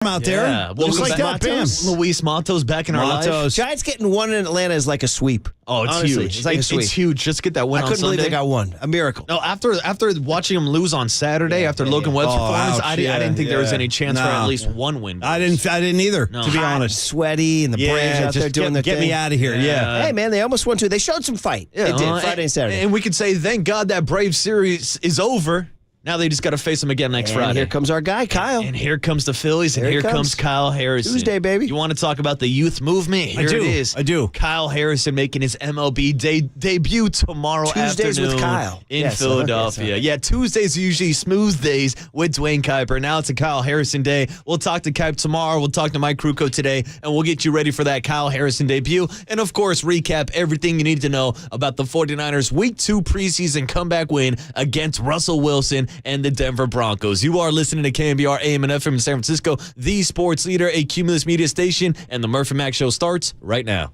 out there. Yeah, Just like that, bam. Luis Matos back in our lives. Giants getting one in Atlanta is like a sweep. Oh, it's Honestly, huge. It's like a sweep. It's huge. Just get that win I on couldn't Sunday. believe they got one. A miracle. No, after watching them lose on Saturday, after Logan Webb's performance, I didn't think there was any chance for at least one win. I didn't either, to be honest. Sweaty, and the Braves out there doing their thing. Get me out of here, Hey, man, they almost won too. They showed some fight. They did, Friday and Saturday. And we could say, thank God that Braves series is over. Now they just got to face them again next Friday. Here comes our guy, Kyle. And here comes the Phillies, and here comes Kyle Harrison. Tuesday, baby. You want to talk about the youth movement? Here it is. I do. Kyle Harrison making his MLB debut tomorrow Tuesdays afternoon with Kyle. in Philadelphia. Yeah, Tuesdays are usually smooth days with Dwayne Kuiper. Now it's a Kyle Harrison day. We'll talk to Kuiper tomorrow. We'll talk to Mike Krukow today, and we'll get you ready for that Kyle Harrison debut. And, of course, recap everything you need to know about the 49ers' Week 2 preseason comeback win against Russell Wilson and the Denver Broncos. You are listening to KNBR AM and FM in San Francisco, the sports leader, a Cumulus Media station, and the Murph and Mac Show starts right now.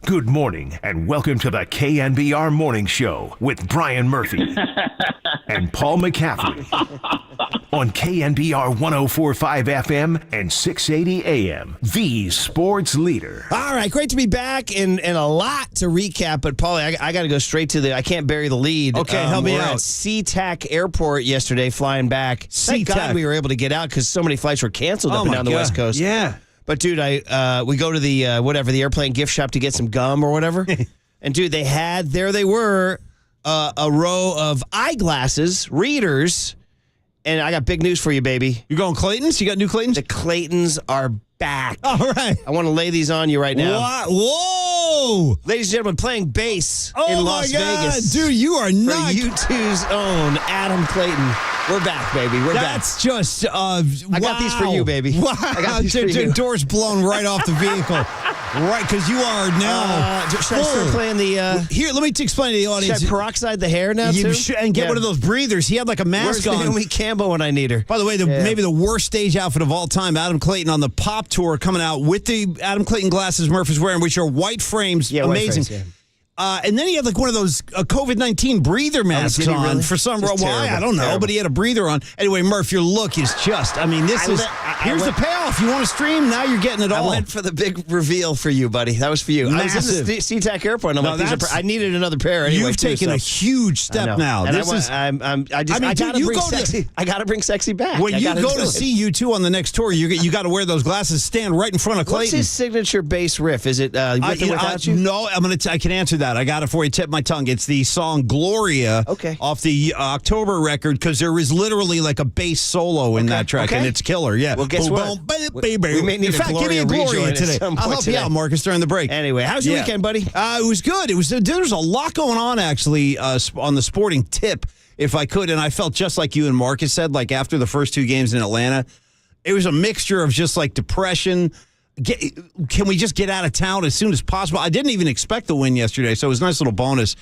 Good morning, and welcome to the KNBR Morning Show with Brian Murphy and Paul McCaffrey on KNBR 104.5 FM and 680 AM, the sports leader. All right, great to be back and a lot to recap, but Paulie, I got to go straight to I can't bury the lead. Okay, help me we're out. At SeaTac Airport yesterday, flying back. Thank God we were able to get out because so many flights were canceled up and down the West Coast. Yeah. But, dude, we go to the airplane gift shop to get some gum or whatever. And, dude, there they were, a row of eyeglasses, readers. And I got big news for you, baby. You going Clayton's? You got new Clayton's? The Claytons are back. All right. I want to lay these on you right now. What? Whoa! Ladies and gentlemen, playing bass in Las Vegas. Dude, you are not. For U2's own Adam Clayton. We're back, baby. We're That's back. just, I got these for you, baby. Wow. I got these for you. Doors blown right off the vehicle. Right, because you are now should I start playing the... Here, let me explain to the audience. Should I peroxide the hair now, too? And get one of those breathers. He had like a mask Where's on. Naomi Campbell when I need her? By the way, maybe the worst stage outfit of all time, Adam Clayton on the Pop Tour coming out with the Adam Clayton glasses Murph is wearing, which are white frames. Yeah, amazing. White frames, and then he had like one of those COVID-19 breather masks did he on really? for some reason. Why? Terrible, I don't know, terrible. but he had a breather on. Anyway, Murph, your look is just, here's the payoff. You want to stream? Now you're getting it all. I went for the big reveal for you, buddy. That was for you. Massive. I was in the SeaTac Airport, and I'm like, I needed another pair anyway. You've taken a huge step now. And I gotta bring sexy back. When you go to see U2 on the next tour, you got to wear those glasses, stand right in front of Clayton. What's his signature bass riff? Is it with or without you? No, I can answer that. I got it for you. Tip my tongue. It's the song Gloria off the October record, because there is literally like a bass solo in that track, and it's killer. Yeah. Well, guess what? We may need in fact, give me a Gloria today. I'll help you out, Marcus, during the break. Anyway, how's your weekend, buddy? It was good. There was a lot going on, actually, on the sporting tip, if I could, and I felt just like you and Marcus said, like after the first 2 games in Atlanta, it was a mixture of just like depression. Can we just get out of town as soon as possible? I didn't even expect the win yesterday, so it was a nice little bonus.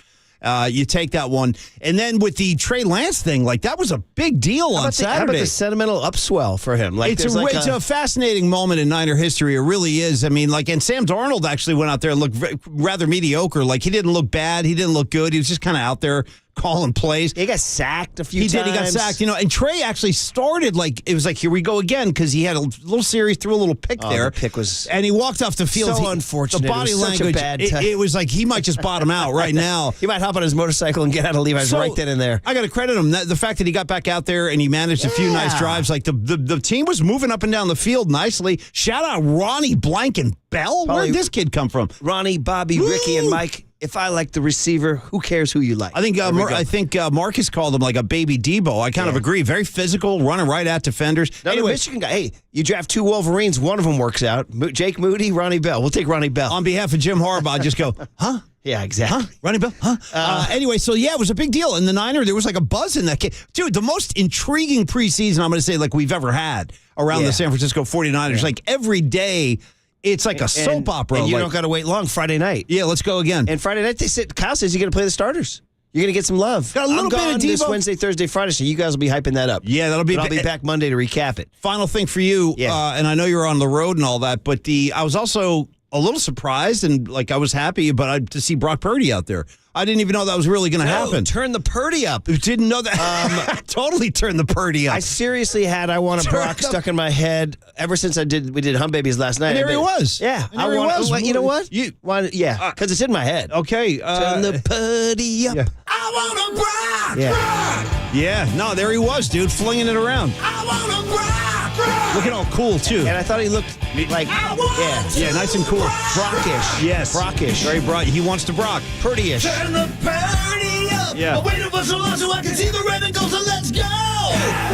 You take that one. And then with the Trey Lance thing, like that was a big deal on Saturday. How about the sentimental upswell for him? Like, it's a fascinating moment in Niner history. It really is. I mean, like, and Sam Darnold actually went out there and looked rather mediocre. Like, he didn't look bad. He didn't look good. He was just kind of out there calling plays. He got sacked a few times. He did. He got sacked. And Trey actually started like, it was like, here we go again, because he had a little series, threw a little pick there. The pick was... And he walked off the field. So unfortunate. The body language, it was like he might just bottom out right now. He might hop on his motorcycle and get out of Levi's right then and there. I got to credit him. The fact that he got back out there and he managed a few nice drives. Like the team was moving up and down the field nicely. Shout out Ronnie Blankenbell. Where'd this kid come from? Ronnie, Bobby, Ricky, and Mike. If I like the receiver, who cares who you like? I think Marcus called him like a baby Debo. I kind of agree. Very physical, running right at defenders. Anyway, Michigan guy. Hey, you draft 2 Wolverines, one of them works out. Jake Moody, Ronnie Bell. We'll take Ronnie Bell. On behalf of Jim Harbaugh, just go, huh? Yeah, exactly. Huh? Ronnie Bell? Huh? Anyway, so yeah, it was a big deal. In the Niner, there was like a buzz in that game. Dude, the most intriguing preseason, I'm going to say, like we've ever had around the San Francisco 49ers. Like every day, it's like a soap opera. And you don't got to wait long Friday night. Yeah, let's go again. And Friday night, Kyle says you're going to play the starters. You're going to get some love. Got a little bit of Debo this Wednesday, Thursday, Friday, so you guys will be hyping that up. Yeah, that'll be. But I'll be back Monday to recap it. Final thing for you, and I know you're on the road and all that, but I was also a little surprised and like I was happy, but to see Brock Purdy out there. I didn't even know that was really going to happen. Turn the Purdy up. Didn't know that. Totally turned the Purdy up. I seriously had I Want a Brock stuck in my head ever since we did Hum Babies last night. And there he was. Yeah. And there he was. You know what? Because it's in my head. Okay. Turn the Purdy up. Yeah. I want a Brock. Yeah. Yeah. No, there he was, dude, flinging it around. I want a Brock. Looking all cool, too. And I thought he looked like, Yeah, nice and cool. Brockish. Yes. Brockish. Very broad. He wants to Brock. Purdy-ish. Turn the party up. Yeah. I'm waiting for so long so I can see the red and gold. So let's go.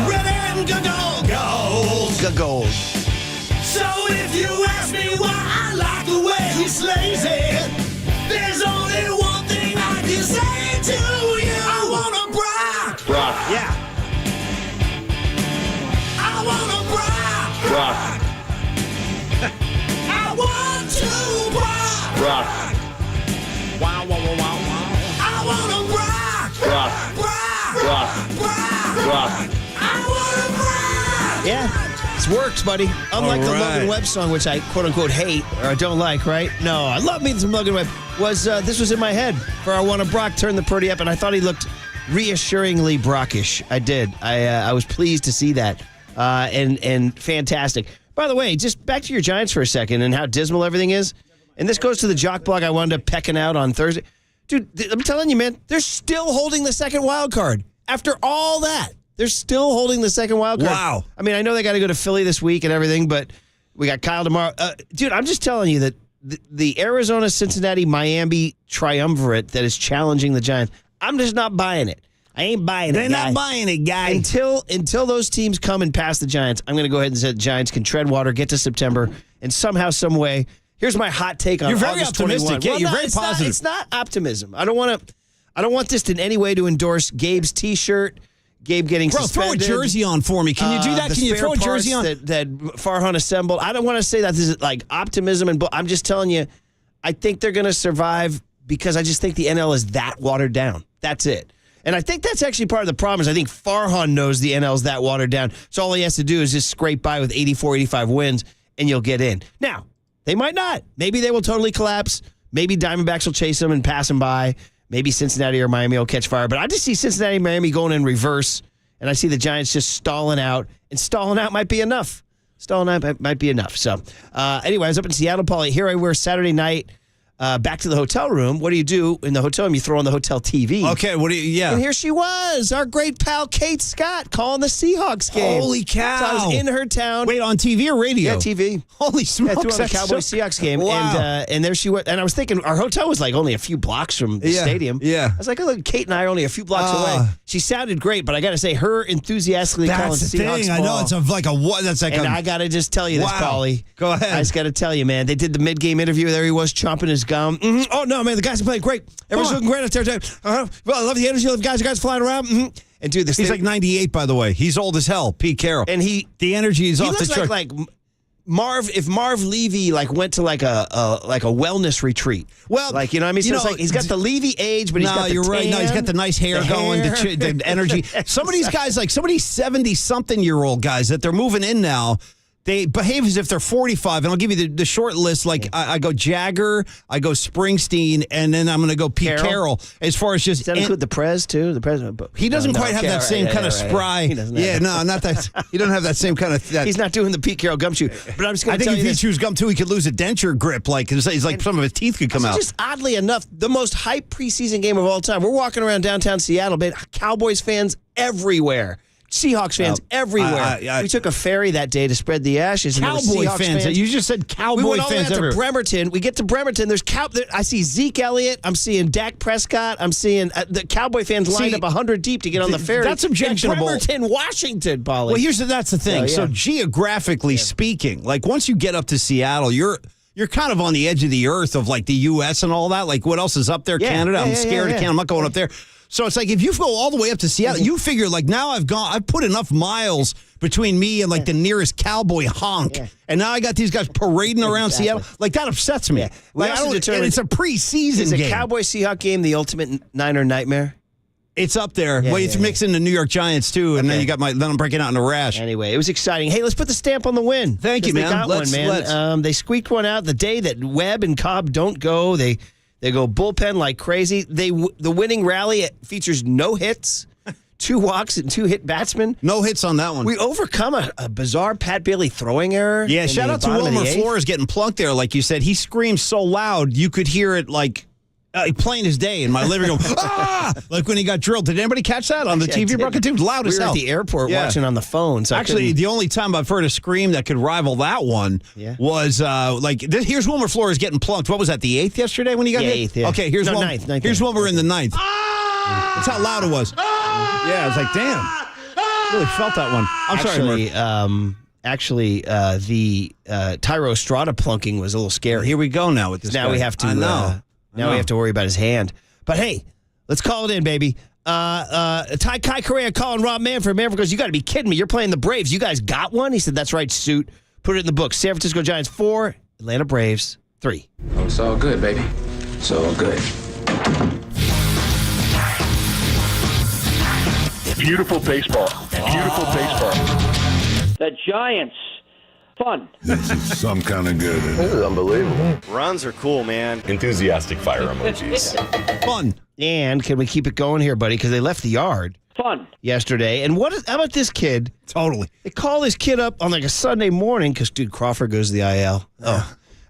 Red and gold. Gold. So if you ask me why I like the way he slays it, there's only one thing I can say to you. I want a Brock. Brock. Yeah. I want a Brock. Brock. I want to Brock. Brock. Wow, wow, wow, wow, wow. I want a Brock. Brock. Brock. Brock. Brock. Brock. I want a Brock. Yeah. This works, buddy. Unlike the All right. Logan Webb song, which I quote-unquote hate or I don't like, right? No, I love me some Logan Webb. This was in my head for I Want a Brock, turn the Purdy up, and I thought he looked reassuringly Brockish. I did. I was pleased to see that. And fantastic. By the way, just back to your Giants for a second and how dismal everything is. And this goes to the Jock blog I wound up pecking out on Thursday. Dude, I'm telling you, man, they're still holding the second wild card. After all that, they're still holding the second wild card. Wow. I mean, I know they got to go to Philly this week and everything, but we got Kyle tomorrow. Dude, I'm just telling you that the Arizona, Cincinnati, Miami triumvirate that is challenging the Giants, I'm just not buying it. I ain't buying it. They're not buying it, guy. Until those teams come and pass the Giants, I'm going to go ahead and say the Giants can tread water, get to September, and somehow, some way. Here's my hot take on You're very August optimistic. 21. Yeah, Well, you're no, very it's positive. It's not optimism. I don't want this in any way to endorse Gabe's T-shirt. Gabe getting Bro, throw a suspended. jersey on for me. Can you do that? The Can you spare throw a jersey on? parts that Farhan assembled. I don't want to say that this is like optimism, I'm just telling you, I think they're going to survive because I just think the NL is that watered down. That's it. And I think that's actually part of the problem is I think Farhan knows the NL is that watered down. So all he has to do is just scrape by with 84, 85 wins, and you'll get in. Now, they might not. Maybe they will totally collapse. Maybe Diamondbacks will chase them and pass them by. Maybe Cincinnati or Miami will catch fire. But I just see Cincinnati and Miami going in reverse, and I see the Giants just stalling out. And stalling out might be enough. Stalling out might be enough. So, anyway, I was up in Seattle, Paulie. Here I were Saturday night. Back to the hotel room. What do you do in the hotel room? You throw on the hotel TV. Okay, what do you, yeah. And here she was, our great pal Kate Scott, calling the Seahawks game. Holy cow. So I was in her town. Wait, on TV or radio? Yeah, TV. Holy Yeah, smokes. threw on the that's Cowboys so- Seahawks game. Wow. And there she was. And I was thinking, our hotel was like only a few blocks from the stadium. yeah. I was like, oh, look, Kate and I are only a few blocks away. She sounded great, but I got to say, her enthusiastically calling That's the Seahawks thing. ball. I know. It's like a what? That's like And a. I got to just tell you this, Wow. Paulie. Go ahead. I just got to tell you, man. They did the mid-game interview. There he was, chomping his gum. Oh, no, man. The guys are playing great. Everyone's looking great out there. Well, I love the energy of the guys flying around. And dude, this He's thing, like 98, by the way. He's old as hell. Pete Carroll. and the energy is he off the looks chart. like Marv. If Marv Levy went to like a wellness retreat. Well, like, you know what I mean? So you it's know, like he's got the Levy age, but he's got the you're right. No, he's tan, got the nice hair the going, hair. the energy. Some of these guys, like some of these 70-something-year-old guys that they're moving in now, they behave as if they're 45. And I'll give you the short list. Like I go Jagger, I go Springsteen, and then I'm going to go Pete Carroll. As far as just Does that include the Prez too? The president. he doesn't quite have that same kind of spry. He doesn't. Yeah, no, not that. He doesn't have that same kind of. That, He's not doing the Pete Carroll gumshoe. But I'm just going I to think tell if you he this. chews gum too, he could lose a denture grip. Like he's like some of his teeth could come out. Just oddly enough, the most hype preseason game of all time. We're walking around downtown Seattle, man. Cowboys fans everywhere. Seahawks fans everywhere. We took a ferry that day to spread the ashes. And there were Cowboy Seahawks fans. You just said Cowboy we went all the way fans out to everywhere. Bremerton. We get to Bremerton. I see Zeke Elliott. I'm seeing Dak Prescott. I'm seeing the Cowboy fans lined up 100 deep to get on the ferry. that's objectionable. In Bremerton, Washington, Polly. Well, that's the thing. Yeah. So geographically speaking, like once you get up to Seattle, you're kind of on the edge of the earth of like the U.S. and all that. Like what else is up there? Yeah. Canada. Yeah, I'm yeah, scared yeah, of Canada. I'm not going up there. So it's like if you go all the way up to Seattle, you figure like now I've put enough miles between me and like the nearest cowboy honk. Yeah. And now I got these guys parading around Exactly. Seattle. Like that upsets me. Yeah. We Like, I also don't, determined- and it's a preseason is a game. Cowboy Seahawks game the ultimate Niner nightmare? It's up there. Yeah, well, yeah, it's mixing the New York Giants too, and then you got then I'm breaking out in a rash. Anyway, it was exciting. Hey, let's put the stamp on the win. Thank you, 'Cause man. They got Let's- one, man. let's. They squeaked one out the day that Webb and Cobb don't go. They They go bullpen like crazy. The winning rally features no hits, 2 walks, and 2 hit batsmen. No hits on that one. We overcome a bizarre Pat Bailey throwing error. Yeah, shout out to Wilmer Flores getting plunked there. Like you said, he screamed so loud you could hear it like plain as day in my living room. Ah! Like when he got drilled. Did anybody catch that on the TV broadcast? It was loud as hell. We were at the airport watching on the phone. So actually, the only time I've heard a scream that could rival that one was here's Wilmer Flores getting plunked. What was that, the 8th yesterday when he got hit? 8th, yeah. Okay, here's one. Ninth, here's one we're in the 9th. That's how loud it was. Yeah, it's like, damn. Really felt that one. I'm sorry, the Tyro Strada plunking was a little scary. Here we go now with this Now guy. we have to. I know. Now we have to worry about his hand. But hey, let's call it in, baby. Ty Kai Correa calling Rob Manfred. Manfred goes, "You got to be kidding me! You're playing the Braves. You guys got one?" He said, "That's right, suit. Put it in the book. San Francisco Giants 4, Atlanta Braves 3." Oh, it's all good, baby. It's all good. Beautiful baseball. Beautiful baseball. The Giants. Fun. This is some kind of good. This is unbelievable. Runs are cool, man. Enthusiastic fire emojis. Fun. And can we keep it going here, buddy? Because they left the yard Fun. yesterday. And how about this kid? Totally. They call this kid up on like a Sunday morning because, dude, Crawford goes to the IL.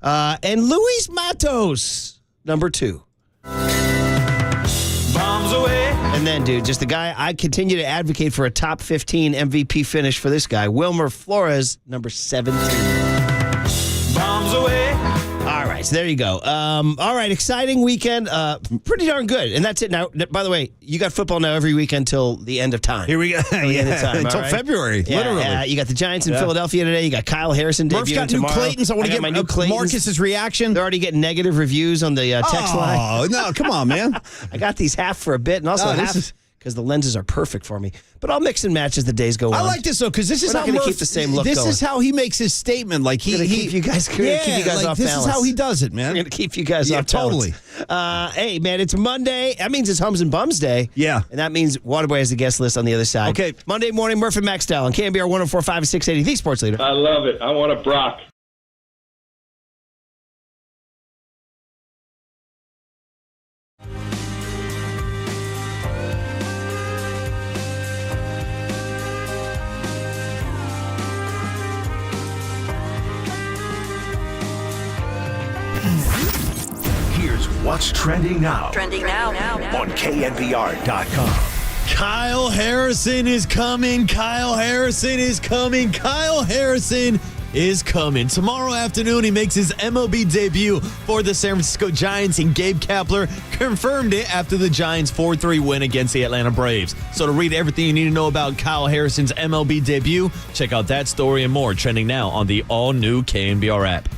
And Luis Matos, number 2. Bombs away. And then, dude, just the guy, I continue to advocate for a top 15 MVP finish for this guy, Wilmer Flores, number 17. Bombs away. All right, so there you go. All right, exciting weekend. Pretty darn good. And that's it. Now, by the way, you got football now every weekend till the end of time. Here we go. Till the end of time, Until all right? February, literally. You got the Giants in Philadelphia today. You got Kyle Harrison debuting Murph's got new tomorrow. Claytons. I want to got get my new Claytons. Marcus's reaction. They're already getting negative reviews on the text line. Oh, no, come on, man. I got these half for a bit and also Oh, this half is- because the lenses are perfect for me. But I'll mix and match as the days go on. I like this, though, because this is We're how not gonna Murph, keep the same look This going. is how he makes his statement. Like We're gonna keep you guys off This balance. is how he does it, man. I'm going to keep you guys off totally. balance. Hey, man, it's Monday. That means it's Hums and Bums Day. Yeah. And that means Waterboy has a guest list on the other side. Okay. Monday morning, Murph and Max Style on KNBR 104.5 and 680, the sports leader. I love it. I want a Brock. Here's what's trending now Trending now. on KNBR.com. Kyle Harrison is coming. Kyle Harrison is coming. Kyle Harrison is coming. Tomorrow afternoon, he makes his MLB debut for the San Francisco Giants, and Gabe Kapler confirmed it after the Giants' 4-3 win against the Atlanta Braves. So to read everything you need to know about Kyle Harrison's MLB debut, check out that story and more trending now on the all-new KNBR app.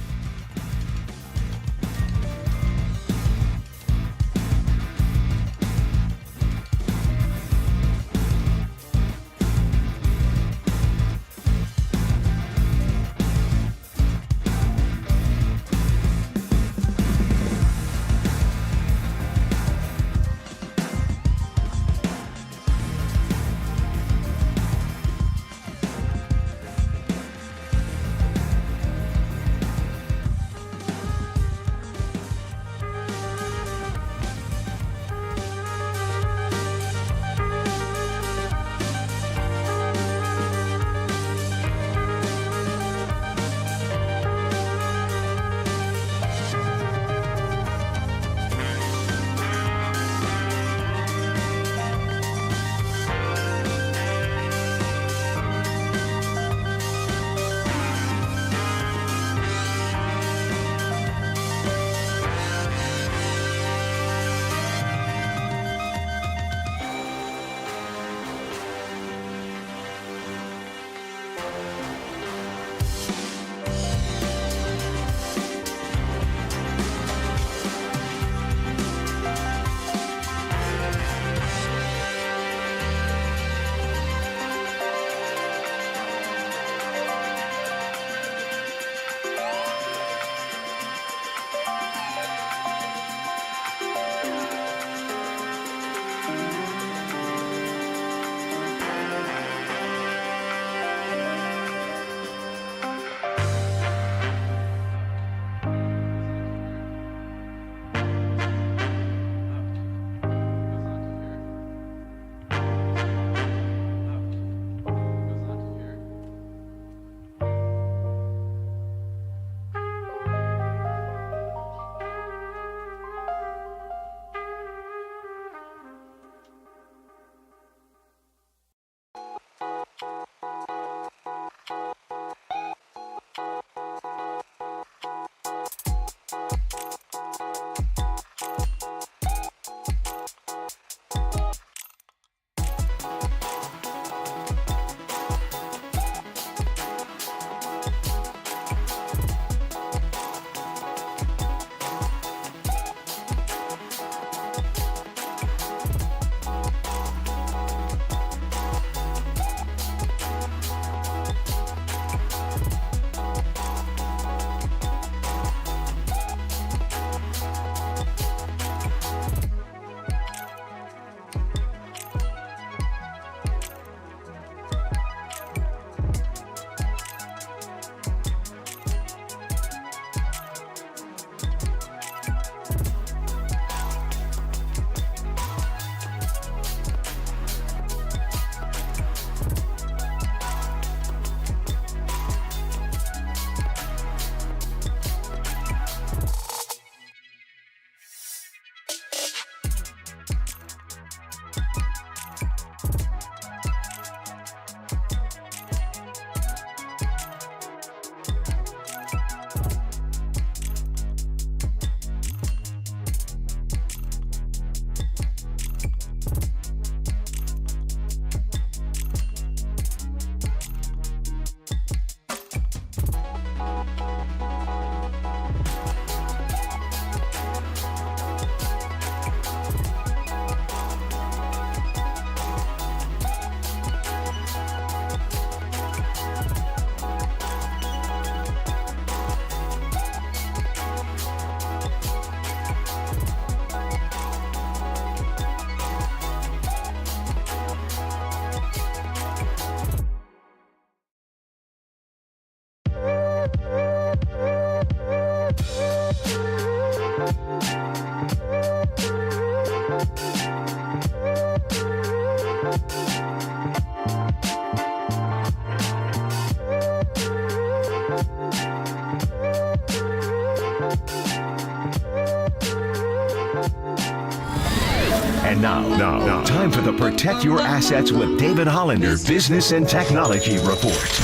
Now, time for the Protect Your Assets with David Hollander Business and Technology Report.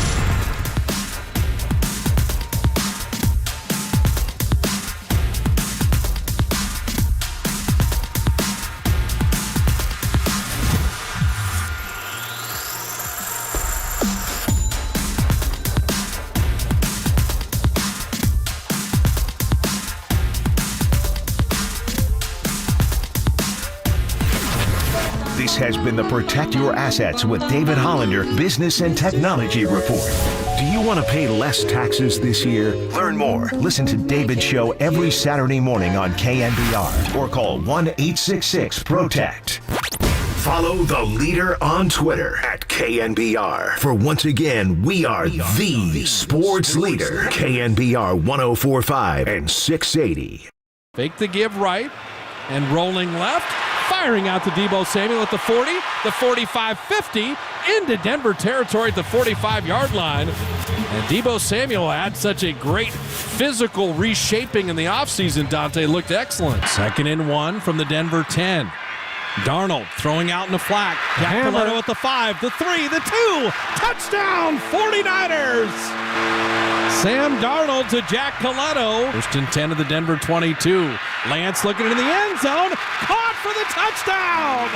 This has been the Protect Your Assets with David Hollander Business and Technology Report. Do you want to pay less taxes this year? Learn more. Listen to David's show every Saturday morning on KNBR or call 1-866-PROTECT. Follow the leader on Twitter at KNBR. For once again, we are the sports leader. KNBR 1045 and 680. Fake the give right and rolling left. Firing out to Deebo Samuel at the 40, the 45-50, into Denver territory at the 45-yard line. And Deebo Samuel had such a great physical reshaping in the offseason. Dante looked excellent. 2nd and 1 from the Denver 10. Darnold throwing out in the flat. Jack Coletto at the 5, the 3, the 2. Touchdown, 49ers! Sam Darnold to Jack Coletto. First and 10 of the Denver 22. Lance looking into the end zone. Caught for the touchdown!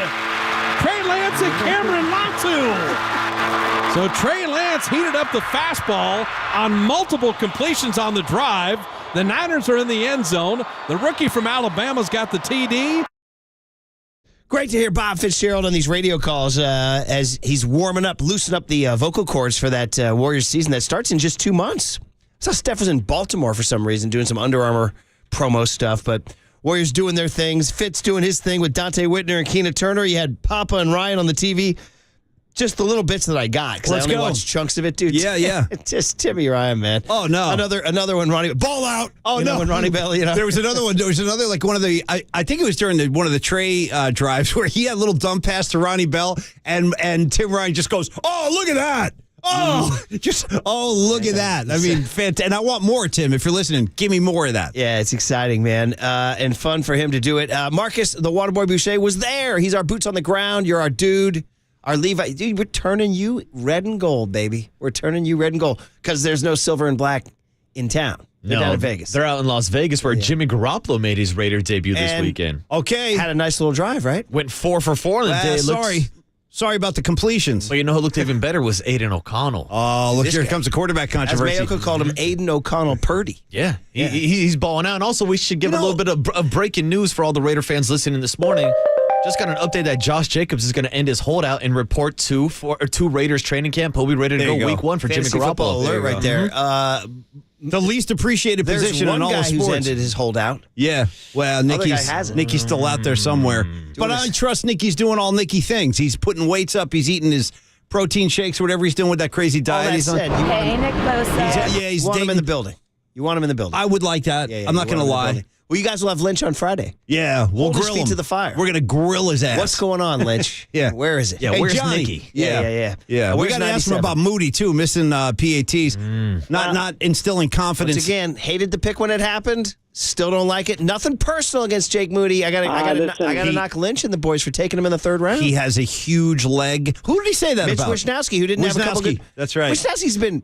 Trey Lance and Cameron Latu. So Trey Lance heated up the fastball on multiple completions on the drive. The Niners are in the end zone. The rookie from Alabama's got the TD. Great to hear Bob Fitzgerald on these radio calls as he's warming up, loosening up the vocal cords for that Warriors season that starts in just 2 months. I saw Steph was in Baltimore for some reason doing some Under Armour promo stuff, but Warriors doing their things. Fitz doing his thing with Dante Whitner and Keena Turner. You had Papa and Ryan on the TV. Just the little bits that I got because I only watched chunks of it, dude. Yeah. Just Timmy Ryan, man. Oh no, another one. Ronnie, ball out. Oh no, when Ronnie Bell. There was another one. There was another like one of the. I think it was during one of the Trey drives where he had a little dump pass to Ronnie Bell, and Tim Ryan just goes, "Oh, look at that." Oh, look at that. I mean, fantastic. And I want more, Tim. If you're listening, give me more of that. Yeah, it's exciting, man, and fun for him to do it. Marcus, the Waterboy Boucher, was there. He's our boots on the ground. You're our dude. Our Levi, dude, we're turning you red and gold, baby. We're turning you red and gold because there's no silver and black in town. They're down in Vegas. They're out in Las Vegas where Jimmy Garoppolo made his Raider debut this weekend. Okay. Had a nice little drive, right? Went 4 for 4 on the day. Sorry about the completions. But you know who looked even better was Aiden O'Connell. Oh, look, here comes a quarterback controversy. As Mayoko called him Aiden O'Connell Purdy. Yeah, he's balling out. And also, we should give a little bit of breaking news for all the Raider fans listening this morning. Just got an update that Josh Jacobs is going to end his holdout and report to Raiders training camp. He'll be ready to go week 1 for Fantasy Jimmy Garoppolo. Alert right there. The least appreciated position in all of sports. There's one guy who's ended his holdout. Yeah. Well, Nicky's still out there somewhere. But I trust Nicky's doing all Nicky things. He's putting weights up. He's eating his protein shakes or whatever he's doing with that crazy diet he's on. Hey, Nick Bosa. He's dating him in the building. You want him in the building. I would like that. I'm not going to lie. Well, you guys will have Lynch on Friday. Yeah, we'll Hold his grill feet him to the fire. We're going to grill his ass. What's going on, Lynch? Yeah. Where is it? Yeah, hey, where's Johnny. Nicky? Yeah. We got to ask him about Moody, too, missing PATs. Not instilling confidence. Once again, hated the pick when it happened. Still don't like it. Nothing personal against Jake Moody. I gotta knock Lynch and the boys for taking him in the 3rd round. He has a huge leg. Who did he say that Mitch about? Wisnowski, who didn't have a couple good. That's right. Wisnowski's been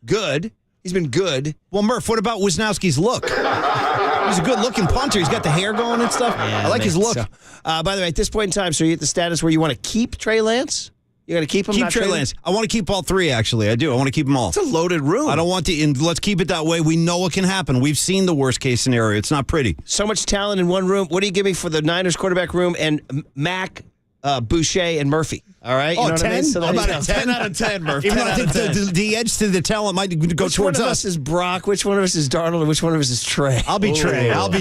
good. He's been good. Well, Murph, what about Wisnowski's look? He's a good-looking punter. He's got the hair going and stuff. Yeah, I like his look. So. By the way, at this point in time, so you're at the status where you want to keep Trey Lance? You got to keep him? Keep Trey Lance. I want to keep all 3, actually. I do. I want to keep them all. It's a loaded room. I don't want to. And let's keep it that way. We know what can happen. We've seen the worst-case scenario. It's not pretty. So much talent in one room. What do you give me for the Niners quarterback room and Mac, Boucher, and Murphy? All right? You know 10? What I mean? So How about a 10 out of 10, Murph. Even though I think the edge to the talent might go which towards one of us. us is Brock? Which one of us is Darnold? And which one of us is Trey? I'll be Trey. I want to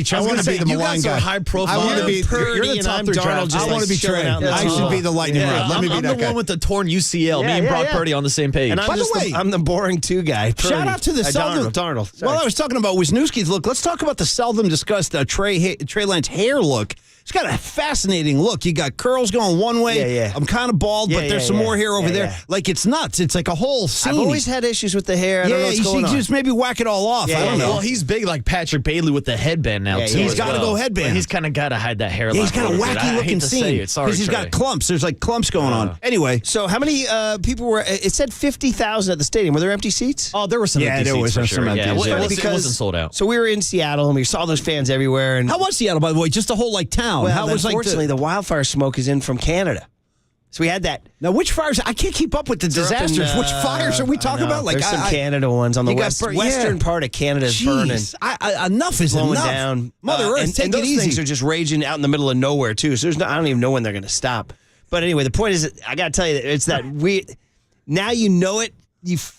be the malign guy. High profile. I want to be. You're the top 3 draft. I want to be Trey. I should be the lightning rod. Let me be that guy. I'm the one with the torn UCL. Me and Brock Purdy on the same page. And By the way, I'm the boring 2 guy. Purdy. Shout out to the seldom Darnold. Well, I was talking about Wisniewski's look. Let's talk about the seldom discussed Trey Lance hair look. He's got a fascinating look. You got curls going one way. Yeah. I'm kind of bald, but there's some more hair over there. Yeah. Like, it's nuts. It's like a whole scene. I've always had issues with the hair. I don't know what's going on. Just maybe whack it all off. I don't know. Well, he's big like Patrick Bailey with the headband now, too. He's as got to well. go headband. But he's kind of got to hide that hairline. Yeah, he's got a wacky looking scene. Because he's got clumps. There's like clumps going on. Anyway. So how many people were? It said 50,000 at the stadium. Were there empty seats? Oh, there were some empty seats for sure. empty seats. It wasn't sold out. So we were in Seattle and we saw those fans everywhere. And how was Seattle, by the way? Just the whole like town. well, how was unfortunately, the wildfire smoke is in from Canada. So we had that. Now, which fires? I can't keep up with the disasters. Which fires are we talking about? Like, there's some Canada ones on the western part of Canada is burning. Enough is blowing enough. down. Mother Earth, take and it those easy. things are just raging out in the middle of nowhere too. So I don't even know when they're going to stop. But anyway, the point is, that I got to tell you, that it's that now you know it.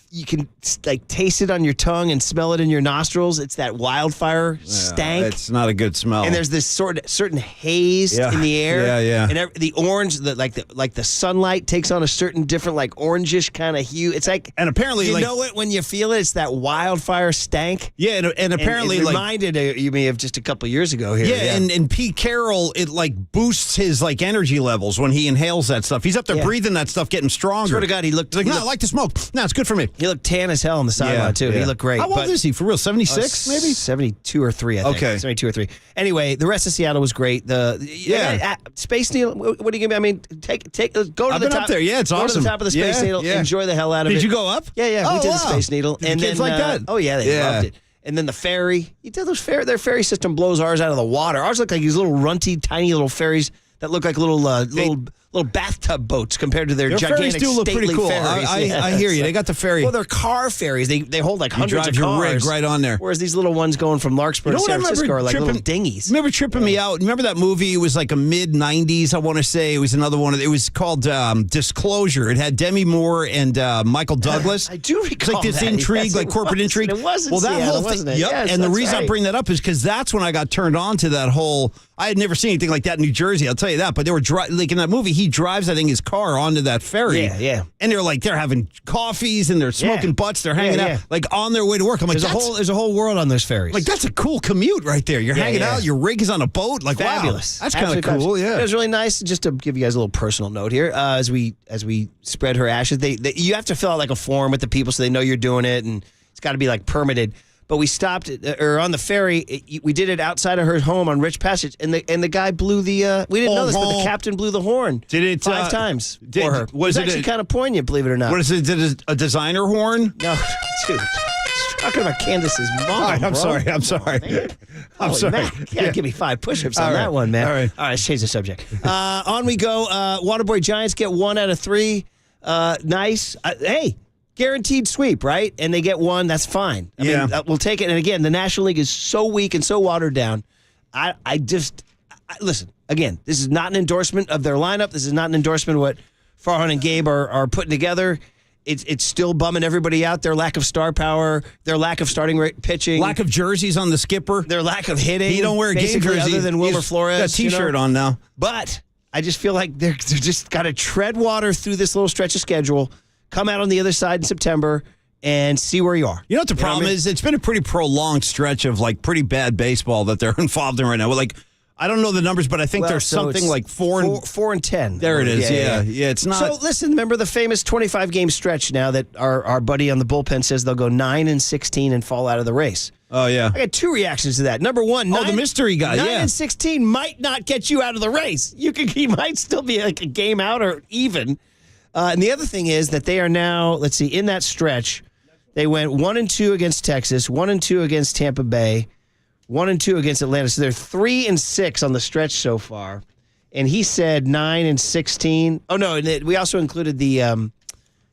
You can like taste it on your tongue and smell it in your nostrils. It's that wildfire stank. It's not a good smell. And there's this certain haze in the air. Yeah. And the orange, like the sunlight takes on a certain different like orangish kind of hue. It's like, and apparently, you know it when you feel it. It's that wildfire stank. Yeah, and apparently, it reminded you me of just a couple years ago here. Yeah, and Pete Carroll, it like boosts his like energy levels when he inhales that stuff. He's up there breathing that stuff, getting stronger. Swear to God, he looked like, I like to smoke. No, it's good for me. He looked tan as hell on the sideline too. He looked great. How old is he for real? 76 maybe? 72 or 3, I think. Okay. 72 or 3. Anyway, the rest of Seattle was great. Space Needle, what do you give me? I mean, go to I've the top. been up there. Yeah, it's awesome. Go to the top of the Space Needle. Yeah. Enjoy the hell out of it. Did you go up? Yeah. We did the Space Needle. Did kids like that? Oh, yeah, they loved it. And then the ferry. You did those their ferry system blows ours out of the water. Ours look like these little runty, tiny little ferries that look like little bathtub boats compared to their gigantic ferries do look pretty cool. ferries. I hear you. They got the ferry. Well, they're car ferries. They hold like hundreds of cars. cars. Your rig right on there. Whereas these little ones going from Larkspur to San Francisco are like little dinghies. Remember tripping me out? Remember that movie? It was like a mid-'90s, I want to say. It was another one. It was called Disclosure. It had Demi Moore and Michael Douglas. I do recall It's like this that. intrigue, Yes, like corporate intrigue. It wasn't well, that Seattle, whole wasn't thing. it? Yep. Yes, and the that's reason I right. bring that up is because that's when I got turned on to that whole. I had never seen anything like that in New Jersey. I'll tell you that. But they were like in that movie. He drives, I think, his car onto that ferry. Yeah. And they're having coffees and they're smoking butts. They're hanging out like on their way to work. I'm like, there's a whole world on those ferries. Like that's a cool commute right there. You're hanging out. Your rig is on a boat. Like fabulous. Wow, that's kind of cool. Yeah, it was really nice. Just to give you guys a little personal note here, as we spread her ashes, you have to fill out like a form with the people so they know you're doing it, and it's got to be like permitted. But we stopped on the ferry. We did it outside of her home on Rich Passage, and the guy blew the. We didn't know this, but the captain blew the horn. Did it 5 times for her? Was it actually kind of poignant? Believe it or not. What is it? Did it a designer horn? No, dude. Talking about Candace's mom. All right, I'm bro. sorry. I'm sorry. Give me 5 push-ups on that one, man. All right, let's change the subject. On we go. Waterboy Giants get 1 out of 3. Nice. Hey. Guaranteed sweep, right? And they get 1, that's fine. I mean, we'll take it. And again, the National League is so weak and so watered down. Listen, again, this is not an endorsement of their lineup. This is not an endorsement of what Farhan and Gabe are putting together. It's still bumming everybody out. Their lack of star power, their lack of starting pitching. Lack of jerseys on the skipper. Their lack of hitting. He don't wear a game jersey. Other than Wilmer Flores. Got a T-shirt on now. But I just feel like they're just got to tread water through this little stretch of schedule. Come out on the other side in September and see where you are. You know what the problem is? It's been a pretty prolonged stretch of like pretty bad baseball that they're involved in right now. Like, I don't know the numbers, but I think there's something like 4 and 10. There it is. Yeah. It's not. So listen, remember the famous 25-game stretch now that our buddy on the bullpen says they'll go 9-16 and fall out of the race. Oh yeah. I got 2 reactions to that. Number 1, the mystery guy. 9-16 might not get you out of the race. He might still be like a game out or even. And the other thing is that they are now, let's see, in that stretch, they went 1-2 against Texas, 1-2 against Tampa Bay, 1-2 against Atlanta. So they're 3-6 on the stretch so far. And he said 9-16. Oh no, and we also included the.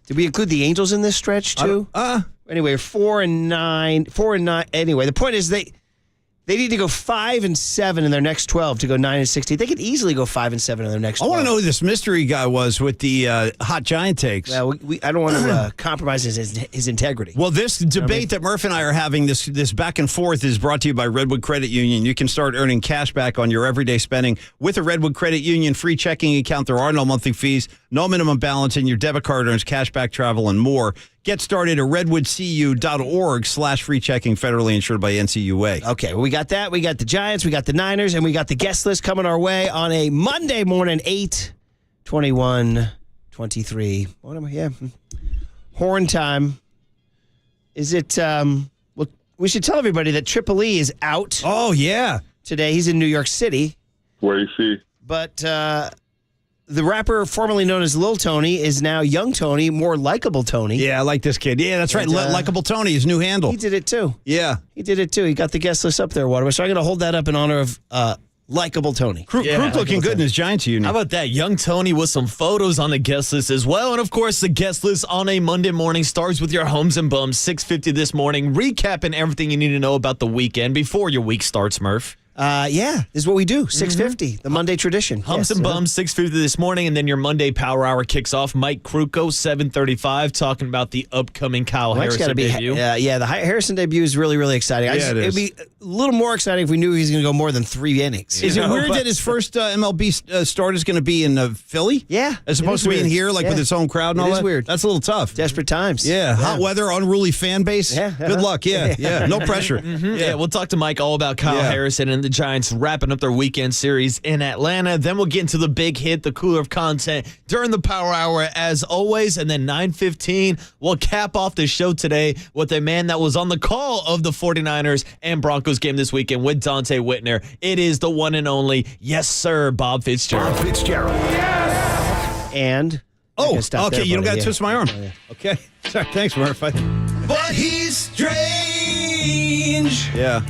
Did we include the Angels in this stretch too? Anyway, 4-9. Anyway, the point is they need to go 5-7 in their next 12 to go 9-16. They could easily go 5-7 in their next 12. I want to know who this mystery guy was with the hot Giant takes. Well, I don't want to compromise his integrity. Well, this debate that Murph and I are having, this back and forth, is brought to you by Redwood Credit Union. You can start earning cash back on your everyday spending with a Redwood Credit Union free checking account. There are no monthly fees, No minimum balance, and your debit card earns cashback, travel, and more. Get started at redwoodcu.org/free checking, federally insured by NCUA. Okay, well, we got that. We got the Giants, we got the Niners, and we got the guest list coming our way on a Monday morning, 8/21/23. What am I? Yeah. Horn time. Is it, well, we should tell everybody that Triple E is out. Oh, yeah. Today. He's in New York City. Where you see? But the rapper formerly known as Lil Tony is now Young Tony, more likable Tony. Yeah, I like this kid. Yeah, that's right. Likeable Tony, his new handle. He did it too. Yeah. He did it too. He got the guest list up there, Waterboy. So I'm going to hold that up in honor of likable Tony. Kruk looking good in his Giants union. How about that? Young Tony with some photos on the guest list as well. And of course, the guest list on a Monday morning starts with your Homes and Bums, 6:50 this morning, recapping everything you need to know about the weekend before your week starts, Murph. Yeah, this is what we do. 6:50, the Monday tradition. Humps and Bums, 6:50 this morning, and then your Monday Power Hour kicks off. Mike Krukow, 7:35, talking about the upcoming Kyle Harrison debut. Yeah, the Harrison debut is really, really exciting. It'd be a little more exciting if we knew he was going to go more than 3 innings. Is it weird that his first MLB start is going to be in Philly? Yeah. As opposed to being here, like with its own crowd and all that? It is weird. That's a little tough. Desperate times. Yeah, hot weather, unruly fan base. Yeah. Good luck. Yeah, no pressure. Yeah, we'll talk to Mike all about Kyle Harrison and the Giants wrapping up their weekend series in Atlanta. Then we'll get into the big hit, the cooler of content during the Power Hour as always. And then 9:15, we'll cap off the show today with a man that was on the call of the 49ers and Broncos game this weekend with Dante Whitner. It is the one and only, yes sir, Bob Fitzgerald. Bob Fitzgerald. And okay, you don't got to twist my arm. Okay, sorry, thanks, Murph. But he's strange. Yeah.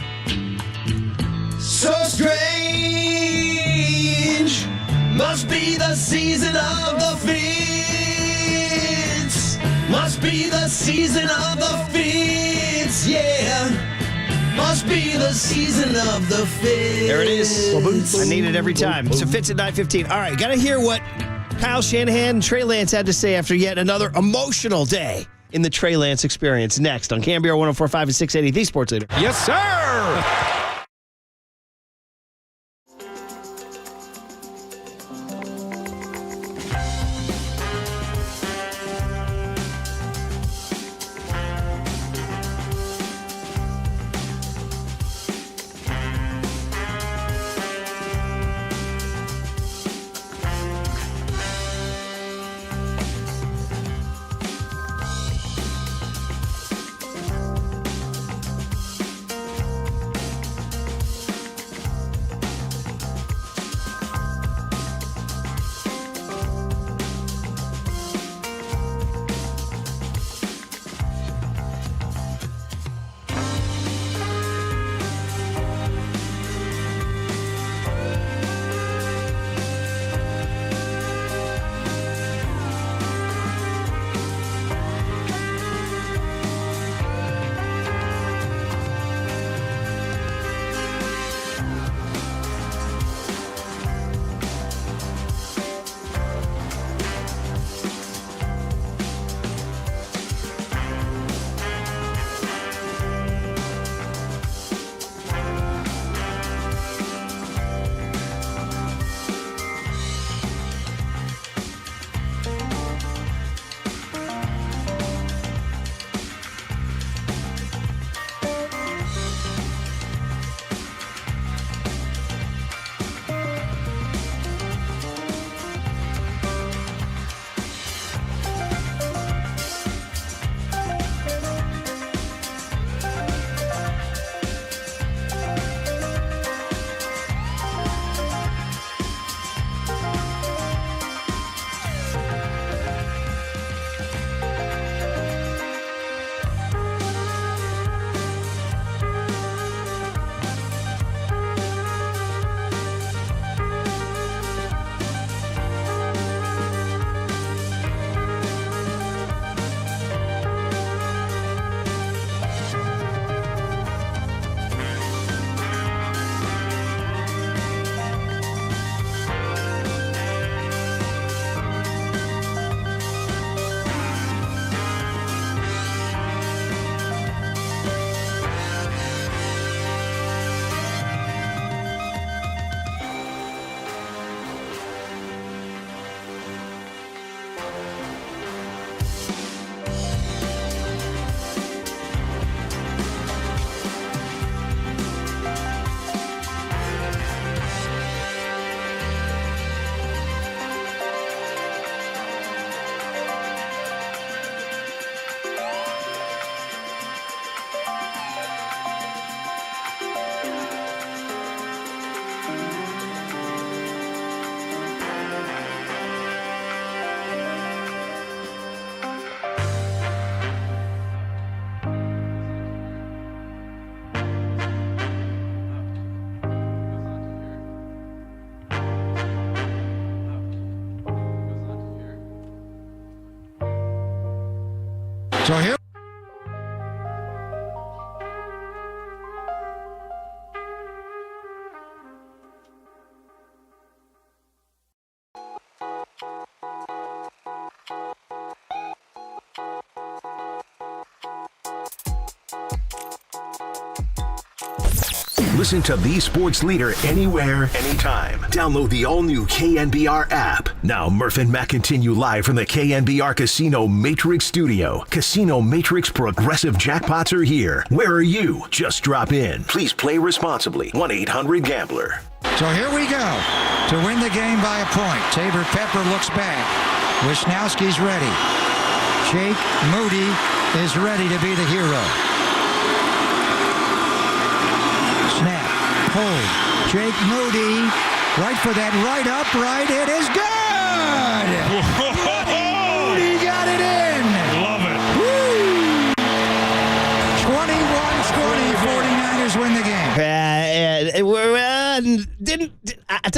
So strange. Must be the season of the Fits. Must be the season of the Fits. Yeah. Must be the season of the Fits. There it is. I need it every time. So Fits at 9:15. All right, got to hear what Kyle Shanahan and Trey Lance had to say after yet another emotional day in the Trey Lance experience. Next on KNBR 104.5 and 680, the Sports Leader. Yes, sir. So here. Listen to the sports leader anywhere, anytime. Download the all-new KNBR app. Now, Murph and Matt continue live from the KNBR Casino Matrix Studio. Casino Matrix Progressive Jackpots are here. Where are you? Just drop in. Please play responsibly. 1-800-GAMBLER. So here we go to win the game by a point. Tabor Pepper looks back. Wisnowski's ready. Jake Moody is ready to be the hero. Snap. Hold. Jake Moody. Right for that right upright. It is good. Moody got it in. Love it. Woo. 21-20. 49ers win the game.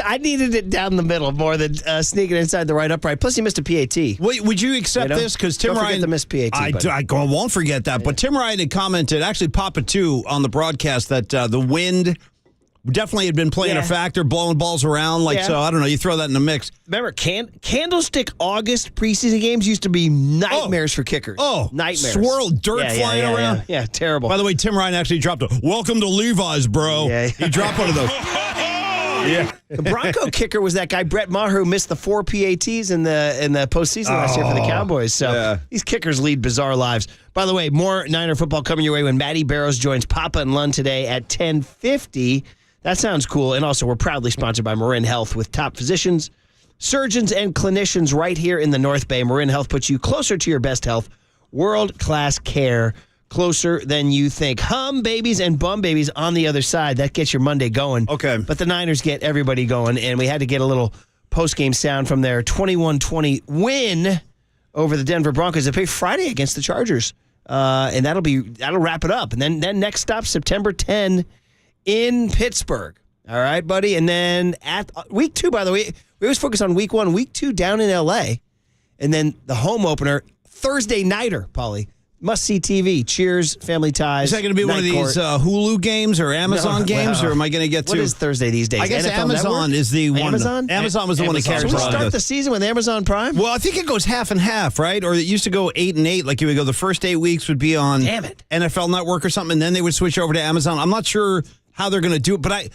I needed it down the middle more than sneaking inside the right upright. Plus, he missed a PAT. Wait, would you accept this? Because Tim Don't Ryan forget the missed PAT. I won't forget that. But Tim Ryan had commented, actually Papa 2 on the broadcast, that the wind definitely had been playing a factor, blowing balls around. So I don't know. You throw that in the mix. Remember, Candlestick August preseason games used to be nightmares for kickers. Oh, nightmares. Swirl dirt flying around. Yeah, terrible. By the way, Tim Ryan actually dropped a "Welcome to Levi's, bro." Yeah. He dropped one of those. Yeah. The Bronco kicker was that guy Brett Maher who missed the 4 PATs in the postseason last year for the Cowboys. So these kickers lead bizarre lives. By the way, more Niner football coming your way when Matty Barrows joins Papa and Lund today at 10:50. That sounds cool. And also, we're proudly sponsored by Marin Health with top physicians, surgeons, and clinicians right here in the North Bay. Marin Health puts you closer to your best health. World-class care, closer than you think. Hum babies and bum babies on the other side. That gets your Monday going. Okay. But the Niners get everybody going, and we had to get a little post-game sound from their 21-20 win over the Denver Broncos. They play Friday against the Chargers, and that'll wrap it up. And then next stop, September 10 in Pittsburgh. All right, buddy. And then at week 2, by the way, we always focus on week 1. Week 2 down in L.A., and then the home opener, Thursday nighter, Paulie. Must-see TV. Cheers, Family Ties. Is that going to be one of these Hulu games or Amazon games, or am I going to get to? What is Thursday these days? I guess NFL Amazon Network? is the one. Amazon? Amazon was the one that carries. Should we start the season with Amazon Prime? Well, I think it goes half and half, right? Or it used to go 8 and 8. Like you would go, the first 8 weeks would be on NFL Network or something, and then they would switch over to Amazon. I'm not sure how they're going to do it, but I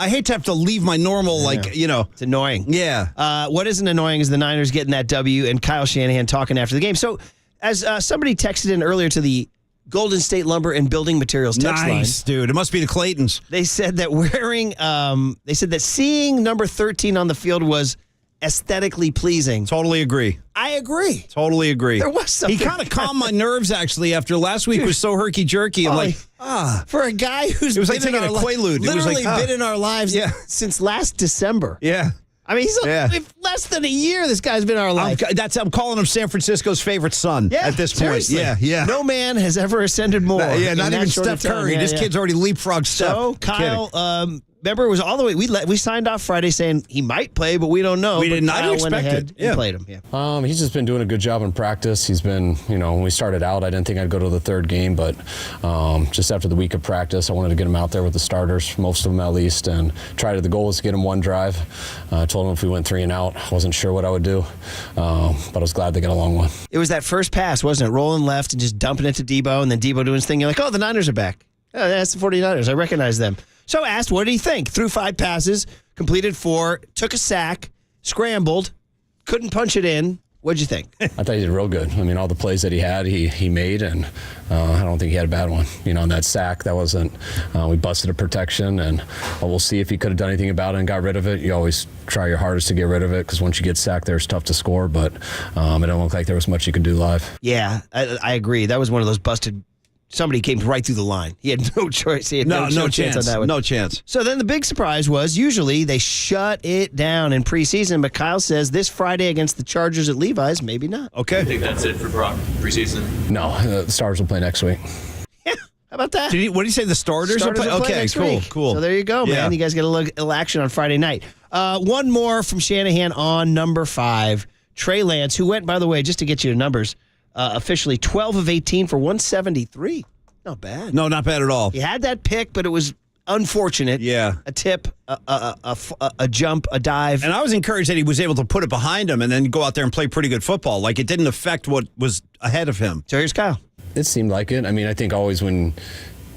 hate to have to leave my normal, It's annoying. Yeah. What isn't annoying is the Niners getting that W and Kyle Shanahan talking after the game. So, as somebody texted in earlier to the Golden State Lumber and Building Materials text line. Nice, dude. It must be the Claytons. They said that seeing number 13 on the field was aesthetically pleasing. Totally agree. I agree. Totally agree. There was something. He kind of calmed my nerves, actually, after last week was so herky-jerky. I'm for a guy who's it was like been taking in a our Quaalude. It was literally like, been in our lives since last December. Yeah. I mean, he's less than a year. This guy's been in our life. I'm calling him San Francisco's favorite son at this point. Seriously. Yeah. No man has ever ascended more. Not even Steph Curry. This kid's already leapfrogged Steph. So Kyle, remember, it was all the way. We signed off Friday saying he might play, but we don't know. We did not Kyle expect went ahead it. and played him. Yeah. He's just been doing a good job in practice. He's been, when we started out, I didn't think I'd go to the third game, but just after the week of practice, I wanted to get him out there with the starters, most of them at least, and the goal was to get him one drive. I told him if we went 3 and out, I wasn't sure what I would do, but I was glad they got a long one. It was that first pass, wasn't it? Rolling left and just dumping it to Debo, and then Debo doing his thing. You're like, oh, the Niners are back. Oh, that's the 49ers. I recognize them. So asked, what did he think? Threw 5 passes, completed 4, took a sack, scrambled, couldn't punch it in. What'd you think? I thought he did real good. I mean, all the plays that he had, he made, and I don't think he had a bad one. On that sack, that wasn't, we busted a protection, and we'll see if he could have done anything about it and got rid of it. You always try your hardest to get rid of it, because once you get sacked there, it's tough to score, but it don't look like there was much you could do live. Yeah, I agree. That was one of those busted. Somebody came right through the line. He had no choice. He had no chance on that one. No chance. So then the big surprise was usually they shut it down in preseason, but Kyle says this Friday against the Chargers at Levi's, maybe not. Okay. I think that's it for Brock preseason. No, the Stars will play next week. Yeah, how about that? What did he say? The starters will play? Okay, next cool, week. cool. So there you go, man. You guys get a little action on Friday night. One more from Shanahan on number 5. Trey Lance, who went, by the way, just to get you the numbers, officially 12 of 18 for 173. Not bad. No, not bad at all. He had that pick, but it was unfortunate. Yeah. A tip, a jump, a dive. And I was encouraged that he was able to put it behind him and then go out there and play pretty good football. Like, it didn't affect what was ahead of him. So here's Kyle. It seemed like it. I mean, I think always when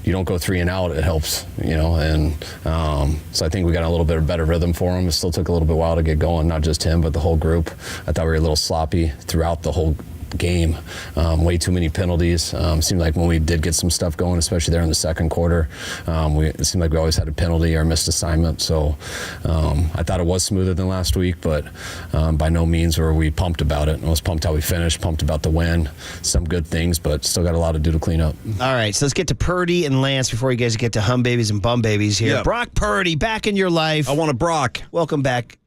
you don't go 3 and out, it helps, and so I think we got a little bit of better rhythm for him. It still took a little bit while to get going, not just him, but the whole group. I thought we were a little sloppy throughout the whole game. Way too many penalties. Seemed like when we did get some stuff going, especially there in the second quarter, it seemed like we always had a penalty or missed assignment. So I thought it was smoother than last week, but by no means were we pumped about it. I was pumped how we finished, pumped about the win. Some good things, but still got a lot to do to clean up. All right, so let's get to Purdy and Lance before you guys get to hum babies and bum babies here. Yep. Brock Purdy, back in your life. I want a Brock. Welcome back,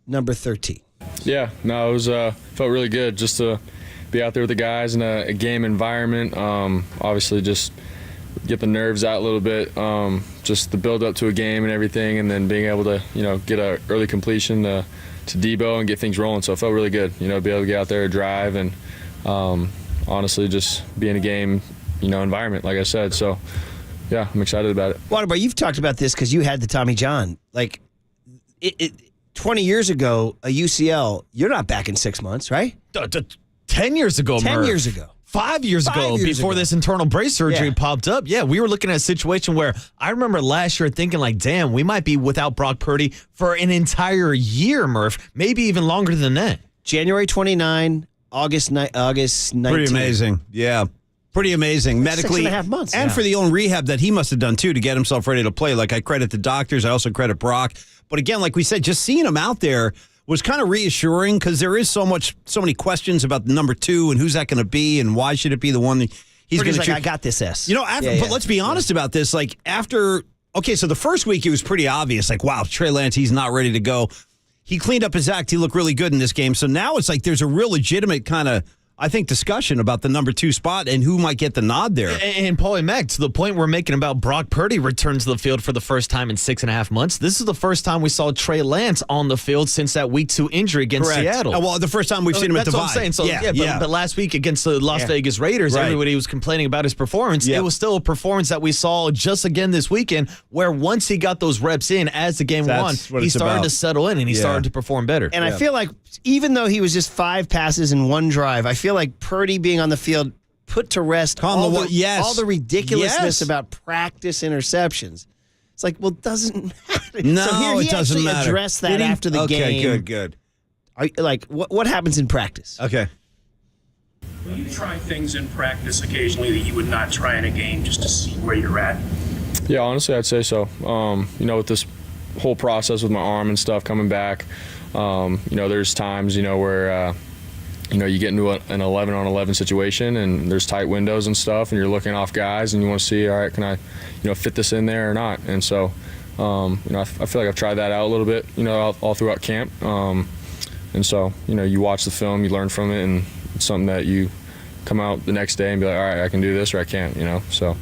number 13. Yeah, no, it was felt really good just to be out there with the guys in a game environment. Obviously, just get the nerves out a little bit. Just the build up to a game and everything, and then being able to get an early completion to Debo and get things rolling. So it felt really good. Be able to get out there, drive, and honestly, just be in a game environment, like I said. So yeah, I'm excited about it. Waterboy, you've talked about this because you had the Tommy John. Like, 20 years ago, a UCL, you're not back in 6 months, right? 10 years ago, 10 Murph. years ago. 5 years ago, 5 years before ago. this internal brace surgery Yeah. popped up. Yeah, we were looking at a situation where I remember last year thinking like, damn, we might be without Brock Purdy for an entire year, Murph. Maybe even longer than that. January 29, August 19. Pretty amazing. Yeah. Pretty amazing. Medically. 6.5 months. And for the own rehab that he must have done, too, to get himself ready to play. Like, I credit the doctors. I also credit Brock. But again, like we said, just seeing him out there was kind of reassuring because there is so many questions about the number 2 and who's that going to be and why should it be the one that he's going to choose. I got this S. But let's be honest about this. Like, so the first week it was pretty obvious. Like, wow, Trey Lance, he's not ready to go. He cleaned up his act. He looked really good in this game. So now it's like there's a real legitimate kind of, I think, discussion about the number 2 spot and who might get the nod there. And Paul and Mac, to the point we're making about Brock Purdy return to the field for the first time in 6.5 months. This is the first time we saw Trey Lance on the field since that week 2 injury against Correct. Seattle. Well, the first time we've seen him at the That's what I'm saying. So, but last week against the Las Vegas Raiders, everybody was complaining about his performance. Yep. It was still a performance that we saw just again this weekend, where once he got those reps in as the game won, he started to settle in and he started to perform better. And I feel like even though he was just 5 passes in 1 drive, I feel like Purdy being on the field put to rest all the ridiculousness about practice interceptions. It's like, well, it doesn't matter. No, so here it doesn't matter. He addressed that after the game. Okay, good. What happens in practice? Okay. Will you try things in practice occasionally that you would not try in a game just to see where you're at? Yeah, honestly, I'd say so. With this whole process with my arm and stuff coming back, there's times, where, you get into an 11-on-11 situation and there's tight windows and stuff and you're looking off guys and you want to see, all right, can I, fit this in there or not? And so, I feel like I've tried that out a little bit, all throughout camp. And so, you watch the film, you learn from it, and it's something that you come out the next day and be like, all right, I can do this or I can't, So,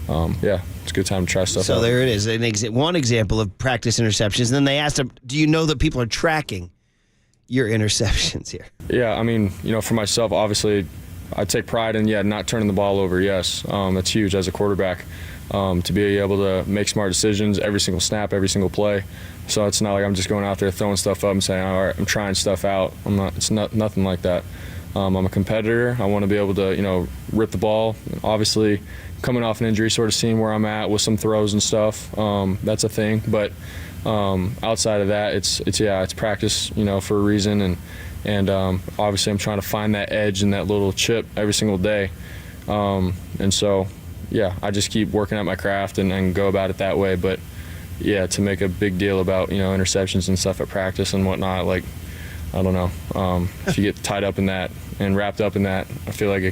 it's a good time to try stuff out. So there it is, one example of practice interceptions. And then they asked him, do you know that people are tracking your interceptions here? Yeah, I mean, for myself, obviously, I take pride in, not turning the ball over, yes. That's huge as a quarterback, to be able to make smart decisions every single snap, every single play. So it's not like I'm just going out there throwing stuff up and saying, all right, I'm trying stuff out. It's nothing like that. I'm a competitor. I want to be able to, rip the ball. Obviously, coming off an injury, sort of seeing where I'm at with some throws and stuff, that's a thing. But outside of that, it's practice, for a reason. And obviously I'm trying to find that edge and that little chip every single day. And so, I just keep working at my craft and go about it that way. But, to make a big deal about, interceptions and stuff at practice and whatnot, like, I don't know. If you get tied up in that and wrapped up in that, I feel like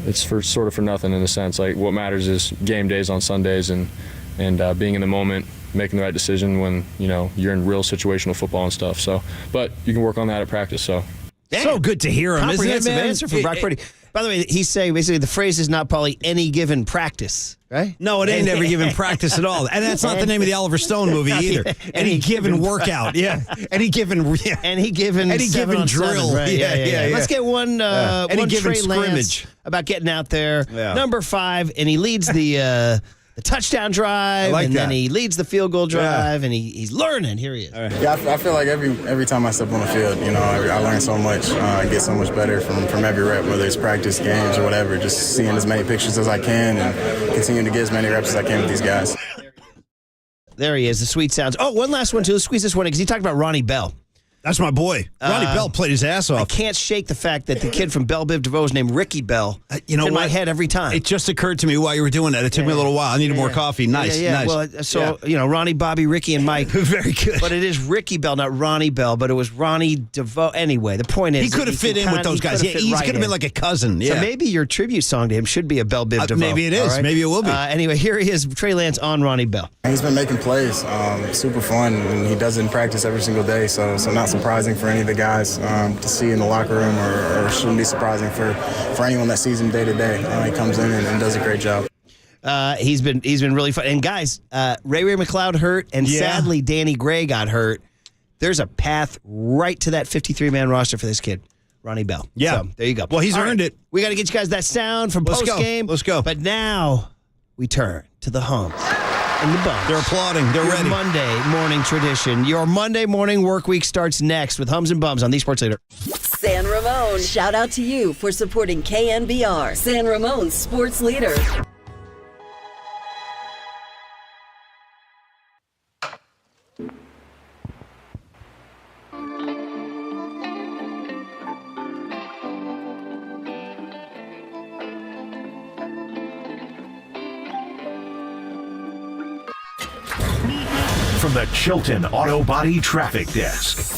it's for nothing in a sense. Like, what matters is game days on Sundays and being in the moment, making the right decision when, you're in real situational football and stuff. So, but you can work on that at practice. So. Damn. So good to hear him, isn't it, Comprehensive man? answer from Brock Purdy. By the way, he's saying basically the phrase is not probably any given practice, right? No, it ain't ever given practice at all. And that's not the name of the Oliver Stone movie either. Any given workout. Yeah. Any given drill. Right? Yeah. Let's get one Any given Trey Lance scrimmage. about getting out there. Yeah. Number 5, and he leads the touchdown drive, like and then that. he leads the field goal drive, and he's learning. Here he is. Yeah, I feel like every time I step on the field, I learn so much. I get so much better from every rep, whether it's practice, games, or whatever. Just seeing as many pictures as I can and continuing to get as many reps as I can with these guys. There he is, the sweet sounds. Oh, one last one, too. Let's squeeze this one in, because he talked about Ronnie Bell. That's my boy. Ronnie Bell played his ass off. I can't shake the fact that the kid from Belle Biv DeVoe is named Ricky Bell. You know it's in what? my head every time. It just occurred to me while you were doing that. It took me a little while. I needed more coffee. Nice. Nice. Well, Ronnie, Bobby, Ricky, and Mike. Very good. But it is Ricky Bell, not Ronnie Bell, but it was Ronnie DeVoe. Anyway, the point is he could have fit in with those guys. Yeah, he could have been like a cousin. Yeah. So maybe your tribute song to him should be a Belle Biv DeVoe. Maybe it is. Right? Maybe it will be. Anyway, here he is, Trey Lance on Ronnie Bell. He's been making plays, super fun, and he does it in practice every single day. So not surprising for any of the guys to see in the locker room, or shouldn't be surprising for anyone that sees him day to day. He comes in and does a great job. He's been really fun. And guys, Ray McLeod hurt, and sadly Danny Gray got hurt. There's a path right to that 53-man roster for this kid, Ronnie Bell. Yeah. So, there you go. Well, he's earned it. We got to get you guys that sound from post-game. Let's go. But now we turn to the hums and the bums. They're applauding. They're Your ready. Monday morning tradition. Your Monday morning work week starts next with Hums and Bums on the Sports Leader. San Ramon, shout out to you for supporting KNBR, San Ramon's sports leader. From the Chilton Auto Body Traffic Desk.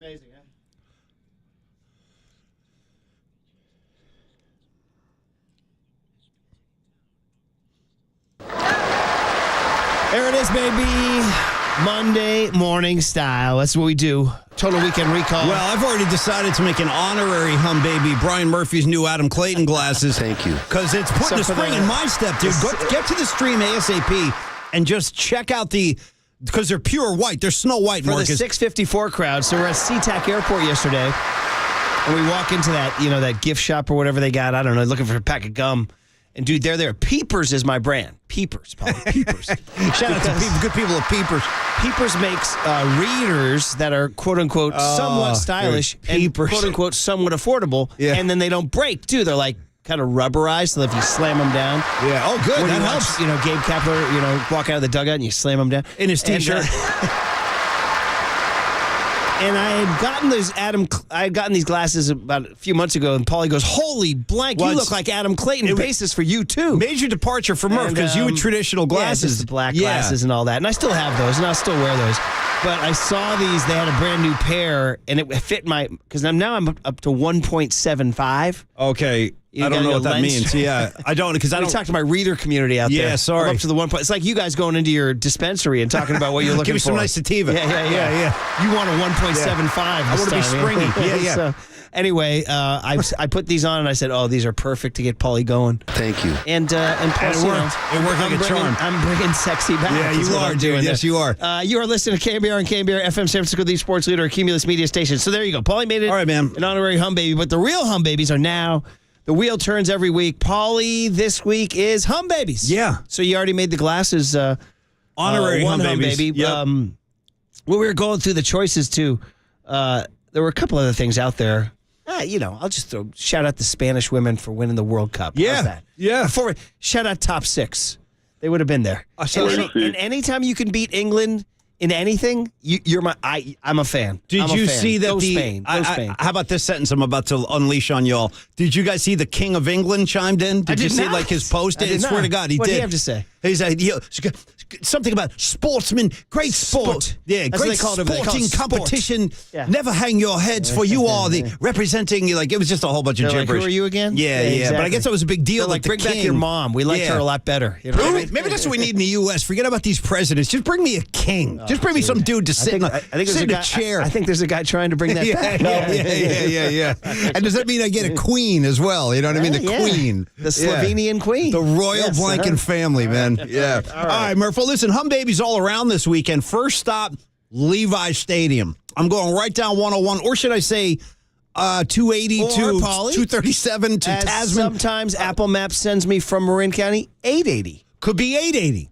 Amazing, huh? There it is, baby. Monday morning style. That's what we do. Total Weekend Recall. Well, I've already decided to make an honorary hum baby Brian Murphy's new Adam Clayton glasses. Thank you. Because it's putting a spring in my step, dude. Get to the stream ASAP and just check out because they're pure white. They're Snow White, for Marcus. the 654 crowd. So we're at SeaTac Airport yesterday, and we walk into that gift shop or whatever they got. I don't know, looking for a pack of gum. And, dude, they're there. Peepers is my brand. Peepers, Paul. Peepers. Shout out to good people at Peepers. Peepers makes readers that are, quote-unquote, somewhat stylish and, quote-unquote, somewhat affordable. Yeah. And then they don't break, too. They're, like, kind of rubberized, so if you slam them down. Yeah. Oh, good. That helps. Gabe Kapler, walk out of the dugout and you slam them down. In his T-shirt. And I had gotten these glasses about a few months ago, and Paulie goes, "Holy blank, you look like Adam Clayton." Basis for you too. Major departure for Murph because you had traditional glasses, just the black glasses and all that, and I still have those, and I'll still wear those. But I saw these; they had a brand new pair, and it fit because I'm up to 1.75. Okay. I don't know what that means. Yeah, I don't because I don't talk to my reader community out there. Yeah, sorry. I'm up to the 1. It's like you guys going into your dispensary and talking about what you're looking for. Give me some nice sativa. Yeah. You want a 1.75? I want to be springy. Yeah. So, anyway, I put these on and I said, "Oh, these are perfect to get Paulie going." Thank you. And plus, it worked. It worked like a charm. I'm bringing sexy back. Yeah, you are, dude. Yes, you are. You are listening to KNBR and KNBR FM San Francisco, the sports leader, Cumulus Media Station. So there you go. Paulie made it. All right, man. An honorary hum baby, but the real hum babies are now. The wheel turns every week. Paulie this week is hum babies. Yeah. So you already made the glasses. Honorary one hum baby. Yep. When we were going through the choices too, there were a couple other things out there. I'll just shout out the Spanish women for winning the World Cup. Yeah. How's that? Yeah. Shout out top 6. They would have been there. And anytime you can beat England in anything, I'm a fan. Did you see that Spain. How about this sentence I'm about to unleash on y'all? Did you guys see the King of England chimed in? Did you see his post? I swear to God, he did. What did he have to say? He said something about sportsmen, great sport. Yeah, that's great sporting competition. Yeah. Never hang your heads, for you are the representing. It was just a whole bunch of gibberish. Like, who are you again? Yeah. Exactly. But I guess that was a big deal. Like bring back your mom. We liked her a lot better. Maybe that's what we need in the U.S. Forget about these presidents. Just bring me a king. Just bring me some dude to sit in a chair. I think there's a guy trying to bring that back. Yeah. And does that mean I get a queen as well? You know what I mean? The queen. The Slovenian queen. The royal blanket family, man. Yeah. All right, Murph. Well, listen, hum babies all around this weekend. First stop, Levi Stadium. I'm going right down 101, or should I say 280 to 237 to Tasman. Sometimes Apple Maps sends me from Marin County 880. Could be 880.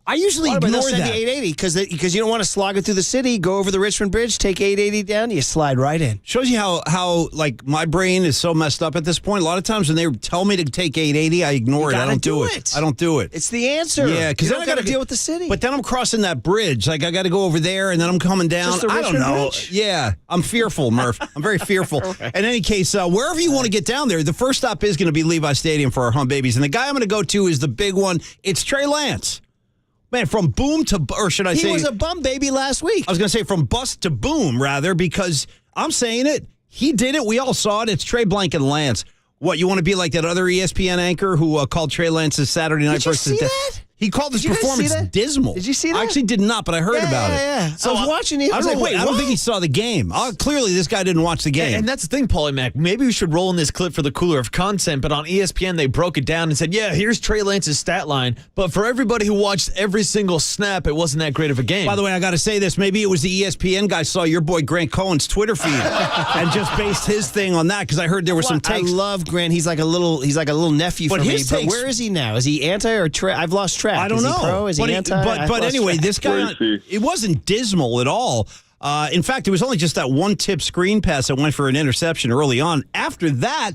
I usually ignore that. 880 because you don't want to slog it through the city, go over the Richmond Bridge, take 880 down, you slide right in. Shows you how my brain is so messed up at this point. A lot of times when they tell me to take 880, I ignore it. I don't do it. I don't do it. It's the answer. Yeah, because then I got to deal with the city. But then I'm crossing that bridge. I got to go over there, and then I'm coming down. Just the I don't know. Bridge? Yeah, I'm fearful, Murph. I'm very fearful. Right. In any case, wherever you want to get down there, the first stop is going to be Levi Stadium for our hum babies. And the guy I'm going to go to is the big one. It's Trey Lance. Man, from boom to, or should I say? He was a bum baby last week. I was going to say from bust to boom, rather, because I'm saying it. He did it. We all saw it. It's Trey Blank and Lance. What, you want to be like that other ESPN anchor who called Trey Lance's Saturday night versus? Did you see that? He called his performance dismal. Did you see that? I actually did not, but I heard about it. Yeah. So I was watching it. I don't think he saw the game. Clearly, this guy didn't watch the game. And that's the thing, Paulie Mac. Maybe we should roll in this clip for the cooler of content, but on ESPN, they broke it down and said, yeah, here's Trey Lance's stat line. But for everybody who watched every single snap, it wasn't that great of a game. By the way, I got to say this. Maybe it was the ESPN guy saw your boy Grant Cohen's Twitter feed and just based his thing on that because I heard there were some takes. I love Grant. He's like a little nephew for me. But where is he now? Is he anti or I've lost track. I don't know. Pro? Is he anti? But anyway, this guy, it wasn't dismal at all. In fact, it was only just that one tip screen pass that went for an interception early on. After that,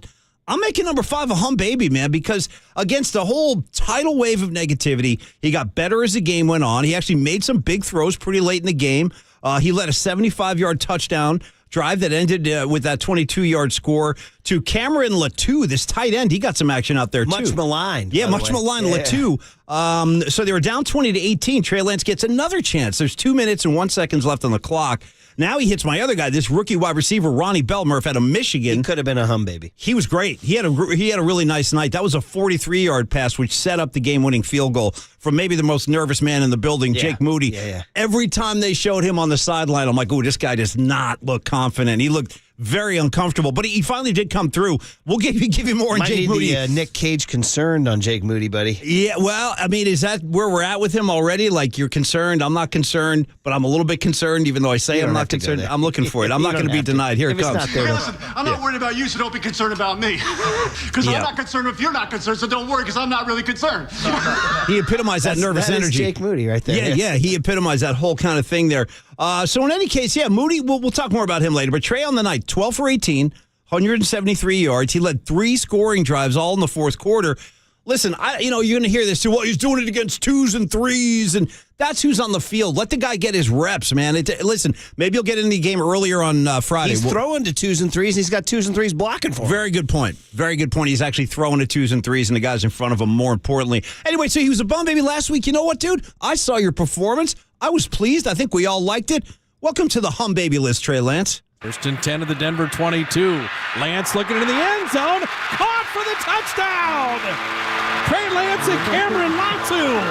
I'm making number 5 a hum baby, man, because against the whole tidal wave of negativity, he got better as the game went on. He actually made some big throws pretty late in the game. He led a 75-yard touchdown drive that ended with that 22-yard score to Cameron Latou, this tight end. He got some action out there, too. Much maligned. Yeah, much maligned, Latou. So they were down 20-18. Trey Lance gets another chance. There's 2 minutes and 1 second left on the clock. Now he hits my other guy, this rookie wide receiver, Ronnie Bell, Murph, out of Michigan. He could have been a hum baby. He was great. He had a really nice night. That was a 43-yard pass, which set up the game-winning field goal from maybe the most nervous man in the building, Jake Moody. Yeah. Every time they showed him on the sideline, I'm like, oh, this guy does not look confident. He looked very uncomfortable, but he finally did come through. We'll give you more on Jake Moody. The, Nick Cage concerned on Jake Moody, buddy. Yeah, well, I mean, is that where we're at with him already? Like, you're concerned, I'm not concerned, but I'm a little bit concerned, even though I say I'm not concerned. I'm looking for it. I'm not going to be denied. Here it comes. Listen, I'm not worried about you, so don't be concerned about me. Because I'm not concerned if you're not concerned, so don't worry, because I'm not really concerned. He epitomized that nervous that energy. Is Jake Moody right there. Yeah, he epitomized that whole kind of thing there. So in any case, Moody, we'll talk more about him later. But Trey on the night, 12 for 18, 173 yards. He led 3 scoring drives all in the fourth quarter. Listen, you're going to hear this too. Well, he's doing it against 2s and 3s, and that's who's on the field. Let the guy get his reps, man. Listen, maybe he'll get into the game earlier on Friday. He's throwing to 2s and 3s, and he's got 2s and 3s blocking for him. Very good point. Very good point. He's actually throwing to 2s and 3s, and the guys in front of him, more importantly. Anyway, so he was a bum baby last week. You know what, dude? I saw your performance. I was pleased. I think we all liked it. Welcome to the hum baby list, Trey Lance. First and 10 of the Denver 22. Lance looking into the end zone. Caught for the touchdown. Trey Lance and Cameron Latu.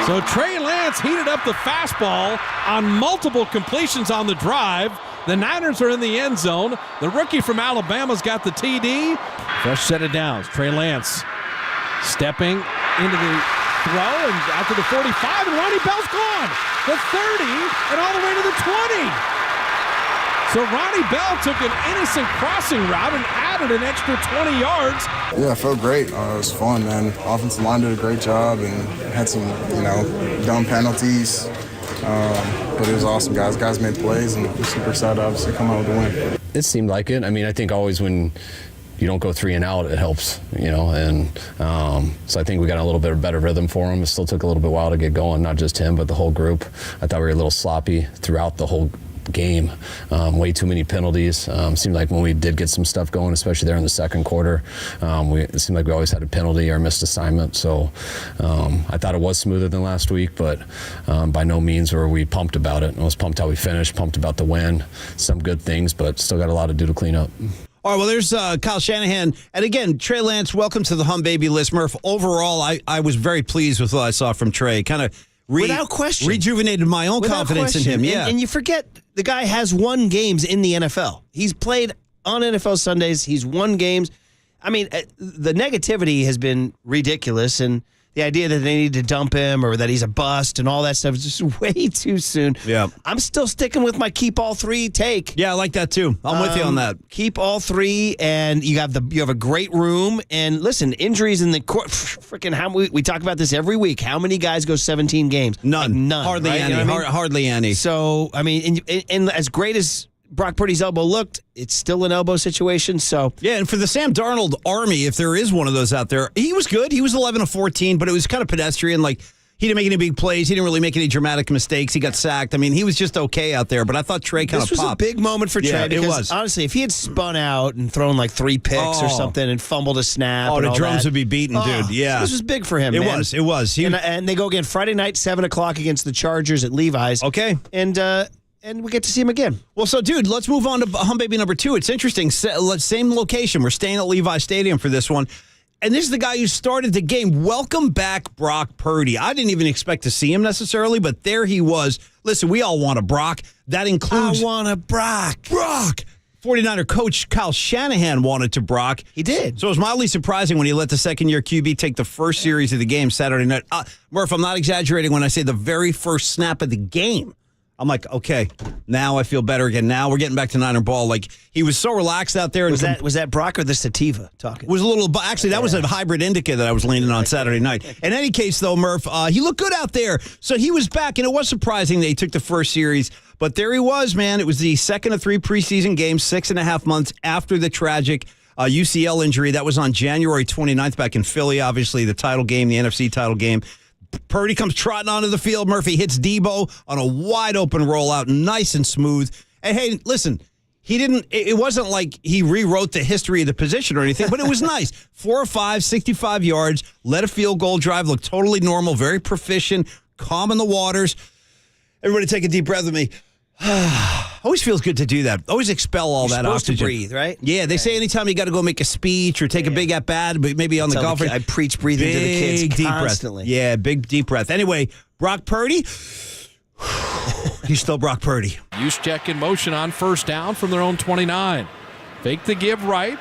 So Trey Lance heated up the fastball on multiple completions on the drive. The Niners are in the end zone. The rookie from Alabama's got the TD. Fresh set of downs. Trey Lance stepping into the throw and out to the 45, and Ronnie Bell's gone. The 30 and all the way to the 20. So Ronnie Bell took an innocent crossing route and added an extra 20 yards. Yeah, it felt great. It was fun, man. Offensive line did a great job and had some, dumb penalties. But it was awesome, guys. Guys made plays, and we're super excited, obviously, to come out with the win. It seemed like it. I mean, I think always when you don't go 3 and out, it helps, and so I think we got a little bit of better rhythm for him. It still took a little bit while to get going, not just him, but the whole group. I thought we were a little sloppy throughout the whole game. Way too many penalties. Seemed like when we did get some stuff going, especially there in the second quarter, it seemed like we always had a penalty or missed assignment. So I thought it was smoother than last week, but by no means were we pumped about it. I was pumped how we finished, pumped about the win. Some good things, but still got a lot to do to clean up. All right, well, there's Kyle Shanahan. And again, Trey Lance, welcome to the Hum Baby list. Murph, overall, I was very pleased with what I saw from Trey. Kind of without question rejuvenated my own confidence in him. Yeah. And you forget the guy has won games in the NFL. He's played on NFL Sundays. He's won games. I mean, the negativity has been ridiculous, and the idea that they need to dump him or that he's a bust and all that stuff is just way too soon. Yeah. I'm still sticking with my keep all 3 take. Yeah, I like that too. I'm with you on that. Keep all 3, and you have a great room. And listen, injuries in the court. Freaking how we talk about this every week. How many guys go 17 games? None. Like none. Hardly right? any. You know what I mean? Hardly any. So I mean, and as great as Brock Purdy's elbow looked, it's still an elbow situation. So yeah, and for the Sam Darnold army, if there is one of those out there, he was good. He was 11 of 14, but it was kind of pedestrian. Like, he didn't make any big plays. He didn't really make any dramatic mistakes. He got sacked. I mean, he was just okay out there. But I thought Trey kind of popped. This was a big moment for Trey. Yeah, because it was. Honestly, if he had spun out and thrown like 3 picks or something and fumbled a snap, the and all drums that, would be beaten, dude. Yeah, this was big for him. It man. was. It was. And they go again Friday night, 7:00 against the Chargers at Levi's. Okay, and we get to see him again. Well, so, dude, let's move on to Hum Baby number 2. It's interesting. Same location. We're staying at Levi Stadium for this one. And this is the guy who started the game. Welcome back, Brock Purdy. I didn't even expect to see him necessarily, but there he was. Listen, we all want a Brock. That includes... I want a Brock. 49er coach Kyle Shanahan wanted to Brock. He did. So it was mildly surprising when he let the second-year QB take the first series of the game Saturday night. Murph, I'm not exaggerating when I say the very first snap of the game. I'm like, okay, now I feel better again. Now we're getting back to Niner ball. Like, he was so relaxed out there. Was that Brock or the sativa talking? Was a little. Actually, that was a hybrid indica that I was leaning on Saturday night. In any case, though, Murph, he looked good out there. So he was back, and it was surprising that he took the first series. But there he was, man. It was the second of 3 preseason games, 6.5 months after the tragic UCL injury. That was on January 29th back in Philly, obviously the title game, the NFC title game. Purdy comes trotting onto the field. Murphy hits Debo on a wide-open rollout, nice and smooth. And, hey, listen, it wasn't like he rewrote the history of the position or anything, but it was nice. 4 of 5, 65 yards, led a field goal drive, looked totally normal, very proficient, calm in the waters. Everybody take a deep breath with me. Always feels good to do that. Always expel all that oxygen. To breathe, right? Yeah, they say anytime you got to go make a speech or take a big at-bat, but maybe on the golf range. I preach breathing to the kids deep constantly. Breath. Yeah, big deep breath. Anyway, Brock Purdy, he's still Brock Purdy. Juszczyk in motion on first down from their own 29. Fake the give right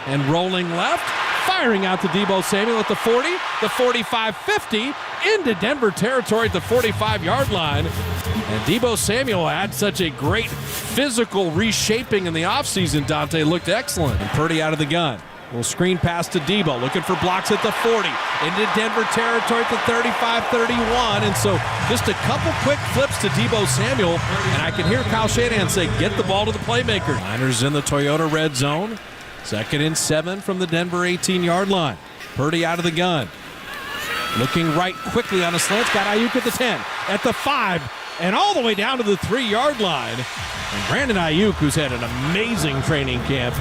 and rolling left. Firing out to Deebo Samuel at the 40, the 45-50, into Denver territory at the 45-yard line. And Deebo Samuel had such a great physical reshaping in the offseason. Dante looked excellent. And Purdy out of the gun. Little screen pass to Deebo, looking for blocks at the 40, into Denver territory at the 35-31. And so just a couple quick flips to Deebo Samuel, and I can hear Kyle Shanahan say, get the ball to the playmaker. Niners in the Toyota red zone. 2nd and 7 from the Denver 18-yard line. Purdy out of the gun. Looking right quickly on a slant. Got Ayuk at the 10, at the 5, and all the way down to the 3-yard line. And Brandon Ayuk, who's had an amazing training camp,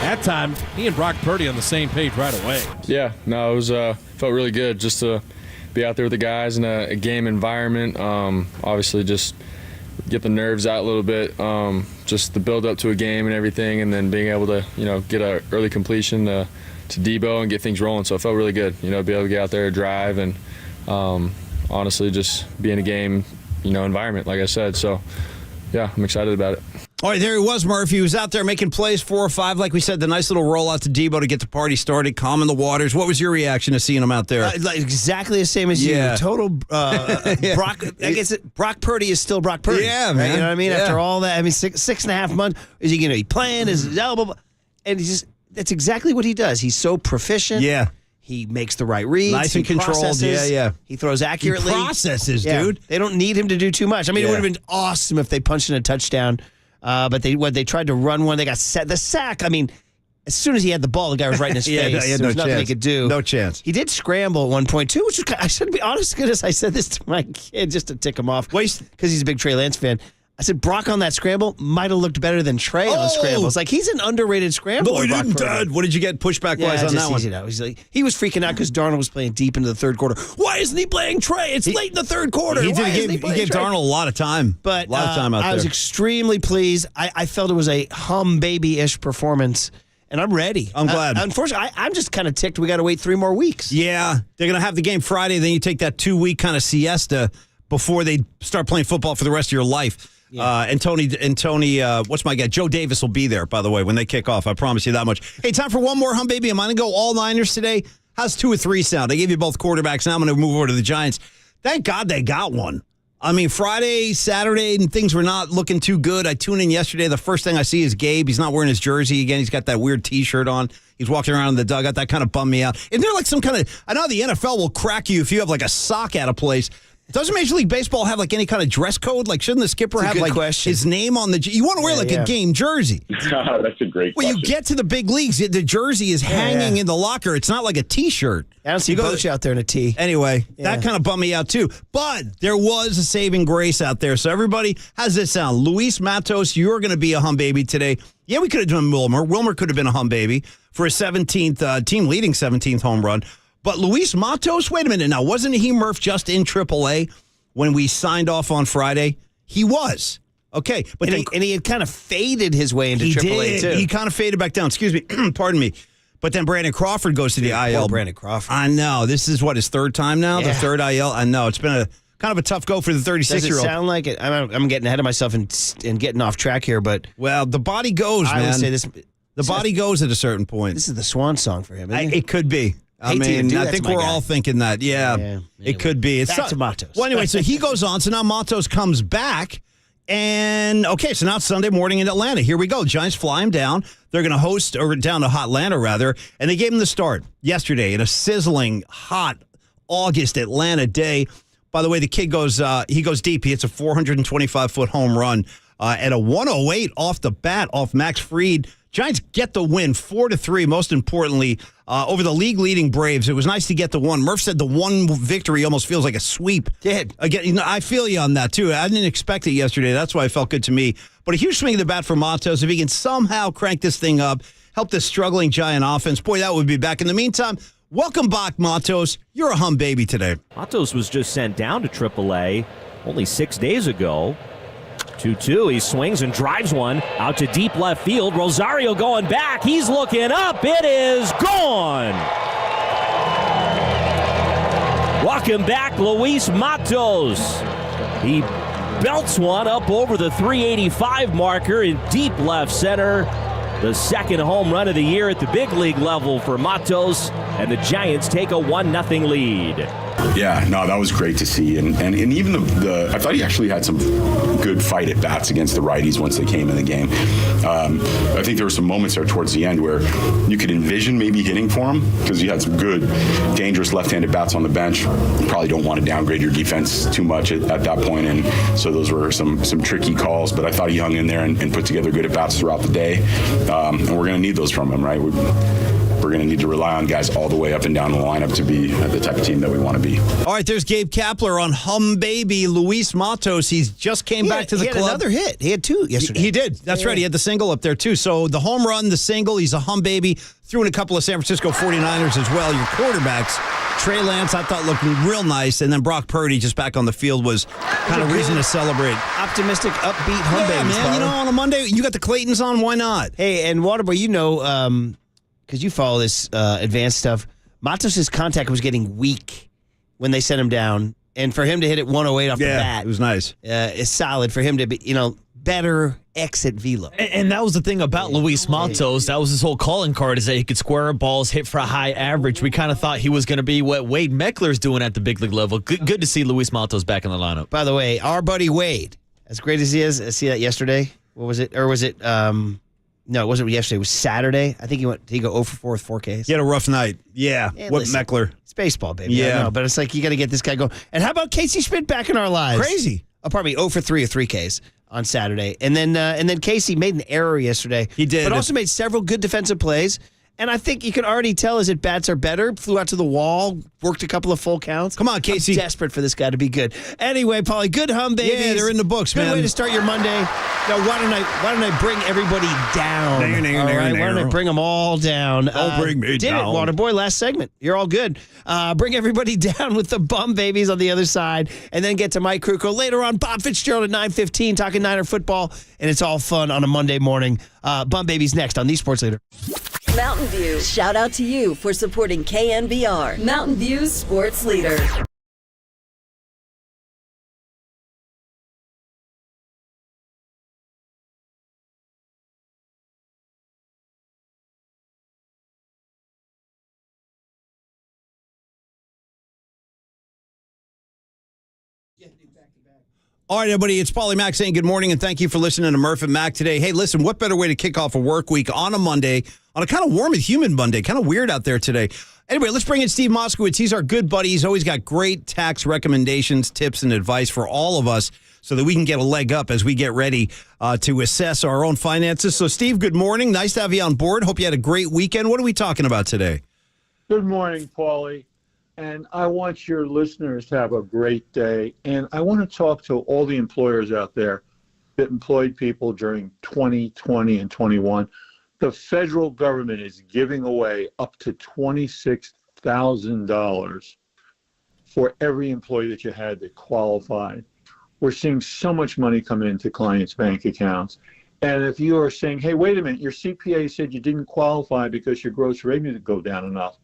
that time he and Brock Purdy on the same page right away. Yeah, no, it was felt really good just to be out there with the guys in a game environment. Obviously, just get the nerves out a little bit, just the build up to a game and everything, and then being able to, get an early completion to Deebo and get things rolling. So it felt really good, be able to get out there, drive, and honestly just be in a game, environment, like I said. So, yeah, I'm excited about it. All right, there he was, Murphy. He was out there making plays 4 or 5. Like we said, the nice little rollout to Deebo to get the party started, calming the waters. What was your reaction to seeing him out there? Exactly the same as you. Total Brock. I guess Brock Purdy is still Brock Purdy. Yeah, man. Right? You know what I mean? Yeah. After all that, I mean, 6.5 months. Is he going to be playing? Is his elbow? And that's exactly what he does. He's so proficient. Yeah. He makes the right reads. Nice and controlled. Processes. Yeah. He throws accurately. He processes, dude. They don't need him to do too much. I mean, it would have been awesome if they punched in a touchdown. But they tried to run one. They got the sack. I mean, as soon as he had the ball, the guy was right in his face. He had there was no nothing chance. he could do. No chance. He did scramble at one point, too, which was I should be honest. Goodness, I said this to my kid just to tick him off because he's a big Trey Lance fan. I said, Brock on that scramble might have looked better than Trey on scrambles. Like, he's an underrated scrambler. No, he didn't, Dad. What did you get pushback-wise on that one? He's like, he was freaking out because Darnold was playing deep into the third quarter. Why isn't he playing Trey? It's late in the third quarter. He gave Darnold a lot of time. But a lot of time out there. I was extremely pleased. I felt it was a hum baby-ish performance. And I'm ready. I'm glad. Unfortunately, I'm just kind of ticked. We got to wait 3 more weeks. Yeah. They're going to have the game Friday. Then you take that 2-week kind of siesta before they start playing football for the rest of your life. Yeah. And Tony, what's my guy? Joe Davis will be there, by the way, when they kick off. I promise you that much. Hey, time for one more hum baby. Am I going to go all Niners today? How's 2 or 3 sound? I gave you both quarterbacks. Now I'm going to move over to the Giants. Thank God they got one. I mean, Friday, Saturday, and things were not looking too good. I tuned in yesterday. The first thing I see is Gabe. He's not wearing his jersey again. He's got that weird T-shirt on. He's walking around in the dugout. That kind of bummed me out. Isn't there like some kind of... I know the NFL will crack you if you have like a sock out of place. Doesn't Major League Baseball have like any kind of dress code? Like, shouldn't the skipper have like his name on the... You want to wear a game jersey. That's a great question. When you get to the big leagues, the jersey is hanging in the locker. It's not like a T-shirt. I don't see Boch out there in a tee. Anyway, that kind of bummed me out too. But there was a saving grace out there. So everybody, how's this sound? Luis Matos, you're going to be a hum baby today. Yeah, we could have done Wilmer. Wilmer could have been a hum baby for a 17th, team-leading 17th home run. But Luis Matos, wait a minute now, wasn't he, Murph, just in AAA when we signed off on Friday? He was. Okay. But and he had kind of faded his way into AAA, too. He kind of faded back down. Excuse me. Pardon me. But then Brandon Crawford goes to the IL. Brandon Crawford. I know. This is, his third time now? Yeah. The third IL? I know. It's been kind of a tough go for the 36-year-old. Does it sound like it? I'm getting ahead of myself and getting off track here, but... Well, the body goes, man. I would say this... The body goes at a certain point. This is the swan song for him, isn't it? It could be. I mean, I think we're all thinking that. Yeah, anyway, it could be. Back to Matos. Well, anyway, so he goes on. So now Matos comes back. And, okay, so now it's Sunday morning in Atlanta. Here we go. Giants fly him down. They're going to host, or down to Hotlanta, rather. And they gave him the start yesterday in a sizzling, hot August Atlanta day. By the way, the kid goes deep. He hits a 425-foot home run at a 108 off the bat off Max Fried. Giants get the win 4-3, most importantly, over the league-leading Braves. It was nice to get the one. Murph said the one victory almost feels like a sweep. Did. Again, I feel you on that, too. I didn't expect it yesterday. That's why it felt good to me. But a huge swing of the bat for Matos. If he can somehow crank this thing up, help this struggling Giant offense, boy, that would be back. In the meantime, welcome back, Matos. You're a hum baby today. Matos was just sent down to AAA only 6 days ago. 2-2. He swings and drives one out to deep left field. Rosario going back. He's looking up. It is gone. Welcome back, Luis Matos. He belts one up over the 385 marker in deep left center. The second home run of the year at the big league level for Matos, and the Giants take a 1-0 lead. Yeah, no, that was great to see. And even I thought he actually had some good fight at bats against the righties once they came in the game. I think there were some moments there towards the end where you could envision maybe hitting for him because he had some good, dangerous left-handed bats on the bench. You probably don't want to downgrade your defense too much at that point, and so those were some tricky calls. But I thought he hung in there and put together good at-bats throughout the day. And we're going to need those from him, right? We're going to need to rely on guys all the way up and down the lineup to be the type of team that we want to be. All right, there's Gabe Kapler on Hum Baby. Luis Matos, he's just came back to the club. He had another hit. He had 2 yesterday. He did. That's right. He had the single up there, too. So the home run, the single, he's a Hum Baby. Threw in a couple of San Francisco 49ers as well. Your quarterbacks, Trey Lance, I thought looking real nice. And then Brock Purdy just back on the field was kind of reason to celebrate. Optimistic, upbeat Hum Baby. Man, on a Monday, you got the Claytons on. Why not? Hey, and Waterboy, because you follow this advanced stuff, Matos' contact was getting weak when they sent him down. And for him to hit it 108 off the bat. It was nice. It's solid for him to be, better exit velo. And that was the thing about Luis Matos. That was his whole calling card, is that he could square balls, hit for a high average. We kind of thought he was going to be what Wade Meckler's doing at the big league level. Good to see Luis Matos back in the lineup. By the way, our buddy Wade, as great as he is, I see that yesterday. What was it? Or was it... No, it wasn't yesterday. It was Saturday. I think he go 0 for 4 with 4 Ks. He had a rough night. Yeah. What Meckler? It's baseball, baby. Yeah. I know, but it's like you got to get this guy going. And how about Casey Schmidt back in our lives? Crazy. Oh, pardon me, 0 for 3 with 3 Ks on Saturday. And then Casey made an error yesterday. He did. But also made several good defensive plays. And I think you can already tell his at-bats are better. Flew out to the wall, worked a couple of full counts. Come on, Casey. I'm desperate for this guy to be good. Anyway, Paulie, good hum, baby. Yeah, they're in the books, good man. Good way to start your Monday. Now, why don't I bring everybody down? All right, why don't I bring them all down? Don't bring me did down. Did it, Waterboy, last segment. You're all good. Bring everybody down with the bum babies on the other side, and then get to Mike Krukow. Later on, Bob Fitzgerald at 9:15, talking Niner football, and it's all fun on a Monday morning. Bum babies next on the Sports Leader. Mountain View, shout out to you for supporting KNBR, Mountain View's sports leader. All right, everybody, it's Paulie Mack saying good morning and thank you for listening to Murph and Mac today. Hey, listen, what better way to kick off a work week on a Monday, on a kind of warm and humid Monday, kind of weird out there today. Anyway, let's bring in Steve Moskowitz. He's our good buddy. He's always got great tax recommendations, tips, and advice for all of us so that we can get a leg up as we get ready to assess our own finances. So, Steve, good morning. Nice to have you on board. Hope you had a great weekend. What are we talking about today? Good morning, Paulie. And I want your listeners to have a great day. And I want to talk to all the employers out there that employed people during 2020 and 21. The federal government is giving away up to $26,000 for every employee that you had that qualified. We're seeing so much money come into clients' bank accounts. And if you are saying, hey, wait a minute, your CPA said you didn't qualify because your gross revenue didn't go down enough.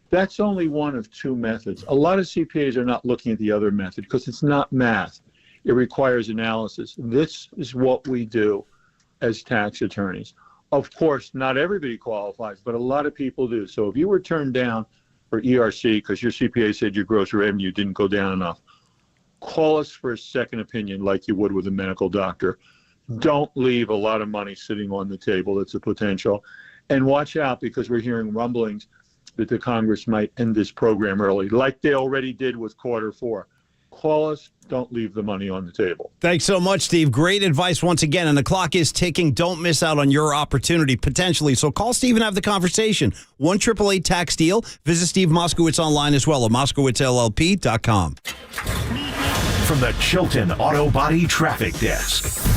That's only one of two methods. A lot of CPAs are not looking at the other method because it's not math. It requires analysis. This is what we do as tax attorneys. Of course, not everybody qualifies, but a lot of people do. So if you were turned down for ERC because your CPA said your gross revenue didn't go down enough, call us for a second opinion like you would with a medical doctor. Don't leave a lot of money sitting on the table. That's a potential. And watch out because we're hearing rumblings that the Congress might end this program early, like they already did with quarter four. Call us. Don't leave the money on the table. Thanks so much, Steve. Great advice once again. And the clock is ticking. Don't miss out on your opportunity, potentially. So call Steve and have the conversation. 1-888-TAX-DEAL. Visit Steve Moskowitz online as well at MoskowitzLLP.com. From the Chilton Auto Body Traffic Desk.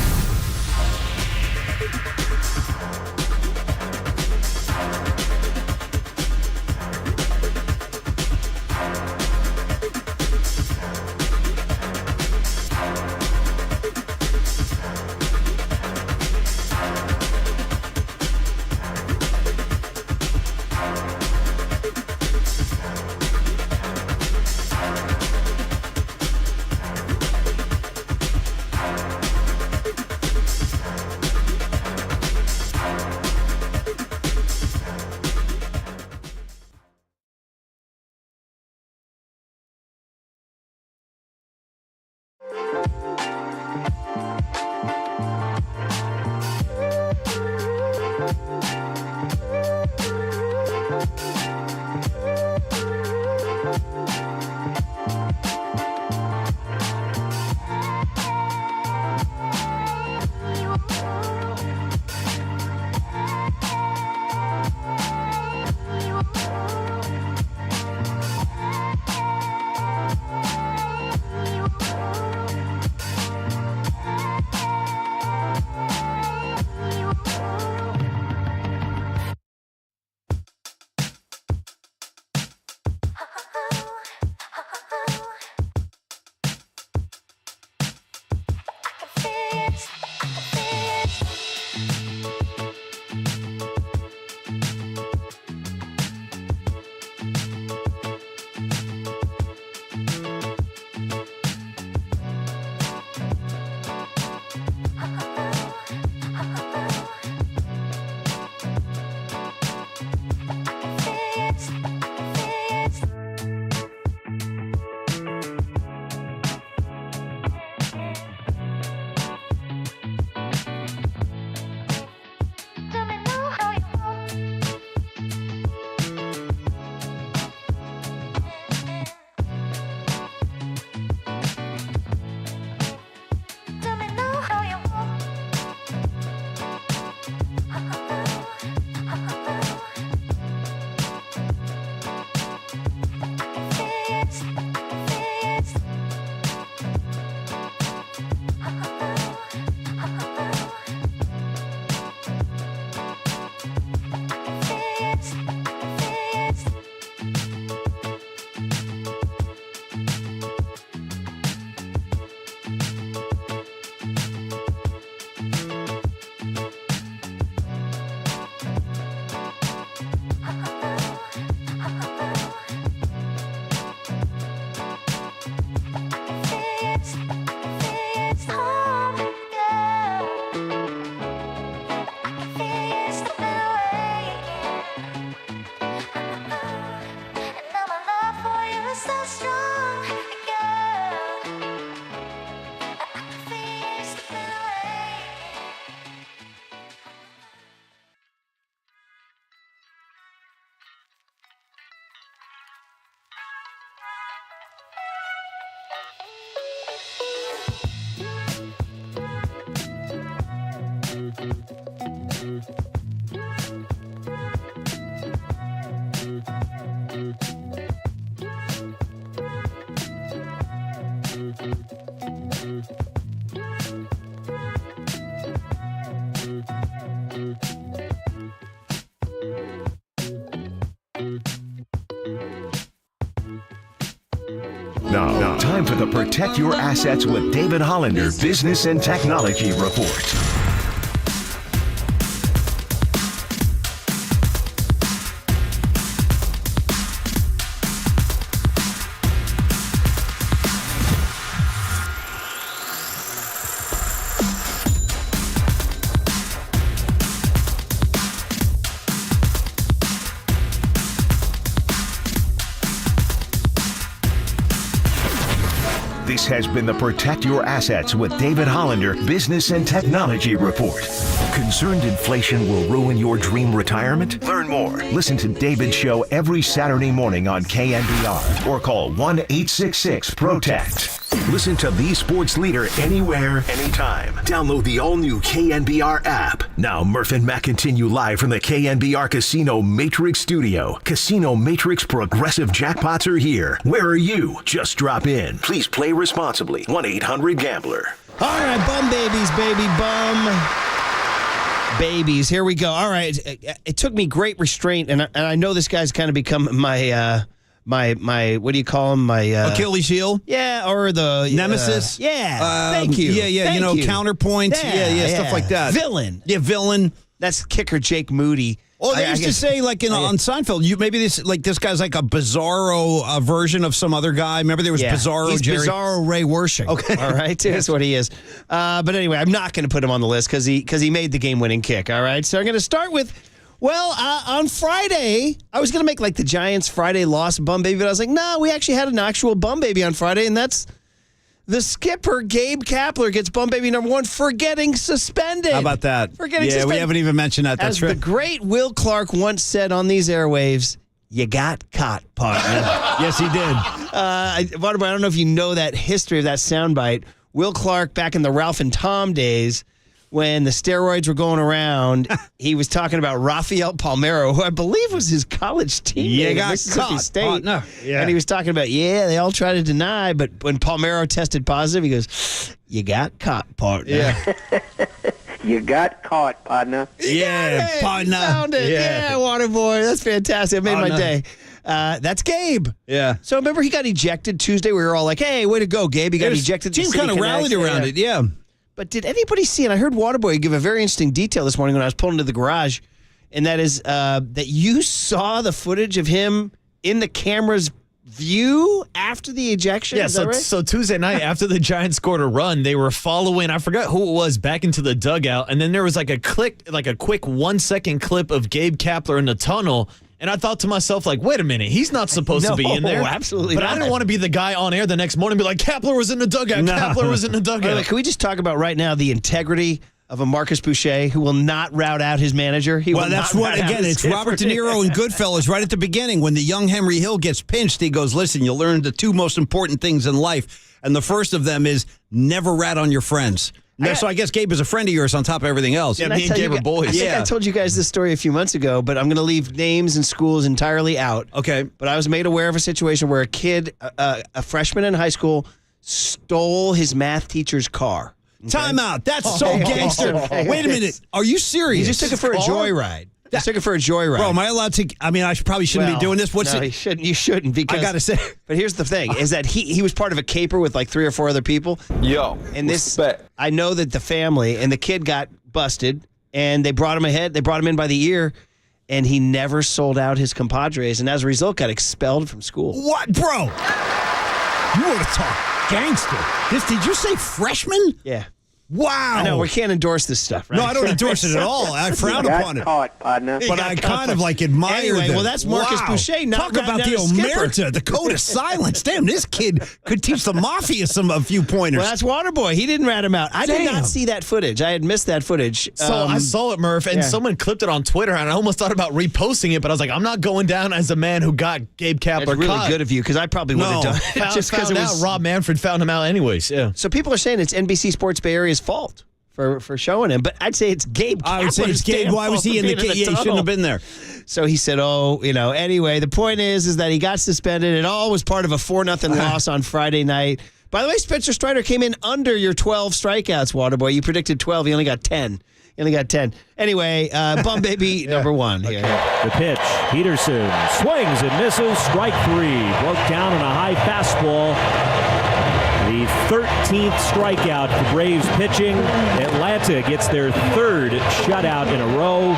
Now, time for the Protect Your Assets with David Hollander Business and Technology Report. This has been the Protect Your Assets with David Hollander Business and Technology Report. Concerned inflation will ruin your dream retirement? Learn more. Listen to David's show every Saturday morning on KNBR or call 1-866-PROTECT. Listen to the sports leader anywhere, anytime. Download the all-new KNBR app. Now, Murph and Matt continue live from the KNBR Casino Matrix Studio. Casino Matrix Progressive Jackpots are here. Where are you? Just drop in. Please play responsibly. 1-800-GAMBLER. All right, bum babies, baby bum babies. Here we go. All right. It took me great restraint, and I know this guy's kind of become my what do you call him? My Achilles heel? Yeah, or the nemesis? Thank you. Yeah, Thank you. Counterpoint. Yeah, stuff like that. Villain. Yeah, villain. That's kicker Jake Moody. Oh, they used to say, like on Seinfeld, this guy's like a bizarro version of some other guy. Remember there was Bizarro He's Jerry? Bizarro Ray Wershing. Okay. All right, that's what he is. But anyway, I'm not going to put him on the list because he made the game-winning kick, all right? So I'm going to start with, on Friday, I was going to make like the Giants Friday loss bum baby, but I was like, no, we actually had an actual bum baby on Friday, and that's the skipper, Gabe Kapler, gets bum baby number 1 for getting suspended. How about that? For getting suspended. We haven't even mentioned that. That's As right. the great Will Clark once said on these airwaves, you got caught, partner. Yes, he did. I don't know if you know that history of that soundbite. Will Clark, back in the Ralph and Tom days, when the steroids were going around, he was talking about Rafael Palmeiro, who I believe was his college teammate at Mississippi State. Yeah. And he was talking about, they all try to deny, but when Palmeiro tested positive, he goes, you got caught, partner. Yeah. You got caught, partner. Yeah, partner. Found it. Yeah, water boy. That's fantastic. It made my day. That's Gabe. Yeah. So remember he got ejected Tuesday? We were all like, hey, way to go, Gabe. He got ejected. Team kind of rallied around it, yeah. But did anybody see it? I heard Waterboy give a very interesting detail this morning when I was pulling into the garage, and that is that you saw the footage of him in the camera's view after the ejection. Yeah, is that right? So Tuesday night after the Giants scored a run, they were following, I forgot who it was, back into the dugout, and then there was like a quick 1-second clip of Gabe Kapler in the tunnel. And I thought to myself, like, wait a minute, he's not supposed to be in there. Absolutely but not. I didn't want to be the guy on air the next morning and be like, Kapler was in the dugout. No. Kapler was in the dugout. Wait, can we just talk about right now the integrity of a Marcus Boucher who will not route out his manager? That's what, again, it's Robert De Niro and Goodfellas right at the beginning. When the young Henry Hill gets pinched, he goes, listen, you'll learn the 2 most important things in life. And the first of them is never rat on your friends. So I guess Gabe is a friend of yours on top of everything else. Yeah, me and Gabe are boys. I think I told you guys this story a few months ago, but I'm going to leave names and schools entirely out. Okay. But I was made aware of a situation where a kid, a freshman in high school, stole his math teacher's car. Okay? Time out. That's so gangster. Wait a minute. Are you serious? He just took it for a joyride. Just took it for a joyride. Bro, am I allowed to? I mean, I probably shouldn't be doing this. You shouldn't because I gotta say. But here's the thing: is that he was part of a caper with like 3 or 4 other people. Yo, and I know that the family and the kid got busted, and they brought him ahead. They brought him in by the ear, and he never sold out his compadres, and as a result, got expelled from school. What, bro? You want to talk gangster? Did you say freshman? Yeah. Wow. I know, we can't endorse this stuff, right? No, I don't endorse it at all. I frown upon it. Caught, partner. But I kind of like admire Anyway, them. well, that's Marcus Boucher. Talk about the omerta, the code of silence. Damn, this kid could teach the mafia a few pointers. Well, that's Waterboy. He didn't rat him out. I did not see that footage. I had missed that footage. So I saw it, Murph, and someone clipped it on Twitter, and I almost thought about reposting it, but I was like, I'm not going down as the man who got Gabe Kapler It's really caught. good of you because I probably would have done it just because it was. Rob Manfred found him out anyways. Yeah. So people are saying it's NBC Sports Bay Area's fault for showing him, but I'd say it's Gabe Kapler's I would say it's Gabe. Why was he in the tunnel? He shouldn't have been there. So he said, anyway, the point is that he got suspended. It all was part of a 4-0 loss on Friday night. By the way, Spencer Strider came in under your 12 strikeouts, Waterboy. You predicted 12. He only got 10. You only got 10. Anyway, Bum Baby number 1 here. The pitch. Peterson swings and misses. Strike 3. Broke down on a high fastball. The 13th strikeout for Braves pitching. Atlanta gets their 3rd shutout in a row.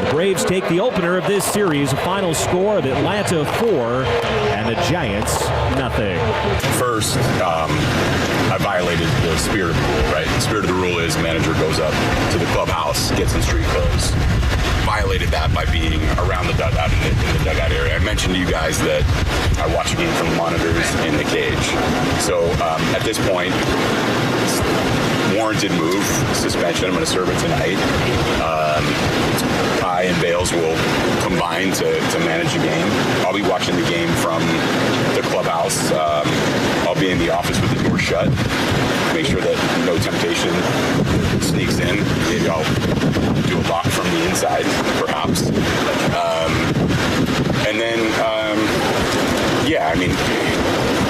The Braves take the opener of this series. A final score of Atlanta 4 and the Giants nothing. First, I violated the spirit of the rule, right? The spirit of the rule is manager goes up to the clubhouse, gets in street clothes. Violated that by being around the dugout in the dugout area. I mentioned to you guys that I watch a game from the monitors in the cage. So at this point, warranted move, suspension. I'm going to serve it tonight. Kai and Bales will combine to manage the game. I'll be watching the game from the clubhouse. I'll be in the office with the door shut. Make sure that no temptation sneaks in. Maybe I'll do a lock from the inside, perhaps. And then,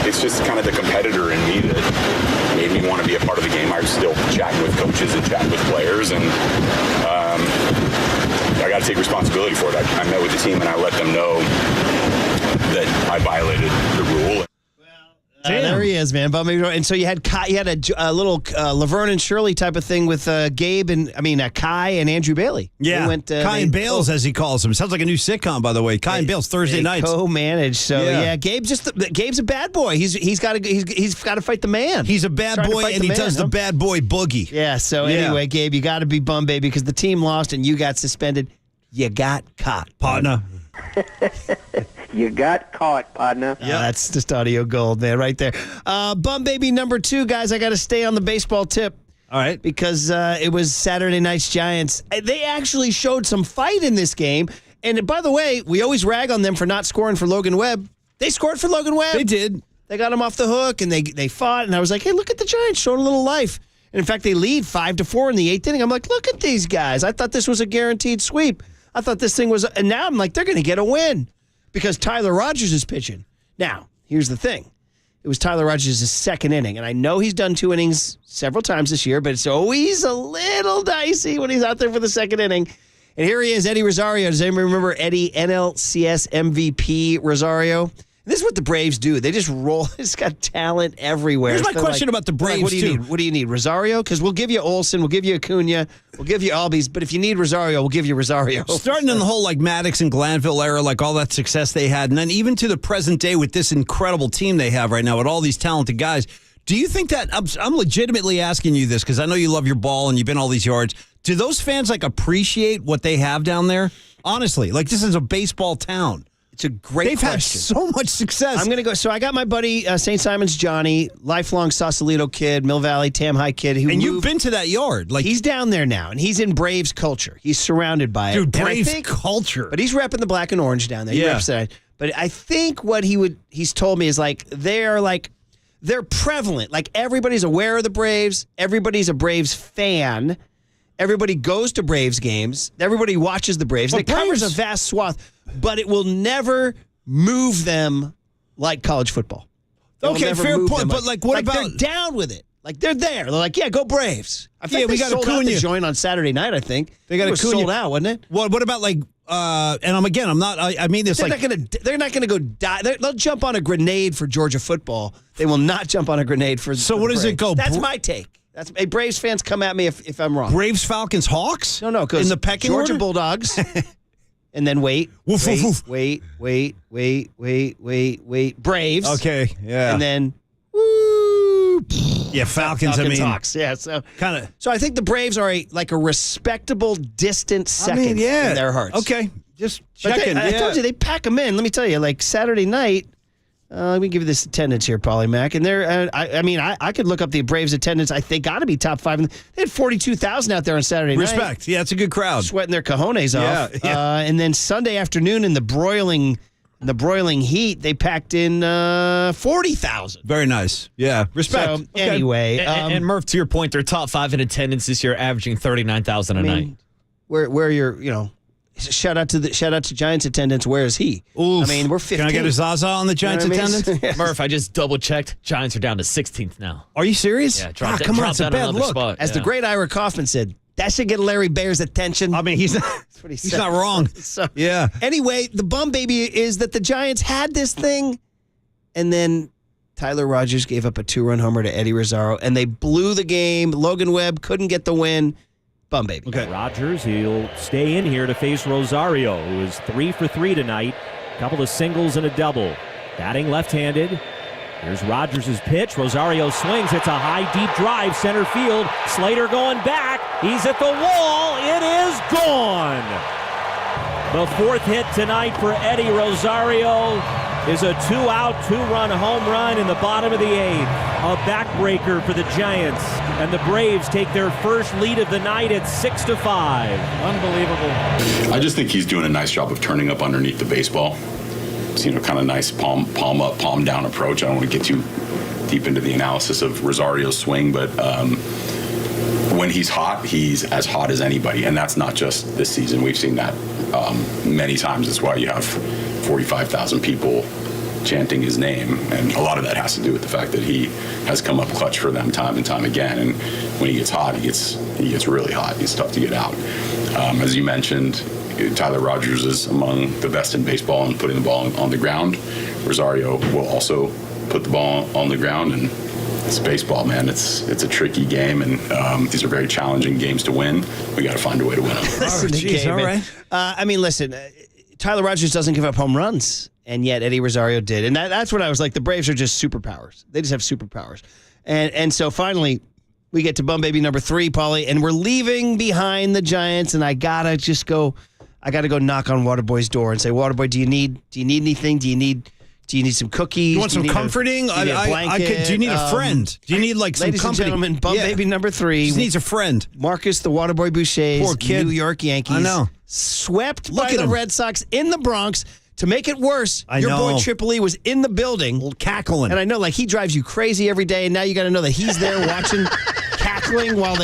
it's just kind of the competitor in me that made me want to be a part of the game. I was still chatting with coaches and chatting with players, and I got to take responsibility for it. I met with the team and I let them know that I violated the rule. There he is, man. And so you had a little Laverne and Shirley type of thing with Kai and Andrew Bailey. Yeah, Kai and Bales, as he calls him. Sounds like a new sitcom, by the way. Kai and Bales Thursday nights. Co-managed. So Gabe's a bad boy. He's got to fight the man. He's a bad boy, and he does the bad boy boogie. Yeah. So anyway, Gabe, you got to be bum baby because the team lost and you got suspended. You got caught, partner. You got caught, partner. Yeah, that's just audio gold, man, right there. Bum Baby number 2, guys. I got to stay on the baseball tip. All right. Because it was Saturday night's Giants. They actually showed some fight in this game. And by the way, we always rag on them for not scoring for Logan Webb. They scored for Logan Webb. They did. They got him off the hook, and they fought. And I was like, hey, look at the Giants showing a little life. And in fact, they lead 5-4 in the 8th inning. I'm like, look at these guys. I thought this was a guaranteed sweep. I thought this thing was, and now I'm like, they're going to get a win because Tyler Rogers is pitching. Now, here's the thing. It was Tyler Rogers' 2nd inning, and I know he's done 2 innings several times this year, but it's always a little dicey when he's out there for the 2nd inning. And here he is, Eddie Rosario. Does anyone remember Eddie, NLCS MVP Rosario? And this is what the Braves do. They just roll. It's got talent everywhere. Here's my question about the Braves, what do you need? What do you need? Rosario? Because we'll give you Olsen, we'll give you Acuna, we'll give you Albies, but if you need Rosario, we'll give you Rosario. Starting in the whole Maddox and Glanville era, all that success they had, and then even to the present day with this incredible team they have right now with all these talented guys, do you think that, I'm legitimately asking you this because I know you love your ball and you've been all these yards, do those fans appreciate what they have down there? Honestly, this is a baseball town. It's a great question. They've had so much success. I'm going to go. So I got my buddy St. Simon's Johnny, lifelong Sausalito kid, Mill Valley, Tam High kid. You've been to that yard. He's down there now, and he's in Braves culture. He's surrounded by it. Dude, Braves culture. But he's repping the black and orange down there. He reps that. But I think what he's told me is they're prevalent. Everybody's aware of the Braves. Everybody's a Braves fan. Everybody goes to Braves games. Everybody watches the Braves. It covers a vast swath, but it will never move them like college football. Okay, fair point. But what about they're down with it? They're there. They're like, yeah, go Braves. I think we got sold out the Acuna joint on Saturday night. I think they got it was sold out, wasn't it? What about I mean this they're not gonna go die. They'll jump on a grenade for Georgia football. They will not jump on a grenade for. So what does it go? That's my take. Braves fans come at me if I'm wrong. Braves, Falcons, Hawks? No, because in the pecking Georgia order? Bulldogs. And then wait. Braves. Okay, yeah. And then yeah, Falcons. Hawks. Yeah, so kind of. So I think the Braves are a respectable, distant second in their hearts. Okay, just checking. I told you they pack them in. Let me tell you, Saturday night. Let me give you this attendance here, Polly Mac. And I could look up the Braves attendance. I think got to be top 5. They had 42,000 out there on Saturday night. Respect. Yeah, it's a good crowd. Sweating their cojones off. Yeah. And then Sunday afternoon in the broiling heat, they packed in 40,000. Very nice. Yeah, respect. So, anyway. And Murph, to your point, they're top 5 in attendance this year, averaging 39,000 a night. Where you're, shout out to Giants attendance. Where is he? Oof. We're 15. Can I get a Zaza on the Giants attendance? Yes. Murph, I just double checked. Giants are down to 16th now. Are you serious? Yeah, come on, it's a bad look. Spot. As the great Ira Kaufman said, That should get Larry Bear's attention. I mean, he's not wrong. So, yeah. Anyway, the bum baby is that the Giants had this thing, and then Tyler Rogers gave up a 2-run homer to Eddie Rosario, and they blew the game. Logan Webb couldn't get the win. Bum baby. Okay. Rogers, he'll stay in here to face Rosario, who is 3 for 3 tonight. A couple of singles and a double. Batting left-handed. Here's Rogers' pitch. Rosario swings. It's a high, deep drive, center field. Slater going back. He's at the wall. It is gone. The 4th hit tonight for Eddie Rosario is a 2-out, 2-run home run in the bottom of the 8th. A backbreaker for the Giants. And the Braves take their first lead of the night at 6-5. Unbelievable. I just think he's doing a nice job of turning up underneath the baseball. It's, kind of nice palm up, palm down approach. I don't want to get too deep into the analysis of Rosario's swing, but when he's hot, he's as hot as anybody. And that's not just this season. We've seen that many times. That's why you have 45,000 people chanting his name. And a lot of that has to do with the fact that he has come up clutch for them time and time again. And when he gets hot, he gets really hot. He's tough to get out. As you mentioned, Tyler Rogers is among the best in baseball in putting the ball on the ground. Rosario will also put the ball on the ground, and it's baseball, man. It's a tricky game, and these are very challenging games to win. We got to find a way to win them. All right. Listen, Tyler Rogers doesn't give up home runs, and yet Eddie Rosario did. And that's what I was like. The Braves are just superpowers. They just have superpowers. And so finally, we get to bum baby number 3, Paulie, and we're leaving behind the Giants, and I got to go knock on Waterboy's door and say, Waterboy, do you need anything? Do you need some cookies? You want some comforting? Do you need a friend? Do you need some company? Ladies and gentlemen, bum baby number 3. He needs a friend. Marcus, the Waterboy Boucher's poor kid. New York Yankees. I know. Swept by the Red Sox in the Bronx. To make it worse, your boy Triple E was in the building. Cackling. And I know, he drives you crazy every day, and now you got to know that he's there watching, cackling while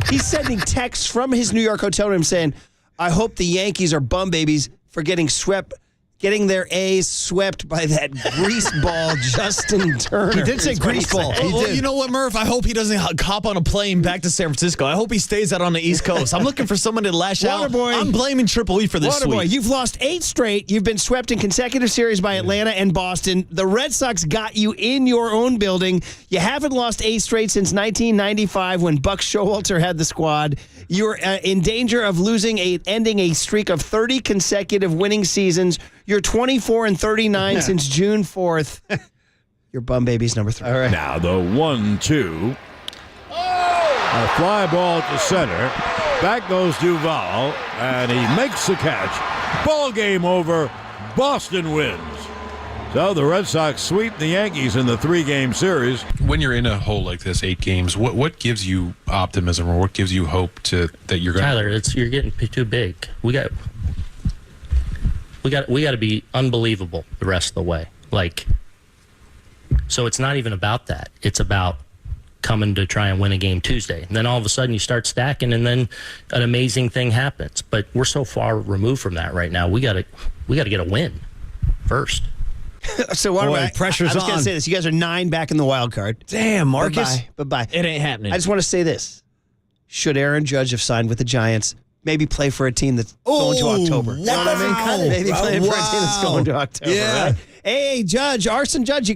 he's sending texts from his New York hotel room saying, I hope the Yankees are bum babies for getting their A's swept by that greaseball Justin Turner. He did say greaseball. Well, you know what, Murph? I hope he doesn't hop on a plane back to San Francisco. I hope he stays out on the East Coast. I'm looking for someone to lash out. I'm blaming Triple E for this Waterboy, sweep. you've lost 8 straight. You've been swept in consecutive series by Atlanta and Boston. The Red Sox got you in your own building. You haven't lost 8 straight since 1995 when Buck Showalter had the squad. You're in danger of ending a streak of 30 consecutive winning seasons. You're 24-39 since June 4th. Your bum baby's number 3. All right. Now the 1-2. A fly ball to center. Back goes Duvall, and he makes the catch. Ball game over. Boston wins. So the Red Sox sweep the Yankees in the 3-game series. When you're in a hole like this, 8 games, what gives you optimism, or what gives you hope that you're going? Tyler, you're getting too big. We got to be unbelievable the rest of the way. So it's not even about that. It's about coming to try and win a game Tuesday. And then all of a sudden you start stacking, and then an amazing thing happens. But we're so far removed from that right now. We got to get a win first. So pressure's on. I was going to say this. You guys are 9 back in the wild card. Damn, Marcus. Bye-bye. It ain't happening. I just want to say this. Should Aaron Judge have signed with the Giants, maybe play for a team that's going to October. You know what I mean? Maybe play for a team that's going to October. Yeah. Right? Hey, Judge, Arson Judge,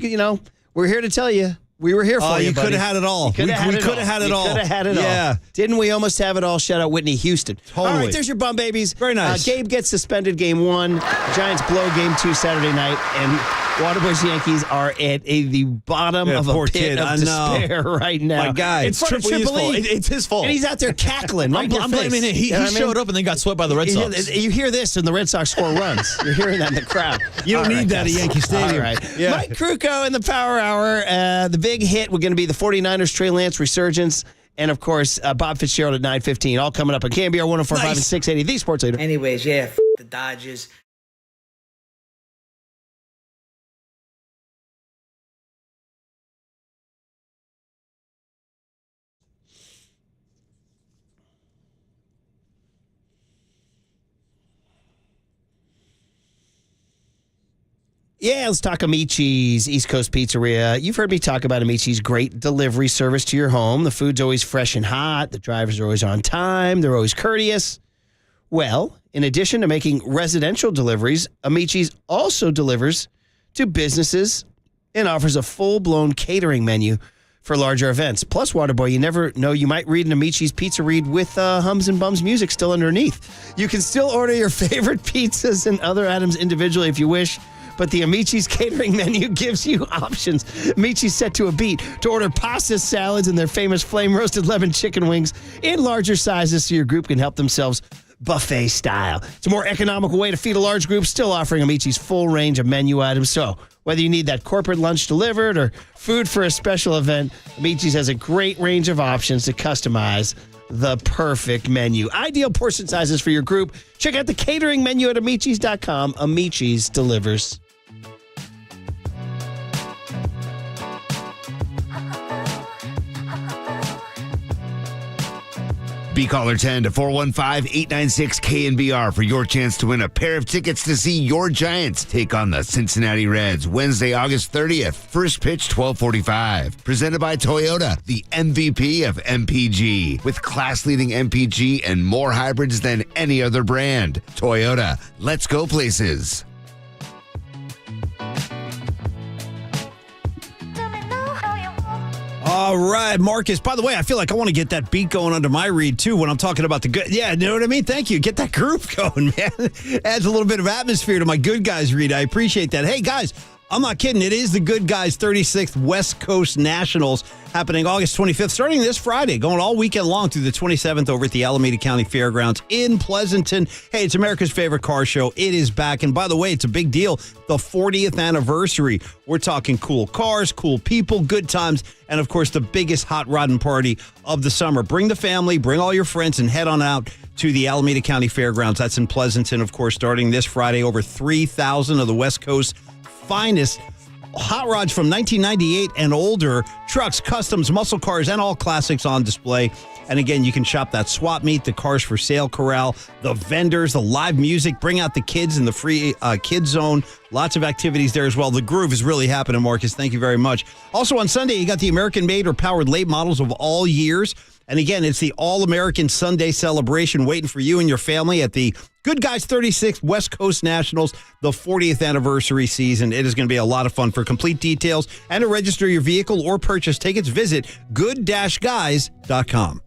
we're here to tell you. We were here for you, you buddy. could have had it all. We could have had it all. Could have had it all. Yeah. Didn't we almost have it all? Shout out Whitney Houston. Totally. All right, there's your bum babies. Very nice. Gabe gets suspended game 1. Giants blow game 2 Saturday night. And Waterboys Yankees are at the bottom of a pit of despair right now. My guy. It's Triple E's fault. It's his fault. And he's out there cackling. I'm blaming it. He showed up and then got swept by the Red Sox. You hear this and the Red Sox score runs. You're hearing that in the crowd. You don't need that at Yankee Stadium. All right. Yeah. Mike Krukow in the Power Hour. The big hit, we're going to be the 49ers, Trey Lance resurgence. And, of course, Bob Fitzgerald at 9:15. All coming up on KNBR 104.5 and 680, the Sports Leader. Anyways, the Dodgers. Yeah, let's talk Amici's East Coast Pizzeria. You've heard me talk about Amici's great delivery service to your home. The food's always fresh and hot. The drivers are always on time. They're always courteous. Well, in addition to making residential deliveries, Amici's also delivers to businesses and offers a full-blown catering menu for larger events. Plus, Waterboy, you never know, you might read an Amici's pizza read with hums and bums music still underneath. You can still order your favorite pizzas and other items individually if you wish, but the Amici's catering menu gives you options. Amici's set to a beat to order pasta, salads, and their famous flame-roasted lemon chicken wings in larger sizes so your group can help themselves buffet style. It's a more economical way to feed a large group, still offering Amici's full range of menu items. So whether you need that corporate lunch delivered or food for a special event, Amici's has a great range of options to customize the perfect menu. Ideal portion sizes for your group. Check out the catering menu at Amici's.com. Amici's delivers. Be caller 10 to 415-896-KNBR for your chance to win a pair of tickets to see your Giants take on the Cincinnati Reds Wednesday, August 30th. First pitch, 12:45. Presented by Toyota, the MVP of MPG. With class-leading MPG and more hybrids than any other brand. Toyota, let's go places. All right, Marcus. By the way, I feel like I want to get that beat going under my read, too, when I'm talking about the good. Yeah, you know what I mean? Thank you. Get that groove going, man. Adds a little bit of atmosphere to my good guys read. I appreciate that. Hey, guys, I'm not kidding. It is the Good Guys 36th West Coast Nationals happening August 25th, starting this Friday, going all weekend long through the 27th over at the Alameda County Fairgrounds in Pleasanton. Hey, it's America's favorite car show. It is back. And by the way, it's a big deal. The 40th anniversary. We're talking cool cars, cool people, good times, and of course, the biggest hot rodding party of the summer. Bring the family, bring all your friends, and head on out to the Alameda County Fairgrounds. That's in Pleasanton, of course, starting this Friday. Over 3,000 of the West Coast finest hot rods from 1998 and older, trucks, customs, muscle cars, and all classics on display. And again, you can shop that swap meet, the cars for sale corral, the vendors, the live music. Bring out the kids in the free kids zone. Lots of activities there as well. The groove is really happening, Marcus. Thank you very much. Also on Sunday, you got the American-made or powered late models of all years. And again, it's the All-American Sunday celebration waiting for you and your family at the Good Guys 36 West Coast Nationals, the 40th anniversary season. It is going to be a lot of fun. For complete details and to register your vehicle or purchase tickets, visit good-guys.com.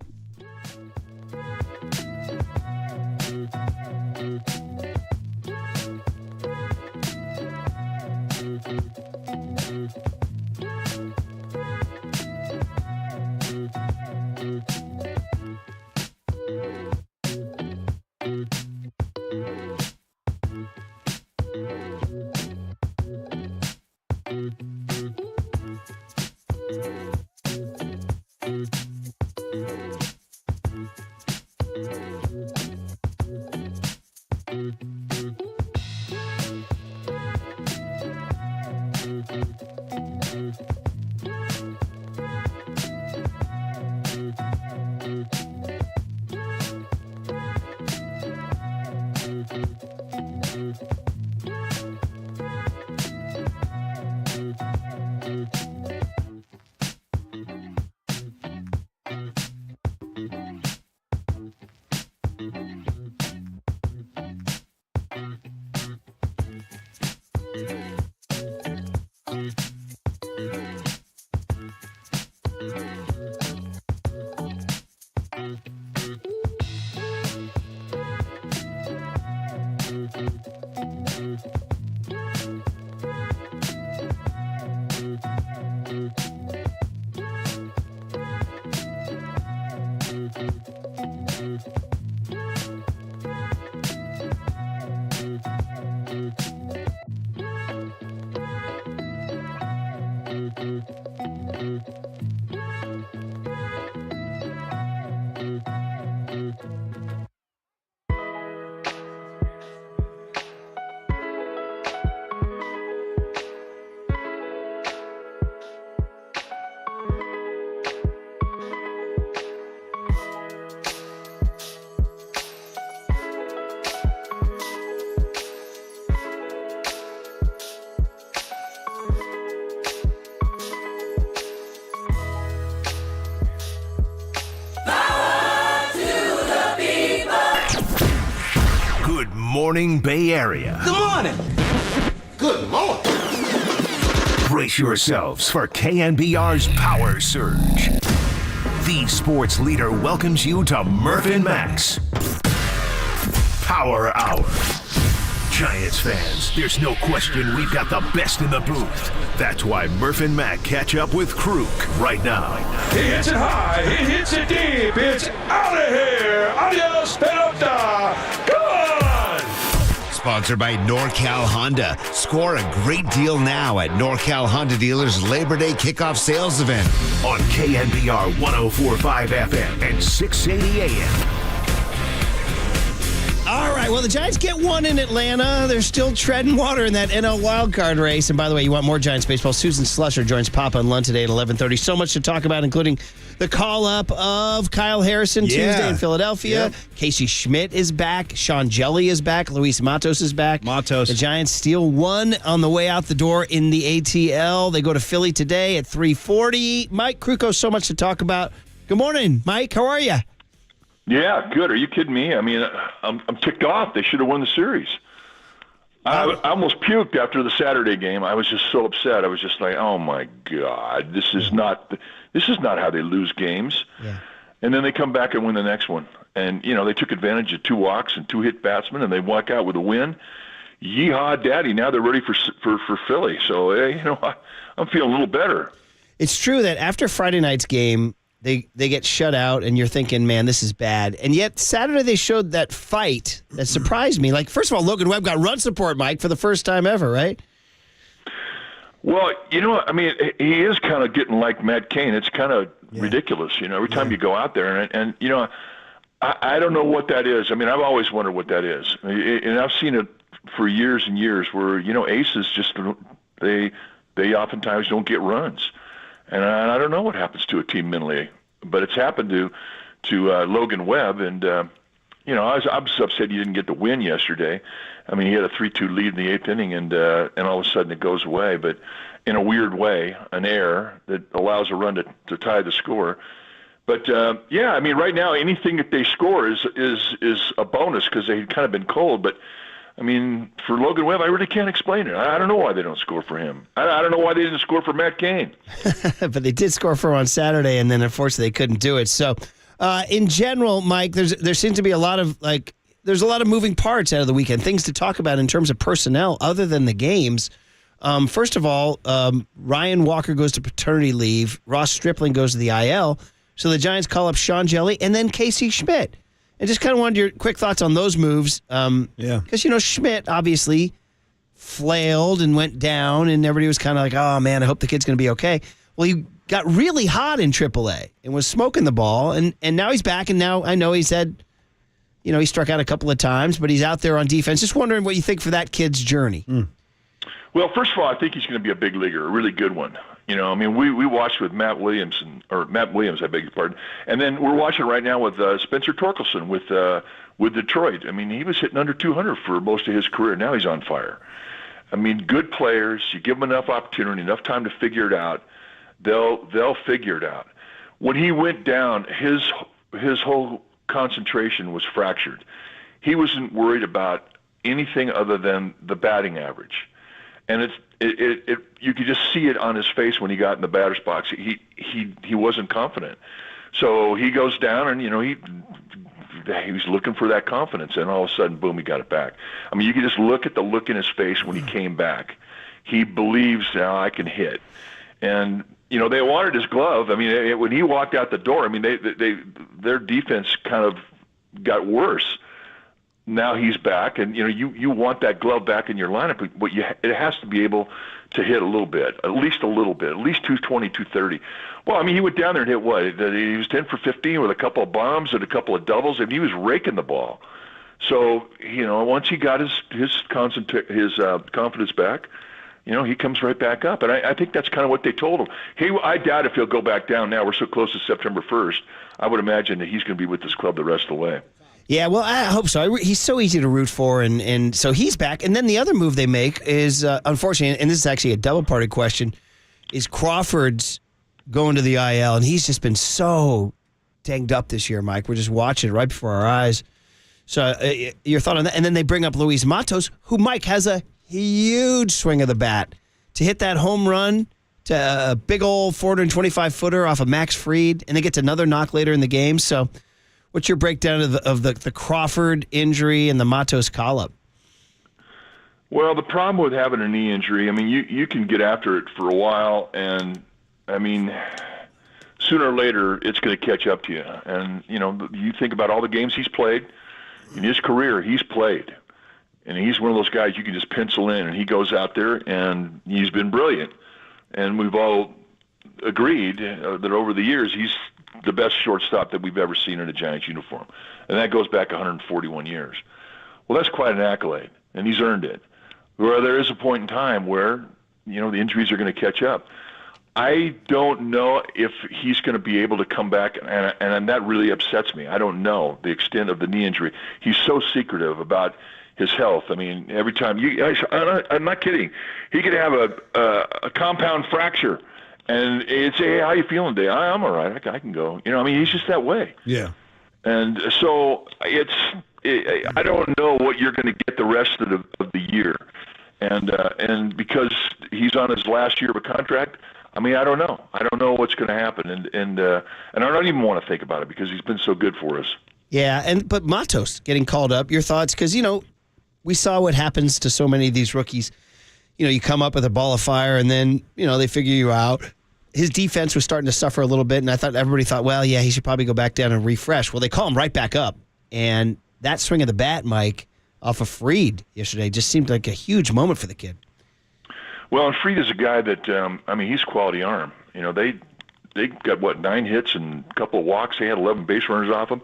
morning Bay Area. Good morning. Good morning. Brace yourselves for KNBR's Power Surge. The sports leader welcomes you to Murph and Max Power Hour. Giants fans, there's no question we've got the best in the booth. That's why Murph and Mac catch up with Kruk right now. He hits it high, he hits it deep, it's out of here. Adios, pelota. Come on! Sponsored by NorCal Honda. Score a great deal now at NorCal Honda Dealers Labor Day Kickoff Sales Event. On KNBR 104.5 FM and 680 AM. All right, well, the Giants get one in Atlanta. They're still treading water in that NL wildcard race. And by the way, you want more Giants baseball? Susan Slusher joins Papa and Lund today at 11:30. So much to talk about, including the call-up of Kyle Harrison Tuesday in Philadelphia. Yep. Casey Schmidt is back. Sean Jelly is back. Luis Matos is back. The Giants steal one on the way out the door in the ATL. They go to Philly today at 3:40. Mike Krukow, so much to talk about. Good morning, Mike. How are you? Yeah, good. Are you kidding me? I mean, I'm ticked off. They should have won the series. I almost puked after the Saturday game. I was just so upset. I was just like, oh my God, this is not how they lose games. Yeah. And then they come back and win the next one. And they took advantage of 2 walks and 2 hit batsmen, and they walk out with a win. Yeehaw, daddy! Now they're ready for Philly. So I'm feeling a little better. It's true that after Friday night's game, They get shut out, and you're thinking, man, this is bad. And yet Saturday they showed that fight that surprised me. Like, first of all, Logan Webb got run support, Mike, for the first time ever, right? Well, I mean, he is kind of getting like Matt Cain. It's kind of ridiculous, every time you go out there. And I don't know what that is. I mean, I've always wondered what that is. And I've seen it for years and years where, aces just, they oftentimes don't get runs. And I don't know what happens to a team mentally, but it's happened to Logan Webb. And, I was upset he didn't get the win yesterday. I mean, he had a 3-2 lead in the 8th inning, and all of a sudden it goes away. But in a weird way, an error that allows a run to tie the score. But, I mean, right now anything that they score is a bonus because they've kind of been cold. But, I mean, for Logan Webb, I really can't explain it. I don't know why they don't score for him. I don't know why they didn't score for Matt Cain. But they did score for him on Saturday, and then, unfortunately, they couldn't do it. So, in general, Mike, there seems to be a lot of, there's a lot of moving parts out of the weekend, things to talk about in terms of personnel other than the games. First of all, Ryan Walker goes to paternity leave. Ross Stripling goes to the IL. So the Giants call up Sean Jelly and then Casey Schmidt. And just kind of wanted your quick thoughts on those moves. Because, Schmidt obviously flailed and went down, and everybody was kind of like, oh, man, I hope the kid's going to be okay. Well, he got really hot in AAA and was smoking the ball, and now he's back, and now I know he said, he struck out a couple of times, but he's out there on defense. Just wondering what you think for that kid's journey. Well, first of all, I think he's going to be a big leaguer, a really good one. I mean, we watched with Matt Williams, I beg your pardon, and then we're watching right now with Spencer Torkelson with Detroit. I mean, he was hitting under 200 for most of his career. Now he's on fire. I mean, good players. You give them enough opportunity, enough time to figure it out, they'll figure it out. When he went down, his whole concentration was fractured. He wasn't worried about anything other than the batting average. And you could just see it on his face when he got in the batter's box. He wasn't confident. So he goes down, and he was looking for that confidence, and all of a sudden, boom, he got it back. I mean, you could just look at the look in his face when he came back. He believes now I can hit, and they wanted his glove. I mean, when he walked out the door, I mean, their defense kind of got worse. Now he's back, and you want that glove back in your lineup, but it has to be able to hit a little bit, at least 220, 230. Well, I mean, he went down there and hit what? He was 10 for 15 with a couple of bombs and a couple of doubles, and he was raking the ball. So once he got his confidence back, he comes right back up, and I think that's kind of what they told him. I doubt if he'll go back down now. We're so close to September 1st. I would imagine that he's going to be with this club the rest of the way. Yeah, well, I hope so. He's so easy to root for, and so he's back. And then the other move they make is, unfortunately, and this is actually a double-parted question, is Crawford's going to the IL, and he's just been so danged up this year, Mike. We're just watching it right before our eyes. So your thought on that? And then they bring up Luis Matos, who, Mike, has a huge swing of the bat to hit that home run to a big old 425-footer off of Max Fried, and they get to another knock later in the game. So what's your breakdown of the Crawford injury and the Matos call-up? Well, the problem with having a knee injury, I mean, you can get after it for a while, and, I mean, sooner or later it's going to catch up to you. And, you think about all the games he's played. In his career, he's played. And he's one of those guys you can just pencil in, and he goes out there, and he's been brilliant. And we've all agreed that over the years he's the best shortstop that we've ever seen in a Giants uniform. And that goes back 141 years. Well, that's quite an accolade, and he's earned it. Where there is a point in time where, the injuries are going to catch up. I don't know if he's going to be able to come back, and that really upsets me. I don't know the extent of the knee injury. He's so secretive about his health. I mean, every time I'm not kidding. He could have a compound fracture, and it's, hey, how you feeling today? I'm all right. I can go. He's just that way. Yeah. And so I don't know what you're going to get the rest of the year, and because he's on his last year of a contract. I mean, I don't know. I don't know what's going to happen, and I don't even want to think about it because he's been so good for us. Yeah, but Matos getting called up. Your thoughts? Because we saw what happens to so many of these rookies. You come up with a ball of fire, and then they figure you out. His defense was starting to suffer a little bit, and everybody thought, well, yeah, he should probably go back down and refresh. Well, they call him right back up, and that swing of the bat, Mike, off of Fried yesterday just seemed like a huge moment for the kid. Well, and Fried is a guy that, he's quality arm. They got, 9 hits and a couple of walks. They had 11 base runners off him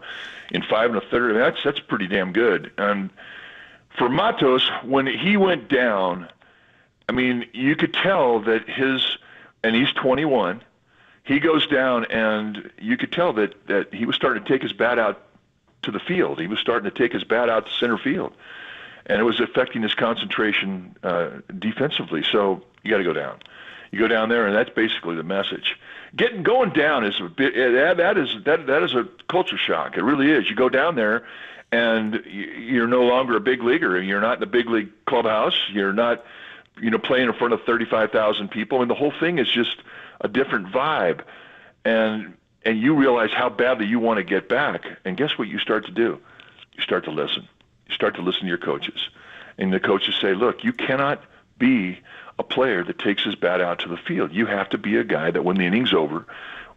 in 5 1/3. That's pretty damn good. And for Matos, when he went down, you could tell that and he's 21, he goes down, and you could tell that he was starting to take his bat out to the field. He was starting to take his bat out to center field. And it was affecting his concentration defensively. So you got to go down. You go down there, and that's basically the message. Going down is a bit. That is a culture shock. It really is. You go down there, and you're no longer a big leaguer. You're not in the big league clubhouse. You're not, playing in front of 35,000 people. The whole thing is just a different vibe, and you realize how badly you want to get back. And guess what? You start to do. You start to listen. You start to listen to your coaches. And the coaches say, look, you cannot be a player that takes his bat out to the field. You have to be a guy that when the inning's over,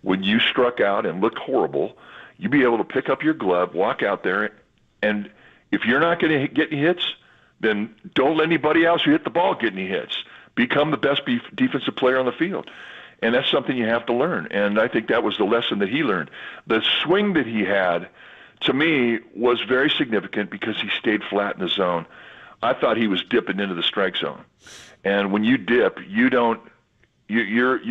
when you struck out and looked horrible, you be able to pick up your glove, walk out there, and if you're not going to get any hits, then don't let anybody else who hit the ball get any hits. Become the best defensive player on the field. And that's something you have to learn. And I think that was the lesson that he learned. The swing that he had, to me, was very significant because he stayed flat in the zone. I thought he was dipping into the strike zone. And when you dip, your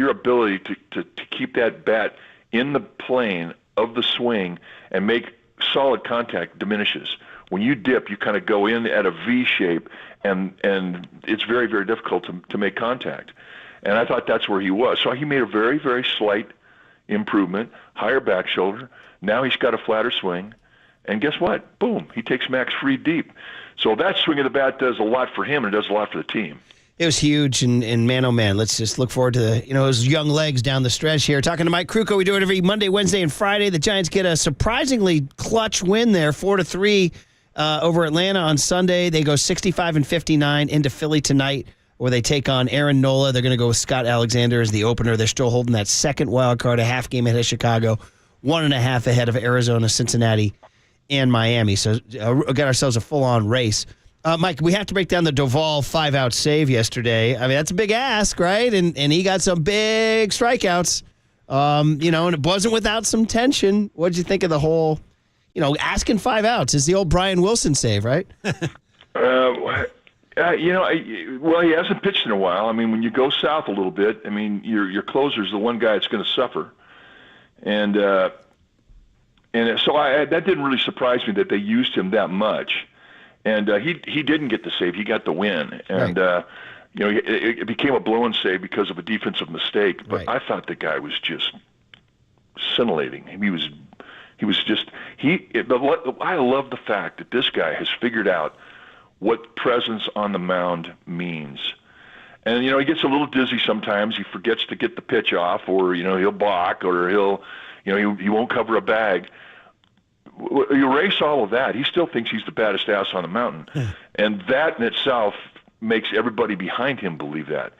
ability to keep that bat in the plane of the swing and make solid contact diminishes. When you dip, you kind of go in at a V shape, and it's very, very difficult to make contact. And I thought that's where he was. So he made a very, very slight improvement, higher back shoulder. Now he's got a flatter swing. And guess what? Boom, he takes Max Fried deep. So that swing of the bat does a lot for him, and it does a lot for the team. It was huge, and man, oh man, let's just look forward to his young legs down the stretch here. Talking to Mike Krukow, we do it every Monday, Wednesday, and Friday. The Giants get a surprisingly clutch win there, 4-3 over Atlanta on Sunday. They go 65-59 into Philly tonight, where they take on Aaron Nola. They're going to go with Scott Alexander as the opener. They're still holding that second wild card, a half game ahead of Chicago, 1.5 ahead of Arizona, Cincinnati, and Miami. So we got ourselves a full-on race. Mike, we have to break down the Doval 5-out save yesterday. That's a big ask, right? And he got some big strikeouts, and it wasn't without some tension. What did you think of the whole, asking 5 outs? Is the old Brian Wilson save, right? Well, he hasn't pitched in a while. When you go south a little bit, your closer's the one guy that's going to suffer. And so that didn't really surprise me that they used him that much. And he didn't get the save. He got the win. And, it became a blown save because of a defensive mistake. But I thought the guy was just scintillating. He was just I love the fact that this guy has figured out what presence on the mound means. And, he gets a little dizzy sometimes. He forgets to get the pitch off, or, he'll balk, or he won't cover a bag. You erase all of that. He still thinks he's the baddest ass on the mountain. And that in itself makes everybody behind him believe that.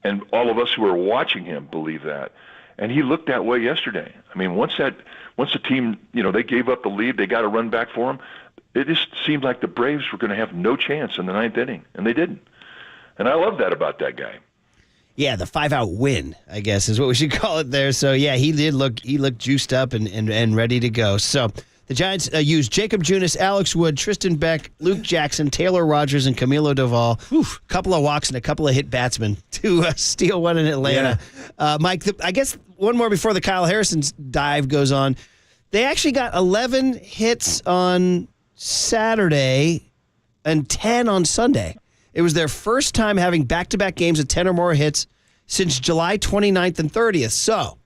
And all of us who are watching him believe that. And he looked that way yesterday. I mean, once the team, they gave up the lead, they got a run back for him, it just seemed like the Braves were going to have no chance in the ninth inning, and they didn't. And I love that about that guy. Yeah, the 5-out win, I guess, is what we should call it there. So, yeah, he looked juiced up and ready to go. So the Giants used Jacob Junis, Alex Wood, Tristan Beck, Luke Jackson, Taylor Rogers, and Camilo Doval. A couple of walks and a couple of hit batsmen to steal one in Atlanta. Yeah. Mike, I guess one more before the Kyle Harrison's dive goes on. They actually got 11 hits on Saturday and 10 on Sunday. It was their first time having back-to-back games of 10 or more hits since July 29th and 30th. So,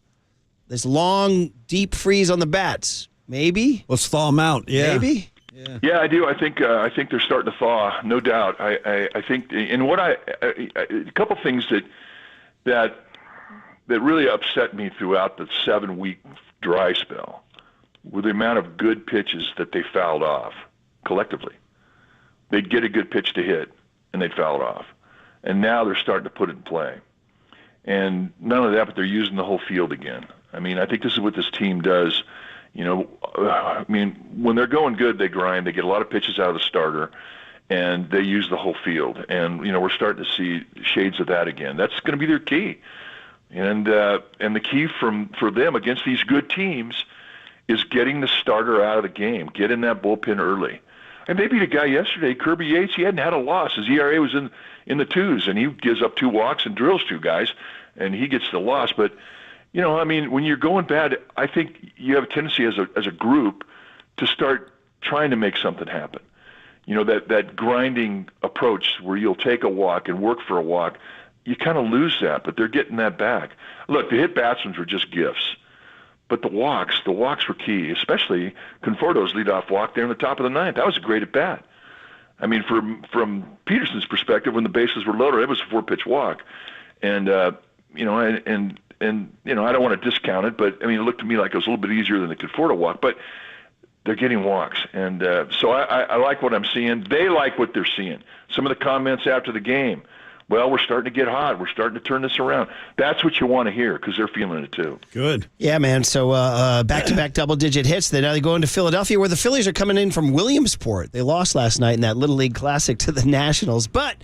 this long, deep freeze on the bats. Maybe? Let's thaw them out. Yeah. Maybe? Yeah, I do. I think they're starting to thaw, no doubt. I think, and a couple things that really upset me throughout the 7-week dry spell were the amount of good pitches that they fouled off collectively. They'd get a good pitch to hit, and they'd foul it off. And now they're starting to put it in play. And none of that, but they're using the whole field again. I mean, I think this is what this team does. When they're going good, they grind. They get a lot of pitches out of the starter, and they use the whole field. And, we're starting to see shades of that again. That's going to be their key. And the key for them against these good teams is getting the starter out of the game, get in that bullpen early. And they beat a guy yesterday, Kirby Yates. He hadn't had a loss. His ERA was in the twos, and he gives up 2 walks and drills 2 guys, and he gets the loss. But, when you're going bad, I think you have a tendency as a group to start trying to make something happen. That grinding approach where you'll take a walk and work for a walk, you kind of lose that, but they're getting that back. Look, the hit batsmen were just gifts. But the walks were key, especially Conforto's leadoff walk there in the top of the 9th. That was a great at bat. I mean, from Peterson's perspective, when the bases were loaded, it was a 4-pitch walk, and I don't want to discount it, but I mean, it looked to me like it was a little bit easier than the Conforto walk. But they're getting walks, and so I like what I'm seeing. They like what they're seeing. Some of the comments after the game. Well, we're starting to get hot. We're starting to turn this around. That's what you want to hear because they're feeling it too. Good. Yeah, man. So back-to-back double-digit hits. Now they go into Philadelphia where the Phillies are coming in from Williamsport. They lost last night in that Little League Classic to the Nationals. But,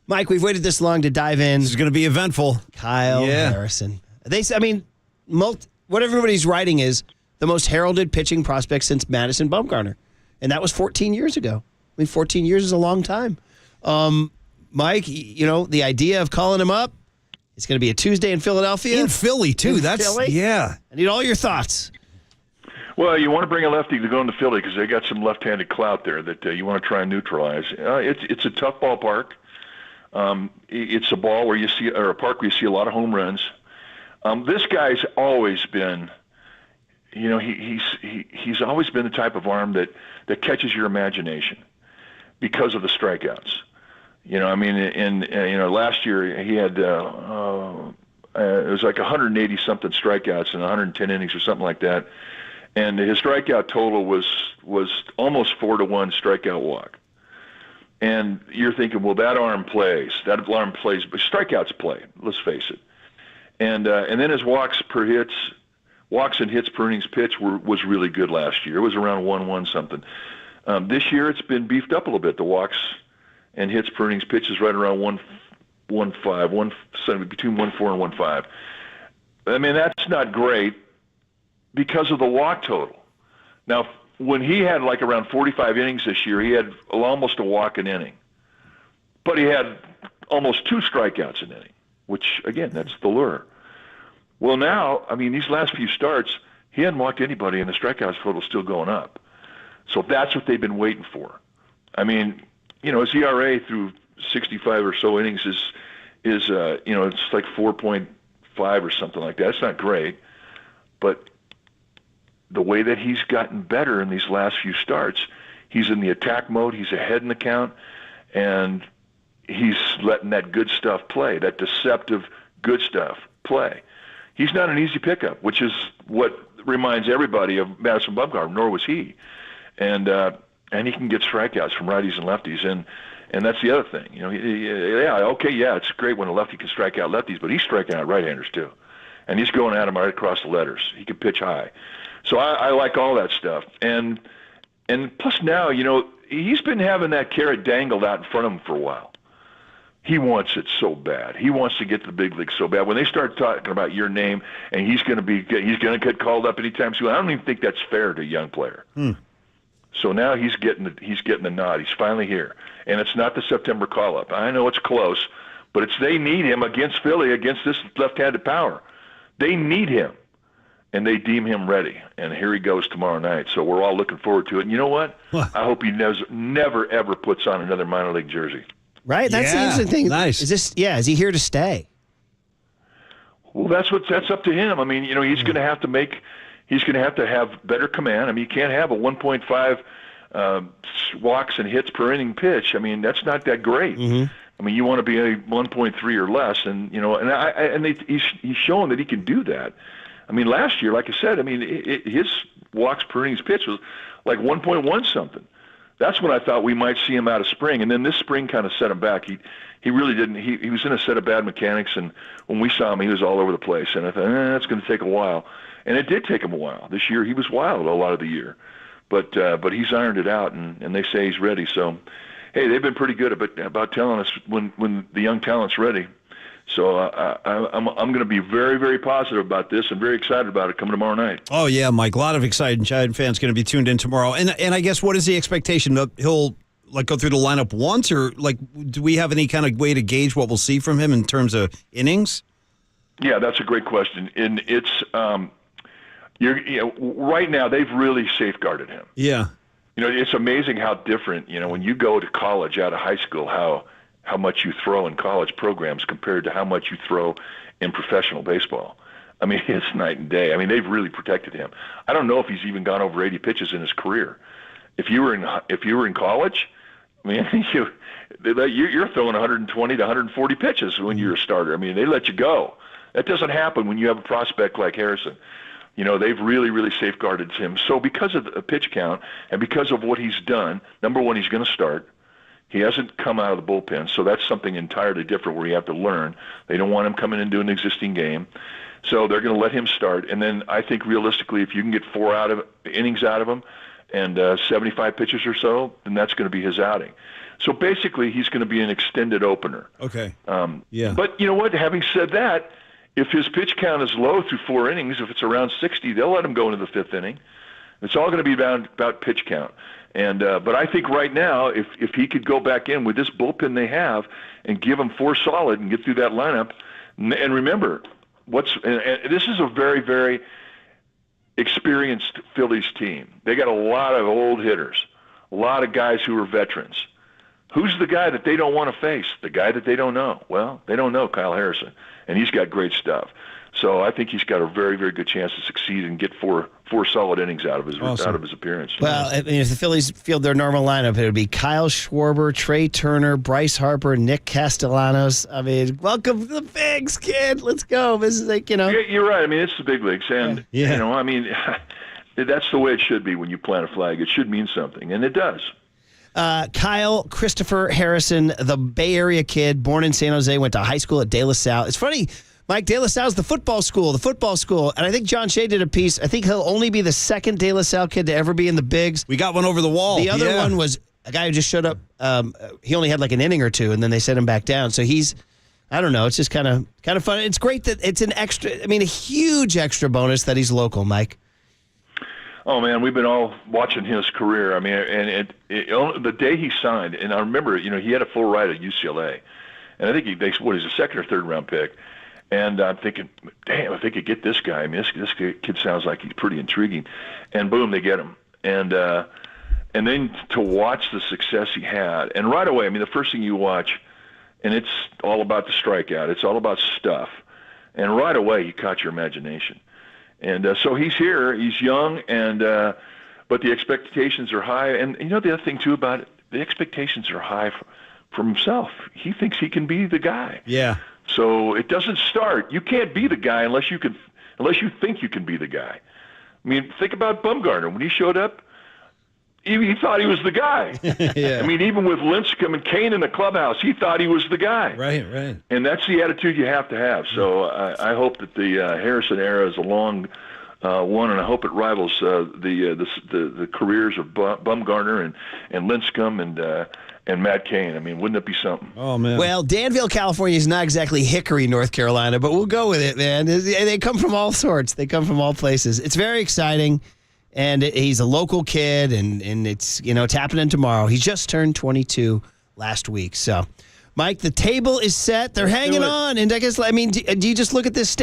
Mike, we've waited this long to dive in. This is going to be eventful. Kyle Harrison. What everybody's writing is the most heralded pitching prospect since Madison Bumgarner. And that was 14 years ago. I mean, 14 years is a long time. Mike, the idea of calling him up, it's going to be a Tuesday in Philadelphia. In Philly, too. I need all your thoughts. Well, you want to bring a lefty to go into Philly because they got some left-handed clout there that you want to try and neutralize. It's a tough ballpark. It's a ball where a park where you see a lot of home runs. This guy's always been, he's always been the type of arm that catches your imagination because of the strikeouts. Last year he had, it was like 180 something strikeouts in 110 innings or something like that. And his strikeout total was almost 4-to-1 strikeout walk. And you're thinking, well, that arm plays, but strikeouts play, let's face it. And then his walks and hits per innings pitch was really good last year. It was around 1-1 something. This year it's been beefed up a little bit. The walks and hits per innings pitch is right around 1.5, between 1.4 and 1.5. I mean, that's not great because of the walk total. Now, when he had like around 45 innings this year, he had almost a walk an inning. But he had almost 2 strikeouts an inning, which, again, that's the lure. Well, now, I mean, these last few starts, he hadn't walked anybody, and the strikeouts total's still going up. So that's what they've been waiting for. I mean, his ERA through 65 or so innings is it's like 4.5 or something like that. It's not great, but the way that he's gotten better in these last few starts, he's in the attack mode, he's ahead in the count, and he's letting that good stuff play, that deceptive good stuff play. He's not an easy pickup, which is what reminds everybody of Madison Bumgarner, nor was he. And he can get strikeouts from righties and lefties, and that's the other thing. You know, it's great when a lefty can strike out lefties, but he's striking out right-handers too. And he's going at them right across the letters. He can pitch high. So I like all that stuff. And plus now, you know, he's been having that carrot dangled out in front of him for a while. He wants it so bad. He wants to get to the big leagues so bad. When they start talking about your name and he's going to get called up anytime soon, I don't even think that's fair to a young player. So now he's getting the nod. He's finally here, and it's not the September call-up. I know it's close, but they need him against Philly, against this left-handed power. They need him, and they deem him ready. And here he goes tomorrow night. So we're all looking forward to it. And you know what? I hope he never ever puts on another minor league jersey. Right? That's the interesting thing. Nice. Is he here to stay? Well, that's up to him. I mean, you know, he's going to have to have better command. I mean, you can't have a 1.5 walks and hits per inning pitch. I mean, that's not that great. I mean, you want to be a 1.3 or less, and you know, he's shown that he can do that. I mean, last year, like I said, I mean, his walks per innings pitch was like 1.1 something. That's when I thought we might see him out of spring, and then this spring kind of set him back. He really didn't. He was in a set of bad mechanics, and when we saw him, he was all over the place. And I thought, that's going to take a while, and it did take him a while. This year, he was wild a lot of the year, but he's ironed it out, and they say he's ready. So, hey, they've been pretty good about telling us when the young talent's ready. So I'm going to be very, very positive about this and very excited about it coming tomorrow night. Oh, yeah, Mike. A lot of excited Giant fans going to be tuned in tomorrow. And I guess what is the expectation? He'll go through the lineup once, or do we have any kind of way to gauge what we'll see from him in terms of innings? Yeah, that's a great question. And it's right now they've really safeguarded him. Yeah. You know, it's amazing how different, you know, when you go to college out of high school, how much you throw in college programs compared to how much you throw in professional baseball. I mean, it's night and day. I mean, they've really protected him. I don't know if he's even gone over 80 pitches in his career. If you were in college, I mean, you're throwing 120 to 140 pitches when you're a starter. I mean, they let you go. That doesn't happen when you have a prospect like Harrison. You know, they've really, really safeguarded him. So because of the pitch count and because of what he's done, number one, he's going to start. He hasn't come out of the bullpen, so that's something entirely different where you have to learn. They don't want him coming into an existing game. So they're going to let him start. And then I think realistically, if you can get 4 innings out of him and 75 pitches or so, then that's going to be his outing. So basically, he's going to be an extended opener. Okay. Yeah. But you know what? Having said that, if his pitch count is low through 4 innings, if it's around 60, they'll let him go into the 5th inning. It's all going to be about pitch count. And but I think right now, if he could go back in with this bullpen they have and give him 4 solid and get through that lineup, and remember, and this is a very, very experienced Phillies team. They got a lot of old hitters, a lot of guys who are veterans. Who's the guy that they don't want to face? The guy that they don't know? Well, they don't know Kyle Harrison, and he's got great stuff. So I think he's got a very, very good chance to succeed and get four solid innings out of his appearance. Well, I mean, if the Phillies field their normal lineup, it would be Kyle Schwarber, Trey Turner, Bryce Harper, Nick Castellanos. I mean, welcome to the bigs, kid. Let's go. This is You're right. I mean, it's the big leagues, and I mean, that's the way it should be when you plant a flag. It should mean something, and it does. Kyle Christopher Harrison, the Bay Area kid, born in San Jose, went to high school at De La Salle. It's funny. Mike, De La Salle's the football school. And I think John Shea did a piece. I think he'll only be the second De La Salle kid to ever be in the bigs. We got one over the wall. The other one was a guy who just showed up. He only had like an inning or two, and then they sent him back down. So I don't know. It's just kind of fun. It's great that it's a huge extra bonus that he's local, Mike. Oh, man, we've been all watching his career. I mean, and the day he signed, and I remember, he had a full ride at UCLA. And I think he's a second or third round pick. And I'm thinking, damn, if they could get this guy, I mean, this kid sounds like he's pretty intriguing. And boom, they get him. And then to watch the success he had. And right away, I mean, the first thing you watch, and it's all about the strikeout. It's all about stuff. And right away, he caught your imagination. And so he's here. He's young, but the expectations are high. And the other thing too about it, the expectations are high from himself. He thinks he can be the guy. Yeah. So it doesn't start. You can't be the guy unless you think you can be the guy. I mean, think about Bumgarner when he showed up. He thought he was the guy. Yeah. I mean, even with Lincecum and Kane in the clubhouse, he thought he was the guy. Right. And that's the attitude you have to have. So I hope that the Harrison era is a long one, and I hope it rivals the careers of Bumgarner and Lincecum and Matt Cain. I mean, wouldn't it be something? Oh, man. Well, Danville, California is not exactly Hickory, North Carolina, but we'll go with it, man. They come from all sorts. They come from all places. It's very exciting. And he's a local kid, and it's, it's happening tomorrow. He just turned 22 last week. So, Mike, the table is set. They're hanging on. And I guess, do you just look at this?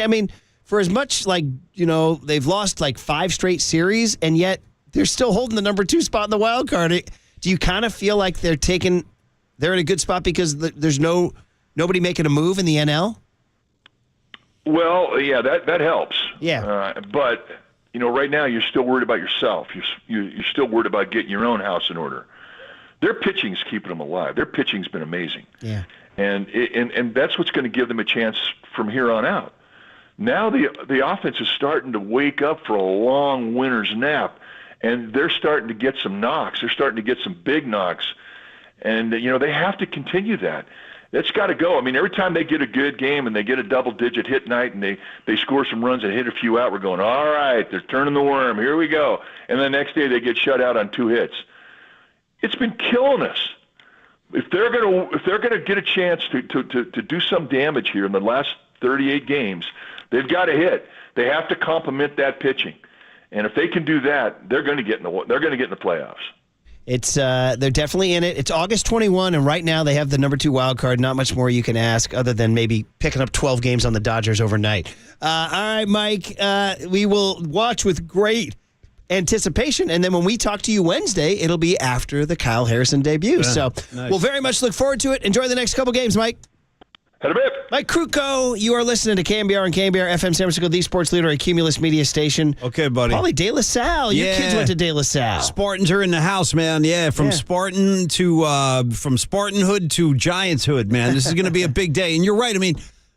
For as much, they've lost 5 straight series, and yet they're still holding the number 2 spot in the wild card. Do you kind of feel like they're in a good spot because there's nobody making a move in the NL? Well, yeah, that helps. Yeah. But... right now you're still worried about yourself. You're still worried about getting your own house in order. Their pitching's keeping them alive. Their pitching's been amazing. Yeah. And that's what's going to give them a chance from here on out. Now the offense is starting to wake up for a long winter's nap, and they're starting to get some knocks. They're starting to get some big knocks, and they have to continue that. That's got to go. I mean, every time they get a good game and they get a double-digit hit night and they score some runs and hit a few out, we're going, all right, they're turning the worm. Here we go. And the next day they get shut out on 2 hits. It's been killing us. If they're gonna get a chance to do some damage here in the last 38 games, they've got to hit. They have to complement that pitching, and if they can do that, they're going to get in the playoffs. It's they're definitely in it. It's August 21, and right now they have the number 2 wild card. Not much more you can ask other than maybe picking up 12 games on the Dodgers overnight. All right, Mike, we will watch with great anticipation, and then when we talk to you Wednesday, it'll be after the Kyle Harrison debut. So nice. We'll very much look forward to it. Enjoy the next couple games, Mike. Had a bit. Mike Krukow, you are listening to KNBR and KNBR FM San Francisco, the sports leader, a Cumulus media station. Okay, buddy. Paulie De La Salle. Your kids went to De La Salle. Spartans are in the house, man. Yeah, from Spartan to from Spartanhood to Giantshood, man. This is going to be a big day. And you're right. I mean,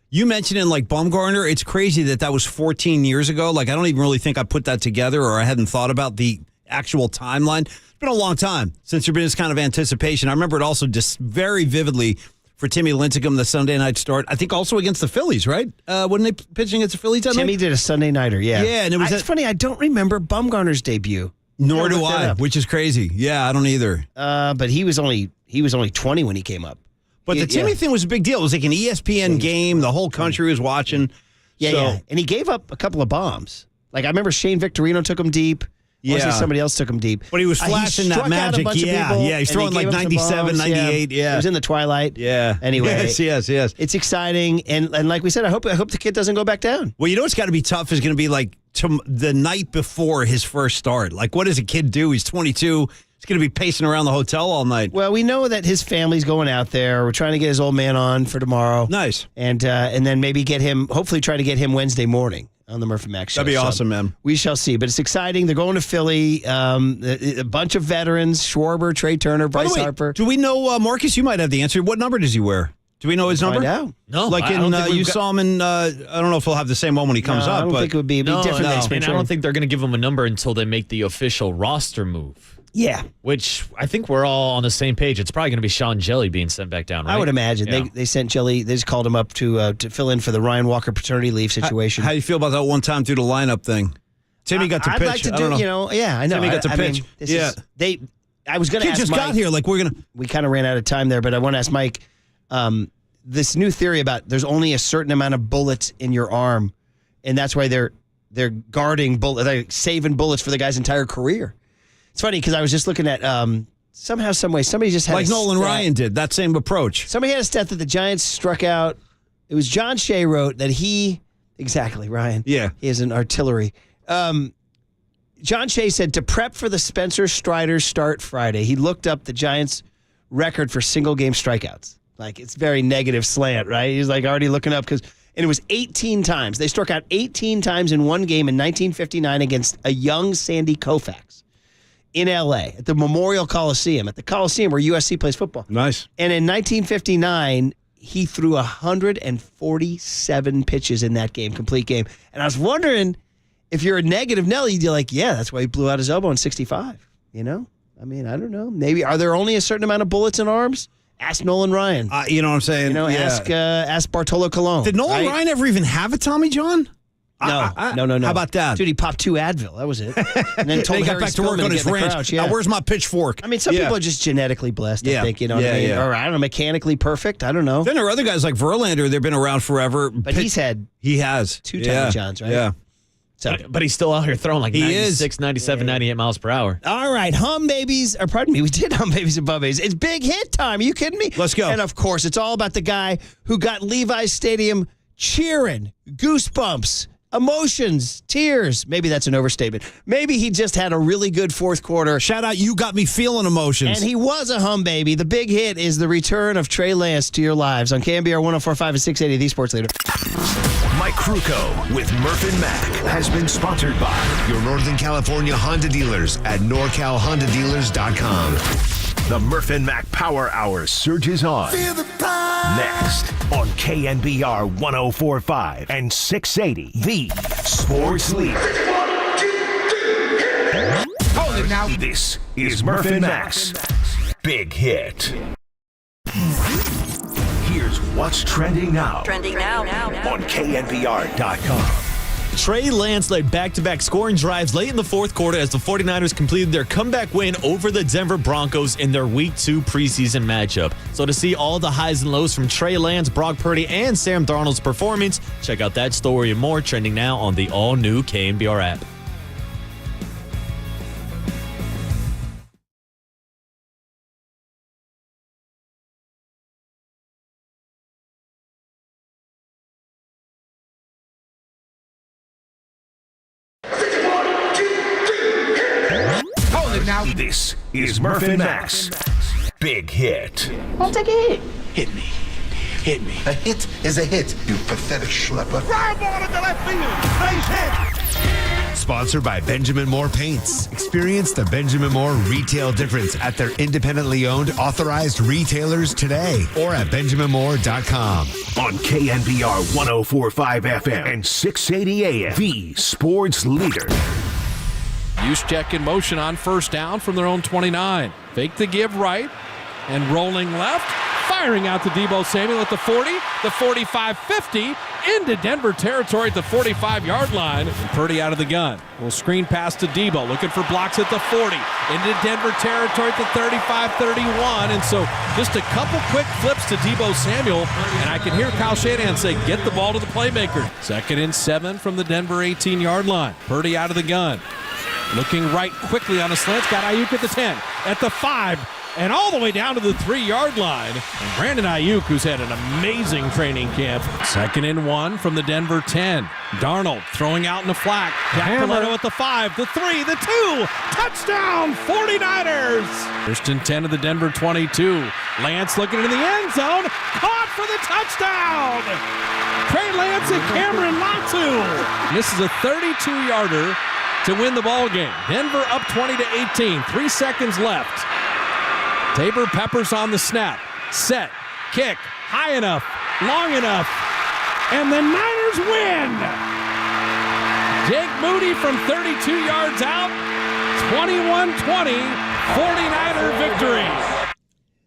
you mentioned in Bumgarner, it's crazy that was 14 years ago. I don't even really think I put that together, or I hadn't thought about the actual timeline. It's been a long time since there's been this kind of anticipation. I remember it also just very vividly for Timmy Lincecum, the Sunday night start. I think also against the Phillies, right? Wasn't they pitching against the Phillies that Timmy night? did a Sunday nighter, yeah. Yeah, and it's funny, I don't remember Bumgarner's debut. Nor do I, which is crazy. Yeah, I don't either. But he was only 20 when he came up. But the Timmy thing was a big deal. It was like an ESPN game. The whole country was watching. Yeah. And he gave up a couple of bombs. I remember Shane Victorino took him deep. Yeah. Somebody else took him deep. But he was flashing that magic. Yeah, he's throwing 97, 98. Yeah. He was in the twilight. Yeah. Anyway. Yes. It's exciting. And like we said, I hope the kid doesn't go back down. Well, what's got to be tough is going to be the night before his first start. What does a kid do? He's 22. He's going to be pacing around the hotel all night. Well, we know that his family's going out there. We're trying to get his old man on for tomorrow. Nice. And then maybe hopefully try to get him Wednesday morning on the Murphy Mac show. That'd be awesome, man. We shall see. But it's exciting. They're going to Philly. A bunch of veterans, Schwarber, Trey Turner, Bryce Harper. Do we know, Marcus, you might have the answer. What number does he wear? Do we know his number? Find out. No. You saw him in, I don't know if he'll have the same one when he comes up. I don't think it would be different. And I don't think they're going to give him a number until they make the official roster move. Yeah. Which I think we're all on the same page. It's probably going to be Sean Jelly being sent back down, right? I would imagine. Yeah. They sent Jelly. They just called him up to fill in for the Ryan Walker paternity leave situation. How do you feel about that one time through the lineup thing? Timmy got to pitch. I'd like to do, I know. Timmy got to pitch. I was going to ask just Mike. Got here. We kind of ran out of time there, but I want to ask Mike this new theory about there's only a certain amount of bullets in your arm, and that's why they're guarding they're saving bullets for the guy's entire career. It's funny because I was just looking at somehow, some way, somebody just had Nolan Ryan did that same approach. Somebody had a stat that the Giants struck out. It was John Shea wrote that exactly, Ryan. Yeah, he is an artillery. John Shea said to prep for the Spencer Strider start Friday, he looked up the Giants' record for single game strikeouts. It's very negative slant, right? He's already looking up And it was 18 times. They struck out 18 times in one game in 1959 against a young Sandy Koufax in L.A. at the Memorial Coliseum, at the Coliseum where USC plays football. Nice. And in 1959, he threw 147 pitches in that game, complete game. And I was wondering if you're a negative Nelly, you're like, yeah, that's why he blew out his elbow in 65. You know? I mean, I don't know. Maybe are there only a certain amount of bullets in arms? Ask Nolan Ryan. You know what I'm saying? You know, yeah. ask Bartolo Colon. Did Nolan Ryan ever even have a Tommy John? No. How about that? Dude, he popped 2 Advil. That was it. And then told he got Harry back to work Spillman on his get in the ranch. crouch, yeah. Now, where's my pitchfork? I mean, some people are just genetically blessed, I think, you know what I mean? Yeah. Or, I don't know, mechanically perfect. I don't know. Then there are other guys like Verlander. They've been around forever. But he has 2 Tommy Johns, right? Yeah. So, but he's still out here throwing like 96, 97, 98 miles per hour. all right, hum babies, or pardon me, we did hum babies and bum babies. It's big hit time. Are you kidding me? Let's go. And of course, it's all about the guy who got Levi's Stadium cheering, goosebumps, emotions, tears. Maybe that's an overstatement. Maybe he just had a really good fourth quarter. Shout out, you got me feeling emotions. And he was a hum baby. The big hit is the return of Trey Lance to your lives on KNBR 104.5 and 680, the Sports Leader. Mike Krukow with Murph and Mac has been sponsored by Your Northern California Honda dealers at NorCalHondaDealers.com. the Murph and Mac Power Hour surges on. Next on KNBR 104.5 and 680, the Sports Leader. This is Murph and Mac's Big Hit. Here's what's trending now. On KNBR.com. Trey Lance led back-to-back scoring drives late in the fourth quarter as the 49ers completed their comeback win over the Denver Broncos in their Week 2 preseason matchup. So to see all the highs and lows from Trey Lance, Brock Purdy, and Sam Darnold's performance, check out that story and more trending now on the all-new KNBR app. This is Murph and Mac's Big Hit. I'll take a hit. Hit me. Hit me. A hit is a hit, you pathetic schlepper. Fly ball into left field. Base hit. Sponsored by Benjamin Moore Paints. Experience the Benjamin Moore retail difference at their independently owned, authorized retailers today or at BenjaminMoore.com. On KNBR 104.5 FM and 680 AM, the Sports Leader. Juszczyk in motion on first down from their own 29. Fake the give right and rolling left. Firing out to Deebo Samuel at the 40, the 45, 50, into Denver territory at the 45-yard line. And Purdy out of the gun. Will screen pass to Deebo, looking for blocks at the 40, into Denver territory at the 35, 31. And so just a couple quick flips to Deebo Samuel, and I can hear Kyle Shanahan say, get the ball to the playmaker. 2nd and 7 from the Denver 18-yard line. Purdy out of the gun. Looking right quickly on a slant. Got Ayuk at the 10, at the 5, and all the way down to the 3-yard line. And Brandon Ayuk, who's had an amazing training camp. 2nd and 1 from the Denver 10. Darnold throwing out in the flat. Jack Paletto at the 5, the 3, the 2. Touchdown, 49ers. 1st and 10 of the Denver 22. Lance looking into the end zone. Caught for the touchdown. Trey Lance and Cameron Latu. This is a 32-yarder to win the ball game. Denver up 20-18. 3 seconds left. Tabor Peppers on the snap. Set. Kick. High enough. Long enough. And the Niners win. Jake Moody from 32 yards out. 21-20. 49er victory.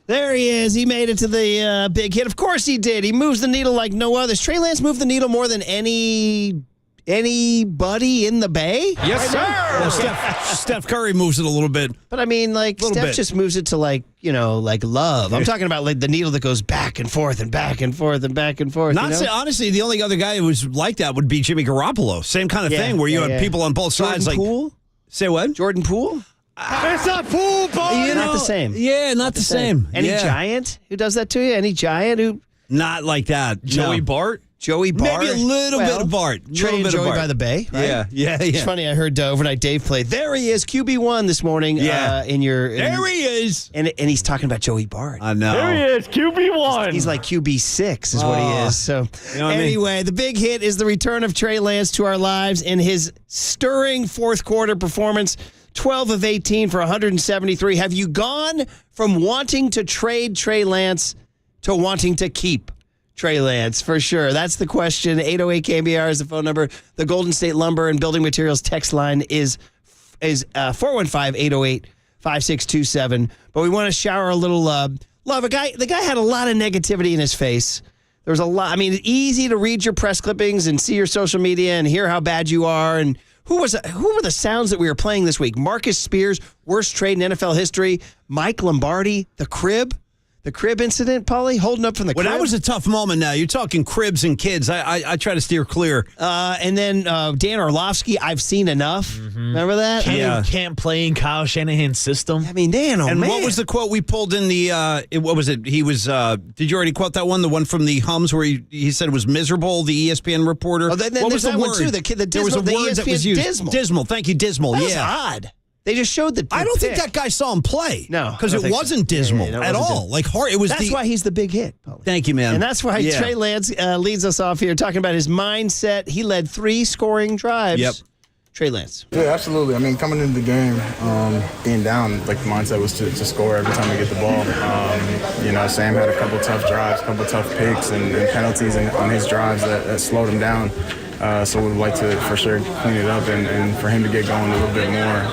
There he is. He made it to the big hit. Of course he did. He moves the needle like no others. Trey Lance moved the needle more than anybody in the Bay? Yes, sir. Well, Steph Curry moves it a little bit. But I mean, like, Steph just moves it to, like, you know, like love. I'm talking about, like, the needle that goes back and forth and back and forth and back and forth. Honestly, the only other guy who was like that would be Jimmy Garoppolo. Same kind of thing where you have people on both sides. Jordan like Poole? Say what? Jordan Poole? It's not pool ball. Not the same. Yeah, not the same. Any Giant who does that to you? Any Giant who... Not like that. Joey Bart? Joey Bart. Maybe a little bit of Bart. Trey and Joey by the Bay, right? Yeah. It's funny, I heard Overnight Dave play. There he is, QB1 this morning. Yeah. There he is. And he's talking about Joey Bart. I know. There he is, QB1. He's like QB6 is what he is. So You know what I mean? anyway, the big hit is the return of Trey Lance to our lives in his stirring fourth quarter performance. 12 of 18 for 173. Have you gone from wanting to trade Trey Lance to wanting to keep Trey Lance? For sure. That's the question. 808 KNBR is the phone number. The Golden State Lumber and Building Materials text line is 415-808-5627. But we want to shower a little love. The guy had a lot of negativity in his face. There was a lot. I mean, it's easy to read your press clippings and see your social media and hear how bad you are. And who were the sounds that we were playing this week? Marcus Spears, worst trade in NFL history. Mike Lombardi, the crib incident, Paulie, holding up from the crib. Well, that was a tough moment now. You're talking cribs and kids. I try to steer clear. And then Dan Orlovsky, I've seen enough. Remember that? Can't play in Kyle Shanahan's system. I mean, Dan, And what was the quote we pulled in the, what was it? He was, did you already quote that one? The one from the Hums where he said it was miserable, the ESPN reporter? Oh, then what there's was the that word? one too. The there dismal, was a the word ESPN that was used. dismal. Dismal. Thank you, dismal. That yeah. was odd. They just showed the I don't think pic. that guy saw him play. No, because it wasn't dismal at all. Like hard. It was. That's why he's the big hit. Paulie. Thank you, man. And that's why Trey Lance leads us off here talking about his mindset. He led 3 scoring drives. Yep. Trey Lance. Yeah, absolutely. I mean, coming into the game, being down, like the mindset was to score every time we get the ball. Sam had a couple tough drives, a couple tough picks and penalties on his drives that slowed him down. So we'd like to, for sure, clean it up and for him to get going a little bit more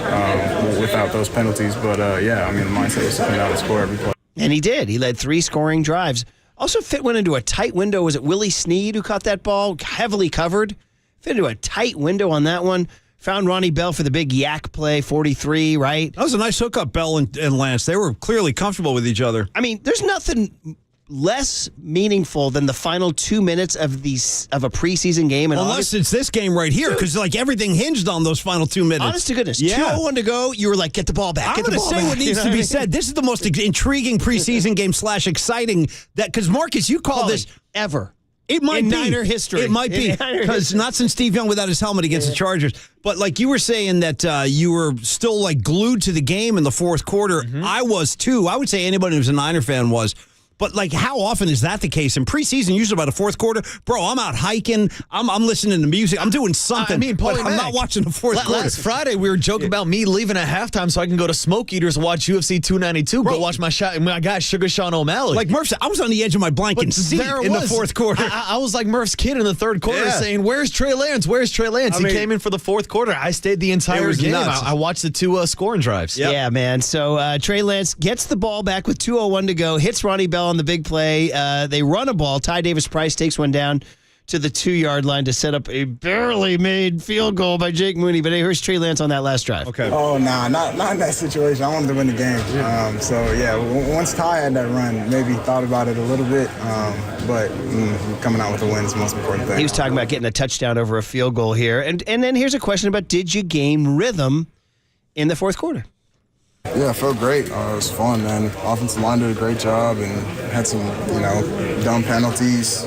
without those penalties. But, the mindset was to come out and score every play. And he did. He led 3 scoring drives. Also went into a tight window. Was it Willie Snead who caught that ball? Heavily covered. Fit into a tight window on that one. Found Ronnie Bell for the big yak play, 43, right? That was a nice hookup, Bell and Lance. They were clearly comfortable with each other. I mean, there's nothing less meaningful than the final 2 minutes of a preseason game. Unless it's this game right here, because like everything hinged on those final 2 minutes. Honest to goodness, yeah. 2:01 to go. You were like, get the ball back. I'm going to say what needs to be said. This is the most intriguing preseason game / exciting because Marcus, you call this ever. It might in be Niner history. It might be because not since Steve Young without his helmet against the Chargers. But like you were saying that you were still like glued to the game in the fourth quarter. I was too. I would say anybody who's a Niner fan was. But, like, how often is that the case? In preseason, usually by the fourth quarter, bro, I'm out hiking. I'm listening to music. I'm doing something. I mean, but Paulie I'm Mack, not watching the fourth quarter. Last Friday, we were joking about me leaving at halftime so I can go to Smoke Eaters and watch UFC 292. Go watch my guy, Sugar Sean O'Malley. Like Murph said, I was on the edge of my blanket seat in the fourth quarter. I was like Murph's kid in the third quarter saying, where's Trey Lance? Where's Trey Lance? He came in for the fourth quarter. I stayed the entire game. I watched the 2 scoring drives. Yep. Yeah, man. So Trey Lance gets the ball back with 2:01 to go, hits Ronnie Bell on the big play. They run a ball. Ty Davis-Price takes one down to the 2-yard line to set up a barely made field goal by Jake Mooney. But hey, here's Trey Lance on that last drive. Okay. Oh, nah, not in that situation. I wanted to win the game. Once Ty had that run, maybe thought about it a little bit. But coming out with a win is the most important thing. He was talking about getting a touchdown over a field goal here. And then here's a question about did you gain rhythm in the fourth quarter? Yeah, it felt great. It was fun, man. Offensive line did a great job and had some, dumb penalties.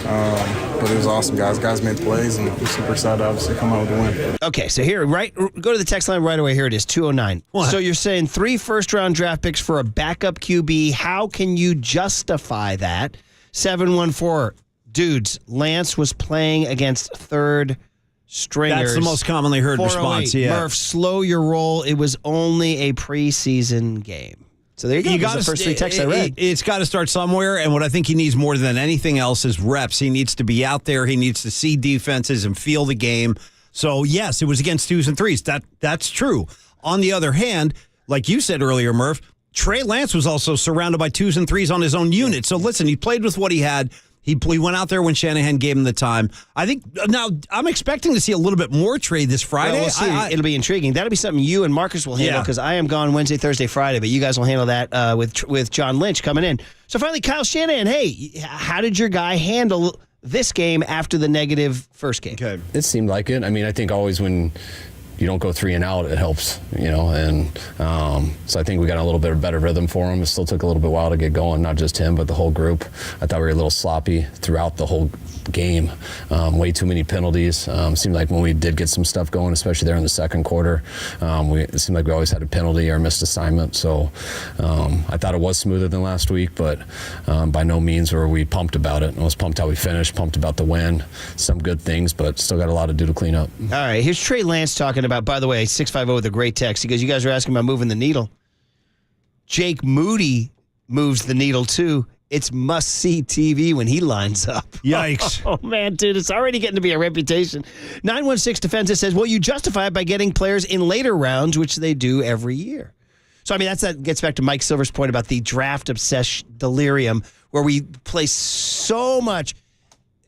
But it was awesome, guys. Guys made plays, and we're super excited to obviously come out with a win. Okay, so here, go to the text line right away. Here it is, 209. What? So you're saying 3 first-round draft picks for a backup QB. How can you justify that? 714, dudes, Lance was playing against third stringers. That's the most commonly heard response, yeah. Murph, slow your roll. It was only a preseason game. So there you go. You got the first 3 texts I read. It's got to start somewhere, and what I think he needs more than anything else is reps. He needs to be out there. He needs to see defenses and feel the game. So, yes, it was against 2s and 3s. That's true. On the other hand, like you said earlier, Murph, Trey Lance was also surrounded by 2s and 3s on his own unit. So, listen, he played with what he had. He went out there when Shanahan gave him the time. I think now I'm expecting to see a little bit more Trey this Friday. We'll see. It'll be intriguing. That'll be something you and Marcus will handle because I am gone Wednesday, Thursday, Friday, but you guys will handle that with John Lynch coming in. So finally, Kyle Shanahan, hey, how did your guy handle this game after the negative first game? Okay. It seemed like it. I mean, I think always when you don't go 3 and out, it helps, and so I think we got a little bit of better rhythm for him. It still took a little bit while to get going, not just him, but the whole group. I thought we were a little sloppy throughout the whole game. Way too many penalties. Seemed like when we did get some stuff going, especially there in the second quarter, it seemed like we always had a penalty or missed assignment. So I thought it was smoother than last week, but by no means were we pumped about it. I was pumped how we finished, pumped about the win. Some good things, but still got a lot to do to clean up. All right, here's Trey Lance talking about, by the way, 650 with a great text. He goes, you guys are asking about moving the needle. Jake Moody moves the needle too. It's must-see TV when he lines up. Yikes. Oh, man, dude, it's already getting to be a reputation. 916 defends it, says, well, you justify it by getting players in later rounds, which they do every year. So, I mean, that gets back to Mike Silver's point about the draft obsession delirium, where we place so much.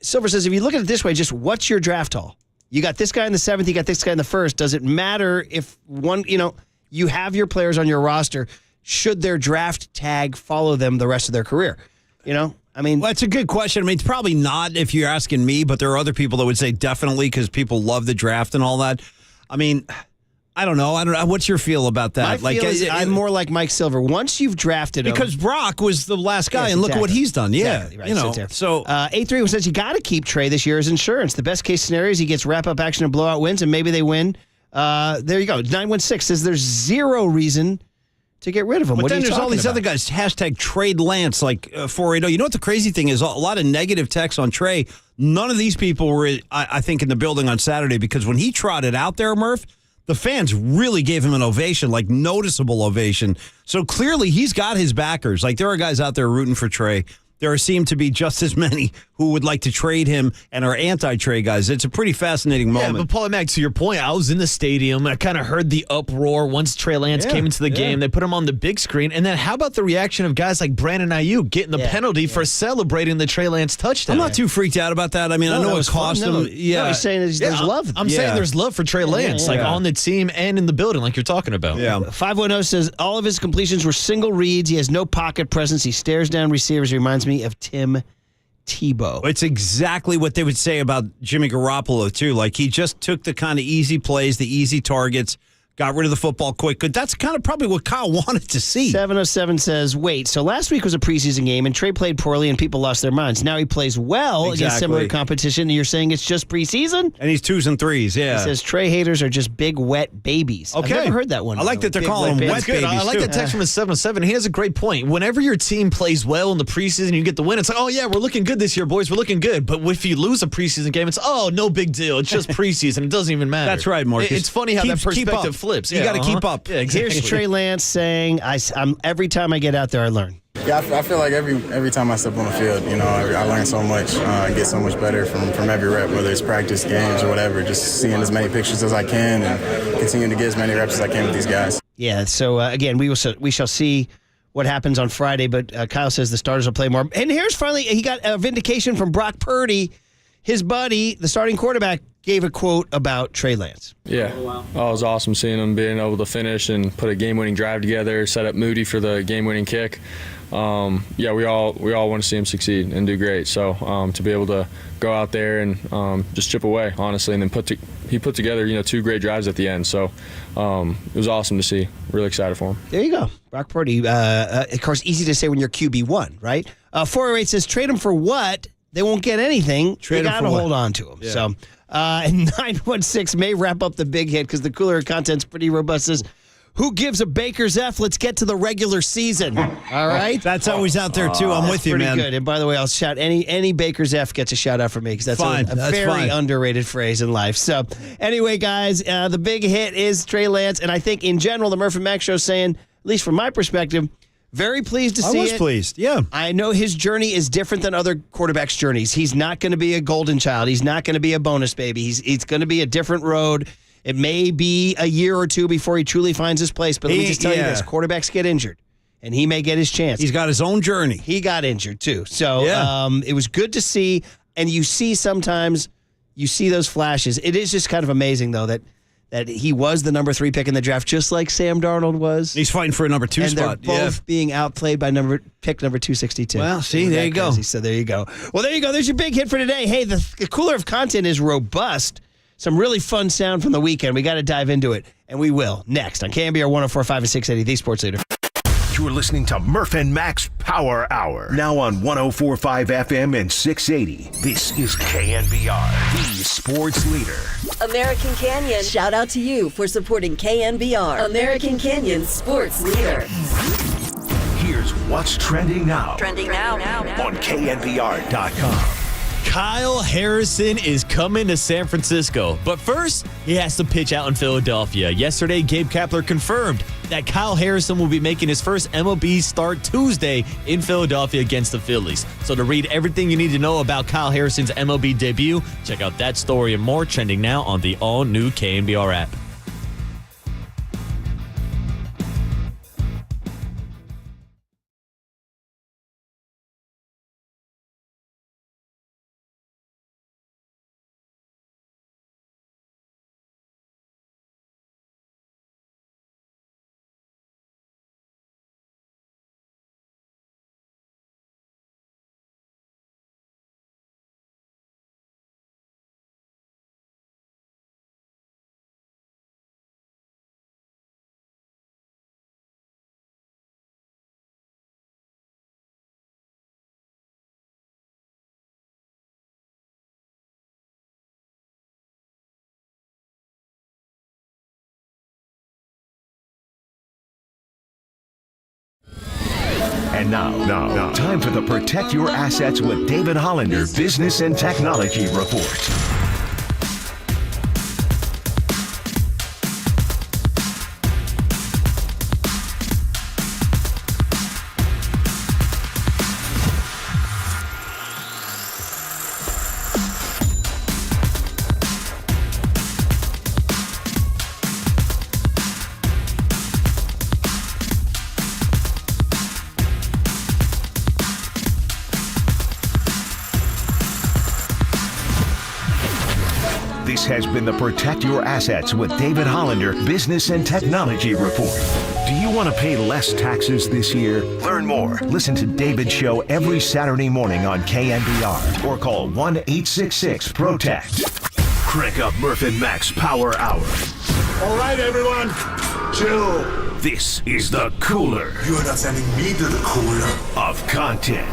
Silver says, if you look at it this way, just what's your draft haul? You got this guy in the 7th, you got this guy in the 1st. Does it matter if one, you have your players on your roster? Should their draft tag follow them the rest of their career? Well, it's a good question. I mean, it's probably not if you're asking me, but there are other people that would say definitely because people love the draft and all that. I mean, I don't know. What's your feel about that? My feel is I'm more like Mike Silver. Once you've drafted him, because Brock was the last guy, yes, and look at what he's done. Yeah, exactly, right. So 831 says you got to keep Trey this year as insurance. The best case scenario is he gets wrap-up action and blowout wins, and maybe they win. There you go. 916 says there's zero reason to get rid of him. But what then are you there's all these about? other guys. Hashtag trade Lance, like 480. You know what the crazy thing is? A lot of negative texts on Trey. None of these people were, I think, in the building on Saturday because when he trotted out there, Murph, the fans really gave him an ovation, like noticeable ovation. So clearly he's got his backers. Like there are guys out there rooting for Trey. There seem to be just as many who would like to trade him and are anti-Trey guys. It's a pretty fascinating moment. Yeah, but Paul and Mac, to your point, I was in the stadium. I kind of heard the uproar once Trey Lance came into the game. They put him on the big screen. And then how about the reaction of guys like Brandon Ayuk getting the penalty for celebrating the Trey Lance touchdown? I'm not too freaked out about that. I mean, I know it cost him. No, he's saying there's love. I'm saying there's love for Trey Lance, like on the team and in the building, like you're talking about. Yeah. 510 says all of his completions were single reads. He has no pocket presence. He stares down receivers. He reminds me of Tim Tebow. It's exactly what they would say about Jimmy Garoppolo, too. Like, he just took the kind of easy plays, the easy targets, got rid of the football quick. But that's kind of probably what Kyle wanted to see. 707 says, wait, so last week was a preseason game, and Trey played poorly, and people lost their minds. Now he plays well against similar competition, and you're saying it's just preseason? And he's 2s and 3s, yeah. He says Trey haters are just big, wet babies. Okay. I've never heard that one. I like that they're calling them wet babies, I like that text from a 707. He has a great point. Whenever your team plays well in the preseason, you get the win. It's like, oh, yeah, we're looking good this year, boys. We're looking good. But if you lose a preseason game, it's, oh, no big deal. It's just preseason. It doesn't even matter. That's right, Marcus. It's funny how that perspective flips. You got to keep up. Yeah, exactly. Here's Trey Lance saying, I'm every time I get out there, I learn. Yeah, I feel like every time I step on the field, I learn so much, get so much better from every rep, whether it's practice, games, or whatever. Just seeing as many pictures as I can and continuing to get as many reps as I can with these guys. Yeah, so again, we shall see what happens on Friday, but Kyle says the starters will play more. And here's finally, he got a vindication from Brock Purdy. His buddy, the starting quarterback, gave a quote about Trey Lance. Yeah, it was awesome seeing him being able to finish and put a game-winning drive together, set up Moody for the game-winning kick. We all want to see him succeed and do great. So to be able to go out there and just chip away, honestly, and then he put together 2 great drives at the end. So it was awesome to see. Really excited for him. There you go, Brock Purdy. Of course, easy to say when you're QB1, right? 408 says trade him for what? They won't get anything. They got to hold on to him. Yeah. So, and 916 may wrap up the big hit because the cooler content's pretty robust. Says, who gives a Baker's F? Let's get to the regular season. All right? That's always out there, too. I'm with you, man. Pretty good. And by the way, I'll shout any Baker's F gets a shout out from me because that's a very underrated phrase in life. So, anyway, guys, the big hit is Trey Lance. And I think in general, the Murph and Mac show saying, at least from my perspective, very pleased to see it. I was pleased, yeah. I know his journey is different than other quarterbacks' journeys. He's not going to be a golden child. He's not going to be a bonus baby. He's going to be a different road. It may be a year or two before he truly finds his place, but let me just tell you this. Quarterbacks get injured, and he may get his chance. He's got his own journey. He got injured, too. So it was good to see, and you see sometimes, those flashes. It is just kind of amazing, though, that he was the number 3 pick in the draft, just like Sam Darnold was. He's fighting for a number 2 spot. And they're both being outplayed by pick number 262. Well, see, there you go. So there you go. Well, there you go. There's your big hit for today. Hey, the cooler of content is robust. some really fun sound from the weekend. We got to dive into it, and we will next on KNBR 104.5 and 680, the Sports Leader. You're listening to Murph and Max Power Hour. Now on 104.5 FM and 680. This is KNBR, the Sports Leader. American Canyon, shout out to you for supporting KNBR, American Canyon Sports Leader. Here's what's trending now. Trending now. On KNBR.com. Kyle Harrison is coming to San Francisco, but first, he has to pitch out in Philadelphia. Yesterday, Gabe Kapler confirmed that Kyle Harrison will be making his first MLB start Tuesday in Philadelphia against the Phillies. So to read everything you need to know about Kyle Harrison's MLB debut, check out that story and more trending now on the all-new KNBR app. And now, time for the Protect Your Assets with David Hollander Business and Technology Report. This has been the Protect Your Assets with David Hollander Business and Technology Report. Do you want to pay less taxes this year? Learn more. Listen to David's show every Saturday morning on KNBR or call 1-866-PROTECT. Crank up Murph and Max Power Hour. All right, everyone, chill. This is the cooler. You're not sending me to the cooler of content.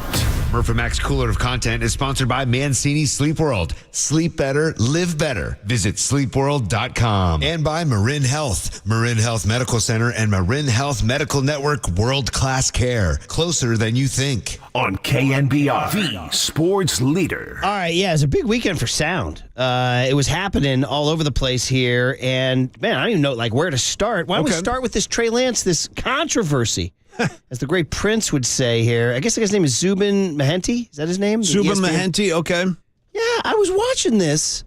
Murph and Max Cooler of Content is sponsored by Mancini Sleep World. Sleep better, live better. Visit sleepworld.com. And by Marin Health. Marin Health Medical Center and Marin Health Medical Network world-class care. Closer than you think. On KNBR, the Sports Leader. All right, yeah, it's a big weekend for sound. It was happening all over the place here, and man, I don't even know where to start. Why don't we start with this Trey Lance, this controversy? As the great Prince would say here. I guess the guy's name is Zubin Mehenti. Is that his name? Zubin Mehenti, okay. Yeah, I was watching this.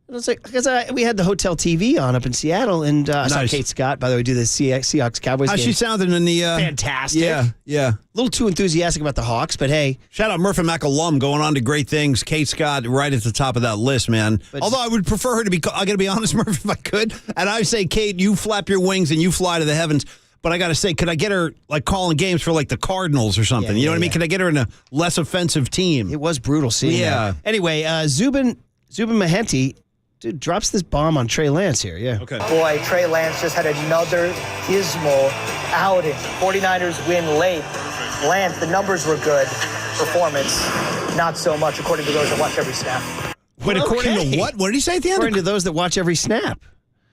And I was like, because we had the hotel TV on up in Seattle, and I saw Kate Scott, by the way, do the Seahawks Cowboys game. How's she sounding in the... Fantastic. Yeah. A little too enthusiastic about the Hawks, but hey. Shout out Murph and Mac alum going on to great things. Kate Scott right at the top of that list, man. But, although I would prefer her to be... I got to be honest, Murph, if I could. And I would say, Kate, you flap your wings and you fly to the heavens. But I got to say, could I get her calling games for the Cardinals or something? You know what I mean? Could I get her in a less offensive team? It was brutal seeing that. Anyway, Zubin Mehenti, dude, drops this bomb on Trey Lance here. Yeah. Okay. Boy, Trey Lance just had another dismal outing. 49ers win late. Lance, the numbers were good. Performance, not so much, according to those that watch every snap. Wait, according to what? What did he say at the end? According to those that watch every snap.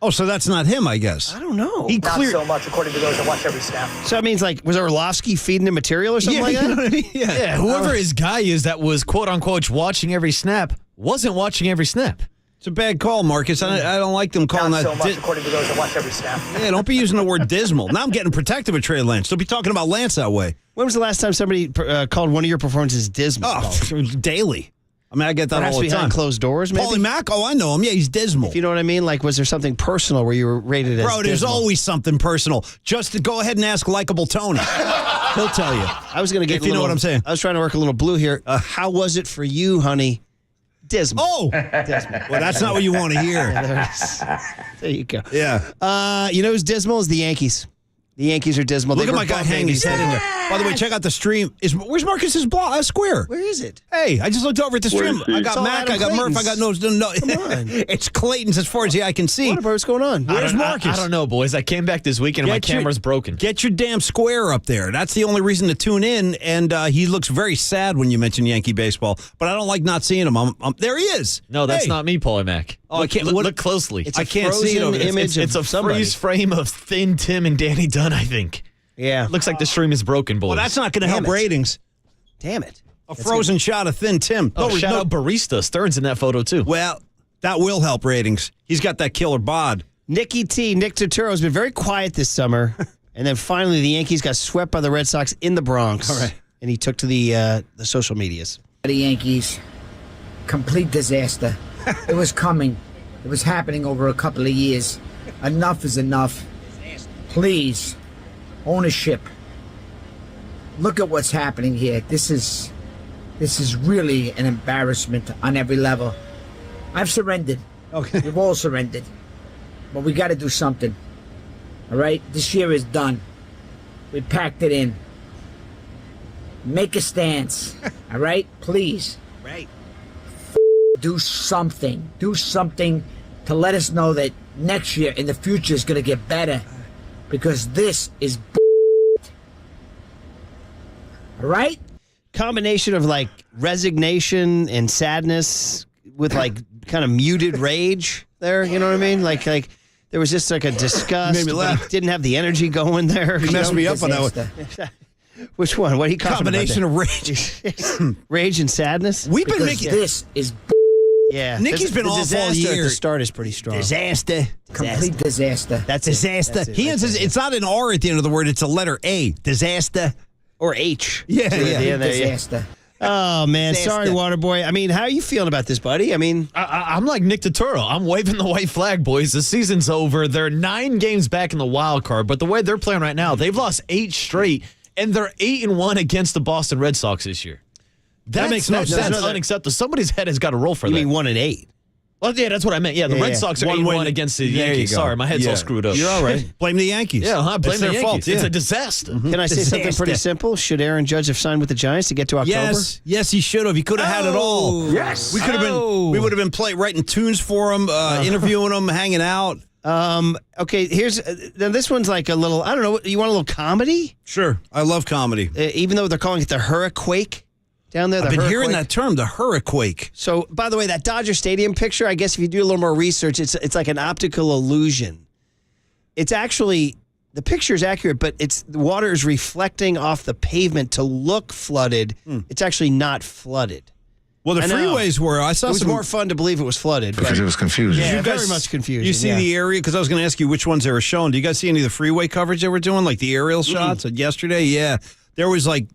Oh, so that's not him, I guess. I don't know. Not so much, according to those that watch every snap. So that means, was Orlovsky feeding him material or something like that? You know what I mean? Yeah, whoever his guy is that was, quote-unquote, watching every snap, wasn't watching every snap. It's a bad call, Marcus. I don't like them calling Not that. so much, according to those that watch every snap. Yeah, don't be using the word dismal. Now I'm getting protective of Trey Lance. Don't be talking about Lance that way. When was the last time somebody called one of your performances dismal? Oh, daily. I mean, I get that all the behind time. Closed doors, maybe? Paulie Mack? Oh, I know him. Yeah, he's dismal. If you know what I mean? Was there something personal where you were rated as Bro, there's dismal? always something personal. Just to go ahead and ask likable Tony. He'll tell you. I was going to get if you know what I'm saying. I was trying to work a little blue here. How was it for you, honey? Dismal. Oh! Dismal. Well, that's not what you want to hear. There you go. Yeah. You know who's dismal is the Yankees. The Yankees are dismal. Look They at were my guy bum hanging his babies. head in there. By the way, check out the stream. Where's Marcus's square? Where is it? Hey, I just looked over at the Where stream. is he? I It's got all Mac, Adam I got Murph, I got no. Come on. It's Clayton's as far as the eye can see. What's going on? Where's Marcus? I don't know, boys. I came back this weekend and my camera's broken. Get your damn square up there. That's the only reason to tune in. And he looks very sad when you mention Yankee baseball. But I don't like not seeing him. There he is. No, that's Hey. not me, Paulie Mac. Oh, I can't look closely. I can't see it over there. It's a freeze frame of Thin Tim and Danny Dunn, I think. Yeah. Looks like the stream is broken, boys. Well, that's not going to help ratings. Damn it. A frozen shot of Thin Tim. Oh, shout out Barista. Stern's in that photo, too. Well, that will help ratings. He's got that killer bod. Nick Turturro has been very quiet this summer. And then finally, the Yankees got swept by the Red Sox in the Bronx. All right. And he took to the social medias. The Yankees, complete disaster. It was coming. It was happening over a couple of years. Enough is enough. Please, ownership. Look at what's happening here. This is really an embarrassment on every level. I've surrendered. Okay. We've all surrendered. But we got to do something. All right? This year is done. We packed it in. Make a stance. All right? Please. Right. Do something. Do something to let us know that next year in the future is going to get better. Because this is all right? Combination of like resignation and sadness with like kind of muted rage there. You know what I mean? Like there was just like a disgust. Made me laugh. But he didn't have the energy going there. You messed me up on that one. Which one? What are you talking about? Combination of rage. Rage and sadness? We've been Because making this is Yeah. Nicky's been the off all disaster year. At the start is pretty strong. Disaster. complete disaster. That's Disaster. It. That's He it. says it's not an R at the end of the word. It's a letter A. Disaster. Or H. Yeah, At the yeah. end there, yeah. Disaster. Oh, man. Disaster. Sorry, Waterboy. I mean, how are you feeling about this, buddy? I mean, I'm like Nick Turturro. I'm waving the white flag, boys. The season's over. They're 9 games back in the wild card, but the way they're playing right now, they've lost 8 straight, and they're 8-1 against the Boston Red Sox this year. That makes no sense. That's unacceptable. Somebody's head has got to roll for you that. mean 1-8. Well, yeah, that's what I meant. Yeah, the Red Sox are 8-1 against the There you Yankees. go. Sorry, my head's Yeah. all screwed up. You're all right. Blame the Yankees. Yeah, blame It's the their Yankees. fault. It's yeah. a disaster. Can I say something Disaster. pretty simple? Should Aaron Judge have signed with the Giants to get to October? Yes, he should have. He could have had it all. Yes. we could have been. We would have been writing tunes for him, interviewing him, hanging out. Okay, here's now this one's like a little. I don't know. You want a little comedy? Sure, I love comedy. Even though they're calling it the Hurricane down there. I've been hearing Hurricane. that term, the Hurricane. So, by the way, that Dodger Stadium picture, I guess if you do a little more research, it's like an optical illusion. It's actually, the picture is accurate, but the water is reflecting off the pavement to look flooded. It's actually not flooded. Well, the I know. freeways were. I saw It was some more fun to believe it was flooded. Because it was confusing. Yeah, You guys- very much confusion. You see yeah. the area? Because I was going to ask you which ones they were showing. Do you guys see any of the freeway coverage they were doing, like the aerial shots yesterday? Yeah. There was like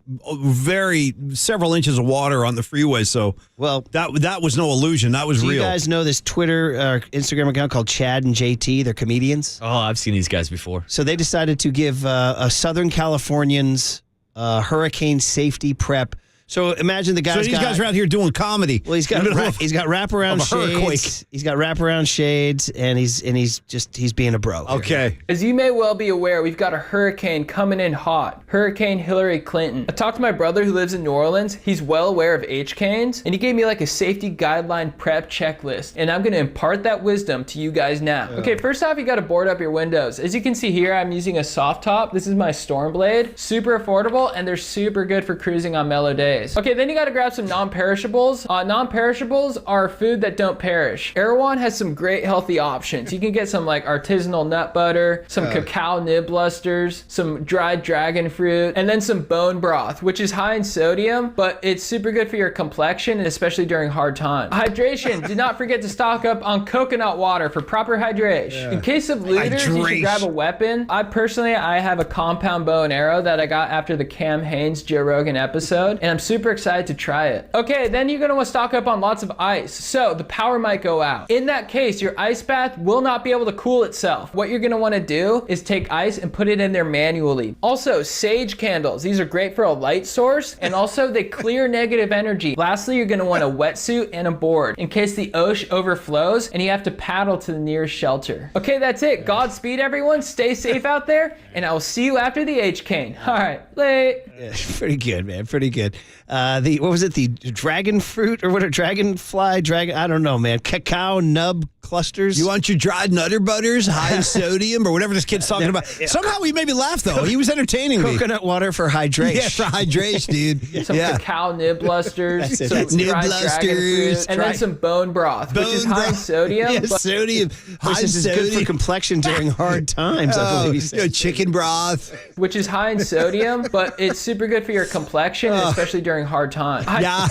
several inches of water on the freeway. So that was no illusion. That was Do real. you guys know this Twitter Instagram account called Chad and JT? They're comedians. Oh, I've seen these guys before. So they decided to give a Southern Californians hurricane safety prep. So imagine the guys. So these guys are out here doing comedy. Well, he's got wraparound shades. He's got wraparound shades, and he's being a bro. Okay. As you may well be aware, we've got a hurricane coming in hot. Hurricane Hillary Clinton. I talked to my brother who lives in New Orleans. He's well aware of H-canes, and he gave me like a safety guideline prep checklist, and I'm gonna impart that wisdom to you guys now. Okay, first off, you gotta board up your windows. As you can see here, I'm using a soft top. This is my Stormblade. Super affordable, and they're super good for cruising on mellow days. Okay, then you gotta grab some non-perishables. Non-perishables are food that don't perish. Erewhon has some great healthy options. You can get some like artisanal nut butter, some cacao nib blusters, some dried dragon fruit, and then some bone broth, which is high in sodium, but it's super good for your complexion, especially during hard times. Hydration, do not forget to stock up on coconut water for proper hydration. In case of looters, you should grab a weapon. I have a compound bow and arrow that I got after the Cam Hanes Joe Rogan episode, and I'm super excited to try it. Okay, then you're gonna want to stock up on lots of ice. So the power might go out. In that case, your ice bath will not be able to cool itself. What you're gonna want to do is take ice and put it in there manually. Also, sage candles. These are great for a light source, and also they clear negative energy. Lastly, you're gonna want a wetsuit and a board in case the ocean overflows and you have to paddle to the nearest shelter. Okay, that's it. Godspeed, everyone. Stay safe out there, and I will see you after the H-Cane. All right, late. Yeah, pretty good, man. Pretty good. What was it? The dragon fruit or what? A dragonfly? I don't know, man. Cacao nub clusters. You want your dried nutter butters, high in sodium, or whatever this kid's talking about. Somehow he made me laugh, though. He was entertaining me. Coconut water for hydration. Yeah, for hydration, dude. Some cacao nib blusters, some dried dragon fruit, and then some bone broth, which is high in sodium. Yeah, but sodium. Which is good for complexion during hard times, I believe he said. Chicken broth. Which is high in sodium, but it's super good for your complexion, especially during hard times. Yeah,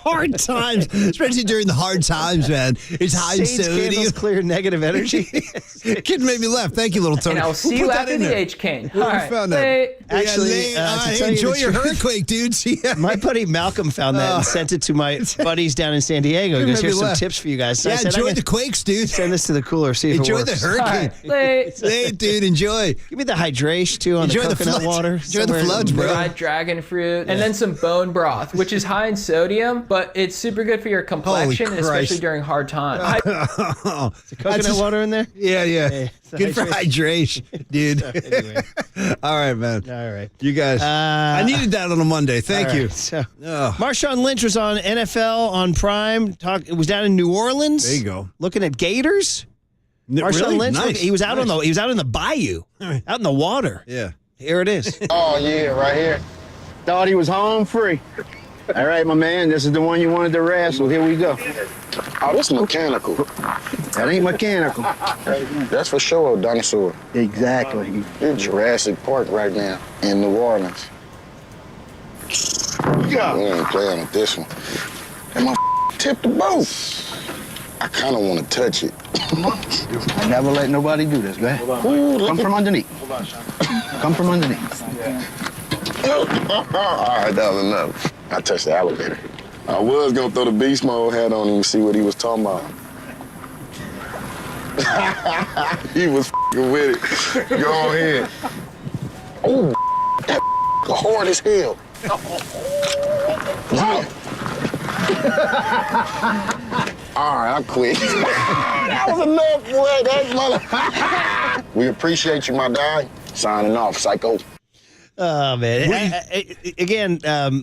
hard times, especially during the hard times, man. It's high in Sage sodium. candles clear negative energy. Kid made me laugh. Thank you, little Tony. And I'll see you after the H-Cane. All right, late. Actually, enjoy your hurricane, dudes. Yeah. My buddy Malcolm found that and sent it to my buddies down in San Diego. He goes, here's some tips for you guys. So Yeah, I said, enjoy the quakes, dude. Send this to the cooler, see if Enjoy it works. the hurricane. Late, dude. Enjoy. Give me the hydration, too, on Enjoy the the coconut floods. water. Enjoy the floods, bro. Dried dragon fruit, and then some bone broth, which is high in sodium, but it's super good for your complexion, Holy especially Christ. during hard times. Coconut water in there? Yeah. Hey, Good for hydration, dude. Anyway. All right, man. All right. You guys. I needed that on a Monday. Thank you. So, Marshawn Lynch was on NFL on Prime. It was down in New Orleans. There you go. Looking at gators. Marshawn Really? Lynch. Nice. He was out on the bayou, out in the water. Yeah. Here it is. Oh, yeah, right here. Thought he was home free. All right, my man, this is the one you wanted to wrestle. Here we go. Oh, this mechanical. That ain't mechanical. That's for sure, dinosaur. Exactly. You're Jurassic Park right now in New Orleans. Yeah. We ain't playing with this one. And my tipped the boat. I kind of want to touch it. I never let nobody do this, man. Come from underneath. Come from underneath. All right, that was enough. I touched the alligator. I was going to throw the beast mode hat on him and see what he was talking about. He was with it. Go ahead. Oh, that hard as hell. All right, I quit. That was enough, boy. That mother. We appreciate you, my guy. Signing off, psycho. Oh man! Again,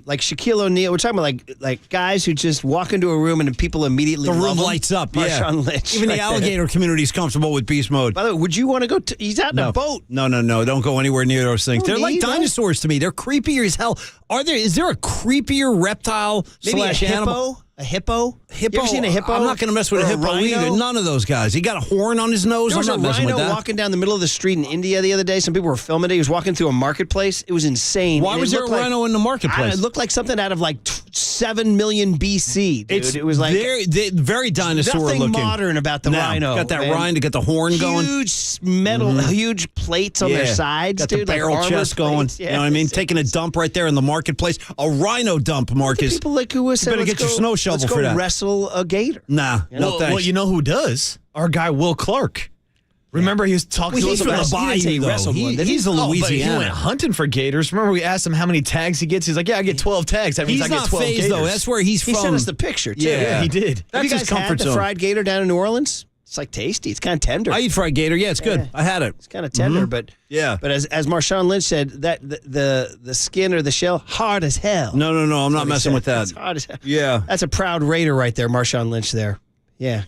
like Shaquille O'Neal, we're talking about like guys who just walk into a room and people immediately The room love them. lights up. Yeah. Marshawn Lynch, Even the right there. alligator community is comfortable with beast mode. By the way, would you want to go? He's out in a boat. No. Don't go anywhere near those things. No They're like need, right? dinosaurs to me. They're creepier as hell. Is there a creepier reptile Maybe a slash animal? hippo. A hippo? Hippo. You ever seen a hippo? I'm not going to mess with Or a hippo rhino? either. None of those guys. He got a horn on his nose. There was I'm a not messing with rhino that. walking down the middle of the street in India the other day. Some people were filming it. He was walking through a marketplace. It was insane. Why And was it there a looked like- rhino in the marketplace? It looked like something out of like 7 million BC, dude. It was like very dinosaur nothing looking. modern about the No, rhino. got that man. rhino, got the horn going. Huge metal, huge plates on their sides, got dude. the barrel like armor chest going. plates. You know what I mean? Taking a dump right there in the marketplace. A rhino dump, Marcus. People like who was You better get your snow shovel let's for go that. wrestle a gator. Nah, no Well, thanks. you know who does? Our guy Will Clark. Remember he was talking Well, to he's us from about the bayou, he didn't say he though. wrestled one, did He's a Oh, but Louisiana. he went hunting for gators. Remember we asked him how many tags he gets? He's like, yeah, I get 12 tags. That means He's I get not 12 phased, gators. though. That's where he's He from. sent us the picture too. Yeah, he did. Have That's you guys his comfort had the zone. fried gator down in New Orleans? It's like tasty. It's kind of tender. I eat fried gator. Yeah, it's good. Yeah. I had it. It's kind of tender, Mhm. but Yeah. But as Marshawn Lynch said, that the skin or the shell hard as hell. No. I'm not messing with that. It's hard as hell. Yeah. That's a proud Raider right there, Marshawn Lynch. There. Yeah.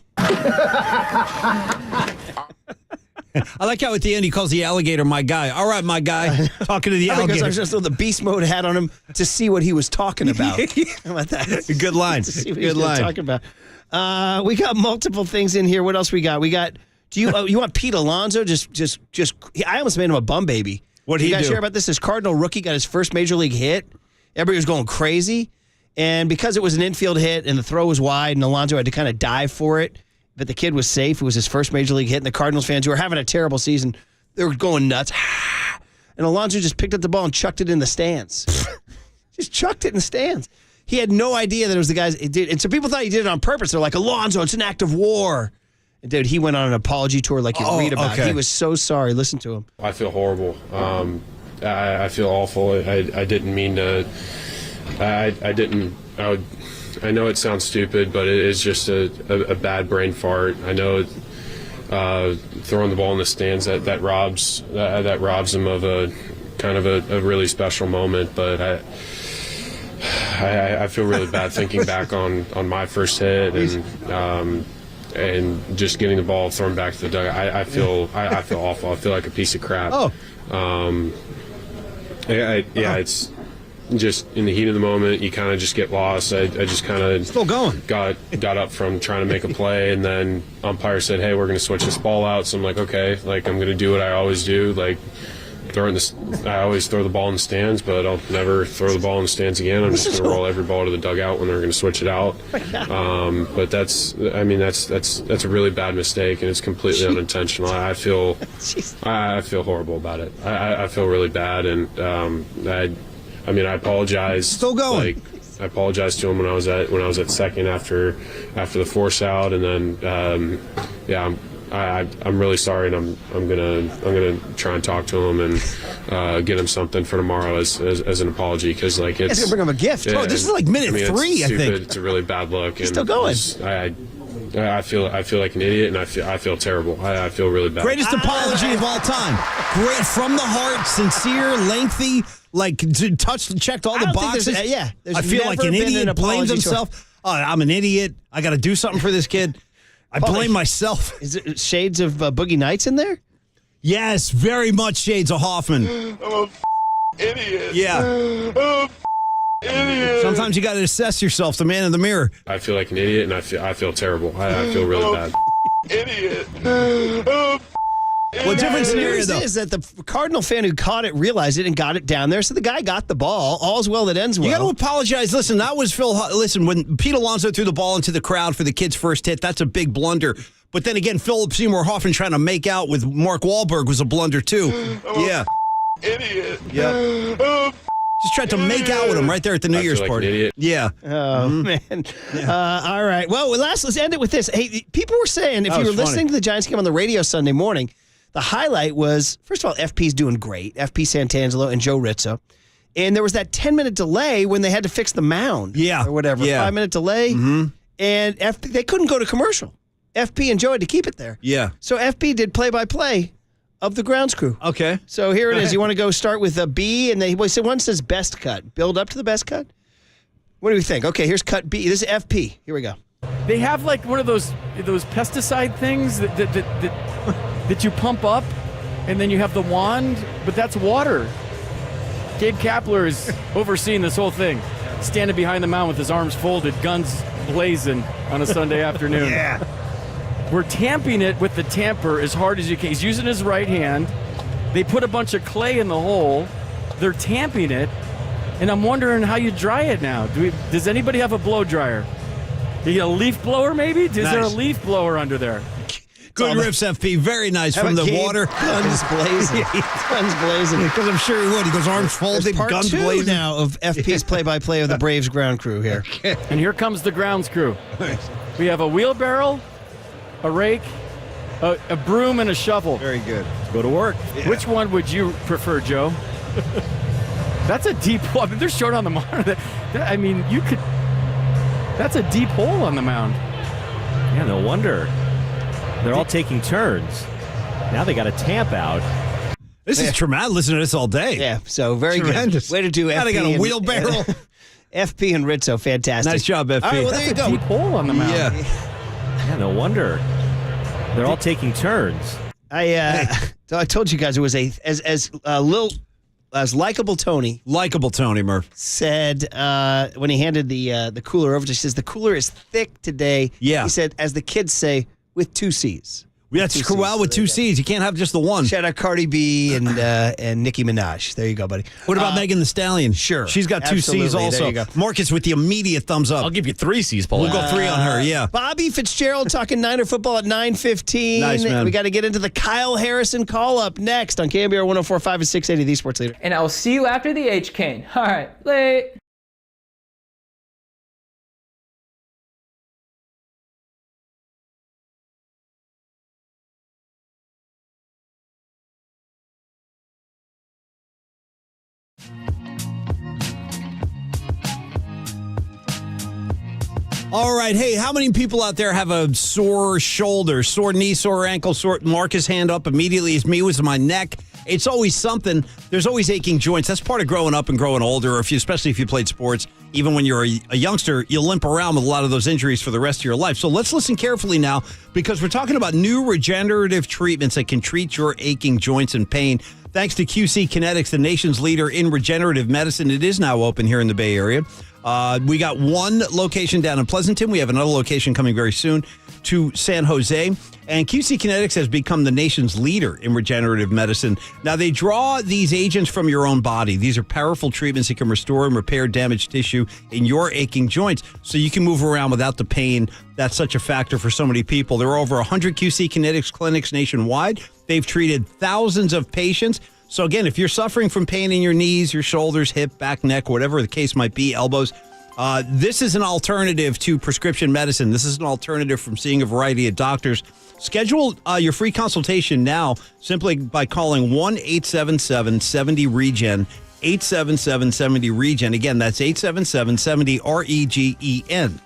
I like how at the end he calls the alligator my guy. All right, my guy. Talking to the Because I alligator. was just with the beast mode hat on him to see what he was talking about. How about that? Good line. To see what Good he was line. talking about. We got multiple things in here. What else we got? We got. Do you you want Pete Alonso? Just. I almost made him a bum baby. What'd he you guys do? hear about this? This Cardinal rookie got his first major league hit. Everybody was going crazy, and because it was an infield hit and the throw was wide, and Alonso had to kind of dive for it, but the kid was safe. It was his first major league hit, and the Cardinals fans who were having a terrible season, they were going nuts. And Alonso just picked up the ball and chucked it in the stands. Just chucked it in the stands. He had no idea that it was the guys. It did, and so people thought he did it on purpose. They're like, Alonzo, it's an act of war. And dude, he went on an apology tour like you read about. Okay. He was so sorry. Listen to him. I feel horrible. I feel awful. I didn't mean to. I know it sounds stupid, but it is just a bad brain fart. I know throwing the ball in the stands that robs him of a kind of a really special moment. But I feel really bad thinking back on my first hit and just getting the ball thrown back to the dugout. I feel awful. I feel like a piece of crap. It's just in the heat of the moment, you kind of just get lost. I just kind of still going. Got up from trying to make a play, and then umpire said, "Hey, we're going to switch this ball out." So I'm like, "Okay, like I'm going to do what I always do, like I always throw the ball in the stands, but I'll never throw the ball in the stands again. I'm just going to roll every ball to the dugout when they're going to switch it out." But that's a really bad mistake, and it's completely unintentional. I feel horrible about it. I feel really bad, and I apologize. Still going. I apologized to him when I was at second after the force out, and then I'm really sorry, and I'm gonna try and talk to him and get him something for tomorrow as an apology, because like it's gonna bring him a gift. Yeah, this is like minute 3. It's I stupid. think It's a really bad look. He's still going. I feel like an idiot, and I feel terrible. I feel really bad. Greatest apology of all time. Great, from the heart, sincere, lengthy, like checked all the boxes. There's I feel like never an been idiot. an Blames apology himself. Oh, I'm an idiot. I got to do something for this kid. I blame myself. Is it shades of Boogie Nights in there? Yes, very much shades of Hoffman. I'm a idiot. Yeah. I'm a idiot. Sometimes you got to assess yourself, the man in the mirror. I feel like an idiot, and I feel terrible. I feel really bad. Idiot. Well, different scenario, though. Is that the Cardinal fan who caught it realized it and got it down there, so the guy got the ball. All's well that ends well. You got to apologize. Listen, that was Phil. Listen, when Pete Alonso threw the ball into the crowd for the kid's first hit, that's a big blunder. But then again, Philip Seymour Hoffman trying to make out with Mark Wahlberg was a blunder, too. Yeah. Idiot. Yeah. Just tried to make out with him right there at the New Year's feel like party. an idiot. Yeah. Oh, man. All right. Well, let's end it with this. Hey, people were saying, if you were listening to the Giants game on the radio Sunday morning, the highlight was, first of all, FP's doing great. FP Santangelo and Joe Rizzo. And there was that 10-minute delay when they had to fix the mound. Yeah. Or whatever. Yeah. 5-minute delay. Mm-hmm. And they couldn't go to commercial. FP and Joe had to keep it there. Yeah. So FP did play-by-play of the grounds crew. Okay. So here it is. You want to go start with a B? And one says best cut. Build up to the best cut? What do we think? Okay, here's cut B. This is FP. Here we go. They have like one of those pesticide things that you pump up, and then you have the wand, but that's water. Gabe Kapler is overseeing this whole thing, standing behind the mound with his arms folded, guns blazing on a Sunday afternoon. Yeah. We're tamping it with the tamper as hard as you can. He's using his right hand. They put a bunch of clay in the hole. They're tamping it, and I'm wondering how you dry it now. Does anybody have a blow dryer? You get a leaf blower, maybe? Is there a leaf blower under there? Good riffs, FP. Very nice from the water. Guns blazing. Guns blazing. Because I'm sure he would. He goes arms folded, Part guns 2 blazing. now of FP's play-by-play of the Braves ground crew here. And here comes the grounds crew. We have a wheelbarrow, a rake, a broom, and a shovel. Very good. Go to work. Yeah. Which one would you prefer, Joe? That's a deep hole. I mean, they're short on the mound. That's a deep hole on the mound. Yeah, no wonder. They're all taking turns. Now they got a tamp out. This is traumatic. Listen to this all day. Yeah, so very Tremendous. good. Way to do FP. Now they got a wheelbarrow. FP and Rizzo, fantastic. Nice job, FP. All right, well, there you go. Deep hole on the mound. Yeah, no wonder. They're all taking turns. So I told you guys it was as likable Tony. Likable Tony Murph said when he handed the cooler over to, he says the cooler is thick today. Yeah. He said, as the kids say, with 2 C's. That's true. Well, with 2 C's. You can't have just the one. Shout out Cardi B and Nicki Minaj. There you go, buddy. What about Megan Thee Stallion? Sure. She's got 2 Absolutely. C's also. There you go. Marcus with the immediate thumbs up. I'll give you 3 C's, Paul. We'll go 3 on her, yeah. Bobby Fitzgerald talking Niner football at 9:15. Nice, man. We got to get into the Kyle Harrison call-up next on KNBR 104.5 and 680, the Sports Leader. And I will see you after the H-Cane. All right, late. All right. Hey, how many people out there have a sore shoulder, sore knee, sore ankle, sore... Marcus hand up immediately. It's me. It was my neck. It's always something. There's always aching joints. That's part of growing up and growing older, or especially if you played sports. Even when you're a youngster, you'll limp around with a lot of those injuries for the rest of your life. So let's listen carefully now, because we're talking about new regenerative treatments that can treat your aching joints and pain. Thanks to QC Kinetics, the nation's leader in regenerative medicine. It is now open here in the Bay Area. We got one location down in Pleasanton. We have another location coming very soon to San Jose. And QC Kinetics has become the nation's leader in regenerative medicine. Now, they draw these agents from your own body. These are powerful treatments that can restore and repair damaged tissue in your aching joints so you can move around without the pain. That's such a factor for so many people. There are over 100 QC Kinetics clinics nationwide. They've treated thousands of patients. So again, if you're suffering from pain in your knees, your shoulders, hip, back, neck, whatever the case might be, elbows, this is an alternative to prescription medicine. This is an alternative from seeing a variety of doctors. Schedule your free consultation now simply by calling 1-877-70-REGEN, 877-70-REGEN. Again, that's 877-70-REGEN.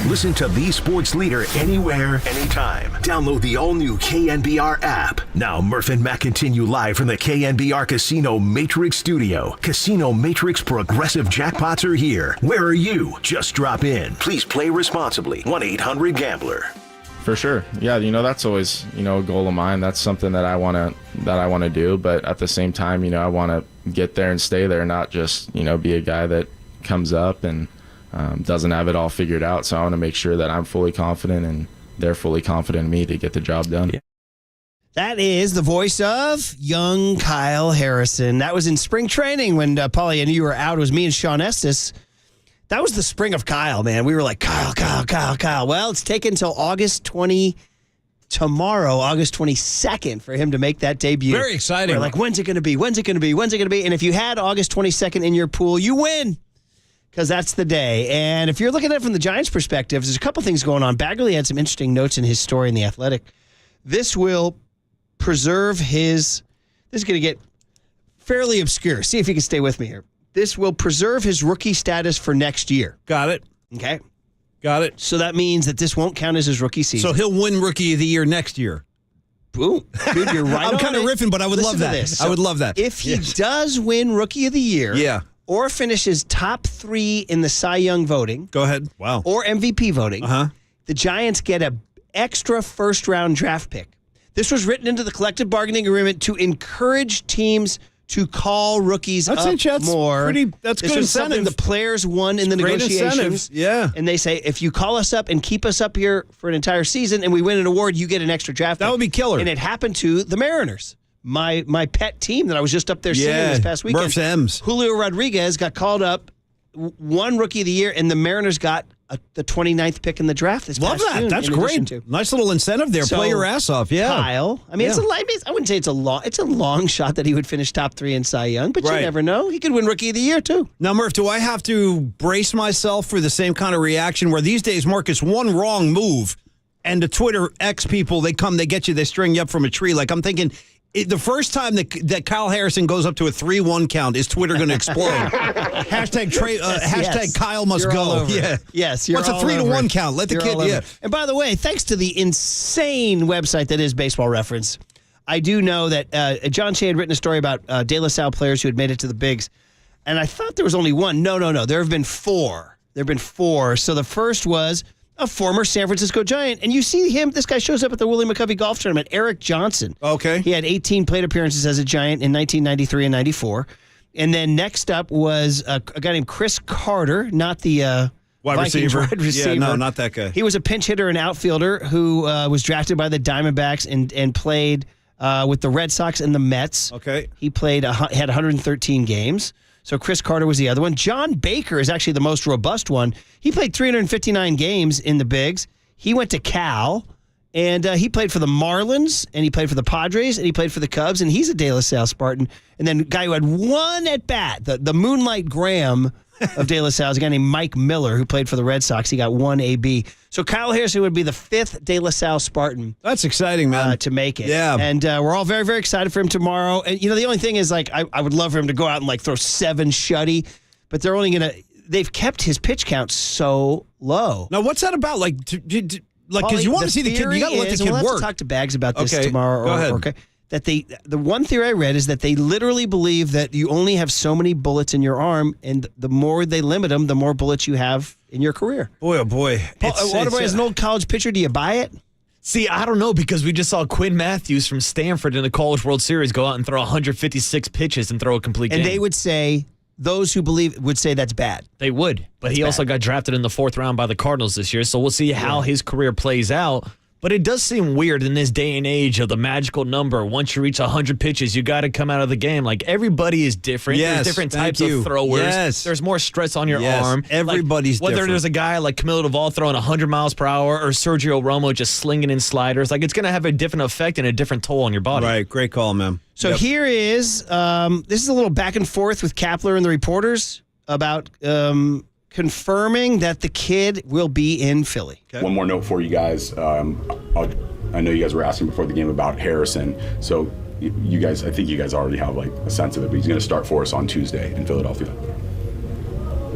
Listen to the sports leader anywhere, anytime. Download the all-new KNBR app. Now, Murph and Matt continue live from the KNBR Casino Matrix Studio. Casino Matrix Progressive Jackpots are here. Where are you? Just drop in. Please play responsibly. 1-800-GAMBLER. For sure. Yeah, that's always, a goal of mine. That's something that I want to do, but at the same time, I want to get there and stay there, not just, be a guy that comes up and doesn't have it all figured out. So I want to make sure that I'm fully confident and they're fully confident in me to get the job done. Yeah. That is the voice of young Kyle Harrison. That was in spring training when, Paulie, I knew you were out. It was me and Sean Estes. That was the spring of Kyle, man. We were like, Kyle. Well, it's taken until August 22nd for him to make that debut. Very exciting. We're like, when's it going to be? And if you had August 22nd in your pool, you win. Because that's the day. And if you're looking at it from the Giants' perspective, there's a couple things going on. Baggerly had some interesting notes in his story in The Athletic. This will preserve his... This is going to get fairly obscure. See if you can stay with me here. This will preserve his rookie status for next year. Got it. Okay. Got it. So that means that this won't count as his rookie season. So he'll win Rookie of the Year next year. Boom. Dude, you're right. I'm kind of riffing, but I would love that. So I would love that. If he does win Rookie of the Year... Yeah. or finishes top 3 in the Cy Young voting, Go ahead. Wow. or MVP voting, Uh-huh. the Giants get an extra first-round draft pick. This was written into the collective bargaining agreement to encourage teams to call rookies up more. That's this good was something incentive. the players won in the Great negotiations. incentives. Yeah. And they say, if you call us up and keep us up here for an entire season and we win an award, you get an extra draft pick. That would be killer. And it happened to the Mariners. My pet team that I was just up there seeing this past weekend. Murph's M's. Julio Rodriguez got called up, won Rookie of the Year, and the Mariners got the 29th pick in the draft this Love past that. June, That's in addition great. to. Nice little incentive there. So, Play your ass off. Yeah. Kyle. I mean, I wouldn't say it's a long shot that he would finish top 3 in Cy Young, but you never know. He could win Rookie of the Year too. Now, Murph, do I have to brace myself for the same kind of reaction where these days, Marcus, one wrong move and the Twitter X people, they get you, they string you up from a tree. Like I'm thinking, the first time that Kyle Harrison goes up to a 3-1 count, is Twitter going to explode? Hashtag Kyle must You're all go. over it. Yeah. Yes. You're What's a all 3-1 over it. count? Let the You're kid. all over Yeah. it. And by the way, thanks to the insane website that is Baseball Reference, I do know that John Shea had written a story about De La Salle players who had made it to the bigs, and I thought there was only one. No. There have been 4. There have been 4. So the first was a former San Francisco Giant. And you see him, this guy shows up at the Willie McCovey Golf Tournament, Eric Johnson. Okay. He had 18 plate appearances as a Giant in 1993 and 94. And then next up was a guy named Chris Carter, not the Vikings wide receiver. Yeah, no, not that guy. He was a pinch hitter and outfielder who was drafted by the Diamondbacks and played with the Red Sox and the Mets. Okay. He had 113 games. So Chris Carter was the other one. John Baker is actually the most robust one. He played 359 games in the bigs. He went to Cal, and he played for the Marlins, and he played for the Padres, and he played for the Cubs, and he's a De La Salle Spartan. And then a guy who had one at bat, the Moonlight Graham of De La Salle, is a guy named Mike Miller, who played for the Red Sox. He got 1 AB. So Kyle Harrison would be the 5th De La Salle Spartan. That's exciting, man. To make it. Yeah. And we're all very, very excited for him tomorrow. And, the only thing is, I would love for him to go out and, throw 7 shutty, but they're only going to – they've kept his pitch count so low. Now, what's that about? Because you want to see the kid – you got to let the kid we'll work. have to talk to Bags about this Okay, tomorrow. go ahead. Okay. That the one theory I read is that they literally believe that you only have so many bullets in your arm, and the more they limit them, the more bullets you have in your career. Boy, oh boy. As an old college pitcher, do you buy it? See, I don't know, because we just saw Quinn Matthews from Stanford in the College World Series go out and throw 156 pitches and throw a complete game. And they would say, those who believe would say that's bad. They would. But he also got drafted in the 4th round by the Cardinals this year, so we'll see how his career plays out. But it does seem weird in this day and age of the magical number. Once you reach 100 pitches, you got to come out of the game. Like, everybody is different. Yes, there's different thank types you. of throwers. Yes. There's more stress on your Yes, arm. everybody's whether different. there's a guy like Camilo Duvall throwing 100 miles per hour or Sergio Romo just slinging in sliders, it's going to have a different effect and a different toll on your body. Right. Great call, man. So here is this is a little back and forth with Kapler and the reporters about confirming that the kid will be in Philly. One more note for you guys. I know you guys were asking before the game about Harrison. So you guys, I think you guys already have a sense of it, but he's going to start for us on Tuesday in Philadelphia.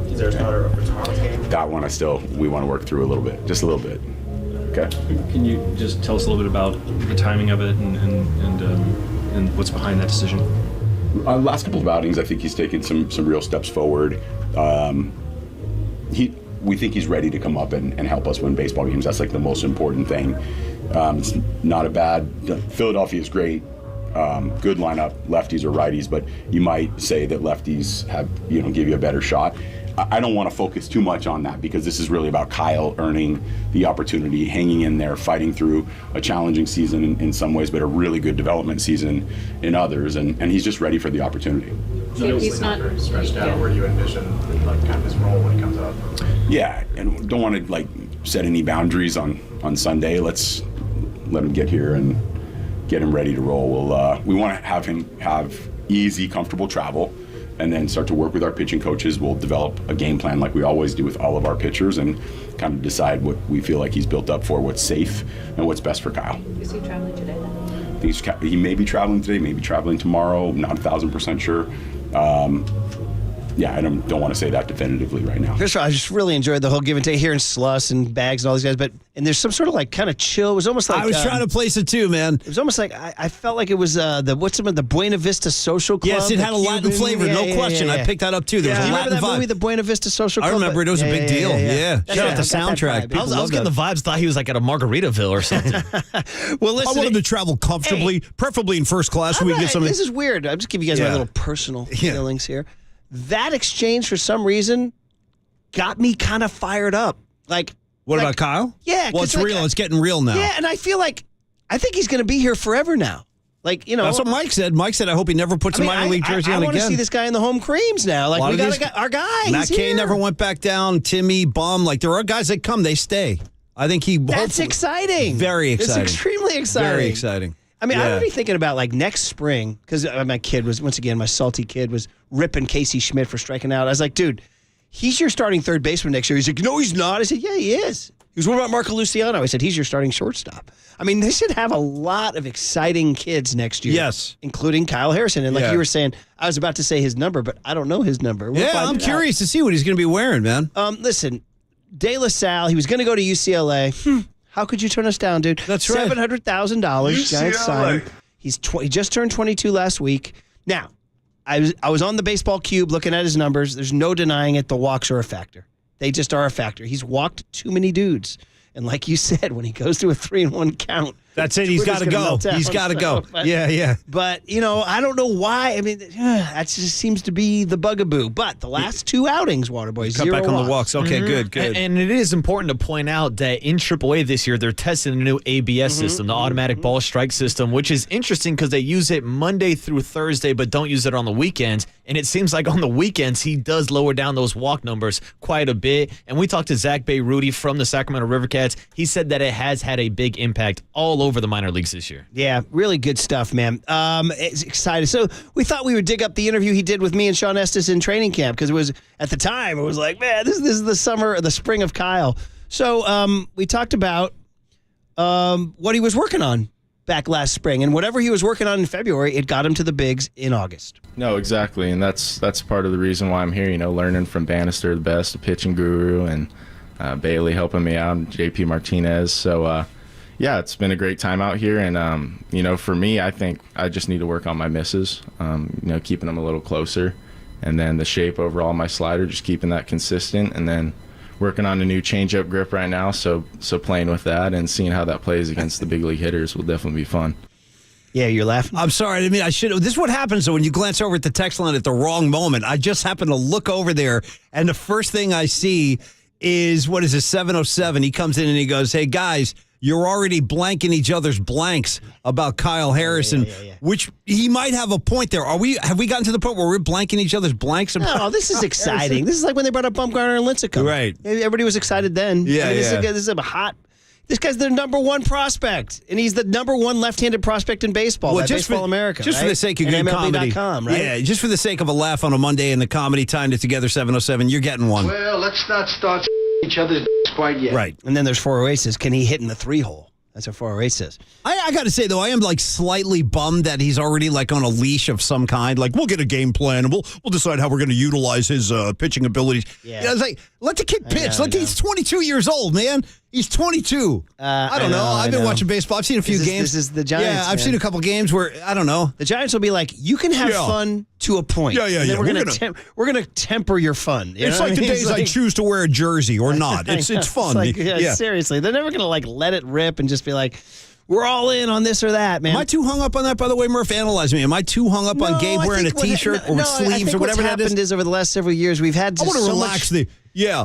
Is there another for tomorrow's game? That one we want to work through a little bit, just a little bit. Okay. Can you just tell us a little bit about the timing of it and what's behind that decision? Last couple of outings, I think he's taken some real steps forward. We think he's ready to come up and help us win baseball games. That's the most important thing. It's not a bad. Philadelphia is great. Good lineup, lefties or righties, but you might say that lefties have give you a better shot. I don't want to focus too much on that because this is really about Kyle earning the opportunity, hanging in there, fighting through a challenging season in some ways, but a really good development season in others, and he's just ready for the opportunity. He's not very stretched out. Where do you envision kind of his role when he comes up? Yeah, and don't want to set any boundaries on Sunday. Let's let him get here and get him ready to roll. We want to have him have easy, comfortable travel, and then start to work with our pitching coaches. We'll develop a game plan like we always do with all of our pitchers and kind of decide what we feel like he's built up for, what's safe, and what's best for Kyle. Is he traveling today then? I think he may be traveling today, maybe traveling tomorrow. I'm not 1,000% sure. yeah, I don't want to say that definitively right now. First of all, I just really enjoyed the whole give and take here in Sluss and Bags and all these guys. And there's some sort of like kind of chill. It was almost like I was trying to place it too, man. It was almost like I felt like it was the Buena Vista Social Club. Yes, it had a Latin flavor, no question. I picked that up too. There was a Do you Latin remember that vibe. movie, the Buena Vista Social Club? I remember it. It was a big deal. Yeah. Shout Shout out the soundtrack. I was getting the vibes. Thought he was like at a Margaritaville or something. Well, listen, I want him to travel comfortably, preferably in first class. So we can get something. This is weird. I'm just giving you guys my little personal feelings here. That exchange, for some reason, got me kind of fired up. Like, what about Kyle? Yeah. Well, it's real. It's getting real now. Yeah, and I feel like I think he's going to be here forever now. Like, you know, that's what Mike said. Mike said, I hope he never puts a minor league jersey on again. I want to see this guy in the home creams now. Like, we got our guy. Matt Cain never went back down. Timmy, Bum. Like, there are guys that come, they stay. I think That's exciting. Very exciting. It's extremely exciting. Very exciting. I mean, I'm already thinking about like next spring because my kid was, once again, my salty kid was ripping Casey Schmidt for striking out. I was like, dude, he's your starting third baseman next year. He's like, no, he's not. I said, yeah, he is. He goes, what about Marco Luciano? I said, he's your starting shortstop. I mean, they should have a lot of exciting kids next year. Yes. Including Kyle Harrison. And like you were saying, I was about to say his number, but I don't know his number. We'll I'm curious to see what he's going to be wearing, man. Listen, De La Salle, he was going to go to UCLA. How could you turn us down, dude? That's right. $700,000. Giants signed him. He just turned 22 last week. Now, I was on the baseball cube looking at his numbers. There's no denying it. The walks are a factor. They just are a factor. He's walked too many dudes. And like you said, when he goes to a 3-1 count, that's it. He's got to go. He's got to go. Yeah. But, you know, I don't know why. I mean, that just seems to be the bugaboo. But the last two outings, Waterboy, cut back on the walks. Okay, good. And it is important to point out that in AAA this year, they're testing a new ABS system, the automatic ball strike system, which is interesting because they use it Monday through Thursday, but don't use it on the weekends. And it seems like on the weekends, he does lower down those walk numbers quite a bit. And we talked to Zach Bay-Rudy from the Sacramento River Cats. He said that it has had a big impact all over the minor leagues this year. Yeah, really good stuff, man. It's excited. So we thought we would dig up the interview he did with me and Sean Estes in training camp because it was, at the time, it was like, man, this is the summer or the spring of Kyle. So we talked about what he was working on back last spring, and whatever he was working on in February, it got him to the bigs in August. No, exactly, and that's part of the reason why I'm here. You know, learning from Bannister, the best, the pitching guru, and Bailey helping me out, and JP Martinez. So, yeah, it's been a great time out here, and you know, for me, I think I just need to work on my misses. You know, keeping them a little closer, and then the shape overall, my slider, just keeping that consistent, and then working on a new changeup grip right now, so playing with that and seeing how that plays against the big league hitters will definitely be fun. Yeah, you're laughing. I'm sorry. I mean, I should. This is what happens when you glance over at the text line at the wrong moment. I just happen to look over there, and the first thing I see is, what is it, 707. He comes in and he goes, hey, guys, you're already blanking each other's blanks about Kyle Harrison, which he might have a point there. Have we gotten to the point where we're blanking each other's blanks about No, this is exciting. This is like when they brought up Bumgarner and Lincecum. Right. Everybody was excited then. Yeah, I mean, this is a hot... This guy's their number one prospect, and he's the number one left-handed prospect in baseball. Well, Baseball America, just right? for the sake of good comedy, MLB.com, right? Yeah, just for the sake of a laugh on a Monday and the comedy tying it together. 707, you're getting one. Well, let's not start each other's quite yet. Right, and then there's 408 says, can he hit in the 3-hole? That's what 408 says. I got to say, though, I am like slightly bummed that he's already like on a leash of some kind. Like, we'll get a game plan and we'll decide how we're going to utilize his pitching abilities. Yeah. I was like, let the kid pitch. He's 22 years old, man. He's 22. I don't know. I've been watching baseball. I've seen a few games. This is the Giants. Yeah, I've seen a couple games where, I don't know. The Giants will be like, you can have fun to a point. Yeah. We're gonna temper your fun. It's like the days I choose to wear a jersey or not. It's fun. Seriously, they're never gonna like let it rip and just be like, we're all in on this or that, man. Am I too hung up on that, by the way, Murph? Analyze me. Am I too hung up on Gabe wearing a T-shirt or with sleeves or whatever that is? What's happened is over the last several years, we've had I want to relax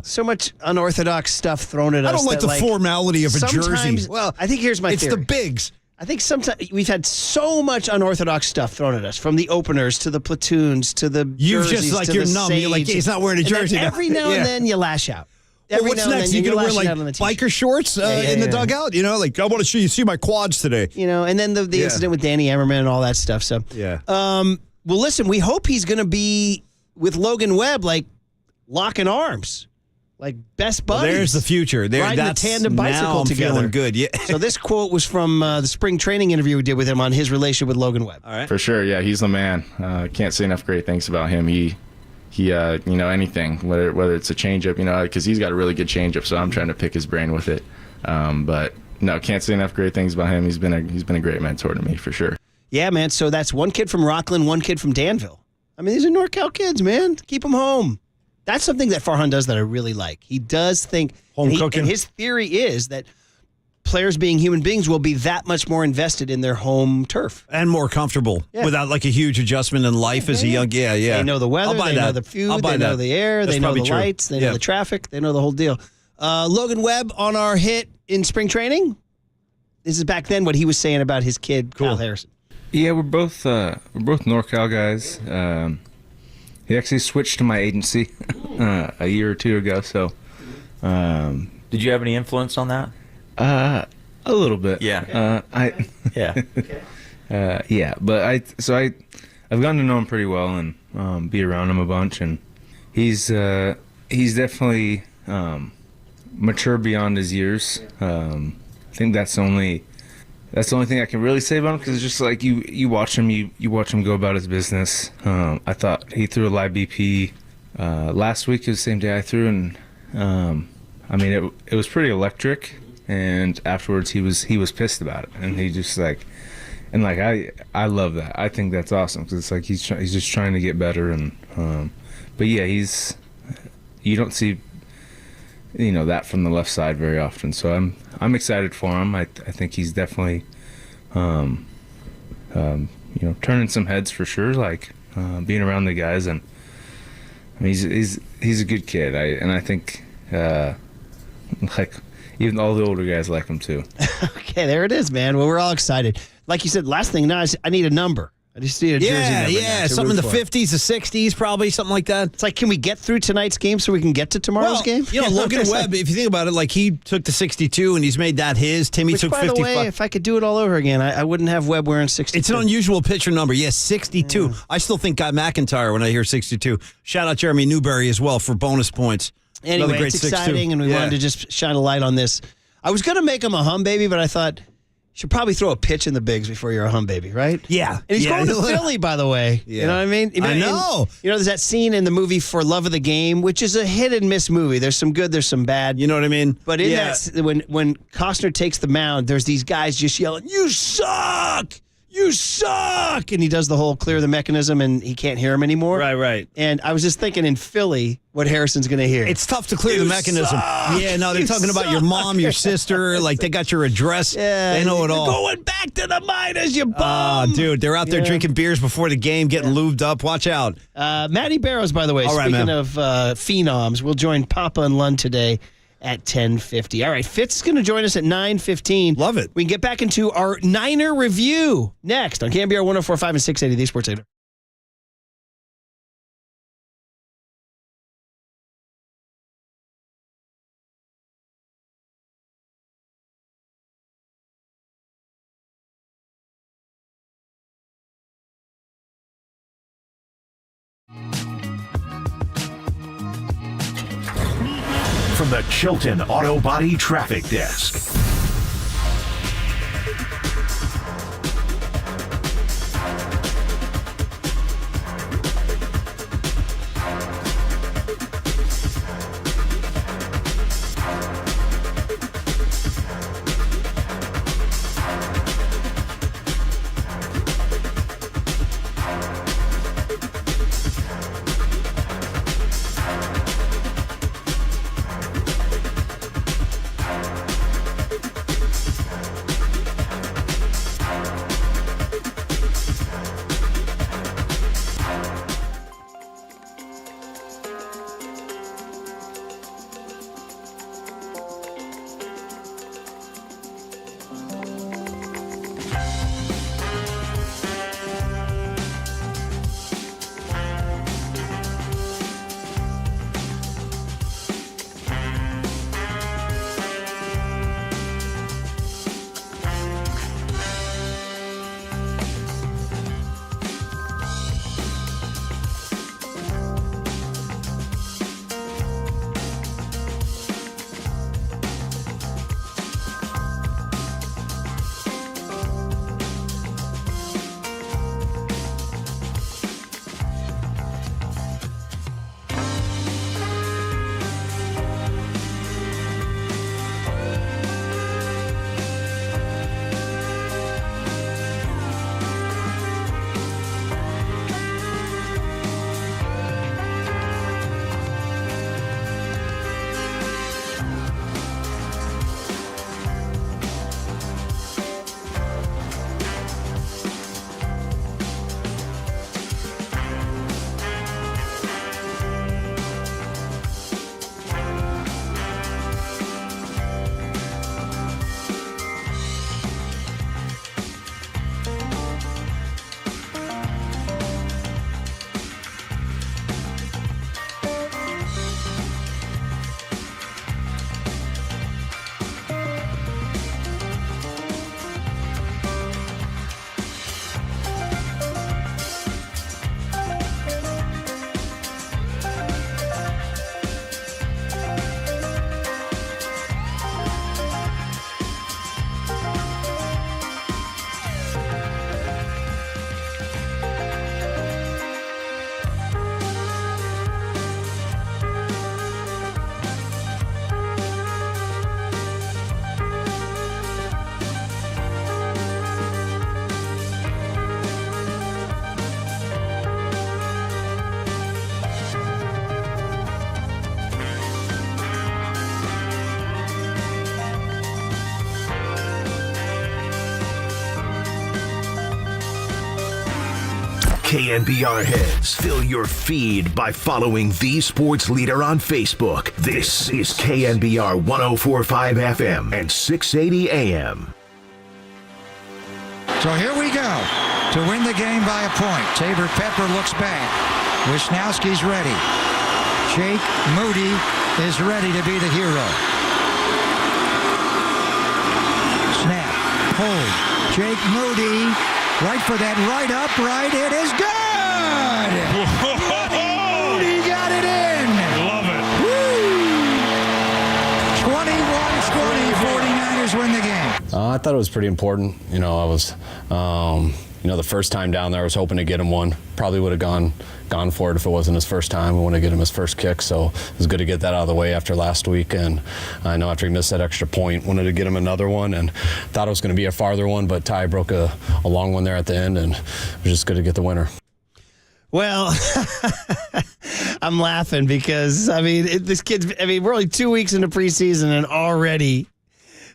so much unorthodox stuff thrown at us. I don't like the formality of a jersey. Well, I think here's my theory. It's the bigs. I think sometimes we've had so much unorthodox stuff thrown at us, from the openers to the platoons to the jerseys just like to you're the numb. You're like, he's not wearing a jersey. And every now and then you lash out. What's next? You gonna wear like biker shorts in the dugout? You know, like I want to see my quads today. You know, and then the incident with Danny Emmerman and all that stuff. So well, listen, we hope he's going to be with Logan Webb, like locking arms, like best buddies. Well, there's the future. Riding the tandem bicycle together. Feeling good. Yeah. So this quote was from the spring training interview we did with him on his relationship with Logan Webb. All right. For sure, yeah, he's the man. Can't say enough great things about him. anything, whether it's a changeup, because he's got a really good changeup, so I'm trying to pick his brain with it. But no, can't say enough great things about him. He's been a great mentor to me for sure. Yeah, man. So that's one kid from Rockland, one kid from Danville. I mean, these are NorCal kids, man. Keep them home. That's something that Farhan does that I really like. He does think home cooking. And his theory is that players being human beings will be that much more invested in their home turf. And more comfortable without like a huge adjustment in life as a young, They know the weather, they know the food, they know the air, they know the lights, they know the traffic, they know the whole deal. Logan Webb on our hit in spring training. This is back then what he was saying about his kid, Kyle Harrison. Yeah, we're both NorCal guys. He actually switched to my agency a year or two ago. So, did you have any influence on that? A little bit. Yeah. Yeah. But I've gotten to know him pretty well and be around him a bunch, and he's definitely mature beyond his years. I think that's the only thing I can really say about him, because it's just like you watch him, you watch him go about his business. I thought he threw a live BP last week. It was the same day I threw, and I mean it was pretty electric. And afterwards he was pissed about it, and he just I love that. I think that's awesome, because it's like he's just trying to get better, and but yeah, you don't see that from the left side very often. So I'm excited for him. I think he's definitely turning some heads for sure, being around the guys, and I mean, he's a good kid. I think even all the older guys like him too. Okay, there it is, man. Well, we're all excited. Like you said, last thing now is I need a number. I just need a jersey number. Yeah, something in the 50s, the 60s, probably, something like that. It's like, can we get through tonight's game so we can get to tomorrow's game? Logan Webb, if you think about it, he took the 62 and he's made that his. Timmy took 55. By the way, if I could do it all over again, I wouldn't have Webb wearing 62. It's an unusual pitcher number. Yes, 62. I still think Guy McIntyre when I hear 62. Shout out Jeremy Newberry as well for bonus points. Anyway, it's exciting, and we wanted to just shine a light on this. I was going to make him a hum baby, but I thought you should probably throw a pitch in the bigs before you're a hum baby, right? Yeah. And he's going to Philly, by the way. Yeah. You know what I mean? I know. There's that scene in the movie For Love of the Game, which is a hit and miss movie. There's some good, there's some bad. You know what I mean? But in that, when Costner takes the mound, there's these guys just yelling, "You suck! You suck!" And he does the whole clear the mechanism, and he can't hear him anymore. Right. And I was just thinking in Philly what Harrison's going to hear. It's tough to clear the mechanism. Suck! Yeah, no, they're talking about your mom, your sister. They got your address. Yeah, they know it all. Going back to the minors, you bum. Dude, they're out there drinking beers before the game, getting lubed up. Watch out. Matty Barrows, by the way, all right, speaking man. of phenoms, will join Papa and Lund today at 10:50. All right, Fitz is going to join us at 9:15. Love it. We can get back into our Niner review next on KNBR 104.5 and 680, the Sports Leader. From the Chilton Auto Body Traffic Desk. KNBR heads, fill your feed by following the sports leader on Facebook. This is KNBR 104.5 FM and 680 AM. So here we go to win the game by a point. Tabor Pepper looks back. Wisnowski's ready. Jake Moody is ready to be the hero. Snap. Hold. Jake Moody. Right for that right upright. It is good! Moody got it in! Love it. Woo! 21-20, 49ers win the game. I thought it was pretty important. I was, the first time down there, I was hoping to get him one. Probably would have gone for it if it wasn't his first time. We want to get him his first kick, so it was good to get that out of the way after last week. And I know after he missed that extra point, wanted to get him another one, and thought it was going to be a farther one, but Ty broke a long one there at the end, and it was just good to get the winner. Well, I'm laughing because, this kid's, we're only 2 weeks into preseason and already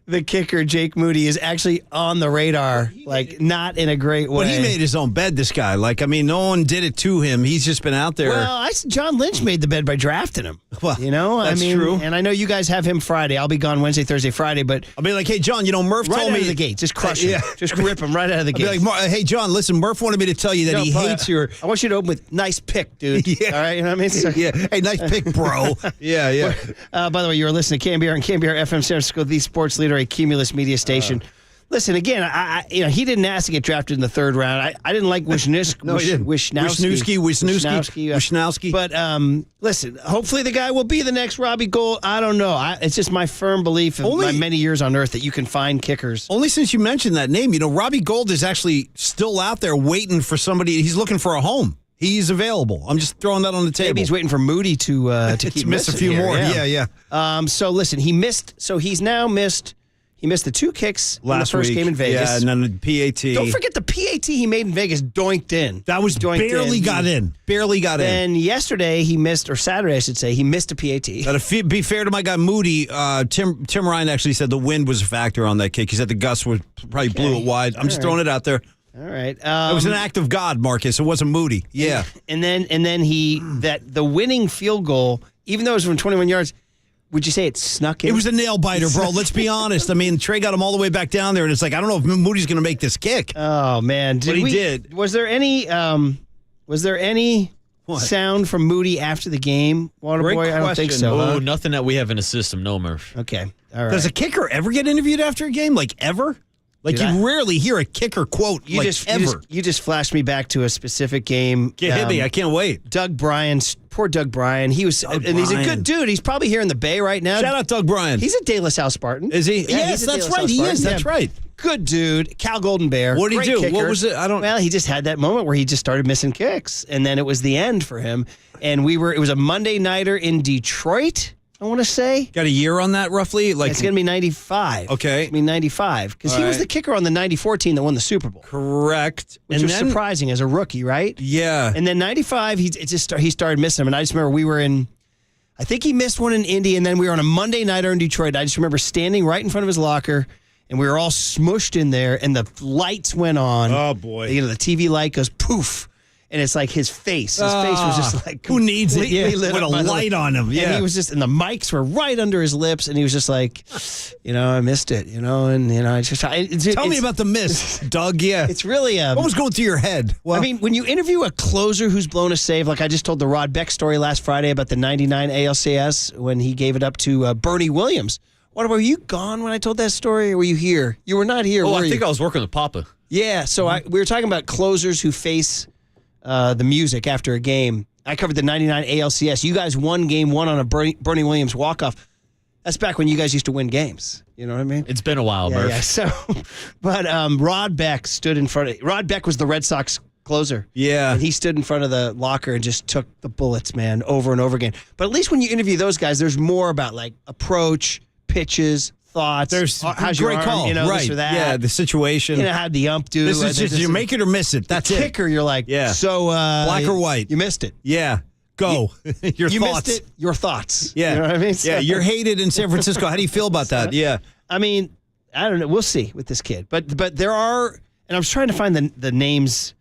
the kicker, Jake Moody, is actually on the radar, not in a great way. But he made his own bed, this guy. No one did it to him. He's just been out there. Well, John Lynch made the bed by drafting him. Well, that's true. And I know you guys have him Friday. I'll be gone Wednesday, Thursday, Friday, but I'll be like, hey, John, Murph right told out me. Of the gate. Just crush him. Just rip him right out of the gate. I'll be like, hey, John, listen, Murph wanted me to tell you that he hates your. I want you to open with nice pick, dude. Yeah. All right, you know what I mean? So, yeah. Hey, nice pick, bro. Yeah. By the way, you were listening to KNBR and KNBR FM San Francisco, the sports leader, a Cumulus media station. Listen, again, he didn't ask to get drafted in the third round. I didn't like Wisnowski. No, he didn't. Wisnowski. But listen, hopefully the guy will be the next Robbie Gould. I don't know. It's just my firm belief in my many years on earth that you can find kickers. Only since you mentioned that name, Robbie Gould is actually still out there waiting for somebody. He's looking for a home. He's available. I'm just throwing that on the table. Maybe he's waiting for Moody to keep miss a few more. Yeah. So listen, he missed the 2 kicks in the first game in Vegas. Yeah, and then the PAT. Don't forget the PAT he made in Vegas doinked in. That was barely got in. Then yesterday he missed, or Saturday I should say, he missed a PAT. To be fair to my guy Moody, Tim Ryan actually said the wind was a factor on that kick. He said the gusts probably blew it wide. I'm just throwing it out there. All right. It was an act of God, Marcus. It wasn't Moody. Yeah. And then the winning field goal, even though it was from 21 yards, would you say it snuck in? It was a nail biter, bro. Let's be honest. Trey got him all the way back down there, and it's like, I don't know if Moody's going to make this kick. Oh, man. But he did. Was there any sound from Moody after the game, Waterboy? I don't think so. Oh, nothing that we have in the system. No, Murph. Okay. All right. Does a kicker ever get interviewed after a game? Ever? You rarely hear a kicker quote ever. You just flashed me back to a specific game. Hit me. I can't wait. Poor Doug Bryan. He's a good dude. He's probably here in the Bay right now. Shout out Doug Bryan. He's a De La Salle Spartan. Is he? Yeah, yes, that's right. He is. That's right. Good dude. Cal Golden Bear. What did he do? Kicker. What was it? Well, he just had that moment where he just started missing kicks, and then it was the end for him. And it was a Monday nighter in Detroit, I want to say. Got a year on that, roughly? It's going to be 95. Okay. It's going to be 95. Because he was the kicker on the 94 team that won the Super Bowl. Correct. Which was surprising as a rookie, right? Yeah. And then 95, he started missing them. And I just remember we were I think he missed one in Indy, and then we were on a Monday nighter in Detroit. I just remember standing right in front of his locker, and we were all smushed in there, and the lights went on. Oh, boy. The TV light goes poof. And it's like his face. His face was just like who needs it? Yeah, lit with a light on him. Yeah, and he was just, and the mics were right under his lips, and he was just like, I missed it, I just tell me about the miss, Doug. Yeah, it's really what was going through your head? Well, when you interview a closer who's blown a save, like I just told the Rod Beck story last Friday about the '99 ALCS when he gave it up to Bernie Williams. What, were you gone when I told that story, or were you here? You were not here. Oh, were I think you? I was working with Papa. Yeah, so we were talking about closers who face the music after a game. I covered the 99 ALCS. You guys won game 1 on a Bernie Williams walk-off. That's back when you guys used to win games. You know what I mean? It's been a while, Murph. Yeah, so, but Rod Beck stood in front of... Rod Beck was the Red Sox closer. Yeah. And he stood in front of the locker and just took the bullets, man, over and over again. But at least when you interview those guys, there's more about, approach, pitches, thoughts. There's how's great your arm, call, right? This or that. Yeah, the situation. How'd the ump do? This is just you make it or miss it. That's it. Kicker, you're like, yeah. So black or white? You missed it. Yeah, go. Your you thoughts. missed it. Your thoughts. Yeah, you know what I mean. Yeah, you're hated in San Francisco. How do you feel about that? Yeah, I mean, I don't know. We'll see with this kid, but there are, and I was trying to find the names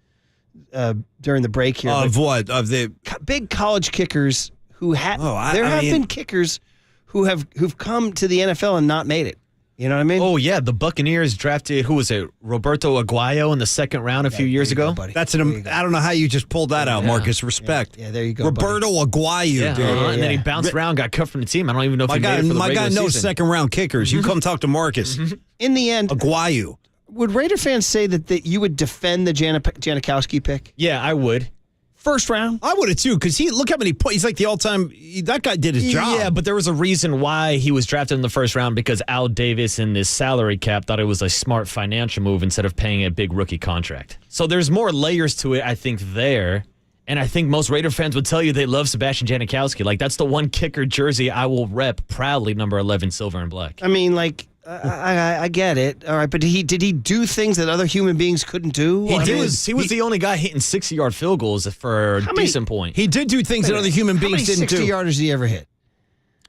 during the break here. Of what? Of the big college kickers who have mean, been kickers who've come to the NFL and not made it. You know what I mean? Oh, yeah. The Buccaneers drafted, who was it? Roberto Aguayo in the second round a few years ago. Buddy. That's I don't know how you just pulled that out, Marcus. Respect. Yeah, there you go. Roberto Aguayo. Yeah, Dude. and then he bounced around, got cut from the team. I don't even know if he made it for the My regular guy knows season. second round kickers. You come talk to Marcus. In the end, Aguayo. Would Raider fans say that you would defend the Janikowski pick? Yeah, I would. First round? I would have too, because look how many points. He's like the all-time. That guy did his job. Yeah, but there was a reason why he was drafted in the first round, because Al Davis in this salary cap thought it was a smart financial move instead of paying a big rookie contract. So there's more layers to it, I think, there. And I think most Raider fans would tell you they love Sebastian Janikowski. Like, that's the one kicker jersey I will rep proudly, number 11, silver and black. I mean, like, I get it. All right, but did he do things that other human beings couldn't do? He was the only guy hitting 60-yard field goals for a decent point. He did do things that other human beings didn't do. How many 60-yarders did he ever hit?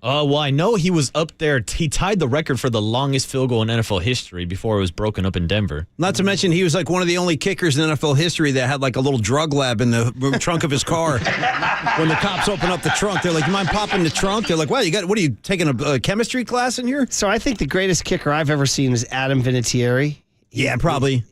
Well, I know he was up there. He tied the record for the longest field goal in NFL history before it was broken up in Denver. Not to mention, he was like one of the only kickers in NFL history that had like a little drug lab in the trunk of his car. When the cops open up the trunk, they're like, "You mind popping the trunk?" They're like, "Wow, what are you taking a chemistry class in here?" So I think the greatest kicker I've ever seen is Adam Vinatieri. Yeah, probably.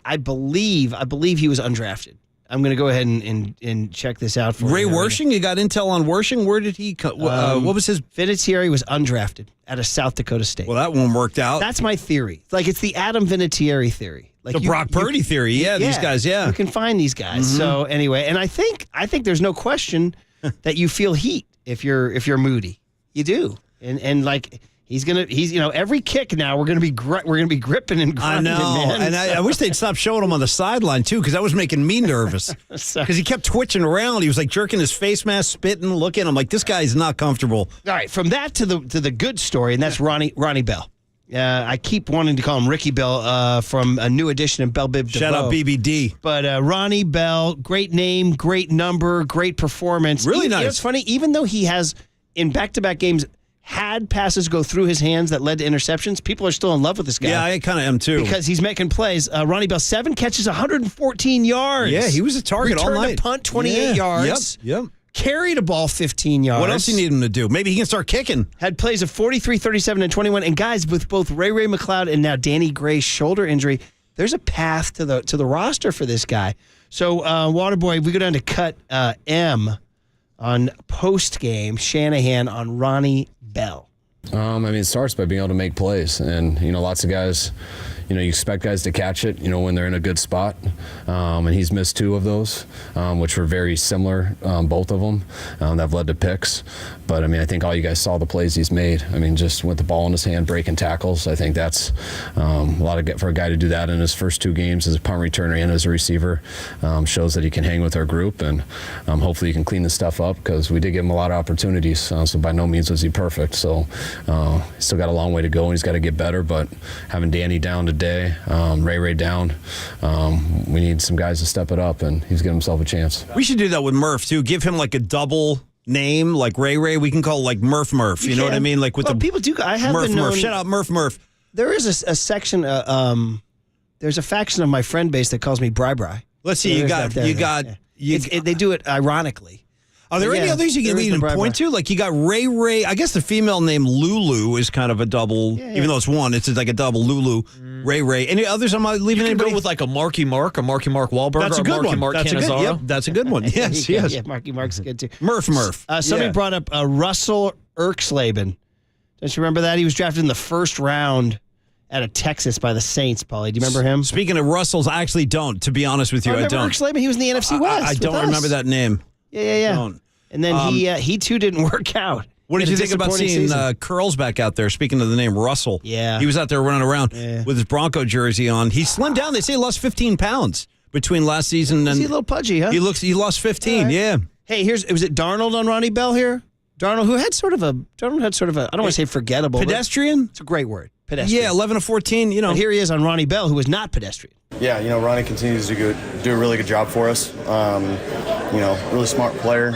I believe he was undrafted. I'm going to go ahead and check this out for Ray you. Wershing? You got intel on Wershing? Where did he come? What was his? Vinatieri was undrafted out of South Dakota State. Well, that one worked out. That's my theory. Like, it's the Adam Vinatieri theory. Like the Brock Purdy theory. Yeah, these guys, yeah. You can find these guys. Mm-hmm. So anyway, and I think there's no question that you feel heat if you're Moody. You do. And like he's every kick now we're gonna be gripping and grinding. I know, man. and I wish they'd stop showing him on the sideline too, because that was making me nervous. Because he kept twitching around. He was like jerking his face mask, spitting, looking. I'm like, this guy's not comfortable. All right, from that to the good story, and that's Ronnie Bell. I keep wanting to call him Ricky Bell from a new edition of Bell Bib DeVoe. Shout out BBD. But Ronnie Bell, great name, great number, great performance. Really nice. It's funny, even though he has, in back-to-back games, had passes go through his hands that led to interceptions, people are still in love with this guy. Yeah, I kind of am too. Because he's making plays. Ronnie Bell, 7 catches, 114 yards. Yeah, he was a target all night. Returned a punt, 28 yards. Yep. Carried a ball 15 yards. What else do you need him to do? Maybe he can start kicking. Had plays of 43, 37, and 21. And guys, with both Ray McLeod and now Danny Gray's shoulder injury, there's a path to the roster for this guy. So, Waterboy, we go down to cut M on post-game, Shanahan on Ronnie Bell. It starts by being able to make plays. And, lots of guys, you expect guys to catch it, when they're in a good spot. And he's missed 2 of those, which were very similar, both of them, that have led to picks. But, I think all you guys saw the plays he's made. Just with the ball in his hand, breaking tackles. I think that's a lot for a guy to do that in his first 2 games as a punt returner and as a receiver. Shows that he can hang with our group. And hopefully he can clean this stuff up, because we did give him a lot of opportunities. So by no means was he perfect. So he's still got a long way to go, and he's got to get better. But having Danny down today, Ray down, we need some guys to step it up, and he's getting himself a chance. We should do that with Murph too. Give him like a double name, like Ray. We can call it like Murph. You know what I mean? Like with people do. I have Murph. been known, Shout out Murph. There is a section. There's a faction of my friend base that calls me Bri. Let's see. They do it ironically. Are there any others you can even point to? Like you got Ray. I guess the female name Lulu is kind of a double, even though it's one. It's like a double Lulu. Ray. Any others? Am I leaving anybody? Go with like a Marky Mark Wahlberg. That's a good one. That's a good one. Yes. Yeah, Marky Mark's good too. Murph. Somebody brought up Russell Erxleben. Don't you remember that? He was drafted in the first round out of Texas by the Saints, Paulie. Do you remember him? Speaking of Russells, I actually don't. To be honest with you, I don't. Erxleben? He was in the NFC West. I don't remember that name. Yeah. Don't. And then he too didn't work out. What did you think about seeing Curls back out there? Speaking of the name Russell, yeah, he was out there running around with his Bronco jersey on. He slimmed down. They say he lost 15 pounds between last season and. Is he a little pudgy, huh? He lost 15. Right. Yeah. Hey, was it Darnold on Ronnie Bell here? Darnold, who had sort of a I don't want to say forgettable. Pedestrian? It's a great word. Pedestrian. Yeah, 11 of 14. But here he is on Ronnie Bell, who was not pedestrian. Yeah, Ronnie continues to do a really good job for us. Really smart player.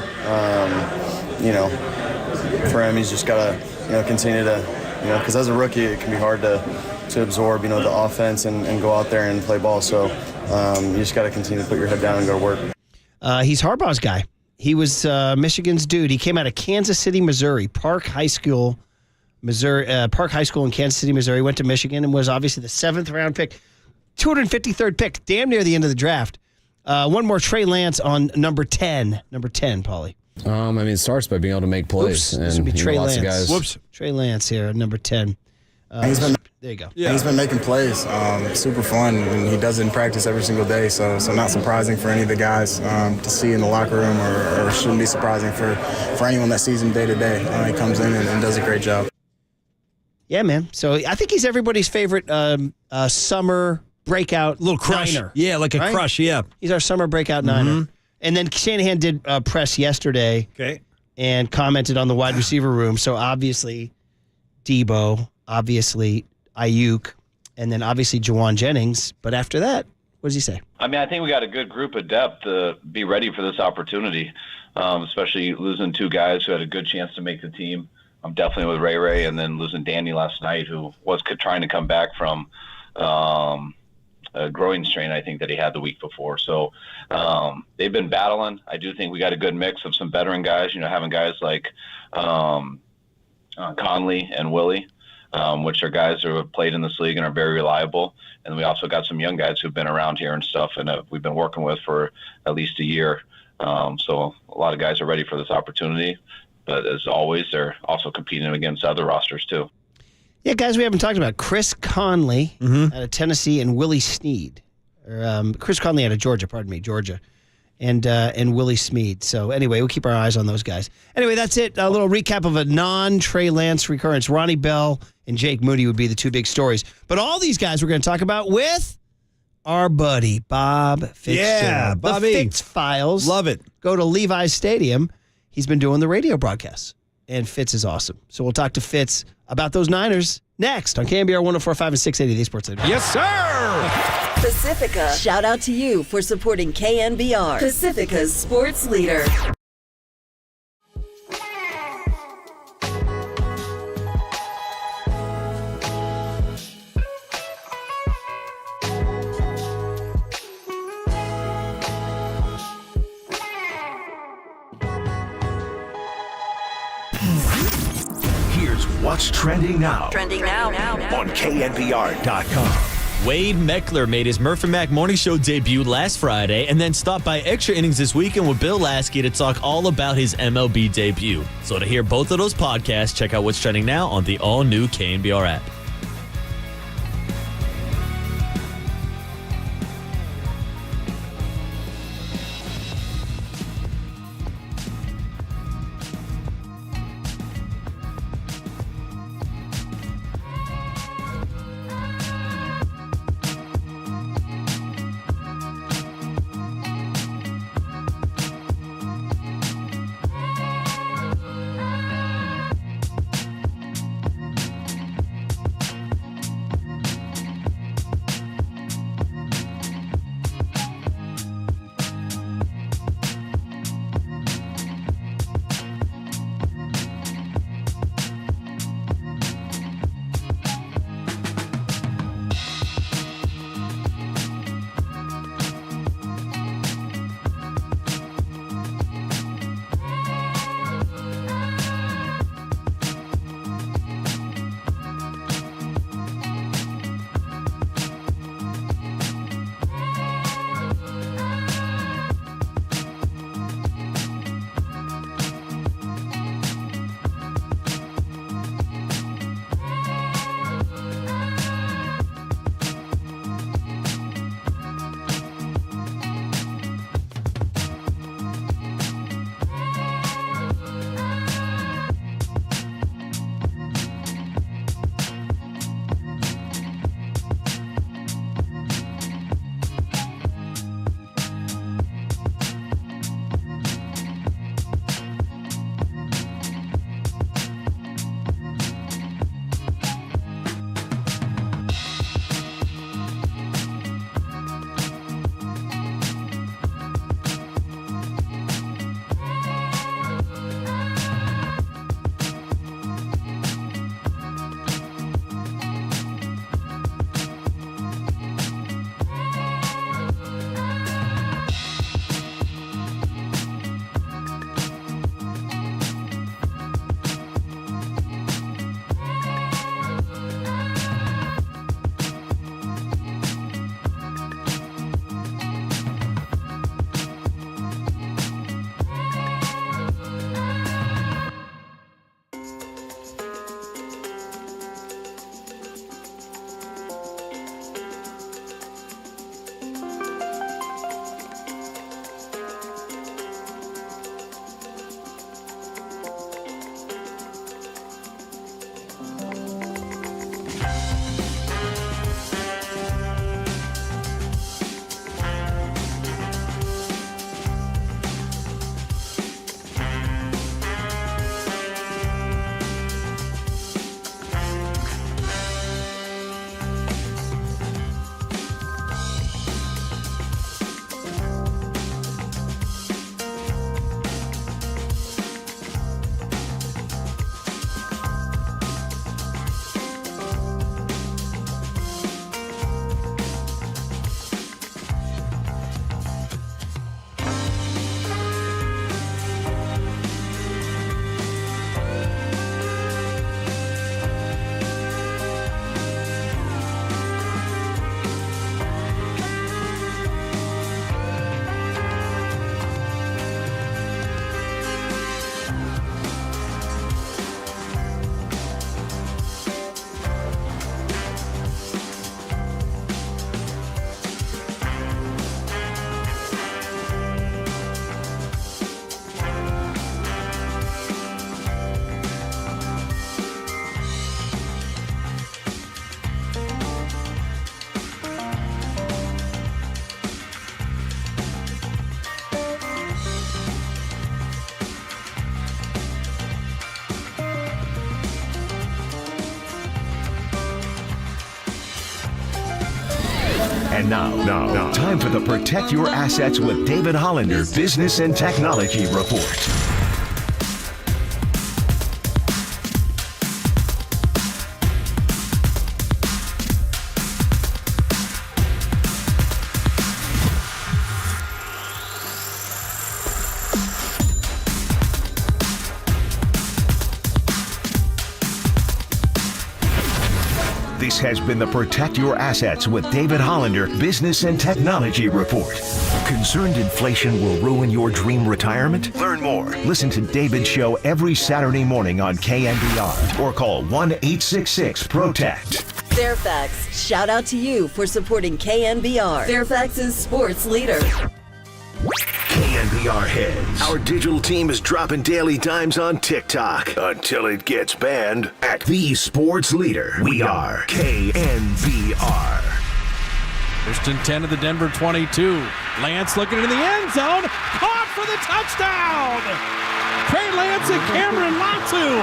For him, he's just got to, continue to, because as a rookie, it can be hard to absorb, the offense and go out there and play ball. So, You just got to continue to put your head down and go to work. He's Harbaugh's guy. He was Michigan's dude. He came out of Kansas City, Missouri, Park High School in Kansas City, Missouri. Went to Michigan and was obviously the 7th round pick, 253rd pick, damn near the end of the draft. One more, Trey Lance on number 10. Number 10, Paulie. It starts by being able to make plays. This would be Trey lots Lance. of guys. Trey Lance here at number 10. There you go. Yeah. He's been making plays, super fun, and he does it in practice every single day. So not surprising for any of the guys to see in the locker room, or shouldn't be surprising for anyone that sees him day to day. He comes in and does a great job. Yeah, man. So I think he's everybody's favorite summer breakout little crush. Niner. Yeah, like a crush. Yeah, he's our summer breakout Niner. And then Shanahan did press yesterday. Okay. And commented on the wide receiver room. So obviously, Debo, obviously Ayuk, and then obviously Jawan Jennings. But after that, what does he say? I mean, I think we got a good group of depth to be ready for this opportunity, especially losing 2 guys who had a good chance to make the team. I'm definitely with Ray, and then losing Danny last night, who was trying to come back from a growing strain, I think, that he had the week before. So they've been battling. I do think we got a good mix of some veteran guys, having guys like Conley and Willie, which are guys who have played in this league and are very reliable. And we also got some young guys who've been around here and stuff, and we've been working with for at least a year. So a lot of guys are ready for this opportunity. But as always, they're also competing against other rosters too. Yeah, guys, we haven't talked about Chris Conley out of Tennessee and Willie Snead. Chris Conley out of Georgia, and Willie Snead. So anyway, we'll keep our eyes on those guys. Anyway, that's it. A little recap of a non-Trey Lance recurrence. Ronnie Bell and Jake Moody would be the 2 big stories. But all these guys we're going to talk about with our buddy Bob Fitzgerald. Yeah, Bobby. The Fitz Files. Love it. Go to Levi's Stadium. He's been doing the radio broadcasts, and Fitz is awesome. So we'll talk to Fitz about those Niners next on KNBR 104.5 and 680, the Sports Leader. Yes, sir! Pacifica, shout out to you for supporting KNBR, Pacifica's sports leader. Here's what's trending now. Trending now. On KNBR.com. Wade Meckler made his Murph and Mac Morning Show debut last Friday and then stopped by Extra Innings this weekend with Bill Lasky to talk all about his MLB debut. So to hear both of those podcasts, check out what's trending now on the all-new KNBR app. And now, time for the Protect Your Assets with David Hollander Business and Technology Report. This has been the Protect Your Assets with David Hollander Business and Technology Report. Concerned inflation will ruin your dream retirement? Learn more. Listen to David's show every Saturday morning on KNBR or call 1-866-PROTECT. Fairfax, shout out to you for supporting KNBR, Fairfax's sports leader. KNBR heads. Our digital team is dropping daily dimes on TikTok until it gets banned. At the sports leader, we are KNBR. First and 10 of the Denver 22. Lance looking into the end zone. Caught for the touchdown. Trey Lance and Cameron Latu.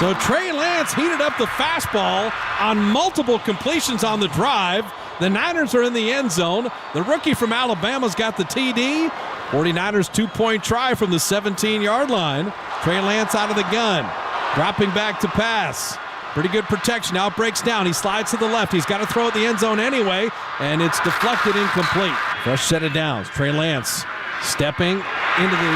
So Trey Lance heated up the fastball on multiple completions on the drive. The Niners are in the end zone. The rookie from Alabama's got the TD. 49ers 2-point try from the 17-yard line. Trey Lance out of the gun. Dropping back to pass. Pretty good protection. Now it breaks down. He slides to the left. He's got to throw at the end zone anyway, and it's deflected incomplete. Fresh set of downs. Trey Lance stepping into the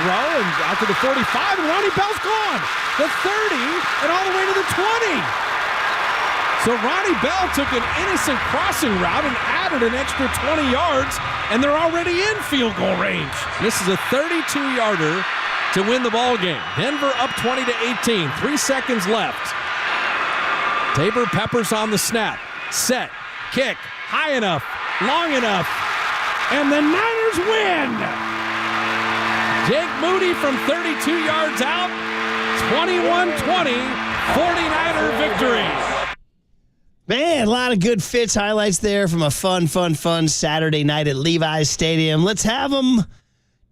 throw and out to the 45, and Ronnie Bell's gone. The 30 and all the way to the 20. So Ronnie Bell took an innocent crossing route and added an extra 20 yards, and they're already in field goal range. This is a 32-yarder to win the ball game. Denver up 20-18. 3 seconds left. Tabor Peppers on the snap. Set. Kick. High enough. Long enough. And the Niners win. Jake Moody from 32 yards out. 21-20. 49er victory. Man, a lot of good Fitz highlights there from a fun Saturday night at Levi's Stadium. Let's have them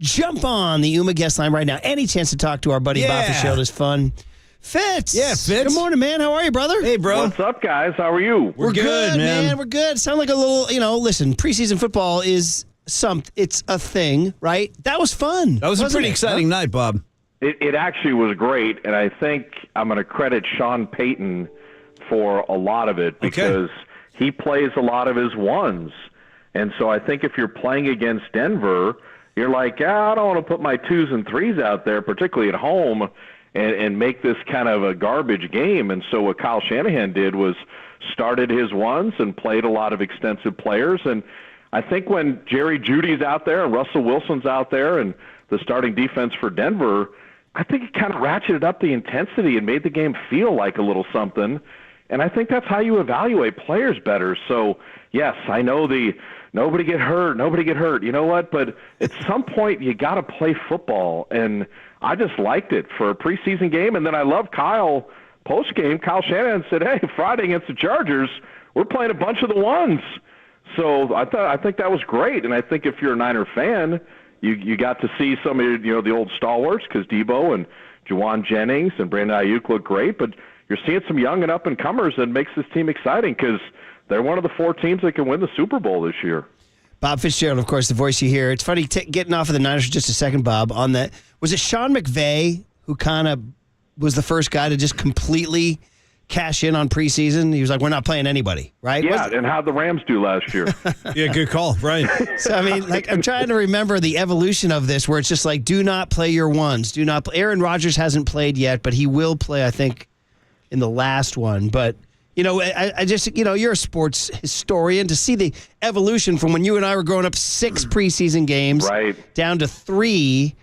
jump on the Yuma guest line right now. Any chance to talk to our buddy Bob Fischel is fun. Fitz. Yeah, Fitz. Good morning, man. How are you, brother? Hey, bro. What's up, guys? How are you? We're good, man. We're good. Sound like a little, listen, preseason football is it's a thing, right? That was fun. That was a pretty exciting night, Bob. It actually was great, and I think I'm going to credit Sean Payton for a lot of it because he plays a lot of his ones. And so I think if you're playing against Denver, you're like, I don't want to put my 2s and 3s out there, particularly at home, and make this kind of a garbage game. And so what Kyle Shanahan did was started his ones and played a lot of extensive players. And I think when Jerry Jeudy's out there and Russell Wilson's out there and the starting defense for Denver, I think it kind of ratcheted up the intensity and made the game feel like a little something. And I think that's how you evaluate players better. So, yes, I know nobody get hurt. You know what? But at some point, you got to play football. And I just liked it for a preseason game. And then I love Kyle post-game. Kyle Shanahan said, hey, Friday against the Chargers, we're playing a bunch of the ones. So I think that was great. And I think if you're a Niner fan, you got to see some of the old stalwarts because Debo and Juwan Jennings and Brandon Ayuk look great. But you're seeing some young and up-and-comers that makes this team exciting because they're one of the 4 teams that can win the Super Bowl this year. Bob Fitzgerald, of course, the voice you hear. It's funny getting off of the Niners for just a second, Bob. On that, was it Sean McVay who kind of was the first guy to just completely cash in on preseason? He was like, we're not playing anybody, right? Yeah, and how'd the Rams do last year? Yeah, good call, right. So, I mean, I'm trying to remember the evolution of this where it's just like, do not play your ones. Do not play. Aaron Rodgers hasn't played yet, but he will play, I think, in the last one. But, I just, you're a sports historian. To see the evolution from when you and I were growing up, 6 preseason games, down to 3,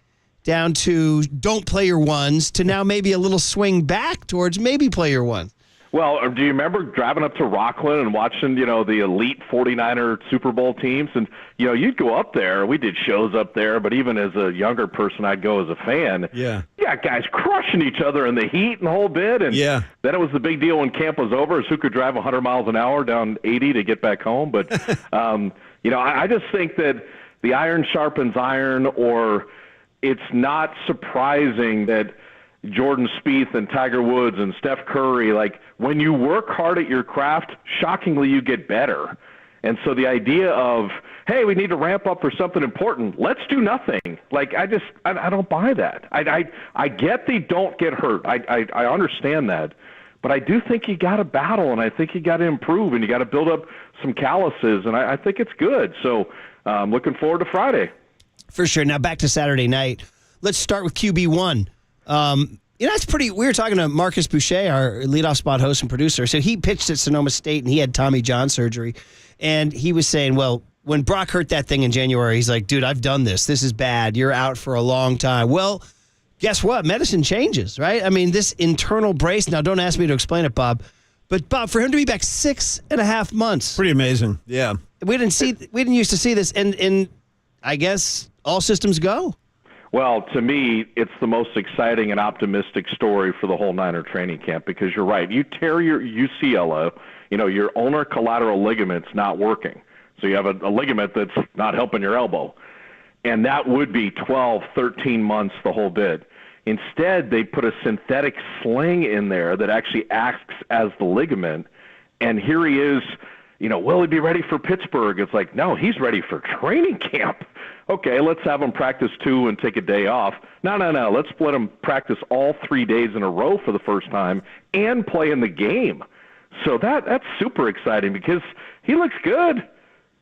down to don't play your ones, to now maybe a little swing back towards maybe play your ones. Well, do you remember driving up to Rockland and watching, the elite 49er Super Bowl teams? And, you'd go up there. We did shows up there, but even as a younger person, I'd go as a fan. Yeah. Yeah, guys crushing each other in the heat and the whole bit. And then it was the big deal when camp was over, is who could drive 100 miles an hour down 80 to get back home. But, I just think that the iron sharpens iron, or it's not surprising that Jordan Spieth and Tiger Woods and Steph Curry, like when you work hard at your craft, shockingly you get better. And so the idea of, hey, we need to ramp up for something important, let's do nothing. Like, I don't buy that. I get they don't get hurt. I understand that. But I do think you got to battle, and I think you got to improve, and you got to build up some calluses, and I think it's good. So I'm looking forward to Friday. For sure. Now back to Saturday night. Let's start with QB1. It's pretty. We were talking to Marcus Boucher, our leadoff spot host and producer. So he pitched at Sonoma State, and he had Tommy John surgery. And he was saying, well, when Brock hurt that thing in January, he's like, dude, I've done this. This is bad. You're out for a long time. Well, guess what? Medicine changes, right? I mean, this internal brace. Now, don't ask me to explain it, Bob. But, Bob, for him to be back 6.5 months. Pretty amazing. Yeah. We didn't used to see this. And I guess all systems go. Well, to me, it's the most exciting and optimistic story for the whole Niner training camp, because you're right. You tear your UCL, your ulnar collateral ligament's not working. So you have a ligament that's not helping your elbow. And that would be 12, 13 months, the whole bit. Instead, they put a synthetic sling in there that actually acts as the ligament. And here he is, will he be ready for Pittsburgh? It's like, no, he's ready for training camp. Okay, let's have him practice 2 and take a day off. No. Let's let him practice all 3 days in a row for the first time and play in the game. So that's super exciting because he looks good.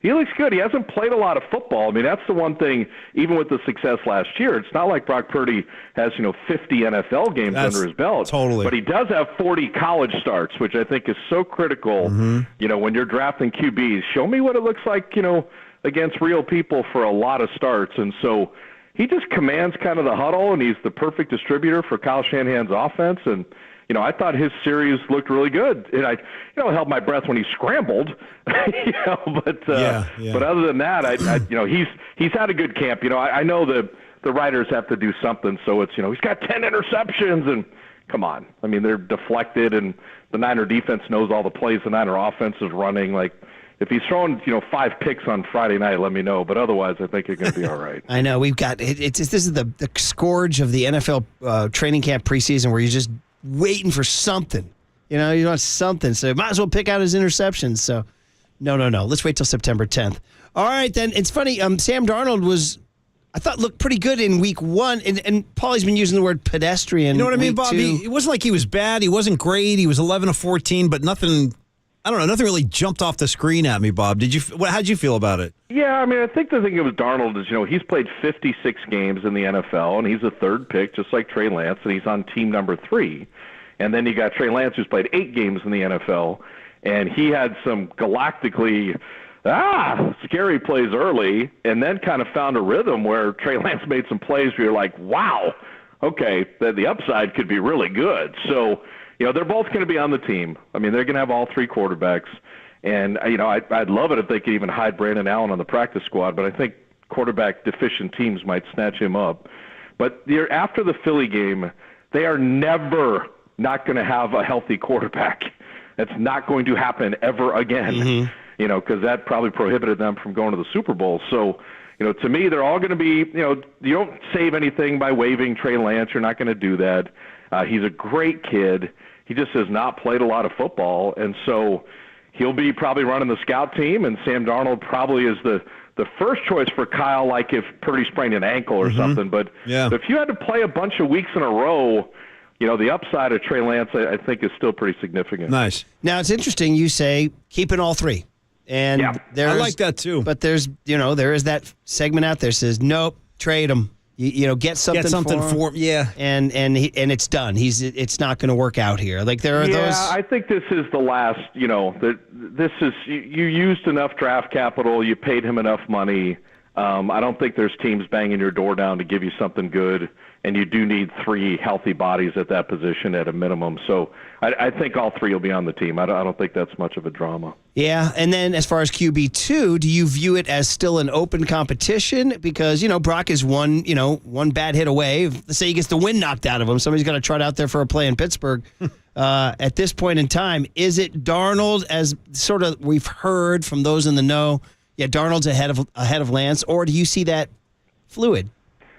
He looks good. He hasn't played a lot of football. I mean, that's the one thing, even with the success last year, it's not like Brock Purdy has, 50 NFL games under his belt. Totally. But he does have 40 college starts, which I think is so critical, when you're drafting QBs. Show me what it looks like, against real people for a lot of starts. And so he just commands kind of the huddle, and he's the perfect distributor for Kyle Shanahan's offense. And, I thought his series looked really good. And I, held my breath when he scrambled, but other than that, he's had a good camp. I know the writers have to do something. So it's, he's got 10 interceptions, and come on. I mean, they're deflected, and the Niner defense knows all the plays the Niner offense is running. Like, if he's throwing, 5 picks on Friday night, let me know. But otherwise, I think you're going to be all right. I know. We've got this is the scourge of the NFL training camp preseason, where you're just waiting for something. You want something. So might as well pick out his interceptions. So no. Let's wait till September 10th. All right, then. It's funny. Sam Darnold I thought looked pretty good in week 1. And Paulie's been using the word pedestrian. You know what I mean, Bobby? 2. It wasn't like he was bad. He wasn't great. He was 11 of 14, but nothing. I don't know. Nothing really jumped off the screen at me, Bob. How'd you feel about it? Yeah, I mean, I think the thing with Darnold is, he's played 56 games in the NFL, and he's a third pick, just like Trey Lance, and he's on team number 3. And then you got Trey Lance, who's played 8 games in the NFL, and he had some galactically scary plays early, and then kind of found a rhythm where Trey Lance made some plays where you're like, wow, okay, the upside could be really good. So, they're both going to be on the team. I mean, they're going to have all 3 quarterbacks. And, I'd love it if they could even hide Brandon Allen on the practice squad, but I think quarterback-deficient teams might snatch him up. But after the Philly game, they are never not going to have a healthy quarterback. That's not going to happen ever again, because that probably prohibited them from going to the Super Bowl. So, to me, they're all going to be, you don't save anything by waiving Trey Lance. You're not going to do that. He's a great kid. He just has not played a lot of football, and so he'll be probably running the scout team, and Sam Darnold probably is the first choice for Kyle, like if Purdy sprained an ankle or something. But if you had to play a bunch of weeks in a row, the upside of Trey Lance, I think, is still pretty significant. Nice. Now, it's interesting you say keeping all 3. And I like that too. But there's, there is that segment out there that says, nope, trade him. Get something for him. Yeah. And it's done. It's not going to work out here. Like there are those. Yeah, I think this is the last. This is you used enough draft capital. You paid him enough money. I don't think there's teams banging your door down to give you something good, and you do need 3 healthy bodies at that position at a minimum. So I think all 3 will be on the team. I don't think that's much of a drama. Yeah, and then as far as QB2, do you view it as still an open competition? Because, Brock is one bad hit away. Let's say he gets the wind knocked out of him. Somebody's got to trot out there for a play in Pittsburgh. At this point in time, is it Darnold, as sort of we've heard from those in the know, Darnold's ahead of Lance, or do you see that fluid?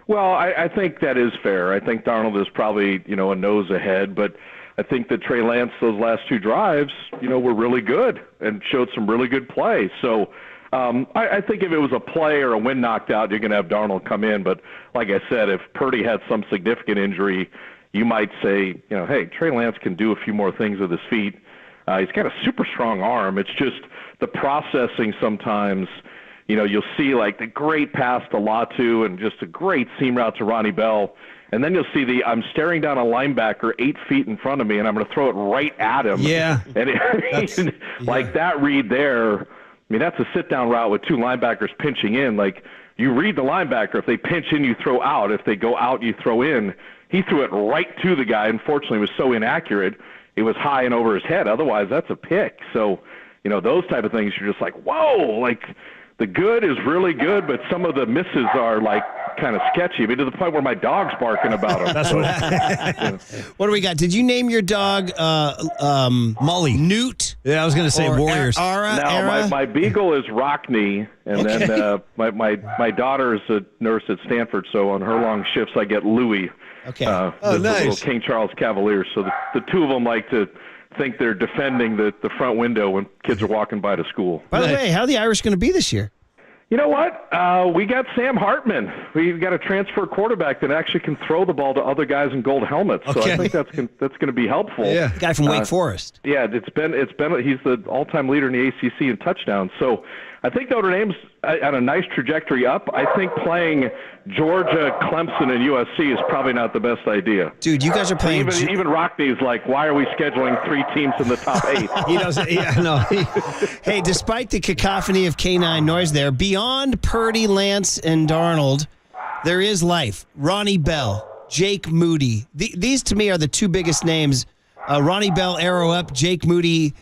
Well, I think that is fair. I think Darnold is probably, a nose ahead, but I think that Trey Lance, those last 2 drives, were really good and showed some really good play. So I think if it was a play or a wind knocked out, you're going to have Darnold come in. But like I said, if Purdy had some significant injury, you might say, hey, Trey Lance can do a few more things with his feet. He's got a super strong arm. It's just the processing sometimes. You'll see like the great pass to Latu and just a great seam route to Ronnie Bell. And then you'll see I'm staring down a linebacker 8 feet in front of me, and I'm going to throw it right at him. Yeah. And like that read there, that's a sit-down route with 2 linebackers pinching in. Like, you read the linebacker. If they pinch in, you throw out. If they go out, you throw in. He threw it right to the guy. Unfortunately, it was so inaccurate. It was high and over his head. Otherwise, that's a pick. So, those type of things, you're just like, whoa, like the good is really good, but some of the misses are like kind of sketchy. To the point where my dog's barking about them. That's what. What do we got? Did you name your dog Molly? Newt? Yeah, I was going to say Warriors. No, my beagle is Rockney, and then my daughter is a nurse at Stanford, so on her long shifts I get Louie. Okay. The little King Charles Cavaliers. So the 2 of them like to think they're defending the front window when kids are walking by to school. By the way, how are the Irish going to be this year? You know what? We got Sam Hartman. We've got a transfer quarterback that actually can throw the ball to other guys in gold helmets. So I think that's going to be helpful. Yeah, the guy from Wake Forest. Yeah, it's been he's the all-time leader in the ACC in touchdowns. So I think Notre Dame's on a nice trajectory up. I think playing Georgia, Clemson, and USC is probably not the best idea. Dude, you guys are playing. Even Rockney's like, why are we scheduling 3 teams in the top 8? He doesn't. Yeah, no. Hey, despite the cacophony of canine noise there, beyond Purdy, Lance, and Darnold, there is life. Ronnie Bell, Jake Moody. These to me are the 2 biggest names. Ronnie Bell, arrow up. Jake Moody,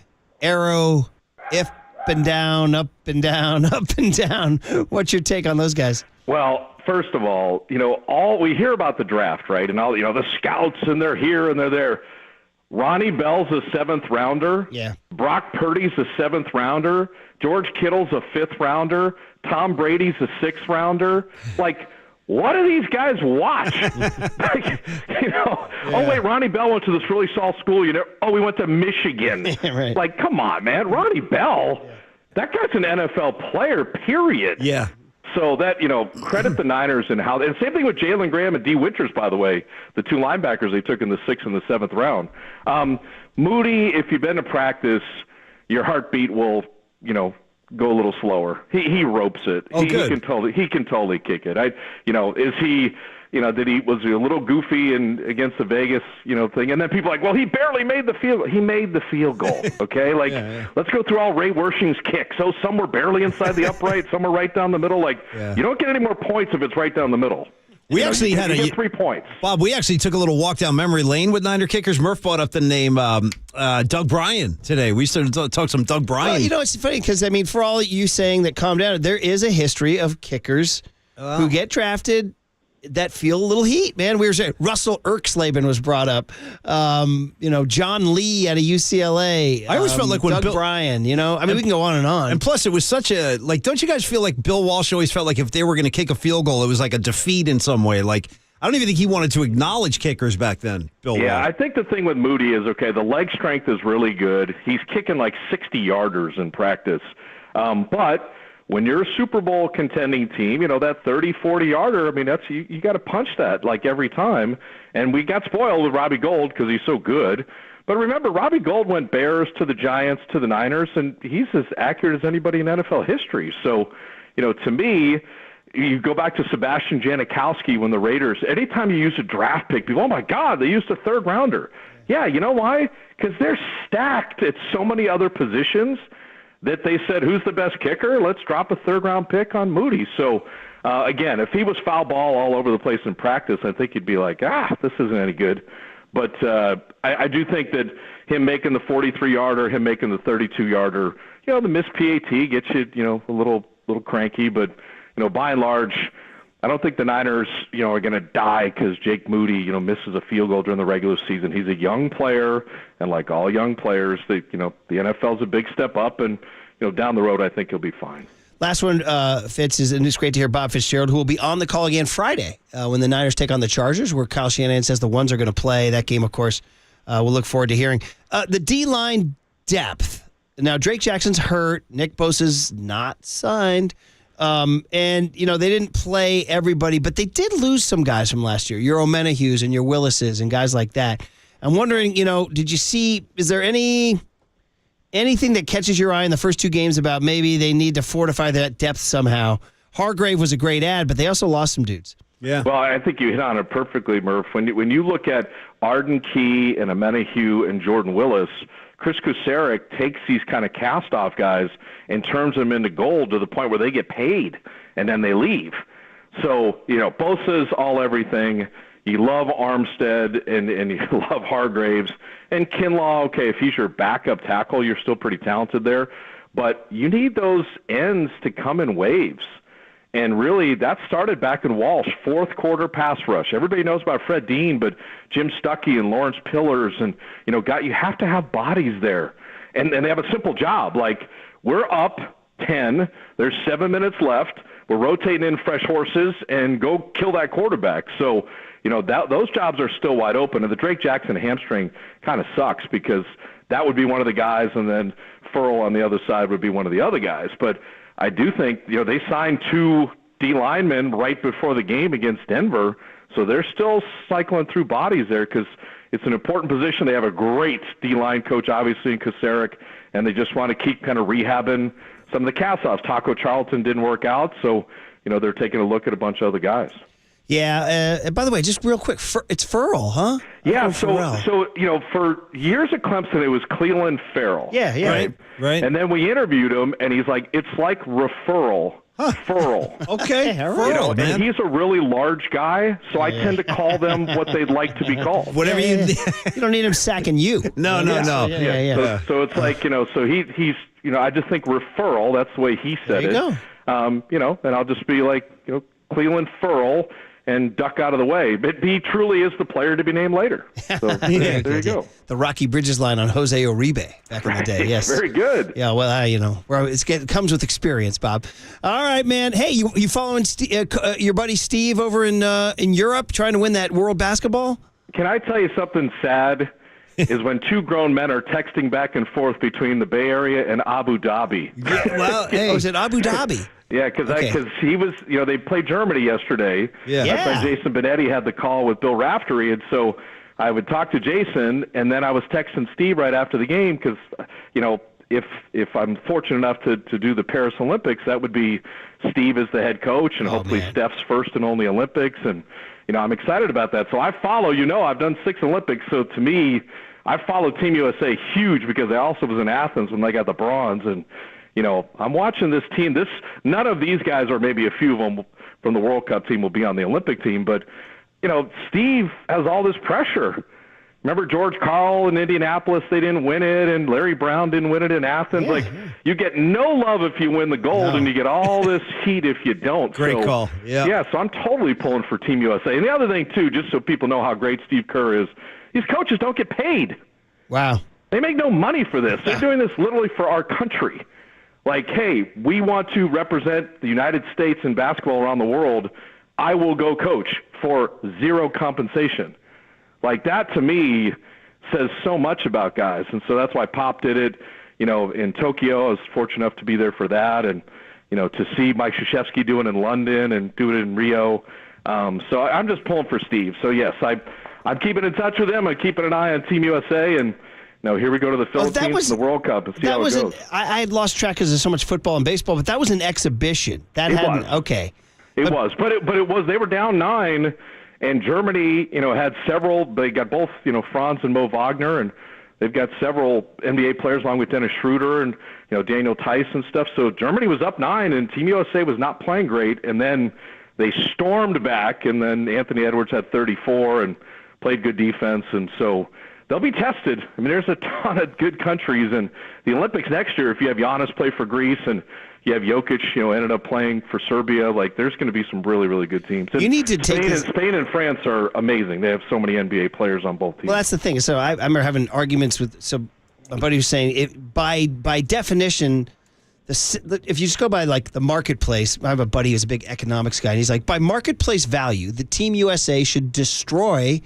arrow up and down, up and down, up and down. What's your take on those guys? Well, first of all, all we hear about the draft, right? And all the scouts, and they're here and they're there. Ronnie Bell's a 7th rounder. Yeah. Brock Purdy's a 7th rounder. George Kittle's a 5th rounder. Tom Brady's a 6th rounder. Like, what do these guys watch? Oh, wait, Ronnie Bell went to this really small school. We went to Michigan. Right. Like, come on, man. Ronnie Bell, that guy's an NFL player, period. Yeah. So that, credit the Niners and how – and same thing with Jalen Graham and Dee Winters, by the way, the 2 linebackers they took in the 6th and the 7th round. Moody, if you've been to practice, your heartbeat will, go a little slower. He ropes it. Oh, good. He can totally kick it. Is he – was he a little goofy against the Vegas, thing? And then people are like, well, he barely made the field. He made the field goal, okay? Like, let's go through all Ray Wersching's kicks. So some were barely inside the upright, some were right down the middle. Like, you don't get any more points if it's right down the middle. We actually had you get 3 points. Bob, we actually took a little walk down memory lane with Niner kickers. Murph brought up the name Doug Bryan today. We started to talk some Doug Bryan. Well, it's funny because, for all you saying that calm down, there is a history of kickers who get drafted that feel a little heat, man. We were saying Russell Erxleben was brought up. John Lee out of UCLA. I always felt like when Doug Bryan, we can go on and on. And plus, it was such a, don't you guys feel like Bill Walsh always felt like if they were going to kick a field goal, it was like a defeat in some way? Like, I don't even think he wanted to acknowledge kickers back then, Bill Walsh. I think the thing with Moody is, the leg strength is really good. He's kicking like 60-yarders in practice. But when you're a Super Bowl contending team, that 30, 40-yarder, that's you got to punch that like every time. And we got spoiled with Robbie Gould because he's so good. But remember, Robbie Gould went Bears to the Giants to the Niners, and he's as accurate as anybody in NFL history. So, to me, you go back to Sebastian Janikowski when the Raiders, anytime you use a draft pick, people, oh, my God, they used a 3rd rounder. Yeah, you know why? Because they're stacked at so many other positions that they said, who's the best kicker? Let's drop a 3rd-round pick on Moody. So, again, if he was foul ball all over the place in practice, I think you'd be like, this isn't any good. But I do think that him making the 43-yarder, him making the 32-yarder, the missed PAT gets you, a little cranky. But, by and large, I don't think the Niners, are going to die because Jake Moody, misses a field goal during the regular season. He's a young player, and like all young players, the NFL's a big step up, and down the road, I think he'll be fine. Last one, Fitz, and it's great to hear Bob Fitzgerald, who will be on the call again Friday when the Niners take on the Chargers, where Kyle Shanahan says the ones are going to play. That game, of course, we'll look forward to hearing. The D-line depth. Now, Drake Jackson's hurt. Nick Bosa's not signed. And, they didn't play everybody, but they did lose some guys from last year. Your O'Menahues and your Willises and guys like that. I'm wondering, did you see, is there anything that catches your eye in the first 2 games about maybe they need to fortify that depth somehow? Hargrave was a great ad, but they also lost some dudes. Yeah. Well, I think you hit on it perfectly, Murph. When you look at Arden Key and O'Menahue and Jordan Willis, Chris Kuceric takes these kind of cast-off guys and turns them into gold to the point where they get paid, and then they leave. So, Bosa's all everything. You love Armstead and you love Hargraves. And Kinlaw, okay, if he's your backup tackle, you're still pretty talented there. But you need those ends to come in waves. And really, that started back in Walsh, fourth quarter pass rush. Everybody knows about Fred Dean, but Jim Stuckey and Lawrence Pillars and, you have to have bodies there. And they have a simple job. Like, we're up 10. There's 7 minutes left. We're rotating in fresh horses and go kill that quarterback. So, those jobs are still wide open. And the Drake Jackson hamstring kind of sucks because that would be one of the guys, and then Furl on the other side would be one of the other guys. But I do think, they signed 2 D linemen right before the game against Denver, so they're still cycling through bodies there because it's an important position. They have a great D-line coach, obviously, in Kuceric, and they just want to keep kind of rehabbing some of the cast-offs. Taco Charlton didn't work out, so, they're taking a look at a bunch of other guys. Yeah, and by the way, just real quick, it's Furl, huh? Yeah, so for years at Clemson, it was Cleveland Farrell. Yeah. Right. And then we interviewed him, and he's like, it's like referral. Furl. Okay, Furl, man. And he's a really large guy, so I tend to call them what they'd like to be called. Whatever you need. You don't need him sacking you. No. Yeah. So it's like, so he's, I just think referral, that's the way he said it. There you go. And I'll just be like, Cleveland Furl, and duck out of the way. But he truly is the player to be named later. So there you go. The Rocky Bridges line on Jose Uribe back in the day. Yes, very good. Yeah, well, it comes with experience, Bob. All right, man. Hey, you following your buddy Steve over in Europe trying to win that World Basketball? Can I tell you something sad? Is when 2 grown men are texting back and forth between the Bay Area and Abu Dhabi. Yeah, well, was it Abu Dhabi? Yeah, because he was, they played Germany yesterday. Yeah. That's why Jason Benetti had the call with Bill Raftery, and so I would talk to Jason, and then I was texting Steve right after the game because, if I'm fortunate enough to do the Paris Olympics, that would be Steve as the head coach, and hopefully Steph's first and only Olympics, and I'm excited about that. So I follow. I've done 6 Olympics, so to me, I follow Team USA huge because I also was in Athens when they got the bronze, and I'm watching this team. None of these guys, or maybe a few of them from the World Cup team, will be on the Olympic team. But, Steve has all this pressure. Remember George Karl in Indianapolis? They didn't win it, and Larry Brown didn't win it in Athens. You get no love if you win the gold, and you get all this heat if you don't. Great call. Yeah, so I'm totally pulling for Team USA. And the other thing, too, just so people know how great Steve Kerr is, these coaches don't get paid. Wow. They make no money for this. They're doing this literally for our country. Like, hey, we want to represent the United States in basketball around the world. I will go coach for 0 compensation. Like, that to me says so much about guys. And so that's why Pop did it, in Tokyo. I was fortunate enough to be there for that. And, to see Mike Krzyzewski do it in London and do it in Rio. So I'm just pulling for Steve. So, yes, I'm keeping in touch with him. I'm keeping an eye on Team USA. And, here we go to the Philippines and the World Cup and see how it goes. I had lost track because there's so much football and baseball, but that was an exhibition. It was. But it was. They were down 9, and Germany, had several. They got both, Franz and Mo Wagner, and they've got several NBA players along with Dennis Schroeder and, Daniel Tice and stuff. So Germany was up 9, and Team USA was not playing great. And then they stormed back, and then Anthony Edwards had 34 and played good defense. And so they'll be tested. I mean, there's a ton of good countries, and the Olympics next year, if you have Giannis play for Greece and you have Jokic, ended up playing for Serbia, there's going to be some really, really good teams. And you need to take Spain and France are amazing. They have so many NBA players on both teams. Well, that's the thing. So I remember having arguments with my buddy was saying by definition, if you just go by the marketplace, I have a buddy who's a big economics guy, and he's like, by marketplace value, the Team USA should destroy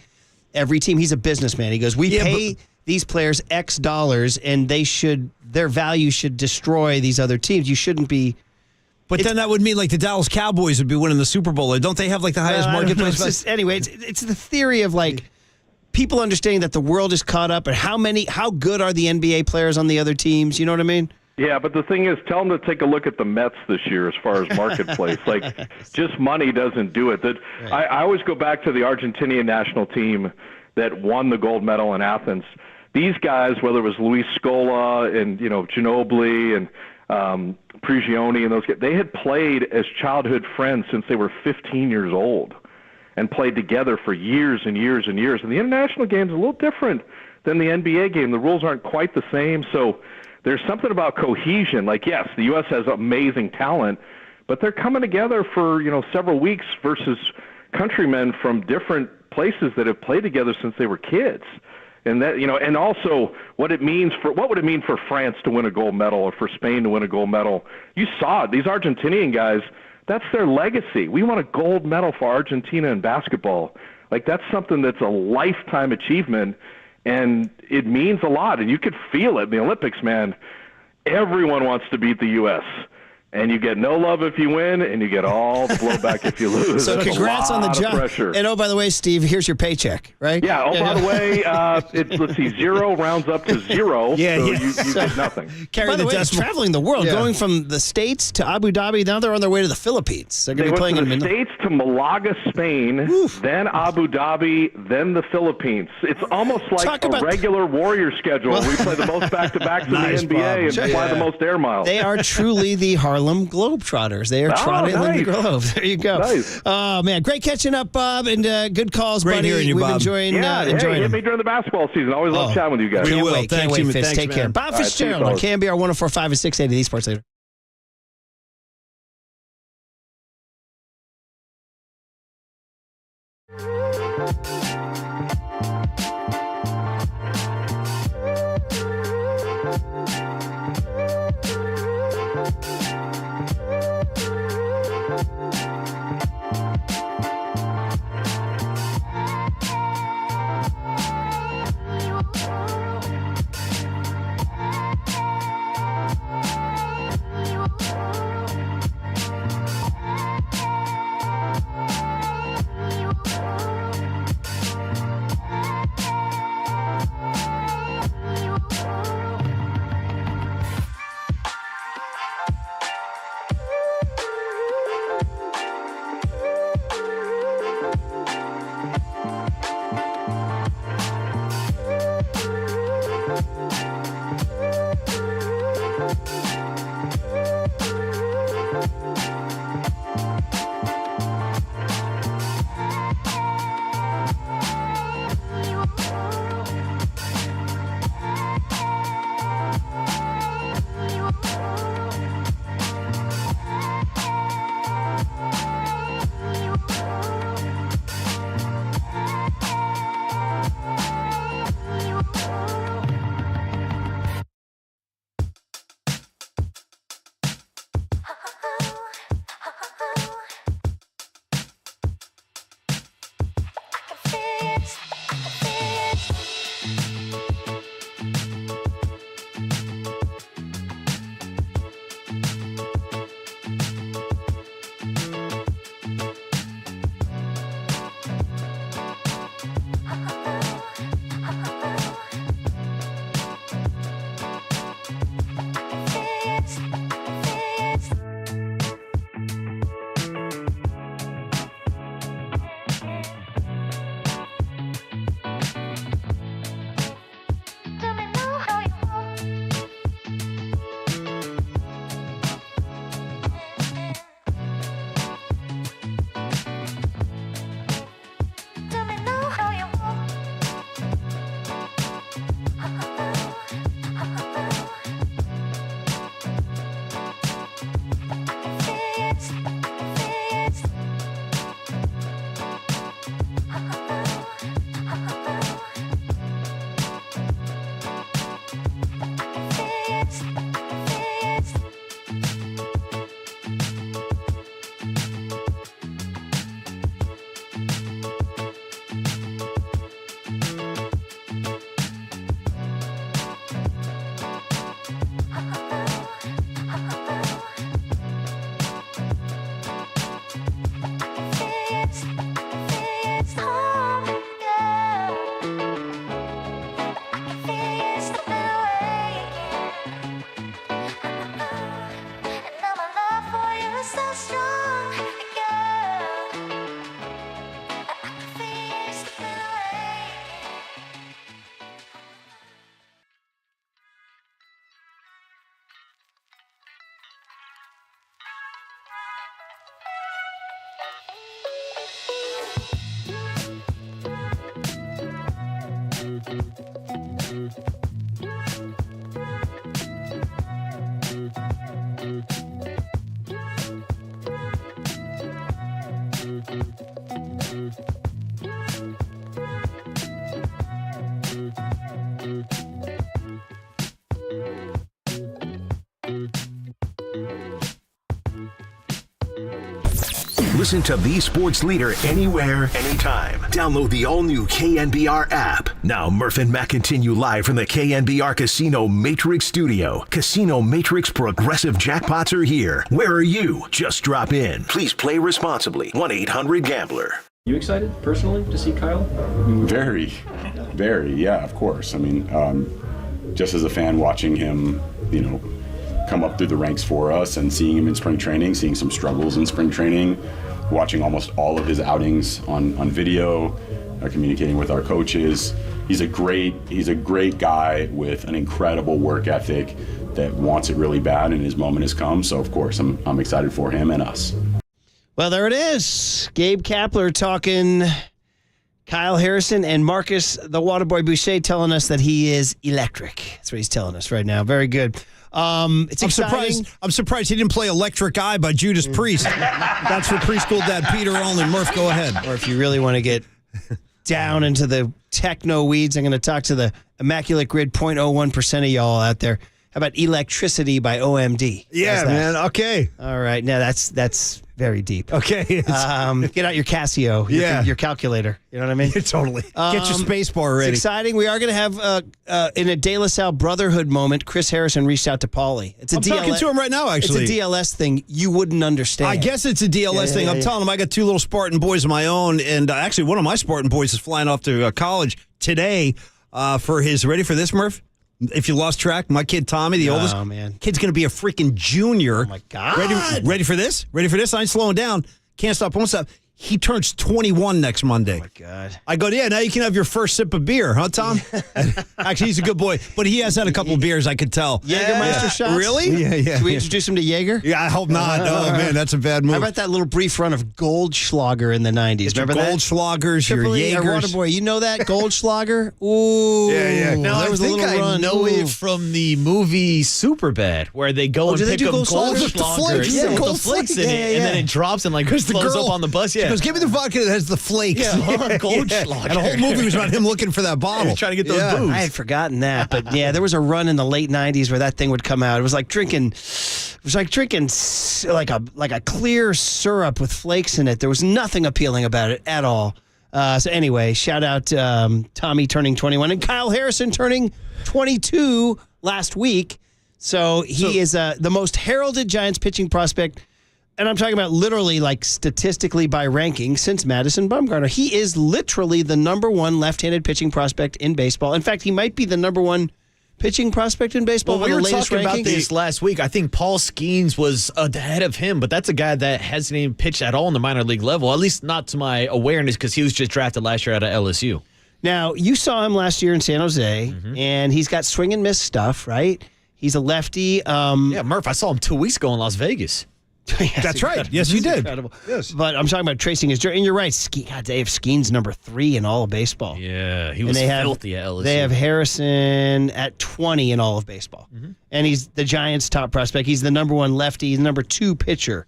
every team. He's a businessman. He goes, we pay these players X dollars, and their value should destroy these other teams. You shouldn't be. But then that would mean like the Dallas Cowboys would be winning the Super Bowl. Don't they have like the highest marketplace? Anyway, it's the theory of like people understanding that the world is caught up, and how good are the NBA players on the other teams? You know what I mean? Yeah, but the thing is, tell them to take a look at the Mets this year as far as marketplace. Like, just money doesn't do it. I always go back to the Argentinian national team that won the gold medal in Athens. These guys, whether it was Luis Scola and Ginobili and Prigioni and those guys, they had played as childhood friends since they were 15 years old and played together for years and years and years. And the international game is a little different than the NBA game. The rules aren't quite the same, so there's something about cohesion. Like, yes, the U.S. has amazing talent, but they're coming together for, several weeks versus countrymen from different places that have played together since they were kids. And that, and also what would it mean for France to win a gold medal or for Spain to win a gold medal? You saw it. These Argentinian guys, that's their legacy. We won a gold medal for Argentina in basketball. Like, that's something that's a lifetime achievement. And it means a lot, and you could feel it in the Olympics, man. Everyone wants to beat the U.S., and you get no love if you win, and you get all the blowback if you lose. So congrats on the job. Pressure. And by the way, Steve, here's your paycheck, right? Yeah. By the way, let's see, 0 rounds up to 0. Yeah, so yeah. You get nothing. By the way, he's traveling the world, going from the States to Abu Dhabi. Now they're on their way to the Philippines. They're going to be playing in in the States to Malaga, Spain, then Abu Dhabi, then the Philippines. It's almost like a regular Warrior schedule. We play the most back-to-backs in the NBA and fly the most air miles. They are truly the Harlem Globetrotters. They are trotting in the Grove. There you go. Nice. Oh, man. Great catching up, Bob, and good calls, Great buddy. hearing you, We've Bob. enjoying hit them. me during the basketball season. Always love chatting with you guys. We will. Can't Thanks, wait, Jimmy. Fitz. Thanks, Take care. man. Bob All right, Fitzgerald see on you, KNBR 104.5 and 680. These Sports Later. Listen to the sports leader anywhere, anytime. Download the all-new KNBR app. Now, Murph and Matt continue live from the KNBR Casino Matrix Studio. Casino Matrix Progressive Jackpots are here. Where are you? Just drop in. Please play responsibly. 1-800-GAMBLER. You excited personally to see Kyle? Very, yeah, of course. I mean, just as a fan watching him, come up through the ranks for us and seeing him in spring training, seeing some struggles in spring training, watching almost all of his outings on video, communicating with our coaches. He's a great guy with an incredible work ethic that wants it really bad, and his moment has come. So of course I'm excited for him and us. Well, there it is. Gabe Kapler talking Kyle Harrison, and Marcus, the Waterboy Boucher, telling us that he is electric. That's what he's telling us right now. Very good. It's exciting. I'm surprised he didn't play Electric Eye by Judas Priest. That's for preschool dad Peter only. Murph, go ahead. Or if you really want to get down into the techno weeds, I'm going to talk to the Immaculate Grid 0.01% of y'all out there. How about Electricity by OMD? Yeah, man. Okay. All right. Now that's very deep. Okay. Get out your Casio, your calculator. You know what I mean? Totally. Get your space bar ready. It's exciting. We are going to have, in a De La Salle brotherhood moment, Chris Harrison reached out to Paulie. I'm talking to him right now, actually. It's a DLS thing you wouldn't understand. I guess it's a DLS thing. I'm telling him I got 2 little Spartan boys of my own, and actually one of my Spartan boys is flying off to college today for his, ready for this, Murph? If you lost track, my kid Tommy, the oldest, kid's going to be a freaking junior. Oh, my God. Ready for this? Ready for this? I ain't slowing down. Can't stop, won't stop. He turns 21 next Monday. Oh, my God. I go, yeah, now you can have your first sip of beer, huh, Tom? Actually, he's a good boy, but he has had a couple of beers, I could tell. Jägermeister shots? Really? Yeah. Should we introduce him to Jaeger? Yeah, I hope not. Oh, man, that's a bad move. How about that little brief run of Goldschlager in the 90s? Remember that? Goldschlagers, your Jaegers. Waterboy, you know that? Goldschlager? Ooh. Yeah. Now, there was I think I know it from the movie Superbad, where they go and pick up Goldschlager. Yeah, with the flakes in it, and then it drops and like flows up on the bus. Yeah. She goes, give me the vodka that has the flakes. Yeah, Goldschlager. And the whole movie was about him looking for that bottle. Trying to get those booze. I had forgotten that, but yeah, there was a run in the late 90s where that thing would come out. It was like drinking like a clear syrup with flakes in it. There was nothing appealing about it at all. So anyway, shout out Tommy turning 21 and Kyle Harrison turning 22 last week. So he is the most heralded Giants pitching prospect. And I'm talking about literally, like, statistically by ranking since Madison Bumgarner. He is literally the number 1 left-handed pitching prospect in baseball. In fact, he might be the number 1 pitching prospect in baseball. Well, we were latest talking rankings. about this last week. I think Paul Skeens was ahead of him, but that's a guy that hasn't even pitched at all in the minor league level, at least not to my awareness, because he was just drafted last year out of LSU. Now, you saw him last year in San Jose, and he's got swing and miss stuff, right? He's a lefty. Yeah, Murph, I saw him 2 weeks ago in Las Vegas. Yes, that's right. Yes, you did. Incredible. Yes. But I'm talking about tracing his journey. And you're right. God, they have Skeens number 3 in all of baseball. Yeah, he was filthy at LSU. They have Harrison at 20 in all of baseball. And he's the Giants' top prospect. He's the number 1 lefty. He's the number 2 pitcher.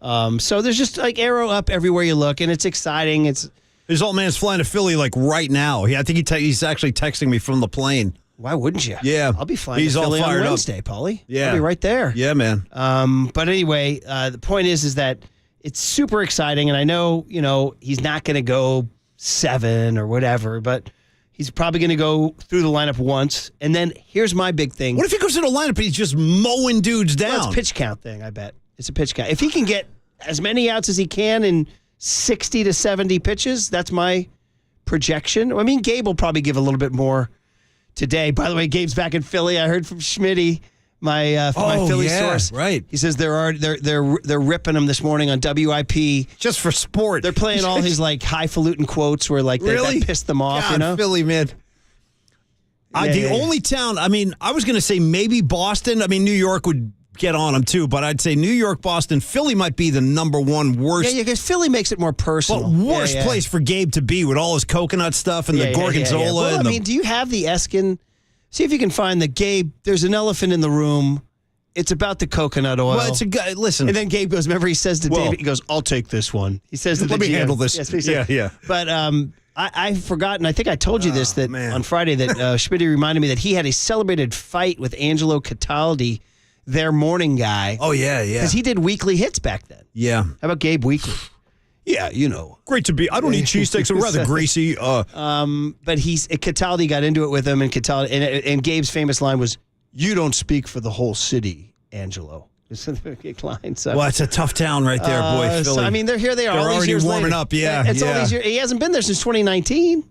So there's just like arrow up everywhere you look, and it's exciting. His old man's flying to Philly like right now. I think he's actually texting me from the plane. Why wouldn't you? Yeah. I'll be flying He's to Philly all fired on Wednesday, Paulie. Yeah. I'll be right there. Yeah, man. But anyway, the point is that it's super exciting, and I know, he's not going to go 7 or whatever, but he's probably going to go through the lineup once, and then here's my big thing. What if he goes to the lineup and he's just mowing dudes down? Well, it's a pitch count thing, I bet. It's a pitch count. If he can get as many outs as he can in 60 to 70 pitches, that's my projection. I mean, Gabe will probably give a little bit more today. By the way, Gabe's back in Philly. I heard from Schmitty, my Philly source. Right. He says they're ripping him this morning on WIP just for sport. They're playing all his like highfalutin quotes where like that pissed them off. God, Philly, man. The only town. I mean, I was going to say maybe Boston. I mean, New York would get on him too, but I'd say New York, Boston, Philly might be the number one worst. Yeah, because Philly makes it more personal. But worst place for Gabe to be with all his coconut stuff and the gorgonzola. Well, and do you have the Eskin? See if you can find the Gabe. There's an elephant in the room. It's about the coconut oil. Well, it's a guy. Listen. And then Gabe goes, remember he says to David, he goes, I'll take this one. He says to the Let me GM, handle this. Yes, he said. Yeah. But I've forgotten, I think I told you this, that on Friday that Schmitty reminded me that he had a celebrated fight with Angelo Cataldi, their morning guy. Oh, yeah. Because he did weekly hits back then. Yeah. How about Gabe Weekly? Yeah, great to be. I don't eat cheesesteaks. I'm rather greasy. But Cataldi got into it with him, and Cataldi and Gabe's famous line was, "You don't speak for the whole city, Angelo." It's a big line. So. Well, it's a tough town right there, boy. Philly. So, I mean, here they are. They're all these already years warming later. up. Yeah, it's all these years. He hasn't been there since 2019,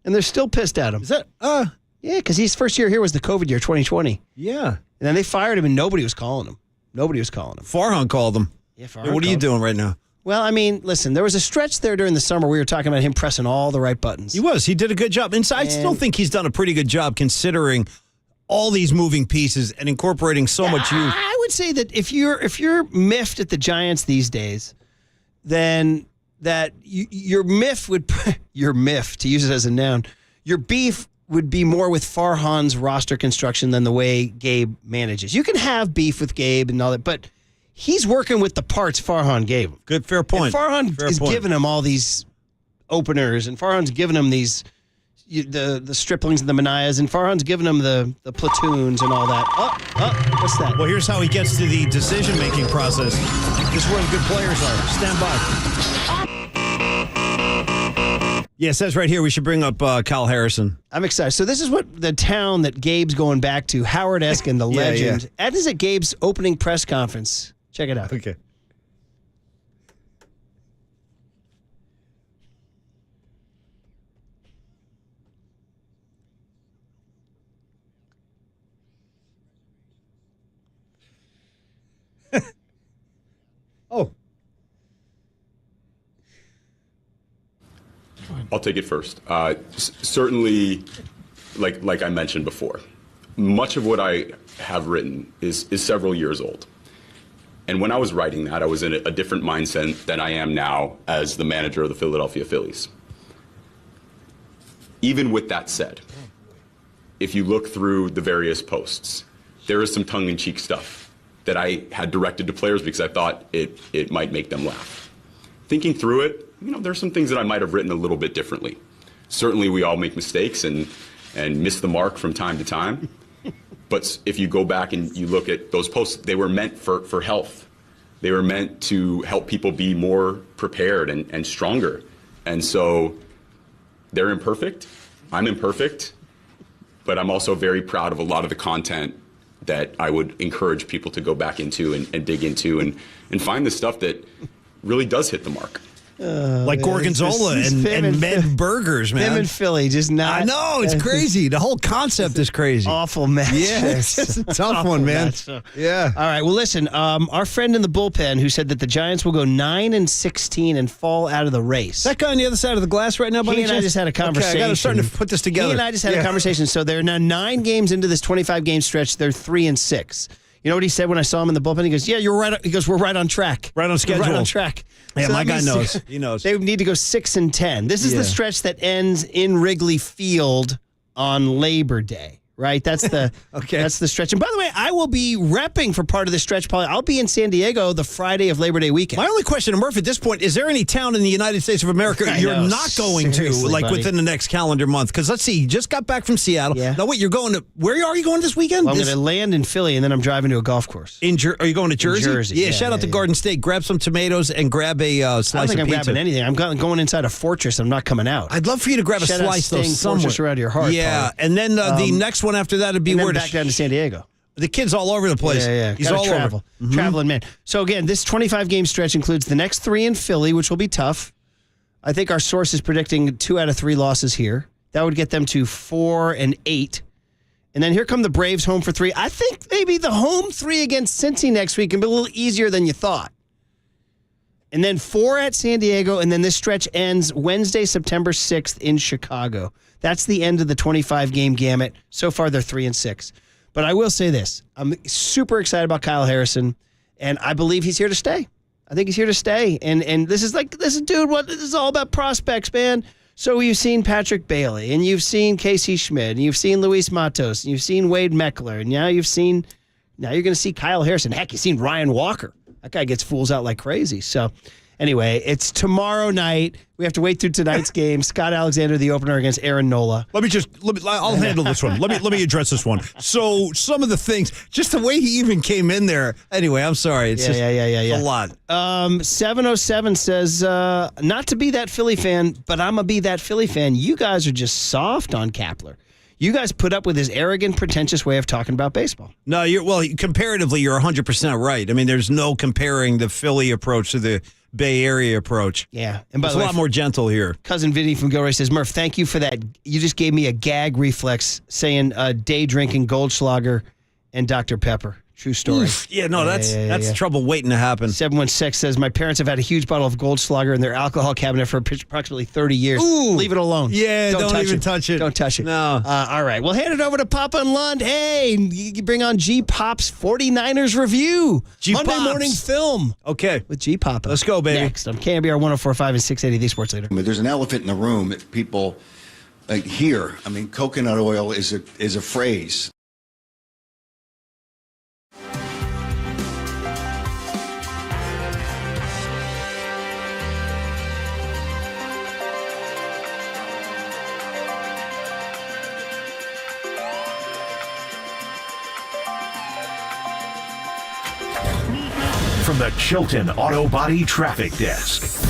and they're still pissed at him. Is that? Yeah, because his first year here was the COVID year, 2020. Yeah. And then they fired him, and nobody was calling him. Farhan called him. Yeah, Farhan. What are you doing right now? Well, I mean, listen, there was a stretch there during the summer we were talking about him pressing all the right buttons. He was. He did a good job. And I still think he's done a pretty good job considering all these moving pieces and incorporating so much youth. I would say that if you're miffed at the Giants these days, then that your miff would your miff, to use it as a noun, your beef would be more with Farhan's roster construction than the way Gabe manages. You can have beef with Gabe and all that, but he's working with the parts Farhan gave him. Good, fair point. And Farhan is giving him all these openers, and Farhan's giving him these the striplings and the manias, and Farhan's giving him the platoons and all that. What's that? Well, here's how he gets to the decision-making process. This is where the good players are. Stand by. Yeah, it says right here we should bring up Kyle Harrison. I'm excited. So this is what the town that Gabe's going back to, Howard Eskin, the legend. That is at Gabe's opening press conference. Check it out. Okay. Oh. I'll take it first. Certainly, like I mentioned before, much of what I have written is several years old. And when I was writing that, I was in a different mindset than I am now as the manager of the Philadelphia Phillies. Even with that said, if you look through the various posts, there is some tongue-in-cheek stuff that I had directed to players because I thought it might make them laugh. Thinking through it, there's some things that I might have written a little bit differently. Certainly we all make mistakes and miss the mark from time to time. But if you go back and you look at those posts, they were meant for health. They were meant to help people be more prepared and stronger. And so they're imperfect. I'm imperfect. But I'm also very proud of a lot of the content that I would encourage people to go back into and dig into and find the stuff that really does hit the mark. Like gorgonzola and med burgers, man. Him and Philly, just not. I know, it's crazy. The whole concept is crazy. Awful match. Yeah, it's just a tough one, man. Yeah. All right, well, listen, our friend in the bullpen who said that the Giants will go 9-16 and fall out of the race. That guy on the other side of the glass right now, buddy? He and I just had a conversation. Okay, I got to start to put this together. He and I just had a conversation. So they're now 9 games into this 25-game stretch. They're 3-6. You know what he said when I saw him in the bullpen? He goes, "Yeah, you're right." He goes, "We're right on track. Right on schedule. We're right on track." Yeah, So my that guy means knows. He knows. They need to go 6-10. This is the stretch that ends in Wrigley Field on Labor Day. Right, that's the That's the stretch. And by the way, I will be repping for part of the stretch. Probably, I'll be in San Diego the Friday of Labor Day weekend. My only question to Murph at this point, is there any town in the United States of America you're not going to, like, buddy. within the next calendar month? Because let's see, you just got back from Seattle. Yeah. Now, wait, you're going to, where are you going this weekend? Well, I'm going to land in Philly, and then I'm driving to a golf course. Are you going to Jersey? Jersey, Yeah, yeah, shout out to Garden State. Grab some tomatoes and grab a slice I don't of think I'm pizza. grabbing anything. I'm going inside a fortress. I'm not coming out. I'd love for you to grab a Shout out slice, though, Sting, somewhere. Fortress around your heart. Yeah, Paul. and then the next one after that would be and then where back down to San Diego. The kid's all over the place. Yeah. He's Gotta all travel. over. Mm-hmm. Traveling man. So again, this 25-game stretch includes the next 3 in Philly, which will be tough. I think our source is predicting 2 out of 3 losses here. That would get them to 4-8. And then here come the Braves home for 3. I think maybe the home 3 against Cincy next week can be a little easier than you thought. And then 4 at San Diego, and then this stretch ends Wednesday, September 6th in Chicago. That's the end of the 25-game gamut. So far, they're 3-6. But I will say this. I'm super excited about Kyle Harrison, and I believe he's here to stay. I think he's here to stay. And this is dude, this is all about prospects, man. So you've seen Patrick Bailey, and you've seen Casey Schmidt, and you've seen Luis Matos, and you've seen Wade Meckler, and now you're going to see Kyle Harrison. Heck, you've seen Ryan Walker. That guy gets fools out like crazy. So anyway, it's tomorrow night. We have to wait through tonight's game. Scott Alexander, the opener against Aaron Nola. I'll handle this one. Let me address this one. So some of the things, just the way he even came in there. Anyway, I'm sorry. It's a lot. 707 says, not to be that Philly fan, but I'm going to be that Philly fan. You guys are just soft on Kapler. You guys put up with his arrogant, pretentious way of talking about baseball. No, comparatively, you're 100% right. I mean, there's no comparing the Philly approach to the Bay Area approach. Yeah. And by it's the way, a lot more gentle here. Cousin Vinny from Gilroy says, Murph, thank you for that. You just gave me a gag reflex saying day drinking Goldschlager and Dr. Pepper. True story. Oof. Yeah, no, that's trouble waiting to happen. 716 says, my parents have had a huge bottle of Goldschlager in their alcohol cabinet for approximately 30 years. Ooh. Leave it alone. Yeah, don't even touch it. Don't touch it. No. All right. We'll hand it over to Papa and Lund. Hey, you bring on G-Pop's 49ers review. Monday morning film. Okay. With G-Papa. Let's go, baby. Next on KNBR 104.5 and 680, the Sports Leader. There's an elephant in the room that people hear. I mean, coconut oil is a phrase. From the Chilton Auto Body Traffic Desk.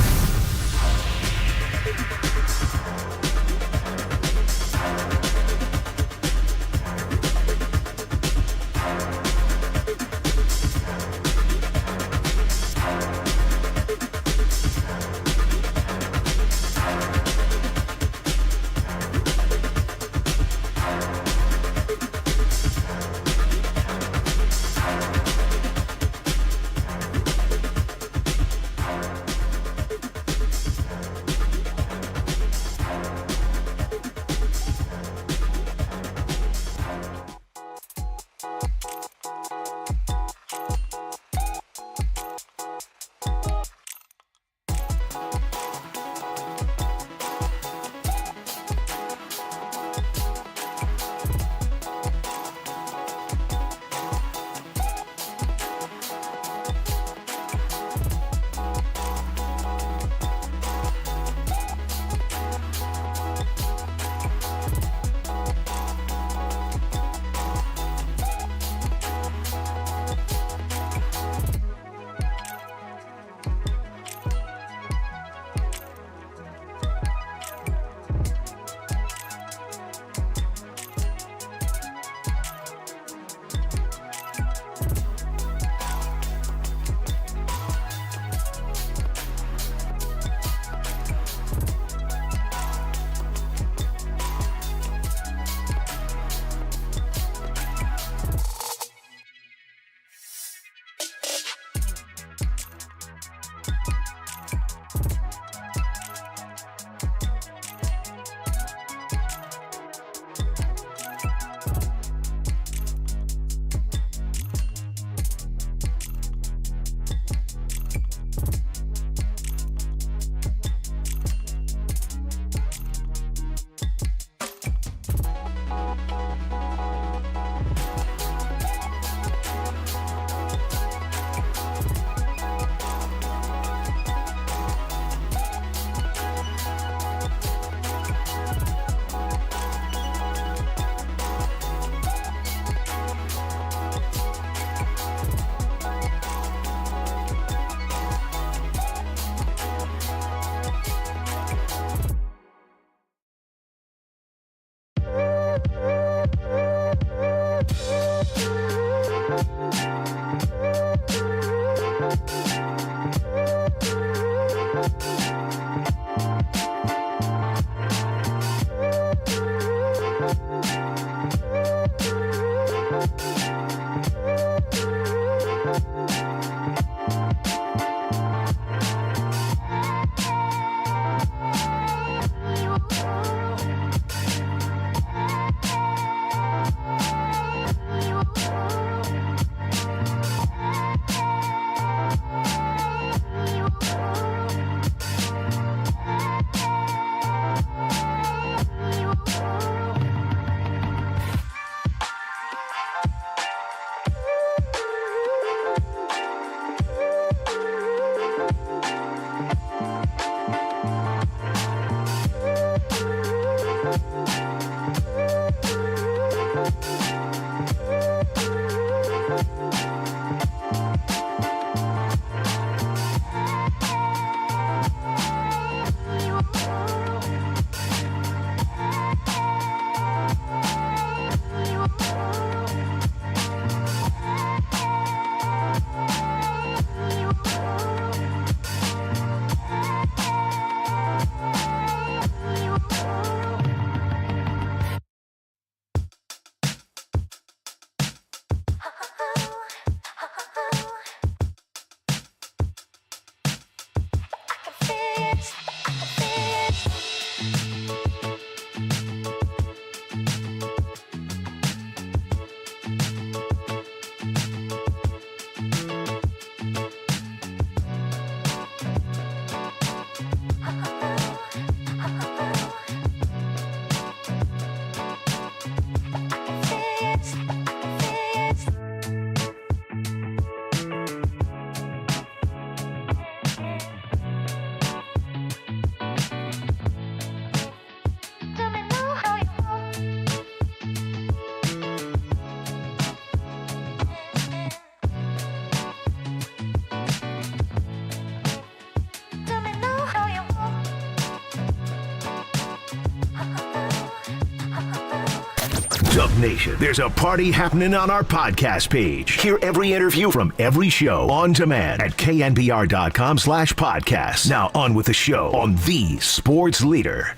Dub Nation, there's a party happening on our podcast page. Hear every interview from every show on demand at knbr.com/podcast. Now on with the show on the sports leader.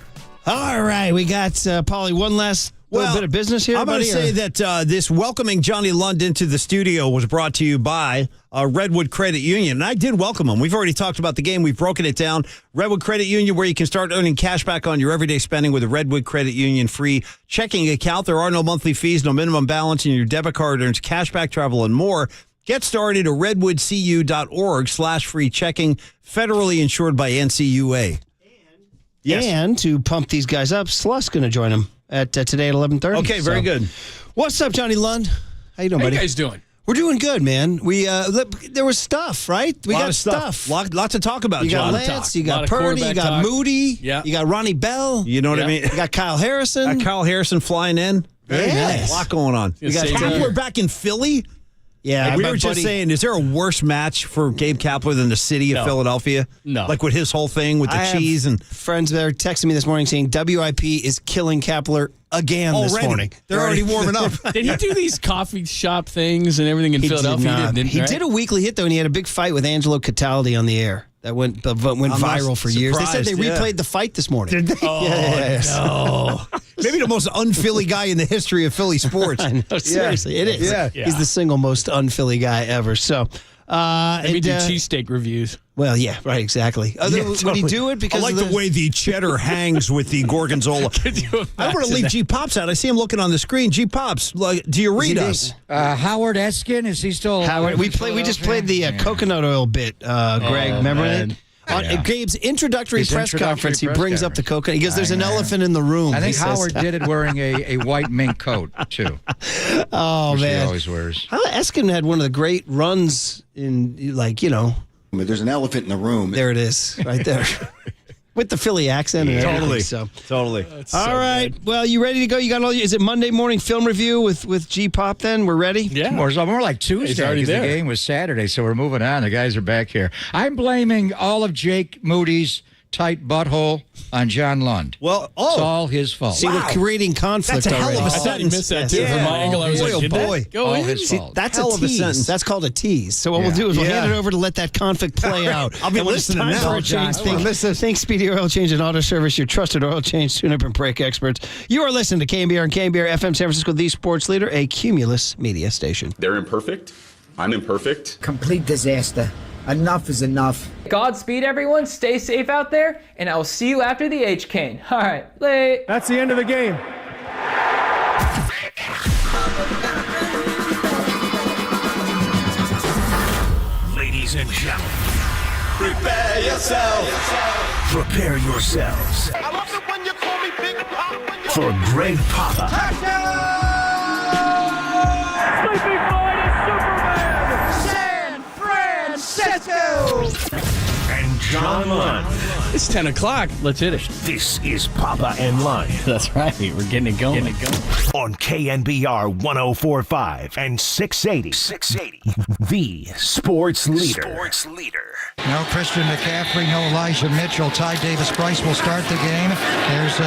All right, we got, Paulie, one last little bit of business here, I'm going to say that this welcoming Johnny Lund into the studio was brought to you by Redwood Credit Union. And I did welcome him. We've already talked about the game. We've broken it down. Redwood Credit Union, where you can start earning cash back on your everyday spending with a Redwood Credit Union free checking account. There are no monthly fees, no minimum balance, and your debit card earns cash back, travel, and more. Get started at redwoodcu.org/free checking, federally insured by NCUA. Yes. And to pump these guys up, Sluss going to join them at today at 11:30. Okay, very good. What's up, Johnny Lund? How you doing, buddy? How you guys doing? We're doing good, man. We there was stuff, right? We got stuff. Lots to talk about, You got John. Lance, you got Purdy, you got Moody, Yeah. you got Ronnie Bell. You know what I mean? You got Kyle Harrison. Kyle Harrison flying in. Very nice. A lot going on. We got Kepler back in Philly. Yeah, Like we my were just buddy- saying, is there a worse match for Gabe Kapler than the city of No. Philadelphia? No. Like with his whole thing with the I have cheese and friends that are texting me this morning saying WIP is killing Kapler again this Already. morning. They're already warming up. Did he do these coffee shop things and everything in He Philadelphia? did not. Didn't, He right? did a weekly hit, though, and he had a big fight with Angelo Cataldi on the air. That went viral for years. They said they surprised, yeah. replayed the fight this morning. Did they? Oh, yes. no. Maybe the most un-Philly guy in the history of Philly sports. I know, seriously, it is. Yeah. He's the single most un-Philly guy ever. So, Maybe do cheesesteak reviews. Well, yeah, right, exactly. Would he do it because I like of the way the cheddar hangs with the gorgonzola. I don't want to leave G Pops out. I see him looking on the screen. G Pops, like, do you read us? Howard Eskin, is he still? Howard, we just played the coconut oil bit, Greg. Remember that? On Gabe's introductory His press introductory conference, he press brings up the coconut. He goes, "There's an elephant in the room." I he think says. Howard did it wearing a white mink coat too. Oh which man, he always wears. Eskin had one of the great runs in, like, There's an elephant in the room. There it is, right there. With the Philly accent and everything. So. Totally. All right. Well, you ready to go? You got all? Is it Monday morning film review with G Pop? Then we're ready. Yeah, more like Tuesday. He's already 'cause there. The game was Saturday, so we're moving on. The guys are back here. I'm blaming all of Jake Moody's tight butthole on John Lund. Well, it's all his fault. See, we're creating conflict. That's a hell of a already. I thought you missed that sentence. too Yeah. from my angle. I was Boy, like, oh did boy. that go All in? his See, fault. that's Hell a of a tease. sentence. That's called a tease. So what we'll do is we'll hand it over to let that conflict play out. I'll be And when it's listening time now. for a John. change, I wanna miss this. think Speedy Oil Change and Auto Service, your trusted oil change, tune-up, and brake experts. You are listening to KNBR and KNBR FM San Francisco, the sports leader, a Cumulus media station. They're imperfect. I'm imperfect. Complete disaster. Enough is enough. Godspeed, everyone. Stay safe out there, and I will see you after the H-Cane. All right, late. That's the end of the game. Ladies and gentlemen, Prepare yourself. prepare yourselves I love it when you call me Big Pop. for Greg Papa Sleeping Boy is Superman. San Francisco. and John Lund. It's 10 o'clock. Let's hit it. This is Papa and Lunch. That's right. We're getting it going. On KNBR 104.5 and 680. The Sports Leader. No Christian McCaffrey, no Elijah Mitchell. Ty Davis-Price will start the game. There's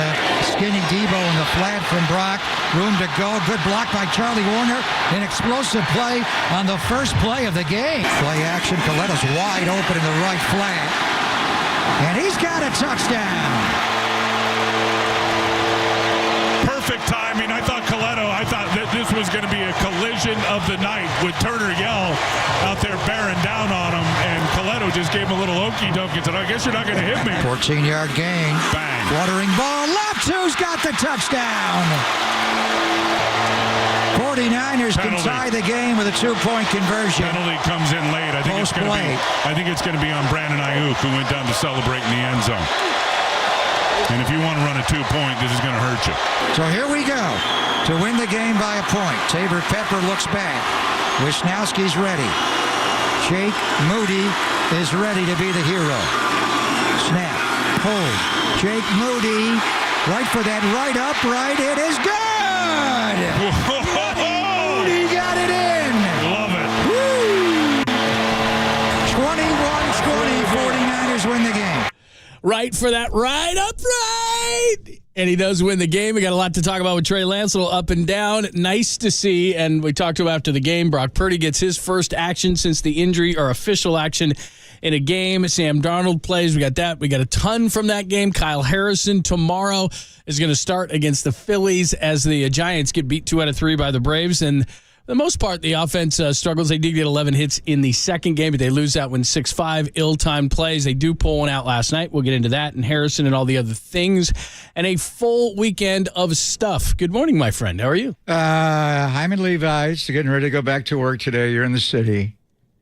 skinny Debo in the flat from Brock. Room to go. Good block by Charlie Warner. An explosive play on the first play of the game. Play action. Coletto's wide open in the right flat. And he's got a touchdown. Perfect timing. I thought that this was going to be a collision of the night with Turner Yell out there bearing down on him, and Coletto just gave him a little okey-doke and said, I guess you're not going to hit me. 14-yard gain. Bang. Fluttering ball. Latu's got the touchdown. 49ers can tie the game with a 2-point conversion. Penalty comes in late. I think it's going to be on Brandon Ayuk, who went down to celebrate in the end zone. And if you want to run a 2-point, this is going to hurt you. So here we go. To win the game by a point, Tabor Pepper looks back. Wisnowski's ready. Jake Moody is ready to be the hero. Snap. Hold. Jake Moody. Right for that right upright. It is good. Moody got it in. Love it. Woo. 21-20. 49ers win the game. Right for that right upright. And he does win the game. We got a lot to talk about with Trey Lance, a little up and down. Nice to see. And we talked to him after the game. Brock Purdy gets his first action since the injury, or official action in a game. Sam Darnold plays. We got that. We got a ton from that game. Kyle Harrison tomorrow is going to start against the Phillies as the Giants get beat 2 out of 3 by the Braves. And for the most part, the offense struggles. They did get 11 hits in the second game, but they lose that one 6-5. Ill-timed plays. They do pull one out last night. We'll get into that and Harrison and all the other things. And a full weekend of stuff. Good morning, my friend. How are you? Hyman Levi's getting ready to go back to work today. You're in the city.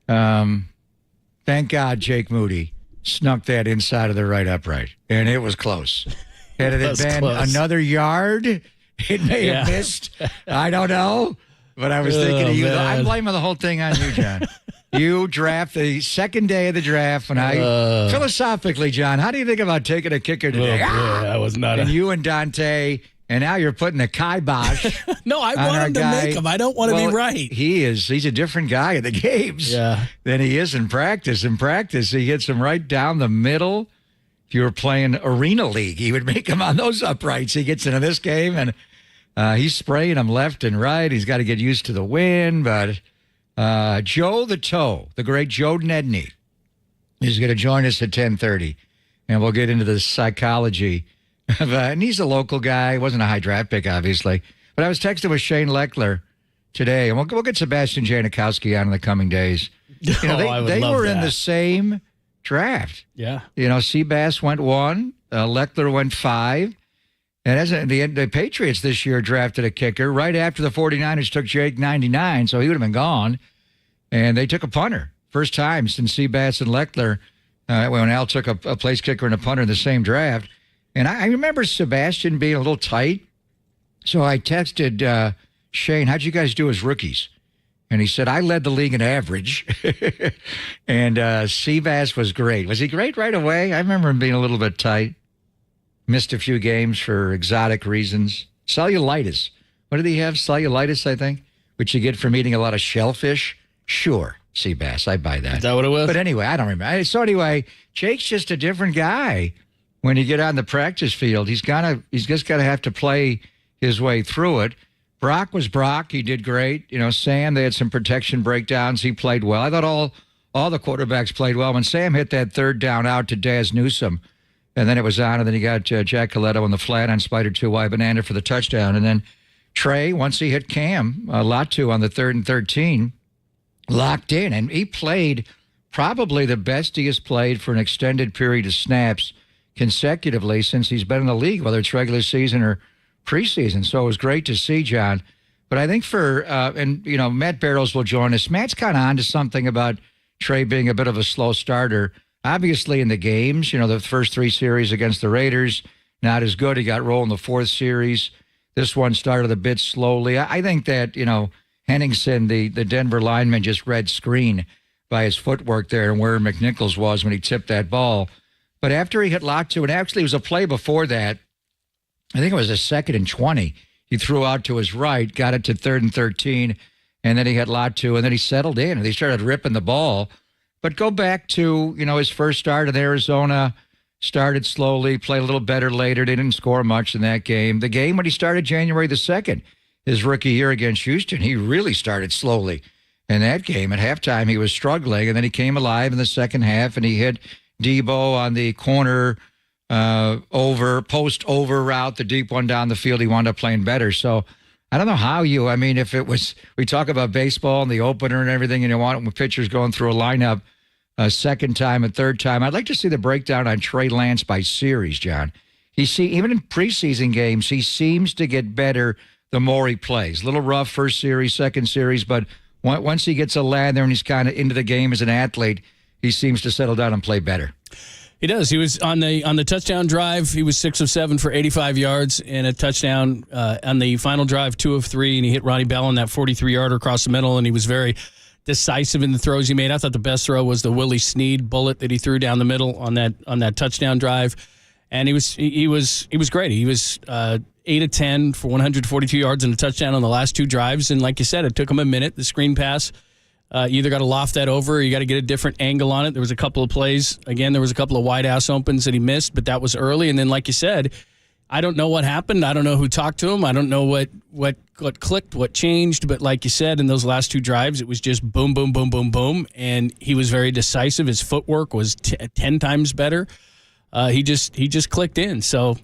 Thank God Jake Moody snuck that inside of the right upright. And it was close. Had it been another yard, it may have missed. I don't know. But I was thinking of you. I'm blaming the whole thing on you, John. You draft the second day of the draft. When philosophically, John, how do you think about taking a kicker today? I was not. And you and Dante, and now you're putting a kibosh. No, I want him to make him. I don't want to be right. He's a different guy at the games than he is in practice. In practice, he hits him right down the middle. If you were playing Arena League, he would make him on those uprights. He gets into this game, and he's spraying them left and right. He's got to get used to the wind. But Joe the Toe, the great Joe Nedney, is going to join us at 10:30. And we'll get into the psychology. And he's a local guy. He wasn't a high draft pick, obviously. But I was texting with Shane Leckler today. And we'll get Sebastian Janikowski on in the coming days. You know, they were in the same draft. Yeah. You know, Seabass went 1. Leckler went 5. And as the Patriots this year drafted a kicker right after the 49ers took Jake 99, so he would have been gone. And they took a punter. First time since Seabass and Leckler, when Al took a place kicker and a punter in the same draft. And I remember Sebastian being a little tight. So I texted Shane, how'd you guys do as rookies? And he said, I led the league in average. And Seabass was great. Was he great right away? I remember him being a little bit tight. Missed a few games for exotic reasons. Cellulitis. What did he have? Cellulitis, I think, which you get from eating a lot of shellfish. Sure, Seabass, I buy that. Is that what it was? But anyway, I don't remember. So anyway, Jake's just a different guy when you get on the practice field. He's just got to have to play his way through it. Brock was Brock. He did great. You know, Sam, they had some protection breakdowns. He played well. I thought all the quarterbacks played well. When Sam hit that third down out to Daz Newsome, and then it was on, and then he got Jack Coletto on the flat on Spider 2Y Banana for the touchdown. And then Trey, once he hit Cam, Latu on the 3rd and 13, locked in. And he played probably the best he has played for an extended period of snaps consecutively since he's been in the league, whether it's regular season or preseason. So it was great to see, John. But I think Matt Barrows will join us. Matt's kind of on to something about Trey being a bit of a slow starter. Obviously, in the games, the first 3 series against the Raiders, not as good. He got rolled in the 4th series. This one started a bit slowly. I think that, Henningsen, the Denver lineman, just read screen by his footwork there and where McNichols was when he tipped that ball. But after he hit Latu, and actually it was a play before that, I think it was a 2nd and 20. He threw out to his right, got it to 3rd and 13, and then he hit Latu, and then he settled in, and he started ripping the ball. But go back to, his first start in Arizona, started slowly, played a little better later. They didn't score much in that game. The game when he started January the 2nd, his rookie year against Houston, he really started slowly in that game. At halftime, he was struggling, and then he came alive in the second half, and he hit Debo on the corner post over route, the deep one down the field. He wound up playing better. So I don't know how if it was, we talk about baseball and the opener and everything, and you want when pitchers going through a lineup a second time and third time. I'd like to see the breakdown on Trey Lance by series, John. Even in preseason games, he seems to get better the more he plays. A little rough first series, second series, but once he gets a lather and he's kind of into the game as an athlete, he seems to settle down and play better. He does. He was on the touchdown drive. He was 6 of 7 for 85 yards and a touchdown. On the final drive, 2 of 3, and he hit Ronnie Bell on that 43-yarder across the middle, and he was very decisive in the throws he made. I thought the best throw was the Willie Snead bullet that he threw down the middle on that touchdown drive, and he was great. He was 8 of 10 for 142 yards and a touchdown on the last 2 drives, and like you said, it took him a minute. The screen pass. You either got to loft that over or you got to get a different angle on it. There was a couple of plays. Again, there was a couple of wide-ass opens that he missed, but that was early. And then, like you said, I don't know what happened. I don't know who talked to him. I don't know what clicked, what changed. But like you said, in those last 2 drives, it was just boom, boom, boom, boom, boom. And he was very decisive. His footwork was 10 times better. He just clicked in. So,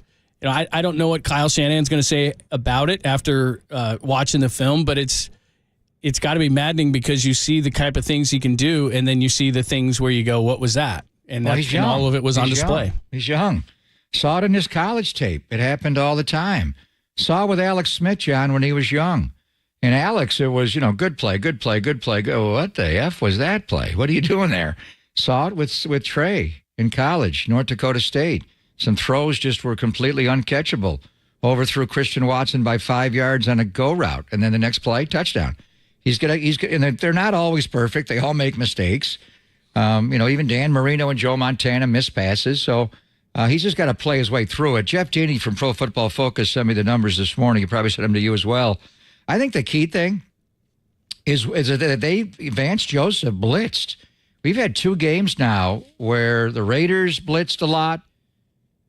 I don't know what Kyle Shanahan's going to say about it after watching the film, but it's got to be maddening because you see the type of things he can do, and then you see the things where you go, what was that? And, and all of it was on display. He's young. Saw it in his college tape. It happened all the time. Saw it with Alex Smith, John, when he was young. And Alex, it was, good play, good play, good play. Go, what the F was that play? What are you doing there? Saw it with Trey in college, North Dakota State. Some throws just were completely uncatchable. Overthrew Christian Watson by 5 yards on a go route, and then the next play, touchdown. And they're not always perfect. They all make mistakes. Even Dan Marino and Joe Montana miss passes. So he's just got to play his way through it. Jeff Deeney from Pro Football Focus sent me the numbers this morning. He probably sent them to you as well. I think the key thing is that Vance Joseph blitzed. We've had 2 games now where the Raiders blitzed a lot.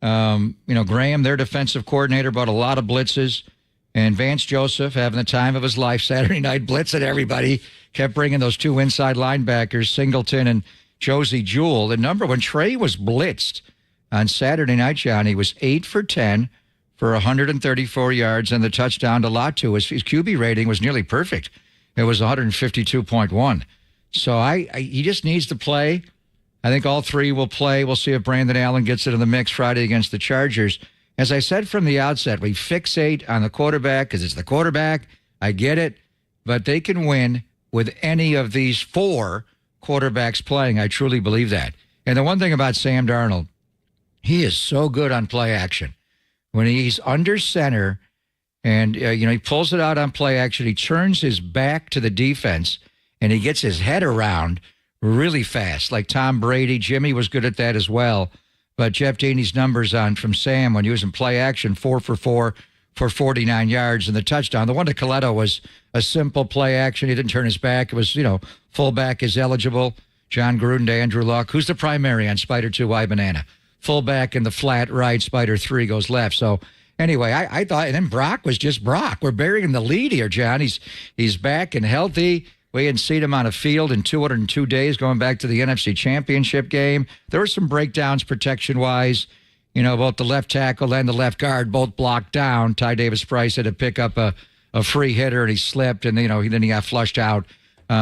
Graham, their defensive coordinator, brought a lot of blitzes. And Vance Joseph, having the time of his life, Saturday night, blitzing everybody, kept bringing those 2 inside linebackers, Singleton and Josie Jewell. The number when Trey was blitzed on Saturday night, John, he was 8 for 10 for 134 yards and the touchdown to Latu. His QB rating was nearly perfect. It was 152.1. So he just needs to play. I think all 3 will play. We'll see if Brandon Allen gets it in the mix Friday against the Chargers. As I said from the outset, we fixate on the quarterback because it's the quarterback. I get it. But they can win with any of these 4 quarterbacks playing. I truly believe that. And the one thing about Sam Darnold, he is so good on play action. When he's under center and, he pulls it out on play action, he turns his back to the defense and he gets his head around really fast. Like Tom Brady, Jimmy was good at that as well. But Jeff Deeney's numbers from Sam when he was in play action, 4 for 4 for 49 yards and the touchdown. The one to Coletto was a simple play action. He didn't turn his back. It was, fullback is eligible. John Gruden to Andrew Luck. Who's the primary on Spider 2 Y Banana? Fullback in the flat right, Spider 3 goes left. So anyway, I thought, and then Brock was just Brock. We're burying the lead here, John. He's back and healthy. We hadn't seen him on a field in 202 days going back to the NFC Championship game. There were some breakdowns protection-wise. Both the left tackle and the left guard both blocked down. Ty Davis-Price had to pick up a free hitter, and he slipped, and, then he got flushed out.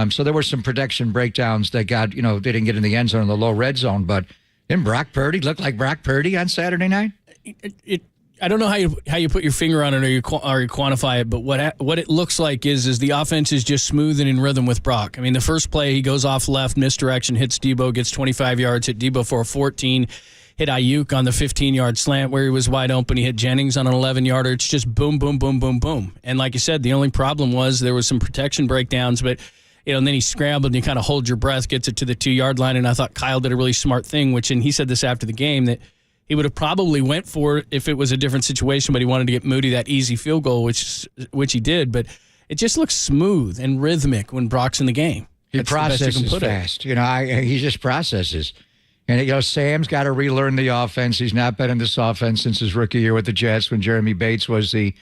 So there were some protection breakdowns that they didn't get in the end zone in the low red zone. But didn't Brock Purdy look like Brock Purdy on Saturday night? I don't know how you put your finger on it or you quantify it, but what it looks like is the offense is just smooth and in rhythm with Brock. I mean, the first play, he goes off left, misdirection, hits Debo, gets 25 yards, hit Debo for a 14, hit Ayuk on the 15-yard slant where he was wide open. He hit Jennings on an 11-yarder. It's just boom, boom, boom, boom, boom. And like you said, the only problem was there was some protection breakdowns, but and then he scrambled and you kind of hold your breath, gets it to the 2-yard line. And I thought Kyle did a really smart thing, and he said this after the game, that he would have probably went for it if it was a different situation, but he wanted to get Moody that easy field goal, which he did. But it just looks smooth and rhythmic when Brock's in the game. He processes fast. He just processes. And, Sam's got to relearn the offense. He's not been in this offense since his rookie year with the Jets when Jeremy Bates was the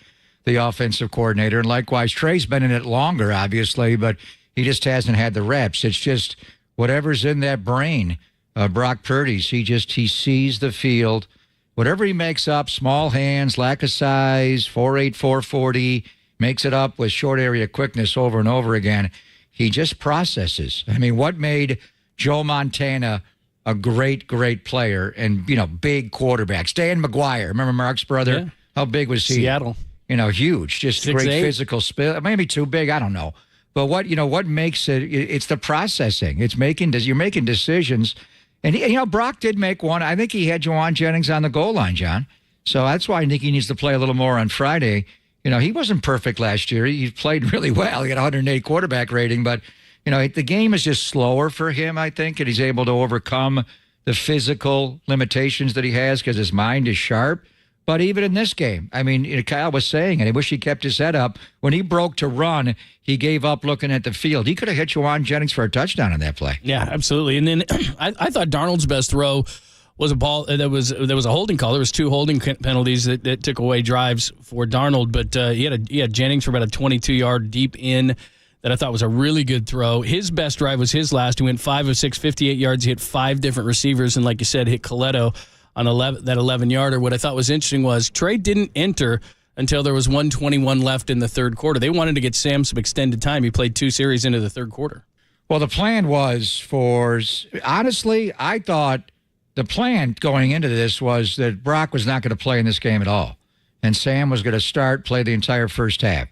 offensive coordinator. And likewise, Trey's been in it longer, obviously, but he just hasn't had the reps. It's just whatever's in that brain of Brock Purdy's. He sees the field. Whatever he makes up, small hands, lack of size, 4'8", 440, makes it up with short area quickness over and over again. He just processes. I mean, what made Joe Montana a great, great player and, big quarterback? Stan McGuire, remember Mark's brother? Yeah. How big was he? Seattle. Huge, just 6'8". Great physical skill. Maybe too big, I don't know. But what makes it's the processing. You're making decisions. And, Brock did make one. I think he had Juwan Jennings on the goal line, John. So that's why I think he needs to play a little more on Friday. He wasn't perfect last year. He played really well. He got 108 quarterback rating, but the game is just slower for him, I think, and he's able to overcome the physical limitations that he has because his mind is sharp. But even in this game, I mean, Kyle was saying, and I wish he kept his head up. When he broke to run, he gave up looking at the field. He could have hit Juwan Jennings for a touchdown on that play. Yeah, absolutely. And then I thought Darnold's best throw was a ball there was a holding call. There was 2 holding penalties that took away drives for Darnold, but he had Jennings for about a 22-yard deep in that I thought was a really good throw. His best drive was his last. He went 5 of 6, 58 yards. He hit 5 different receivers, and like you said, hit Coletto on that 11-yarder. What I thought was interesting was Trey didn't enter until there was 1:21 left in the third quarter. They wanted to get Sam some extended time. He played 2 series into the third quarter. Well, the plan was honestly, I thought the plan going into this was that Brock was not going to play in this game at all, and Sam was going to play the entire first half.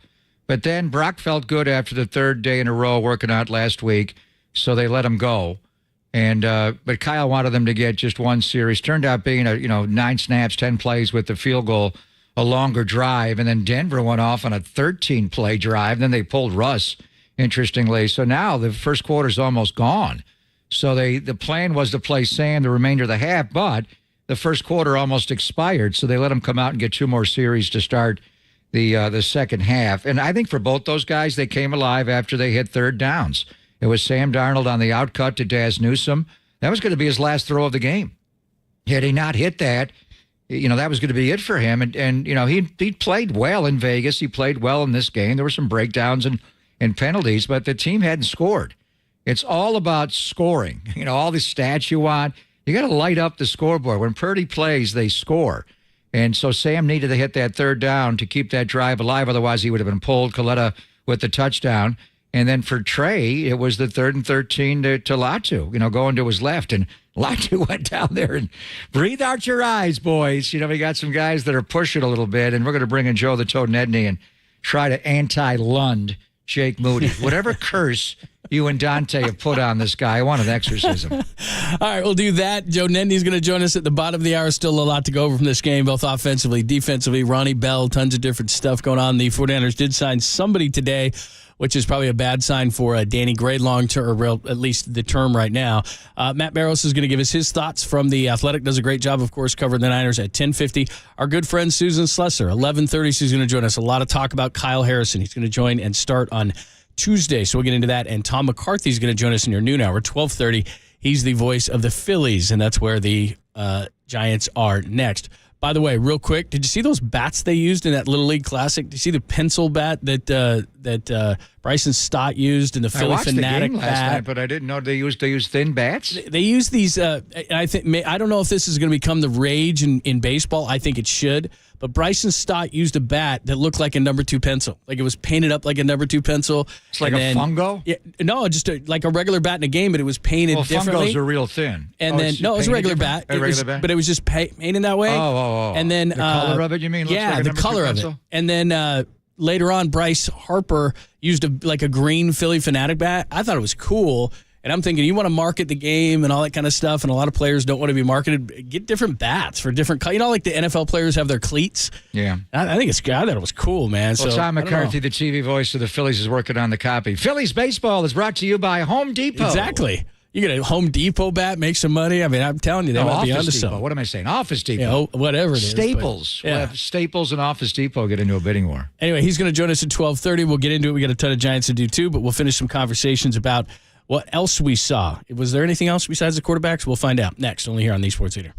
But then Brock felt good after the third day in a row working out last week, so they let him go. And but Kyle wanted them to get just one series. Turned out being 9 snaps, 10 plays with the field goal, a longer drive, and then Denver went off on a 13-play drive. Then they pulled Russ, interestingly. So now the first quarter's almost gone. So the plan was to play Sam the remainder of the half, but the first quarter almost expired. So they let him come out and get 2 more series to start the second half. And I think for both those guys, they came alive after they hit third downs. It was Sam Darnold on the outcut to Daz Newsome. That was going to be his last throw of the game. Had he not hit that, that was going to be it for him. And he played well in Vegas. He played well in this game. There were some breakdowns and penalties, but the team hadn't scored. It's all about scoring. All the stats you want. You got to light up the scoreboard. When Purdy plays, they score. And so Sam needed to hit that third down to keep that drive alive. Otherwise, he would have been pulled. Coletta with the touchdown. And then for Trey, it was the 3rd and 13 to Latu, going to his left. And Latu went down there and breathe out your eyes, boys. We got some guys that are pushing a little bit, and we're going to bring in Joe the Toad Nedney and try to anti-Lund Jake Moody. Whatever curse you and Dante have put on this guy, I want an exorcism. All right, we'll do that. Joe Nedney's going to join us at the bottom of the hour. Still a lot to go over from this game, both offensively, defensively. Ronnie Bell, tons of different stuff going on. The 49ers did sign somebody today, which is probably a bad sign for Danny Gray long-term, or at least the term right now. Matt Barrows is going to give us his thoughts from The Athletic. Does a great job, of course, covering the Niners at 10:50. Our good friend Susan Slesser, 11:30, she's going to join us. A lot of talk about Kyle Harrison. He's going to join and start on Tuesday, so we'll get into that. And Tom McCarthy is going to join us in your noon hour, 12:30. He's the voice of the Phillies, and that's where the Giants are next. By the way, real quick, did you see those bats they used in that Little League Classic? Did you see the pencil bat that Bryson Stott used in the Philly Fanatic bat? I watched the game last bat? night, but I didn't know they used thin bats. They use these. I don't know if this is going to become the rage in baseball. I think it should. But Bryson Stott used a bat that looked like a number 2 pencil. Like it was painted up like a number 2 pencil. It's like a fungo? Yeah, no, just like a regular bat in a game, but it was painted differently. Fungos are real thin. And then, no, it was a regular bat. But it was just painted that way. Oh. And then, the color of it, you mean? Yeah, like the color of it. And then later on, Bryce Harper used a green Philly Fanatic bat. I thought it was cool. And I'm thinking, you want to market the game and all that kind of stuff, and a lot of players don't want to be marketed. Get different bats for different, like the NFL players have their cleats. Yeah. I think I thought it was cool, man. Well, so, Tom McCarthy, the TV voice of the Phillies, is working on the copy. Phillies baseball is brought to you by Home Depot. Exactly. You get a Home Depot bat, make some money. I mean, I'm telling you, they might be onto something. What am I saying? Office Depot. Yeah, whatever it is. Staples. But, yeah. We'll have Staples and Office Depot get into a bidding war. Anyway, he's going to join us at 12:30. We'll get into it. We got a ton of Giants to do too, but we'll finish some conversations about what else we saw. Was there anything else besides the quarterbacks? We'll find out next, only here on the Sports Leader.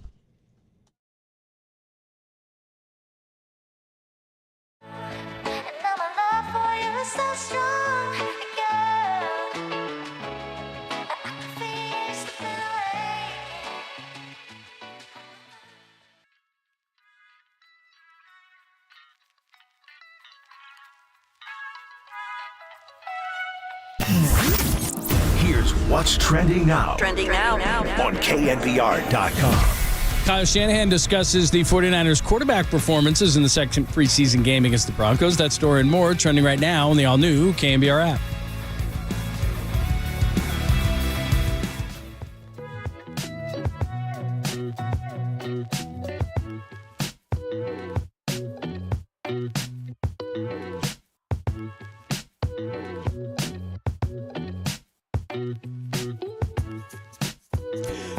Here's what's trending now. On KNBR.com. Kyle Shanahan discusses the 49ers quarterback performances in the second preseason game against the Broncos. That story and more trending right now on the all-new KNBR app.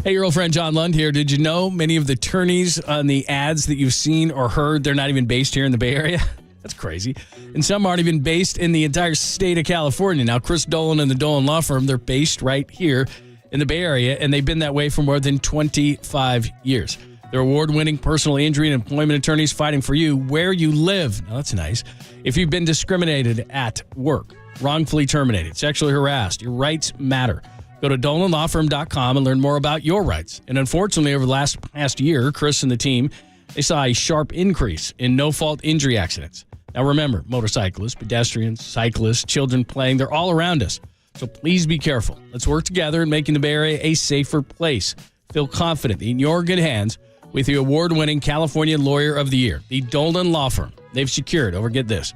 Hey, your old friend John Lund here. Did you know many of the tourneys on the ads that you've seen or heard, they're not even based here in the Bay Area? That's crazy. And some aren't even based in the entire state of California. Now, Chris Dolan and the Dolan Law Firm, they're based right here in the Bay Area, and they've been that way for more than 25 years. They're award-winning personal injury and employment attorneys fighting for you where you live. Now, that's nice. If you've been discriminated at work, wrongfully terminated, sexually harassed, your rights matter. Go to DolanLawFirm.com and learn more about your rights. And unfortunately, over the past year, Chris and the team, they saw a sharp increase in no-fault injury accidents. Now remember, motorcyclists, pedestrians, cyclists, children playing, they're all around us. So please be careful. Let's work together in making the Bay Area a safer place. Feel confident in your good hands with the award-winning California Lawyer of the Year, the Dolan Law Firm. They've secured, get this,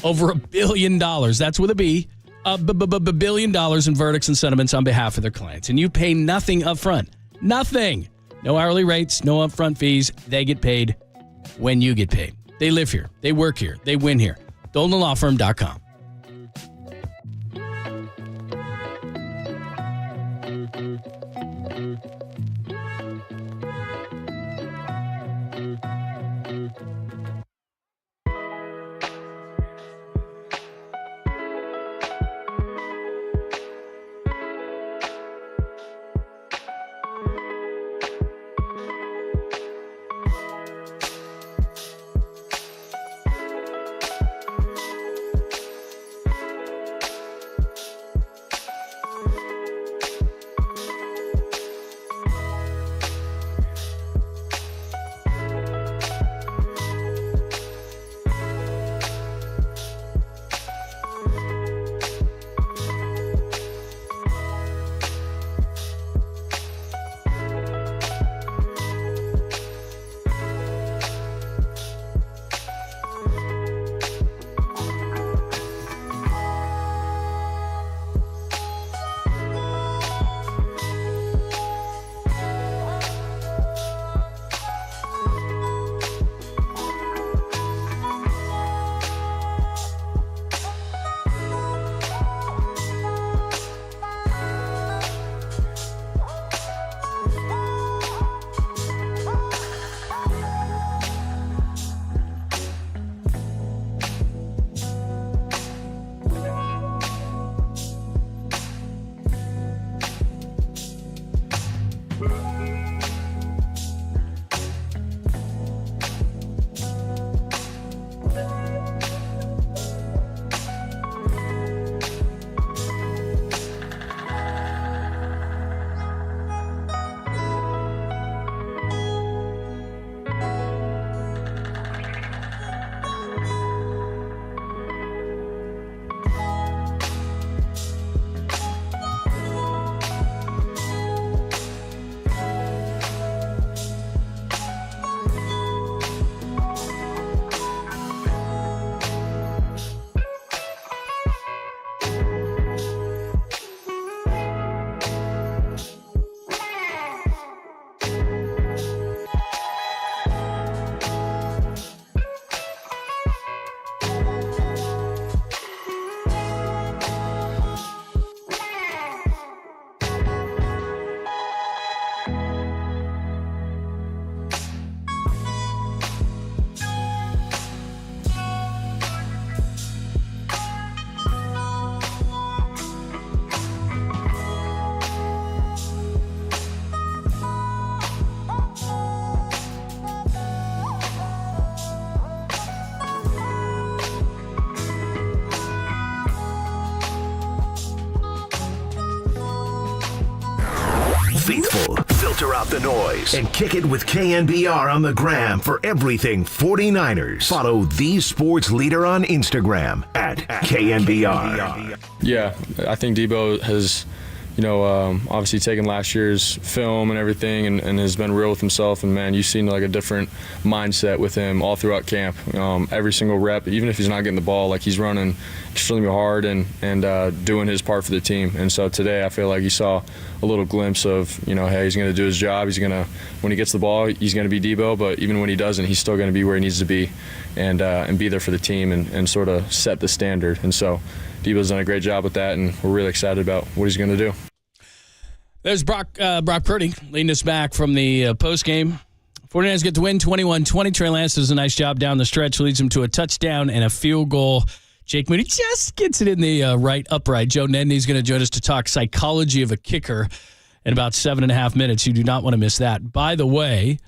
over $1 billion, that's with a B, $1 billion in verdicts and settlements on behalf of their clients. And you pay nothing up front. Nothing. No hourly rates, no upfront fees. They get paid when you get paid. They live here. They work here. They win here. DolanLawFirm.com. faithful. Filter out the noise and kick it with KNBR on the gram for everything 49ers. Follow the sports leader on Instagram at KNBR. Yeah, I think Debo has, obviously taken last year's film and everything and has been real with himself. And, man, you've seen like a different mindset with him all throughout camp. Every single rep, even if he's not getting the ball, like he's running extremely hard and doing his part for the team. And so today I feel like you saw a little glimpse of, hey, he's going to do his job. He's going to, when he gets the ball, he's going to be Debo. But even when he doesn't, he's still going to be where he needs to be and be there for the team and sort of set the standard. And so Debo's done a great job with that, and we're really excited about what he's going to do. There's Brock Purdy leading us back from the postgame. 49ers get the win 21-20. Trey Lance does a nice job down the stretch, leads them to a touchdown and a field goal. Jake Moody just gets it in the right upright. Joe Nedney's going to join us to talk psychology of a kicker in about 7.5 minutes. You do not want to miss that. By the way,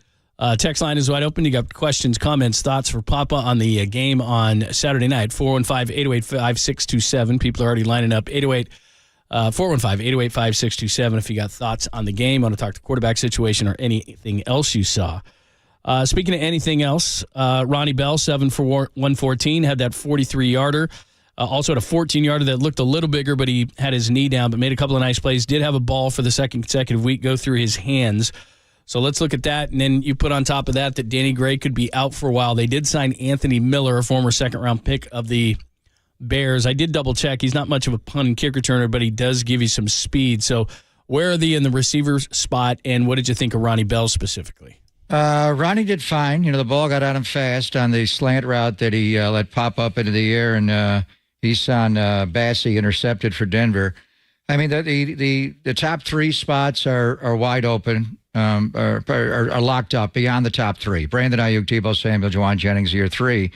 text line is wide open. You got questions, comments, thoughts for Papa on the game on Saturday night. 415-808-5627. People are already lining up. 415-808-5627 if you got thoughts on the game, want to talk the quarterback situation or anything else you saw. Speaking of anything else, Ronnie Bell, 7 for 114, had that 43-yarder. Also had a 14-yarder that looked a little bigger, but he had his knee down, but made a couple of nice plays. Did have a ball for the second consecutive week go through his hands. So let's look at that. And then you put on top of that Danny Gray could be out for a while. They did sign Anthony Miller, a former second-round pick of the Bears. I did double-check. He's not much of a punt and kick returner, but he does give you some speed. So where are they in the receiver spot, and what did you think of Ronnie Bell specifically? Ronnie did fine. The ball got on him fast on the slant route that he let pop up into the air, and Eson Bassey intercepted for Denver. I mean, the top three spots are wide open, are locked up beyond the top three. Brandon Ayuk, Deebo Samuel, Juwan Jennings, year 3.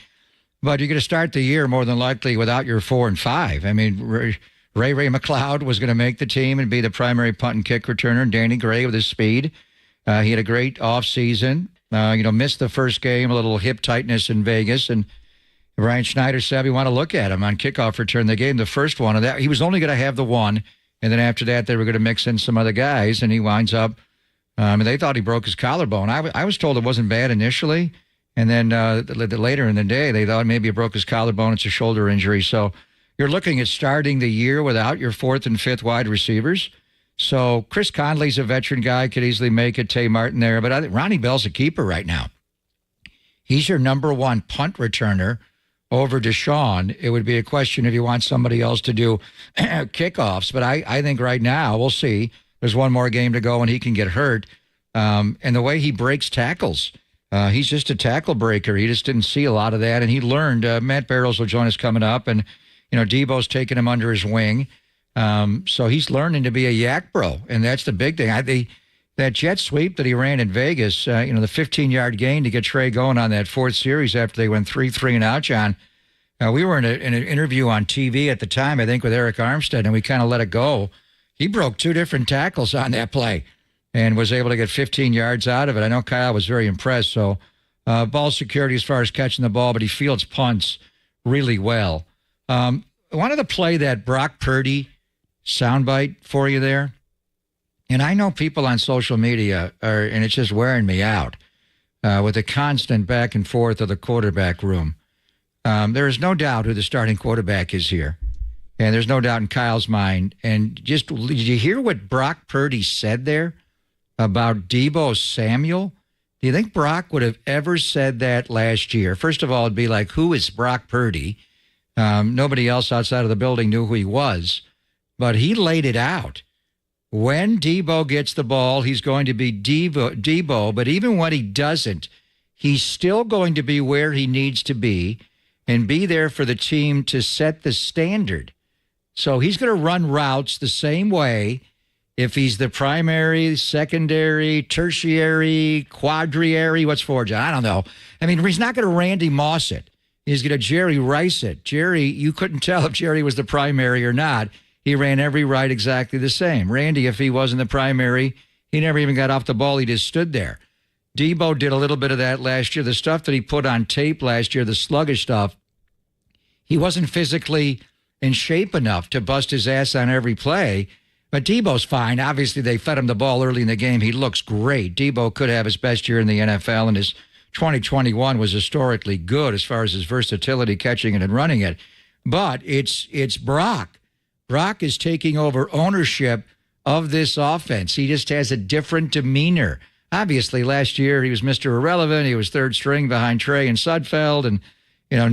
But you're going to start the year more than likely without your 4 and 5. I mean, Ray McLeod was going to make the team and be the primary punt and kick returner, and Danny Gray with his speed. He had a great offseason. Missed the first game, a little hip tightness in Vegas, and Ryan Schneider said we want to look at him on kickoff return. They gave him the first one, and that he was only going to have the one, and then after that they were going to mix in some other guys, and he winds up. And they thought he broke his collarbone. I was told it wasn't bad initially, and then later in the day they thought maybe he broke his collarbone. It's a shoulder injury, so you're looking at starting the year without your 4th and 5th wide receivers. So Chris Conley's a veteran guy, could easily make it. Tay Martin there, but I think Ronnie Bell's a keeper right now. He's your number one punt returner over Deshaun. It would be a question if you want somebody else to do kickoffs, but I think right now, we'll see. There's one more game to go and he can get hurt. And the way he breaks tackles, he's just a tackle breaker. He just didn't see a lot of that, and he learned. Matt Barrows will join us coming up, and Debo's taking him under his wing. So he's learning to be a yak bro, and that's the big thing. That jet sweep that he ran in Vegas, the 15-yard gain to get Trey going on that 4th series after they went 3-3 and out, John. We were in an interview on TV at the time, I think, with Eric Armstead, and we kind of let it go. He broke 2 different tackles on that play and was able to get 15 yards out of it. I know Kyle was very impressed. So ball security as far as catching the ball, but he fields punts really well. I wanted to play that Brock Purdy soundbite for you there. And I know people on social media and it's just wearing me out with the constant back and forth of the quarterback room. There is no doubt who the starting quarterback is here. And there's no doubt in Kyle's mind. And did you hear what Brock Purdy said there about Deebo Samuel? Do you think Brock would have ever said that last year? First of all, it'd be like, who is Brock Purdy? Nobody else outside of the building knew who he was. But he laid it out. When Deebo gets the ball, he's going to be Deebo. But even when he doesn't, he's still going to be where he needs to be and be there for the team to set the standard. So he's going to run routes the same way if he's the primary, secondary, tertiary, quadriary. What's for, John? I don't know. I mean, he's not going to Randy Moss it. He's going to Jerry Rice it. Jerry, you couldn't tell if Jerry was the primary or not. He ran every right exactly the same. Randy, if he wasn't the primary, he never even got off the ball. He just stood there. Deebo did a little bit of that last year. The stuff that he put on tape last year, the sluggish stuff, he wasn't physically in shape enough to bust his ass on every play. But Debo's fine. Obviously, they fed him the ball early in the game. He looks great. Debo could have his best year in the NFL, and his 2021 was historically good as far as his versatility, catching it and running it. But it's Brock. Brock is taking over ownership of this offense. He just has a different demeanor. Obviously, last year he was Mr. Irrelevant. He was third string behind Trey and Sudfeld, and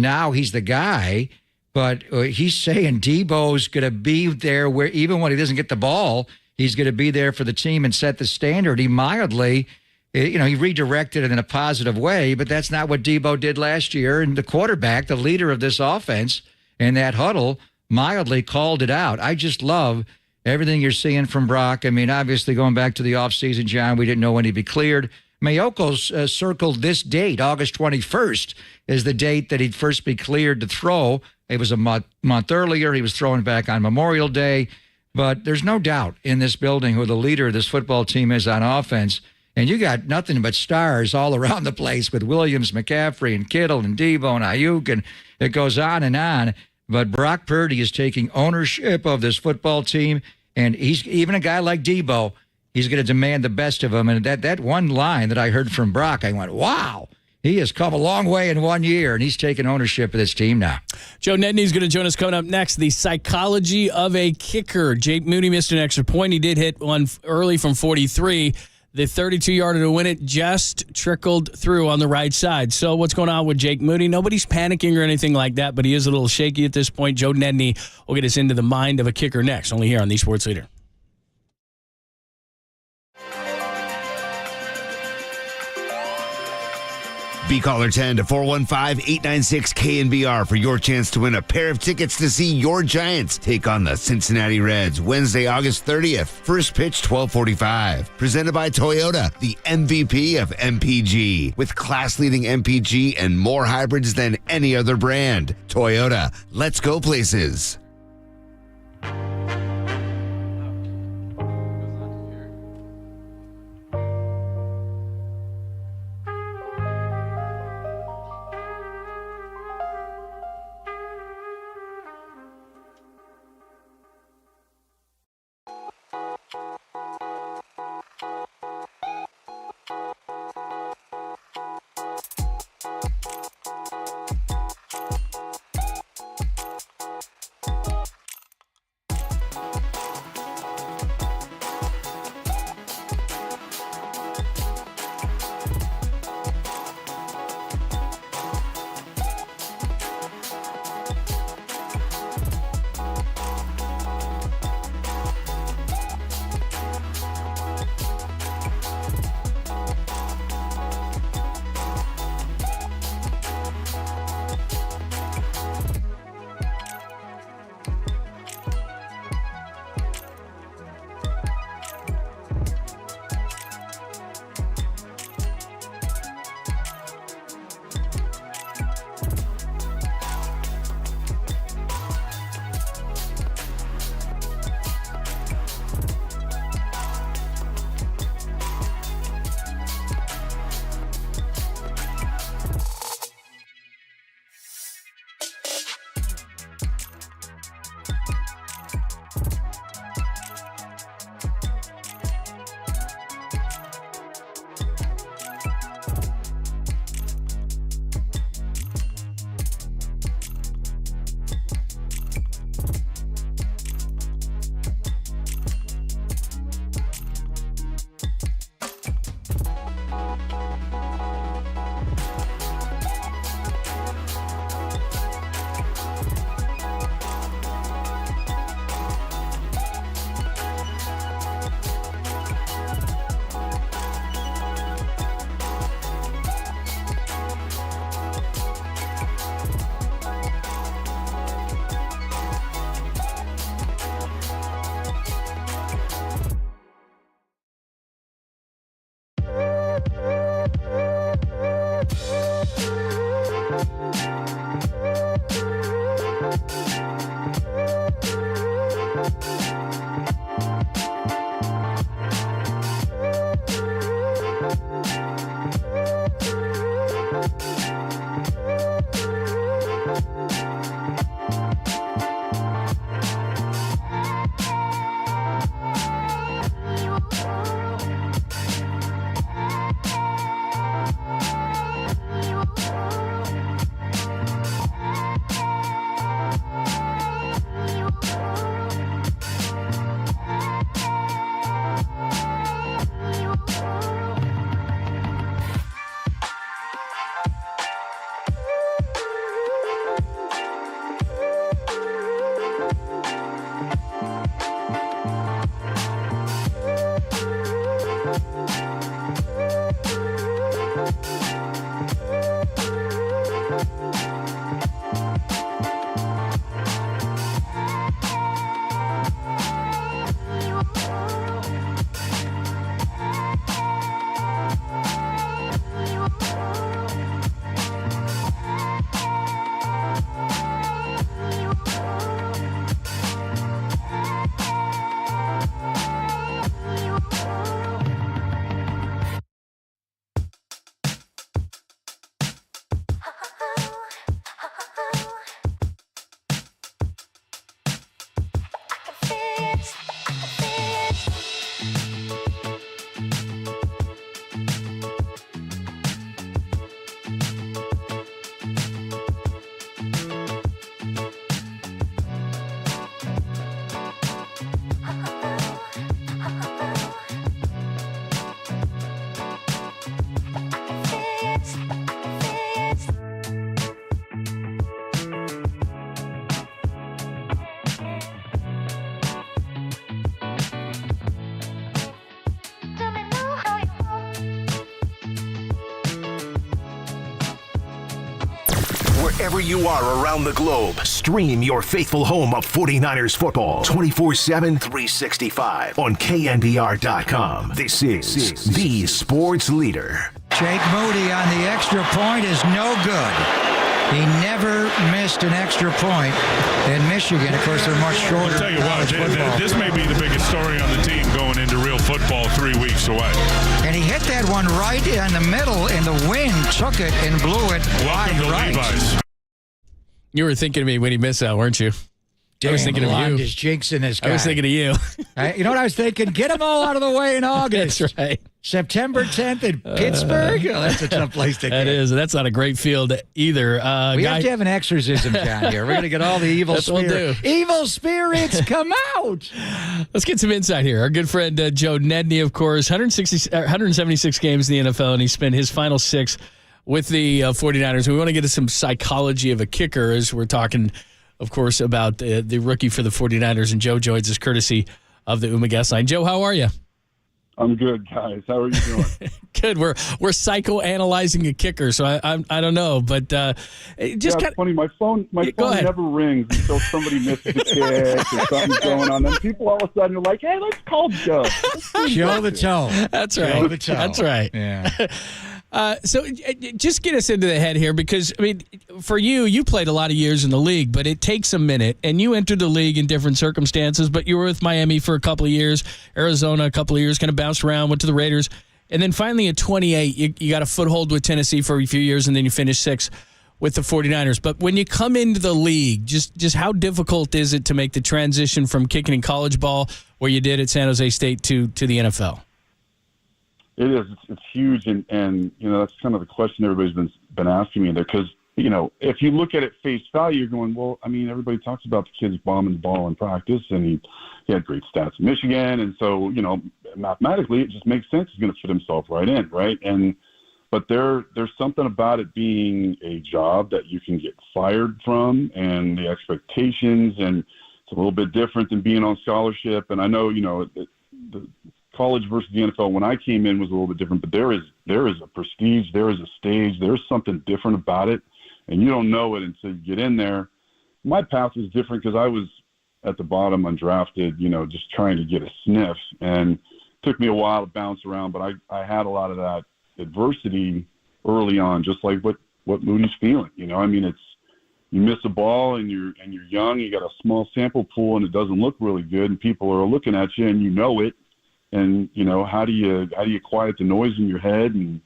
now he's the guy. But he's saying Debo's going to be there where even when he doesn't get the ball, he's going to be there for the team and set the standard. He mildly, he redirected it in a positive way, but that's not what Debo did last year. And the quarterback, the leader of this offense in that huddle, mildly called it out. I just love everything you're seeing from Brock. I mean, obviously going back to the offseason, John, we didn't know when he'd be cleared. Mayoko's circled this date, August 21st, is the date that he'd first be cleared to throw. It was a month earlier. He was throwing back on Memorial Day. But there's no doubt in this building who the leader of this football team is on offense. And you got nothing but stars all around the place with Williams, McCaffrey, and Kittle, and Debo, and Ayuk, and it goes on and on. But Brock Purdy is taking ownership of this football team, and he's even a guy like Debo, he's going to demand the best of him. And that one line that I heard from Brock, I went, wow. He has come a long way in 1 year, and he's taking ownership of this team now. Joe Nedney's going to join us coming up next. The psychology of a kicker. Jake Moody missed an extra point. He did hit one early from 43. The 32-yarder to win it just trickled through on the right side. So what's going on with Jake Moody? Nobody's panicking or anything like that, but he is a little shaky at this point. Joe Nedney will get us into the mind of a kicker next, only here on the Sports Leader. Be caller 10 to 415-896-KNBR for your chance to win a pair of tickets to see your Giants take on the Cincinnati Reds Wednesday, August 30th. First pitch 12:45. Presented by Toyota, the MVP of MPG. With class-leading MPG and more hybrids than any other brand. Toyota, let's go places. wherever you are around the globe. Stream your faithful home of 49ers football 24/7, 365 on KNBR.com. This is the sports leader. Jake Moody on the extra point is no good. He never missed an extra point in Michigan. Of course, they're much shorter. I'll tell you what, this may be the biggest story on the team going into real football 3 weeks away. And he hit that one right in the middle, and the wind took it and blew it Welcome to right. Levi's. You were thinking of me when he missed that, weren't you? I was thinking of you. Is jinxing this guy. I was thinking of you. You know what I was thinking? Get them all out of the way in August. That's right. September 10th in Pittsburgh. Oh, that's a tough place to That get. is. That's not a great field either. We have to have an exorcism down here. We're going to get all the evil spirits. Evil spirits, come out. Let's get some insight here. Our good friend Joe Nedney, of course, 176 games in the NFL, and he spent his final 6 with the 49ers. We want to get to some psychology of a kicker as we're talking, of course, about the rookie for the 49ers, and Joe joins us courtesy of the Uma guest line. Joe, how are you? I'm good, guys. How are you doing? Good. We're psychoanalyzing a kicker, so I don't know, but just kind of funny. My phone never rings until somebody misses a kick or something's going on. Then people all of a sudden are like, "Hey, let's call Joe." Joe the toe. That's right. Joe the toe. That's right. Yeah. So just get us into the head here, because, I mean, for you played a lot of years in the league, but it takes a minute, and you entered the league in different circumstances, but you were with Miami for a couple of years, Arizona a couple of years, kind of bounced around, went to the Raiders, and then finally at 28, you got a foothold with Tennessee for a few years, and then you finished 6th with the 49ers. But when you come into the league, just how difficult is it to make the transition from kicking in college ball, where you did at San Jose State, to the NFL? It is. It's huge, and you know, that's kind of the question everybody's been asking me there, because you know, if you look at it face value, you're going, well, I mean, everybody talks about the kid's bombing the ball in practice, and he had great stats in Michigan, and so, you know, mathematically it just makes sense. He's going to fit himself right in, right? But there's something about it being a job that you can get fired from, and the expectations, and it's a little bit different than being on scholarship. And I know, you know, the college versus the NFL when I came in was a little bit different, but there is a prestige, there is a stage, there's something different about it, and you don't know it until you get in there. My path was different because I was at the bottom, undrafted, you know, just trying to get a sniff, and it took me a while to bounce around, but I had a lot of that adversity early on, just like what Moody's feeling. You know, I mean, it's, you miss a ball and you're young, you got a small sample pool, and it doesn't look really good, and people are looking at you, and you know it. And, you know, how do you quiet the noise in your head and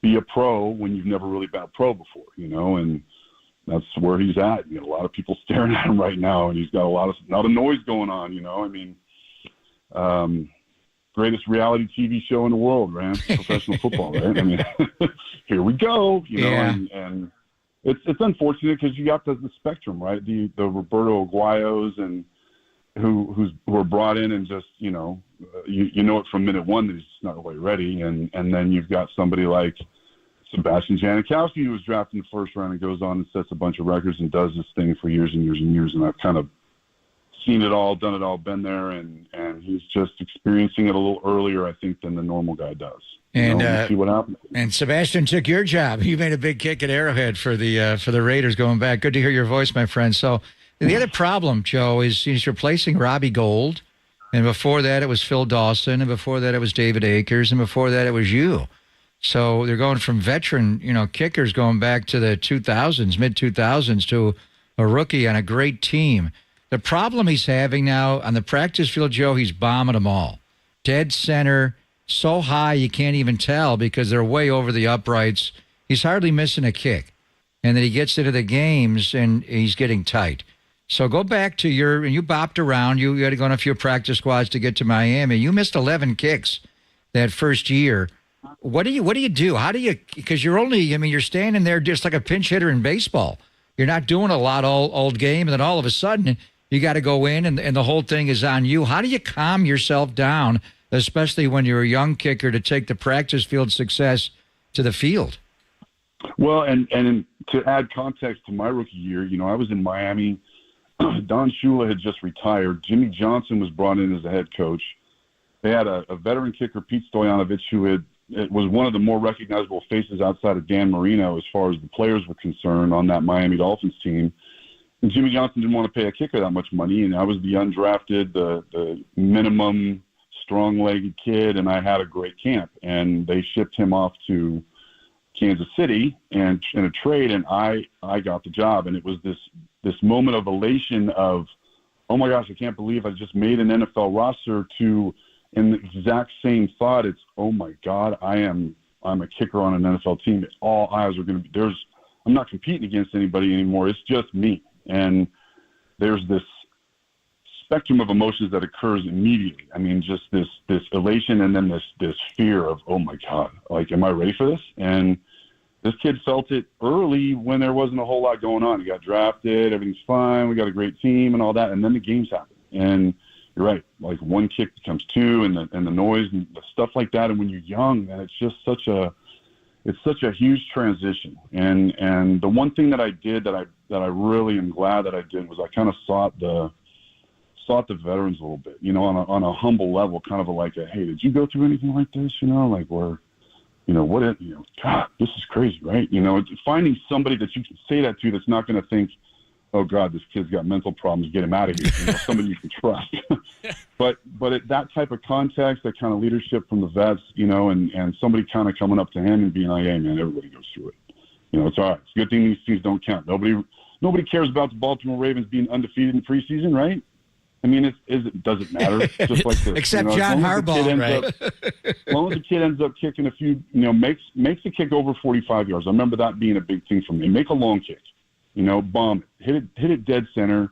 be a pro when you've never really been a pro before, you know? And that's where he's at. You know, a lot of people staring at him right now, and he's got a lot of noise going on, you know? I mean, greatest reality TV show in the world, man, professional football, right? I mean, here we go, you know, and it's unfortunate because you got the spectrum, right? The Roberto Aguayos and who are brought in and just, you know, you know it from minute one that he's just not really ready. And then you've got somebody like Sebastian Janikowski, who was drafted in the first round and goes on and sets a bunch of records and does this thing for years and years and years. And I've kind of seen it all, done it all, been there, and he's just experiencing it a little earlier, I think, than the normal guy does. And see what happens. And Sebastian took your job. You made a big kick at Arrowhead for the Raiders going back. Good to hear your voice, my friend. So the other problem, Joe, is he's replacing Robbie Gould, and before that it was Phil Dawson, and before that it was David Akers, and before that it was you. So they're going from veteran, you know, kickers going back to the 2000s, mid-2000s, to a rookie on a great team. The problem he's having now on the practice field, Joe, he's bombing them all. Dead center, so high you can't even tell because they're way over the uprights. He's hardly missing a kick. And then he gets into the games, and he's getting tight. So go back to you bopped around. You had to go on a few practice squads to get to Miami. You missed 11 kicks that first year. What do you do? How do you, because you're standing there just like a pinch hitter in baseball. You're not doing a lot all game, and then all of a sudden you got to go in, and the whole thing is on you. How do you calm yourself down, especially when you're a young kicker, to take the practice field success to the field? Well, and to add context to my rookie year, you know, I was in Miami. Don Shula had just retired. Jimmy Johnson was brought in as a head coach. They had a veteran kicker, Pete Stoyanovich, who had it was one of the more recognizable faces outside of Dan Marino as far as the players were concerned on that Miami Dolphins team. And Jimmy Johnson didn't want to pay a kicker that much money, and I was the undrafted, the minimum strong-legged kid, and I had a great camp. And they shipped him off to Kansas City and in a trade, and I got the job. And it was this moment of elation of, oh my gosh, I can't believe I just made an NFL roster, to in the exact same thought, it's, oh my God, I'm a kicker on an NFL team. All eyes are going to be I'm not competing against anybody anymore. It's just me. And there's this spectrum of emotions that occurs immediately. I mean, just this elation and then this fear of, oh my God, like, am I ready for this? And this kid felt it early when there wasn't a whole lot going on. He got drafted, everything's fine, we got a great team and all that, and then the games happen. And you're right, like one kick becomes two, and the noise and the stuff like that. And when you're young, man, it's just such a huge transition. And the one thing that I did that I really am glad that I did was I kind of sought the veterans a little bit, you know, on a humble level, kind of like hey, did you go through anything like this? You know, like where, you know, God, this is crazy, right? You know, it's finding somebody that you can say that to that's not going to think, oh God, this kid's got mental problems, get him out of here. You know, somebody you can trust. But that type of context, that kind of leadership from the vets, you know, and somebody kind of coming up to him and being like, hey man, everybody goes through it. You know, it's all right. It's a good thing these things don't count. Nobody cares about the Baltimore Ravens being undefeated in preseason, right? I mean, it doesn't matter. Just like this, except you know, John Harbaugh, right? As long as the kid ends up kicking a few, you know, makes the kick over 45 yards. I remember that being a big thing for me. Make a long kick, you know, bomb it, hit it dead center.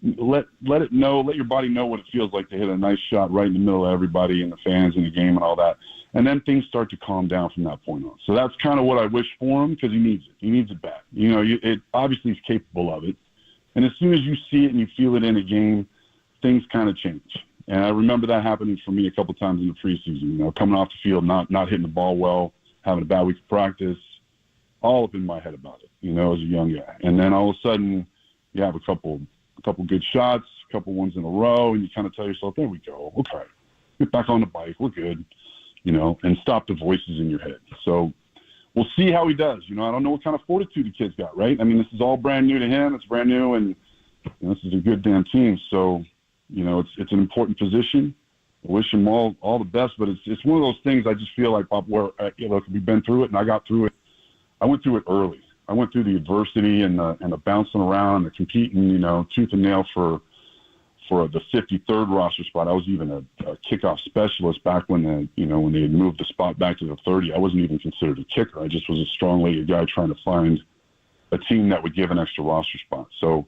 Let your body know what it feels like to hit a nice shot right in the middle of everybody and the fans in the game and all that. And then things start to calm down from that point on. So that's kind of what I wish for him, because he needs it. He needs it bad. You know, it obviously he's capable of it. And as soon as you see it and you feel it in a game, things kind of change. And I remember that happening for me a couple times in the preseason, you know, coming off the field, not hitting the ball well, having a bad week of practice, all up in my head about it, you know, as a young guy. And then all of a sudden you have a couple good shots, a couple ones in a row, and you kind of tell yourself, there we go. Okay. Get back on the bike. We're good, you know, and stop the voices in your head. So we'll see how he does. You know, I don't know what kind of fortitude the kid's got, right? I mean, this is all brand new to him. It's brand new, and you know, this is a good damn team. So, you know, it's an important position. I wish him all the best, but it's one of those things I just feel like, Bob, where, you know, we've been through it, and I got through it. I went through it early. I went through the adversity and the bouncing around, the competing, you know, tooth and nail for the 53rd roster spot. I was even a kickoff specialist back when they had moved the spot back to the 30. I wasn't even considered a kicker. I just was a strong-legged guy trying to find a team that would give an extra roster spot. So,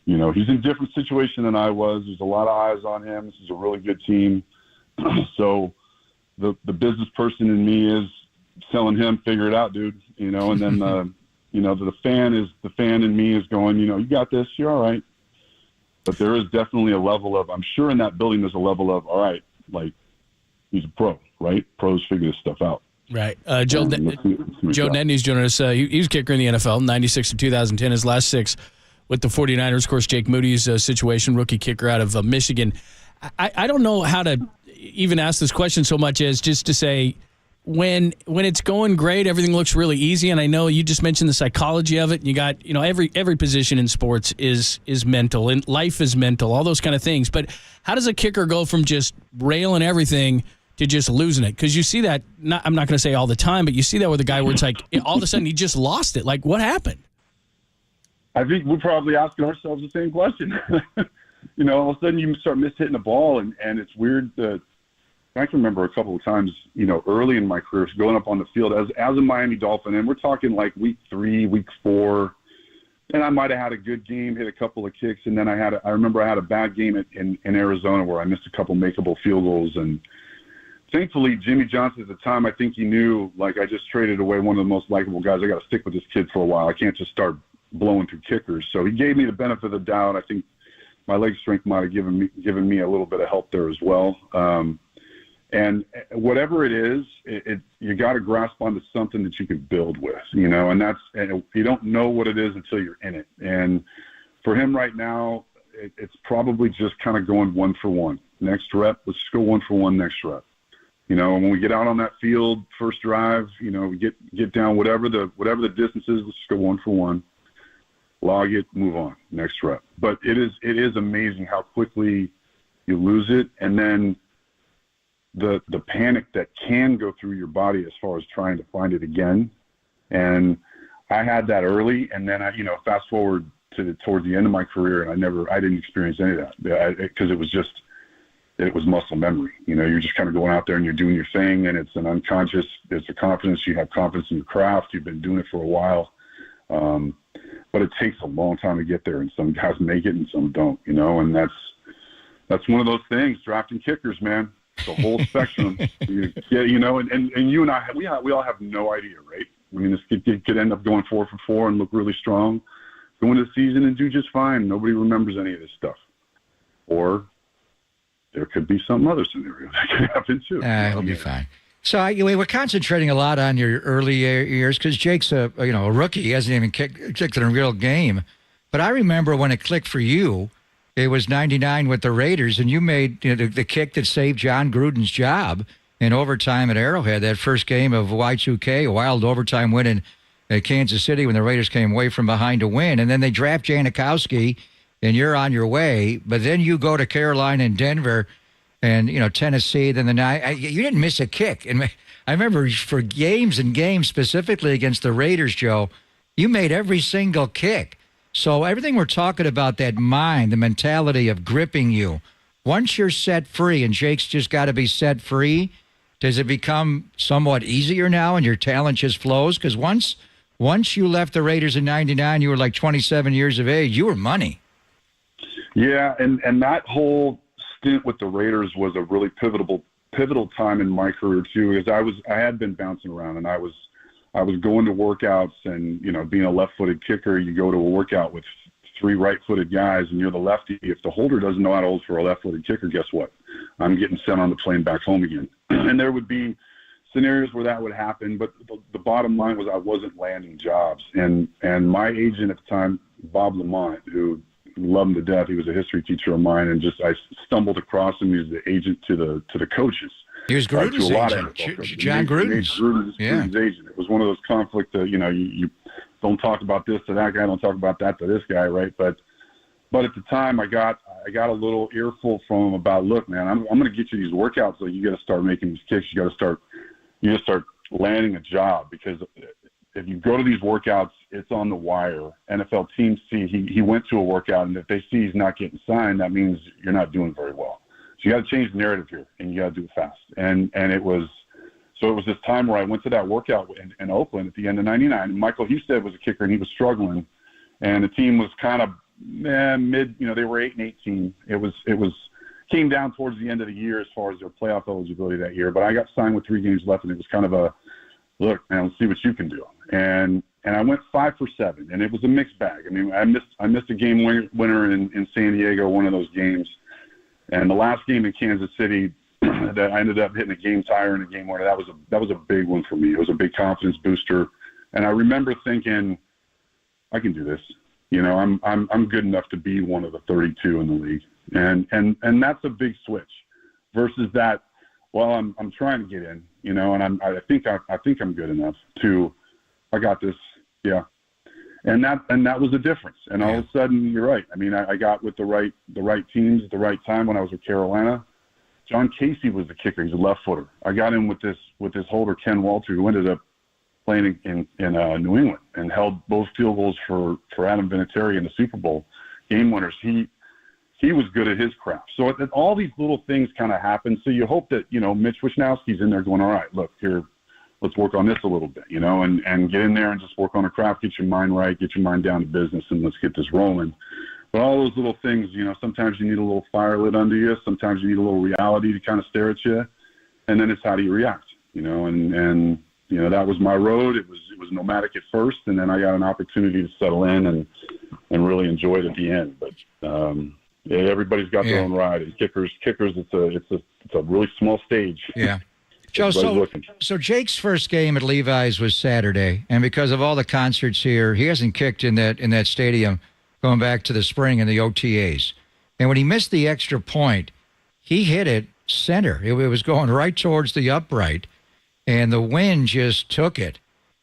you know, he's in a different situation than I was. There's a lot of eyes on him. This is a really good team. So the business person in me is telling him, figure it out, dude. You know, and then you know, the fan in me is going, you know, you got this, you're all right. But there is definitely a level of, I'm sure in that building there's a level of, all right, like, he's a pro, right? Pros figure this stuff out. Right. Joe Nedney's joining us. He was kicker in the NFL, 96 to 2010, his last 6 with the 49ers. Of course, Jake Moody's situation, rookie kicker out of Michigan. I don't know how to even ask this question so much as just to say, when it's going great, everything looks really easy. And I know you just mentioned the psychology of it. You got, you know, every position in sports is mental, and life is mental, all those kind of things. But how does a kicker go from just railing everything to just losing it? Because you see that, I'm not going to say all the time, but you see that with a guy where it's like all of a sudden he just lost it. Like, what happened? I think we're probably asking ourselves the same question. You know, all of a sudden you start mishitting the ball, and it's weird that I can remember a couple of times, you know, early in my career going up on the field as a Miami Dolphin, and we're talking like week 3, week 4, and I might have had a good game, hit a couple of kicks, and then I remember I had a bad game in Arizona where I missed a couple makeable field goals, and thankfully Jimmy Johnson at the time, I think he knew, like, I just traded away one of the most likable guys. I got to stick with this kid for a while. I can't just start blowing through kickers. So he gave me the benefit of the doubt. I think my leg strength might have given me a little bit of help there as well. And whatever it is, you got to grasp onto something that you can build with, you know, and you don't know what it is until you're in it. And for him right now, it's probably just kind of going one for one. Next rep, let's just go one for one next rep. You know, when we get out on that field, first drive, you know, we get down whatever the distance is, let's just go 1 for 1. Log it, move on, next rep. But it is amazing how quickly you lose it, and then the panic that can go through your body as far as trying to find it again. And I had that early, and then I, you know, fast forward towards the end of my career, and I didn't experience any of that because it was muscle memory. You know, you're just kind of going out there and you're doing your thing, and it's an unconscious, it's a confidence. You have confidence in your craft. You've been doing it for a while. But it takes a long time to get there, and some guys make it and some don't, you know, and that's one of those things, drafting kickers, man. The whole spectrum. You know, and you and I, we all have no idea, right? I mean, this could end up going 4 for 4 and look really strong, go into the season and do just fine. Nobody remembers any of this stuff. Or there could be some other scenario that could happen too. It'll be fine. So we're concentrating a lot on your early years because Jake's a rookie. He hasn't even kicked in a real game. But I remember when it clicked for you, it was 99 with the Raiders, and you made the kick that saved John Gruden's job in overtime at Arrowhead, that first game of Y2K, a wild overtime win in Kansas City when the Raiders came away from behind to win. And then they draft Janikowski, and you're on your way. But then you go to Carolina and Denver and, Tennessee. Then you didn't miss a kick. And I remember for games and games, specifically against the Raiders, Joe, you made every single kick. So everything we're talking about, that mind, the mentality of gripping you, once you're set free, and Jake's just got to be set free, does it become somewhat easier now and your talent just flows? Because once you left the Raiders in 99, you were like 27 years of age. You were money. Yeah, and that whole stint with the Raiders was a really pivotal time in my career too, because I had been bouncing around, and I was going to workouts, and being a left-footed kicker, you go to a workout with 3 right-footed guys, and you're the lefty. If the holder doesn't know how to hold for a left-footed kicker, guess what? I'm getting sent on the plane back home again. And there would be scenarios where that would happen, but the bottom line was I wasn't landing jobs. And my agent at the time, Bob Lamont, who loved him to death, he was a history teacher of mine, and I stumbled across him. He was the agent to the coaches. He was Gruden's agent. John Gruden's. Gruden's agent. It was one of those conflicts that, you don't talk about this to that guy, don't talk about that to this guy, right? But at the time, I got a little earful from him about, look, man, I'm going to get you these workouts, so you got to start making these kicks. You got to start landing a job, because if you go to these workouts, it's on the wire. NFL teams see he went to a workout, and if they see he's not getting signed, that means you're not doing very well. So you got to change the narrative here, and you got to do it fast. And it was this time where I went to that workout in Oakland at the end of 99. And Michael Husted was a kicker, and he was struggling, and the team was kind of mid. They were 8-18. It came down towards the end of the year as far as their playoff eligibility that year. But I got signed with 3 games left, and it was kind of a look, man, let's see what you can do. And I went 5 for 7, and it was a mixed bag. I mean, I missed a game winner in San Diego, one of those games. And the last game in Kansas City, that I ended up hitting a game tire in a game winner. That was a big one for me. It was a big confidence booster. And I remember thinking, I can do this. I'm good enough to be one of the 32 in the league. And that's a big switch versus that. Well, I'm trying to get in, and I think I'm good enough to, I got this. Yeah. And that was the difference. And all of a sudden, you're right. I mean, I got with the right teams at the right time when I was with Carolina. John Casey was the kicker. He's a left footer. I got in with this holder, Ken Walter, who ended up playing in New England and held both field goals for Adam Vinatieri in the Super Bowl game winners. He was good at his craft. So all these little things kind of happen. So you hope that, Mitch Wishnowski's in there going, all right, look here, let's work on this a little bit, and get in there and just work on a craft, get your mind right, get your mind down to business, and let's get this rolling. But all those little things, sometimes you need a little fire lit under you. Sometimes you need a little reality to kind of stare at you. And then it's how do you react, and that was my road. It was nomadic at first, and then I got an opportunity to settle in and really enjoy it at the end. But everybody's got their own ride. And kickers, it's a really small stage. Yeah. Joe, so Jake's first game at Levi's was Saturday, and because of all the concerts here, he hasn't kicked in that stadium going back to the spring in the OTAs. And when he missed the extra point, he hit it center. It was going right towards the upright, and the wind just took it.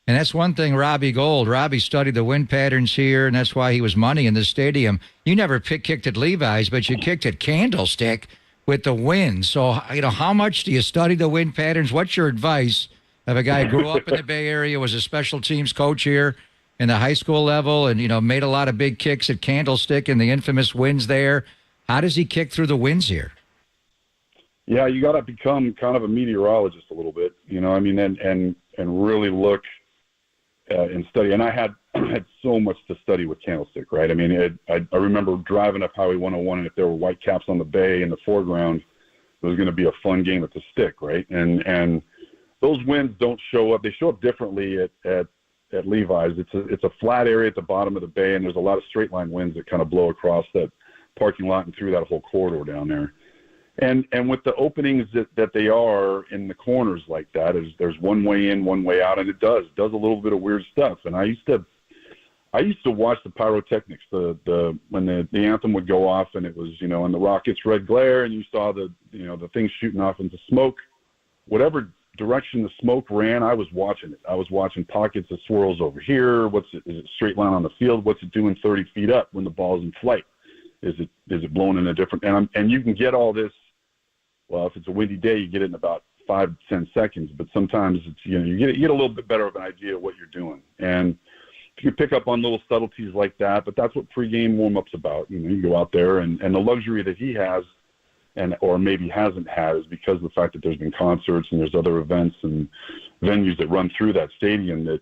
And that's one thing Robbie studied the wind patterns here, and that's why he was money in the stadium. You never kicked at Levi's, but you kicked at Candlestick with the wind. So, how much do you study the wind patterns? What's your advice of a guy who grew up in the Bay Area, was a special teams coach here in the high school level, and, made a lot of big kicks at Candlestick and the infamous winds there? How does he kick through the winds here? Yeah, you got to become kind of a meteorologist a little bit, and really look and study. And I had so much to study with Candlestick, right? I remember driving up Highway 101, and if there were white caps on the bay in the foreground, it was going to be a fun game with the stick, right? And those winds don't show up. They show up differently at Levi's. It's a flat area at the bottom of the bay, and there's a lot of straight line winds that kind of blow across that parking lot and through that whole corridor down there. And with the openings that they are in the corners like that, there's one way in, one way out, and it does a little bit of weird stuff. And I used to watch the pyrotechnics, when the anthem would go off, and it was, and the rockets red glare, and you saw the things shooting off into smoke. Whatever direction the smoke ran, I was watching it. I was watching pockets of swirls over here. Is it straight line on the field? What's it doing 30 feet up when the ball's in flight? Is it blowing in a different? And you can get all this. Well, if it's a windy day, you get it in about 5 to 10 seconds. But sometimes it's you get a little bit better of an idea of what you're doing. And you pick up on little subtleties like that. But that's what pregame warm-up's about. You go out there, and the luxury that he has, or maybe hasn't had, is because of the fact that there's been concerts and there's other events and venues that run through that stadium, that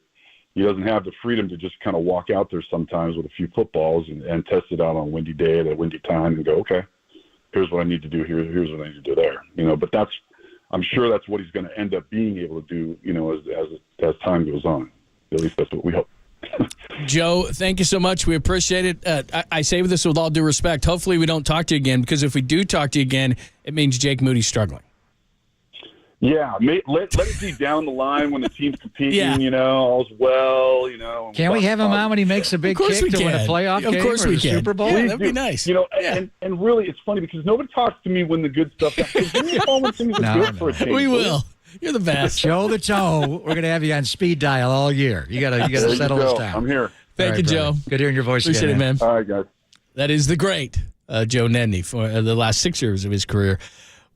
he doesn't have the freedom to just kind of walk out there sometimes with a few footballs and test it out on a windy day at a windy time and go, okay, here's what I need to do here, here's what I need to do there. But I'm sure that's what he's going to end up being able to do, as time goes on. At least that's what we hope. Joe, thank you so much. We appreciate it. I say this with all due respect. Hopefully we don't talk to you again, because if we do talk to you again, it means Jake Moody's struggling. Yeah, let it be down the line when the team's competing, all's well, Can we have him on when he makes a big kick to win a playoff game or the Super Bowl? Yeah, that'd be nice. And really, it's funny because nobody talks to me when the good stuff happens. Give me a call when things are good for a change. We will. You're the best. Joe the Toe, we're going to have you on speed dial all year. You got to settle this down. I'm here. Thank you, Joe. Good hearing your voice Appreciate again, it, man. All right, guys. That is the great Joe Nedney for the last 6 years of his career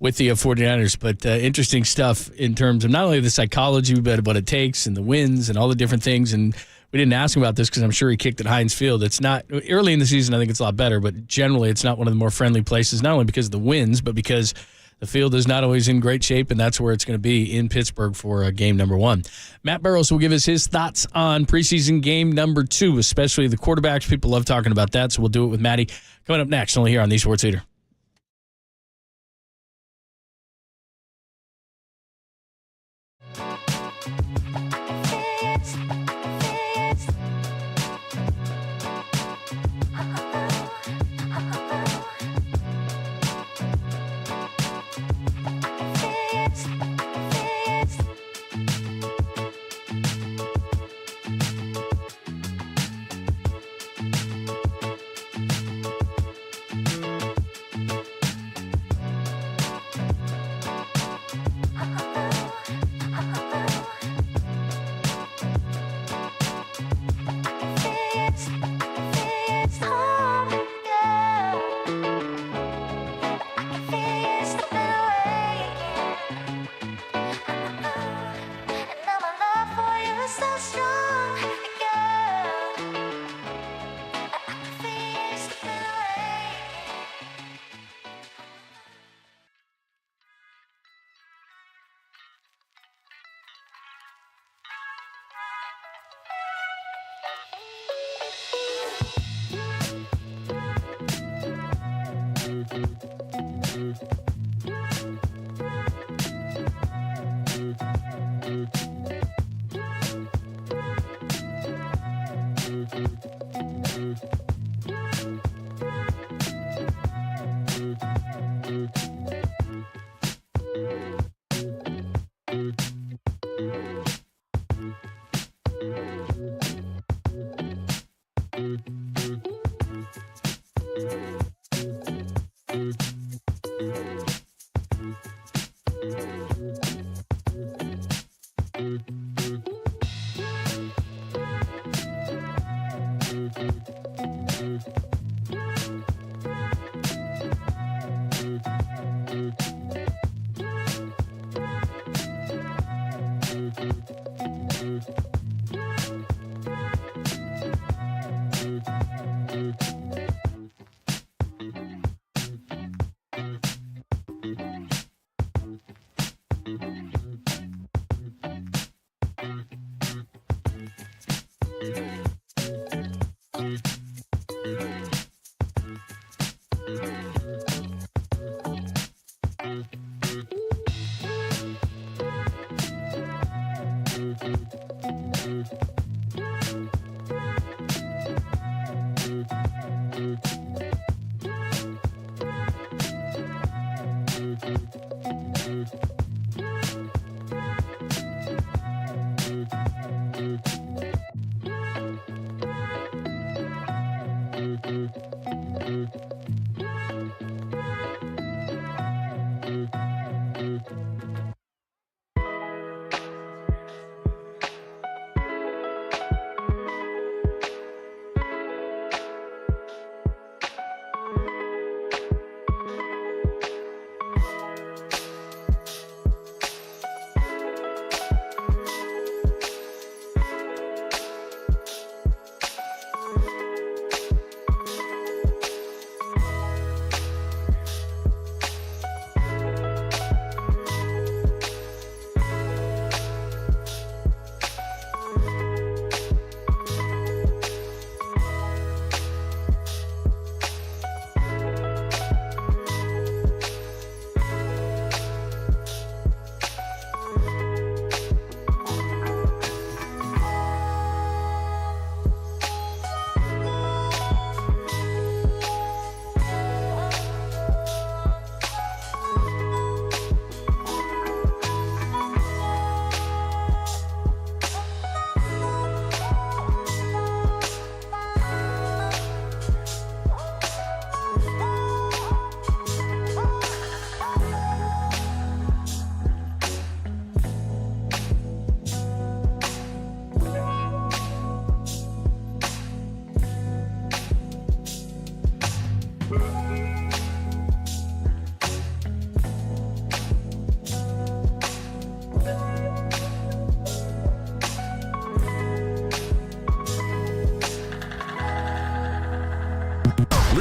with the 49ers. But interesting stuff in terms of not only the psychology, but what it takes and the wins and all the different things. And we didn't ask him about this because I'm sure he kicked at Heinz Field. It's not early in the season. I think it's a lot better, but generally it's not one of the more friendly places, not only because of the wins, but because the field is not always in great shape, and that's where it's going to be in Pittsburgh for game number 1. Matt Barrows will give us his thoughts on preseason game number 2, especially the quarterbacks. People love talking about that, so we'll do it with Matty. Coming up next, only here on the Sports Leader.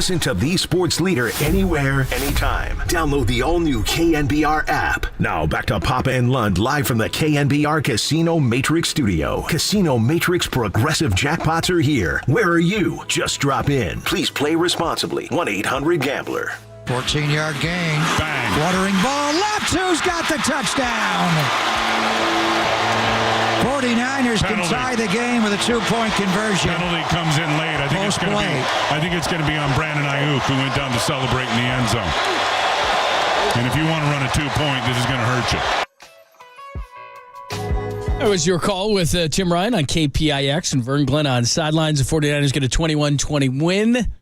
Listen to the sports leader anywhere, anytime. Download the all-new KNBR app. Now back to Papa and Lund live from the KNBR Casino Matrix Studio. Casino Matrix Progressive Jackpots are here. Where are you? Just drop in. Please play responsibly. 1-800-GAMBLER. 14-yard gain. Bang. Watering ball. Latu's got the touchdown. 49ers can tie the game with a 2-point conversion. Penalty comes in late. I think it's going to be on Brandon Ayuk, who went down to celebrate in the end zone. And if you want to run a 2-point, this is going to hurt you. That was your call with Tim Ryan on KPIX and Vern Glenn on sidelines. The 49ers get a 21-20 win.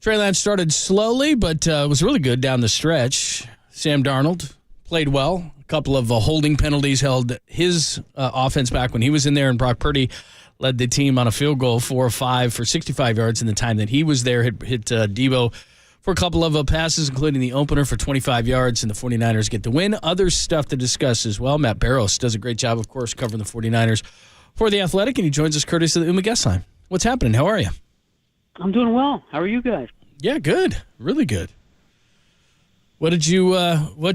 Trey Lance started slowly, but was really good down the stretch. Sam Darnold played well. A couple of holding penalties held his offense back when he was in there, and Brock Purdy led the team on a field goal, 4 of 5 for 65 yards in the time that he was there. Hit Debo for a couple of passes, including the opener for 25 yards, and the 49ers get the win. Other stuff to discuss as well. Matt Barrows does a great job, of course, covering the 49ers for The Athletic, and he joins us courtesy of the Uma guest line. What's happening? How are you? I'm doing well. How are you guys? Yeah, good. Really good. What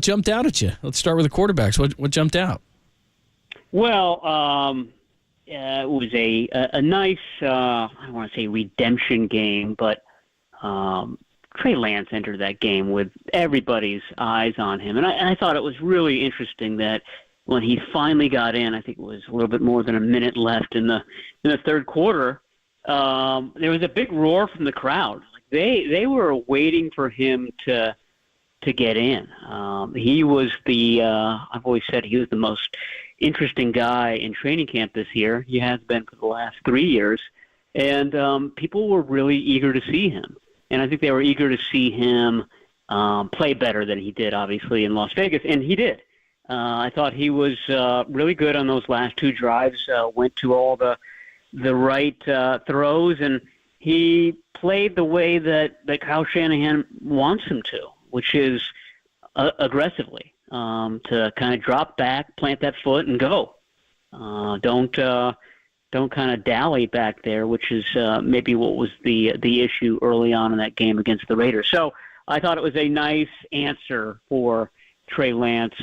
jumped out at you? Let's start with the quarterbacks. What jumped out? Well, it was a nice, I don't want to say redemption game, but Trey Lance entered that game with everybody's eyes on him. And I thought it was really interesting that when he finally got in, I think it was a little bit more than a minute left in the third quarter, there was a big roar from the crowd. They were waiting for him to get in. He was I've always said he was the most interesting guy in training camp this year. He has been for the last 3 years. And people were really eager to see him. And I think they were eager to see him play better than he did, obviously, in Las Vegas. And he did. I thought he was really good on those last 2 drives, went to all the right throws, and he played the way that Kyle Shanahan wants him to, which is aggressively, to kind of drop back, plant that foot, and go. Don't kind of dally back there, which is maybe what was the issue early on in that game against the Raiders. So I thought it was a nice answer for Trey Lance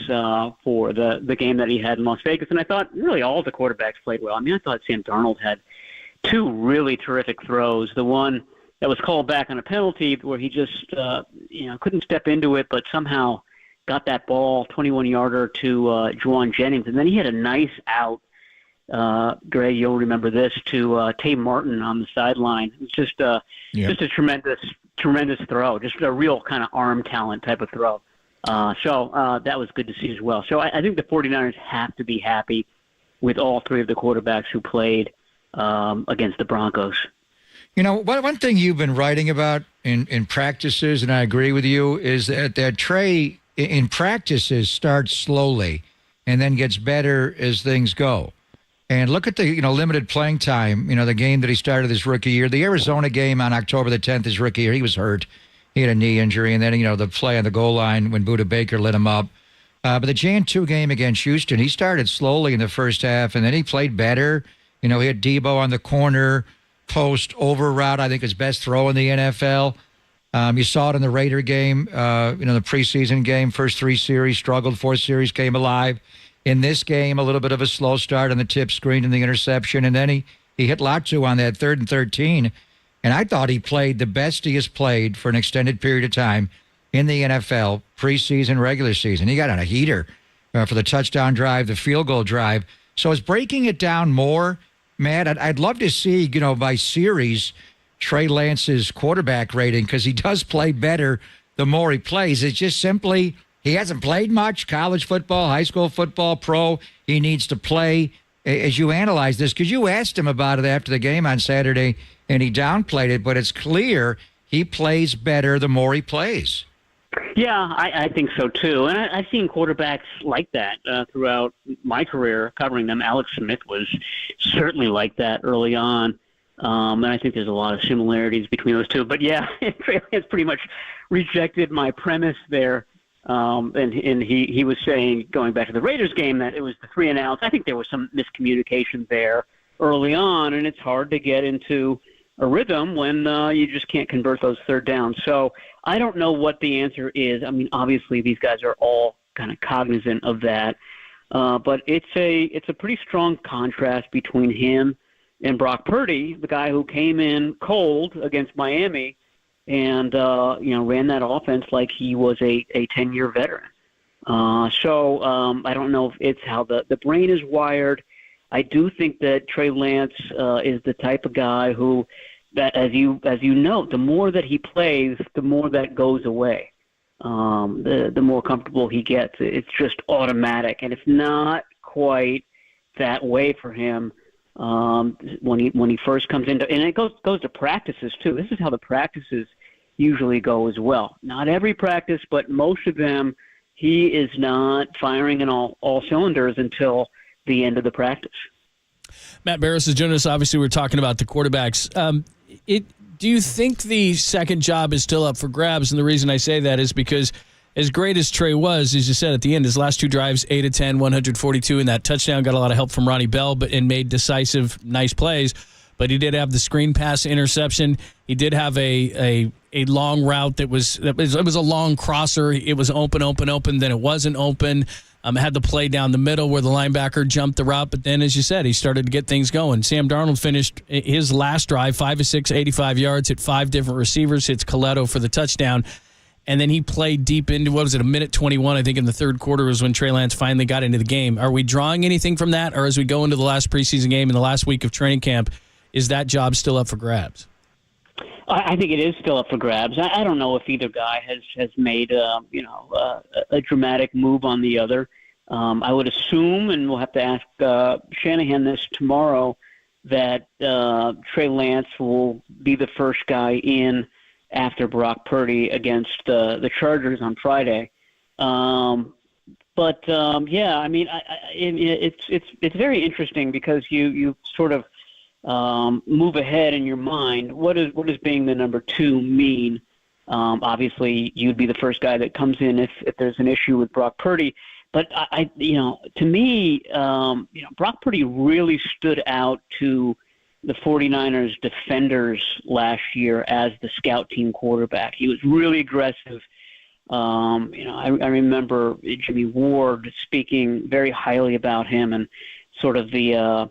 for the game that he had in Las Vegas. And I thought really all the quarterbacks played well. I mean, I thought Sam Darnold had 2 really terrific throws. The one that was called back on a penalty where he just couldn't step into it, but somehow got that ball 21-yarder to Juwan Jennings. And then he had a nice out, Greg, you'll remember this, to Tay Martin on the sideline. It's just a tremendous throw, just a real kind of arm talent type of throw. So that was good to see as well. So I think the 49ers have to be happy with all 3 of the quarterbacks who played against the Broncos. You know, one thing you've been writing about in practices, and I agree with you, is that Trey in practices starts slowly and then gets better as things go. And look at the limited playing time, the game that he started his rookie year. The Arizona game on October the 10th, his rookie year, he was hurt. He had a knee injury. And then, the play on the goal line when Budda Baker lit him up. But the Jan 2 game against Houston, he started slowly in the first half, and then he played better. He had Debo on the corner, post over route, I think his best throw in the NFL. You saw it in the Raider game, the preseason game, first 3 series, struggled, 4th series, came alive. In this game, a little bit of a slow start on the tip screen and the interception, and then he hit Latu on that 3rd and 13. And I thought he played the best he has played for an extended period of time in the NFL, preseason, regular season. He got on a heater for the touchdown drive, the field goal drive. So it's breaking it down more, Matt. I'd love to see, by series, Trey Lance's quarterback rating, because he does play better the more he plays. It's just simply he hasn't played much, college football, high school football, pro. He needs to play. As you analyze this, because you asked him about it after the game on Saturday, and he downplayed it, but it's clear he plays better the more he plays. Yeah, I think so, too. And I've seen quarterbacks like that throughout my career covering them. Alex Smith was certainly like that early on. And I think there's a lot of similarities between those two. But, yeah, Trey Lance pretty much rejected my premise there. And he was saying, going back to the Raiders game, that it was the 3 and outs. I think there was some miscommunication there early on, and it's hard to get into rhythm when you just can't convert those third downs. So I don't know what the answer is. I mean, obviously these guys are all kind of cognizant of that, but it's a pretty strong contrast between him and Brock Purdy, the guy who came in cold against Miami and ran that offense like he was a 10-year veteran. So I don't know if it's how the brain is wired. I do think that Trey Lance is the type of guy who, that as you know, the more that he plays, the more that goes away. The more comfortable he gets. It's just automatic, and it's not quite that way for him when he first comes into. And it goes to practices too. This is how the practices usually go as well. Not every practice, but most of them, he is not firing in all cylinders until the end of the practice. Matt Barris is joining us. Obviously, we're talking about the quarterbacks. Do you think the second job is still up for grabs? And the reason I say that is because as great as Trey was, as you said at the end, his last 2 drives, 8 of 10, 142, and that touchdown got a lot of help from Ronnie Bell and made decisive, nice plays. But he did have the screen pass interception. He did have a long route it was a long crosser. It was open, then it wasn't open. Had the play down the middle where the linebacker jumped the route, but then, as you said, he started to get things going. Sam Darnold finished his last drive, 5 of 6, 85 yards, hit 5 different receivers, hits Coletto for the touchdown, and then he played deep into, a minute 21, I think, in the third quarter was when Trey Lance finally got into the game. Are we drawing anything from that, or as we go into the last preseason game in the last week of training camp, is that job still up for grabs? I think it is still up for grabs. I don't know if either guy has made a dramatic move on the other. I would assume, and we'll have to ask Shanahan this tomorrow, that Trey Lance will be the first guy in after Brock Purdy against the Chargers on Friday. Yeah, I mean, it's very interesting because you sort of move ahead in your mind. What does being the number 2 mean? Obviously, you'd be the first guy that comes in if there's an issue with Brock Purdy. But to me, Brock Purdy really stood out to the 49ers defenders last year as the scout team quarterback. He was really aggressive. I remember Jimmy Ward speaking very highly about him and sort of the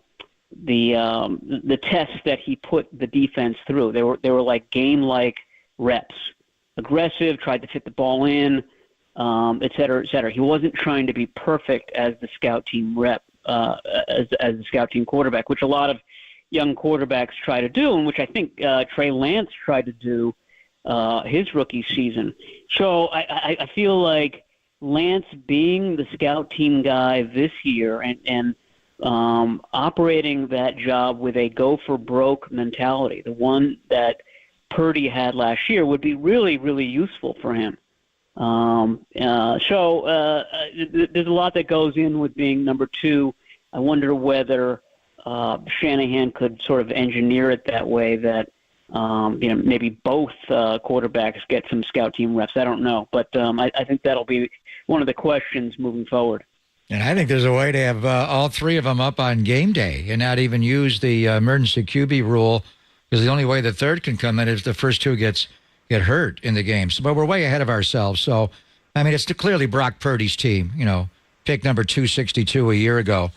tests that he put the defense through. They were like game-like reps. Aggressive, tried to fit the ball in, et cetera, et cetera. He wasn't trying to be perfect as the scout team rep, as the scout team quarterback, which a lot of young quarterbacks try to do, and which I think Trey Lance tried to do his rookie season. So I feel like Lance being the scout team guy this year and operating that job with a go-for-broke mentality, the one that Purdy had last year, would be really, really useful for him. There's a lot that goes in with being number 2. I wonder whether Shanahan could sort of engineer it that way that maybe both quarterbacks get some scout team reps. I don't know, but I think that'll be one of the questions moving forward. And I think there's a way to have all 3 of them up on game day and not even use the emergency QB rule, because the only way the third can come in is the first 2 get hurt in the game. So, but we're way ahead of ourselves. So, I mean, it's clearly Brock Purdy's team, pick number 262 a year ago.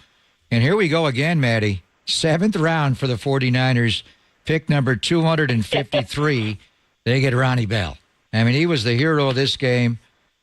And here we go again, Maddie. 7th round for the 49ers, pick number 253. They get Ronnie Bell. I mean, he was the hero of this game.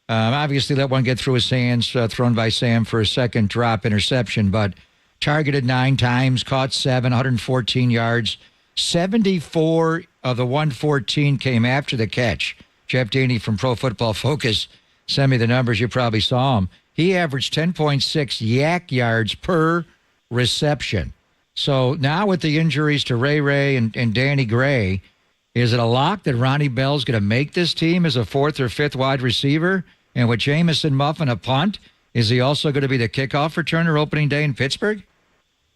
Obviously, let one get through his hands, thrown by Sam for a second drop interception, but targeted 9 times, caught 7, 114 yards. 74 of the 114 came after the catch. Jeff Daney from Pro Football Focus sent me the numbers. You probably saw him. He averaged 10.6 yak yards per reception. So now with the injuries to Ray and Danny Gray, is it a lock that Ronnie Bell's going to make this team as a 4th or 5th wide receiver? And with Jamison Muffin a punt, is he also going to be the kickoff returner opening day in Pittsburgh?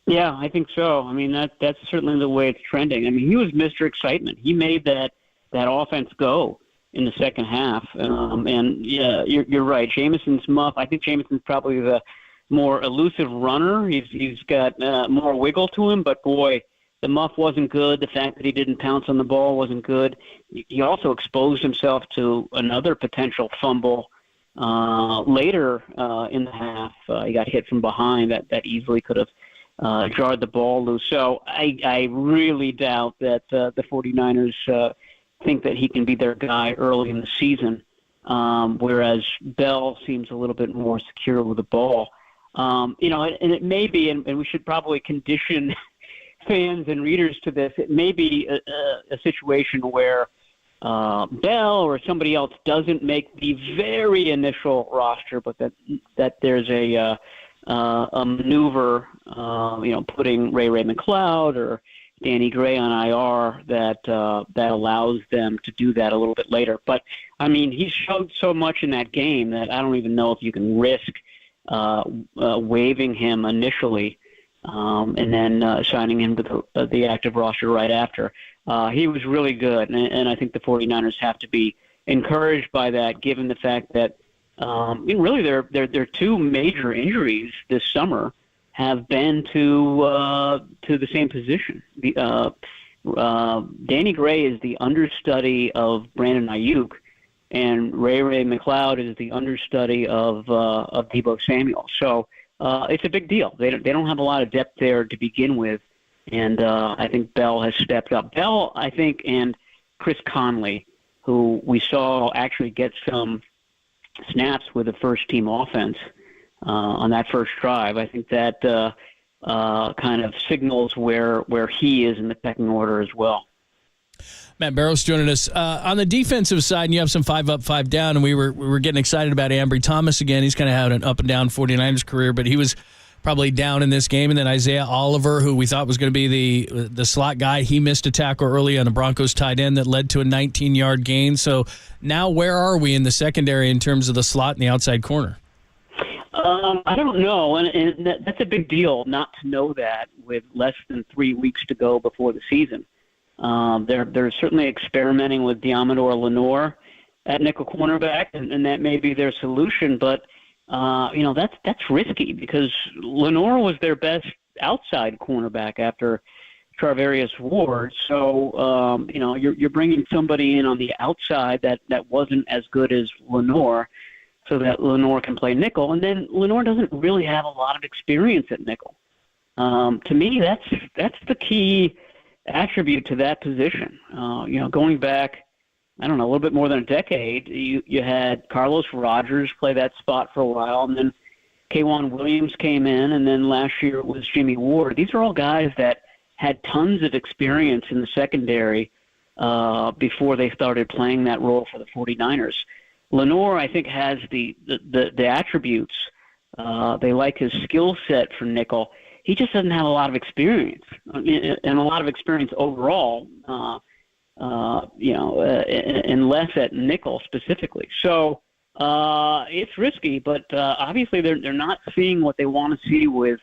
Yeah, I think so. I mean, that's certainly the way it's trending. I mean, he was Mr. Excitement. He made that offense go in the second half. And yeah, you're right. Jamison's muff. I think Jamison's probably the more elusive runner. He's got more wiggle to him. But boy, the muff wasn't good. The fact that he didn't pounce on the ball wasn't good. He also exposed himself to another potential fumble later in the half. He got hit from behind that easily could have jarred the ball loose. So I really doubt that the 49ers think that he can be their guy early in the season, whereas Bell seems a little bit more secure with the ball. And it may be, and we should probably condition fans and readers to this, it may be a situation where Bell or somebody else doesn't make the very initial roster, but that there's a maneuver, putting Ray McLeod or Danny Gray on IR that allows them to do that a little bit later. But, I mean, he showed so much in that game that I don't even know if you can risk waiving him initially and then signing him to the active roster right after. He was really good, and I think the 49ers have to be encouraged by that, given the fact that really their two major injuries this summer have been to the same position. Danny Gray is the understudy of Brandon Ayuk, and Ray McLeod is the understudy of Deebo Samuel. So it's a big deal. They don't have a lot of depth there to begin with, and I think Bell has stepped up. Bell, I think, and Chris Conley, who we saw actually get some snaps with the first-team offense on that first drive. I think that kind of signals where he is in the pecking order as well. Matt Barrows joining us. On the defensive side, and you have some 5 up, 5 down, and we were getting excited about Ambry Thomas again. He's kind of had an up-and-down 49ers career, but he was probably down in this game. And then Isaiah Oliver, who we thought was going to be the slot guy, he missed a tackle early on the Broncos tight end that led to a 19-yard gain. So now where are we in the secondary in terms of the slot and the outside corner? I don't know, and that's a big deal not to know that with less than 3 weeks to go before the season. They're certainly experimenting with Diamador Lenore at nickel cornerback, and that may be their solution. But that's risky because Lenore was their best outside cornerback after Charvarius Ward. So you're bringing somebody in on the outside that wasn't as good as Lenore, so that Lenore can play nickel. And then Lenore doesn't really have a lot of experience at nickel. To me, that's the key attribute to that position. Going back, I don't know, a little bit more than a decade, you had Carlos Rogers play that spot for a while, and then K'Wan Williams came in, and then last year it was Jimmy Ward. These are all guys that had tons of experience in the secondary before they started playing that role for the 49ers. Lenore, I think, has the attributes. They like his skill set for nickel. He just doesn't have a lot of experience, and a lot of experience overall, and less at nickel specifically. So it's risky, but obviously they're not seeing what they want to see with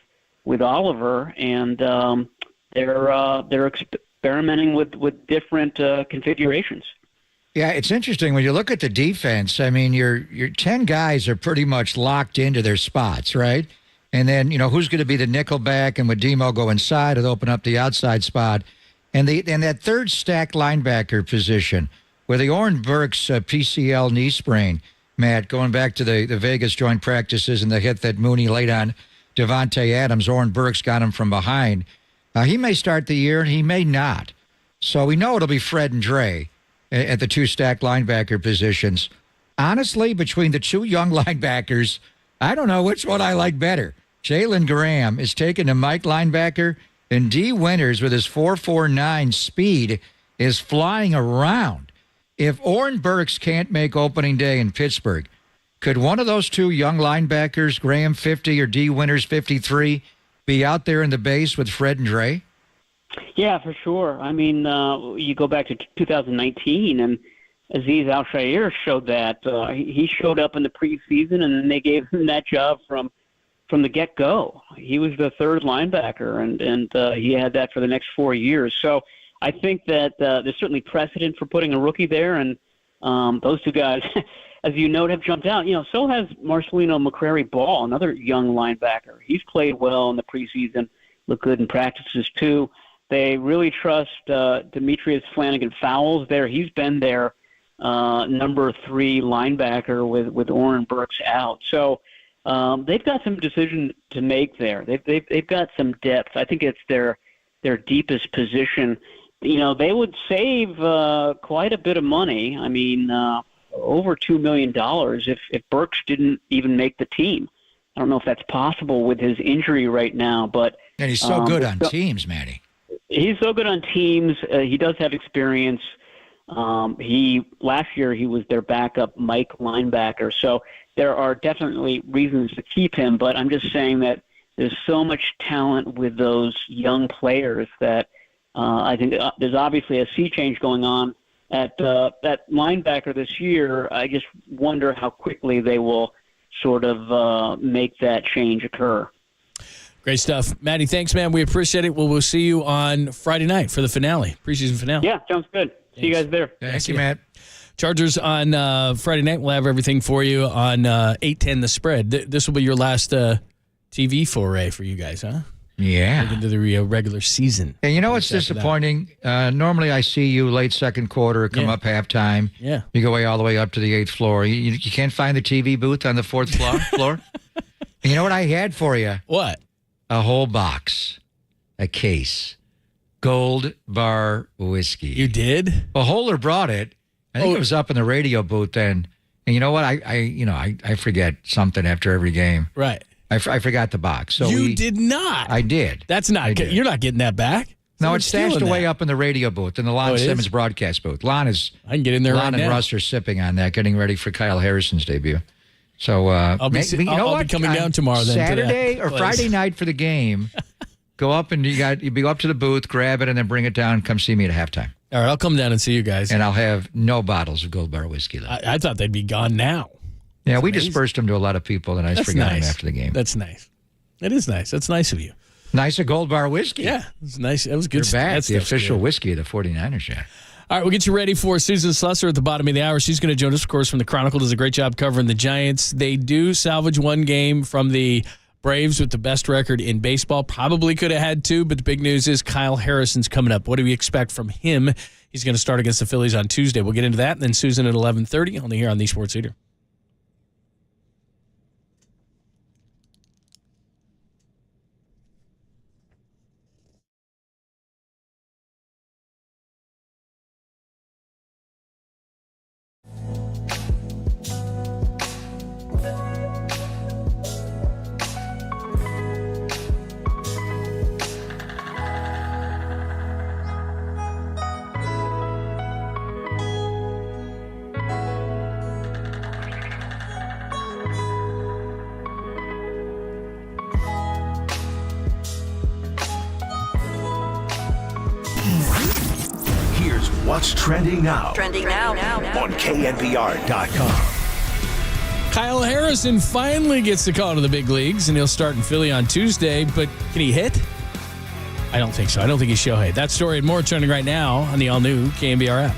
Oliver, and they're experimenting with different configurations. Yeah, it's interesting when you look at the defense. I mean, your 10 guys are pretty much locked into their spots, right? And then, who's going to be the nickel back, and would Demo go inside and open up the outside spot? And that third stacked linebacker position, where the Oren Burks PCL knee sprain, Matt, going back to the Vegas joint practices and the hit that Mooney laid on Devontae Adams, Oren Burks got him from behind. He may start the year, and he may not. So we know it'll be Fred and Dre at the two stacked linebacker positions. Honestly, between the two young linebackers, I don't know which one I like better. Jalen Graham is taking the Mike linebacker, and D. Winters with his 4.49 speed is flying around. If Oren Burks can't make opening day in Pittsburgh, could one of those two young linebackers, Graham 50 or D. Winters 53, be out there in the base with Fred and Dre? Yeah, for sure. I mean, you go back to 2019, and Azeez Al-Shaair showed that. He showed up in the preseason, and then they gave him that job from the get-go. He was the third linebacker, and he had that for the next 4 years. So I think that there's certainly precedent for putting a rookie there, and those two guys, as you note, have jumped out. So has Marcelino McCrary-Ball, another young linebacker. He's played well in the preseason, looked good in practices too. They really trust Demetrius Flanagan-Fowles there. He's been their number 3 linebacker with Oren Burks out. So they've got some decision to make there. They've got some depth. I think it's their deepest position. They would save quite a bit of money. I mean, over $2 million if Burks didn't even make the team. I don't know if that's possible with his injury right now, but and he's so good on teams, Manny. He's so good on teams. He does have experience. Last year he was their backup Mike linebacker, so there are definitely reasons to keep him. But I'm just saying that there's so much talent with those young players that I think there's obviously a sea change going on at linebacker this year. I just wonder how quickly they will sort of make that change occur. Great stuff. Matty, thanks, man. We appreciate it. We'll see you on Friday night for the finale, preseason finale. Yeah, sounds good. See you guys there. Thank you, Matt. Chargers on Friday night. We'll have everything for you on 8:10 The Spread. This will be your last TV foray for you guys, huh? Yeah. Into the regular season. And you know what's disappointing? Normally I see you late second quarter, come up halftime. Yeah. You go all the way up to the 8th floor. You can't find the TV booth on the 4th floor? And you know what I had for you? What? A whole box, a case, Gold Bar whiskey. You did? Well, Holler brought it. I think it was up in the radio booth then. And you know what? I forget something after every game. Right. I forgot the box. So you did not. I did. That's not. You're not getting that back. No, it's stashed away up in the radio booth, in the Lon Simmons broadcast booth. I can get in there right now. Lon and Russ are sipping on that, getting ready for Kyle Harrison's debut. So I'll be coming down tomorrow then. Saturday or Friday night for the game. Go up and you go up to the booth, grab it, and then bring it down. Come see me at halftime. All right, I'll come down and see you guys. And I'll have no bottles of Gold Bar whiskey left. I thought they'd be gone now. Yeah, we dispersed them to a lot of people, and I just forgot them after the game. That's nice. It is nice. That's nice of you. Nice of Gold Bar whiskey. Yeah, it's nice. It was good. You're back. The official whiskey of the 49ers, yeah. All right, we'll get you ready for Susan Slusser at the bottom of the hour. She's going to join us, of course, from the Chronicle. Does a great job covering the Giants. They do salvage one game from the Braves with the best record in baseball. Probably could have had 2, but the big news is Kyle Harrison's coming up. What do we expect from him? He's going to start against the Phillies on Tuesday. We'll get into that. And then Susan at 11:30, only here on the Sports Leader. What's trending now? Trending now. On KNBR.com. Kyle Harrison finally gets the call to the big leagues, and he'll start in Philly on Tuesday. But can he hit? I don't think so. I don't think he's Shohei. That story and more trending right now on the all-new KNBR app.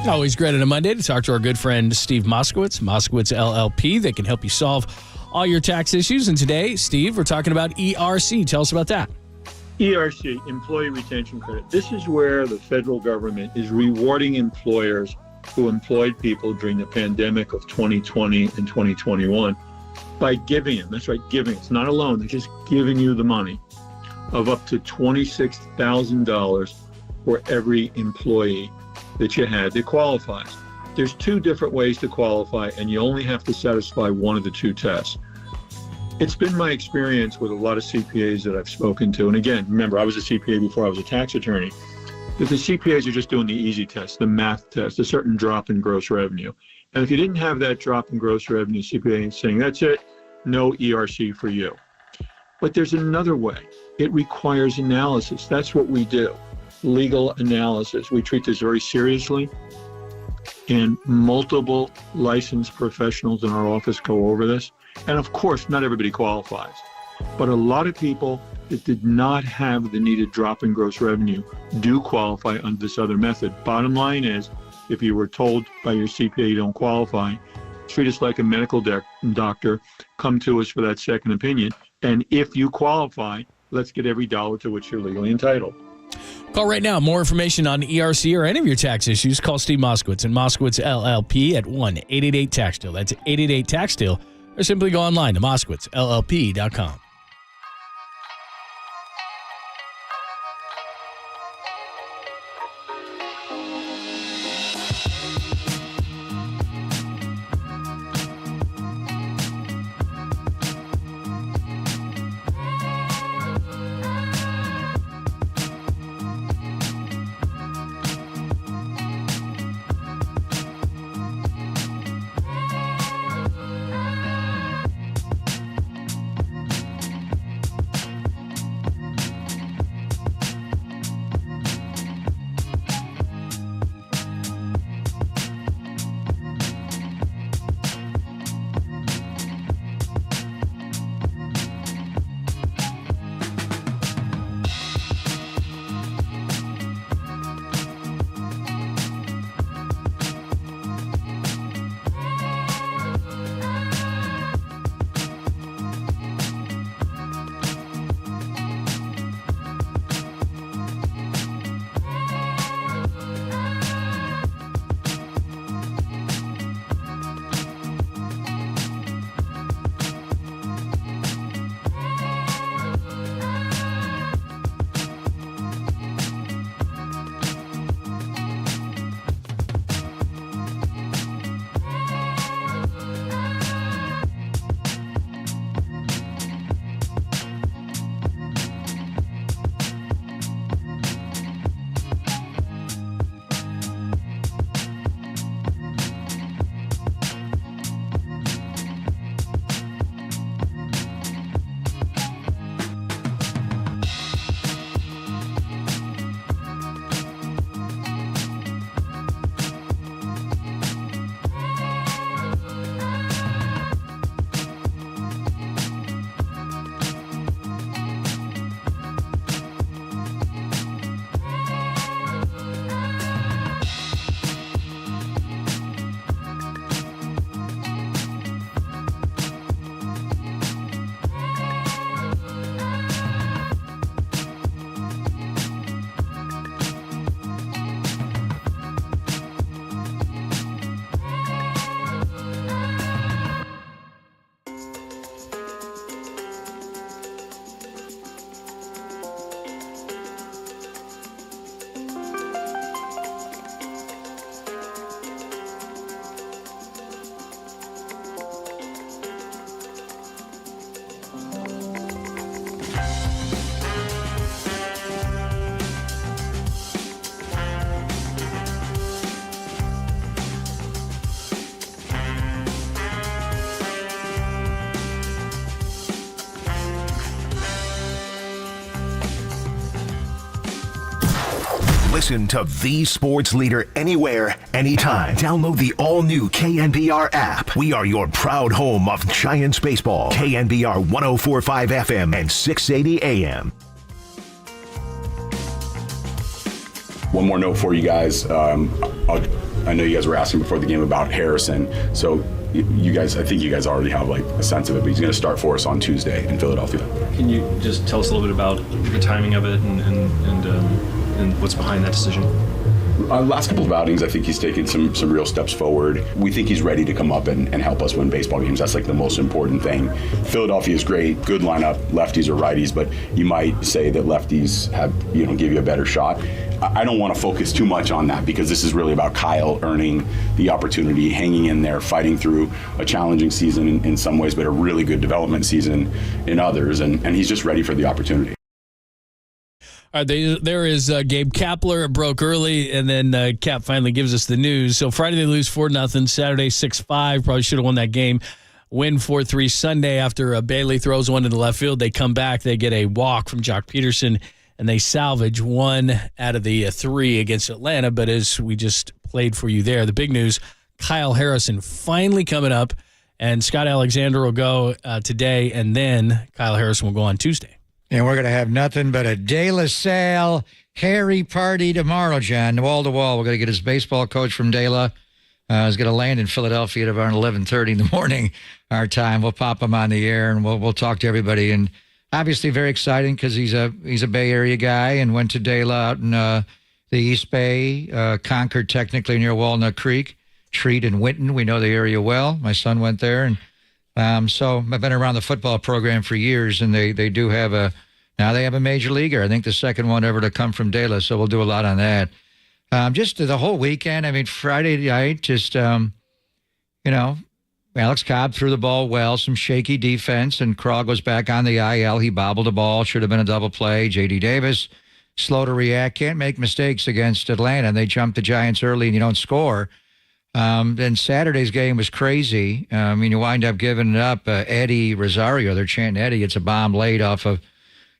Always great on a Monday to talk to our good friend Steve Moskowitz, Moskowitz LLP. They can help you solve all your tax issues. And today, Steve, we're talking about ERC. Tell us about that. ERC, Employee Retention Credit. This is where the federal government is rewarding employers who employed people during the pandemic of 2020 and 2021 by giving them, that's right, giving. It's not a loan, they're just giving you the money of up to $26,000 for every employee that you had that qualifies. There's 2 different ways to qualify, and you only have to satisfy one of the 2 tests. It's been my experience with a lot of CPAs that I've spoken to, and again, remember, I was a CPA before I was a tax attorney, that the CPAs are just doing the easy test, the math test, a certain drop in gross revenue. And if you didn't have that drop in gross revenue, CPA is saying, that's it, no ERC for you. But there's another way. It requires analysis. That's what we do. Legal analysis. We treat this very seriously, and multiple licensed professionals in our office go over this. And of course, not everybody qualifies. But a lot of people that did not have the needed drop in gross revenue do qualify under this other method. Bottom line is, if you were told by your CPA you don't qualify, treat us like a medical doctor, come to us for that second opinion, and if you qualify, let's get every dollar to which you're legally entitled. Call right now. More information on ERC or any of your tax issues. Call Steve Moskowitz and Moskowitz LLP at 1-888-TAX-DEAL. That's 888-TAX-DEAL. Or simply go online to moskowitzllp.com. Listen to the sports leader anywhere, anytime. Download the all-new KNBR app. We are your proud home of Giants baseball. KNBR 104.5 FM and 680 AM. One more note for you guys. I know you guys were asking before the game about Harrison. So you guys, I think you guys already have like a sense of it, but he's going to start for us on Tuesday in Philadelphia. Can you just tell us a little bit about the timing of it and what's behind that decision? Last couple of outings, I think he's taken some real steps forward. We think he's ready to come up and help us win baseball games. That's like the most important thing. Philadelphia is great, good lineup, lefties or righties, but you might say that lefties have, give you a better shot. I don't want to focus too much on that because this is really about Kyle earning the opportunity, hanging in there, fighting through a challenging season in some ways, but a really good development season in others, and he's just ready for the opportunity. All right, there is Gabe Kapler. It broke early, and then Cap finally gives us the news. So Friday they lose 4-0. Saturday 6-5. Probably should have won that game. Win 4-3 Sunday after Bailey throws one into left field. They come back. They get a walk from Jock Peterson, and they salvage one out of the three against Atlanta. But as we just played for you there, the big news, Kyle Harrison finally coming up And Scott Alexander will go today, and then Kyle Harrison will go on Tuesday. And we're going to have nothing but a De La Salle Harry party tomorrow, John. Wall to wall. We're going to get his baseball coach from De La. He's going to land in Philadelphia at around 11:30 in the morning, our time. We'll pop him on the air, and we'll talk to everybody. And obviously very exciting because he's a Bay Area guy and went to De La out in the East Bay, Concord technically near Walnut Creek, Treat and Winton. We know the area well. My son went there. And so I've been around the football program for years, and they do have now they have a major leaguer. I think the second one ever to come from De La, so we'll do a lot on that. Just the whole weekend, I mean, Friday night, just, Alex Cobb threw the ball well, some shaky defense, and Krog was back on the IL. He bobbled the ball, should have been a double play. J.D. Davis, slow to react, can't make mistakes against Atlanta, and they jumped the Giants early and you don't score. Then Saturday's game was crazy. You wind up giving it up. Eddie Rosario, they're chanting Eddie. It's a bomb laid off of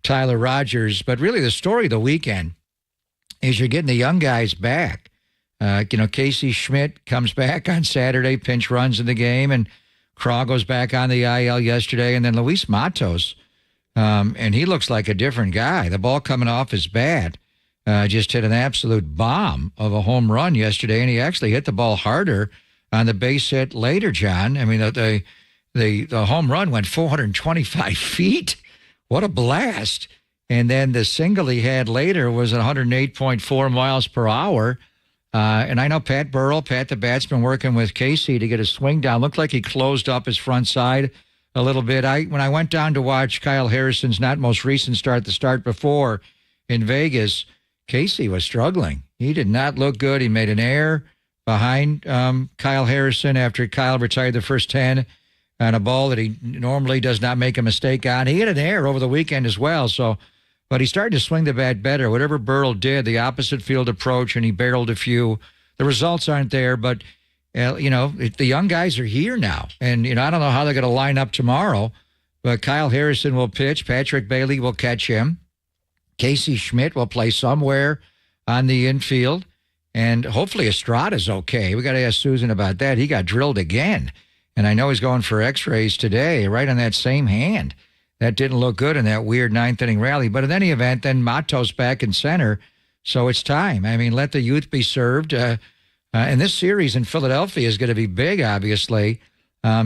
Tyler Rogers. But really the story of the weekend is you're getting the young guys back. Casey Schmidt comes back on Saturday, pinch runs in the game, and Krog goes back on the IL yesterday, and then Luis Matos, and he looks like a different guy. The ball coming off his bat just hit an absolute bomb of a home run yesterday, and he actually hit the ball harder on the base hit later, John. I mean, the home run went 425 feet. What a blast. And then the single he had later was 108.4 miles per hour. And I know Pat the bat's been working with Casey to get his swing down. Looked like he closed up his front side a little bit. When I went down to watch Kyle Harrison's not most recent start, the start before in Vegas, Casey was struggling. He did not look good. He made an error behind Kyle Harrison after Kyle retired the first 10 on a ball that he normally does not make a mistake on. He had an error over the weekend as well, but he started to swing the bat better. Whatever Burrell did, the opposite field approach, and he barreled a few. The results aren't there, but, the young guys are here now. And, I don't know how they're going to line up tomorrow, but Kyle Harrison will pitch. Patrick Bailey will catch him. Casey Schmidt will play somewhere on the infield. And hopefully Estrada's okay. We got to ask Susan about that. He got drilled again. And I know he's going for x-rays today, right on that same hand. That didn't look good in that weird ninth-inning rally. But in any event, then Matos back in center, so it's time. I mean, let the youth be served. And this series in Philadelphia is going to be big, obviously.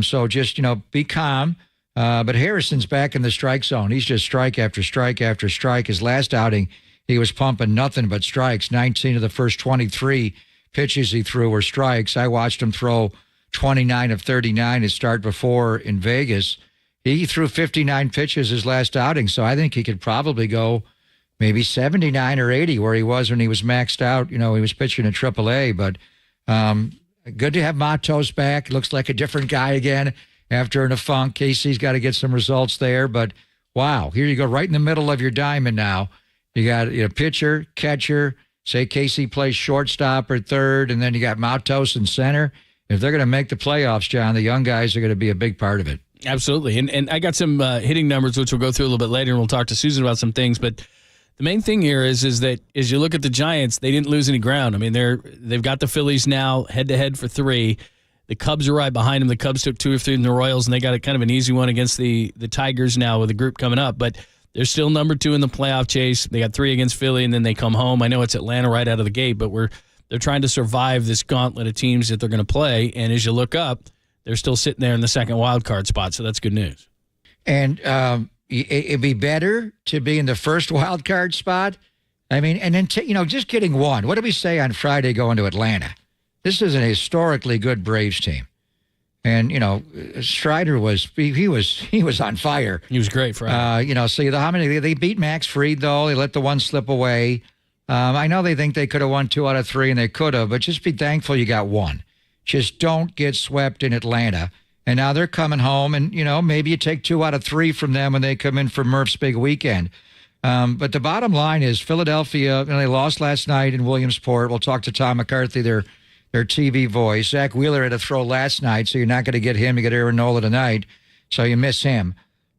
So just, be calm. But Harrison's back in the strike zone. He's just strike after strike after strike. His last outing, he was pumping nothing but strikes. 19 of the first 23 pitches he threw were strikes. I watched him throw 29 of 39 his start before in Vegas. He threw 59 pitches his last outing, so I think he could probably go maybe 79 or 80 where he was when he was maxed out. He was pitching in AAA, but good to have Matos back. Looks like a different guy again after in a funk. Casey's got to get some results there, but wow, here you go right in the middle of your diamond now. You got pitcher, catcher, say Casey plays shortstop or third, and then you got Matos in center. If they're going to make the playoffs, John, the young guys are going to be a big part of it. Absolutely. And I got some hitting numbers, which we'll go through a little bit later, and we'll talk to Susan about some things. But the main thing here is that as you look at the Giants, they didn't lose any ground. I mean, they've got the Phillies now head-to-head for 3. The Cubs are right behind them. The Cubs took 2 or 3 in the Royals, and they got kind of an easy one against the Tigers now with the group coming up. But they're still number 2 in the playoff chase. They got 3 against Philly, and then they come home. I know it's Atlanta right out of the gate, but they're trying to survive this gauntlet of teams that they're going to play. And as you look up, they're still sitting there in the second wild card spot, so that's good news. And it'd be better to be in the first wild card spot. I mean, and then just getting one. What did we say on Friday going to Atlanta? This is an historically good Braves team, and Strider was on fire. He was great Friday. How many they beat Max Fried though? They let the one slip away. I know they think they could have won 2 out of 3, and they could have, but just be thankful you got one. Just don't get swept in Atlanta. And now they're coming home, and, maybe you take 2 out of 3 from them when they come in for Murph's big weekend. But the bottom line is Philadelphia, they lost last night in Williamsport. We'll talk to Tom McCarthy, their TV voice. Zach Wheeler had a throw last night, so you're not going to get him. You get Aaron Nola tonight, so you miss him.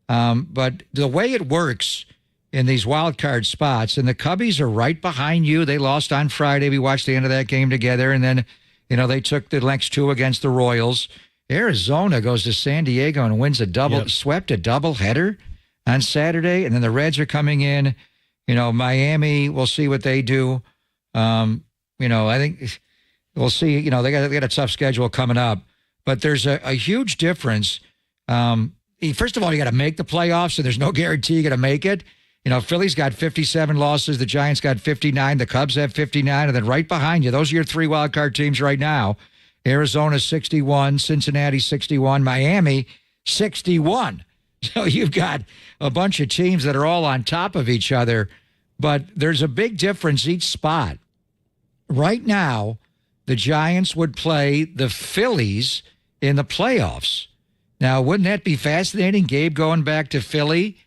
But the way it works in these wild card spots, and the Cubbies are right behind you. They lost on Friday. We watched the end of that game together, and then they took the next 2 against the Royals. Arizona goes to San Diego and wins swept a doubleheader on Saturday, and then the Reds are coming in. Miami, we'll see what they do. I think we'll see. They got a tough schedule coming up, but there's a huge difference. First of all, you got to make the playoffs, so there's no guarantee you're going to make it. Philly's got 57 losses. The Giants got 59. The Cubs have 59. And then right behind you, those are your 3 wild card teams right now. Arizona 61, Cincinnati 61, Miami 61. So you've got a bunch of teams that are all on top of each other, but there's a big difference each spot. Right now, the Giants would play the Phillies in the playoffs. Now, wouldn't that be fascinating? Gabe going back to Philly,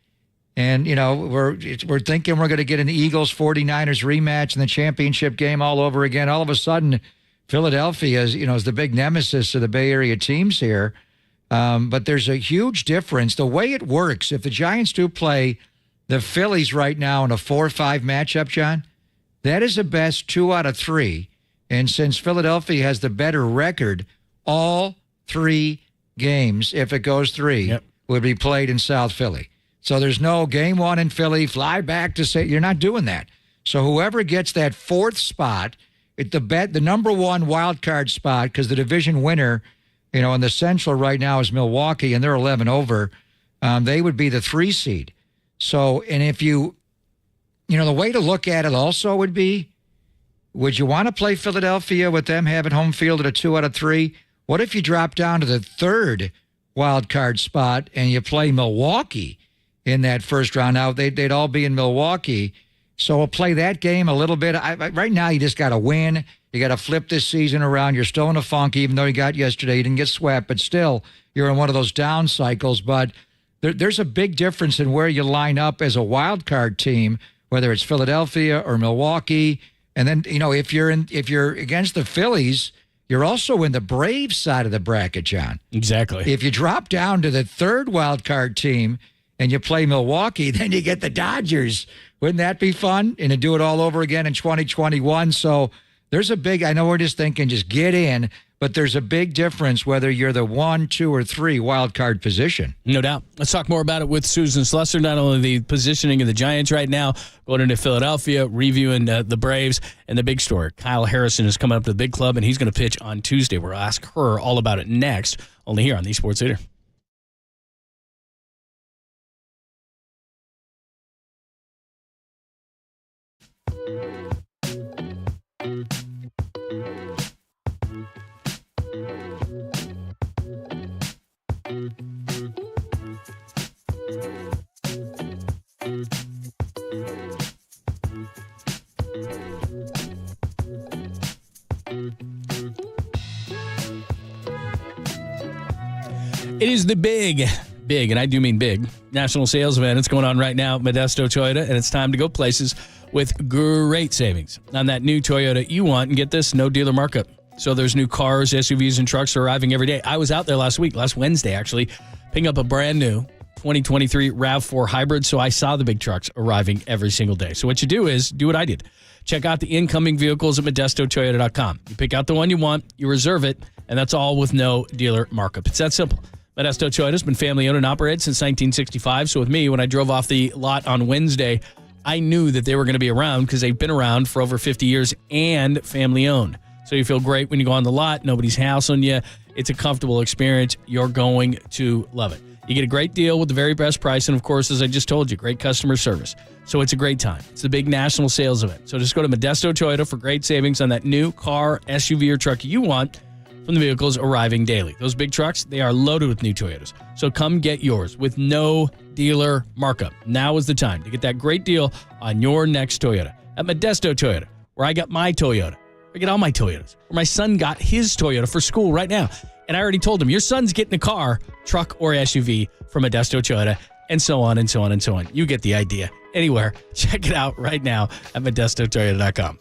and we're thinking we're going to get an Eagles 49ers rematch in the championship game all over again. All of a sudden, Philadelphia is the big nemesis of the Bay Area teams here. But there's a huge difference. The way it works, if the Giants do play the Phillies right now in a 4-5 matchup, John, that is a best 2 out of 3. And since Philadelphia has the better record, all 3 games, if it goes 3, would be played in South Philly. So there's no game 1 in Philly, fly back to say you're not doing that. So whoever gets that 4th spot, the number 1 wild card spot, because the division winner, in the Central right now is Milwaukee, and they're 11 over. They would be the 3 seed. So, and if the way to look at it also would be, would you want to play Philadelphia with them having home field at a 2 out of 3? What if you drop down to the 3rd wild card spot and you play Milwaukee in that first round? Now, they'd all be in Milwaukee. So we'll play that game a little bit. Right now, you just got to win. You got to flip this season around. You're still in a funk, even though you got yesterday. You didn't get swept, but still, you're in one of those down cycles. But there's a big difference in where you line up as a wild card team, whether it's Philadelphia or Milwaukee. And then, if you're against the Phillies, you're also in the Braves side of the bracket, John. Exactly. If you drop down to the 3rd wild card team and you play Milwaukee, then you get the Dodgers. Wouldn't that be fun? And to do it all over again in 2021. So there's I know we're just thinking just get in, but there's a big difference whether you're the 1, 2, or 3 wild card position. No doubt. Let's talk more about it with Susan Slusser, not only the positioning of the Giants right now, going into Philadelphia, reviewing the Braves, and the big story. Kyle Harrison is coming up to the big club, and he's going to pitch on Tuesday. We'll ask her all about it next, only here on the Sports Leader. It is the big, and I do mean big, national sales event. It's going on right now at Modesto Toyota, and it's time to go places with great savings on that new Toyota you want. And get this, no dealer markup. So there's new cars, SUVs, and trucks arriving every day. I was out there last Wednesday, actually, picking up a brand new 2023 RAV4 hybrid, so I saw the big trucks arriving every single day. So what you do is do what I did. Check out the incoming vehicles at ModestoToyota.com. You pick out the one you want, you reserve it, and that's all with no dealer markup. It's that simple. Modesto Toyota has been family-owned and operated since 1965, so with me, when I drove off the lot on Wednesday, I knew that they were going to be around because they've been around for over 50 years and family-owned. So you feel great when you go on the lot. Nobody's hassling you. It's a comfortable experience. You're going to love it. You get a great deal with the very best price, and of course, as I just told you, great customer service. So it's a great time. It's the big national sales event. So just go to Modesto Toyota for great savings on that new car, SUV, or truck you want from the vehicles arriving daily. Those big trucks, they are loaded with new Toyotas. So come get yours with no dealer markup. Now is the time to get that great deal on your next Toyota at Modesto Toyota, where I got my Toyota. I get all my Toyotas. Where my son got his Toyota for school right now. And I already told him, your son's getting a car, truck, or SUV from Modesto Toyota, and so on and so on and so on. You get the idea. Anywhere, check it out right now at ModestoToyota.com.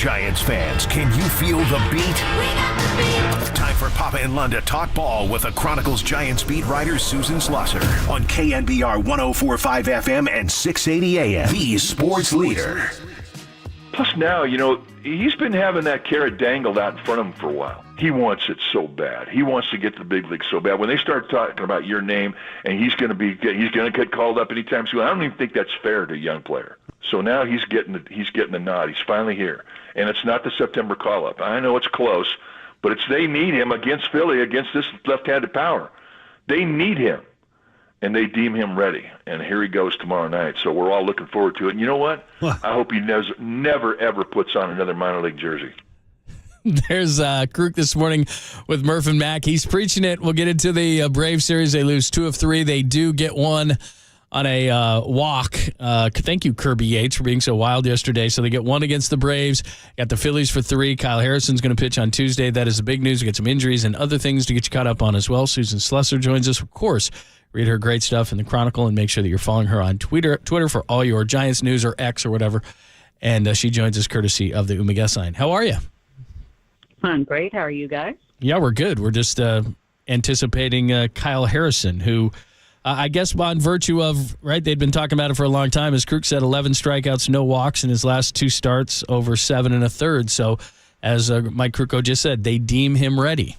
Giants fans, can you feel the beat? Time for Papa and Lund to talk ball with the Chronicles Giants beat writer Susan Schlosser on KNBR 104.5 FM and 680 AM. The sports leader. Plus now, he's been having that carrot dangled out in front of him for a while. He wants it so bad. He wants to get to the big leagues so bad. When they start talking about your name and he's going to get called up anytime soon, I don't even think that's fair to a young player. So now he's getting the nod. He's finally here, and it's not the September call-up. I know it's close, but they need him against Philly, against this left-handed power. They need him, and they deem him ready. And here he goes tomorrow night. So we're all looking forward to it. And you know what? I hope he never ever puts on another minor league jersey. There's Kruk this morning with Murph and Mac. He's preaching it. We'll get into the Brave series. They lose 2 of 3. They do get one on a walk. Thank you, Kirby Yates, for being so wild yesterday. So they get 1 against the Braves. Got the Phillies for 3. Kyle Harrison's going to pitch on Tuesday. That is the big news. We get some injuries and other things to get you caught up on as well. Susan Schlosser joins us, of course. Read her great stuff in the Chronicle and make sure that you're following her on Twitter for all your Giants news or X or whatever. And she joins us courtesy of the Umaga sign. How are you? I'm great. How are you guys? Yeah, we're good. We're just anticipating Kyle Harrison, who I guess on virtue of, right, they'd been talking about it for a long time. As Kruk said, 11 strikeouts, no walks in his last 2 starts, over 7 1/3. So as Mike Krukow just said, they deem him ready.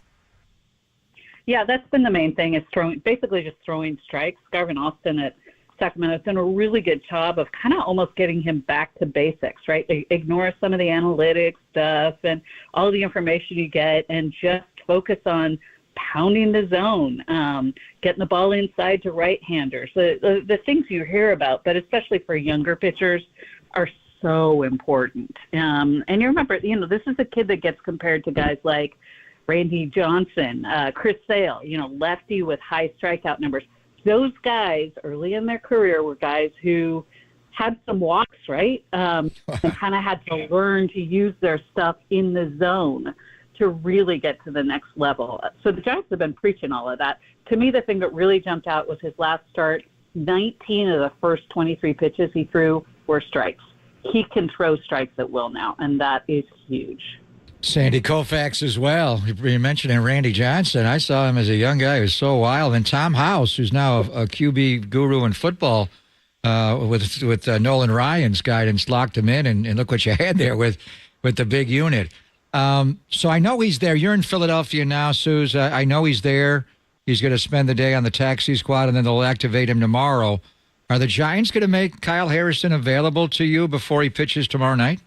Yeah, that's been the main thing, is basically just throwing strikes. Garvin Austin at Sacramento has done a really good job of kind of almost getting him back to basics, right? Ignore some of the analytics stuff and all the information you get and just focus on pounding the zone, getting the ball inside to right-handers. The things you hear about, but especially for younger pitchers, are so important. And you remember, this is a kid that gets compared to guys like Randy Johnson, Chris Sale, lefty with high strikeout numbers. Those guys early in their career were guys who had some walks, right? And kind of had to learn to use their stuff in the zone to really get to the next level. So the Giants have been preaching all of that. To me, the thing that really jumped out was his last start. 19 of the first 23 pitches he threw were strikes. He can throw strikes at will now, and that is huge. Sandy Koufax as well. You mentioned Randy Johnson. I saw him as a young guy who was so wild. And Tom House, who's now a QB guru in football, with Nolan Ryan's guidance, locked him in. And look what you had there with the big unit. So I know he's there. You're in Philadelphia now, Suze. I know he's there. He's going to spend the day on the taxi squad, and then they'll activate him tomorrow. Are the Giants going to make Kyle Harrison available to you before he pitches tomorrow night?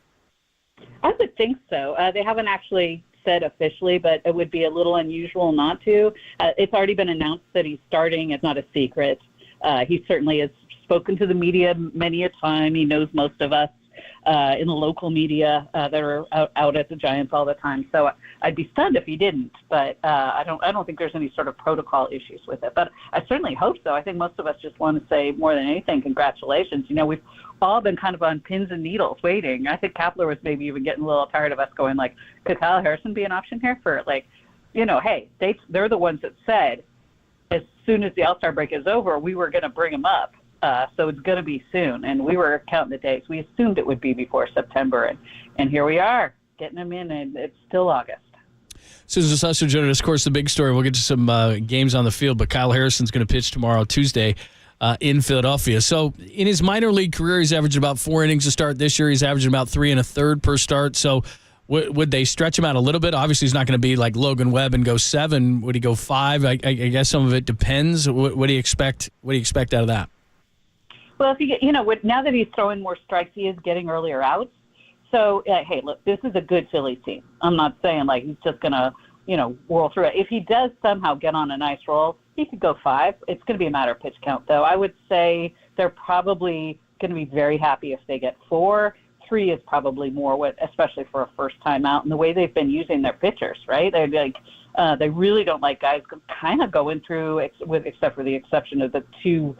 I would think so. They haven't actually said officially, but it would be a little unusual not to. It's already been announced that he's starting. It's not a secret. He certainly has spoken to the media many a time. He knows most of us in the local media that are out at the Giants all the time. So I'd be stunned if he didn't, but I don't think there's any sort of protocol issues with it. But I certainly hope so. I think most of us just want to say, more than anything, congratulations. We've all been kind of on pins and needles waiting. I think Kapler was maybe even getting a little tired of us going like, could Kyle Harrison be an option here for hey, they're the ones that said as soon as the All-Star break is over, we were going to bring him up. So it's going to be soon. And we were counting the days. We assumed it would be before September. And here we are getting him in, and it's still August. Susan Schlosser joining us, of course, the big story. We'll get to some games on the field, but Kyle Harrison's going to pitch tomorrow, Tuesday, in Philadelphia. So in his minor league career, he's averaged about 4 innings to start. This year, he's averaging about 3 1/3 per start. So would they stretch him out a little bit? Obviously, he's not going to be like Logan Webb and go 7. Would he go 5? I guess some of it depends. What do you expect? What do you expect out of that? Well, now that he's throwing more strikes, he is getting earlier outs. So, hey, look, this is a good Phillies team. I'm not saying like he's just going to, whirl through it. If he does somehow get on a nice roll, he could go 5. It's going to be a matter of pitch count, though. I would say they're probably going to be very happy if they get 4. 3 is probably more, especially for a first time out, and the way they've been using their pitchers, right? They're like, they really don't like guys kind of going through, except for the exception of the 2,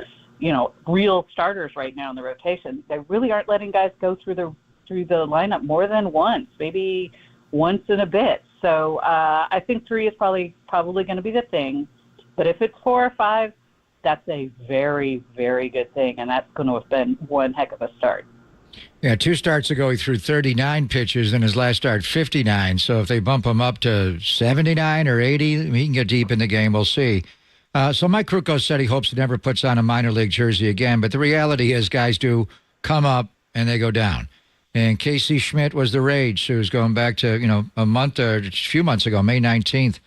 real starters right now in the rotation. They really aren't letting guys go through the lineup more than once, maybe once in a bit. So I think 3 is probably going to be the thing. But if it's 4 or 5, that's a very, very good thing, and that's going to have been one heck of a start. Yeah, 2 starts ago, he threw 39 pitches, and his last start, 59. So if they bump him up to 79 or 80, he can get deep in the game. We'll see. So Mike Krukow said he hopes he never puts on a minor league jersey again, but the reality is guys do come up and they go down. And Casey Schmidt was the rage. Who was going back to, a few months ago, May 19th.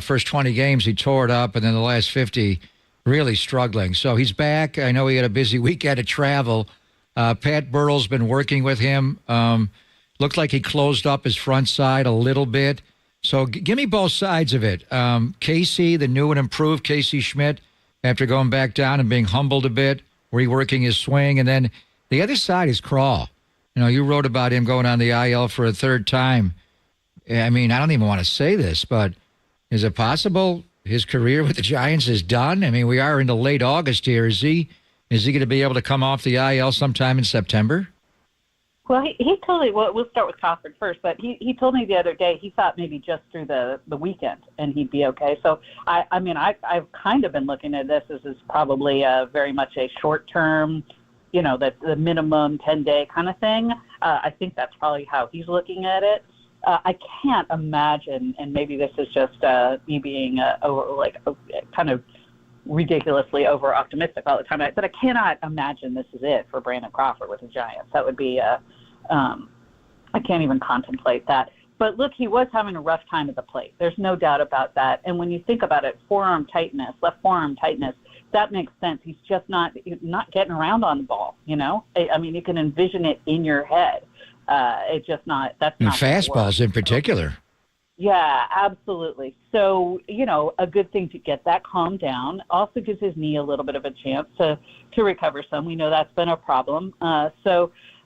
First 20 games, he tore it up, and then the last 50, really struggling. So he's back. I know he had a busy weekend of travel. Pat Burrell's been working with him. Looked like he closed up his front side a little bit. So give me both sides of it. Casey, the new and improved Casey Schmidt, after going back down and being humbled a bit, reworking his swing. And then the other side is Crawl. You wrote about him going on the IL for a third time. I mean, I don't even want to say this, but is it possible his career with the Giants is done? I mean, we are into late August here. Is he going to be able to come off the IL sometime in September? Well, he told me, we'll start with Crawford first, but he told me the other day he thought maybe just through the weekend and he'd be okay. So, I've kind of been looking at this as probably very much a short-term, the minimum 10-day kind of thing. I think that's probably how he's looking at it. I can't imagine, and maybe this is just me being kind of ridiculously over-optimistic all the time, but I cannot imagine this is it for Brandon Crawford with the Giants. That would be I can't even contemplate that. But look, he was having a rough time at the plate. There's no doubt about that. And when you think about it, left forearm tightness, that makes sense. He's just not getting around on the ball, I mean, you can envision it in your head. It's just not, that's not fastballs in particular. Yeah, absolutely. So, a good thing to get that calmed down. Also gives his knee a little bit of a chance to recover some. We know that's been a problem.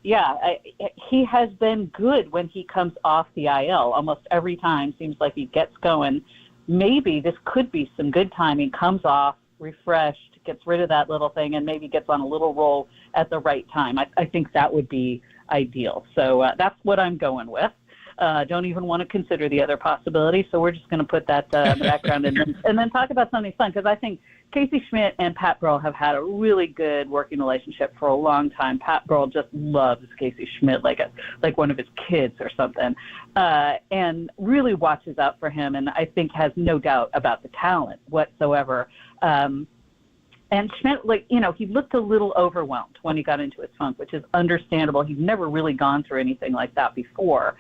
He has been good when he comes off the IL. Almost every time seems like he gets going. Maybe this could be some good timing. Comes off, refreshed, gets rid of that little thing, and maybe gets on a little roll at the right time. I think that would be ideal. So that's what I'm going with. Don't even want to consider the other possibility. So we're just going to put that in the background and then talk about something fun, because I think Casey Schmidt and Pat Burrell have had a really good working relationship for a long time. Pat Burrell just loves Casey Schmidt like one of his kids or something, and really watches out for him, and I think has no doubt about the talent whatsoever. And Schmidt, he looked a little overwhelmed when he got into his funk, which is understandable. He's never really gone through anything like that before.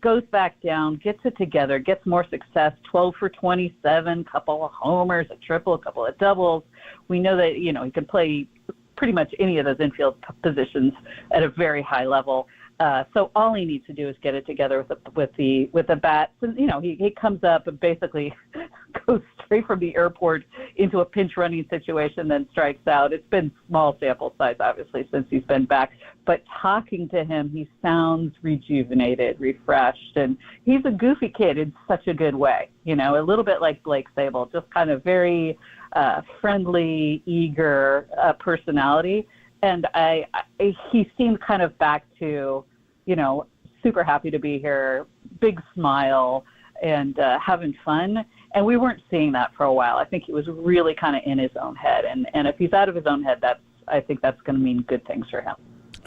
Goes back down, gets it together, gets more success, 12 for 27, couple of homers, a triple, a couple of doubles. We know that, he can play pretty much any of those infield positions at a very high level. So all he needs to do is get it together with the bat. And, he comes up and basically goes straight from the airport into a pinch running situation, then strikes out. It's been small sample size, obviously, since he's been back. But talking to him, he sounds rejuvenated, refreshed, and he's a goofy kid in such a good way. A little bit like Blake Sable, just kind of very friendly, eager personality. And he seemed kind of back to, super happy to be here, big smile, and having fun. And we weren't seeing that for a while. I think he was really kind of in his own head. And if he's out of his own head, I think that's going to mean good things for him.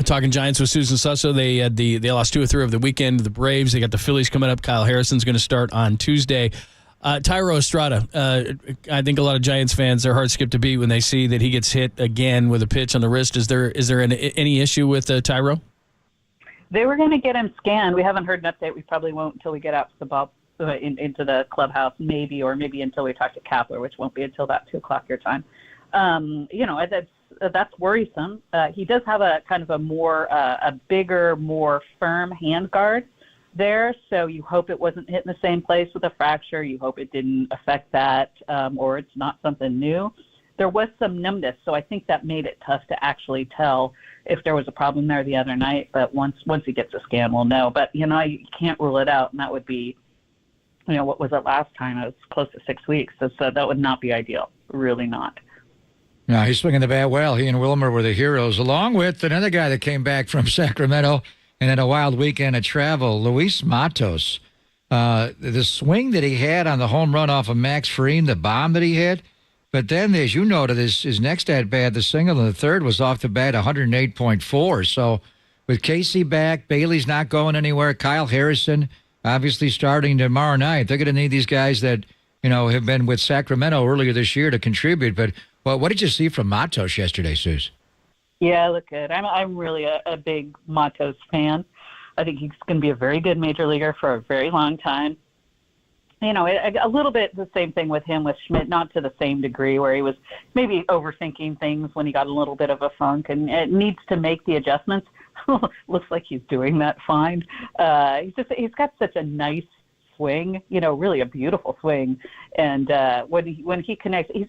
Talking Giants with Susan Susso. They lost 2 or 3 over the weekend. The Braves. They got the Phillies coming up. Kyle Harrison's going to start on Tuesday. Tyro Estrada. I think a lot of Giants fans, their hearts skip a beat when they see that he gets hit again with a pitch on the wrist. Is there any issue with Tyro? They were going to get him scanned. We haven't heard an update. We probably won't until we get out to the ball into the clubhouse, maybe until we talk to Kapler, which won't be until about 2:00 your time. That's worrisome. He does have a kind of a bigger, more firm hand guard there, so you hope it wasn't hit in the same place with a fracture. You hope it didn't affect that, or it's not something new. There was some numbness, so I think that made it tough to actually tell if there was a problem there the other night. But once he gets a scan, we'll know. But, you can't rule it out, and that would be, what was it last time? It was close to 6 weeks, so that would not be ideal, really not. No, he's swinging the bat well. He and Wilmer were the heroes, along with another guy that came back from Sacramento and had a wild weekend of travel, Luis Matos. The swing that he had on the home run off of Max Fried, the bomb that he hit, but then, as you noted, his next at-bat, the single in the third, was off the bat 108.4. So with Casey back, Bailey's not going anywhere. Kyle Harrison obviously starting tomorrow night. They're going to need these guys that, have been with Sacramento earlier this year to contribute. But what did you see from Matos yesterday, Suze? Yeah, look good. I'm really a big Matos fan. I think he's going to be a very good major leaguer for a very long time. A little bit the same thing with him with Schmidt, not to the same degree where he was maybe overthinking things when he got a little bit of a funk and it needs to make the adjustments. Looks like he's doing that fine. He's got such a nice swing, really a beautiful swing. And when he connects, he's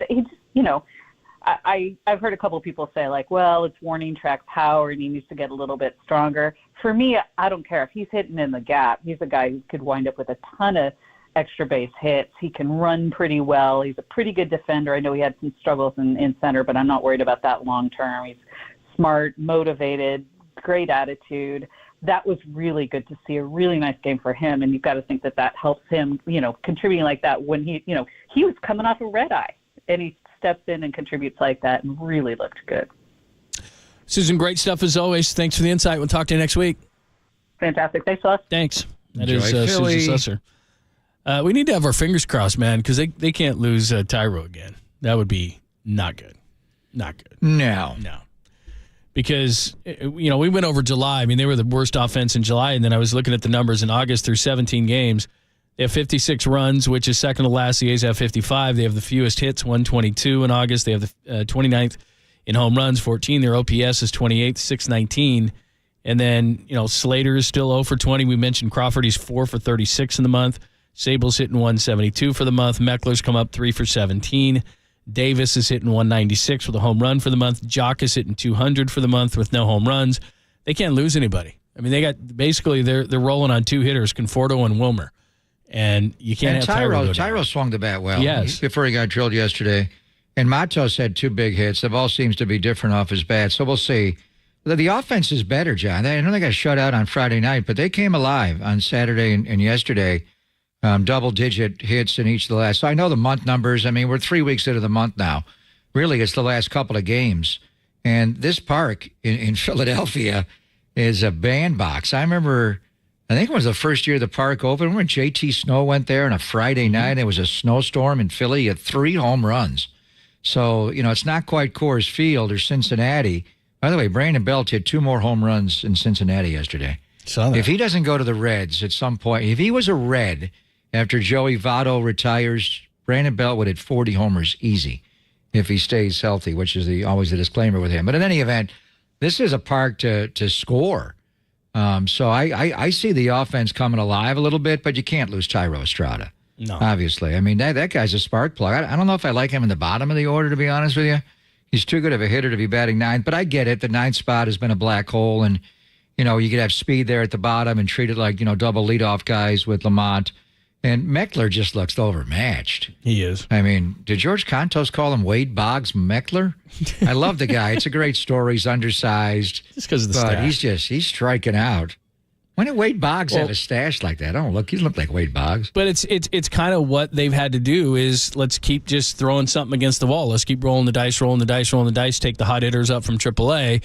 I've heard a couple of people say like, well, it's warning track power and he needs to get a little bit stronger. For me, I don't care if he's hitting in the gap. He's a guy who could wind up with a ton of extra base hits. He can run pretty well. He's a pretty good defender. I know he had some struggles in center, but I'm not worried about that long term. He's smart, motivated, great attitude. That was really good to see, a really nice game for him. And you've got to think that helps him, contributing like that when he was coming off a red eye and he steps in and contributes like that and really looked good. Susan, great stuff as always. Thanks for the insight. We'll talk to you next week. Fantastic. Thanks, Sus. Thanks. That Enjoy is Philly. Susan Susser. We need to have our fingers crossed, man, because they can't lose Tyro again. That would be not good. Not good. No. Because, we went over July. I mean, they were the worst offense in July, and then I was looking at the numbers in August through 17 games. They have 56 runs, which is second to last. The A's have 55. They have the fewest hits, 122 in August. They have the 29th in home runs, 14. Their OPS is 28th, 619. And then, Slater is still 0 for 20. We mentioned Crawford. He's 4 for 36 in the month. Sable's hitting 172 for the month. Meckler's come up 3 for 17. Davis is hitting 196 with a home run for the month. Jock is hitting 200 for the month with no home runs. They can't lose anybody. I mean, they got basically they're rolling on two hitters, Conforto and Wilmer, and you can't have Tyro. Tyro swung the bat well. Yes, before he got drilled yesterday, and Matos had 2 big hits. The ball seems to be different off his bat, so we'll see. The offense is better, John. I know they got shut out on Friday night, but they came alive on Saturday and yesterday. Double-digit hits in each of the last. So I know the month numbers. I mean, we're 3 weeks into the month now. Really, it's the last couple of games. And this park in Philadelphia is a bandbox. I remember, I think it was the first year the park opened. When JT Snow went there on a Friday night, it was a snowstorm in Philly. He had 3 home runs. So, it's not quite Coors Field or Cincinnati. By the way, Brandon Belt hit 2 more home runs in Cincinnati yesterday. If he doesn't go to the Reds at some point, if he was a Red after Joey Votto retires, Brandon Belt would hit 40 homers easy if he stays healthy, which is always the disclaimer with him. But in any event, this is a park to score. So I see the offense coming alive a little bit, but you can't lose Tyro Estrada. No. Obviously. I mean, that guy's a spark plug. I don't know if I like him in the bottom of the order, to be honest with you. He's too good of a hitter to be batting 9th, but I get it. The 9th spot has been a black hole, and, you could have speed there at the bottom and treat it like, double leadoff guys with Lamont. And Meckler just looks overmatched. He is. I mean, did George Contos call him Wade Boggs Meckler? I love the guy. It's a great story. He's undersized. Just because of the but stash. he's striking out. When did Wade Boggs have a stash like that? He looked like Wade Boggs. But it's kind of what they've had to do is let's keep just throwing something against the wall. Let's keep rolling the dice, take the hot hitters up from AAA.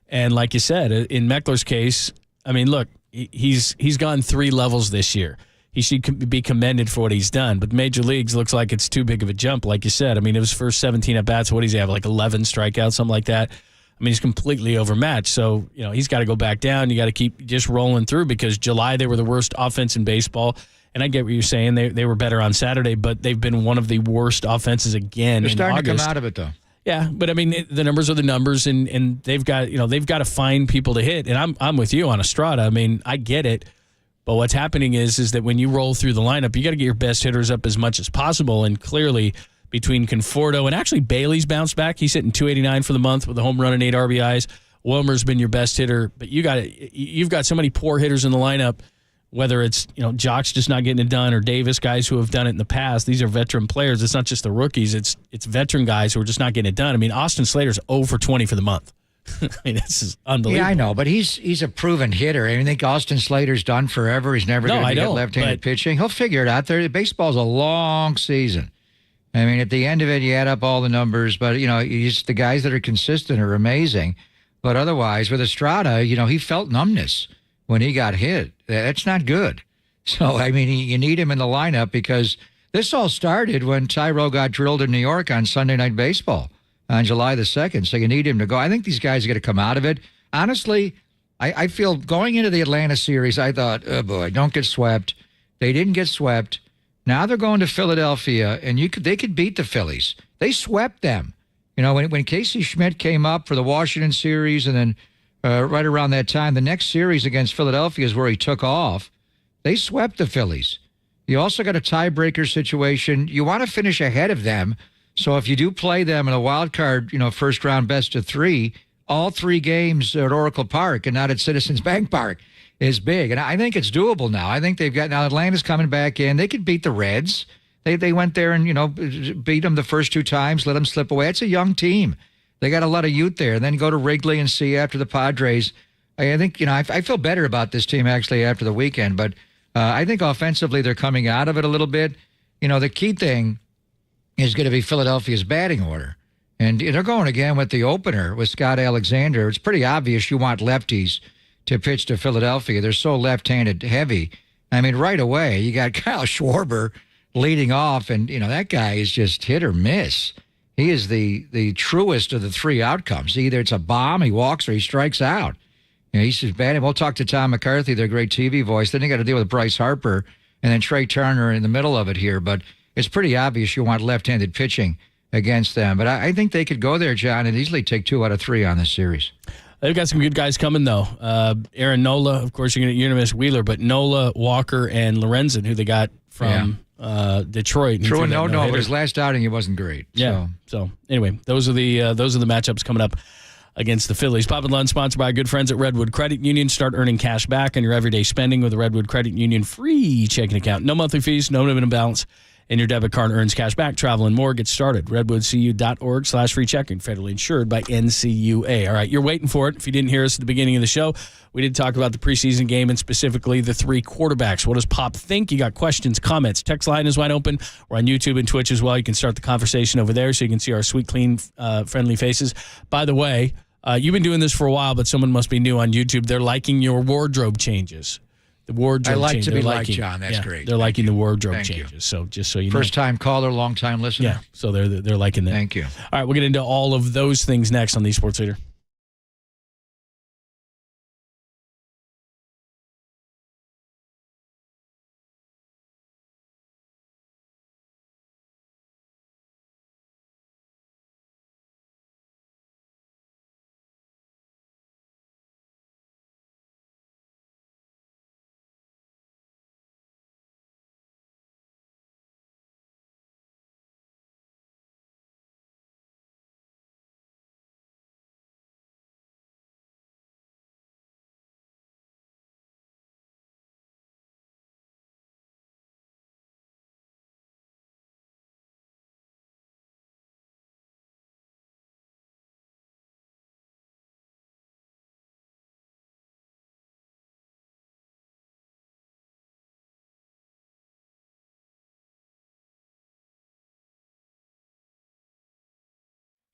And like you said, in Meckler's case, I mean, look, he's gone 3 levels this year. He should be commended for what he's done. But Major Leagues looks like it's too big of a jump, like you said. I mean, it was first 17 at-bats. What does he have, like 11 strikeouts, something like that? I mean, he's completely overmatched. So, he's got to go back down. You got to keep just rolling through because July they were the worst offense in baseball. And I get what you're saying. They were better on Saturday, but they've been one of the worst offenses again They're in starting August. to come out of it, though. Yeah, but I mean, the numbers are the numbers, and they've got to find people to hit. And I'm with you on Estrada. I mean, I get it. But what's happening is that when you roll through the lineup, you got to get your best hitters up as much as possible. And clearly, between Conforto and actually Bailey's bounced back, he's hitting 289 for the month with a home run and 8 RBIs. Wilmer's been your best hitter, but you've got so many poor hitters in the lineup. Whether it's Jock's just not getting it done or Davis, guys who have done it in the past. These are veteran players. It's not just the rookies. It's veteran guys who are just not getting it done. I mean, Austin Slater's 0 for 20 for the month. I mean, this is unbelievable. Yeah, I know, but he's a proven hitter. I think Austin Slater's done forever. He's never going to get left-handed pitching. He'll figure it out. Baseball's a long season. I mean, at the end of it, you add up all the numbers, but the guys that are consistent are amazing. But otherwise, with Estrada, he felt numbness when he got hit. That's not good. So, I mean, you need him in the lineup because this all started when Tyro got drilled in New York on Sunday Night Baseball on July the 2nd. So you need him to go. I think these guys are going to come out of it. Honestly, I feel going into the Atlanta series, I thought, oh, boy, don't get swept. They didn't get swept. Now they're going to Philadelphia, and they could beat the Phillies. They swept them. When Casey Schmidt came up for the Washington series, and then right around that time, the next series against Philadelphia is where he took off. They swept the Phillies. You also got a tiebreaker situation. You want to finish ahead of them. So if you do play them in a wild card, first round best of 3, all 3 games at Oracle Park and not at Citizens Bank Park is big. And I think it's doable now. I think now Atlanta's coming back in. They could beat the Reds. They went there and, beat them the first 2 times, let them slip away. It's a young team. They got a lot of youth there. And then go to Wrigley and see after the Padres. I think, I feel better about this team actually after the weekend. But I think offensively they're coming out of it a little bit. The key thing is going to be Philadelphia's batting order. And they're going again with the opener with Scott Alexander. It's pretty obvious you want lefties to pitch to Philadelphia. They're so left-handed heavy. I mean, right away, you got Kyle Schwarber leading off, and, that guy is just hit or miss. He is the truest of the 3 outcomes. Either it's a bomb, he walks, or he strikes out. He's just bad. And we'll talk to Tom McCarthy, their great TV voice. Then you got to deal with Bryce Harper and then Trey Turner in the middle of it here. But it's pretty obvious you want left-handed pitching against them. But I think they could go there, John, and easily take 2 out of 3 on this series. They've got some good guys coming, though. Aaron Nola, of course, you're going to miss Wheeler, but Nola, Walker, and Lorenzen, who they got from Detroit. True and no, but his last outing, he wasn't great. Yeah. So anyway, those are the matchups coming up against the Phillies. Pop and Lunch, sponsored by our good friends at Redwood Credit Union. Start earning cash back on your everyday spending with a Redwood Credit Union free checking account. No monthly fees, no minimum balance. And your debit card earns cash back, travel, and more. Get started. redwoodcu.org/free checking. Federally insured by NCUA. All right, you're waiting for it. If you didn't hear us at the beginning of the show, we did talk about the preseason game and specifically the 3 quarterbacks. What does Pop think? You got questions, comments. Text line is wide open. We're on YouTube and Twitch as well. You can start the conversation over there so you can see our sweet, clean, friendly faces. By the way, you've been doing this for a while, but someone must be new on YouTube. They're liking your wardrobe changes. The wardrobe I like change. to be they're liked, John. That's great. They're liking the wardrobe Thank changes. you. So just so you know. First-time caller, long-time listener. Yeah, so they're liking that. Thank you. All right, we'll get into all of those things next on the Sports Leader.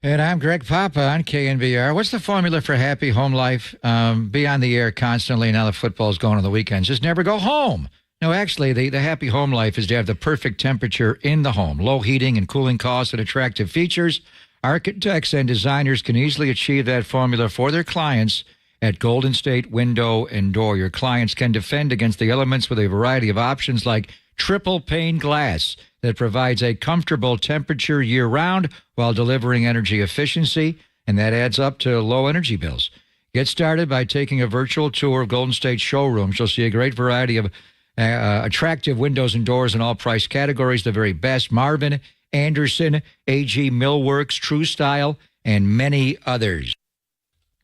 And I'm Greg Papa on KNBR. What's the formula for happy home life? Be on the air constantly. Now the football's going on the weekends. Just never go home. No, actually, the happy home life is to have the perfect temperature in the home. Low heating and cooling costs and attractive features. Architects and designers can easily achieve that formula for their clients at Golden State Window and Door. Your clients can defend against the elements with a variety of options like triple pane glass that provides a comfortable temperature year-round while delivering energy efficiency, and that adds up to low energy bills. Get started by taking a virtual tour of Golden State showrooms. You'll see a great variety of attractive windows and doors in all price categories, the very best: Marvin, Anderson, AG Millworks, True Style, and many others.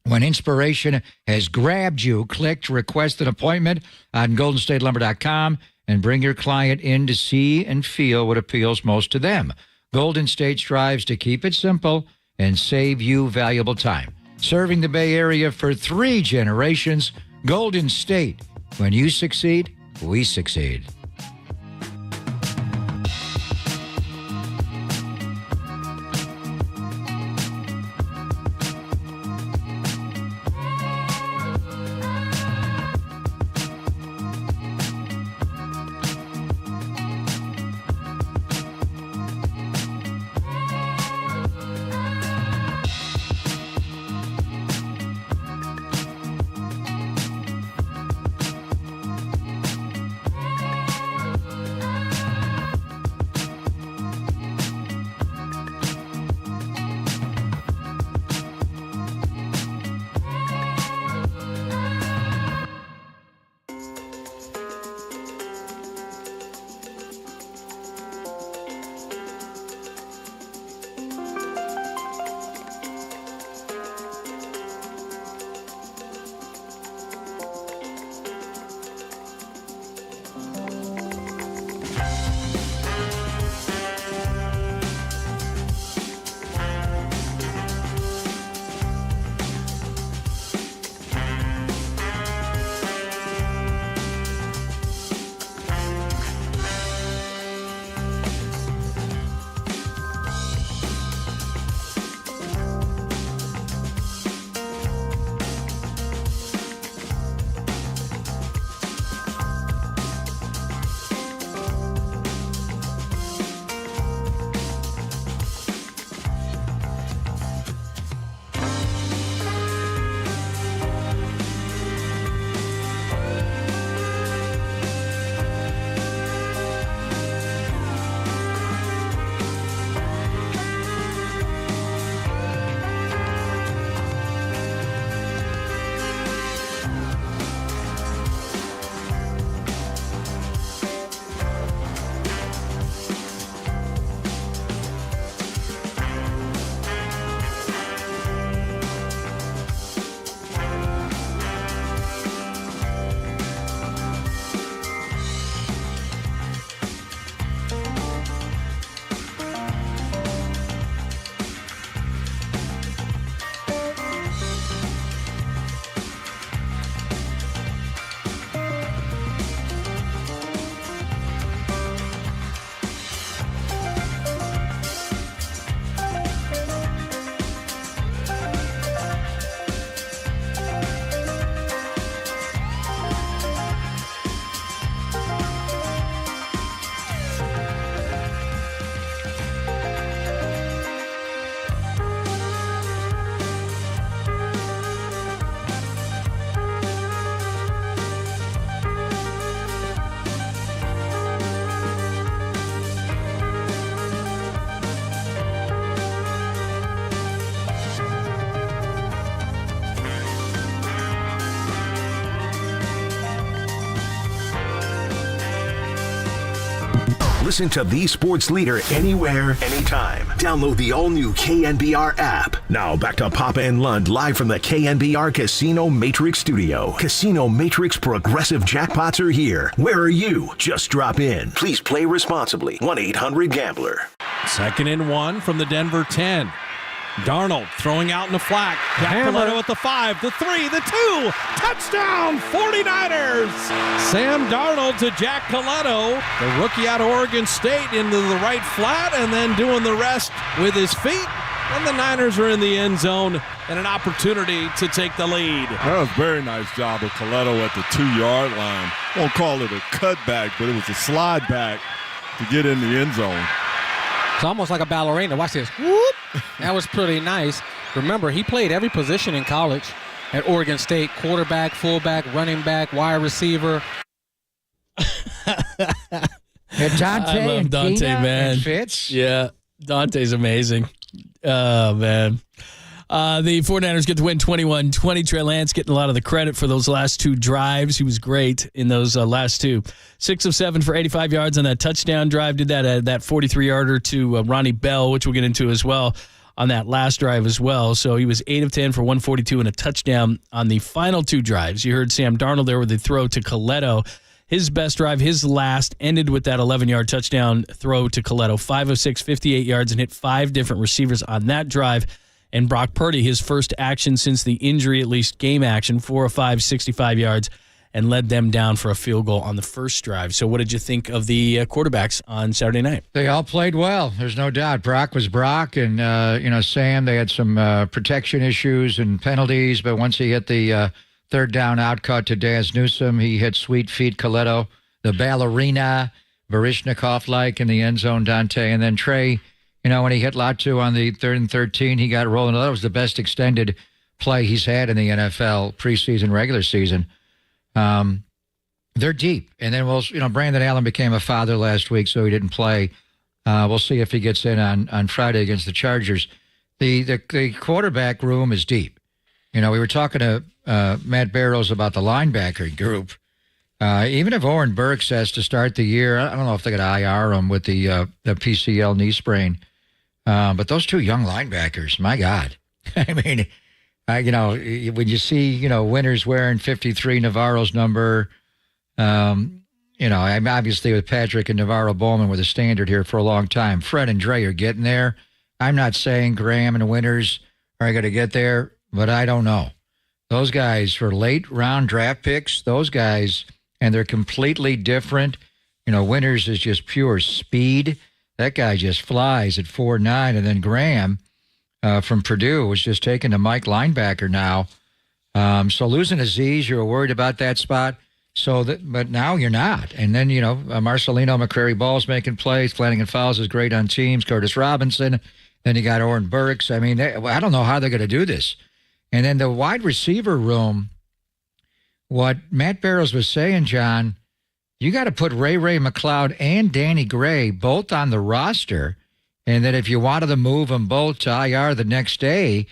When inspiration has grabbed you, click to request an appointment on GoldenStateLumber.com and bring your client in to see and feel what appeals most to them. Golden State strives to keep it simple and save you valuable time. Serving the Bay Area for 3 generations, Golden State. When you succeed, we succeed. Listen to the sports leader anywhere, anytime. Download the all-new KNBR app. Now back to Papa and Lund live from the KNBR Casino Matrix Studio. Casino Matrix Progressive Jackpots are here. Where are you? Just drop in. Please play responsibly. 1-800-GAMBLER. 2nd and 1 from the Denver 10. Darnold throwing out in the flat. Jack Coletto at the 5, the 3, the 2. Touchdown, 49ers. Sam Darnold to Jack Coletto, the rookie out of Oregon State, into the right flat and then doing the rest with his feet. And the Niners are in the end zone and an opportunity to take the lead. That was a very nice job of Coletto at the 2-yard line. Won't call it a cutback, but it was a slide back to get in the end zone. It's almost like a ballerina. Watch this. Whoop. That was pretty nice. Remember, he played every position in college at Oregon State: quarterback, fullback, running back, wide receiver. Dante I love Dante, Keenan man. and Fitz. Yeah, Dante's amazing. Oh, man. The 49ers get to win 21-20. Trey Lance getting a lot of the credit for those last 2 drives. He was great in those last 2. 6 of 7 for 85 yards on that touchdown drive. Did that 43-yarder to Ronnie Bell, which we'll get into as well on that last drive as well. So he was 8 of 10 for 142 and a touchdown on the final 2 drives. You heard Sam Darnold there with the throw to Coletto. His best drive, his last, ended with that 11-yard touchdown throw to Coletto. 5 of 6, 58 yards, and hit 5 different receivers on that drive. And Brock Purdy, his first action since the injury, at least game action, 4 of 5, 65 yards, and led them down for a field goal on the first drive. So what did you think of the quarterbacks on Saturday night? They all played well. There's no doubt. Brock was Brock, and, Sam, they had some protection issues and penalties, but once he hit the third down outcut to Daz Newsome, he hit sweet feet Coletto, the ballerina, Baryshnikov-like in the end zone, Dante, and then Trey. When he hit Latu on the 3rd and 13, he got rolling. That was the best extended play he's had in the NFL preseason, regular season. They're deep. And then, Brandon Allen became a father last week, so he didn't play. We'll see if he gets in on Friday against the Chargers. The quarterback room is deep. We were talking to Matt Barrows about the linebacker group. Even if Oren Burks has to start the year, I don't know if they got IR him with the PCL knee sprain. But those 2 young linebackers, my God. I mean, when you see, Winters wearing 53, Navarro's number, I'm obviously with Patrick and Navarro Bowman with a standard here for a long time. Fred and Dre are getting there. I'm not saying Graham and Winters are going to get there, but I don't know. Those guys for late round draft picks, those guys, and they're completely different. Winters is just pure speed. That guy just flies at 4'9", and then Graham from Purdue was just taken to Mike linebacker now. So losing Aziz, you were worried about that spot. But now you're not. And then, Marcelino McCrary-Ball's making plays. Flanagan Fowles is great on teams. Curtis Robinson. Then you got Oren Burks. I mean, I don't know how they're going to do this. And then the wide receiver room, what Matt Barrows was saying, John, you got to put Ray McLeod and Danny Gray both on the roster, and that if you wanted to move them both to IR the next day,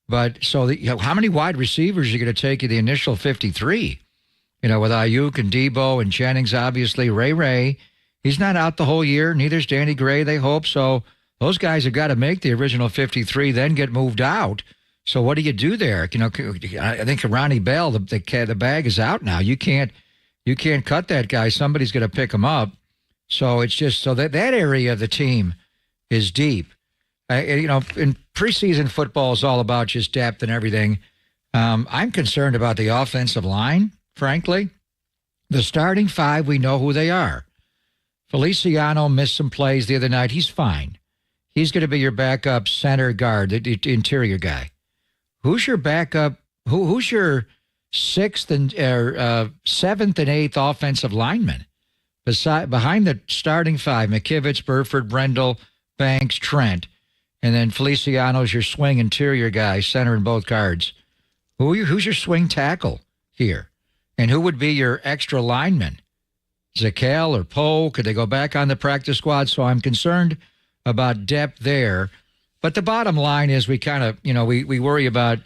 how many wide receivers are you going to take in the initial 53? With Ayuk and Debo and Jennings, obviously. Ray, he's not out the whole year. Neither's Danny Gray, they hope. So those guys have got to make the original 53, then get moved out. So what do you do there? I think Ronnie Bell, the bag is out now. You can't cut that guy. Somebody's going to pick him up. So it's just that area of the team is deep. In preseason football is all about just depth and everything. I'm concerned about the offensive line, frankly. The starting 5, we know who they are. Feliciano missed some plays the other night. He's fine. He's going to be your backup center guard, the interior guy. Who's your backup? Who's your 6th and 7th and 8th offensive lineman? Behind the starting 5, McKivitz, Burford, Brendel, Banks, Trent, and then Feliciano's your swing interior guy, center in both guards. Who's your swing tackle here? And who would be your extra lineman? Zakel or Poe? Could they go back on the practice squad? So I'm concerned about depth there. But the bottom line is we kind of, we worry about,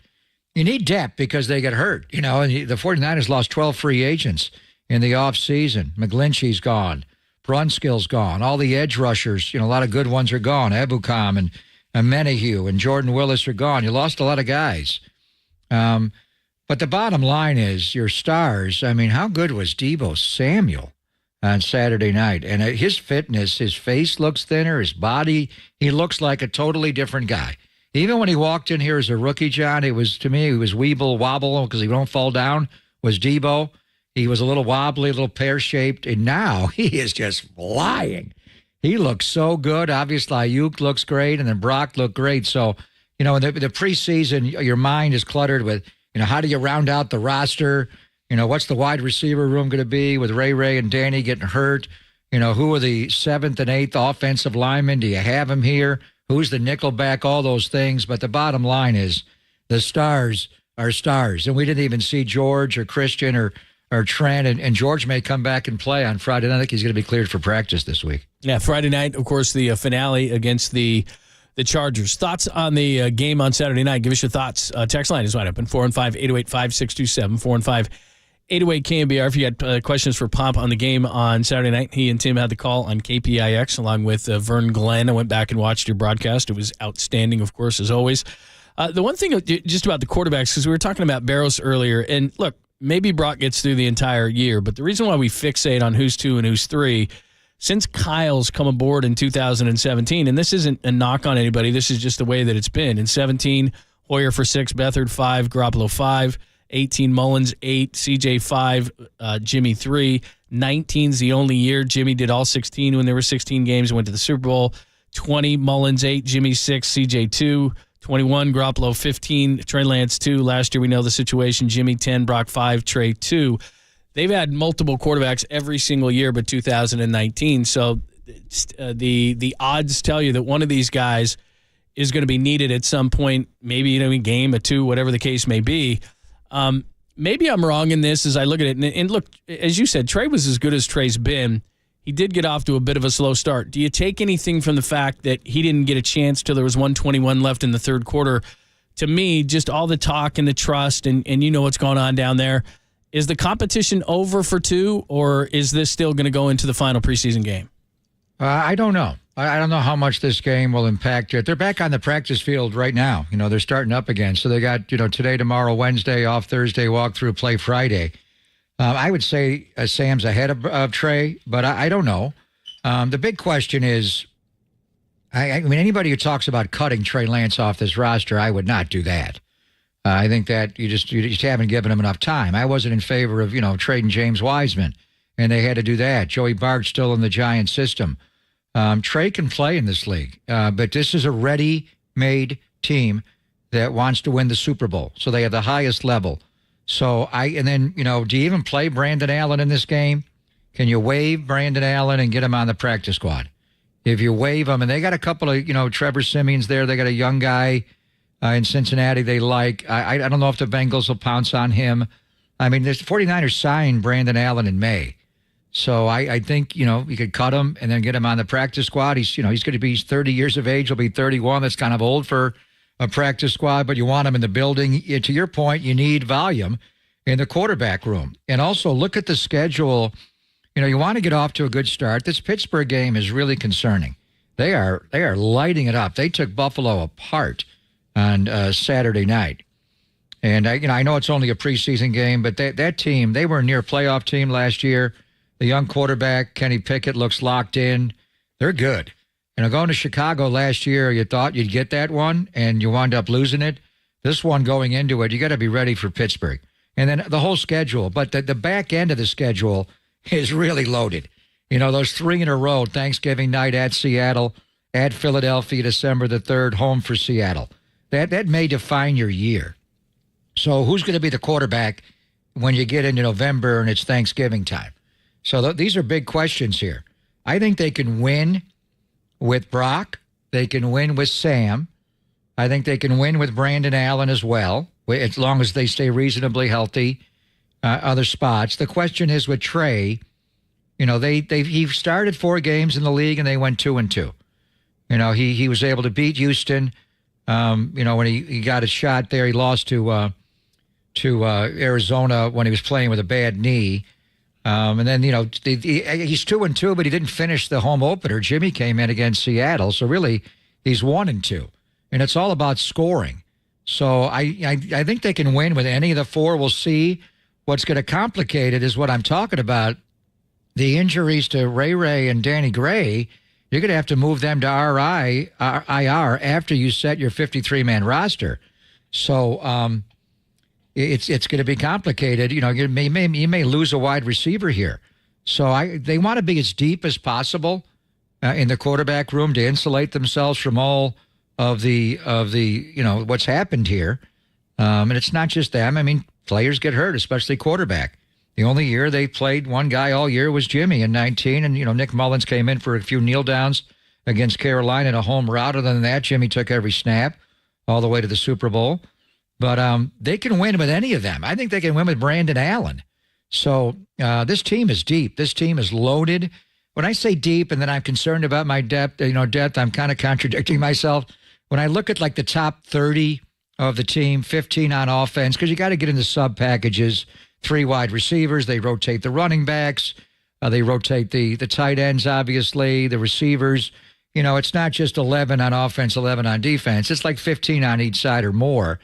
you need depth because they get hurt, and the 49ers lost 12 free agents in the offseason. McGlinchey's gone. Brunskill's gone. All the edge rushers, a lot of good ones are gone. Ebukam and Menahue and Jordan Willis are gone. You lost a lot of guys. But the bottom line is your stars. I mean, how good was Deebo Samuel on Saturday night? And his fitness, his face looks thinner, his body, he looks like a totally different guy. Even when he walked in here as a rookie, John, to me, he was weeble wobble because he don't fall down, was Deebo. He was a little wobbly, a little pear-shaped, and now he is just flying. He looks so good. Obviously, Ayuk looks great, and then Brock looked great. So, in the preseason, your mind is cluttered with, how do you round out the roster? What's the wide receiver room going to be with Ray and Danny getting hurt? Who are the 7th and 8th offensive linemen? Do you have them here? Who's the nickelback? All those things. But the bottom line is the stars are stars. And we didn't even see George or Christian or Trent. And George may come back and play on Friday night. I think he's going to be cleared for practice this week. Yeah, Friday night, of course, the finale against the Chargers. Thoughts on the game on Saturday night? Give us your thoughts. Text line is wide open, 415-808-5627, 415-808-KNBR. If you had questions for Pomp on the game on Saturday night, he and Tim had the call on KPIX along with Vern Glenn. I went back and watched your broadcast. It was outstanding, of course, as always. The one thing just about the quarterbacks, because we were talking about Barrows earlier, and look, maybe Brock gets through the entire year, but the reason why we fixate on who's 2 and who's 3, since Kyle's come aboard in 2017, and this isn't a knock on anybody, this is just the way that it's been. In 17, Hoyer for 6, Beathard 5, Garoppolo 5, 18, Mullins 8, CJ 5, Jimmy 3. 19's the only year Jimmy did all 16 when there were 16 games and went to the Super Bowl. 20, Mullins 8, Jimmy 6, CJ 2. 21, Garoppolo 15, Trey Lance 2. Last year we know the situation, Jimmy 10, Brock 5, Trey 2. They've had multiple quarterbacks every single year but 2019. So the odds tell you that one of these guys is going to be needed at some point, maybe in a game, a 2, whatever the case may be. Maybe I'm wrong in this as I look at it. And look, as you said, Trey was as good as Trey's been. He did get off to a bit of a slow start. Do you take anything from the fact that he didn't get a chance till there was 1:21 left in the third quarter? To me, just all the talk and the trust, and you know what's going on down there. Is the competition over for 2, or is this still going to go into the final preseason game? I don't know. I don't know how much this game will impact it. They're back on the practice field right now. They're starting up again. So they got, today, tomorrow, Wednesday, off Thursday, walk through, play Friday. I would say Sam's ahead of Trey, but I don't know. The big question is, I mean, anybody who talks about cutting Trey Lance off this roster, I would not do that. I think that you just haven't given him enough time. I wasn't in favor of, trading James Wiseman, and they had to do that. Joey Bart's still in the Giants system. Trey can play in this league, but this is a ready-made team that wants to win the Super Bowl, so they have the highest level. So do you even play Brandon Allen in this game? Can you waive Brandon Allen and get him on the practice squad? If you waive him, and they got a couple of, Trevor Siemian's there, they got a young guy in Cincinnati they like. I don't know if the Bengals will pounce on him. I mean, the 49ers signed Brandon Allen in May. So I think, you could cut him and then get him on the practice squad. He's going to be 30 years of age. He'll be 31. That's kind of old for a practice squad, but you want him in the building. To your point, you need volume in the quarterback room. And also look at the schedule. You want to get off to a good start. This Pittsburgh game is really concerning. They are lighting it up. They took Buffalo apart on Saturday night. And I know it's only a preseason game, but that team, they were a near playoff team last year. The young quarterback, Kenny Pickett, looks locked in. They're good. Going to Chicago last year, you thought you'd get that one, and you wound up losing it. This one going into it, you got to be ready for Pittsburgh. And then the whole schedule. But the back end of the schedule is really loaded. Those 3 in a row, Thanksgiving night at Seattle, at Philadelphia, December the 3rd, home for Seattle. That may define your year. So who's going to be the quarterback when you get into November and it's Thanksgiving time? So these are big questions here. I think they can win with Brock. They can win with Sam. I think they can win with Brandon Allen as well, as long as they stay reasonably healthy. Other spots. The question is with Trey, he started 4 games in the league and they went 2-2. He was able to beat Houston. When he got a shot there, he lost to Arizona when he was playing with a bad knee. And then, he's 2-2, but he didn't finish the home opener. Jimmy came in against Seattle, so really he's 1-2. And it's all about scoring. So I think they can win with any of the four. We'll see. What's going to complicate it is what I'm talking about. The injuries to Ray and Danny Gray, you're going to have to move them to IR after you set your 53-man roster. So it's going to be complicated. You may lose a wide receiver here. So they want to be as deep as possible in the quarterback room to insulate themselves from all of the what's happened here. And it's not just them. I mean, players get hurt, especially quarterback. The only year they played one guy all year was Jimmy in 19, and Nick Mullins came in for a few kneel downs against Carolina in a home route. Other than that, Jimmy took every snap all the way to the Super Bowl. But they can win with any of them. I think they can win with Brandon Allen. So this team is deep. This team is loaded. When I say deep, and then I'm concerned about my depth, I'm kind of contradicting myself. When I look at like the top 30 of the team, 15 on offense, because you got to get into sub packages, 3 wide receivers. They rotate the running backs. They rotate the tight ends, obviously, the receivers. It's not just 11 on offense, 11 on defense. It's like 15 on each side or more.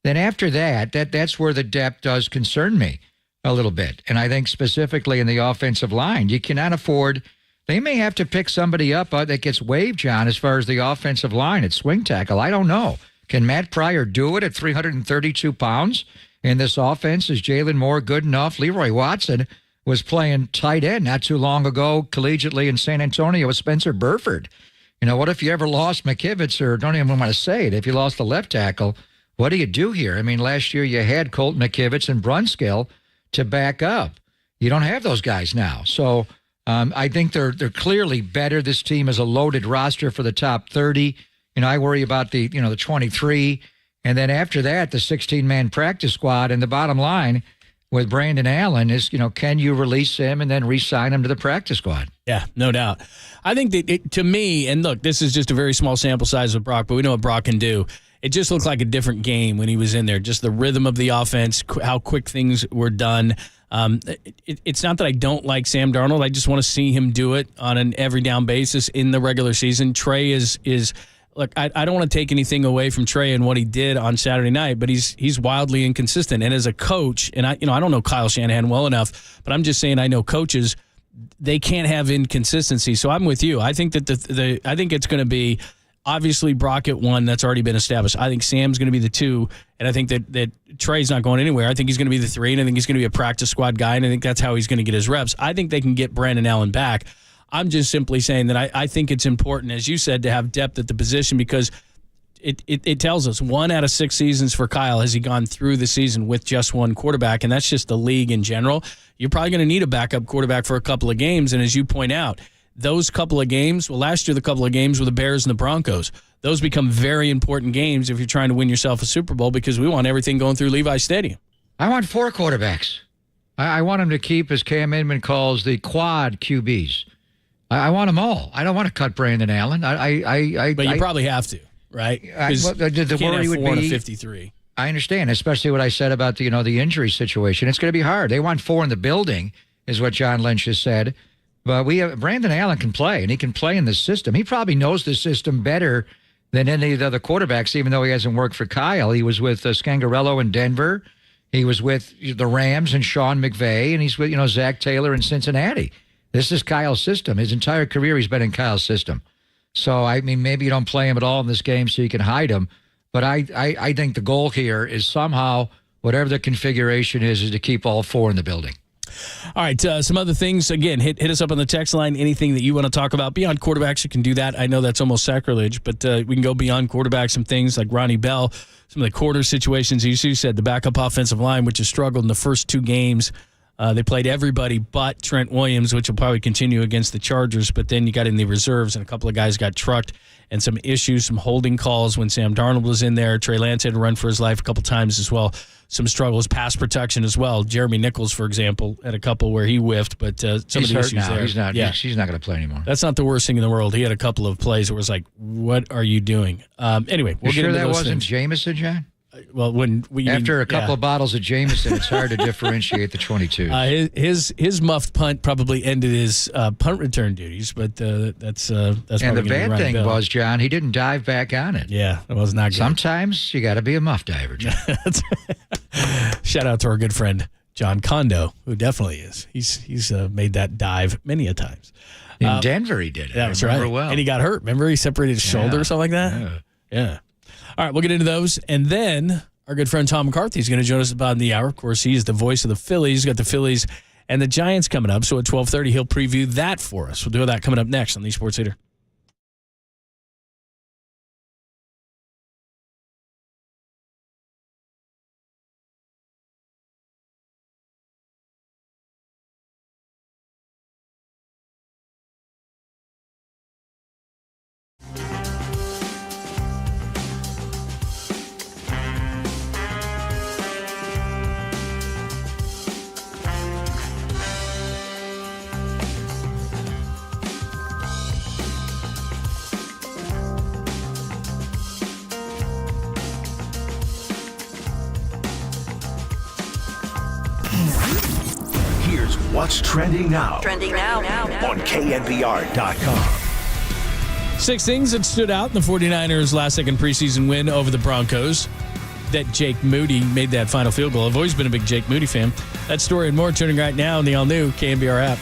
Then after that's where the depth does concern me a little bit. And I think specifically in the offensive line, you cannot afford – they may have to pick somebody up that gets waived, John, as far as the offensive line at swing tackle. I don't know. Can Matt Pryor do it at 332 pounds? In this offense, is Jalen Moore good enough? Leroy Watson was playing tight end not too long ago collegiately in San Antonio with Spencer Burford. What if you ever lost McKivitz, or don't even want to say it, if you lost the left tackle, what do you do here? I mean, last year you had Colt McKivitz and Brunskill to back up. You don't have those guys now. So I think they're clearly better. This team is a loaded roster for the top 30. I worry about the 23. And then after that, the 16-man practice squad. And the bottom line with Brandon Allen is, can you release him and then re-sign him to the practice squad? Yeah, no doubt. I think that to me, and look, this is just a very small sample size with Brock, but we know what Brock can do. It just looked like a different game when he was in there. Just the rhythm of the offense, how quick things were done. It's not that I don't like Sam Darnold. I just want to see him do it on an every down basis in the regular season. Trey is look, I don't want to take anything away from Trey and what he did on Saturday night, but he's wildly inconsistent. And as a coach, and I don't know Kyle Shanahan well enough, but I'm just saying I know coaches, they can't have inconsistency. So I'm with you. I think that I think it's going to be obviously Brock at 1. That's already been established. I think Sam's going to be the 2, and I think that Trey's not going anywhere. I think he's going to be the 3, and I think he's going to be a practice squad guy, and I think that's how he's going to get his reps. I think they can get Brandon Allen back. I'm just simply saying that I think it's important, as you said, to have depth at the position, because it tells us 1 out of 6 seasons for Kyle has he gone through the season with just one quarterback, and that's just the league in general. You're probably going to need a backup quarterback for a couple of games, and as you point out, those couple of games, last year the couple of games were the Bears and the Broncos. Those become very important games if you're trying to win yourself a Super Bowl, because we want everything going through Levi Stadium. I want 4 quarterbacks. I want them to keep, as Cam Inman calls, the quad QBs. I want them all. I don't want to cut Brandon Allen. But you probably have to, right? The worry would be 53. I understand, especially what I said about the injury situation. It's going to be hard. They want 4 in the building, is what John Lynch has said. But Brandon Allen can play, and he can play in this system. He probably knows the system better than any of the other quarterbacks, even though he hasn't worked for Kyle. He was with Scangarello in Denver. He was with the Rams and Sean McVay, and he's with Zach Taylor in Cincinnati. This is Kyle's system. His entire career he's been in Kyle's system. So, I mean, maybe you don't play him at all in this game so you can hide him. But I think the goal here is somehow, whatever the configuration is to keep all 4 in the building. All right, some other things. Again, hit us up on the text line. Anything that you want to talk about beyond quarterbacks, you can do that. I know that's almost sacrilege, but we can go beyond quarterbacks. Some things like Ronnie Bell, some of the quarter situations. You said the backup offensive line, which has struggled in the first 2 games. They played everybody but Trent Williams, which will probably continue against the Chargers. But then you got in the reserves, and a couple of guys got trucked, and some issues, some holding calls when Sam Darnold was in there. Trey Lance had to run for his life a couple times as well. Some struggles, pass protection as well. Jeremy Nichols, for example, had a couple where he whiffed, but some of the issues now. there. He's not. Yeah. He's not going to play anymore. That's not the worst thing in the world. He had a couple of plays where it was like, what are you doing? Anyway, we'll get sure into that those wasn't things. Jameson, John? Well, after a couple of bottles of Jameson, it's hard to differentiate the 22. His muffed punt probably ended his punt return duties, but that's and probably the bad thing was, John, he didn't dive back on it. Yeah, it was not good. Sometimes you got to be a muff diver, John. Shout out to our good friend John Kondo, who definitely is. He's made that dive many a times. In Denver, he did it. That was right. Well. And he got hurt. Remember, he separated his shoulder or something like that. Yeah. All right, we'll get into those. And then our good friend Tom McCarthy is going to join us about in the hour. Of course, he's the voice of the Phillies. He's got the Phillies and the Giants coming up. So at 12:30, he'll preview that for us. We'll do that coming up next on the Sports Leader. Here's what's trending now. Trending now. On KNBR.com. 6 things that stood out in the 49ers' last-second preseason win over the Broncos. That Jake Moody made that final field goal. I've always been a big Jake Moody fan. That story and more turning right now in the all-new KNBR app.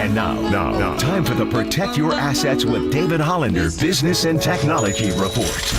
And now, time for the Protect Your Assets with David Hollander Business and Technology Report.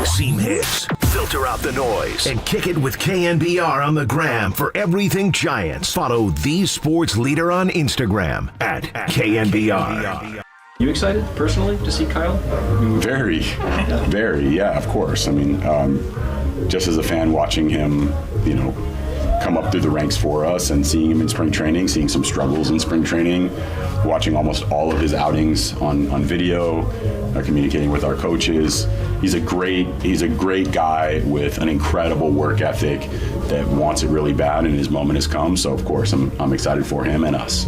Seam hits, filter out the noise, and kick it with KNBR on the gram for everything Giants. Follow the sports leader on Instagram at KNBR. You excited personally to see Kyle? Very, yeah, of course. I mean, just as a fan watching him, come up through the ranks for us and seeing him in spring training, seeing some struggles in spring training, watching almost all of his outings on video, communicating with our coaches. He's a great guy with an incredible work ethic that wants it really bad, and his moment has come. So of course I'm excited for him and us.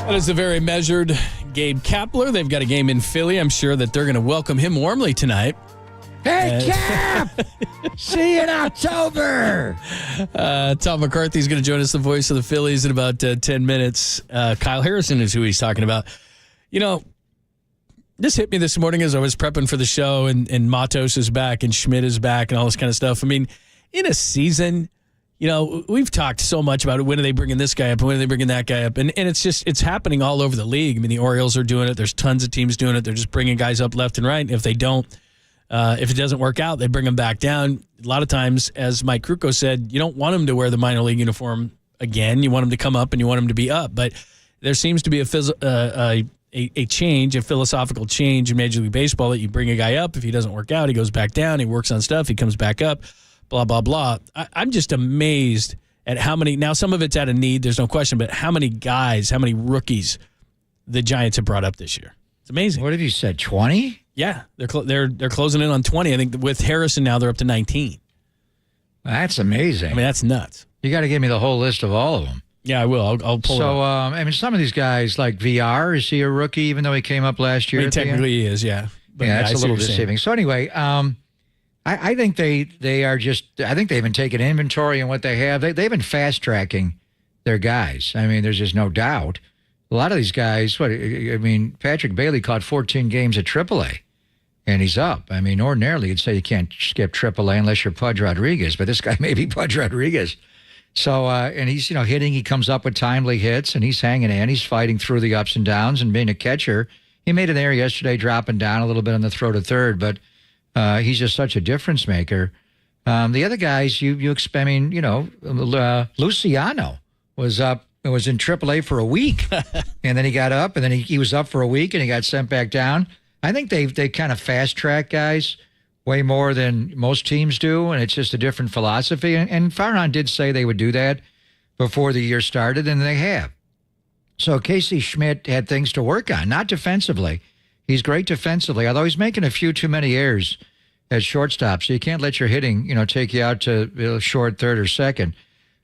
That is a very measured Gabe Kapler. They've got a game in Philly. I'm sure that they're going to welcome him warmly tonight. Hey, Cap! See you in October! Tom McCarthy's going to join us, the voice of the Phillies, in about 10 minutes. Kyle Harrison is who he's talking about. This hit me this morning as I was prepping for the show, and Matos is back, and Schmidt is back, and all this kind of stuff. I mean, in a season, we've talked so much about it. When are they bringing this guy up? When are they bringing that guy up? And it's happening all over the league. I mean, the Orioles are doing it. There's tons of teams doing it. They're just bringing guys up left and right. If they don't, if it doesn't work out, they bring them back down. A lot of times, as Mike Krukow said, you don't want them to wear the minor league uniform again. You want them to come up and you want them to be up. But there seems to be a change, a philosophical change in Major League Baseball that you bring a guy up. If he doesn't work out, he goes back down. He works on stuff. He comes back up, blah, blah, blah. I'm just amazed at how many – now some of it's out of need, there's no question, but how many guys, how many rookies the Giants have brought up this year. It's amazing. What have you said, 20? Yeah, they're closing in on 20. I think with Harrison now they're up to 19. That's amazing. I mean, that's nuts. You got to give me the whole list of all of them. Yeah, I will. I'll pull it up. I mean, some of these guys, like VR, is he a rookie even though he came up last year? I mean, technically he is, yeah. But yeah, that's a little deceiving. So anyway, I think they are just – I think they've been taking inventory on what they have. They've been fast-tracking their guys. I mean, there's just no doubt. A lot of these guys, Patrick Bailey caught 14 games at AAA, and he's up. I mean, ordinarily you'd say you can't skip AAA unless you're Pudge Rodriguez, but this guy may be Pudge Rodriguez. So, and he's, hitting, he comes up with timely hits, and he's hanging in. He's fighting through the ups and downs and being a catcher. He made an error yesterday dropping down a little bit on the throw to third, but he's just such a difference maker. The other guys, Luciano was in AAA for a week, and then he got up, and then he was up for a week, and he got sent back down. I think they kind of fast-track guys way more than most teams do, and it's just a different philosophy. And Farhan did say they would do that before the year started, and they have. So Casey Schmidt had things to work on, not defensively. He's great defensively, although he's making a few too many errors at shortstop, so you can't let your hitting, take you out to short, third, or second.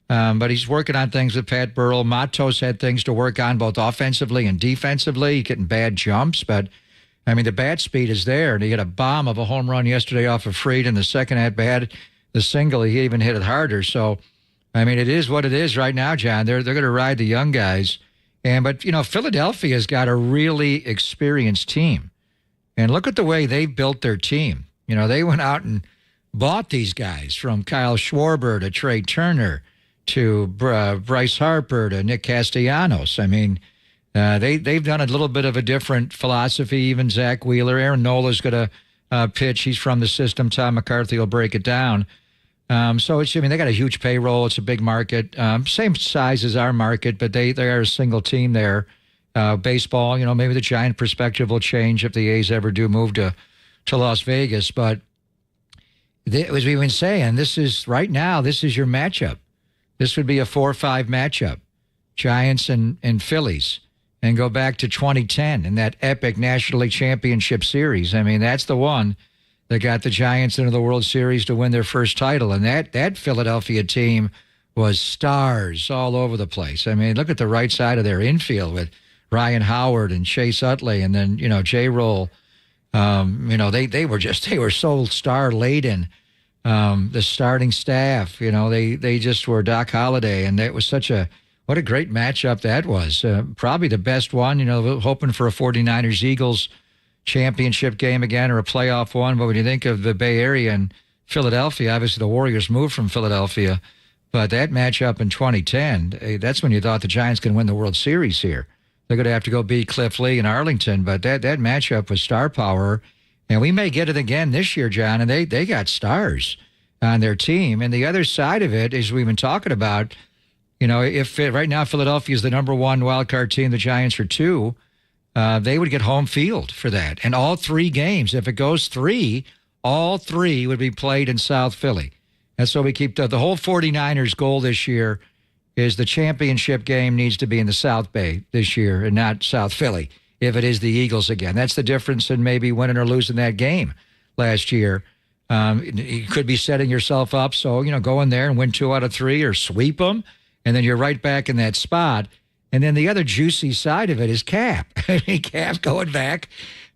But he's working on things with Pat Burrell. Matos had things to work on both offensively and defensively, getting bad jumps. But, I mean, the bat speed is there. And he hit a bomb of a home run yesterday off of Fried in the second at-bat. The single, he even hit it harder. So, I mean, it is what it is right now, John. They're going to ride the young guys. But, Philadelphia's got a really experienced team. And look at the way they built their team. They went out and bought these guys, from Kyle Schwarber to Trey Turner to Bryce Harper to Nick Castellanos. I mean, they've done a little bit of a different philosophy. Even Zach Wheeler, Aaron Nola's going to pitch. He's from the system. Tom McCarthy will break it down. So they got a huge payroll. It's a big market, same size as our market, but they are a single team there, baseball, maybe the Giant perspective will change if the A's ever do move to Las Vegas. But as we've been saying, this is your matchup. This would be a 4-5 matchup, Giants and Phillies, and go back to 2010 in that epic National League Championship Series. I mean, that's the one that got the Giants into the World Series to win their first title. And that Philadelphia team was stars all over the place. I mean, look at the right side of their infield with Ryan Howard and Chase Utley, and then, J-Roll. They were so star-laden. The starting staff, they just were Doc Holliday, and it was what a great matchup that was. Probably the best one, hoping for a 49ers-Eagles championship game again or a playoff one. But when you think of the Bay Area and Philadelphia, obviously the Warriors moved from Philadelphia, but that matchup in 2010, that's when you thought the Giants could win the World Series here. They're going to have to go beat Cliff Lee in Arlington, but that matchup was star power. And we may get it again this year, John, and they got stars on their team. And the other side of it is we've been talking about, if right now Philadelphia is the number one wildcard team, the Giants are 2, they would get home field for that. And all 3 games, if it goes 3, all 3 would be played in South Philly. That's what we keep the whole 49ers goal this year is the championship game needs to be in the South Bay this year and not South Philly. If it is the Eagles again. That's the difference in maybe winning or losing that game last year. You could be setting yourself up. So, go in there and win 2 out of 3 or sweep them, and then you're right back in that spot. And then the other juicy side of it is Cap. Cap going back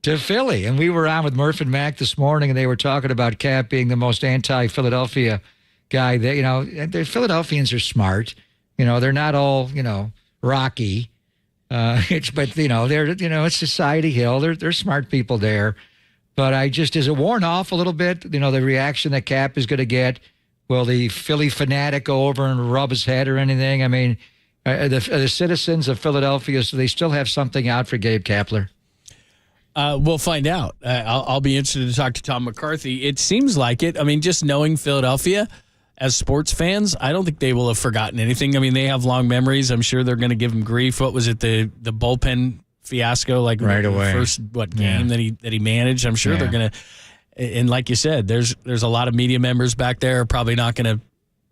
to Philly. And we were on with Murph and Mac this morning, and they were talking about Cap being the most anti-Philadelphia guy. The Philadelphians are smart. They're not all, rocky. It's Society Hill. They're smart people there. But is it worn off a little bit? The reaction that Cap is going to get. Will the Philly fanatic go over and rub his head or anything? I mean, the citizens of Philadelphia, do they still have something out for Gabe Kapler? We'll find out. I'll be interested to talk to Tom McCarthy. It seems like it. I mean, just knowing Philadelphia as sports fans, I don't think they will have forgotten anything. I mean, they have long memories. I'm sure they're going to give him grief. What was it, the bullpen fiasco, right away, first game that he managed? I'm sure they're going to. And like you said, there's a lot of media members back there probably not going to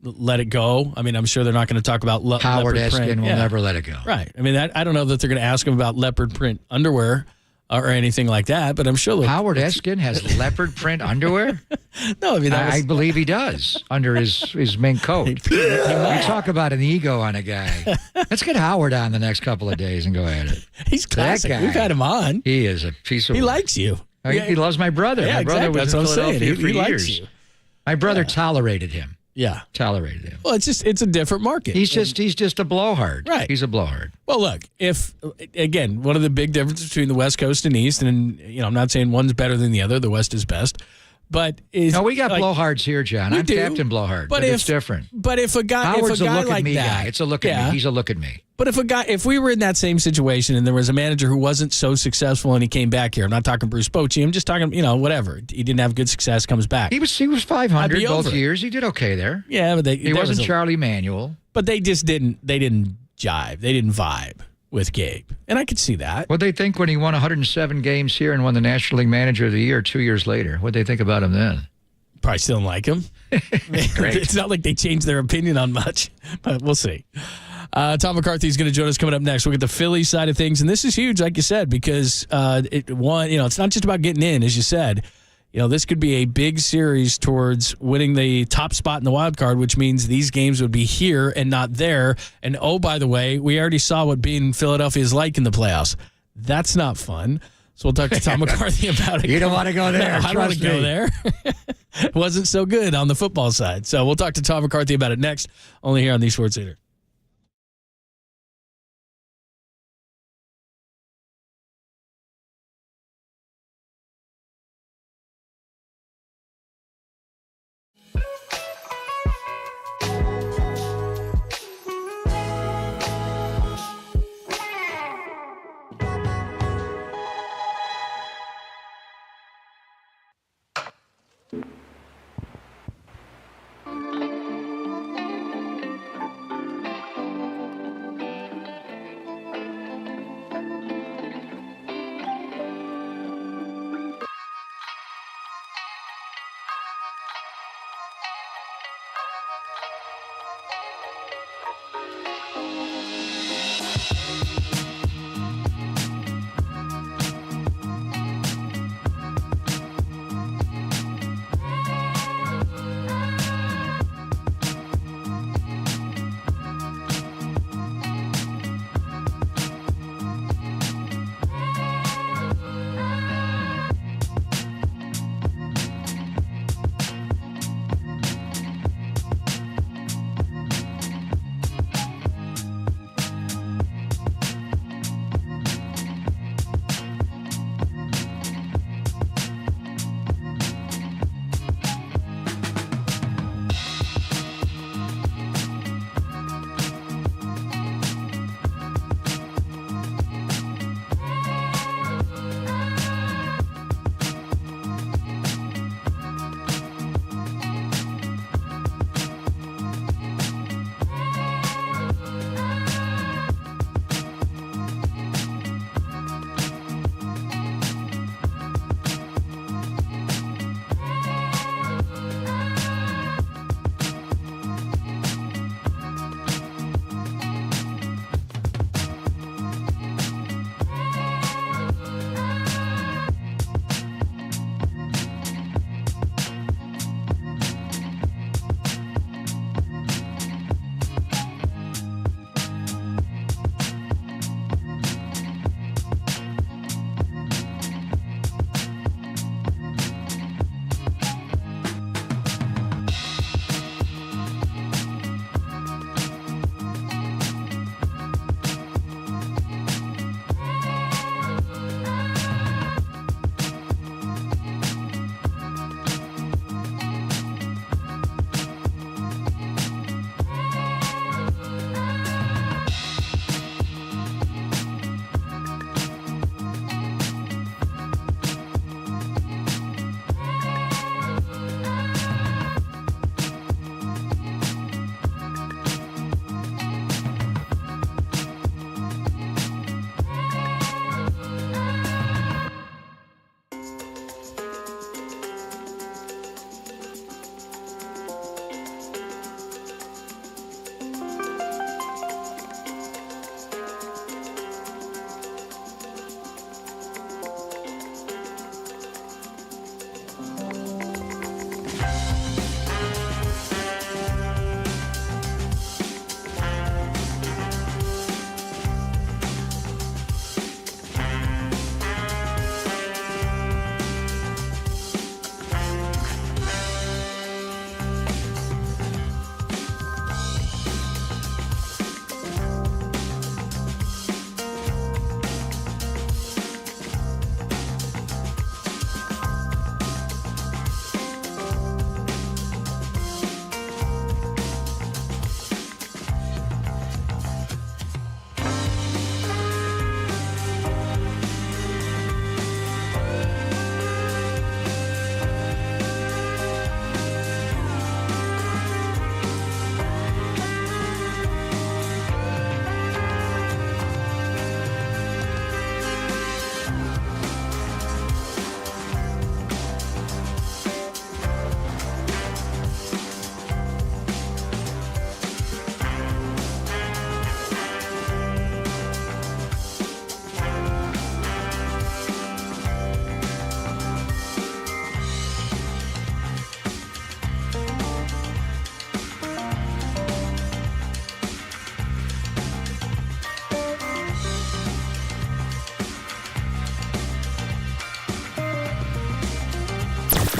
let it go. I mean, I'm sure they're not going to talk about Howard leopard Eskin print. will never let it go. Right. I mean, I don't know that they're going to ask him about leopard print underwear or anything like that, but I'm sure Howard Eskin has leopard print underwear. No, I mean I believe he does under his mink coat. You talk about an ego on a guy. Let's get Howard on the next couple of days and go at it. He's classic. We've had him on. He is a piece of. He likes you. He loves my brother. Yeah, my brother exactly. was That's in what I'm saying. Philadelphia for He years. likes you. My brother tolerated him. Yeah, tolerated him. Well, it's a different market. He's just a blowhard. Right. He's a blowhard. Well, look, again, one of the big differences between the West Coast and East, and I'm not saying one's better than the other. The West is best, but we got blowhards here, John. I'm Captain Blowhard, but it's different. But if a guy, Howard's a guy look like at me that, guy. It's a look at me. He's a look at me. But if we were in that same situation and there was a manager who wasn't so successful and he came back here, I'm not talking Bruce Bochy, I'm just talking, whatever. He didn't have good success, comes back. He was 500 both years. He did okay there. Yeah, but he wasn't Charlie Manuel. But they just didn't jive. They didn't vibe with Gabe. And I could see that. What'd they think when he won 107 games here and won the National League Manager of the Year 2 years later? What'd they think about him then? Probably still don't like him. Great. It's not like they changed their opinion on much, but we'll see. Tom McCarthy is going to join us coming up next. We'll get the Philly side of things, and this is huge, like you said, because it's not just about getting in, as you said. This could be a big series towards winning the top spot in the wild card, which means these games would be here and not there. And oh, by the way, we already saw what being in Philadelphia is like in the playoffs. That's not fun. So we'll talk to Tom McCarthy about it. You don't want to go there. No, I don't want to go there. It wasn't so good on the football side. So we'll talk to Tom McCarthy about it next, only here on the Sports Leader.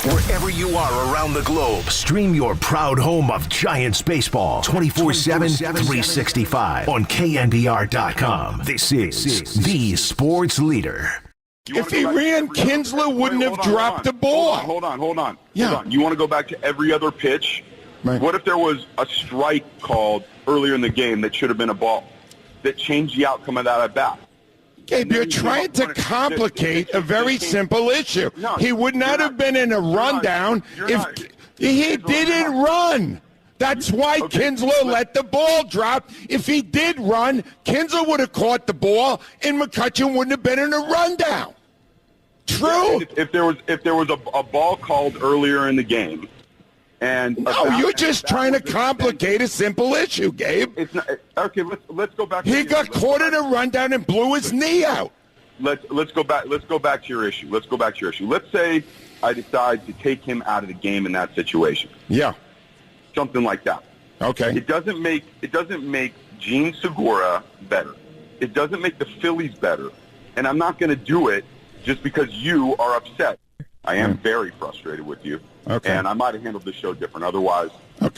Wherever you are around the globe, stream your proud home of Giants baseball 24/7, 365 on KNBR.com. This is the sports leader. If he ran, Kinsler wouldn't have dropped the ball. Hold on. Yeah. Hold on. You want to go back to every other pitch? Right. What if there was a strike called earlier in the game that should have been a ball that changed the outcome of that at bat? Gabe, you're trying to complicate a very simple issue. He would not have been in a rundown if he didn't run. That's why Kinsler let the ball drop. If he did run, Kinsler would have caught the ball, and McCutchen wouldn't have been in a rundown. True. If there was a ball called earlier in the game, and no, you're just trying to complicate a simple issue, Gabe. It's not okay. Let's go back. He got caught in a rundown and blew his knee out. Let's go back to your issue. Let's say I decide to take him out of the game in that situation. Yeah. Something like that. Okay. It doesn't make Gene Segura better. It doesn't make the Phillies better. And I'm not going to do it just because you are upset. I am very frustrated with you. Okay. And I might have handled the show different. Otherwise, I'd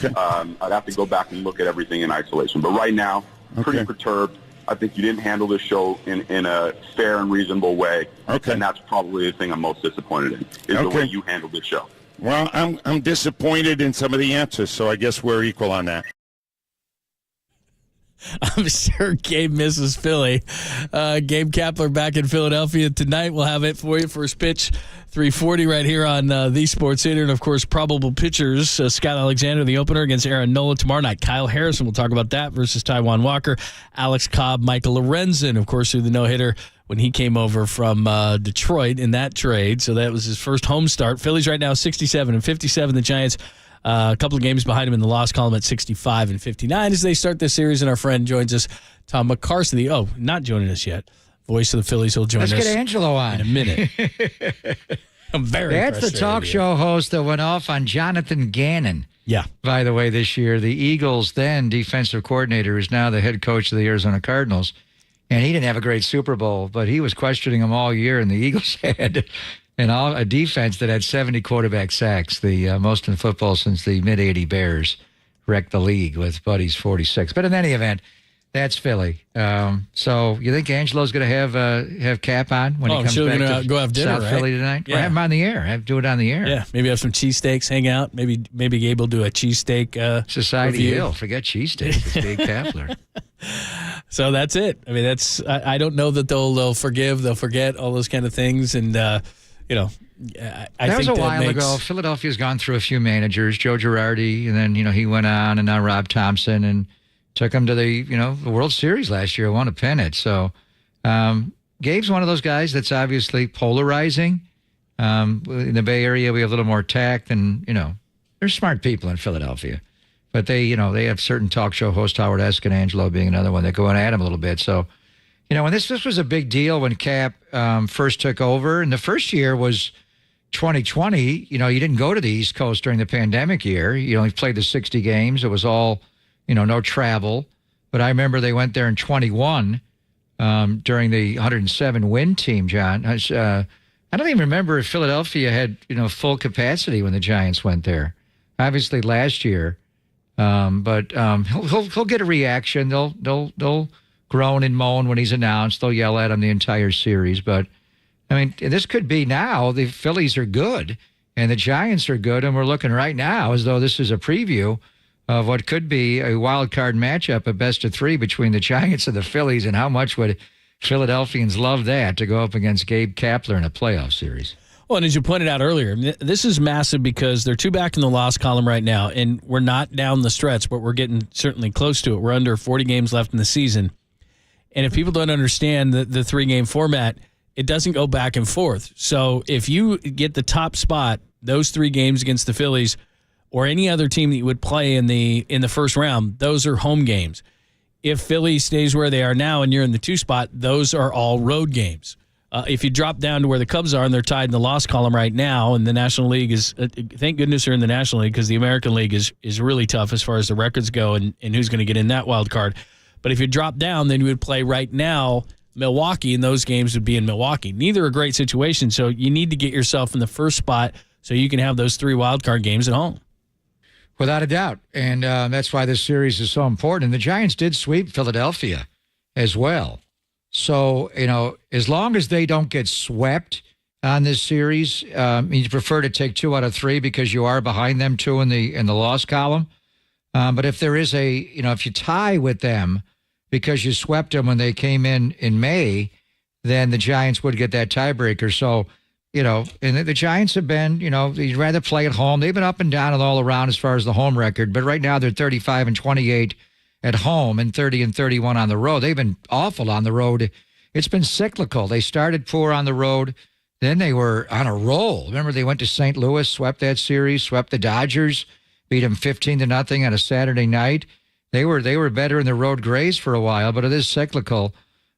have to go back and look at everything in isolation. But right now, pretty perturbed. I think you didn't handle this show in a fair and reasonable way. Okay. And that's probably the thing I'm most disappointed in, is the way you handled this show. Well, I'm disappointed in some of the answers, so I guess we're equal on that. I'm sure Gabe misses Philly. Gabe Kapler back in Philadelphia tonight. We'll have it for you. First pitch, 3:40 right here on the Sports Center. And, of course, probable pitchers, Scott Alexander, the opener against Aaron Nola tomorrow night. Kyle Harrison, we'll talk about that, versus Taijuan Walker. Alex Cobb, Michael Lorenzen, of course, through the no-hitter when he came over from Detroit in that trade. So that was his first home start. Phillies right now 67 and 57. The Giants a couple of games behind him in the loss column at 65 and 59 as they start this series. And our friend joins us, Tom McCarthy. Not joining us yet. Voice of the Phillies. He'll join us. Let's get Angelo on in a minute. I'm very That's the talk show host that went off on Jonathan Gannon. Yeah. By the way, this year, the Eagles' then defensive coordinator is now the head coach of the Arizona Cardinals. And he didn't have a great Super Bowl, but he was questioning him all year, and the Eagles had a defense that had 70 quarterback sacks, the most in football since the mid-'80 Bears wrecked the league with Buddy's 46. But in any event, that's Philly. So you think Angelo's going to have Cap on when he comes back to go have dinner, South Philly tonight? Yeah. Or have him on the air. Do it on the air. Yeah, maybe have some cheesesteaks, hang out. Maybe Gabe will do a cheesesteak Society review. Hill. Forget cheesesteaks. It's Gabe Kapler. So that's it. I mean, I don't know that they'll forgive, they'll forget, all those kind of things. And, I that think was a that while ago. Philadelphia's gone through a few managers, Joe Girardi, and then, he went on, and now Rob Thompson, and took him to the World Series last year, won a pennant. So Gabe's one of those guys that's obviously polarizing. In the Bay Area, we have a little more tact, and, there's smart people in Philadelphia. But they have certain talk show hosts, Howard Eskin, Angelo being another one, that go at him a little bit. So, when this was a big deal when Cap first took over, and the first year was 2020. You didn't go to the East Coast during the pandemic year. You only played the 60 games. It was all, no travel. But I remember they went there in 21 during the 107 win team, John. I don't even remember if Philadelphia had, full capacity when the Giants went there. Obviously last year. But he'll get a reaction. They'll groan and moan when he's announced. They'll yell at him the entire series. But I mean, this could be now. The Phillies are good and the Giants are good, and we're looking right now as though this is a preview of what could be a wild card matchup, a best of three between the Giants and the Phillies. And how much would Philadelphians love that, to go up against Gabe Kapler in a playoff series? Well, and as you pointed out earlier, this is massive because they're two back in the loss column right now, and we're not down the stretch, but we're getting certainly close to it. We're under 40 games left in the season. And if people don't understand the three-game format, it doesn't go back and forth. So if you get the top spot, those 3 games against the Phillies or any other team that you would play in the first round, those are home games. If Philly stays where they are now and you're in the 2 spot, those are all road games. If you drop down to where the Cubs are and they're tied in the loss column right now, and the National League is, thank goodness they're in the National League, because the American League is really tough as far as the records go and who's going to get in that wild card. But if you drop down, then you would play right now Milwaukee, and those games would be in Milwaukee. Neither are great situations, so you need to get yourself in the first spot so you can have those 3 wild card games at home. Without a doubt. And that's why this series is so important. And the Giants did sweep Philadelphia as well. So, as long as they don't get swept on this series, you prefer to take 2 out of 3 because you are behind them 2 in the loss column. But if there is if you tie with them because you swept them when they came in May, then the Giants would get that tiebreaker. So, and the Giants have been, you'd rather play at home. They've been up and down and all around as far as the home record. But right now they're 35-28 at home and 30-31 on the road. They've been awful on the road. It's been cyclical. They started poor on the road. Then they were on a roll. Remember, they went to St. Louis, swept that series, swept the Dodgers, beat them 15-0 on a Saturday night. They were better in the road Grays for a while, but it is cyclical.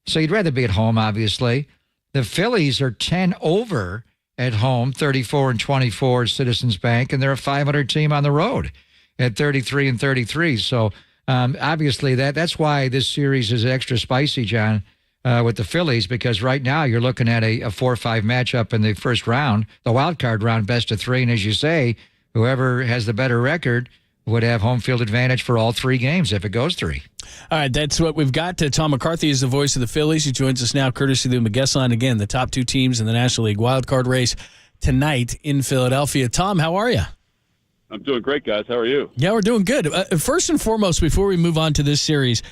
So you'd rather be at home, obviously. The Phillies are 10 over at home, 34-24 at Citizens Bank, and they're a 500 team on the road at 33-33. So obviously that's why this series is extra spicy, John, with the Phillies, because right now you're looking at a 4-5 matchup in the first round, the wild card round, best of 3. And as you say, whoever has the better record would have home field advantage for all 3 games if it goes 3. All right, that's what we've got. Tom McCarthy is the voice of the Phillies. He joins us now courtesy of the guest line. Again, the top 2 teams in the National League wildcard race tonight in Philadelphia. Tom, how are you? I'm doing great, guys. How are you? Yeah, we're doing good. First and foremost, before we move on to this series,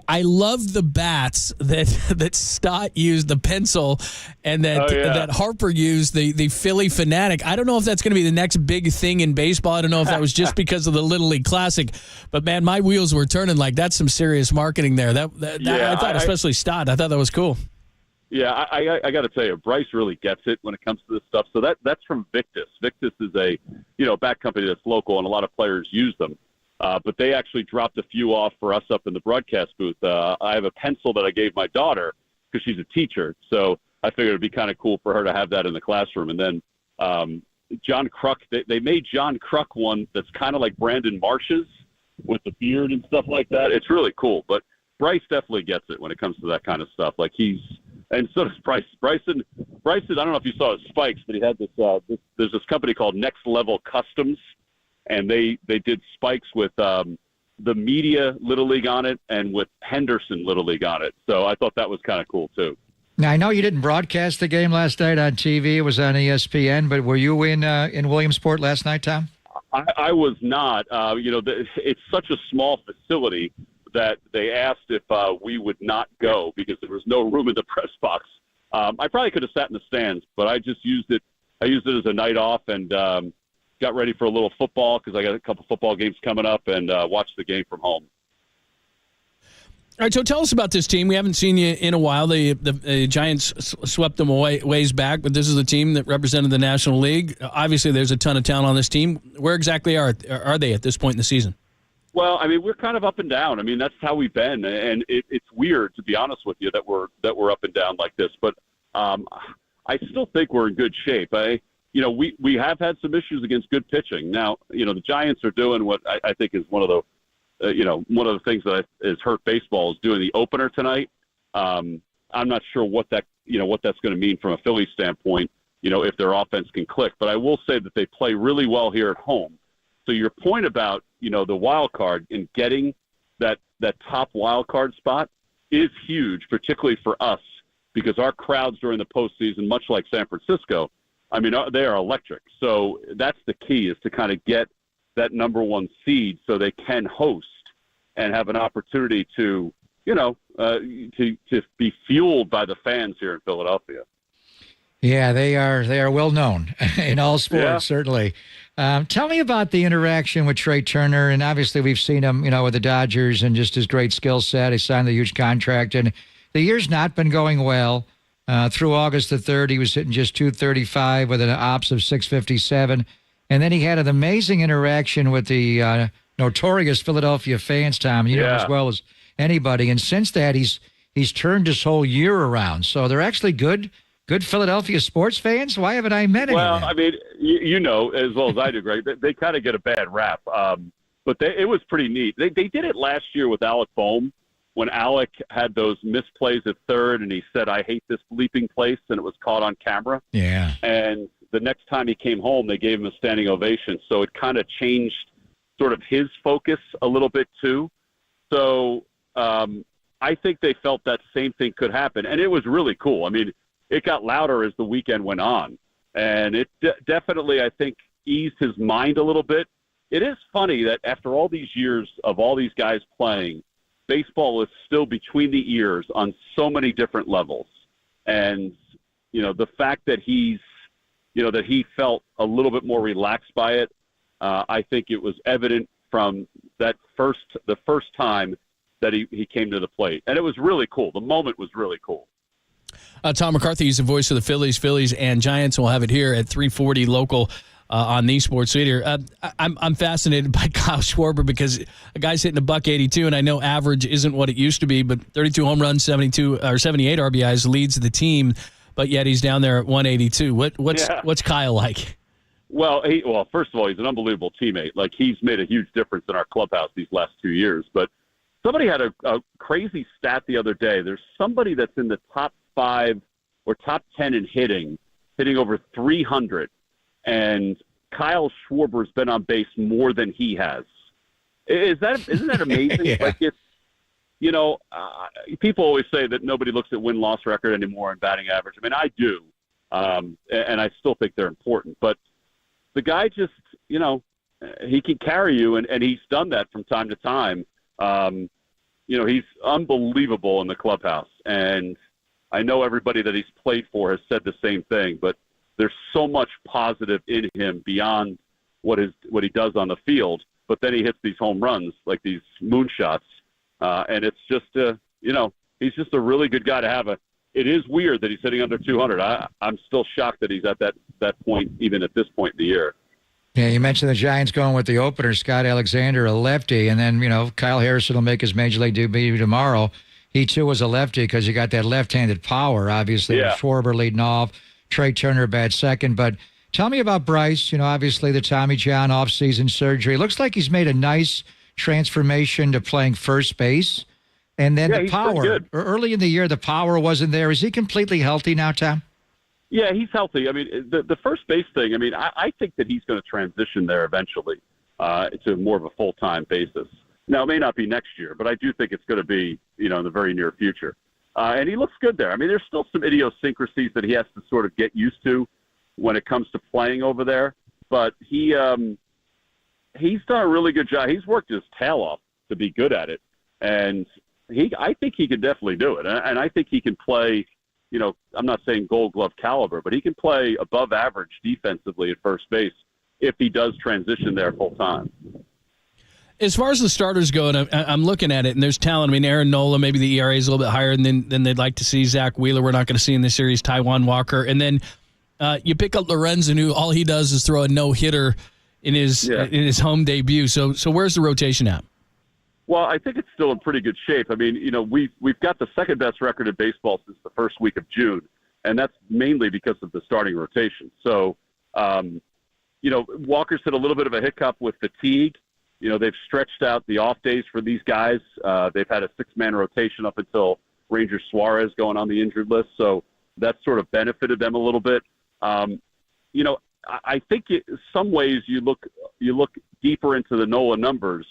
I love the bats that Stott used, the pencil, and that Harper used, the Philly Fanatic. I don't know if that's going to be the next big thing in baseball. I don't know if that was just because of the Little League Classic, but man, my wheels were turning. Like, that's some serious marketing there. I thought, especially Stott, I thought that was cool. Yeah, I got to tell you, Bryce really gets it when it comes to this stuff. So that's from Victus. Victus is a bat company that's local, and a lot of players use them. But they actually dropped a few off for us up in the broadcast booth. I have a pencil that I gave my daughter because she's a teacher. So I figured it'd be kind of cool for her to have that in the classroom. And then John Kruk, they made John Kruk one that's kind of like Brandon Marsh's with the beard and stuff like that. It's really cool. But Bryce definitely gets it when it comes to that kind of stuff. Like and so does Bryce. Bryson, I don't know if you saw his spikes, but he had there's this company called Next Level Customs. And they did spikes with the Media Little League on it and with Henderson Little League on it. So I thought that was kind of cool, too. Now, I know you didn't broadcast the game last night on TV. It was on ESPN. But were you in Williamsport last night, Tom? I was not. It's such a small facility that they asked if we would not go because there was no room in the press box. I probably could have sat in the stands, but I just used it. I used it as a night off and got ready for a little football because I got a couple football games coming up and watched the game from home. All right, so tell us about this team. We haven't seen you in a while. The Giants swept them away ways back, but this is the team that represented the National League. Obviously, there's a ton of talent on this team. Where exactly are they at this point in the season? Well, I mean, we're kind of up and down. I mean, that's how we've been, and it's weird, to be honest with you, that we're up and down like this. But I still think we're in good shape. We have had some issues against good pitching. Now, the Giants are doing what I think is one of the things that has hurt baseball is doing the opener tonight. I'm not sure what that's going to mean from a Phillies standpoint, if their offense can click. But I will say that they play really well here at home. So your point about, the wild card and getting that top wild card spot is huge, particularly for us, because our crowds during the postseason, much like San Francisco, I mean, they are electric. So that's the key, is to kind of get that number 1 seed so they can host and have an opportunity to, to be fueled by the fans here in Philadelphia. Yeah, they are well known in all sports, certainly. Tell me about the interaction with Trey Turner, and obviously we've seen him, with the Dodgers and just his great skill set. He signed the huge contract, and the year's not been going well. Through August the 3rd, he was hitting just .235 with an ops of .657, and then he had an amazing interaction with the notorious Philadelphia fans, Tom, know as well as anybody. And since that, he's turned his whole year around. So they're actually good Philadelphia sports fans? Why haven't I met any of them? Well, I mean, you know as well as I do, Greg, they kind of get a bad rap. But it was pretty neat. They did it last year with Alec Boehm when Alec had those misplays at third and he said, "I hate this bleeping place," and it was caught on camera. Yeah. And the next time he came home, they gave him a standing ovation. So it kind of changed sort of his focus a little bit too. So I think they felt that same thing could happen. And it was really cool. I mean, it got louder as the weekend went on. And it definitely, I think, eased his mind a little bit. It is funny that after all these years of all these guys playing, baseball is still between the ears on so many different levels. And, the fact that he felt a little bit more relaxed by it, I think it was evident from the first time that he came to the plate. And it was really cool. The moment was really cool. Tom McCarthy is the voice of the Phillies, and Giants. We'll have it here at 340 local on the Sports Leader. I'm fascinated by Kyle Schwarber because a guy's hitting $182, and I know average isn't what it used to be, but 32 home runs, 78 RBIs leads the team, but yet he's down there at 182. What's Kyle like? Well, first of all, he's an unbelievable teammate. Like, he's made a huge difference in our clubhouse these last 2 years. But somebody had a crazy stat the other day. There's somebody that's in the top 5 or top 10 in hitting over 300. And Kyle Schwarber's been on base more than he has. Isn't that amazing? Yeah. Like, it's, people always say that nobody looks at win-loss record anymore and batting average. I mean, I do. And I still think they're important. But the guy just, he can carry you, and he's done that from time to time. He's unbelievable in the clubhouse. And I know everybody that he's played for has said the same thing, but there's so much positive in him beyond what he does on the field. But then he hits these home runs, like these moonshots. And it's just, he's just a really good guy to have. It is weird that he's hitting under 200. I'm still shocked that he's at that point, even at this point in the year. Yeah, you mentioned the Giants going with the opener, Scott Alexander, a lefty, and then, Kyle Harrison will make his Major League debut tomorrow. He, too, was a lefty because you got that left-handed power, obviously, with Schwarber leading off, Trey Turner bad second. But tell me about Bryce, obviously the Tommy John off-season surgery. It looks like he's made a nice transformation to playing first base. And then the power, early in the year, the power wasn't there. Is he completely healthy now, Tom? Yeah, he's healthy. I mean, the first base thing, I think that he's going to transition there eventually to more of a full-time basis. Now, it may not be next year, but I do think it's going to be, in the very near future. And he looks good there. I mean, there's still some idiosyncrasies that he has to sort of get used to when it comes to playing over there. But he's done a really good job. He's worked his tail off to be good at it. And I think he can definitely do it. And I think he can play, I'm not saying Gold Glove caliber, but he can play above average defensively at first base if he does transition there full time. As far as the starters go, and I'm looking at it, and there's talent. I mean, Aaron Nola, maybe the ERA is a little bit higher than they'd like to see. Zach Wheeler, we're not going to see in this series. Taijuan Walker. And then you pick up Lorenzen, who all he does is throw a no-hitter in his home debut. So where's the rotation at? Well, I think it's still in pretty good shape. I mean, we've got the second best record in baseball since the first week of June, and that's mainly because of the starting rotation. So, Walker's hit a little bit of a hiccup with fatigue. They've stretched out the off days for these guys. They've had a 6-man rotation up until Ranger Suarez going on the injured list, so that sort of benefited them a little bit. I think in some ways you look deeper into the Nola numbers.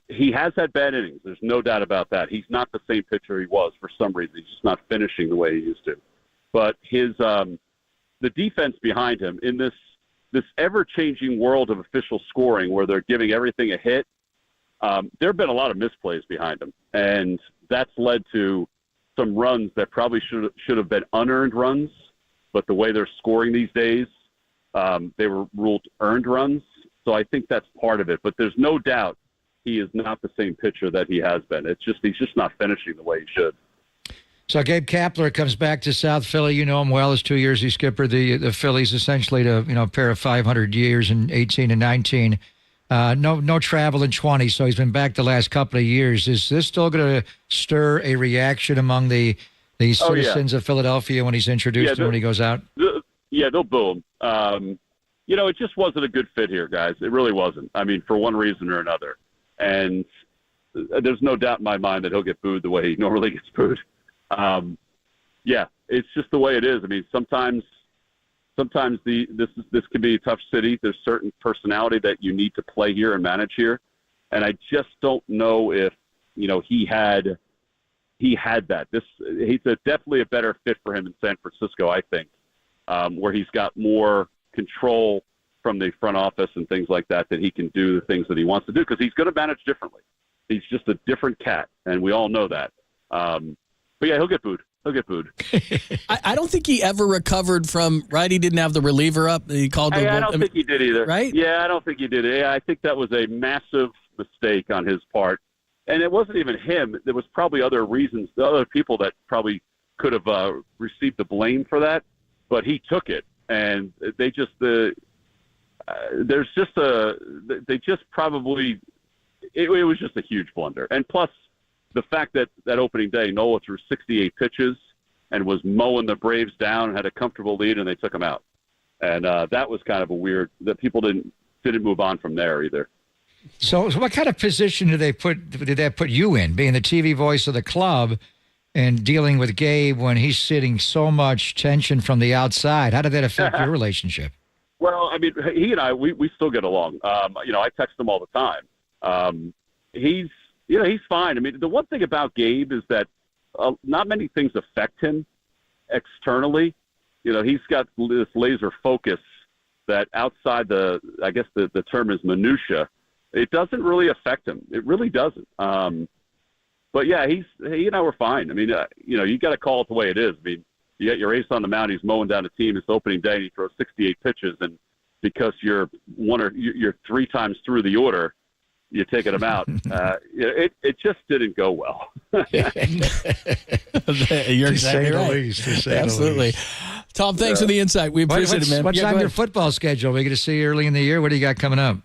He has had bad innings. There's no doubt about that. He's not the same pitcher he was for some reason. He's just not finishing the way he used to. But his the defense behind him in this ever-changing world of official scoring where they're giving everything a hit, there have been a lot of misplays behind him, and that's led to some runs that probably should have been unearned runs, but the way they're scoring these days, they were ruled earned runs. So I think that's part of it. But there's no doubt he is not the same pitcher that he has been. He's just not finishing the way he should. So Gabe Kapler comes back to South Philly. You know him well. As 2 years he skippered the Phillies essentially to a pair of 500 years in 18 and 19. No travel in 20, so he's been back the last couple of years. Is this still going to stir a reaction among the citizens of Philadelphia when he's introduced and when he goes out? They'll boo him. It just wasn't a good fit here, guys. It really wasn't. I mean, for one reason or another. And, there's no doubt in my mind that he'll get booed the way he normally gets booed. Yeah, it's just the way it is. I mean, sometimes this can be a tough city. There's certain personality that you need to play here and manage here, and I just don't know if he had that. He's definitely a better fit for him in San Francisco, I think, where he's got more control from the front office and things like that he can do the things that he wants to do because he's going to manage differently. He's just a different cat, and we all know that. But yeah, he'll get booed. I don't think he ever recovered from, right? He didn't have the reliever up. He called the I don't think he did either. Right? Yeah, I don't think he did. Yeah, I think that was a massive mistake on his part. And it wasn't even him. There was probably other reasons, other people that probably could have received the blame for that. But he took it. And they just, it was just a huge blunder. And plus, the fact that opening day, Nola threw 68 pitches and was mowing the Braves down and had a comfortable lead, and they took him out. And that was kind of a weird – that people didn't move on from there either. So what kind of position did that put you in, being the TV voice of the club and dealing with Gabe when he's sitting so much tension from the outside? How did that affect your relationship? Well, I mean, he and I, we still get along. I text him all the time. He's fine. I mean, the one thing about Gabe is that not many things affect him externally. He's got this laser focus that outside the term is minutia. It doesn't really affect him. It really doesn't. But yeah, he and I were fine. I mean, you got to call it the way it is. I mean, you got your ace on the mound. He's mowing down a team. It's opening day. And he throws 68 pitches, and because you're three times through the order, you're taking him out. It just didn't go well. You're exactly right. Absolutely. Tom, thanks for the insight. We appreciate it, man. What's on your football schedule? We're going to see early in the year. What do you got coming up?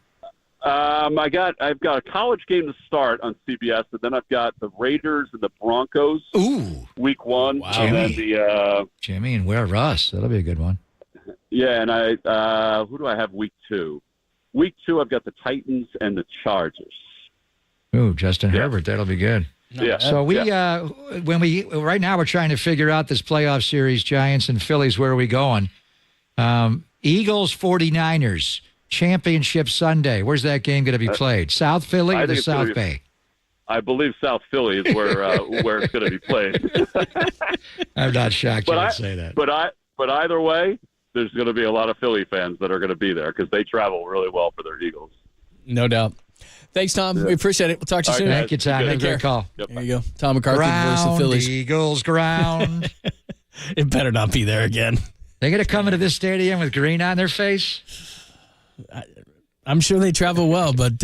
I've got a college game to start on CBS, and then I've got the Raiders and the Broncos. Ooh, week 1. Wow. And then Jimmy and where Russ? That'll be a good one. Yeah, and who do I have week 2? Week 2, I've got the Titans and the Chargers. Ooh, Justin Herbert. That'll be good. Yeah. So right now we're trying to figure out this playoff series, Giants and Phillies. Where are we going? Eagles, 49ers. Championship Sunday. Where's that game going to be played? South Philly or the South Bay? I believe South Philly is where it's going to be played. I'm not shocked you would say that. But either way, there's going to be a lot of Philly fans that are going to be there because they travel really well for their Eagles. No doubt. Thanks, Tom. We appreciate it. We'll talk to you soon. Thank you, Tom. Have a great call. Yep, there you go. Tom McCarthy, voice of the Phillies. Eagles ground. It better not be there again. They're going to come into this stadium with green on their face? I'm sure they travel well, but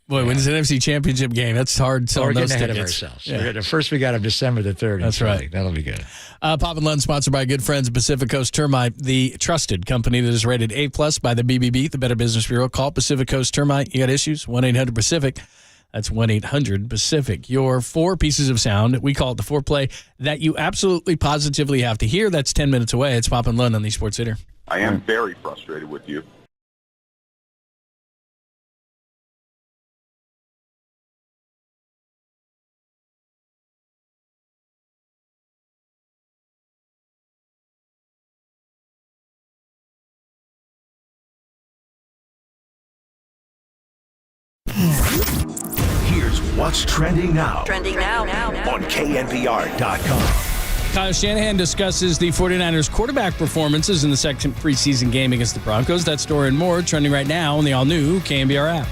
when it's an NFC Championship game, that's hard selling those tickets. We're getting ahead of ourselves. Yeah. First, we got them December the 3rd. That's right. That'll be good. Pop and Lund, sponsored by good friends Pacific Coast Termite, the trusted company that is rated A+ by the BBB, the Better Business Bureau. Call Pacific Coast Termite. You got issues? 1-800-PACIFIC. That's 1-800-PACIFIC. Your 4 pieces of sound, we call it the foreplay, that you absolutely positively have to hear. That's 10 minutes away. It's Pop and Lund on the Sports Hitter. I am very frustrated with you. Here's what's trending now. Trending now. On KNBR.com. Kyle Shanahan discusses the 49ers quarterback performances in the second preseason game against the Broncos. That story and more trending right now on the all-new KNBR app.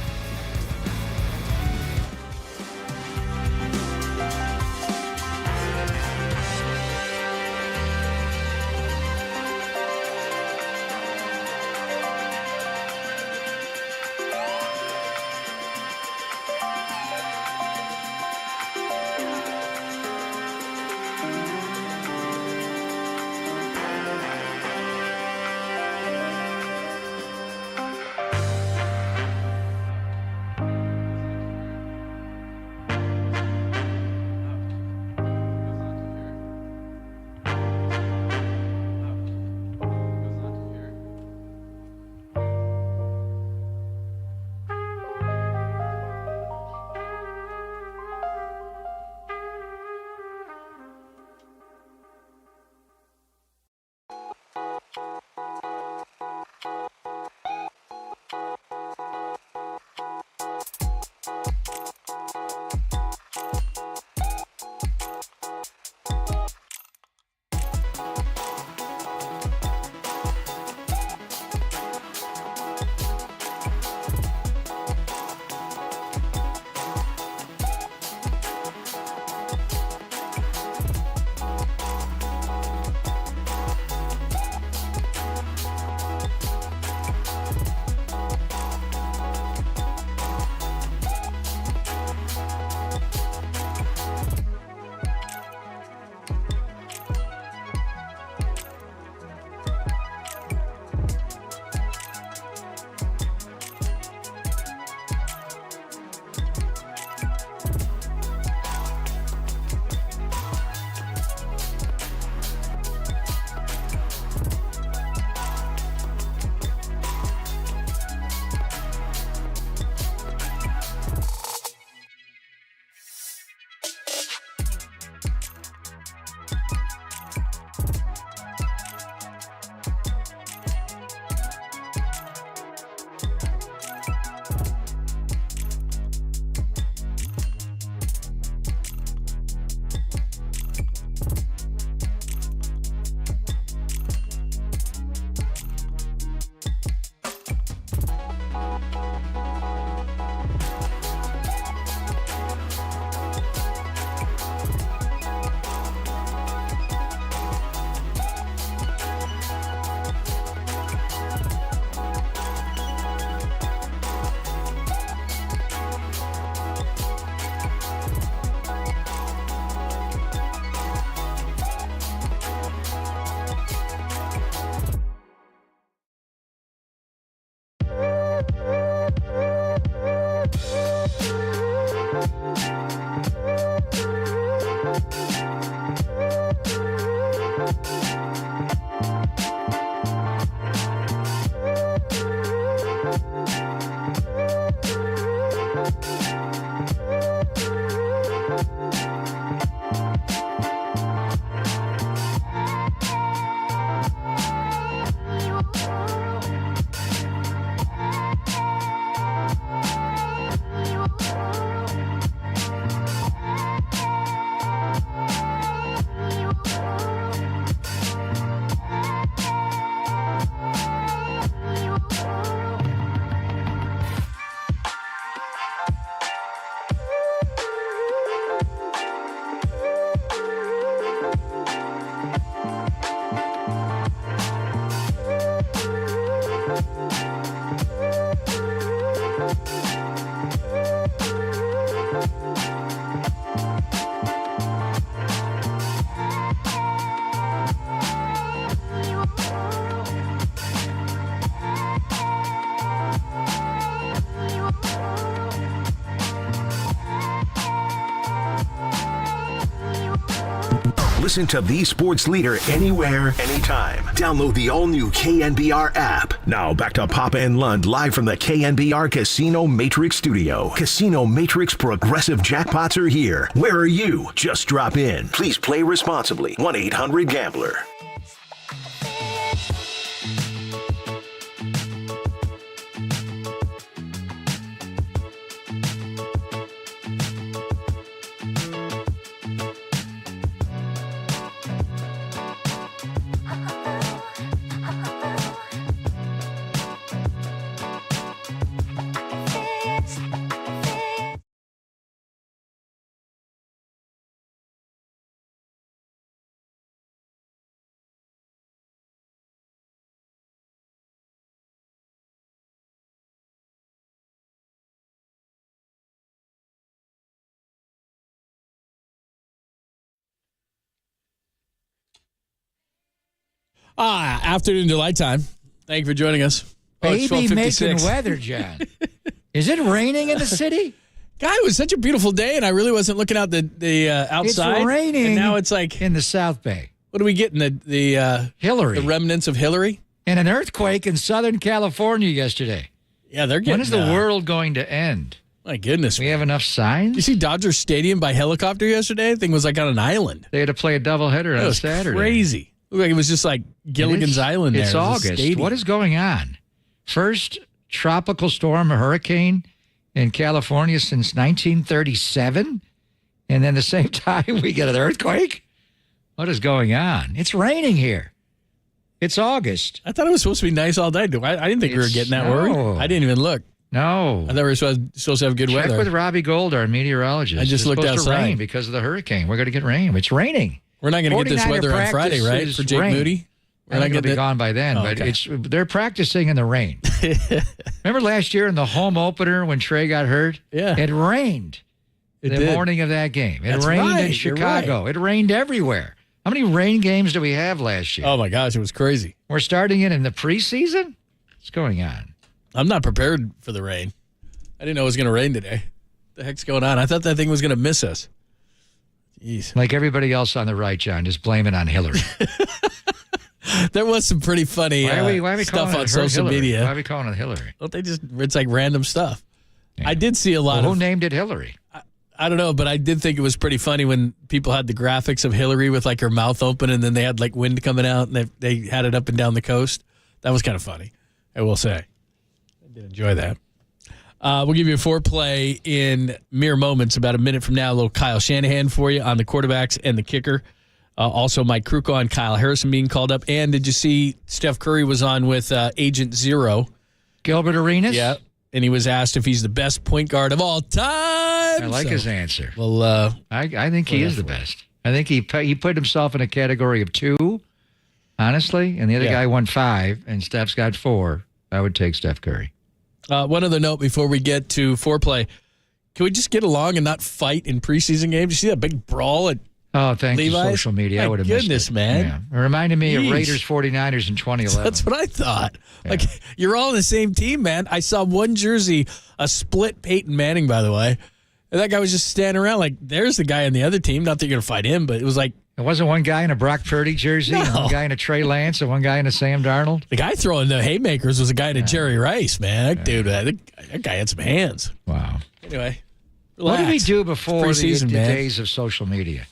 Listen to the sports leader anywhere, anytime. Download the all-new KNBR app. Now back to Papa and Lund live from the KNBR Casino Matrix Studio. Casino Matrix Progressive Jackpots are here. Where are you? Just drop in. Please play responsibly. 1-800-GAMBLER. Afternoon delight time. Thank you for joining us. Baby making weather, John. Is it raining in the city? Guy, it was such a beautiful day, and I really wasn't looking out the outside. It's raining. And now it's like in the South Bay. What are we getting? The Hillary. The remnants of Hillary? And an earthquake in Southern California yesterday. Yeah, they're getting. When is the world going to end? My goodness. We have enough signs? You see Dodger Stadium by helicopter yesterday? The thing was like on an island. They had to play a doubleheader on Saturday. Crazy. Looked like it was just like Gilligan's Island there. It's August. What is going on? First tropical storm or hurricane in California since 1937? And then the same time we get an earthquake? What is going on? It's raining here. It's August. I thought it was supposed to be nice all day. I didn't think we were getting that worried. I didn't even look. No. I thought we were supposed to have good weather. Check with Robbie Gold, our meteorologist. I just looked outside. It's supposed to rain because of the hurricane. We're going to get rain. It's raining. We're not going to get this weather on Friday, right? For Jake Moody? We're not going to be gone by then, but they're practicing in the rain. Remember last year in the home opener when Trey got hurt? Yeah. It rained the morning of that game. It rained in Chicago. It rained everywhere. How many rain games do we have last year? Oh, my gosh, it was crazy. We're starting it in the preseason? What's going on? I'm not prepared for the rain. I didn't know it was going to rain today. What the heck's going on? I thought that thing was going to miss us. Jeez. Like everybody else on the right, John, just blame it on Hillary. There was some pretty funny why are we stuff on Hillary? social media. Why are we calling it Hillary? Well, it's like random stuff. Yeah. I did see a lot of... Who named it Hillary? I don't know, but I did think it was pretty funny when people had the graphics of Hillary with like her mouth open and then they had like wind coming out and they had it up and down the coast. That was kind of funny, I will say. I did enjoy that. We'll give you a foreplay in mere moments. About a minute from now, a little Kyle Shanahan for you on the quarterbacks and the kicker. Also, Mike Krukow and Kyle Harrison being called up. And did you see Steph Curry was on with Agent Zero? Gilbert Arenas? Yeah. And he was asked if he's the best point guard of all time. I like his answer. Well, I think he is the best. I think he put himself in a category of 2, honestly, and the other guy won 5, and Steph's got 4. I would take Steph Curry. One other note before we get to foreplay. Can we just get along and not fight in preseason games? You see that big brawl at thanks Levi's? To social media. I would have missed it. Goodness, man. Yeah. It reminded me of Raiders 49ers in 2011. That's what I thought. Yeah. Like, you're all on the same team, man. I saw one jersey, a split Peyton Manning, by the way. And that guy was just standing around like, there's the guy on the other team. Not that you're going to fight him, but it was like. It wasn't one guy in a Brock Purdy jersey, and one guy in a Trey Lance, and one guy in a Sam Darnold. The guy throwing the haymakers was a guy in a Jerry Rice, man. Dude, that guy had some hands. Wow. Anyway, relax. What did we do before the man. days of social media?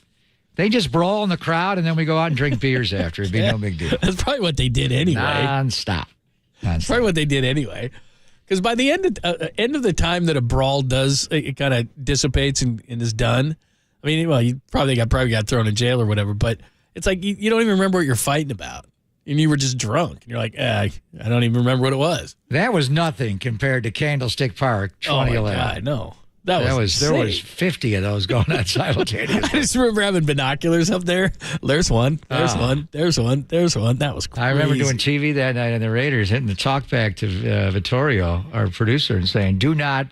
They just brawl in the crowd, and then we go out and drink beers after. It'd be no big deal. That's probably what they did anyway. Non-stop. That's probably what they did anyway. Because by the end of the time that a brawl does, it kind of dissipates and is done. I mean, well, you probably got thrown in jail or whatever, but it's like you don't even remember what you're fighting about. And you were just drunk. And you're like, I don't even remember what it was. That was nothing compared to Candlestick Park 2011. Oh, my God, no. There was 50 of those going on simultaneously. I just remember having binoculars up there. There's one. There's one. There's one. There's one. That was crazy. I remember doing TV that night and the Raiders hitting the talkback to Vittorio, our producer, and saying, do not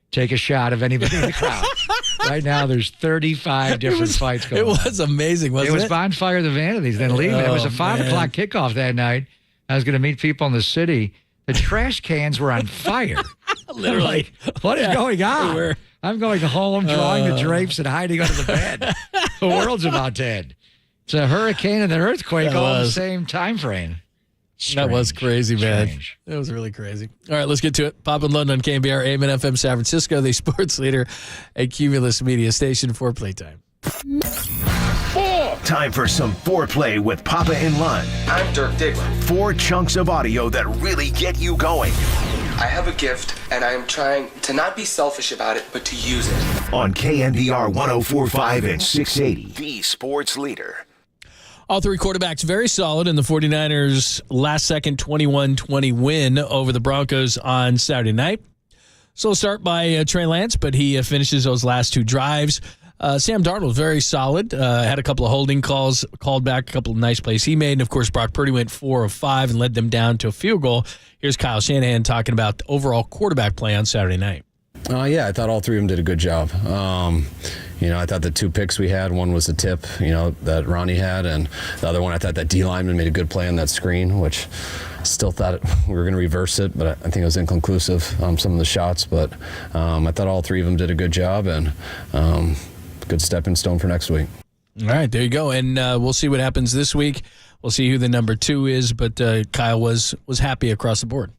take a shot of anybody in the crowd. Right now, there's 35 different fights going on. It was amazing, wasn't it? It was Bonfire of the Vanities, then leaving. It was a 5 o'clock kickoff that night. I was going to meet people in the city. The trash cans were on fire. Literally. What is going on? I'm going home, drawing the drapes and hiding under the bed. The world's about to end. It's a hurricane and an earthquake That all in the was. same time frame. That was crazy, man. Strange. That was really crazy. All right, let's get to it. Pop and London on KNBR, AM and FM San Francisco, the sports leader at Cumulus Media Station for Playtime. Time for some foreplay with Papa and Lund. I'm Dirk Diggler. 4 chunks of audio that really get you going. I have a gift, and I am trying to not be selfish about it, but to use it. On KNBR 104.5 and 680, the sports leader. All three quarterbacks very solid in the 49ers' last-second 21-20 win over the Broncos on Saturday night. So we'll start by Trey Lance, but he finishes those last 2 drives. Sam Darnold, very solid. Had a couple of holding calls, called back a couple of nice plays he made. And, of course, Brock Purdy went 4 of 5 and led them down to a field goal. Here's Kyle Shanahan talking about the overall quarterback play on Saturday night. Yeah, I thought all 3 of them did a good job. I thought the 2 picks we had, one was a tip, that Ronnie had, and the other one I thought that D lineman made a good play on that screen, which still thought we were going to reverse it, but I think it was inconclusive, some of the shots. But I thought all 3 of them did a good job, and good stepping stone for next week. All right, there you go. And we'll see what happens this week. We'll see who the number 2 is, but Kyle was happy across the board.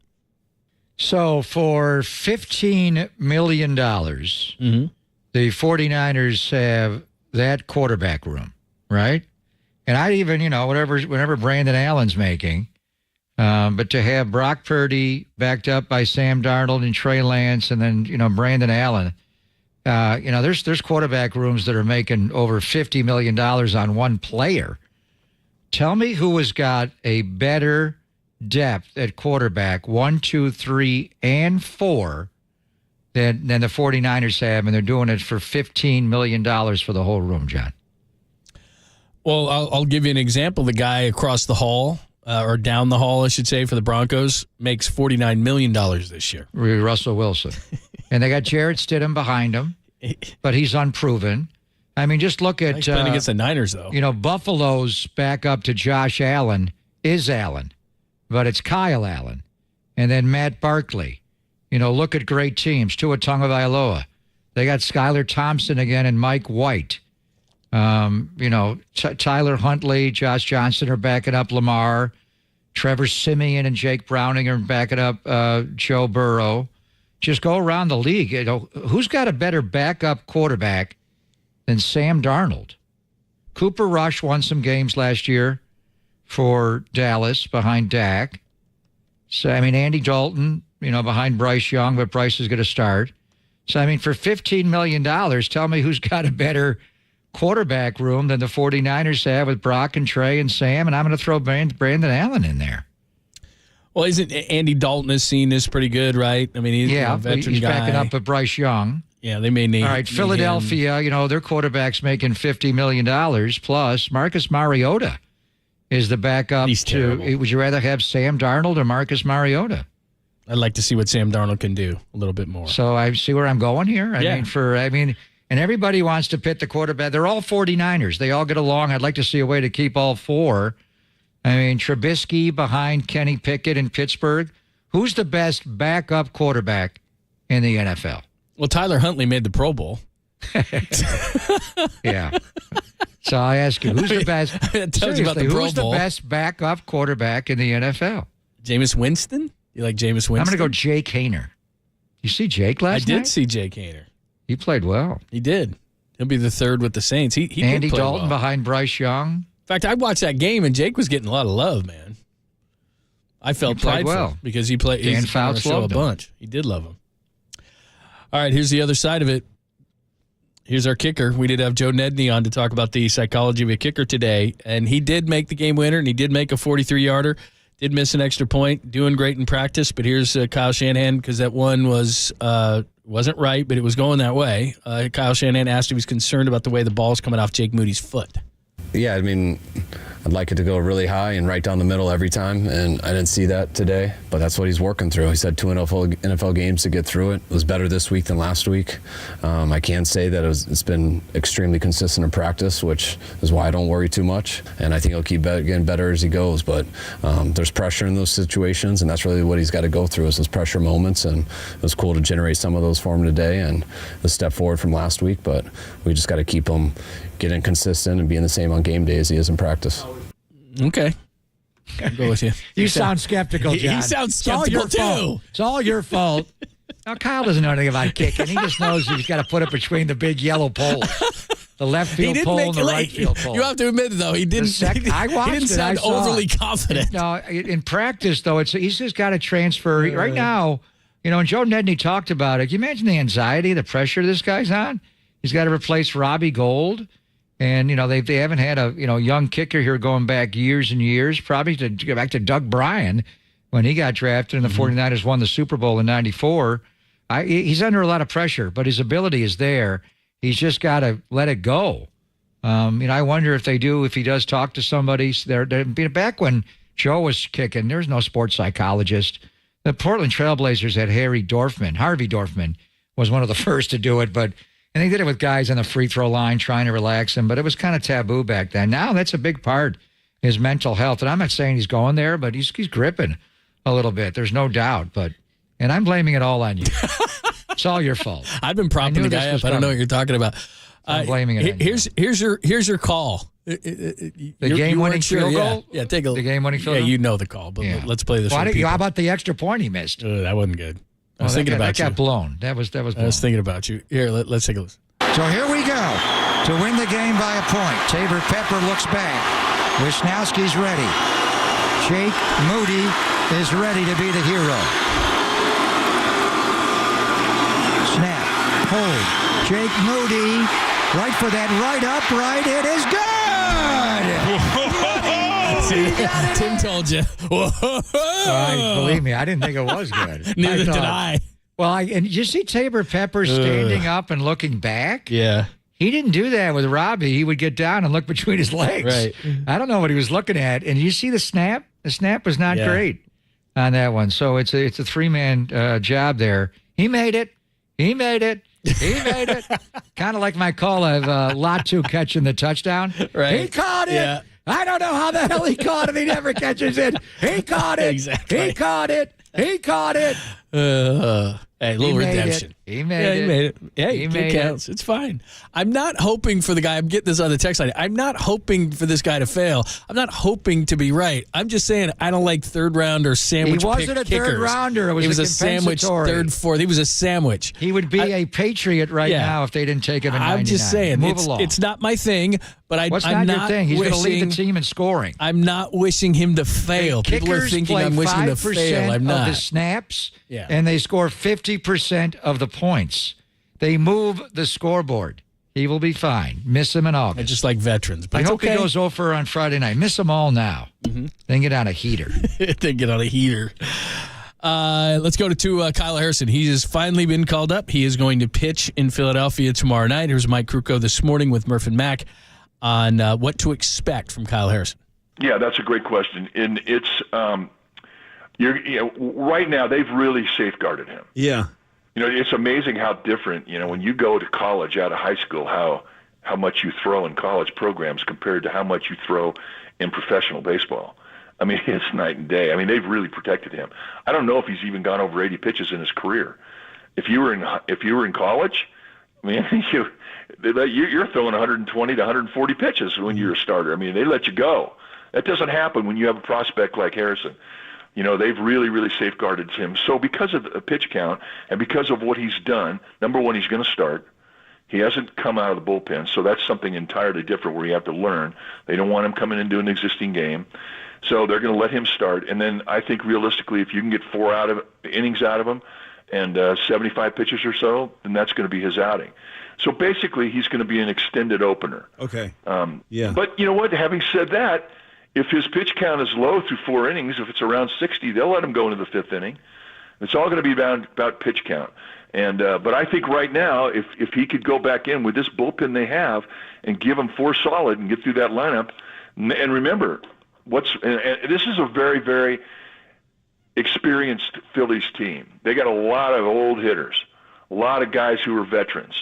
So for $15 million, the 49ers have that quarterback room, right? And I'd even, whatever Brandon Allen's making, but to have Brock Purdy backed up by Sam Darnold and Trey Lance and then, Brandon Allen, there's quarterback rooms that are making over $50 million on one player. Tell me who has got a better depth at quarterback 1, 2, 3, and 4 than the 49ers have, and they're doing it for $15 million for the whole room, John. Well, I'll give you an example. The guy across the hall, or down the hall, I should say, for the Broncos, makes $49 million this year. Russell Wilson. And they got Jarrett Stidham behind him, but he's unproven. I mean, just look at... He's playing against the Niners, though. Buffalo's backup to Josh Allen is Allen, but it's Kyle Allen. And then Matt Barkley. Look at great teams. Tua Tagovailoa. They got Skylar Thompson again and Mike White. Tyler Huntley, Josh Johnson are backing up Lamar. Trevor Siemian and Jake Browning are backing up Joe Burrow. Just go around the league. Who's got a better backup quarterback than Sam Darnold? Cooper Rush won some games last year for Dallas behind Dak. So, Andy Dalton, behind Bryce Young, but Bryce is going to start. So, for $15 million, tell me who's got a better quarterback room than the 49ers have with Brock and Trey and Sam, and I'm going to throw Brandon Allen in there. Well, isn't Andy Dalton is seen as pretty good, right? He's a veteran he's guy. Backing up with Bryce Young. Yeah, they may need. All right, Philadelphia, their quarterback's making $50 million plus. Marcus Mariota is the backup. He's terrible. Would you rather have Sam Darnold or Marcus Mariota? I'd like to see what Sam Darnold can do a little bit more. So I see where I'm going here. And everybody wants to pit the quarterback. They're all 49ers. They all get along. I'd like to see a way to keep all 4. Trubisky behind Kenny Pickett in Pittsburgh. Who's the best backup quarterback in the NFL? Well, Tyler Huntley made the Pro Bowl. Yeah. So I ask you, who's the best? Who's the best backup quarterback in the NFL? Jameis Winston? You like Jameis Winston? I'm going to go Jake Haener. You see Jake last night? I did see Jake Haener. He played well. He did. He'll be the 3rd with the Saints. He Andy did play Dalton well. behind Bryce Young. In fact, I watched that game, and Jake was getting a lot of love, man. I felt prideful well. because he played. Dan He's on the Fouts show a loved him. bunch. He did love him. All right, here's the other side of it. Here's our kicker. We did have Joe Nedney on to talk about the psychology of a kicker today, and he did make the game winner, and he did make a 43-yarder. Did miss an extra point. Doing great in practice, but here's Kyle Shanahan, because that one wasn't right, but it was going that way. Kyle Shanahan asked if he was concerned about the way the ball's coming off Jake Moody's foot. Yeah, I'd like it to go really high and right down the middle every time, and I didn't see that today, but that's what he's working through. He's had 2 NFL games to get through it. It was better this week than last week. I can say that it's been extremely consistent in practice, which is why I don't worry too much, and I think he'll keep getting better as he goes, but there's pressure in those situations, and that's really what he's got to go through is those pressure moments, and it was cool to generate some of those for him today, and a step forward from last week, but we just got to keep him getting consistent and being the same on game day as he is in practice. Okay. I'll go with you. You sound skeptical, John. He sounds skeptical, too. It's all your fault. Now, Kyle doesn't know anything about kicking. He just knows he's got to put it between the big yellow poles. The left field pole and the right field pole. You have to admit, though, he didn't I watched he didn't sound overly confident. No, in practice, though, he's just got to transfer. Right now, and Joe Nedney talked about it. Can you imagine the anxiety, the pressure this guy's on? He's got to replace Robbie Gould. And, they haven't had a, young kicker here going back years and years, probably to go back to Doug Bryan when he got drafted and the 49ers won the Super Bowl in '94. He's under a lot of pressure, but his ability is there. He's just got to let it go. I wonder if he does talk to somebody. Back when Joe was kicking, there was no sports psychologist. The Portland Trailblazers had Harvey Dorfman was one of the first to do it, and they did it with guys on the free throw line trying to relax him, but it was kind of taboo back then. Now that's a big part, his mental health. And I'm not saying he's going there, but he's gripping a little bit. There's no doubt. And I'm blaming it all on you. It's all your fault. I've been propping the guy up. I don't know what you're talking about. I'm blaming it on you. Here's your call. The game-winning field goal? Yeah, take a look. The game-winning field goal? Yeah, you know the call, but let's play this one. How about the extra point he missed? That wasn't good. I was thinking about you. That got blown. That was blown. I was thinking about you. Here, let's take a listen. So here we go. To win the game by a point, Tabor Pepper looks back. Wisnowski's ready. Jake Moody is ready to be the hero. Snap. Hold. Jake Moody. Right for that right upright. It is good! Tim told you. Believe me, I didn't think it was good. Neither did I. Well, and you see Tabor Pepper standing up and looking back? Yeah. He didn't do that with Robbie. He would get down and look between his legs. Right. I don't know what he was looking at. And you see the snap? The snap was not great on that one. So it's a 3-man job there. He made it. He made it. Kind of like my call of Latu catching the touchdown. Right. He caught it. Yeah. I don't know how the hell he caught it. He never catches it. He caught it. Exactly. He caught it. Hey, a little redemption. He made it. Hey, it counts. It's fine. I'm not hoping for the guy. I'm getting this on the text line. I'm not hoping for this guy to fail. I'm not hoping to be right. I'm just saying I don't like third round or sandwich He wasn't a kickers. third rounder. It was a sandwich, third, fourth. He was a sandwich. He would be a Patriot now if they didn't take him in 99. I'm just saying. Move along. It's not my thing, but I'm not your thing? He's going to lead the team in scoring. I'm not wishing him to fail. People are thinking I'm wishing him to fail. I'm not. Of the snaps, and they score 50% of the points. They move the scoreboard. He will be fine. Miss him in August. I just like veterans. But I hope he goes over on Friday night. Miss them all now. Mm-hmm. Then get on a heater. Let's go to Kyle Harrison. He has finally been called up. He is going to pitch in Philadelphia tomorrow night. Here's Mike Krukow this morning with Murph and Mac on what to expect from Kyle Harrison. Yeah, that's a great question. And it's right now they've really safeguarded him. Yeah. It's amazing how different, when you go to college out of high school, how much you throw in college programs compared to how much you throw in professional baseball. I mean, it's night and day. I mean, they've really protected him. I don't know if he's even gone over 80 pitches in his career. If you were in college, I mean, you're throwing 120 to 140 pitches when you're a starter. I mean, they let you go. That doesn't happen when you have a prospect like Harrison. They've really, really safeguarded him. So because of the pitch count and because of what he's done, number one, he's going to start. He hasn't come out of the bullpen, so that's something entirely different where you have to learn. They don't want him coming into an existing game. So they're going to let him start. And then I think realistically, if you can get 4 innings out of him and 75 pitches or so, then that's going to be his outing. So basically, he's going to be an extended opener. Okay. Yeah. But you know what? Having said that, if his pitch count is low through 4 innings, if it's around 60, they'll let him go into the 5th inning. It's all going to be about pitch count. And but I think right now, if he could go back in with this bullpen they have and give him 4 solid and get through that lineup, And remember, and this is a very, very experienced Phillies team. They got a lot of old hitters, a lot of guys who are veterans.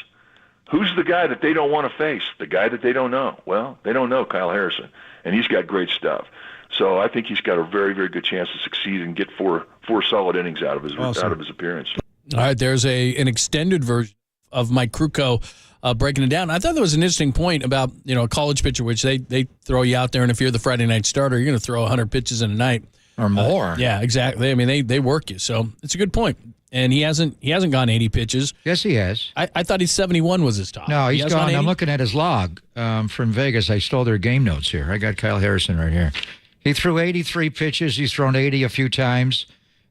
Who's the guy that they don't want to face? The guy that they don't know? Well, they don't know Kyle Harrison, and he's got great stuff. So I think he's got a very, very good chance to succeed and get four solid innings out of his appearance. All right, there's an extended version of Mike Krukow breaking it down. I thought there was an interesting point about a college pitcher, which they throw you out there, and if you're the Friday night starter, you're going to throw 100 pitches in a night or more. Yeah, exactly. I mean, they work you, so it's a good point. And he hasn't gone 80 pitches. Yes, he has. I thought 71 was his top. No, he's gone. I'm looking at his log from Vegas. I stole their game notes here. I got Kyle Harrison right here. He threw 83 pitches. He's thrown 80 a few times.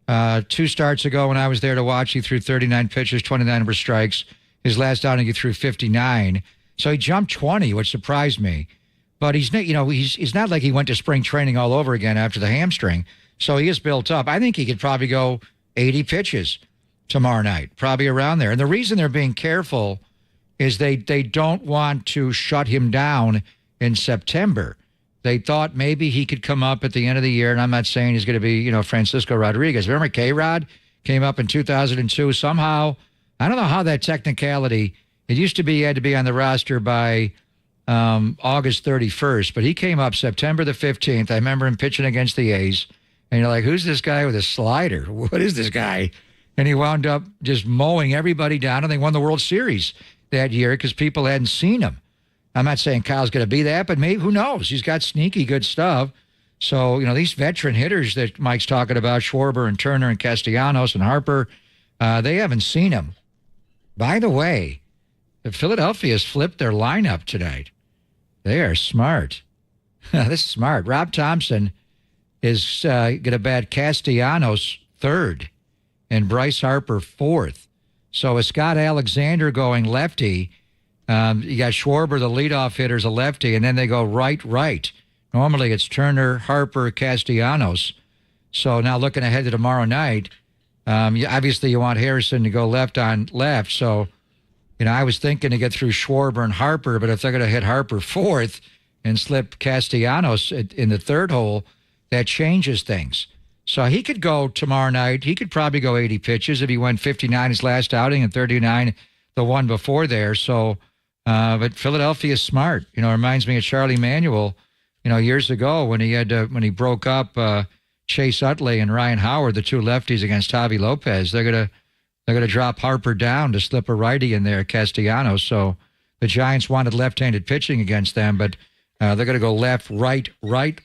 2 starts ago when I was there to watch, he threw 39 pitches, 29 number strikes. His last outing, he threw 59. So he jumped 20, which surprised me. But he's not like he went to spring training all over again after the hamstring. So he is built up. I think he could probably go 80 pitches tomorrow night, probably around there. And the reason they're being careful is they don't want to shut him down in September. They thought maybe he could come up at the end of the year, and I'm not saying he's going to be, Francisco Rodriguez. Remember K-Rod came up in 2002? Somehow, I don't know how that technicality, it used to be he had to be on the roster by August 31st, but he came up September the 15th. I remember him pitching against the A's, and you're like, who's this guy with a slider? What is this guy? And he wound up just mowing everybody down, and they won the World Series that year because people hadn't seen him. I'm not saying Kyle's going to be that, but maybe, who knows? He's got sneaky good stuff. So, these veteran hitters that Mike's talking about, Schwarber and Turner and Castellanos and Harper, they haven't seen him. By the way, Philadelphia's flipped their lineup tonight. They are smart. This is smart. Rob Thompson is going to bat Castellanos third and Bryce Harper fourth. So with Scott Alexander going lefty, you got Schwarber, the leadoff hitter, is a lefty, and then they go right. Normally it's Turner, Harper, Castellanos. So now looking ahead to tomorrow night, obviously you want Harrison to go left on left. So, I was thinking to get through Schwarber and Harper, but if they're going to hit Harper fourth and slip Castellanos in the third hole, that changes things. So he could go tomorrow night. He could probably go 80 pitches if he went 59 his last outing and 39 the one before there. So, but Philadelphia is smart. Reminds me of Charlie Manuel, years ago when he broke up Chase Utley and Ryan Howard, the two lefties against Javi Lopez. They're gonna drop Harper down to slip a righty in there, Castellanos. So the Giants wanted left-handed pitching against them, but they're going to go left, right,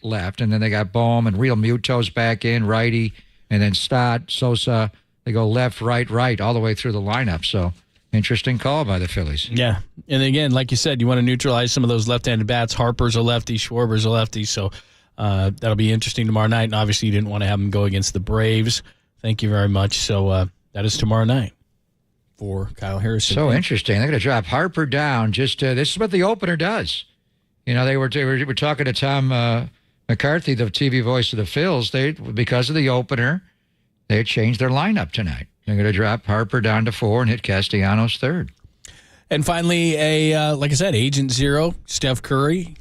left, and then they got Bohm and Real Muto's back in, righty, and then Stott, Sosa. They go left, right, all the way through the lineup. So interesting call by the Phillies. Yeah, and again, like you said, you want to neutralize some of those left-handed bats. Harper's a lefty, Schwarber's a lefty, so that'll be interesting tomorrow night. And obviously, you didn't want to have him go against the Braves. Thank you very much. So that is tomorrow night for Kyle Harrison. So interesting. They're going to drop Harper down. Just this is what the opener does. They were talking to Tom McCarthy, the TV voice of the Phils. Because of the opener, they changed their lineup tonight. They're going to drop Harper down to 4 and hit Castellanos third. And finally, like I said, Agent Zero, Steph Curry.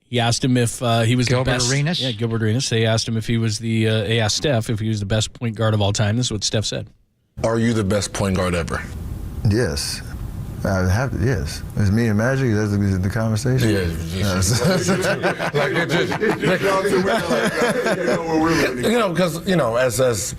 He asked him if he was Gilbert the best. Arenas? Yeah, Gilbert Arenas. They asked him if he was they asked Steph if he was the best point guard of all time. This is what Steph said. Are you the best point guard ever? Yes. Yes. It's me and Magic. That's the conversation. Because as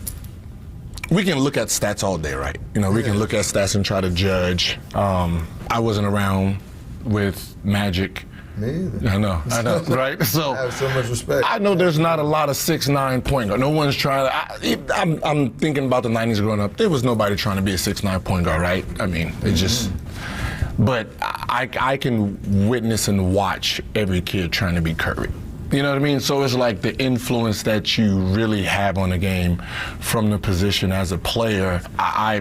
we can look at stats all day, right? We can look at stats and try to judge. I wasn't around with Magic. Me either. I know, right? So I have so much respect. I know there's not a lot of 6'9" point guard. No one's trying to. I'm thinking about the 90s growing up. There was nobody trying to be a 6'9" point guard, right? I mean, it just. But I can witness and watch every kid trying to be Curry. You know what I mean? So it's like the influence that you really have on the game from the position as a player. I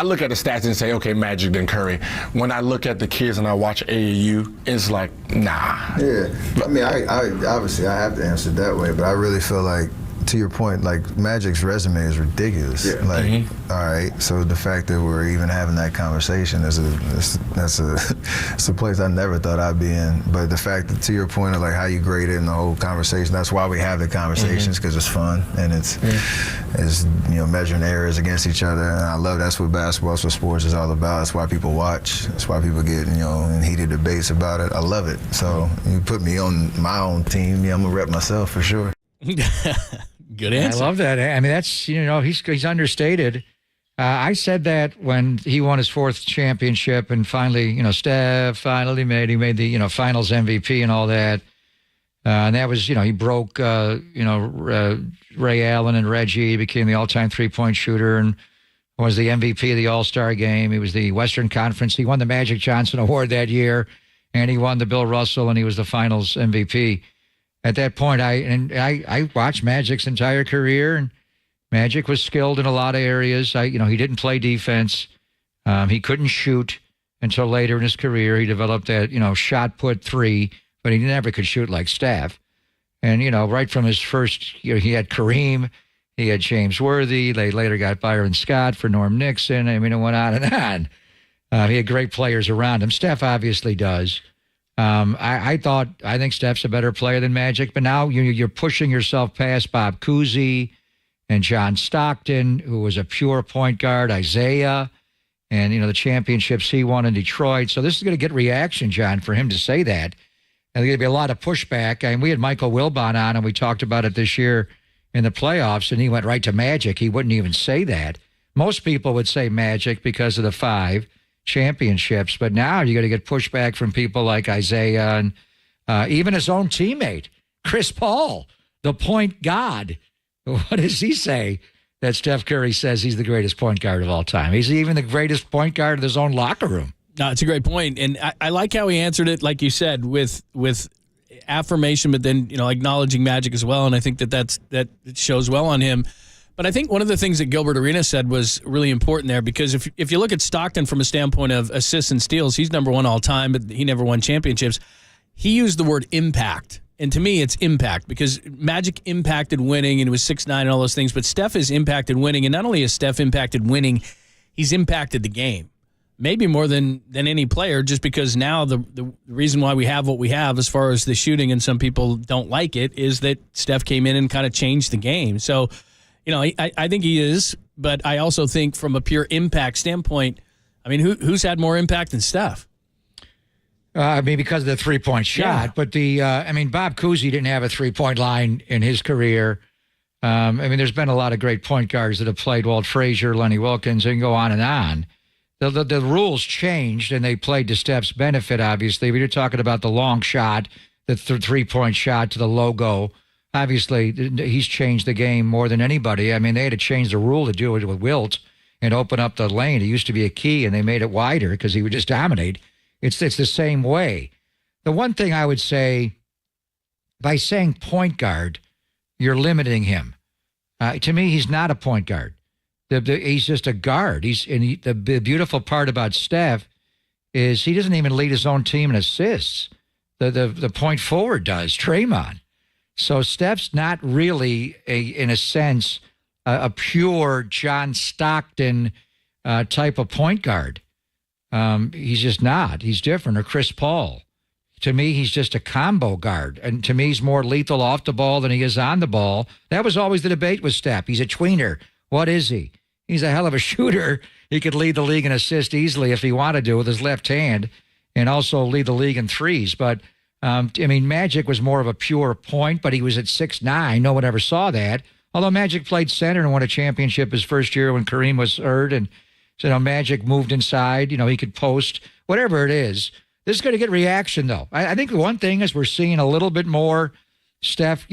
look at the stats and say, okay, Magic then Curry. When I look at the kids and I watch AAU, it's like, nah. Yeah, I mean, I obviously I have to answer it that way, but I really feel like to your point, like Magic's resume is ridiculous. Yeah. Like, all right, so the fact that we're even having that conversation is it's a place I never thought I'd be in. But the fact that, to your point of like how you grade it and the whole conversation, that's why we have the conversations, because it's fun and it's measuring errors against each other. And I love that's what basketball, that's what sports is all about. That's why people watch. That's why people get in heated debates about it. I love it. So you put me on my own team, I'm gonna rep myself for sure. Good answer. I love that. I mean, that's, he's understated. I said that when he won his 4th championship and finally, Steph finally made the, finals MVP and all that. And that was, he broke, Ray Allen and Reggie, became the all-time three-point shooter and was the MVP of the All-Star game. He was the Western Conference. He won the Magic Johnson Award that year, and he won the Bill Russell, and he was the finals MVP. At that point, I watched Magic's entire career, and Magic was skilled in a lot of areas. He didn't play defense. He couldn't shoot until later in his career. He developed that, shot put three, but he never could shoot like Steph. And, right from his first year, he had Kareem, he had James Worthy. They later got Byron Scott for Norm Nixon. I mean, it went on and on. He had great players around him. Steph obviously does. I think Steph's a better player than Magic, but now you're pushing yourself past Bob Cousy and John Stockton, who was a pure point guard, Isaiah, and, the championships he won in Detroit. So this is going to get reaction, John, for him to say that. And there's going to be a lot of pushback. And we had Michael Wilbon on, and we talked about it this year in the playoffs, and he went right to Magic. He wouldn't even say that. Most people would say Magic because of the 5 championships, but now you're going to get pushback from people like Isaiah and even his own teammate, Chris Paul, the point god. What does he say that Steph Curry says he's the greatest point guard of all time? He's even the greatest point guard in his own locker room. No, it's a great point. And I like how he answered it, like you said, with affirmation, but then, acknowledging Magic as well. And I think that shows well on him. But I think one of the things that Gilbert Arenas said was really important there, because if you look at Stockton from a standpoint of assists and steals, he's number 1 all time, but he never won championships. He used the word impact. And to me, it's impact, because Magic impacted winning, and it was 6'9" and all those things. But Steph has impacted winning. And not only has Steph impacted winning, he's impacted the game. Maybe more than any player, just because now the reason why we have what we have as far as the shooting, and some people don't like it, is that Steph came in and kind of changed the game. So, I think he is, but I also think from a pure impact standpoint, I mean, who's had more impact than Steph? Because of the three-point shot, but Bob Cousy didn't have a three-point line in his career. There's been a lot of great point guards that have played, Walt Frazier, Lenny Wilkins, and go on and on. The rules changed, and they played to Steph's benefit, obviously. We were talking about the long shot, the three-point shot to the logo. Obviously, he's changed the game more than anybody. I mean, they had to change the rule to do it with Wilt and open up the lane. It used to be a key, and they made it wider because he would just dominate. It's the same way. The one thing I would say, by saying point guard, you're limiting him. To me, he's not a point guard. He's just a guard. The beautiful part about Steph is he doesn't even lead his own team in assists. The point forward does, Draymond. So Steph's not really, in a sense, a pure John Stockton type of point guard. He's just not. He's different. Or Chris Paul. To me, he's just a combo guard. And to me, he's more lethal off the ball than he is on the ball. That was always the debate with Steph. He's a tweener. What is he? He's a hell of a shooter. He could lead the league in assists easily if he wanted to with his left hand, and also lead the league in threes. But Magic was more of a pure point, but he was at 6'9". No one ever saw that. Although Magic played center and won a championship his first year when Kareem was hurt, and so Magic moved inside. He could post, whatever it is. This is going to get reaction, though. I think the one thing is we're seeing a little bit more Steph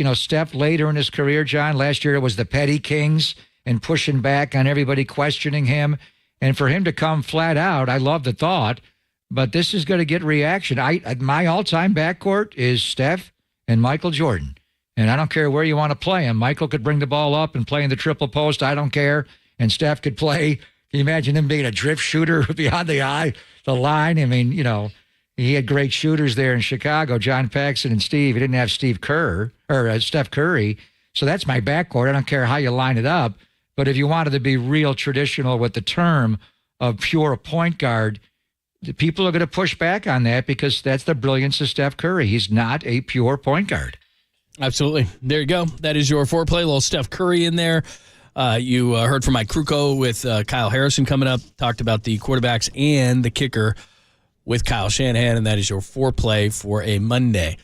later in his career, John. Last year it was the Petty Kings and pushing back on everybody questioning him. And for him to come flat out, I love the thought. But this is going to get reaction. My all-time backcourt is Steph and Michael Jordan. And I don't care where you want to play him. Michael could bring the ball up and play in the triple post. I don't care. And Steph could play. Can you imagine him being a drift shooter beyond the line? He had great shooters there in Chicago, John Paxson and Steve. He didn't have Steph Curry. So that's my backcourt. I don't care how you line it up. But if you wanted to be real traditional with the term of pure point guard, the people are going to push back on that because that's the brilliance of Steph Curry. He's not a pure point guard. Absolutely. There you go. That is your foreplay. A little Steph Curry in there. You heard from Mike Krukow with Kyle Harrison coming up. Talked about the quarterbacks and the kicker with Kyle Shanahan, and that is your foreplay for a Monday.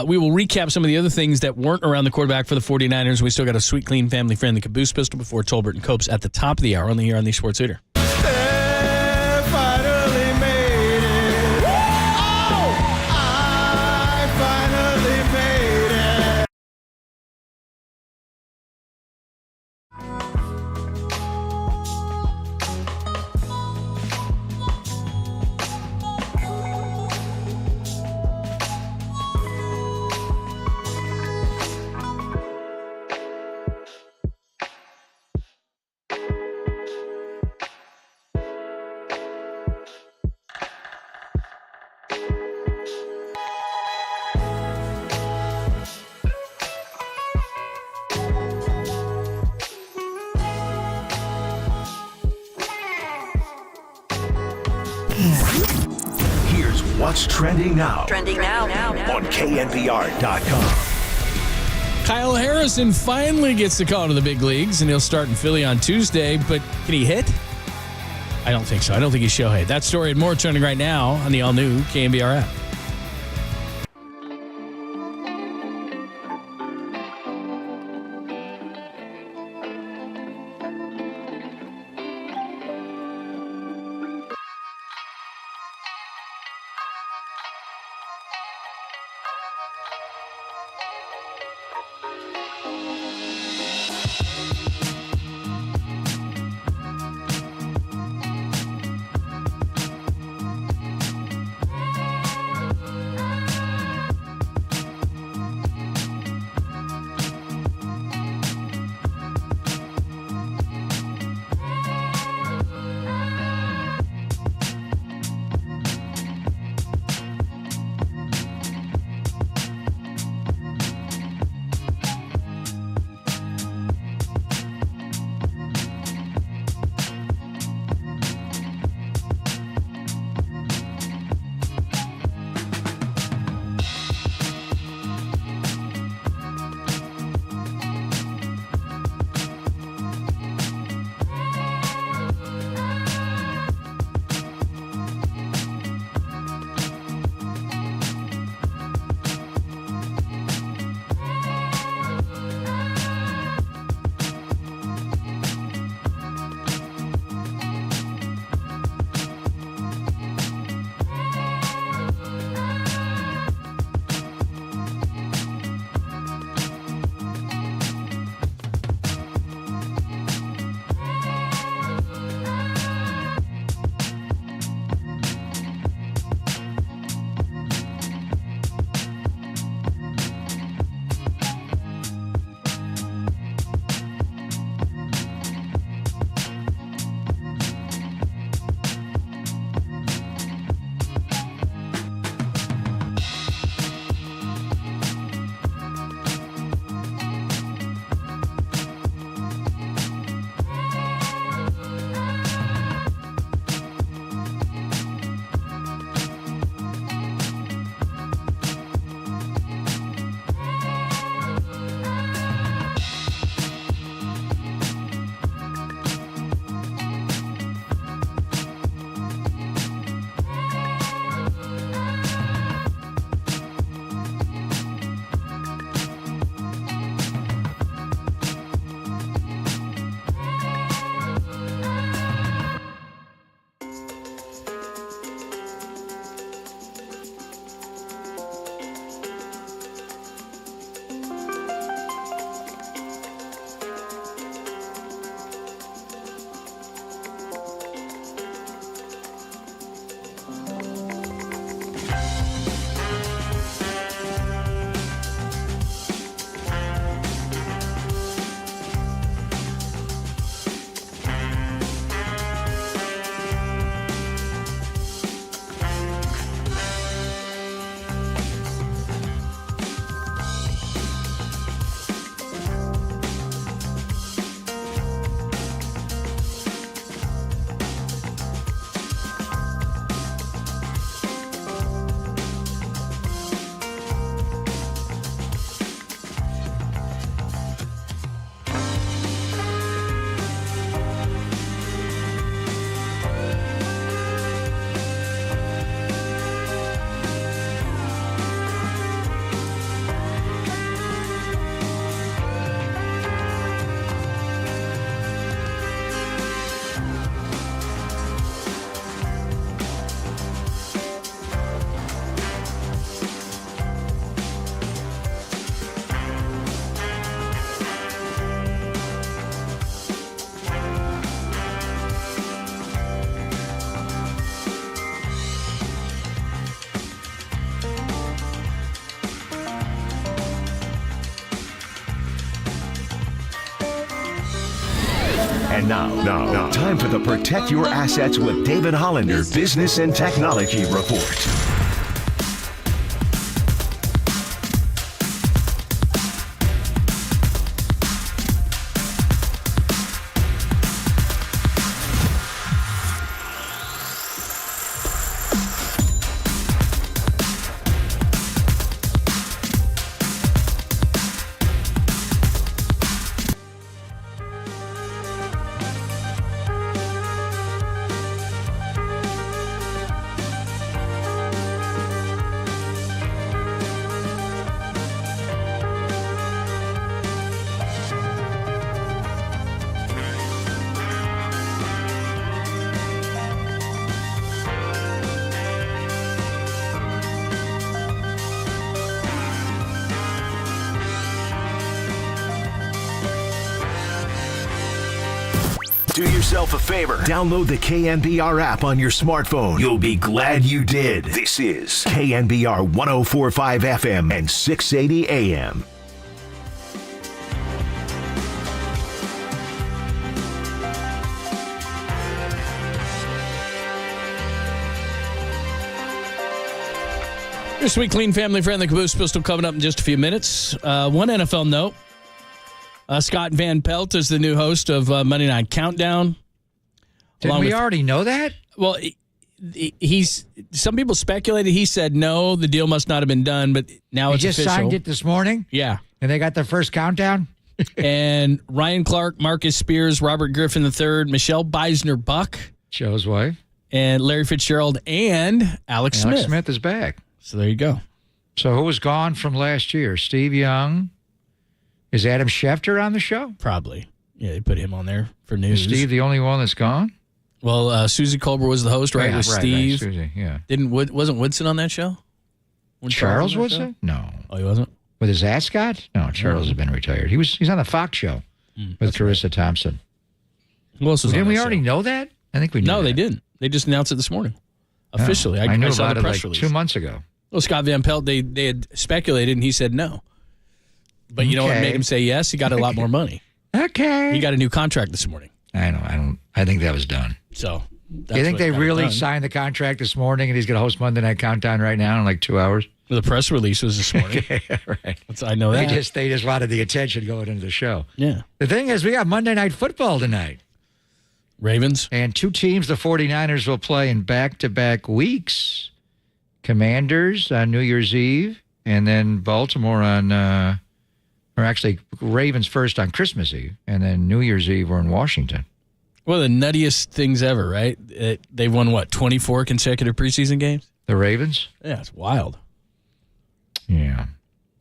We will recap some of the other things that weren't around the quarterback for the 49ers. We still got a sweet, clean, family-friendly caboose pistol before Tolbert and Copes at the top of the hour, only here on the Sports Leader. Here's what's trending now. Trending now. On KNBR.com. Kyle Harrison finally gets the call to the big leagues, and he'll start in Philly on Tuesday. But can he hit? I don't think so. I don't think he's Shohei. That story and more trending right now on the all-new KNBR app. Now, time for the Protect Your Assets with David Hollander Business and Technology Report. Do yourself a favor. Download the KNBR app on your smartphone. You'll be glad you did. This is KNBR 104.5 FM and 680 AM. Your sweet, clean, family-friendly Caboose Pistol coming up in just a few minutes. One NFL note. Scott Van Pelt is the new host of Monday Night Countdown. Didn't we already know that? Well, some people speculated. He said no, the deal must not have been done, but now it's official. He just signed it this morning? Yeah. And they got their first countdown? And Ryan Clark, Marcus Spears, Robert Griffin III, Michelle Beisner-Buck. Joe's wife. And Larry Fitzgerald and Alex Smith. Alex Smith is back. So there you go. So who was gone from last year? Steve Young. Is Adam Schefter on the show? Probably. Yeah, they put him on there for news. Is Steve the only one that's gone? Well, Susie Colbert was the host, right? Yeah, with right, Steve. Susie, yeah. Wasn't Woodson on that show? Charles was it? No. Oh, he wasn't? With his ascot? No, Charles has been retired. He's on the Fox show with Carissa Thompson. Who else was Didn't on we that already show? know that? I think we knew No, that. they didn't. They just announced it this morning. Officially. I knew saw about the it press like release. 2 months ago. Well, Scott Van Pelt, they had speculated, and he said no. But you know what made him say yes? He got a lot more money. Okay. He got a new contract this morning. I think that was done. So, Do you think they really signed the contract this morning and he's going to host Monday Night Countdown right now in like 2 hours? The press release was this morning. Okay, right. I know that. They just wanted the attention going into the show. Yeah. The thing is, we got Monday Night Football tonight. Ravens. And two teams the 49ers will play in back-to-back weeks. Commanders on New Year's Eve, and then Baltimore on, or actually Ravens first on Christmas Eve, and then New Year's Eve we're in Washington. Well, the nuttiest things ever, right? They've won, 24 consecutive preseason games? The Ravens? Yeah, it's wild. Yeah.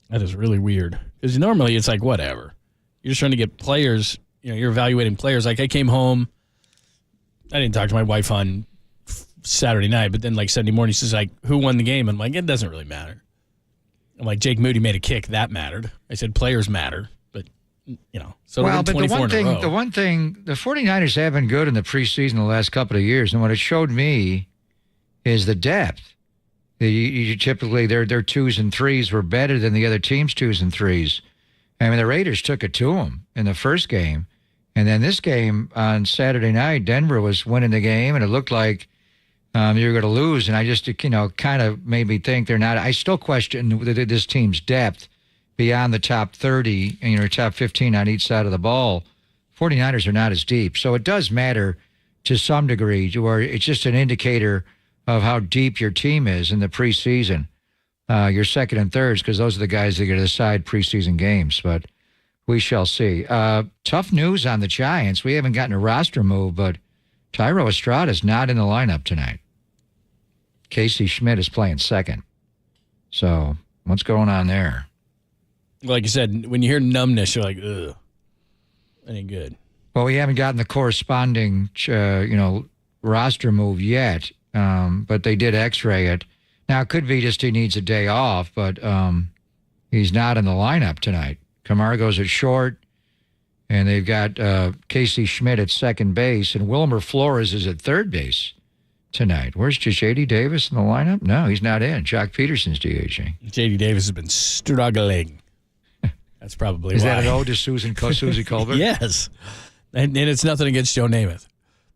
That is really weird. Because normally it's like, whatever. You're just trying to get players, you're evaluating players. Like, I came home, I didn't talk to my wife on Saturday night, but then Sunday morning, she's like, who won the game? I'm like, it doesn't really matter. I'm like, Jake Moody made a kick. That mattered. I said, players matter. But, so well, but the 24 one in a row. the 49ers have been good in the preseason the last couple of years. And what it showed me is the depth. You typically, their 2s and 3s were better than the other team's 2s and 3s. I mean, the Raiders took it to them in the first game. And then this game on Saturday night, Denver was winning the game, and it looked like you were going to lose. And I just, kind of made me think they're not. I still question this team's depth beyond the top 30 and top 15 on each side of the ball. 49ers are not as deep. So it does matter to some degree, where it's just an indicator of how deep your team is in the preseason. Your second and thirds, because those are the guys that are going to decide preseason games. But we shall see. Tough news on the Giants. We haven't gotten a roster move, but Tyro Estrada's not in the lineup tonight. Casey Schmidt is playing second. So what's going on there? Like you said, when you hear numbness, you're like, ugh, that ain't good. Well, we haven't gotten the corresponding, roster move yet, but they did X-ray it. Now, it could be just he needs a day off, but he's not in the lineup tonight. Camargo's at short, and they've got Casey Schmidt at second base, and Wilmer Flores is at third base tonight. Where's J.D. Davis in the lineup? No, he's not in. Jock Peterson's DHing. J.D. Davis has been struggling. That's probably Is why. that an ode to Susie Colbert? Yes. And it's nothing against Joe Namath,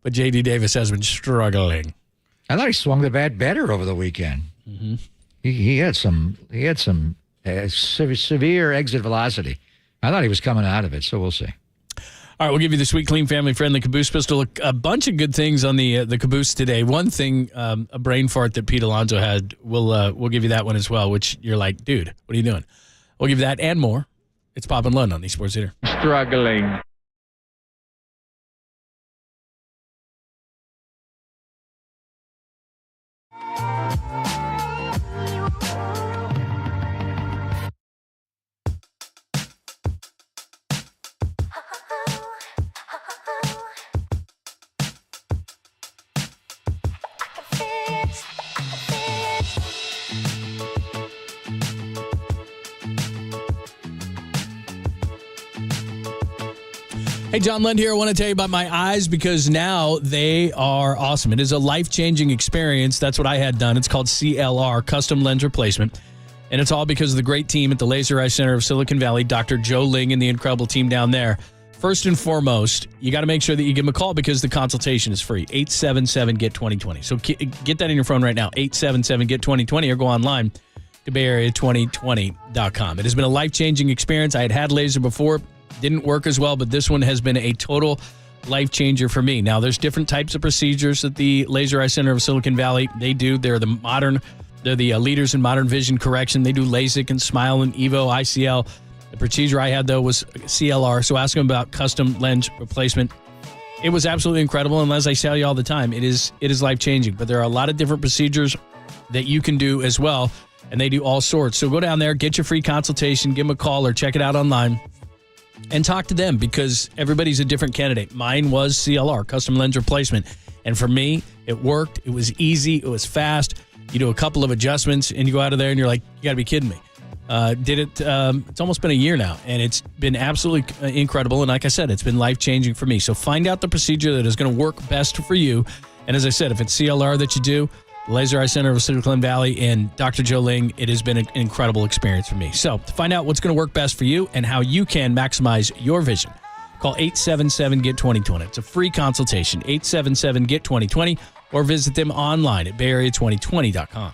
but J.D. Davis has been struggling. I thought he swung the bat better over the weekend. Mm-hmm. He had some severe exit velocity. I thought he was coming out of it, so we'll see. All right, we'll give you the sweet, clean, family-friendly Caboose Pistol. A bunch of good things on the Caboose today. One thing, a brain fart that Pete Alonso had, we'll give you that one as well, which you're like, dude, what are you doing? We'll give you that and more. It's Pop and Lund on the Sports Theater. Struggling. Hey, John Lund here. I want to tell you about my eyes because now they are awesome. It is a life-changing experience. That's what I had done. It's called CLR, Custom Lens Replacement. And it's all because of the great team at the Laser Eye Center of Silicon Valley, Dr. Joe Ling and the incredible team down there. First and foremost, you got to make sure that you give them a call because the consultation is free. 877-GET-2020. So get that in your phone right now, 877-GET-2020, or go online to BayArea2020.com. It has been a life-changing experience. I had laser before. Didn't work as well, but this one has been a total life changer for me. Now, there's different types of procedures at the Laser Eye Center of Silicon Valley. They're the leaders in modern vision correction. They do LASIK and SMILE and EVO, ICL. The procedure I had, though, was CLR. So ask them about custom lens replacement. It was absolutely incredible. And as I tell you all the time, it is life changing. But there are a lot of different procedures that you can do as well. And they do all sorts. So go down there, get your free consultation, give them a call or check it out online. And talk to them because everybody's a different candidate. Mine was CLR, custom lens replacement. And for me, it worked. It was easy. It was fast. You do a couple of adjustments and you go out of there and you're like, you got to be kidding me. It's almost been a year now and it's been absolutely incredible. And like I said, it's been life-changing for me. So find out the procedure that is going to work best for you. And as I said, if it's CLR that you do, Laser Eye Center of Silicon Valley and Dr. Joe Ling, it has been an incredible experience for me. So to find out what's going to work best for you and how you can maximize your vision, call 877-GET-2020. It's a free consultation, 877-GET-2020, or visit them online at BayArea2020.com.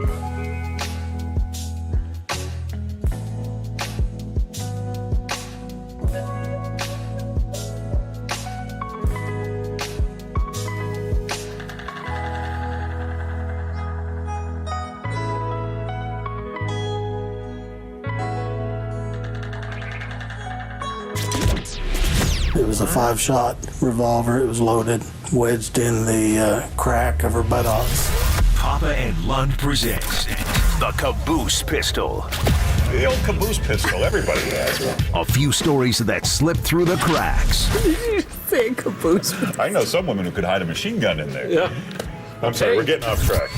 It was a 5-shot revolver. It was loaded, wedged in the crack of her buttocks. Papa and Lund presents the Caboose Pistol. The old caboose pistol, everybody has one. A few stories that slipped through the cracks. Did you say caboose? I know some women who could hide a machine gun in there. Yeah. I'm sorry, we're getting off track.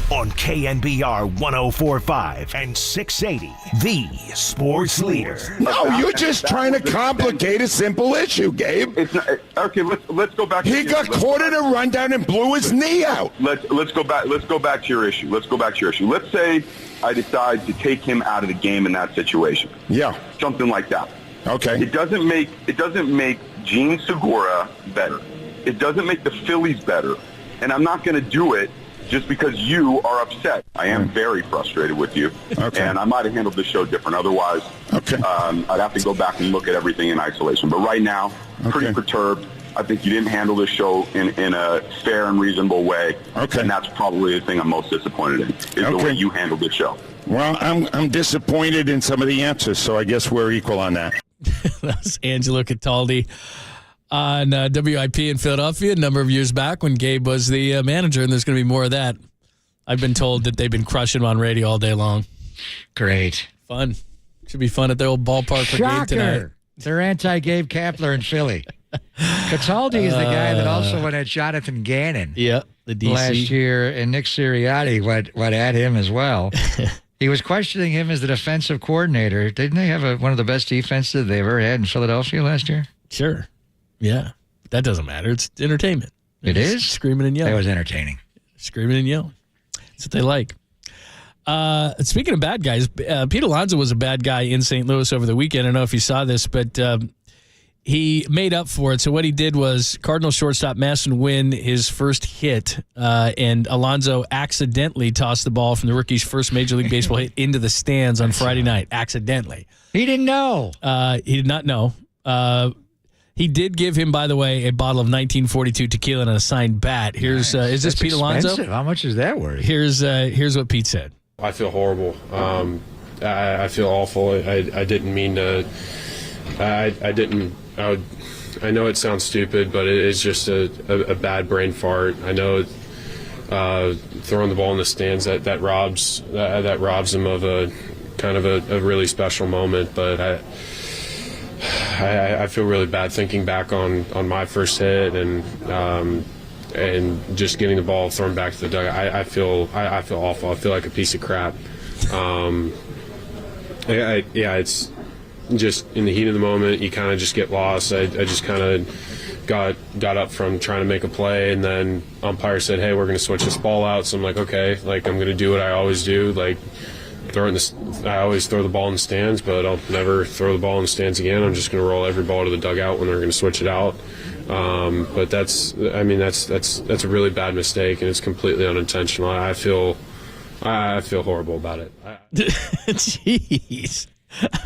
On KNBR 104.5 and 680, the sports leader. No, you're just trying to complicate a simple issue, Gabe. It's not, okay, let's go back. He got caught in a rundown and blew his knee out. Let's go back. Let's go back to your issue. Let's say I decide to take him out of the game in that situation. Yeah, something like that. Okay. It doesn't make Gene Segura better. It doesn't make the Phillies better, and I'm not going to do it just because you are upset. I am very frustrated with you, and I might have handled this show different. Otherwise, I'd have to go back and look at everything in isolation. But right now, pretty perturbed. I think you didn't handle this show in a fair and reasonable way, and that's probably the thing I'm most disappointed in, is the way you handled this show. Well, I'm disappointed in some of the answers, so I guess we're equal on that. That's Angelo Cataldi on WIP in Philadelphia a number of years back when Gabe was the manager, and there's going to be more of that. I've been told that they've been crushing him on radio all day long. Great. Fun. Should be fun at their old ballpark for Gabe tonight. They're anti-Gabe Kapler in Philly. Cataldi is the guy that also went at Jonathan Gannon. Yeah, the DC. Last year, and Nick Sirianni went at him as well. He was questioning him as the defensive coordinator. Didn't they have one of the best defenses they've ever had in Philadelphia last year? Sure. Yeah. That doesn't matter. It's entertainment. It is? Screaming and yelling. That was entertaining. Screaming and yelling. That's what they like. Speaking of bad guys, Pete Alonso was a bad guy in St. Louis over the weekend. I don't know if you saw this, but he made up for it. So what he did was Cardinals shortstop Masson Winn his first hit, and Alonso accidentally tossed the ball from the rookie's first Major League Baseball hit into the stands on Friday night. Accidentally. He didn't know. He did not know. He did give him, by the way, a bottle of 1942 tequila and a signed bat. Here's is this Pete Alonso? How much is that worth? Here's what Pete said. I feel horrible. I feel awful. I didn't mean to. I didn't. I know it sounds stupid, but it is just a bad brain fart. I know throwing the ball in the stands that robs him of a kind of a really special moment. But I feel really bad thinking back on my first hit and just getting the ball thrown back to the dugout. I feel awful. I feel like a piece of crap. It's just in the heat of the moment, you kind of just get lost. I just kind of got up from trying to make a play, and then umpire said, "Hey, we're going to switch this ball out." So I'm like, "Okay, like I'm going to do what I always do, like I always throw the ball in the stands, but I'll never throw the ball in the stands again. I'm just going to roll every ball to the dugout when they're going to switch it out." But that's a really bad mistake, and it's completely unintentional. I feel horrible about it. Jeez.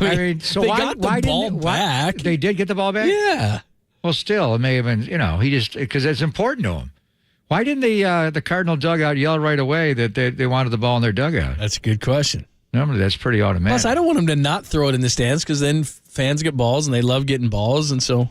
I mean, so they why got the why ball didn't back? They did get the ball back? Yeah. Well, still, it may have been, he just, because it's important to him. Why didn't the Cardinal dugout yell right away that they wanted the ball in their dugout? That's a good question. Normally, that's pretty automatic. Plus, I don't want them to not throw it in the stands because then fans get balls and they love getting balls, and so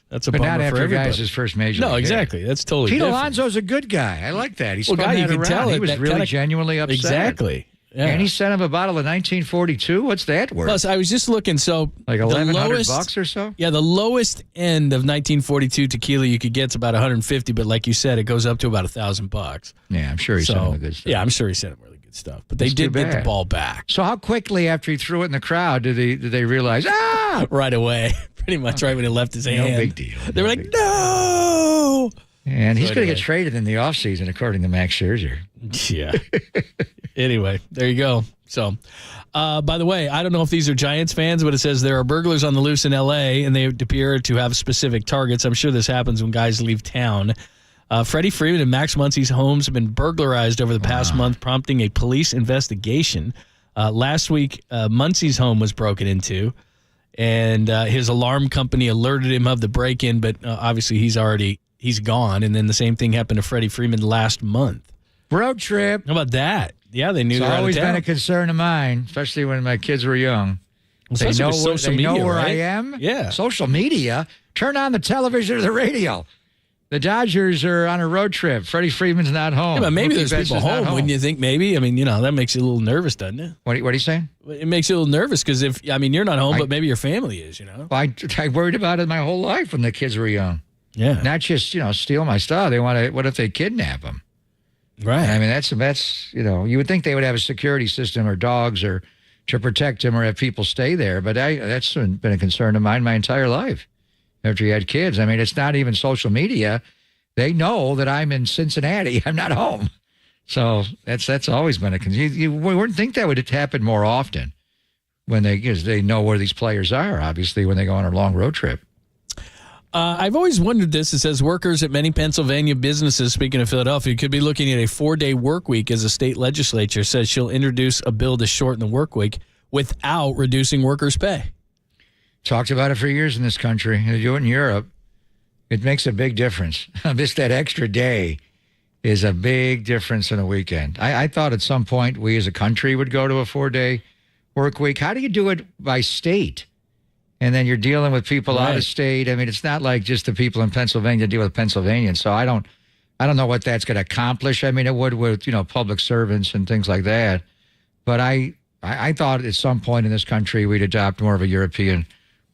that's a but bummer not after for everybody. guys his first major No, league exactly. hit. That's totally Pete different. Alonso's a good guy. I like that. He's Well, guy, you that can around. tell He it, was that really kinda, genuinely upset. Exactly. Yeah. And he sent him a bottle of 1942. What's that worth? Plus, I was just looking. So like $1,100 or so. Yeah, the lowest end of 1942 tequila you could get is about 150, but like you said, it goes up to about $1,000. Yeah, I'm sure he sent him good stuff. Yeah, I'm sure he sent him really good stuff. But they That's did too get the bad. ball back. So how quickly after he threw it in the crowd did they realize? Right away, pretty much right when he left his hand. No big deal. They were like, no. And he's So going to anyway. get traded in the offseason, according to Max Scherzer. Yeah. Anyway, there you go. So, by the way, I don't know if these are Giants fans, but it says there are burglars on the loose in L.A., and they appear to have specific targets. I'm sure this happens when guys leave town. Freddie Freeman and Max Muncy's homes have been burglarized over the past month, prompting a police investigation. Last week, Muncy's home was broken into, and his alarm company alerted him of the break-in, but obviously he's gone. And then the same thing happened to Freddie Freeman last month. Road trip. How about that? Yeah, they knew they were out of always town. been a concern of mine, especially when my kids were young. Especially They know, with social media, where right? I am. Yeah. Social media. Turn on the television or the radio. The Dodgers are on a road trip. Freddie Freeman's not home. Yeah, but maybe Mookie there's Betts people is not home. Wouldn't you think? Maybe. I mean, that makes you a little nervous, doesn't it? What are you saying? It makes you a little nervous because you're not home, but maybe your family is. I worried about it my whole life when the kids were young. Yeah. Not just steal my stuff. They want to. What if they kidnap them? Right. I mean, that's you would think they would have a security system or dogs or to protect them or have people stay there. But that's been a concern of mine my entire life. After you had kids, I mean, it's not even social media. They know that I'm in Cincinnati. I'm not home. So that's always been a concern. You wouldn't think that would happen more often because they know where these players are, obviously, when they go on a long road trip. I've always wondered this. It says workers at many Pennsylvania businesses, speaking of Philadelphia, could be looking at a 4-day work week as the state legislature says she'll introduce a bill to shorten the work week without reducing workers' pay. Talked about it for years in this country. They do it in Europe. It makes a big difference. Just that extra day is a big difference in a weekend. I thought at some point we as a country would go to a 4-day work week. How do you do it by state? And then you're dealing with people out of state. I mean, it's not like just the people in Pennsylvania deal with Pennsylvanians. So I don't know what that's going to accomplish. I mean, it would with, public servants and things like that. But I thought at some point in this country we'd adopt more of a European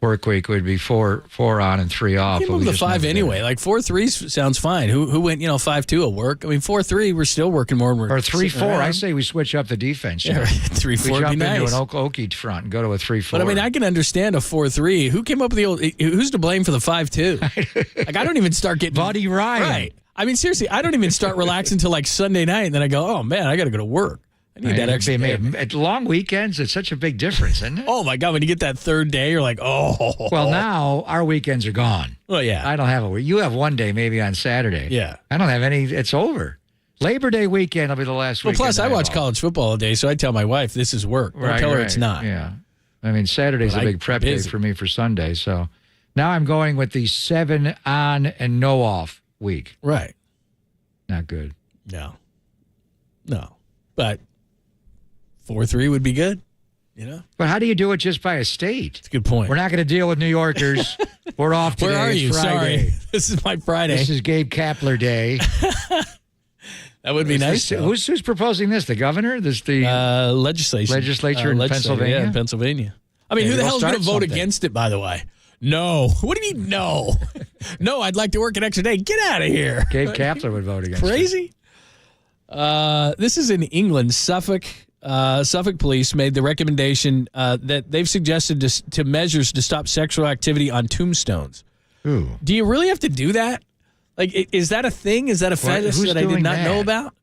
work week. Would be four on and 3 off. You move the 5 anyway. Like 4-3 sounds fine. Who went 5-2 at work? I mean 4-3 we're still working more. Or 3-4. I say we switch up the defense. Yeah, 3-4 we jump would be nice. into an Okie front and go to a 3-4. But I mean, I can understand a 4-3. Who came up with the old? Who's to blame for the 5-2? Like I don't even start getting Buddy Ryan. Right. I mean, seriously, I don't even start relaxing until like Sunday night, and then I go, oh man, I got to go to work. I need that extra day. At long weekends, it's such a big difference, isn't it? Oh, my God. When you get that third day, you're like, oh. Well, now our weekends are gone. Well, yeah. I don't have a week. You have one day maybe on Saturday. Yeah. I don't have any. It's over. Labor Day weekend will be the last weekend. Well, plus, I watch college football all day, so I tell my wife this is work. Don't tell her it's not. Yeah. I mean, Saturday's a big prep day for me for Sunday. So now I'm going with the 7 on and no off week. Right. Not good. No. But 4-3 would be good, But how do you do it just by a state? That's a good point. We're not going to deal with New Yorkers. We're off today. Where are you? It's Friday. Sorry. This is my Friday. This is Gabe Kapler Day. That would be nice. Who's proposing this? The governor? This the legislature in Pennsylvania? Yeah, in Pennsylvania. I mean, who the hell's going to vote against it, by the way? No. What do you mean, no? No, I'd like to work an extra day. Get out of here. Gabe Kapler would vote against Crazy? This is in England. Suffolk police made the recommendation that they've suggested to measures to stop sexual activity on tombstones. Ooh. Do you really have to do that? Like, is that a thing? Is that a fetish that I did not know about?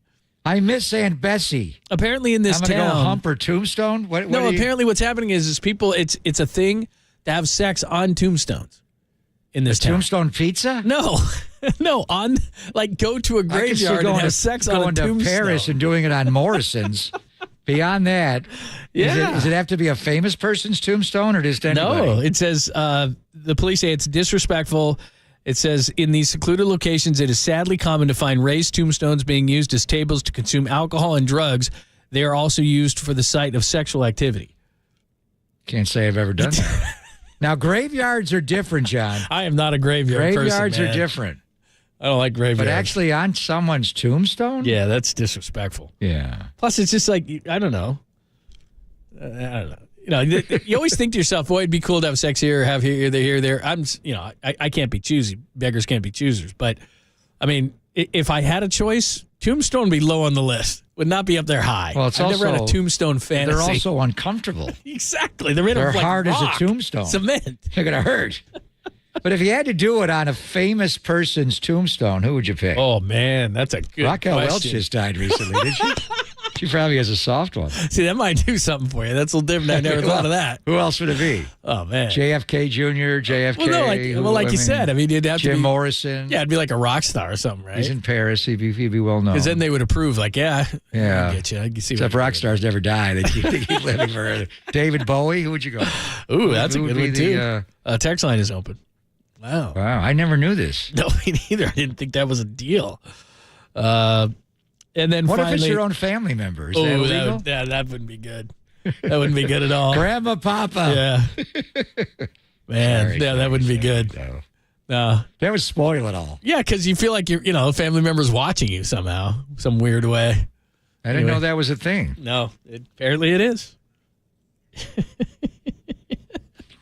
I miss Aunt Bessie. Apparently in this I'm town. gonna go hump her tombstone? Apparently what's happening is people, it's a thing to have sex on tombstones in this town. Tombstone pizza? No. No, go to a graveyard and have sex on a tombstone. Going to Paris and doing it on Morrison's. Beyond that, does it have to be a famous person's tombstone or just anybody? No, it says the police say it's disrespectful. It says in these secluded locations, it is sadly common to find raised tombstones being used as tables to consume alcohol and drugs. They are also used for the site of sexual activity. Can't say I've ever done that. Now, graveyards are different, John. I am not a graveyard person, Graveyards man. are different. I don't like graveyards. But actually on someone's tombstone? Yeah, that's disrespectful. Yeah. Plus, it's just like, I don't know. I don't know. You always think to yourself, boy, it'd be cool to have sex here, have here, there. I can't be choosy. Beggars can't be choosers. But, I mean, if I had a choice, tombstone would be low on the list. Would not be up there high. Well, I've never had a tombstone fantasy. They're also uncomfortable. Exactly. They're hard rock, as a tombstone. Cement. They're going to hurt. But if you had to do it on a famous person's tombstone, who would you pick? Oh, man, that's a good Raquel question. Welch just died recently, did she? She probably has a soft one. See, that might do something for you. That's a little different. I never thought of that. Who else would it be? Oh, man. JFK Jr., JFK. Well, like you said, I mean, you'd have Jim to be, Morrison. Yeah, it'd be like a rock star or something, right? He's in Paris. He'd be well known. Because then they would approve, like, I Yeah. get you. I can see Except rock stars never die. They keep living forever. David Bowie, who would you go? Ooh, that's a Who good would one, be too. Text line is open. Wow. Wow, I never knew this. No, me neither. I didn't think that was a deal. And then What finally, if it's your own family member? Is that that illegal? that wouldn't be good. That wouldn't be good at all. Grandma, Papa. Yeah. Man, Sorry, that wouldn't be good. No. That would spoil it all. Yeah, because you feel like a family member's watching you somehow, some weird way. I didn't know that was a thing. No, apparently it is.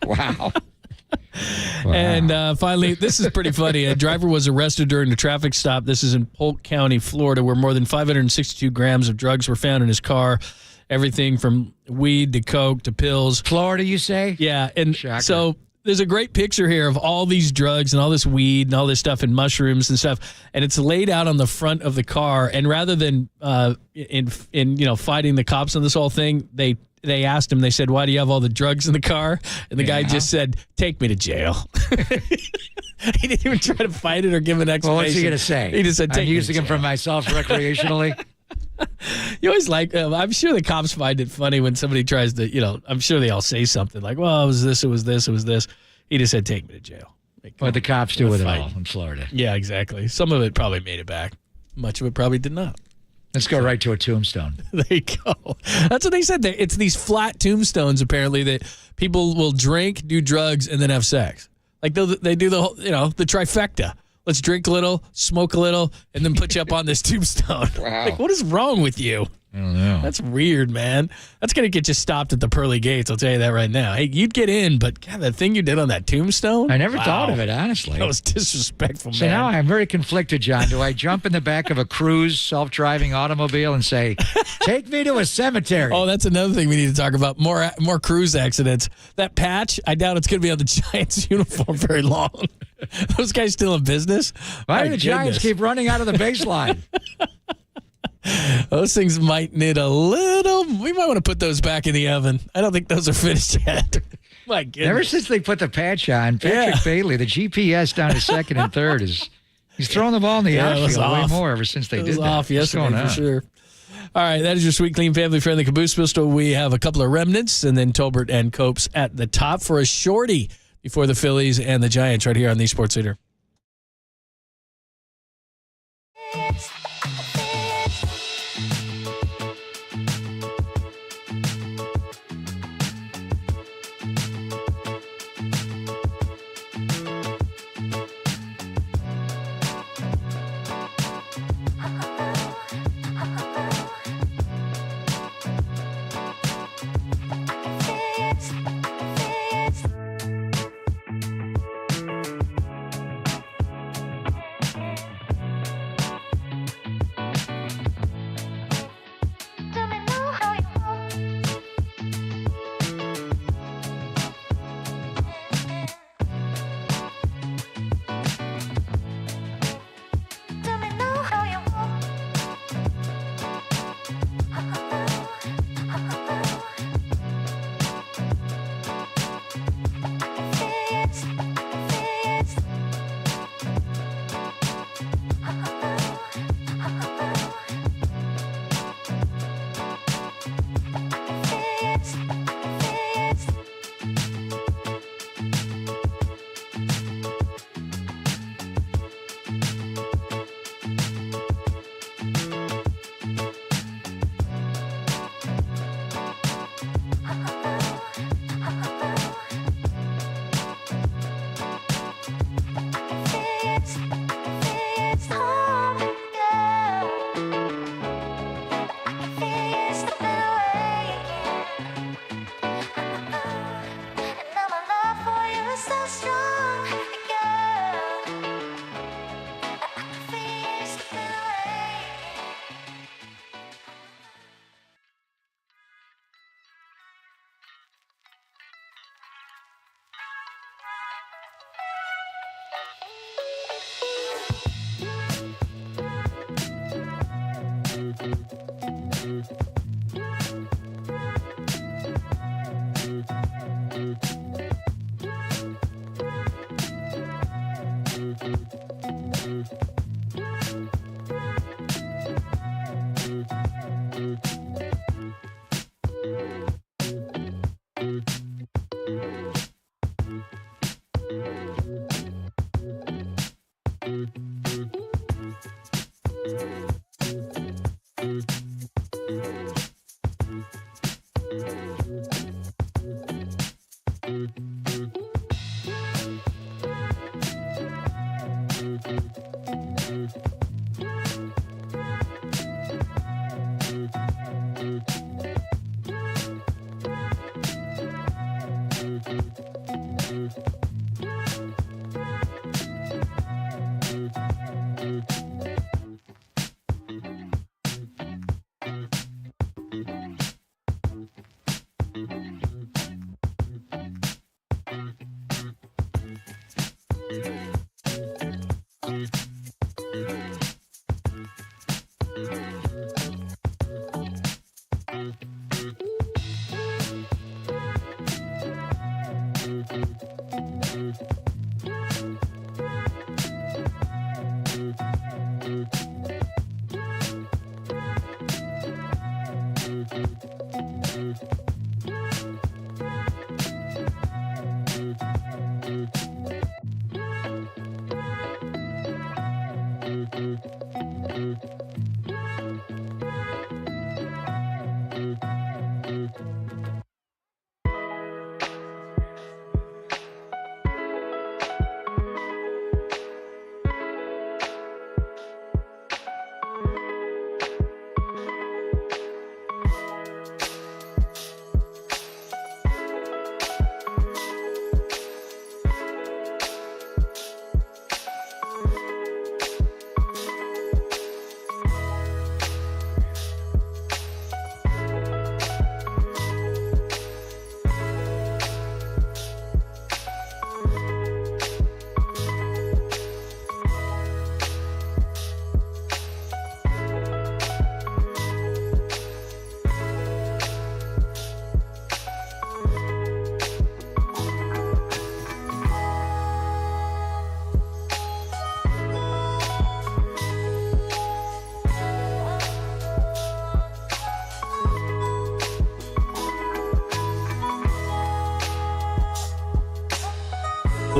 Wow. And finally, this is pretty funny. A driver was arrested during a traffic stop. This is in Polk County, Florida, where more than 562 grams of drugs were found in his car. Everything from weed to coke to pills. Florida, you say? Yeah. And Shocker. so there's a great picture here of all these drugs and all this weed and all this stuff and mushrooms and stuff. And it's laid out on the front of the car. And rather than in fighting the cops on this whole thing, they asked him, they said, "Why do you have all the drugs in the car?" And the guy just said, "Take me to jail." He didn't even try to fight it or give an explanation. Well, what's he going to say? He just said, "Take I'm me using to them jail." for myself recreationally. You always like, I'm sure the cops find it funny when somebody tries to, I'm sure they all say something like, "Well, it was this, it was this, it was this." He just said, "Take me to jail." What the cops do with it all in Florida. Yeah, exactly. Some of it probably made it back. Much of it probably did not. Let's go right to a tombstone. There you go. That's what they said. It's these flat tombstones, apparently, that people will drink, do drugs, and then have sex. Like they do the whole, the trifecta. Let's drink a little, smoke a little, and then put you up on this tombstone. Wow. Like, what is wrong with you? I don't know. That's weird, man. That's going to get you stopped at the pearly gates. I'll tell you that right now. Hey, you'd get in, but God, that thing you did on that tombstone? I never Wow. thought of it, honestly. That was disrespectful, So man. now I'm very conflicted, John. Do I jump in the back of a cruise self-driving automobile and say, "Take me to a cemetery"? Oh, that's another thing we need to talk about. More cruise accidents. That patch, I doubt it's going to be on the Giants uniform very long. Those guys still in business? Why My do the Giants goodness. keep running out of the baseline? Those things might need a little. We might want to put those back in the oven. I don't think those are finished yet. My goodness. Ever since they put the patch on, Patrick Bailey, the GPS down to second and third, he's throwing the ball in the Yeah, it was outfield way off. more ever since they It did was that. off What's yesterday going for on? sure. All right, that is your sweet, clean, family-friendly Caboose Pistol. We have a couple of remnants, and then Tolbert and Copes at the top for a shorty before the Phillies and the Giants right here on the Sports Leader.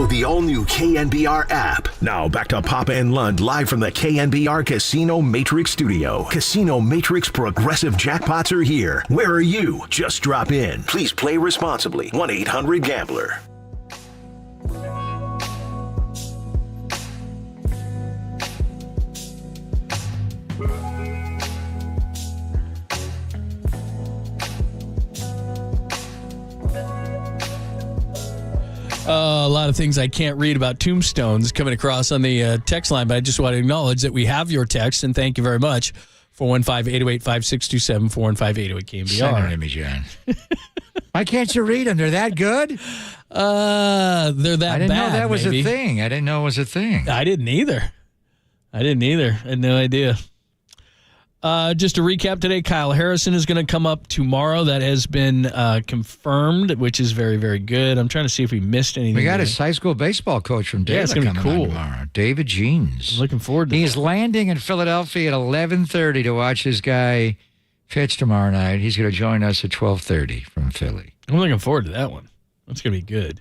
The all-new KNBR app. Now back to Papa and Lund live from the KNBR Casino Matrix Studio. Casino Matrix Progressive Jackpots are here. Where are you? Just drop in. Please play responsibly. 1-800-GAMBLER. A lot of things I can't read about tombstones coming across on the text line, but I just want to acknowledge that we have your text, and thank you very much. 415-808-5627, 415-808-KNBR. Send them to me, John. Why can't you read them? They're that good? They're that bad. I didn't know that was maybe. a thing. I didn't know it was a thing. I didn't either. I had no idea. Just to recap today, Kyle Harrison is going to come up tomorrow. That has been confirmed, which is very, very good. I'm trying to see if we missed anything. We got his high school baseball coach from Dale it's gonna be coming cool. on tomorrow, David Jeans. I'm looking forward to He's landing in Philadelphia at 11:30 to watch his guy pitch tomorrow night. He's going to join us at 12:30 from Philly. I'm looking forward to that one. That's going to be good.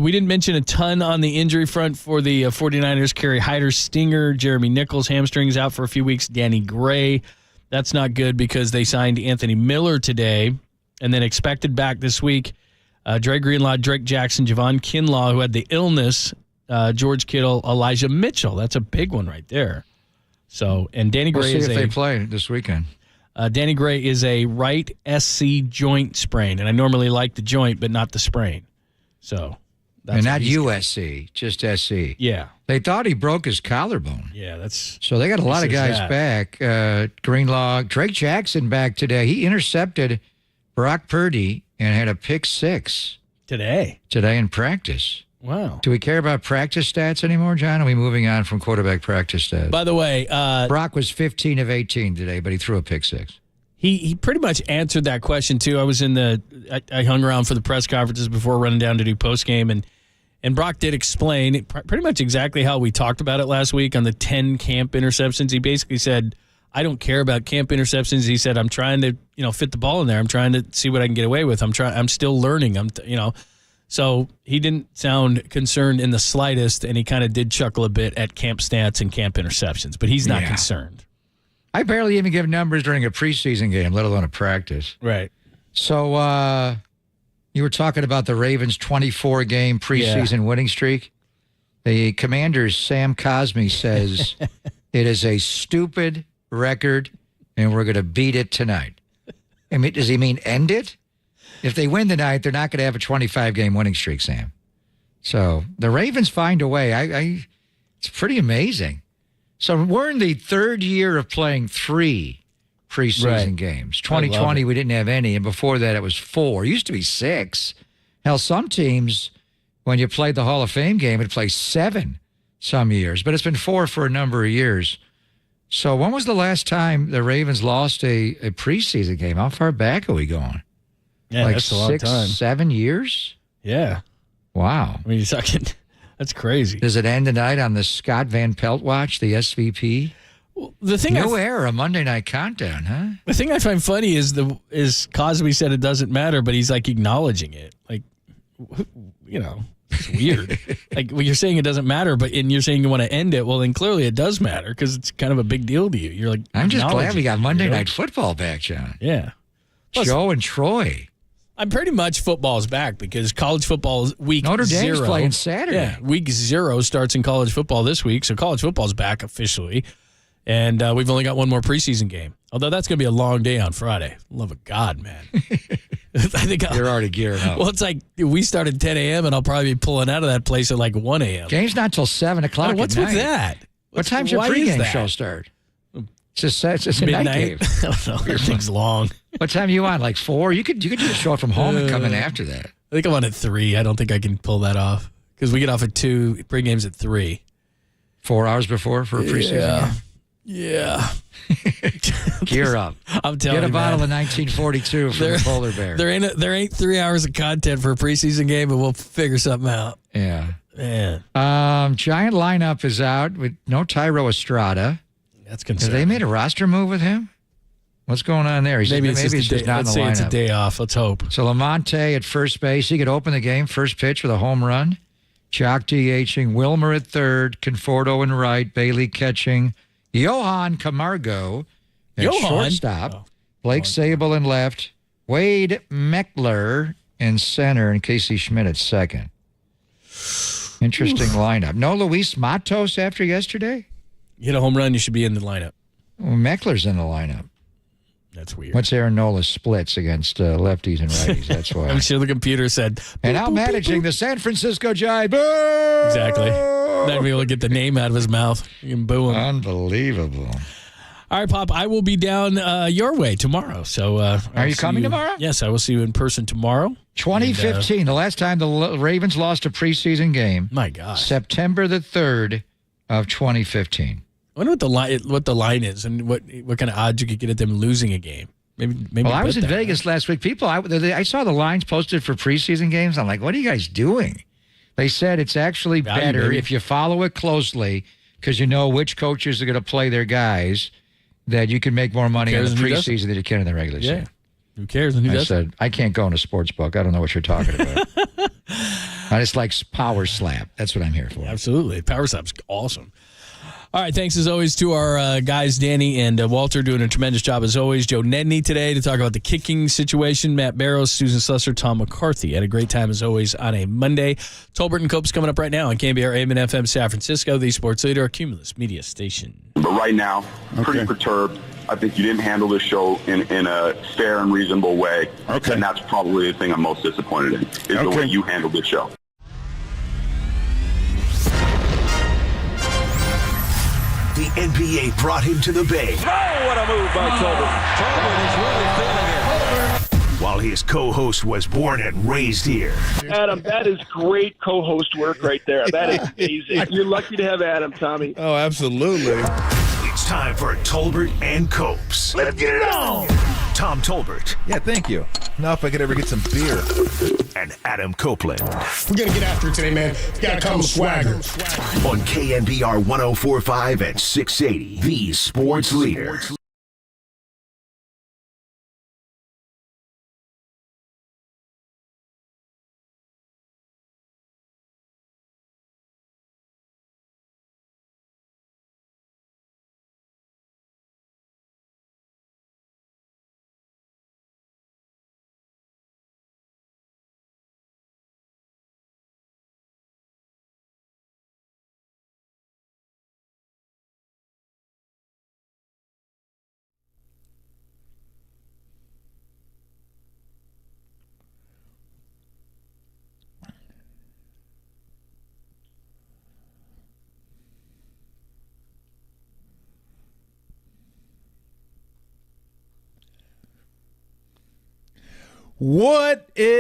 We didn't mention a ton on the injury front for the 49ers. Kerry Hyder, stinger. Jeremy Nichols, hamstrings out for a few weeks. Danny Gray, that's not good because they signed Anthony Miller today and then expected back this week. Dre Greenlaw, Drake Jackson, Javon Kinlaw, who had the illness, George Kittle, Elijah Mitchell. That's a big one right there. So, and Danny Gray we'll see if they play this weekend. Danny Gray is a right SC joint sprain, and I normally like the joint, but not the sprain. So, and not USC, just SC. Yeah. They thought he broke his collarbone. Yeah, that's. So they got a lot of guys back. Greenlaw, Drake Jackson back today. He intercepted Brock Purdy and had a pick 6 today in practice. Wow. Do we care about practice stats anymore, John? Are we moving on from quarterback practice stats? By the way, Brock was 15 of 18 today, but he threw a pick six. He pretty much answered that question, too. I hung around for the press conferences before running down to do postgame, and Brock did explain pretty much exactly how we talked about it last week on the 10 camp interceptions. He basically said, I don't care about camp interceptions. He said, I'm trying to, fit the ball in there. I'm trying to see what I can get away with. I'm still learning. So he didn't sound concerned in the slightest, and he kind of did chuckle a bit at camp stats and camp interceptions, but he's not concerned. I barely even give numbers during a preseason game, let alone a practice. Right. So you were talking about the Ravens' 24-game preseason winning streak. The Commander's Sam Cosme says it is a stupid record, and we're going to beat it tonight. I mean, does he mean end it? If they win tonight, they're not going to have a 25-game winning streak, Sam. So the Ravens find a way. It's pretty amazing. So we're in the third year of playing 3 preseason games. 2020, we didn't have any, and before that, it was 4. It used to be 6. Hell, some teams, when you played the Hall of Fame game, would play 7 some years, but it's been 4 for a number of years. So when was the last time the Ravens lost a preseason game? How far back are we going? Yeah, like that's a long 6, time. 7 years? Yeah. Wow. I mean, you're talking, that's crazy. Does it end tonight on the Scott Van Pelt watch, the SVP? Well, the thing New era, Monday Night Countdown, huh? The thing I find funny is Cosby said it doesn't matter, but he's like acknowledging it. Like, it's weird. Like, well, you're saying it doesn't matter, and you're saying you want to end it. Well, then clearly it does matter because it's kind of a big deal to you. You're like, I'm just glad we got Monday Night Football back, John. Yeah. Plus, Joe and Troy. I'm pretty much football's back because college football is week Notre Dame's 0. playing Saturday. Yeah, week 0 starts in college football this week, so college football's back officially. And we've only got one more preseason game. Although that's going to be a long day on Friday. Love of God, man. I think you're already gearing up. Well, it's like we start at 10 a.m. and I'll probably be pulling out of that place at like 1 a.m. Game's not till 7 o'clock What's at night. with that? What time's your pregame show start? It's a midnight. night game. I don't know. Everything's long. What time are you on? Like 4? You could do the show from home and come in after that. I think I'm on at 3. I don't think I can pull that off because we get off at 2. Pregame's at 3. 4 hours before for a preseason game? Yeah. Gear up. I'm telling you, get a bottle man. of 1942 from the Polar Bear. There ain't 3 hours of content for a preseason game, but we'll figure something out. Yeah. Man. Giant lineup is out with no Tyro Estrada. That's concerning. Have they made a roster move with him? What's going on there? Maybe it's just not in the lineup. It's a day off. Let's hope. So Lamonte at first base. He could open the game first pitch with a home run. Jock DHing. Wilmer at third. Conforto in right. Bailey catching. Johan Camargo at shortstop. Blake Sable in left. Wade Meckler in center. And Casey Schmidt at second. Interesting lineup. No Luis Matos after yesterday? You hit a home run, you should be in the lineup. Well, Meckler's in the lineup. That's weird. What's Aaron Nola's splits against lefties and righties? That's why. I'm sure the computer said. And now managing the San Francisco Giants. Boo! Exactly. Not be able to get the name out of his mouth. You can boo him. Unbelievable. All right, Pop. I will be down your way tomorrow. So, are you coming tomorrow? Yes, I will see you in person tomorrow. 2015, the last time the Ravens lost a preseason game. My God. September the 3rd of 2015. I wonder what the line is and what kind of odds you could get at them losing a game. Maybe. Well, I was in Vegas last week. I saw the lines posted for preseason games. I'm like, what are you guys doing? They said it's actually better if you follow it closely because you know which coaches are going to play their guys, that you can make more money in the preseason than you can in the regular season. Who cares? And who does? I said, I can't go in a sports book. I don't know what you're talking about. I just like Power Slap. That's what I'm here for. Absolutely. Power Slap's awesome. All right, thanks as always to our guys, Danny and Walter, doing a tremendous job as always. Joe Nedney today to talk about the kicking situation. Matt Barrows, Susan Slusser, Tom McCarthy. Had a great time as always on a Monday. Tolbert and Cope's coming up right now on KNBR AM and FM San Francisco, the sports leader, our Cumulus media station. But right now, pretty perturbed. I think you didn't handle this show in a fair and reasonable way. Okay. And that's probably the thing I'm most disappointed in, is the way you handled this show. The NBA brought him to the Bay. Oh, what a move by Tolbert. Tolbert is really feeling it. While while his co-host was born and raised here. Adam, that is great co-host work right there. That is amazing. You're lucky to have Adam, Tommy. Oh, absolutely. It's time for Tolbert and Copes. Let's get it on! Tom Tolbert. Yeah, thank you. Now if I could ever get some beer. And Adam Copeland. We're going to get after it today, man. It's got to come with swagger. On KNBR 104.5 and 680, the sports leader. What is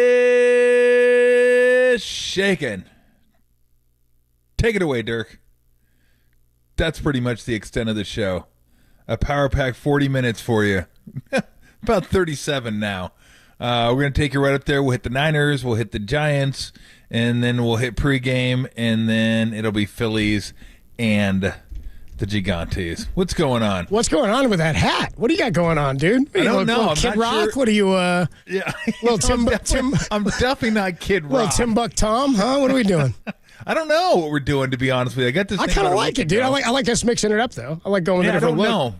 shaking? Take it away, Dirk. That's pretty much the extent of the show. A power pack 40 minutes for you. About 37 now. We're going to take you right up there. We'll hit the Niners, we'll hit the Giants, and then we'll hit pregame, and then it'll be Phillies and the Gigantes. What's going on? What's going on with that hat? What do you got going on, dude? I don't know. Kid I'm not Rock? sure. What are you, Yeah. little I'm definitely not Kid Rock. Little Timbuk Tom, huh? What are we doing? I don't know what we're doing, to be honest with you. I got this. I kind of like it, dude. I like us mixing it up, though. I like going with a different look.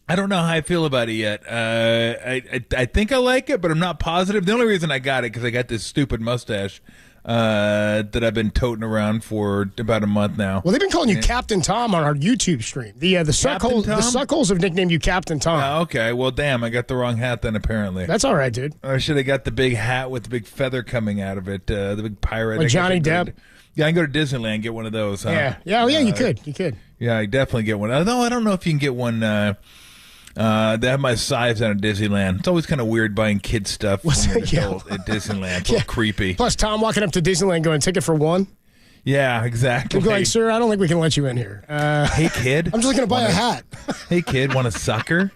I don't know how I feel about it yet. I think I like it, but I'm not positive. The only reason I got it because I got this stupid mustache that I've been toting around for about a month now. Well, they've been calling you Captain Tom on our YouTube stream. The Suckles have nicknamed you Captain Tom. Oh, okay. Well, damn, I got the wrong hat then, apparently. That's all right, dude. I should have got the big hat with the big feather coming out of it, the big pirate. Like Johnny Depp. Yeah, I can go to Disneyland and get one of those. Huh? Yeah. Oh, yeah, you could. You could. Yeah, I definitely get one. Although I don't know if you can get one. They have my size out of Disneyland. It's always kind of weird buying kid stuff when you're an adult at Disneyland. It's a little creepy. Plus, Tom walking up to Disneyland going, ticket for one. Yeah, exactly. You're like, sir, I don't think we can let you in here. Hey, kid. I'm just looking to buy a hat. Hey, kid, want a sucker?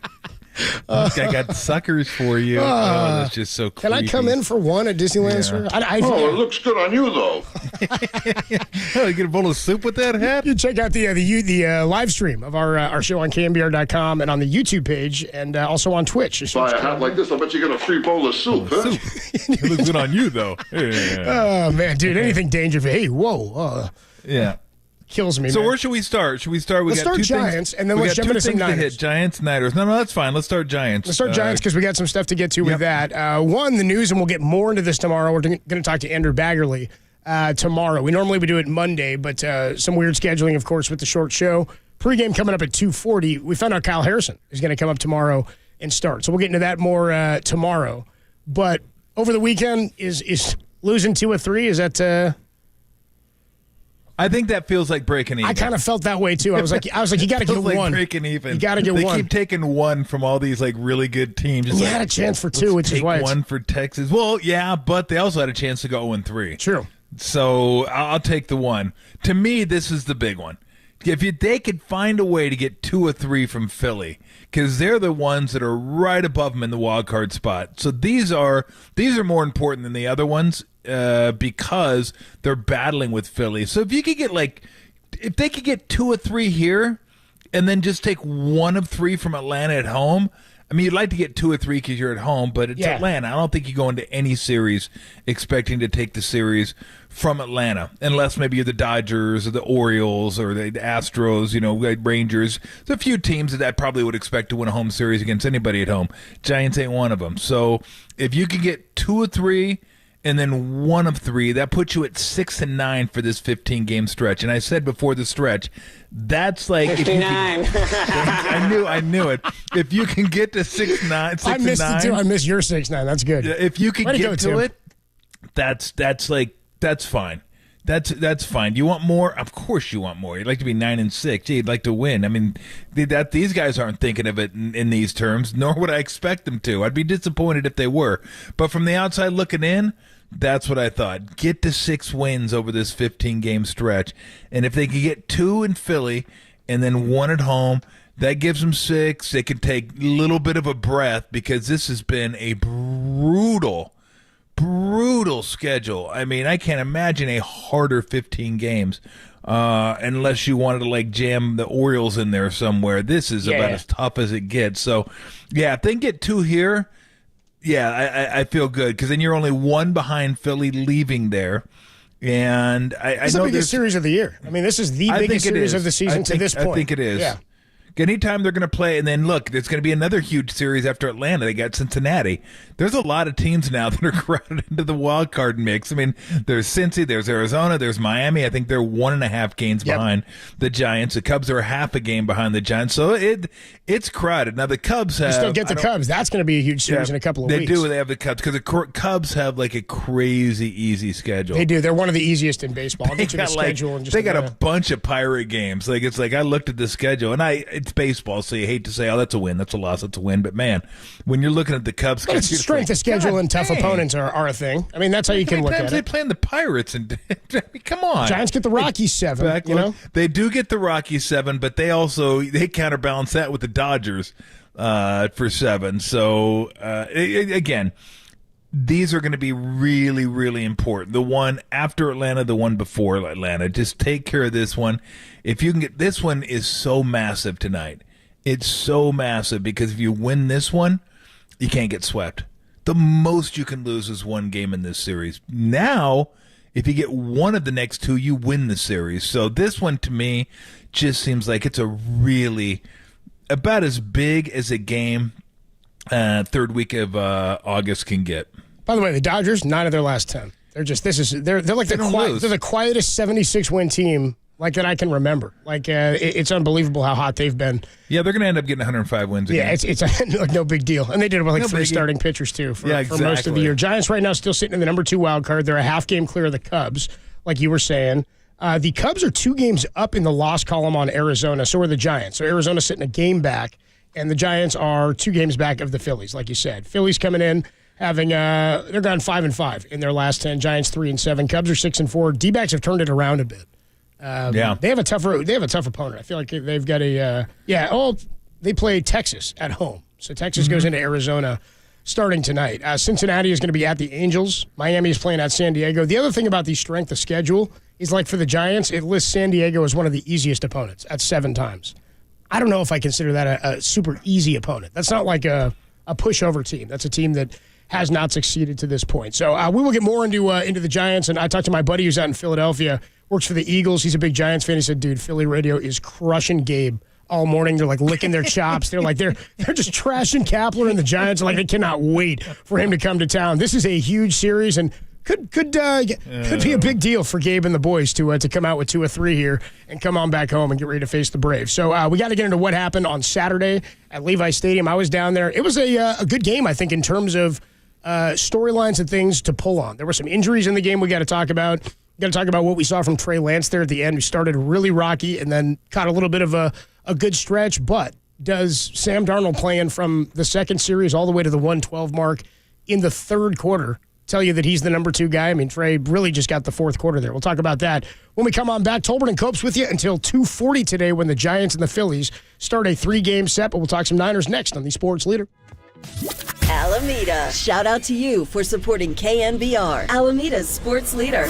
I got suckers for you. That's just so creepy. Can I come in for one at Disneyland, sir? It looks good on you, though. Oh, you get a bowl of soup with that hat? You check out the live stream of our show on KNBR.com and on the YouTube page and also on Twitch. Buy a hat like this, I bet you get a free bowl of soup, huh? It looks good on you, though. Yeah. Oh, man, dude, anything dangerous. Hey, whoa. Yeah. Kills me, So man. where should we start? Let's start Giants, and then let's jump into some Niners. Giants, Niners. No, that's fine. Let's start Giants. Let's start Giants because we got some stuff to get to with that. One, the news, and we'll get more into this tomorrow. We're going to talk to Andrew Baggerly tomorrow. We normally would do it Monday, but some weird scheduling, of course, with the short show. Pre-game coming up at 2:40. We found out Kyle Harrison is going to come up tomorrow and start. So we'll get into that more tomorrow. But over the weekend, is losing 2 or 3, is that... I think that feels like breaking even. I kind of felt that way too. I was like, you got to get like one. Breaking even. You got to get they one. They keep taking one from all these like really good teams. You had a chance for 2, which is why take one for Texas. Well, yeah, but they also had a chance to go 0-3. True. So I'll take the one. To me, this is the big one. If they could find a way to get 2 or 3 from Philly, because they're the ones that are right above them in the wild card spot. So these are more important than the other ones because they're battling with Philly. So if you could get if they could get 2 or 3 here, and then just take 1 of 3 from Atlanta at home. I mean, you'd like to get 2 or 3 because you're at home, but it's Atlanta. I don't think you go into any series expecting to take the series from Atlanta, unless maybe you're the Dodgers or the Orioles or the Astros, Rangers. There's a few teams that probably would expect to win a home series against anybody at home. Giants ain't one of them. So if you can get 2 or 3 and then 1 of 3, that puts you at 6-9 for this 15-game stretch. And I said before the stretch, that's like 59. I knew it. If you can get to 6-9, I missed it too. I missed your 6-9. That's good. If you can get to it, that's fine. That's fine. You want more? Of course you want more. You'd like to be 9-6. You'd like to win. I mean, these guys aren't thinking of it in these terms, nor would I expect them to. I'd be disappointed if they were. But from the outside looking in, that's what I thought. Get to 6 wins over this 15-game stretch. And if they could get 2 in Philly and then 1 at home, that gives them 6. They can take a little bit of a breath because this has been a brutal schedule. I mean, I can't imagine a harder 15 games unless you wanted to like jam the Orioles in there somewhere. This is about as tough as it gets. So, yeah, if they can get 2 here, I feel good because then you're only 1 behind Philly leaving there. And It's the biggest series of the year. I mean, this is the biggest series of the season to this point. I think it is. Yeah. Anytime they're going to play, and then look, there's going to be another huge series after Atlanta. They got Cincinnati. There's a lot of teams now that are crowded into the wild card mix. I mean, there's Cincy, there's Arizona, there's Miami. I think they're 1.5 games behind the Giants. The Cubs are half a game behind the Giants. So it's crowded. Now the Cubs have. You still get the Cubs. That's going to be a huge series in a couple of weeks. They do. They have the Cubs because the Cubs have like a crazy easy schedule. They do. They're one of the easiest in baseball. I'll get you the schedule in just they got a bunch of pirate games. It's like I looked at the schedule and it's baseball, so you hate to say, oh, that's a win, that's a loss, that's a win. But man, when you're looking at the Cubs, but it's strength of schedule and tough opponents are a thing. I mean, that's how you can look at it. They play the Pirates, and I mean, come on. Giants get the Rockies 7. You know, they do get the Rockies 7, but they counterbalance that with the Dodgers for 7. So again, these are going to be really, really important. The one after Atlanta, the one before Atlanta. Just take care of this one. If you can get this one, is so massive tonight. It's so massive because if you win this one, you can't get swept. The most you can lose is 1 game in this series. Now, if you get 1 of the next 2, you win the series. So this one, to me, just seems like it's a really about as big as a game third week of August can get. By the way, the Dodgers, 9 of their last 10. They're like the quietest 76-win team that I can remember. It's unbelievable how hot they've been. Yeah, they're going to end up getting 105 wins again. Yeah, it's like no big deal. And they did it with 3 starting pitchers, too, for most of the year. Giants right now still sitting in the number 2 wild card. They're a half game clear of the Cubs, like you were saying. The Cubs are 2 games up in the loss column on Arizona. So are the Giants. So Arizona's sitting a game back, and the Giants are 2 games back of the Phillies, like you said. Phillies coming in, having they're gone 5-5 in their last 10. Giants 3-7. Cubs are 6-4. D-backs have turned it around a bit. They have a tough opponent. I feel like they've got they play Texas at home. So Texas goes into Arizona starting tonight. Cincinnati is going to be at the Angels. Miami is playing at San Diego. The other thing about the strength of schedule is for the Giants, it lists San Diego as one of the easiest opponents at 7 times. I don't know if I consider that a super easy opponent. That's not like a pushover team. That's a team that has not succeeded to this point. So we will get more into the Giants. And I talked to my buddy who's out in Philadelphia, works for the Eagles. He's a big Giants fan. He said, dude, Philly radio is crushing Gabe all morning. They're licking their chops. They're they're just trashing Kapler, and the Giants are they cannot wait for him to come to town. This is a huge series and could be a big deal for Gabe and the boys to come out with 2 or 3 here and come on back home and get ready to face the Braves. So we got to get into what happened on Saturday at Levi Stadium. I was down there. It was a good game, I think, in terms of storylines and things to pull on. There were some injuries in the game we got to talk about. We got to talk about what we saw from Trey Lance there at the end, who started really rocky and then caught a little bit of a good stretch. But does Sam Darnold playing from the second series all the way to the 112 mark in the third quarter tell you that he's the number 2 guy? I mean, Trey really just got the fourth quarter there. We'll talk about that when we come on back. Tolbert and Copes with you until 2:40 today when the Giants and the Phillies start a 3-game set. But we'll talk some Niners next on the Sports Leader. Alameda. Shout out to you for supporting KNBR, Alameda's sports leader.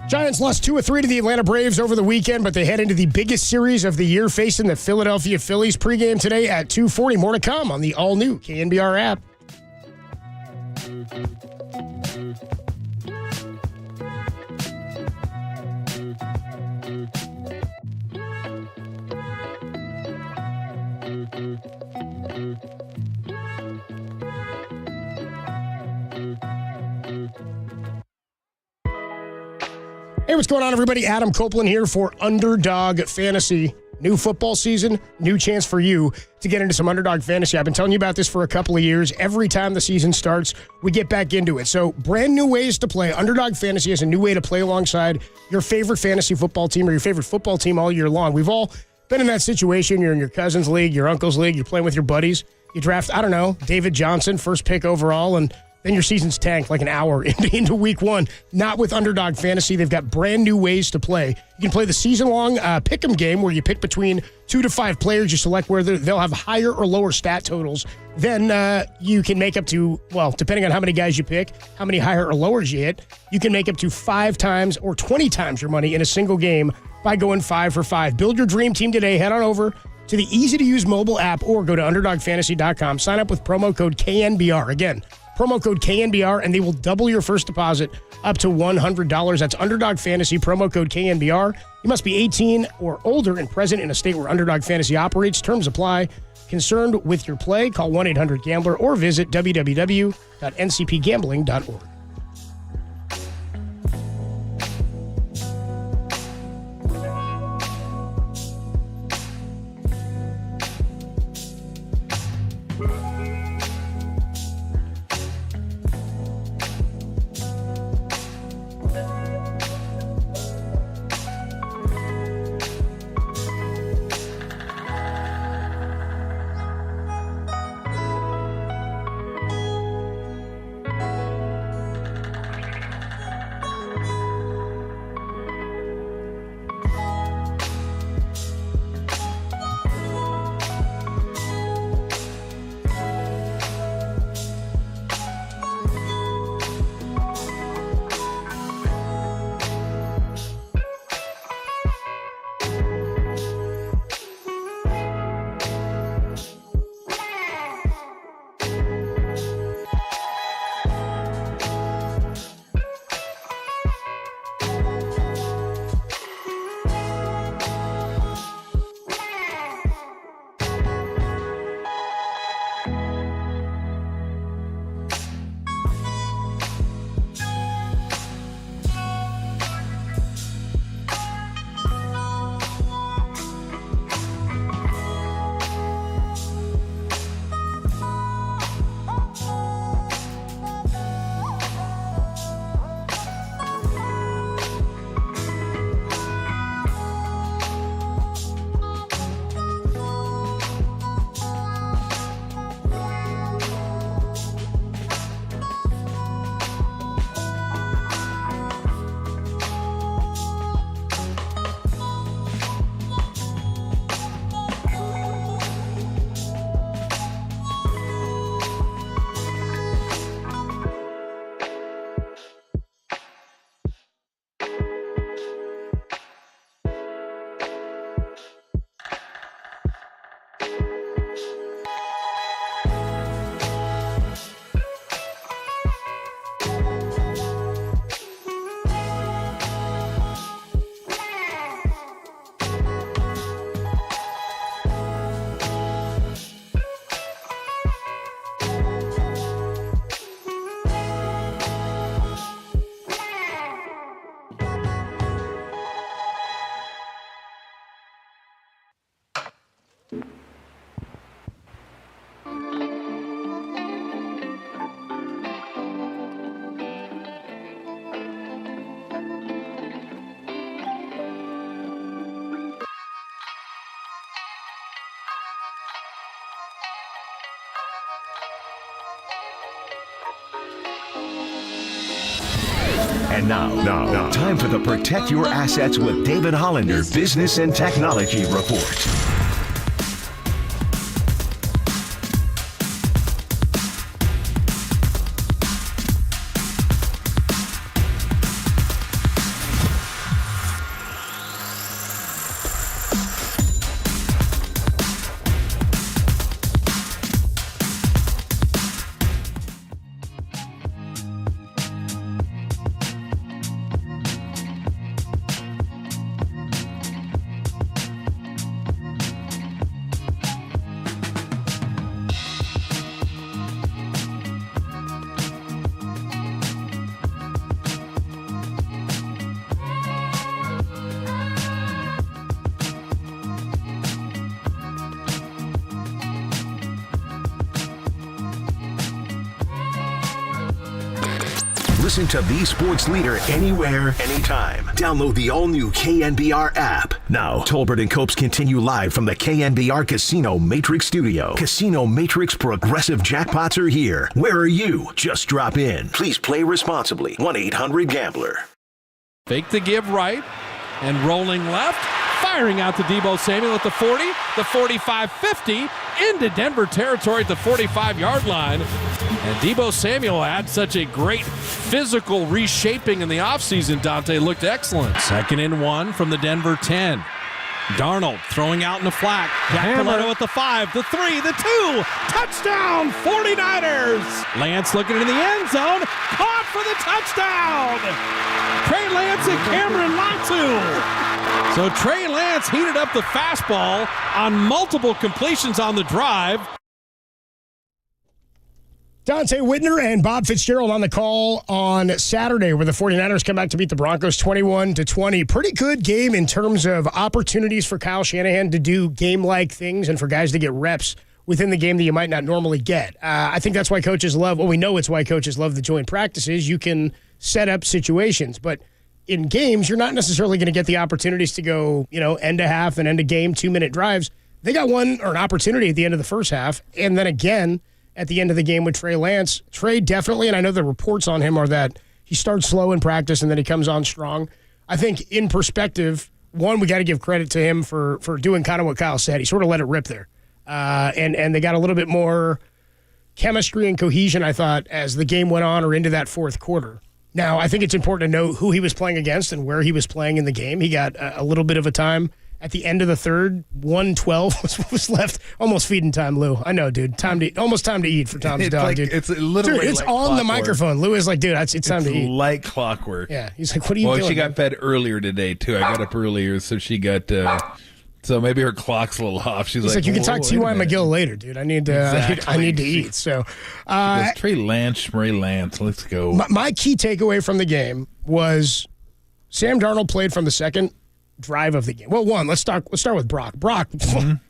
Giants lost 2 or 3 to the Atlanta Braves over the weekend, but they head into the biggest series of the year, facing the Philadelphia Phillies. Pregame today at 2:40. More to come on the all-new KNBR app. Hey, what's going on, everybody? Adam Copeland here for Underdog Fantasy. New football season, new chance for you to get into some Underdog Fantasy. I've been telling you about this for a couple of years. Every time the season starts, we get back into it. So brand new ways to play. Underdog Fantasy is a new way to play alongside your favorite fantasy football team or your favorite football team all year long. We've all been in that situation. You're in your cousin's league, your uncle's league. You're playing with your buddies. You draft, I don't know, David Johnson, first pick overall, and then your season's tanked like an hour into week one. Not with Underdog Fantasy. They've got brand new ways to play. You can play the season-long pick-em game where you pick between 2 to 5 players. You select whether they'll have higher or lower stat totals. Then you can make up to, well, depending on how many guys you pick, how many higher or lowers you hit, you can make up to 5 times or 20 times your money in a single game by going 5 for 5. Build your dream team today. Head on over to the easy-to-use mobile app or go to UnderdogFantasy.com. Sign up with promo code KNBR. Again, promo code KNBR, and they will double your first deposit up to $100. That's Underdog Fantasy, promo code KNBR. You must be 18 or older and present in a state where Underdog Fantasy operates. Terms apply. Concerned with your play? Call 1-800-GAMBLER or visit www.ncpgambling.org. And now, time for the Protect Your Assets with David Hollander Business and Technology Report. Listen to the sports leader anywhere, anytime. Download the all-new KNBR app. Now, Tolbert and Copes continue live from the KNBR Casino Matrix Studio. Casino Matrix Progressive Jackpots are here. Where are you? Just drop in. Please play responsibly. 1-800-GAMBLER. Fake the give right and rolling left. Firing out to Deebo Samuel at the 40, the 45-50, into Denver territory at the 45-yard line. And Deebo Samuel had such a great physical reshaping in the offseason. Dante looked excellent. 2nd and 1 from the Denver 10. Darnold throwing out in the flat. Jack Coletto at the 5, the 3, the 2. Touchdown, 49ers. Lance looking into the end zone. Caught for the touchdown. Trey Lance and Cameron Latu. So Trey Lance heated up the fastball on multiple completions on the drive. Dante Whitner and Bob Fitzgerald on the call on Saturday, where the 49ers come back to beat the Broncos 21-20. Pretty good game in terms of opportunities for Kyle Shanahan to do game-like things and for guys to get reps within the game that you might not normally get. I think that's why coaches love, well, we know it's why coaches love the joint practices. You can set up situations, but in games, you're not necessarily going to get the opportunities to go, end a half and end a game, 2-minute drives. They got one or an opportunity at the end of the first half, and then again at the end of the game with Trey Lance. Trey definitely, and I know the reports on him are that he starts slow in practice and then he comes on strong. I think in perspective, one, we got to give credit to him for doing kind of what Kyle said. He sort of let it rip there. And they got a little bit more chemistry and cohesion, I thought, as the game went on or into that fourth quarter. Now, I think it's important to know who he was playing against and where he was playing in the game. He got a little bit of a time at the end of the third. 1:12 was left. Almost feeding time, Lou. I know, dude. Almost time to eat for Tom's dog, dude. It's literally dude, it's like on clockwork. the microphone. Lou is like, dude, it's time to eat. Like clockwork. Yeah. He's like, what are you doing? Well, she got fed earlier today, too. I got up earlier, so she got... So maybe her clock's a little off. She's like, you can talk T.Y. McGill later, dude. I need to eat. So, Trey Lance, let's go. My key takeaway from the game was Sam Darnold played from the second drive of the game. Well, let's start with Brock. Brock,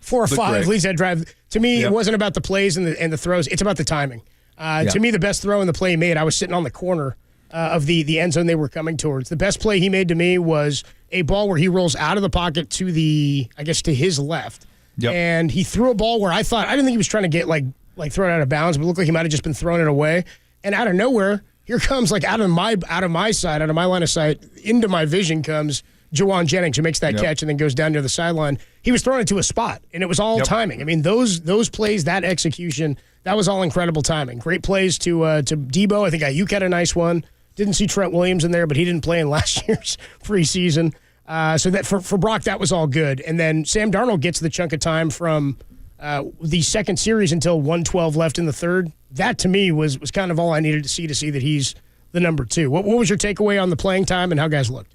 4 or 5 leads that drive. To me, It wasn't about the plays and the throws. It's about the timing. To me, the best throw in the play he made, I was sitting on the corner of the end zone they were coming towards. The best play he made to me was a ball where he rolls out of the pocket to to his left. Yep. And he threw a ball where I didn't think he was trying to get like throw it out of bounds, but it looked like he might have just been throwing it away. And out of nowhere, here comes out of my line of sight, into my vision comes Jawan Jennings, who makes that catch and then goes down near the sideline. He was throwing it to a spot, and it was all timing. I mean, those plays, that execution, that was all incredible timing. Great plays to Deebo. I think Ayuk had a nice one. Didn't see Trent Williams in there, but he didn't play in last year's preseason. So that for Brock, that was all good. And then Sam Darnold gets the chunk of time from the second series until 1:12 left in the third. That, to me, was kind of all I needed to see that he's the number 2. What was your takeaway on the playing time and how guys looked?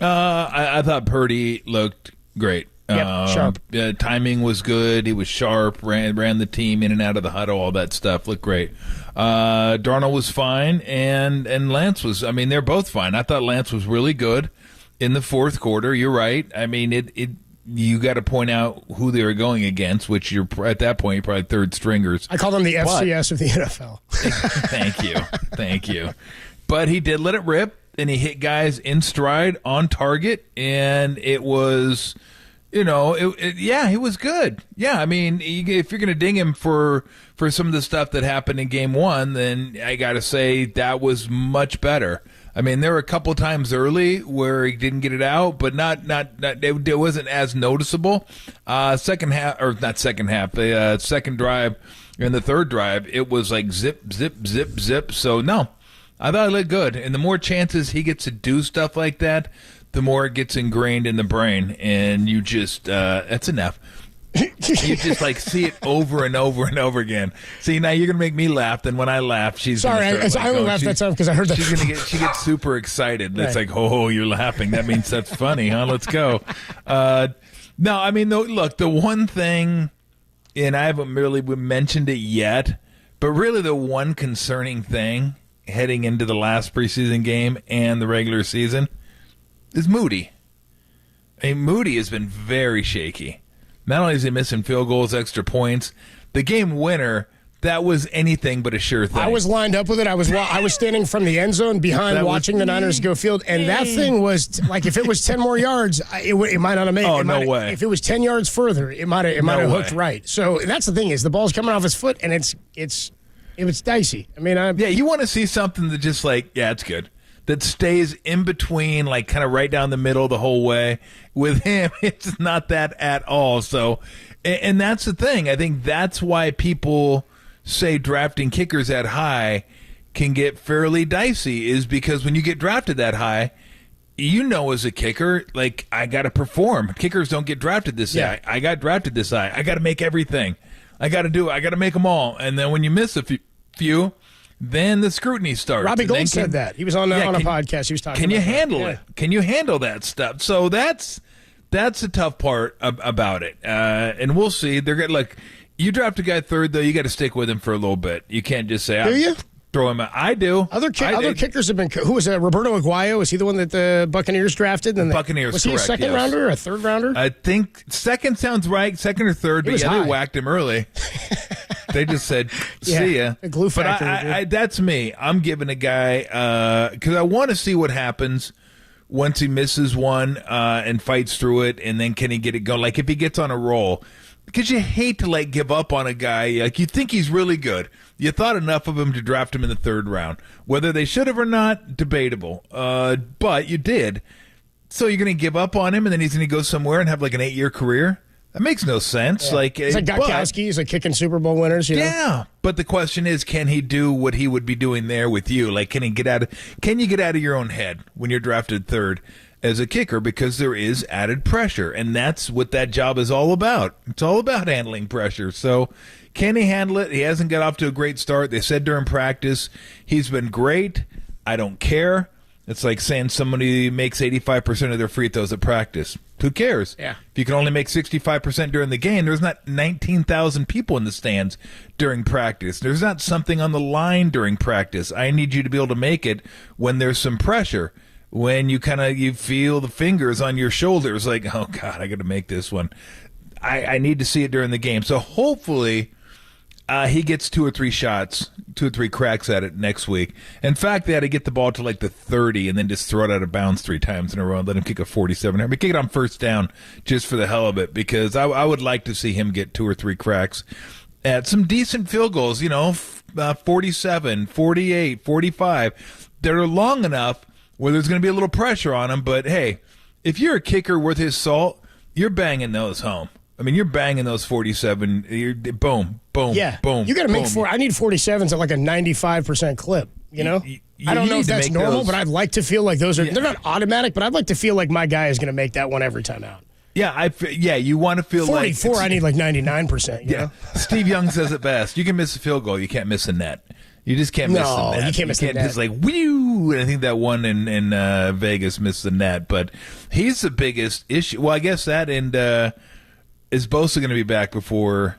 I thought Purdy looked great. Sharp. Timing was good. He was sharp, ran the team in and out of the huddle, all that stuff. Looked great. Darnold was fine, and Lance was, they're both fine. I thought Lance was really good in the fourth quarter. You're right. I mean, you got to point out who they were going against, which at that point, you're probably third stringers. I call them the FCS of the NFL. Thank you. But he did let it rip, and he hit guys in stride, on target, and it was... he was good. Yeah, if you're going to ding him for some of the stuff that happened in game 1, then I got to say that was much better. There were a couple times early where he didn't get it out, but it wasn't as noticeable. Second drive and the third drive, it was like zip, zip, zip, zip. So, no, I thought it looked good. And the more chances he gets to do stuff like that, the more it gets ingrained in the brain, and you just, that's enough. You just see it over and over and over again. See, now you're going to make me laugh, then when I laugh, she's sorry, I only laughed that time because I heard that. She gets super excited. Right. It's like, oh, you're laughing. That means that's funny, huh? Let's go. No, look, the one thing, and I haven't really mentioned it yet, but really the one concerning thing heading into the last preseason game and the regular season is Moody. Moody has been very shaky. Not only is he missing field goals, extra points, the game winner that was anything but a sure thing. I was lined up with it. I was standing from the end zone behind watching the Niners go field, and that thing was like, if it was 10 more yards, it might not have made it. Oh, no way. If it was 10 yards further, it might have hooked right. So that's the thing is the ball's coming off his foot, and it's dicey. I mean, you want to see something that just it's good. That stays in between, like kind of right down the middle the whole way. With him, it's not that at all. So, and that's the thing. I think that's why people say drafting kickers that high can get fairly dicey, is because when you get drafted that high, as a kicker, like, I got to perform. Kickers don't get drafted this high. I got drafted this high. I got to make everything. I got to do it. I got to make them all. And then when you miss a few, then the scrutiny starts. Robbie Gould said that. He was on a podcast. He was talking. Can you about handle that. it? Can you handle that stuff? So that's the tough part about it. And we'll see. They're gonna look. You draft a guy third, though. You got to stick with him for a little bit. You can't just say, "Do you throw him out?" I do. Other kickers have been. Who was that? Roberto Aguayo? Was he the one that the Buccaneers drafted? And Buccaneers. Was he a second rounder or a third rounder? I think second sounds right. Second or third. But they whacked him early. They just said, "See ya." A glue factory. But that's me. I'm giving a guy because I want to see what happens once he misses one and fights through it, and then can he get it going? Like if he gets on a roll, because you hate to give up on a guy. Like you think he's really good. You thought enough of him to draft him in the third round. Whether they should have or not, debatable. But you did. So you're going to give up on him, and then he's going to go somewhere and have like an 8-year career? That makes no sense. Yeah. It's like Gostkowski. He's like kicking Super Bowl winners. Yeah, but the question is, can he do what he would be doing there with you? Like, can you get out of your own head when you're drafted third as a kicker? Because there is added pressure, and that's what that job is all about. It's all about handling pressure. So, can he handle it? He hasn't got off to a great start. They said during practice he's been great. I don't care. It's like saying somebody makes 85% of their free throws at practice. Who cares? Yeah. If you can only make 65% during the game, there's not 19,000 people in the stands during practice. There's not something on the line during practice. I need you to be able to make it when there's some pressure. When you you feel the fingers on your shoulders, like, oh God, I got to make this one. I need to see it during the game. So hopefully he gets 2 or 3 shots, 2 or 3 cracks at it next week. In fact, they had to get the ball to like the 30 and then just throw it out of bounds 3 times in a row and let him kick a 47. I mean, kick it on first down just for the hell of it, because I would like to see him get 2 or 3 cracks at some decent field goals, 47, 48, 45. That are long enough where there's going to be a little pressure on him. But, hey, if you're a kicker worth his salt, you're banging those home. I mean, you're banging those 47. Boom, boom, boom. You got to make 4. I need 47s at like a 95% clip. I don't know if that's normal, but I'd like to feel like those are. They're not automatic, but I'd like to feel like my guy is going to make that one every time out. Yeah, you want to feel 44. I need like 99%. You know? Steve Young says it best. You can miss a field goal, you can't miss a net. You just can't miss the net. No, you can't miss the net. Just like, whew, and I think that one in Vegas missed the net. But he's the biggest issue. Well, I guess that and is Bosa going to be back before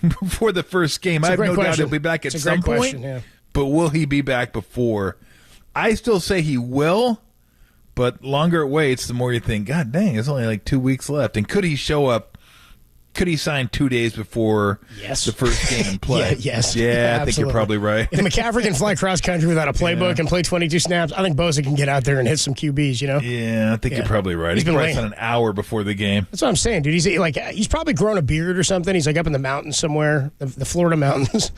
the first game? I have no doubt he'll be back at some point. Yeah. But will he be back before? I still say he will, but longer it waits, the more you think, God dang, there's only like 2 weeks left. And could he show up? Could he sign 2 days before the first game in play? Yes. Yeah, I think you're probably right. If McCaffrey can fly cross country without a playbook and play 22 snaps, I think Bosa can get out there and hit some QBs, Yeah, I think you're probably right. He's probably on an hour before the game. That's what I'm saying, dude. He's probably grown a beard or something. He's like up in the mountains somewhere, the Florida mountains.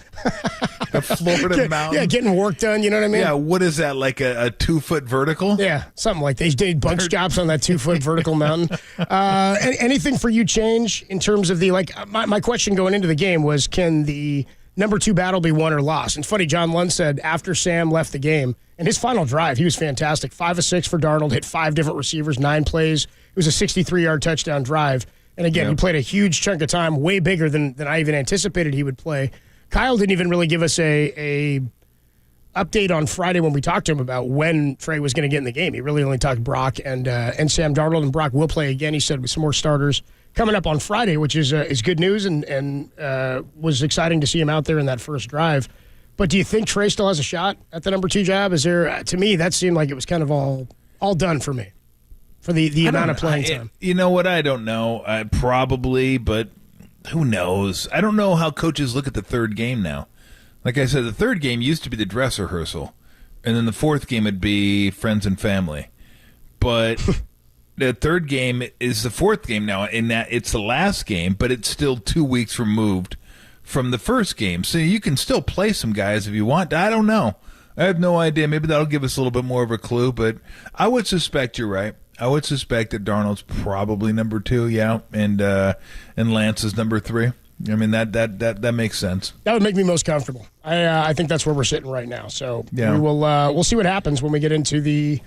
The Florida mountains? Yeah, getting work done, you know what I mean? Yeah, what is that, like a 2-foot vertical? Yeah, something like that. He did bunch jobs on that 2-foot vertical mountain. Anything for you change in terms of the, my question going into the game was, can the number 2 battle be won or lost? And it's funny, John Lund said after Sam left the game, and his final drive, he was fantastic. 5 of 6 for Darnold, hit 5 different receivers, 9 plays. It was a 63-yard touchdown drive. And again, he played a huge chunk of time, way bigger than I even anticipated he would play. Kyle didn't even really give us a update on Friday when we talked to him about when Trey was going to get in the game. He really only talked Brock and Sam Darnold, and Brock will play again, he said, with some more starters coming up on Friday, which is good news and was exciting to see him out there in that first drive. But do you think Trey still has a shot at the number 2 job? Is there? To me, that seemed like it was kind of all done for me, for the amount of playing time. You know what? I don't know. Probably, but who knows? I don't know how coaches look at the third game now. Like I said, the third game used to be the dress rehearsal, and then the fourth game would be friends and family. But the third game is the fourth game now, in that it's the last game, but it's still 2 weeks removed from the first game. So you can still play some guys if you want. I don't know. I have no idea. Maybe that'll give us a little bit more of a clue, but I would suspect you're right. I would suspect that Darnold's probably number 2, and Lance is number 3. I mean, that makes sense. That would make me most comfortable. I think that's where we're sitting right now. So Yeah. we'll see what happens when we get into the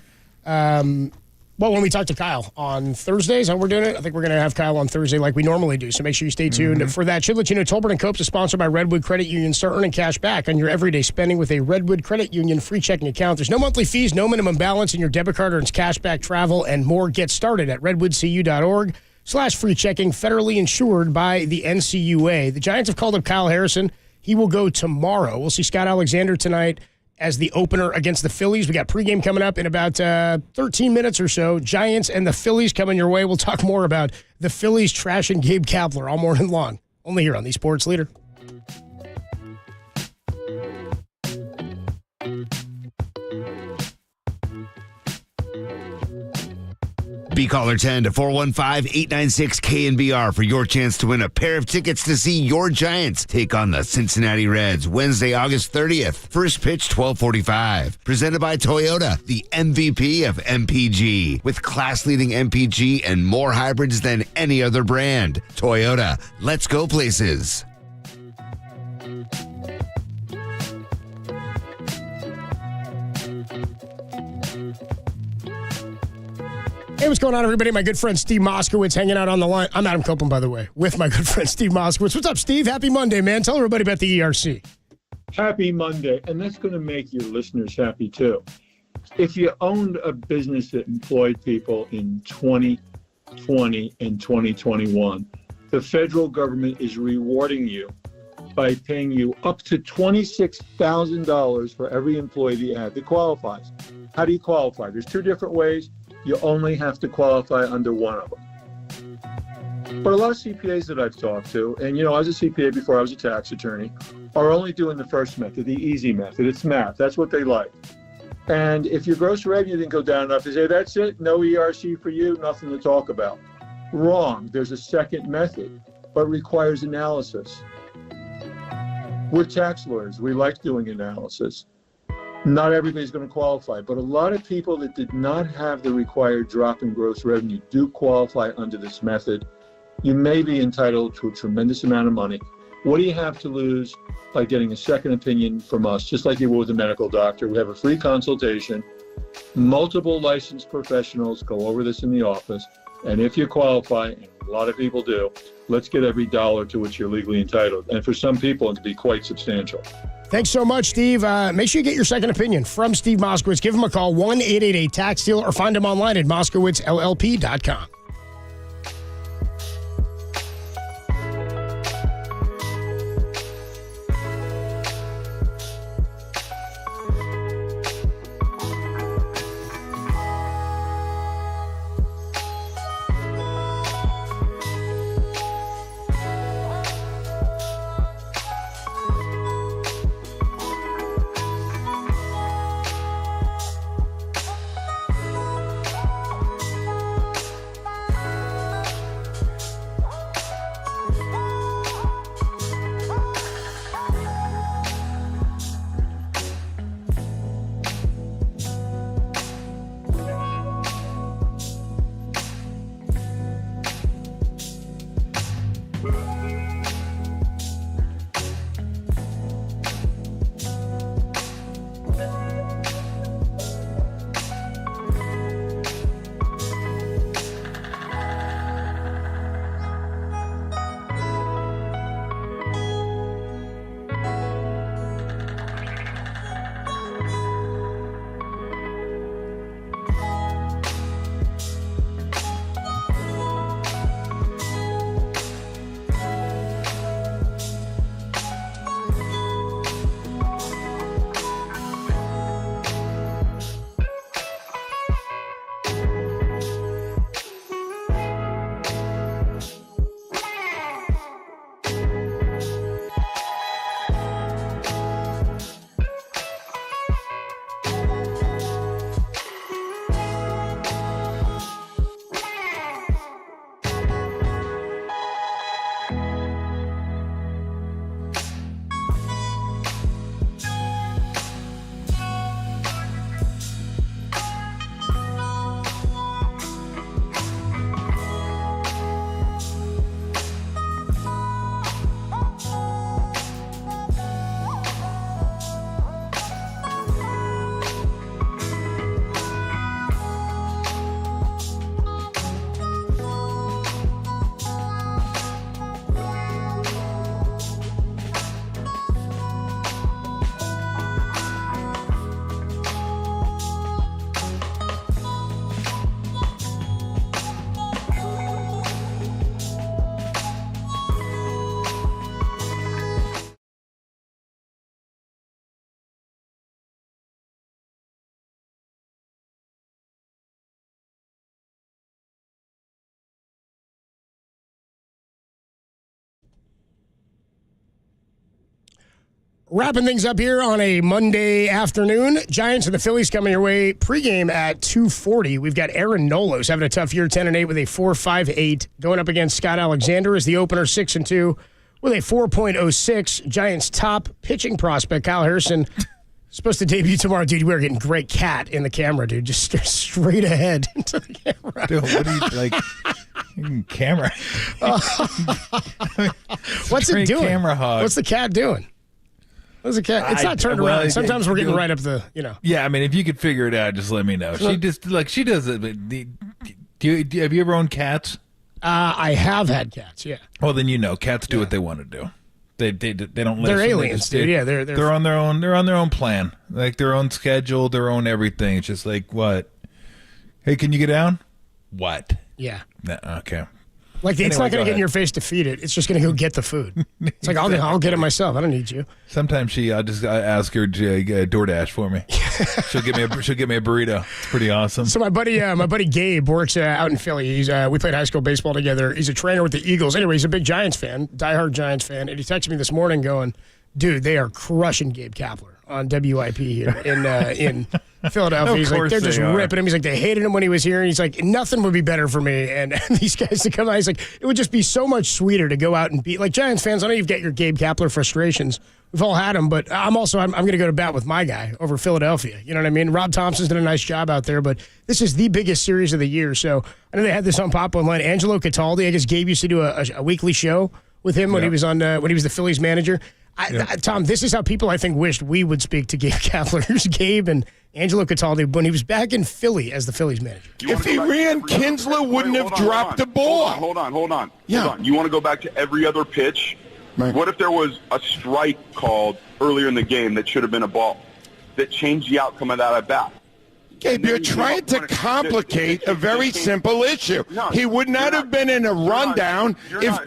when we talk to Kyle on Thursdays, how we're doing it. I think we're going to have Kyle on Thursday like we normally do. So make sure you stay tuned for that. Should let you know Tolbert & Cope is sponsored by Redwood Credit Union. Start earning cash back on your everyday spending with a Redwood Credit Union free checking account. There's no monthly fees, no minimum balance, and your debit card earns cash back, travel, and more. Get started at redwoodcu.org/free checking, federally insured by the NCUA. The Giants have called up Kyle Harrison. He will go tomorrow. We'll see Scott Alexander tonight as the opener against the Phillies. We got pregame coming up in about 13 minutes or so. Giants and the Phillies coming your way. We'll talk more about the Phillies trashing Gabe Kapler all morning long. Only here on the Sports Leader. Be caller 10 to 415-896-KNBR for your chance to win a pair of tickets to see your Giants take on the Cincinnati Reds Wednesday, August 30th. First pitch 12:45. Presented by Toyota, the MVP of MPG. With class-leading MPG and more hybrids than any other brand. Toyota, let's go places. Hey, what's going on, everybody? My good friend Steve Moskowitz hanging out on the line. I'm Adam Copeland, by the way, with my good friend Steve Moskowitz. What's up, Steve? Happy Monday, man. Tell everybody about the ERC. Happy Monday, and that's going to make your listeners happy, too. If you owned a business that employed people in 2020 and 2021, the federal government is rewarding you by paying you up to $26,000 for every employee that you have that qualifies. How do you qualify? There's 2 different ways. You only have to qualify under one of them. But a lot of CPAs that I've talked to, and I was a CPA before I was a tax attorney, are only doing the first method, the easy method. It's math. That's what they like. And if your gross revenue didn't go down enough, they say, that's it, no ERC for you, nothing to talk about. Wrong. There's a second method, but requires analysis. We're tax lawyers. We like doing analysis. Not everybody's going to qualify, but a lot of people that did not have the required drop in gross revenue do qualify under this method. You may be entitled to a tremendous amount of money. What do you have to lose by getting a second opinion from us, just like you would with a medical doctor? We have a free consultation. Multiple licensed professionals go over this in the office, and if you qualify, and a lot of people do, let's get every dollar to which you're legally entitled. And for some people, it can be quite substantial. Thanks so much, Steve. Make sure you get your second opinion from Steve Moskowitz. Give him a call, 1-888-TAX-STEAL, or find him online at moskowitzllp.com. Wrapping things up here on a Monday afternoon. Giants and the Phillies coming your way pregame at 2:40. We've got Aaron Nolos having a tough year, 10-8 with a 4.58. Going up against Scott Alexander as the opener, 6-2 with a 4.06. Giants' top pitching prospect, Kyle Harrison, supposed to debut tomorrow. Dude, we're getting great cat in the camera, dude. Just straight ahead into the camera. Dude, what do you like? Camera. What's it doing? Camera hog. What's the cat doing? What's the cat? It's not turned around. Sometimes we're getting right up the, Yeah, I mean, if you could figure it out, just let me know. She just she does it. Have you ever owned cats? I have had cats. Yeah. Well, then cats do what they want to do. They don't listen. They're aliens, dude. Yeah, they're on their own. They're on their own plan, like their own schedule, their own everything. It's just like, what? Hey, can you get down? What? Yeah. Okay. Like it's not going to get in your face to feed it. It's just going to go get the food. It's like I'll get it myself. I don't need you. Sometimes I ask her to DoorDash for me. She'll give me a burrito. It's pretty awesome. So my buddy Gabe works out in Philly. We played high school baseball together. He's a trainer with the Eagles. Anyway, he's a big Giants fan, diehard Giants fan, and he texted me this morning going, "Dude, they are crushing Gabe Kapler on WIP here in Philadelphia." He's like, they're just ripping him. He's like, they hated him when he was here. And he's like, nothing would be better for me. And these guys to come out, he's like, it would just be so much sweeter to go out and beat. Like Giants fans, I know you've got your Gabe Kapler frustrations. We've all had them, but I'm going to go to bat with my guy over Philadelphia. You know what I mean? Rob Thompson's done a nice job out there, but this is the biggest series of the year. So I know they had this on Pop Online. Angelo Cataldi, I guess Gabe used to do a weekly show with him when he was the Phillies manager. Tom, this is how people, I think, wished we would speak to Gabe Kapler. Here's Gabe and Angelo Cataldi when he was back in Philly as the Phillies manager. If he ran, Kinsler wouldn't have dropped the ball. Hold on. Yeah. Hold on. You want to go back to every other pitch? Right. What if there was a strike called earlier in the game that should have been a ball that changed the outcome of that at bat? Gabe, you're trying to complicate a very simple issue. He would not have been in a rundown if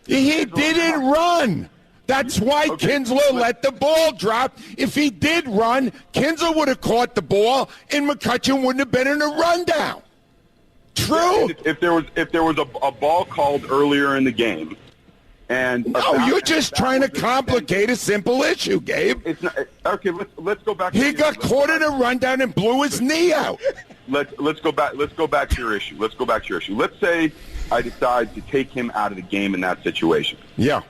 he didn't run. That's why Kinsler let the ball drop. If he did run, Kinsler would have caught the ball, and McCutchen wouldn't have been in a rundown. True. If there was a ball called earlier in the game, and you're just trying to complicate a simple issue, Gabe. It's not, okay. Let's go back. He got caught in a rundown and blew his knee out. Let's go back. Let's go back to your issue. Let's say I decide to take him out of the game in that situation. Yeah.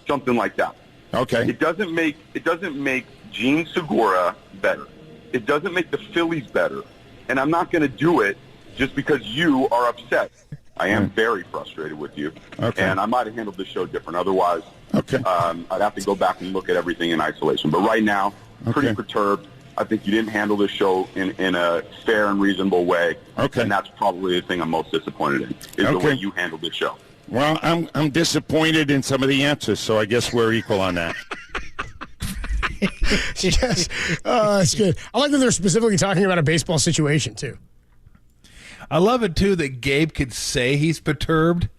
Something like that. Okay. It doesn't make Gene Segura better. It doesn't make the Phillies better. And I'm not going to do it just because you are upset. I am very frustrated with you. Okay. And I might have handled this show different. Otherwise, okay. I'd have to go back and look at everything in isolation. But right now, pretty perturbed. I think you didn't handle this show in a fair and reasonable way. Okay. And that's probably the thing I'm most disappointed in, is the way you handled this show. Well, I'm disappointed in some of the answers, so I guess we're equal on that. Yes. It's good. I like that they're specifically talking about a baseball situation, too. I love it, too, that Gabe could say he's perturbed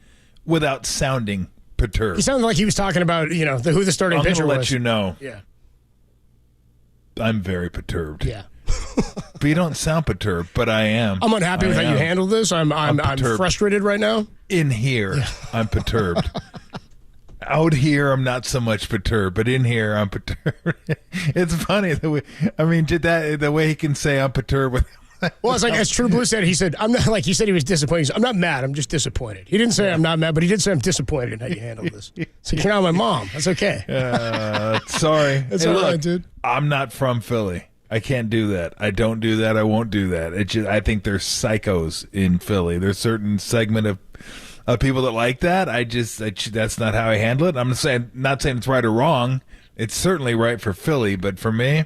without sounding perturbed. He sounded like he was talking about, who the starting pitcher was. I'm going to let you know. Yeah. I'm very perturbed. Yeah. But you don't sound perturbed, but I am. I'm unhappy with how you handled this. I'm frustrated right now. In here, I'm perturbed. Out here, I'm not so much perturbed, but in here, I'm perturbed. It's funny the way he can say I'm perturbed with. Well, it's like as True Blue said. He said, "I'm not like he said he was disappointed. He said, I'm not mad. I'm just disappointed." He didn't say I'm not mad, but he did say I'm disappointed in how you handled this. So you're not my mom. That's okay. Sorry. That's all right, dude. I'm not from Philly. I can't do that. I don't do that. I won't do that. I think there's psychos in Philly. There's a certain segment of people that like that. That's not how I handle it. I'm not saying it's right or wrong. It's certainly right for Philly, but for me,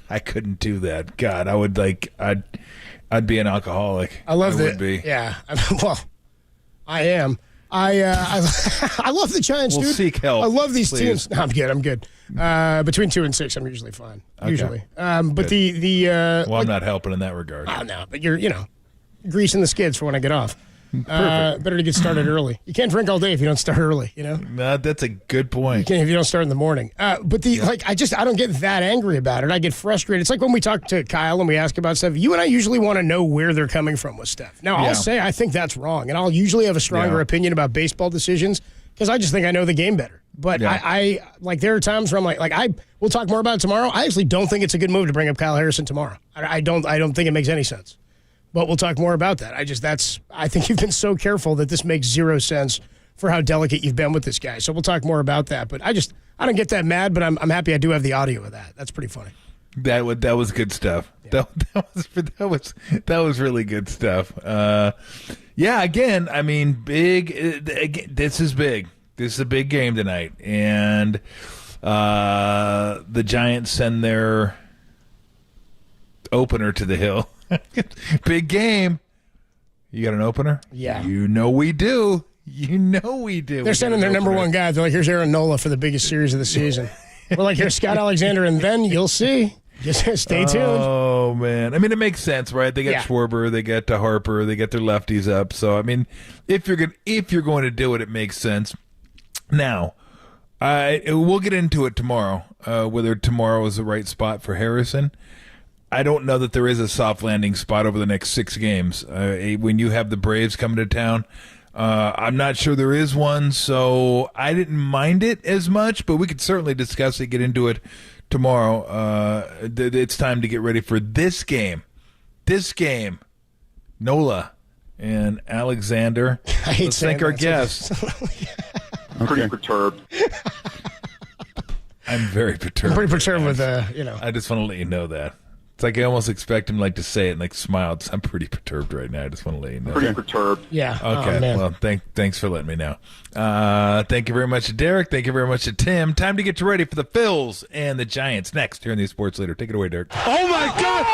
I couldn't do that. God, I'd be an alcoholic. I love that. Would be. Yeah. Well, I am. I love the Giants, we'll dude. Seek help. I love these please. teams. No, I'm good. Between 2 and 6, I'm usually fine. Okay. Usually. But good. Well, I'm not helping in that regard. Oh, no, but you're, greasing the skids for when I get off. Better to get started early. You can't drink all day if you don't start early, No, that's a good point. You can't if you don't start in the morning. But I don't get that angry about it. I get frustrated. It's like when we talk to Kyle and we ask about stuff. You and I usually want to know where they're coming from with stuff. Now, I'll say I think that's wrong, and I'll usually have a stronger opinion about baseball decisions because I just think I know the game better. But I like there are times where I'm we'll talk more about it tomorrow. I actually don't think it's a good move to bring up Kyle Harrison tomorrow. I don't think it makes any sense. But we'll talk more about that. I think you've been so careful that this makes zero sense for how delicate you've been with this guy. So we'll talk more about that. But I don't get that mad, but I'm happy I do have the audio of that. That's pretty funny. That was good stuff. Yeah. That was really good stuff. Again, I mean, big. This is big. This is a big game tonight, and the Giants send their opener to the Hill. Big game. You got an opener? Yeah. You know we do. They're sending their number one guy. They're like, here's Aaron Nola for the biggest series of the season. We're like, here's Scott Alexander, and then you'll see. Just stay tuned. Oh, man. I mean, it makes sense, right? They got Schwarber, they got Harper, they got their lefties up. So, I mean, if you're going to do it, it makes sense. Now, we'll get into it tomorrow, whether tomorrow is the right spot for Harrison. I don't know that there is a soft landing spot over the next 6 games. When you have the Braves coming to town, I'm not sure there is one, so I didn't mind it as much, but we could certainly discuss it, get into it tomorrow. It's time to get ready for this game. Nola and Alexander. Let's thank our guests. Pretty perturbed. I'm very perturbed. I'm pretty perturbed with, I just want to let you know that. It's like I almost expect him to say it and smile. I'm pretty perturbed right now. I just want to let you know. Pretty perturbed. Yeah. Okay. Well, thanks for letting me know. Thank you very much to Derek. Thank you very much to Tim. Time to get you ready for the Phils and the Giants next here in the Sports Leader. Take it away, Derek. Oh, my God.